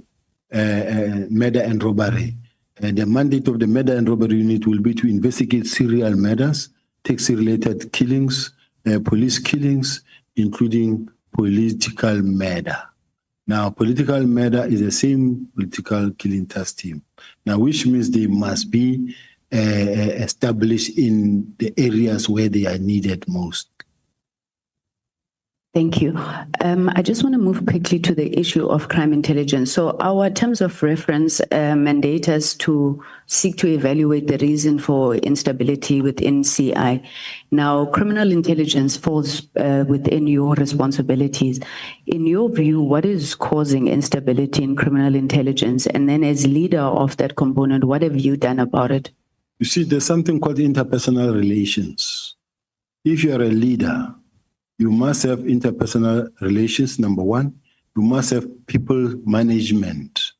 murder and robbery, the mandate of the murder and robbery unit will be to investigate serial murders, taxi-related killings, police killings, including political murder. Now, political murder is the same political killing task team. Now, which means they must be established in the areas where they are needed most. Thank you. I just want to move quickly to the issue of crime intelligence. So our terms of reference mandate us to seek to evaluate the reason for instability within CI. Now, criminal intelligence falls within your responsibilities. In your view, what is causing instability in criminal intelligence? And then as leader of that component, what have you done about it? You see, there's something called interpersonal relations. If you're a leader, you must have interpersonal relations, number one. You must have people management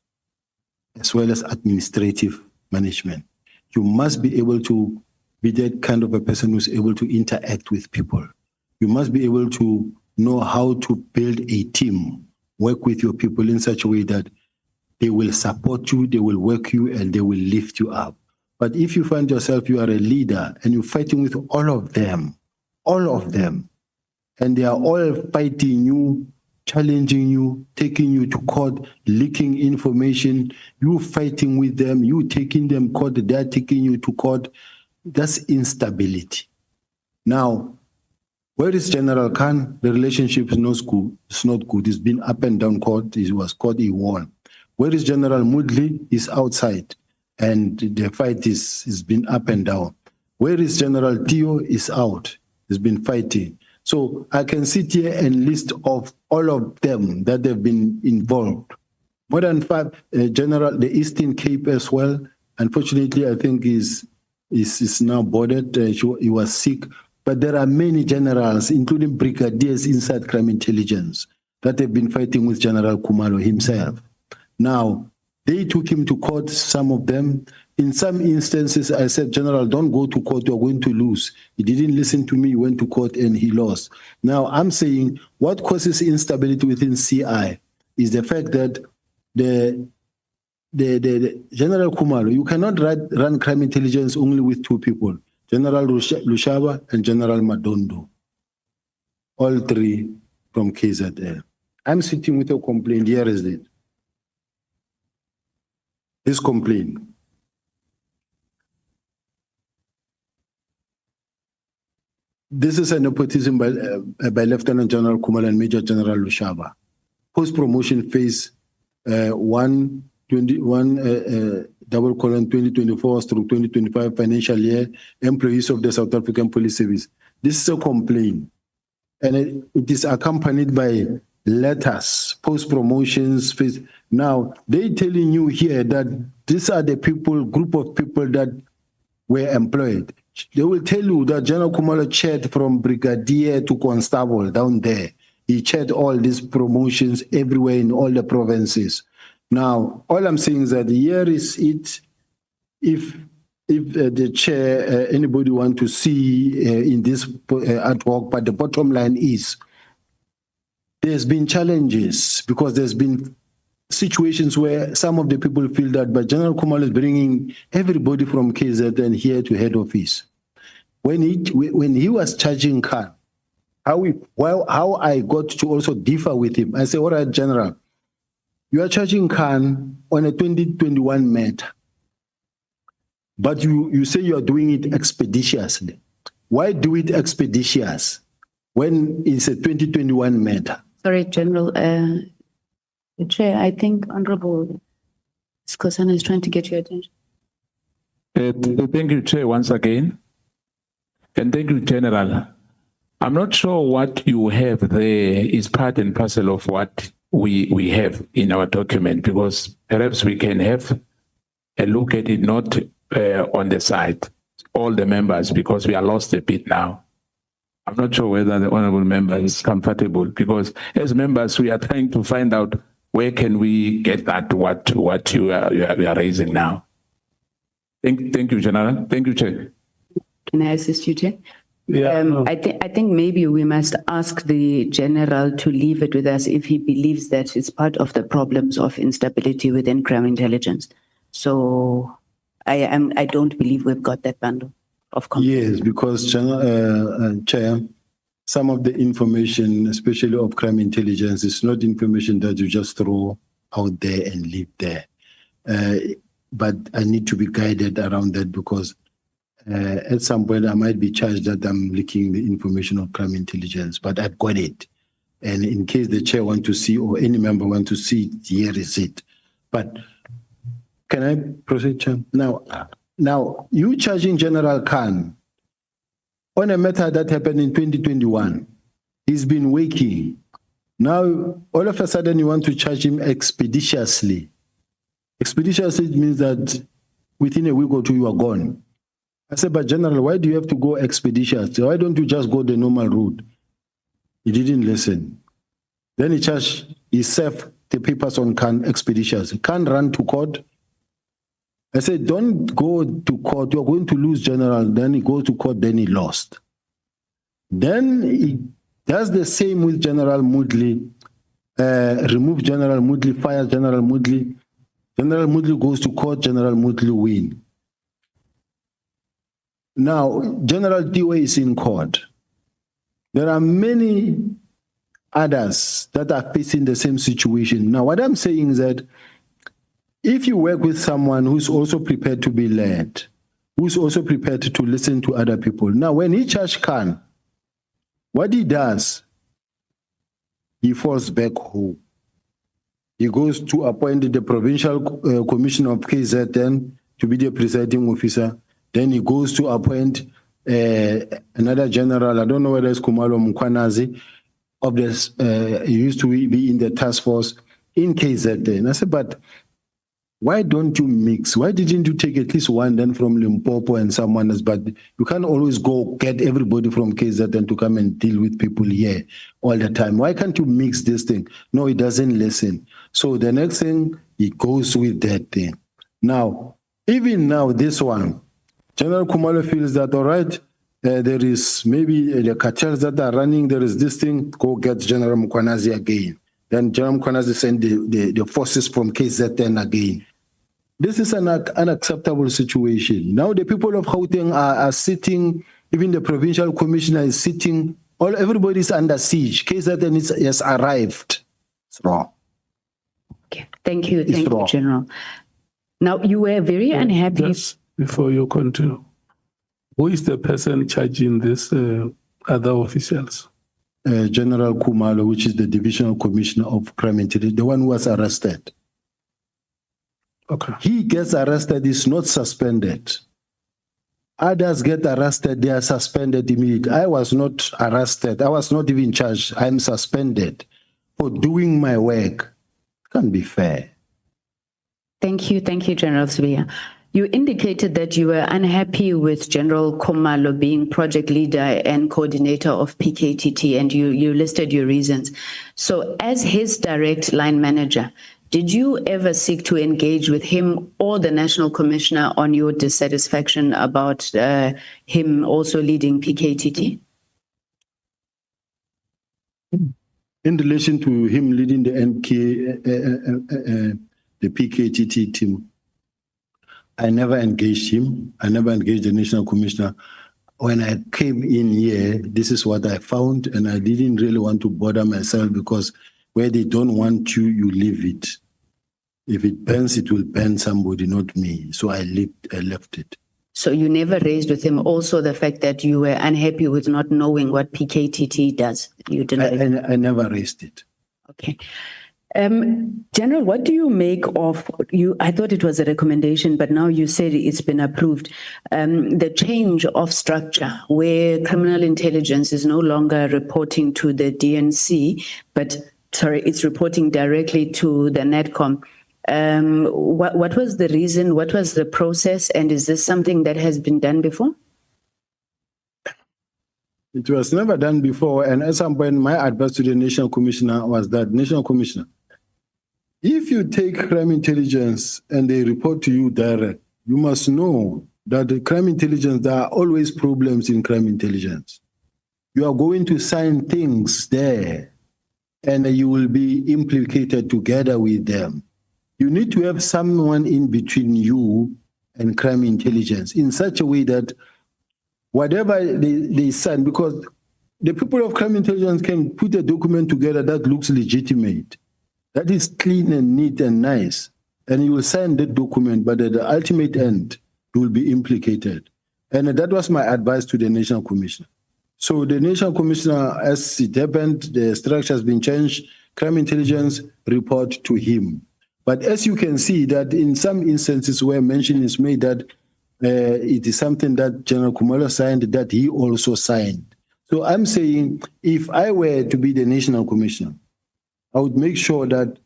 as well as administrative management. You must be able to be that kind of a person who's able to interact with people. You must be able to know how to build a team, work with your people in such a way that they will support you, they will work you, and they will lift you up. But if you find yourself, you are a leader and you're fighting with all of them, and they are all fighting you, challenging you, taking you to court, leaking information, you fighting with them, you taking them to court, they're taking you to court, that's instability. Now, where is General Khan? The relationship is not good. It's not good. It's been up and down court. He was caught, he won. Where is General Moodley? He's outside. And the fight is been up and down. Where is General Tio? Is out. He's been fighting. So I can sit here and list off all of them that have been involved. More than 5, General, the Eastern Cape as well. Unfortunately, I think is now boarded. He was sick. But there are many generals, including brigadiers inside crime intelligence, that have been fighting with General Kumalo himself. Now, they took him to court, some of them. In some instances, I said, General, don't go to court, you're going to lose. He didn't listen to me, he went to court and he lost. Now, I'm saying what causes instability within CI is the fact that the General Kumalo, you cannot run crime intelligence only with 2 people, General Lushaba and General Madondo, all 3 from KZL. I'm sitting with a complaint, here is it. This complaint. This is a nepotism by Lieutenant General Kumalo and Major General Lushaba. Post-promotion phase 2024/2025 financial year, employees of the South African Police Service. This is a complaint. And it is accompanied by letters, post-promotions phase. Now, they're telling you here that these are the people, group of people that were employed. They will tell you that General Kumalo chaired from brigadier to constable down there. He chaired all these promotions everywhere in all the provinces. Now, all I'm saying is that here is it. If the chair, anybody want to see in this ad hoc, but the bottom line is there's been challenges because there's been situations where some of the people feel that, but General Kumalo is bringing everybody from KZN here to head office. When he was charging Khan, how I got to also differ with him, I say, all right, General, you are charging Khan on a 2021 matter, but you say you are doing it expeditiously. Why do it expeditious when it's a 2021 matter? Sorry, General. The Chair, I think Honorable Skosana is trying to get your attention. Thank you, Chair, once again. And thank you, General. I'm not sure what you have there is part and parcel of what we have in our document, because perhaps we can have a look at it, not on the side, all the members, because we are lost a bit now. I'm not sure whether the honorable member is comfortable, because as members, we are trying to find out where can we get that, what you are raising now. Thank you, General. Thank you, Chair. Can I assist you, Chair? Yeah, no. I think maybe we must ask the General to leave it with us if he believes that it's part of the problems of instability within crime intelligence. So I don't believe we've got that bundle of complaints. Yes, because Chair, some of the information, especially of crime intelligence, is not information that you just throw out there and leave there. But I need to be guided around that because at some point I might be charged that I'm leaking the information of crime intelligence, but I've got it. And in case the chair want to see or any member want to see it, here is it. But can I proceed, Chair? Now you charging General Khan on a matter that happened in 2021. He's been working. Now, all of a sudden, you want to charge him expeditiously. Expeditiously means that within a week or two, you are gone. I said, but General, why do you have to go expeditiously? Why don't you just go the normal route? He didn't listen. Then he served the papers on Khan expeditiously. Khan ran to court. I said, don't go to court. You're going to lose, General. Then he goes to court, then he lost. Then he does the same with General Moodley. Remove General Moodley, fire General Moodley. General Moodley goes to court, General Moodley win. Now, General Diwe is in court. There are many others that are facing the same situation. Now, what I'm saying is that if you work with someone who's also prepared to be led, who's also prepared to listen to other people. Now, when he charged Khan, what he does, he falls back home. He goes to appoint the provincial commissioner of KZN to be the presiding officer. Then he goes to appoint another general, I don't know whether it's Kumalo Mkwanazi, of this, he used to be in the task force in KZN. I said, but why don't you mix? Why didn't you take at least one then from Limpopo and someone else? But you can't always go get everybody from KZN to come and deal with people here all the time. Why can't you mix this thing? No, he doesn't listen. So the next thing, he goes with that thing. Now, even now, this one, General Kumalo feels that, all right, there is maybe the cartels that are running, there is this thing, go get General Mkwanazi again. Then General Mkwanazi send the forces from KZN again. This is an unacceptable situation. Now the people of Gauteng are sitting, even the provincial commissioner is sitting, everybody is under siege. KZN has arrived. It's wrong. Okay, thank you, General. Now you were very unhappy. Just before you continue, who is the person charging this other officials? General Kumalo, which is the divisional commissioner of crime intelligence, the one who was arrested. Okay. He gets arrested, is not suspended. Others get arrested, they are suspended immediately. I was not arrested. I was not even charged. I'm suspended for doing my work. It can't be fair. Thank you, General Sibiya. You indicated that you were unhappy with General Kumalo being project leader and coordinator of PKTT, and you listed your reasons. So as his direct line manager, did you ever seek to engage with him or the National Commissioner on your dissatisfaction about him also leading PKTT? In relation to him leading the the PKTT team, I never engaged him. I never engaged the National Commissioner. When I came in here, this is what I found, and I didn't really want to bother myself because where they don't want you, you leave it. If it burns, it will burn somebody, not me. So I left it. So you never raised with him also the fact that you were unhappy with not knowing what PKTT does? You didn't. I never raised it. Okay. General, what do you make of you? I thought it was a recommendation, but now you said it's been approved. The change of structure where criminal intelligence is no longer reporting to the DNC, but it's reporting directly to the NETCOM. What was the reason? What was the process? And is this something that has been done before? It was never done before. And at some point, my advice to the National Commissioner was that, National Commissioner, if you take crime intelligence and they report to you direct, you must know that the crime intelligence, there are always problems in crime intelligence. You are going to sign things there and you will be implicated together with them. You need to have someone in between you and crime intelligence in such a way that whatever they sign, because the people of crime intelligence can put a document together that looks legitimate, that is clean and neat and nice, and you will sign that document, but at the ultimate end, you will be implicated. And that was my advice to the National Commissioner. So the National Commissioner, as it happened, the structure has been changed, crime intelligence report to him. But as you can see that in some instances where mention is made that it is something that General Kumalo signed, that he also signed. So I'm saying if I were to be the National Commissioner, I would make sure that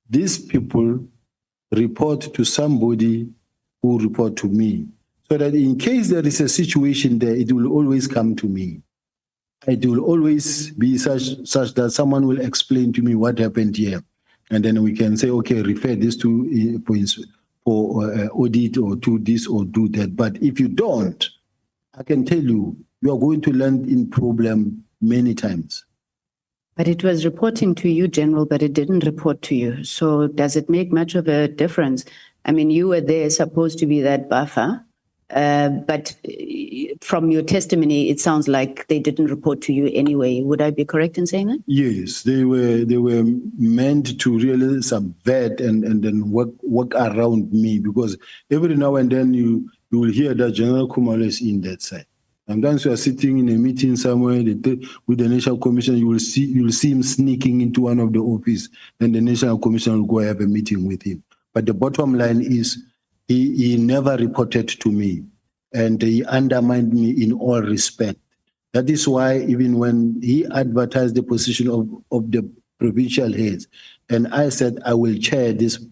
these people report to somebody who report to me, so that in case there is a situation there, it will always come to me. It will always be such that someone will explain to me what happened here. And then we can say, okay, refer this to points for audit or do this or do that. But if you don't, I can tell you, you are going to land in problem many times. But it was reporting to you, General, but it didn't report to you. So does it make much of a difference? I mean, you were there supposed to be that buffer, but from your testimony, it sounds like they didn't report to you anyway. Would I be correct in saying that? Yes, they were meant to really subvert and then work around me, because every now and then you will hear that General Kumalo is in that side. Sometimes you are sitting in a meeting somewhere with the National Commission, you will see him sneaking into one of the office, then the National Commission will go have a meeting with him. But the bottom line is he never reported to me, and he undermined me in all respect. That is why even when he advertised the position of the provincial heads, and I said I will chair this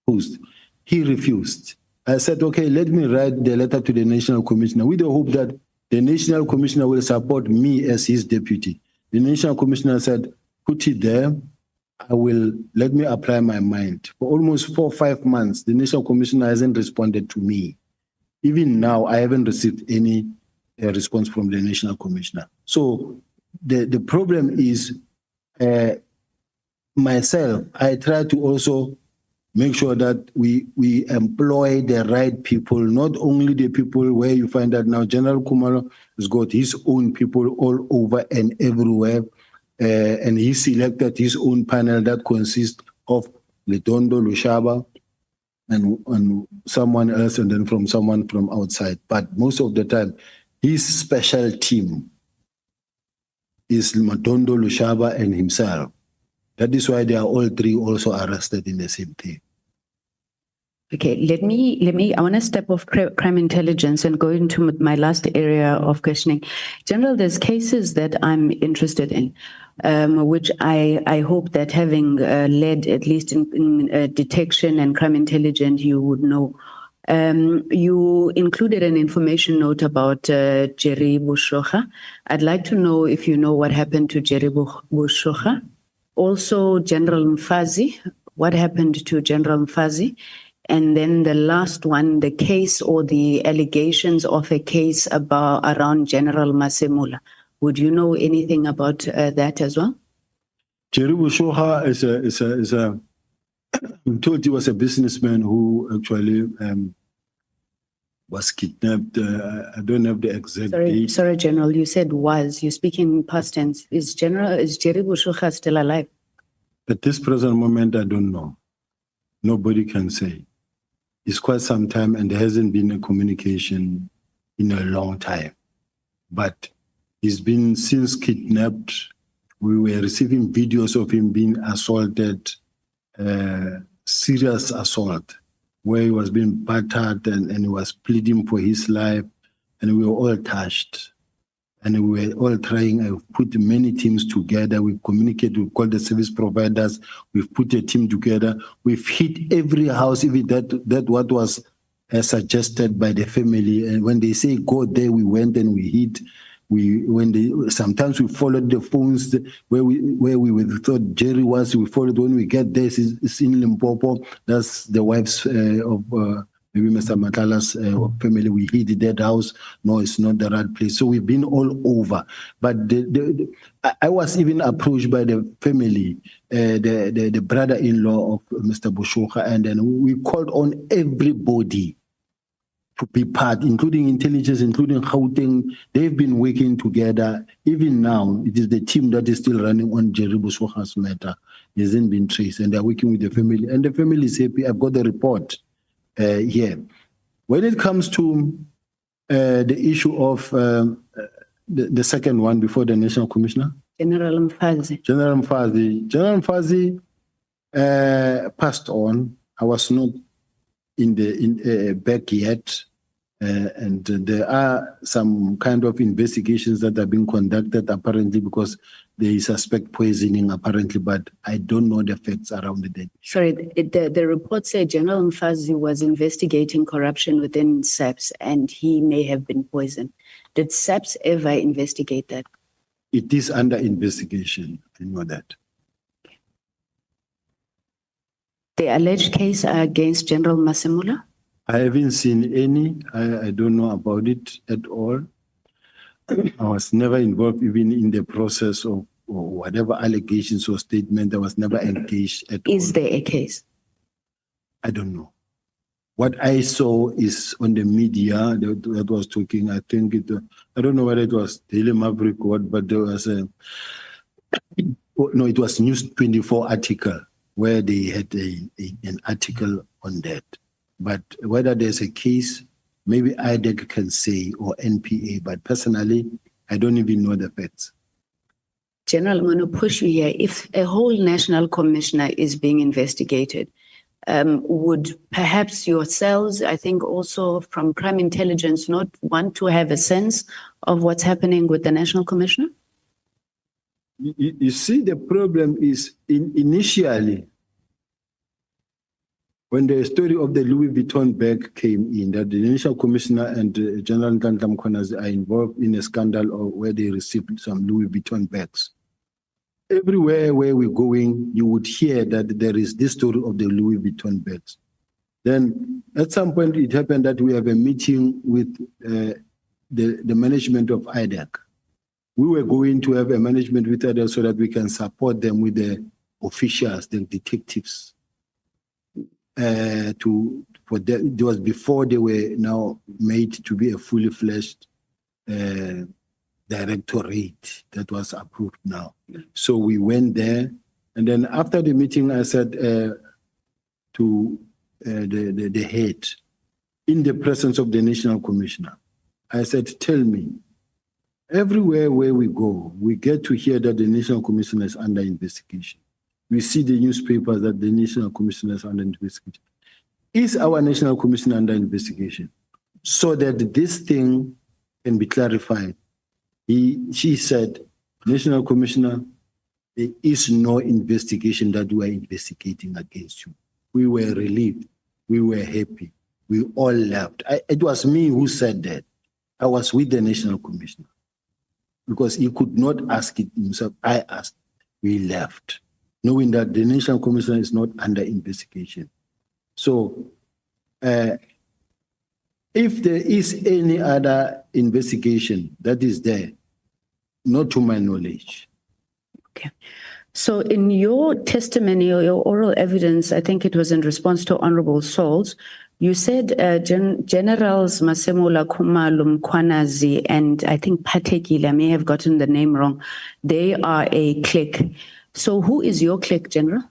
post, he refused. I said, okay, let me write the letter to the National Commissioner with the hope that the National Commissioner will support me as his deputy. The National Commissioner said, put it there. Let me apply my mind. For almost 4 or 5 months, the National Commissioner hasn't responded to me. Even now, I haven't received any response from the National Commissioner. So the problem is myself, I try to also make sure that we employ the right people, not only the people where you find that now General Kumalo has got his own people all over and everywhere. And he selected his own panel that consists of Letondo, Lushaba, and someone else, and then from someone from outside. But most of the time, his special team is Matondo, Lushaba, and himself. That is why they are all three also arrested in the same thing. Okay, I want to step off crime intelligence and go into my last area of questioning. General, there's cases that I'm interested in, which I hope that having led at least in detection and crime intelligence, you would know. You included an information note about Jerry Bushocha. I'd like to know if you know what happened to Jerry Bushocha. Also, General Mfazi, what happened to General Mfazi? And then the last one, the case or the allegations of a case around General Masemula. Would you know anything about that as well? Jerry Bushocha is a I'm told he was a businessman who actually was kidnapped. I don't have the exact date. Sorry, General, you said was. You're speaking in past tense. Is Jerry Bushocha still alive? At this present moment, I don't know. Nobody can say. It's quite some time and there hasn't been a communication in a long time. But he's been since kidnapped. We were receiving videos of him being assaulted, serious assault, where he was being battered and he was pleading for his life. And we were all touched. And we were all trying, I've put many teams together. We've communicated, we've called the service providers. We've put a team together. We've hit every house, even that what was suggested by the family. And when they say go there, we went and we hit. Sometimes we followed the phones where we thought Jerry was. We followed when we get there. It's in Limpopo. That's the wives of maybe Mr. Matala's family. We hit that house. No, it's not the right place. So we've been all over. But I was even approached by the family, the brother-in-law of Mr. Bushocha, and then we called on everybody to be part, including intelligence, including Gauteng. They've been working together. Even now, it is the team that is still running on Jerry Buswoga's matter. It hasn't been traced, and they're working with the family. And the family is happy. I've got the report here. When it comes to the issue of the second one before the National Commissioner, General Mfazi. General Mfazi passed on. I was not in back yet, and there are some kind of investigations that are being conducted apparently because they suspect poisoning apparently, but I don't know the facts around it. Sorry, the report said General Mfazi was investigating corruption within SAPS and he may have been poisoned. Did SAPS ever investigate that? It is under investigation. I know that. The alleged case against General Masemula? I haven't seen any. I don't know about it at all. I was never involved even in the process of or whatever allegations or statement. I was never engaged at all. Is there a case? I don't know. What I saw is on the media that was talking. I think I don't know whether it was Daily Maverick or what, but there was no, it was News 24 article where they had an article on that. But whether there's a case, maybe IDEC can say or NPA, but personally, I don't even know the facts. General, I'm going to push you here. If a whole national commissioner is being investigated, would perhaps yourselves, I think also from crime intelligence, not want to have a sense of what's happening with the national commissioner? You see, the problem is initially, when the story of the Louis Vuitton bag came in, that the initial commissioner and General Ntantam Khwanazi are involved in a scandal where they received some Louis Vuitton bags. Everywhere where we're going, you would hear that there is this story of the Louis Vuitton bags. Then at some point it happened that we have a meeting with the management of IDEC. We were going to have a management with IDEC so that we can support them with the officials, the detectives. It was before they were now made to be a fully fledged directorate that was approved now. So we went there, and then after the meeting, I said to the head, in the presence of the national commissioner, I said, tell me, everywhere where we go, we get to hear that the national commissioner is under investigation. We see the newspapers that the national commissioner is under investigation. Is our national commissioner under investigation? So that this thing can be clarified. She said, National Commissioner, there is no investigation that we are investigating against you. We were relieved. We were happy. We all left. It was me who said that. I was with the National Commissioner because he could not ask it himself. I asked. We left, knowing that the National Commissioner is not under investigation. So, if there is any other investigation that is there, not to my knowledge. Okay. So in your testimony or your oral evidence, I think it was in response to Honorable Souls, you said Generals Masemula, Khumalo, Mkhwanazi, and I think Patekile, I may have gotten the name wrong, they are a clique. So who is your clique, General?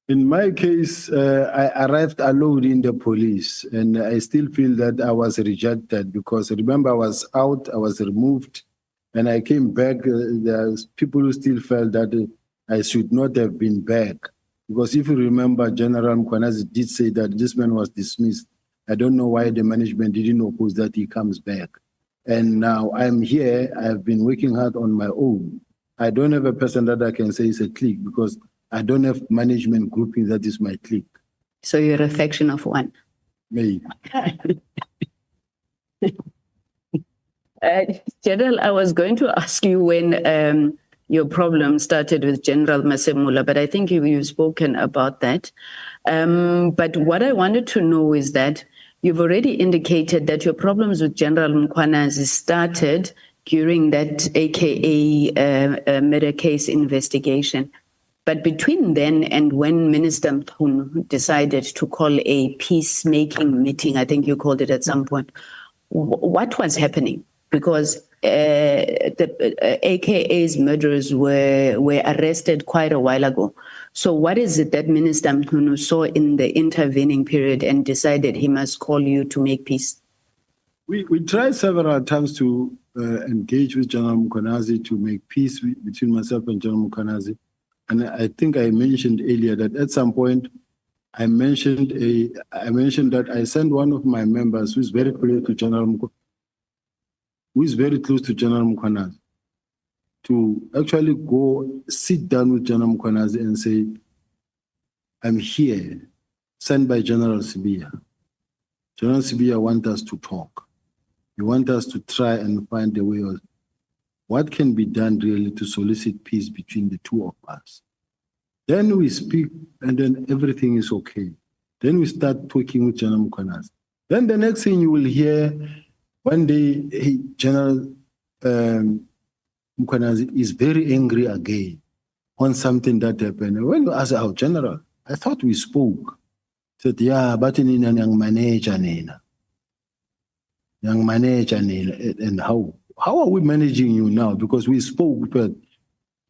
In my case, I arrived alone in the police, and I still feel that I was rejected because remember I was out, I was removed, and I came back. There's people who still felt that I should not have been back. Because if you remember, General Mkhwanazi did say that this man was dismissed. I don't know why the management didn't oppose that he comes back. And now I'm here, I've been working hard on my own. I don't have a person that I can say is a clique because I don't have management grouping that is my clique. So you're a faction of one? Maybe. General, I was going to ask you when your problem started with General Masemula, but I think you've spoken about that. But what I wanted to know is that you've already indicated that your problems with General Mkhwanazi started during that AKA murder case investigation. But between then and when Minister Mkhunu decided to call a peacemaking meeting, I think you called it at some point, what was happening? Because the AKA's murderers were arrested quite a while ago. So what is it that Minister Mkhunu saw in the intervening period and decided he must call you to make peace? We tried several times to engage with General Mkhwanazi to make peace between myself and General Mkhwanazi. And I think I mentioned earlier that at some point I mentioned that I sent one of my members who is very close to General Mkhwanazi to actually go sit down with General Mkhwanazi and say, I'm here, sent by General Sibiya. General Sibiya wants us to talk. He wants us to try and find a way of what can be done really to solicit peace between the two of us. Then we speak and then everything is okay. Then we start talking with General Mkhwanazi. Then the next thing you will hear, one day General Mkhwanazi is very angry again on something that happened. When you ask our General, I thought we spoke. He said, yeah, but nina young manager nina. Young manager nina. And how are we managing you now? Because we spoke, but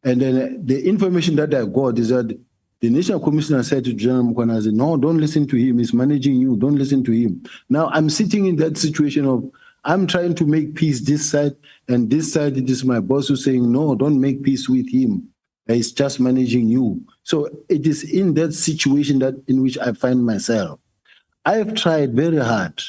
and then the information that I got is that the National Commissioner said to General Mkhwanazi, no, don't listen to him. He's managing you. Don't listen to him. Now I'm sitting in that situation of I'm trying to make peace this side, and this side it is my boss who's saying, no, don't make peace with him. He's just managing you. So it is in that situation that in which I find myself. I have tried very hard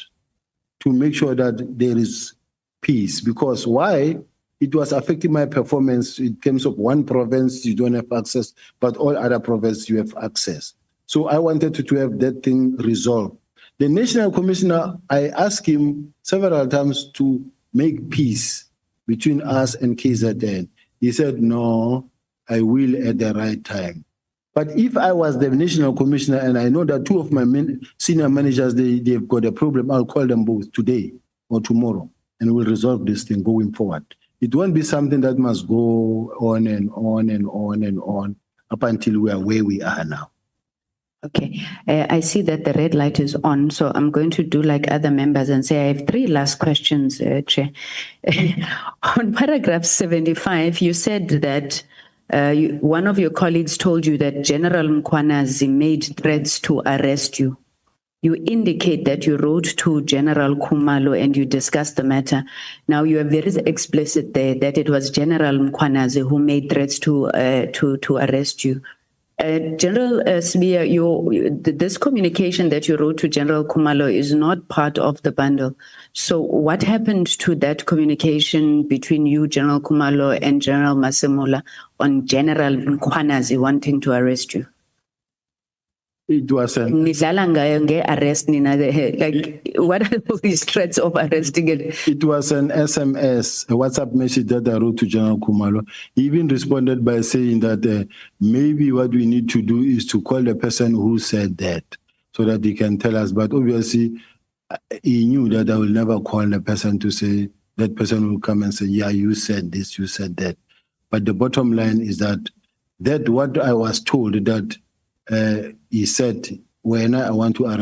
to make sure that there is peace, because why? It was affecting my performance in terms of one province, you don't have access, but all other provinces you have access. So I wanted to have that thing resolved. The National Commissioner, I asked him several times to make peace between us and KZN. He said, no, I will at the right time. But if I was the National Commissioner and I know that two of my senior managers, they've got a problem, I'll call them both today or tomorrow and we'll resolve this thing going forward. It won't be something that must go on and on and on and on up until we are where we are now. Okay, I see that the red light is on, so I'm going to do like other members and say I have three last questions, Chair. On paragraph 75, you said that one of your colleagues told you that General Mkhwanazi made threats to arrest you. You indicate that you wrote to General Khumalo and you discussed the matter. Now you are very explicit there that it was General Mkhwanazi who made threats to arrest you. General Sibiya, this communication that you wrote to General Khumalo is not part of the bundle. So what happened to that communication between you, General Khumalo, and General Masemola on General Mkhwanazi wanting to arrest you? It was arrest, like what are these threats of arresting it? It was an SMS, a WhatsApp message that I wrote to General Khumalo. He even responded by saying that maybe what we need to do is to call the person who said that so that he can tell us. But obviously, he knew that I will never call the person to say, that person will come and say, yeah, you said this, you said that. But the bottom line is that what I was told that he said, when I want to arrest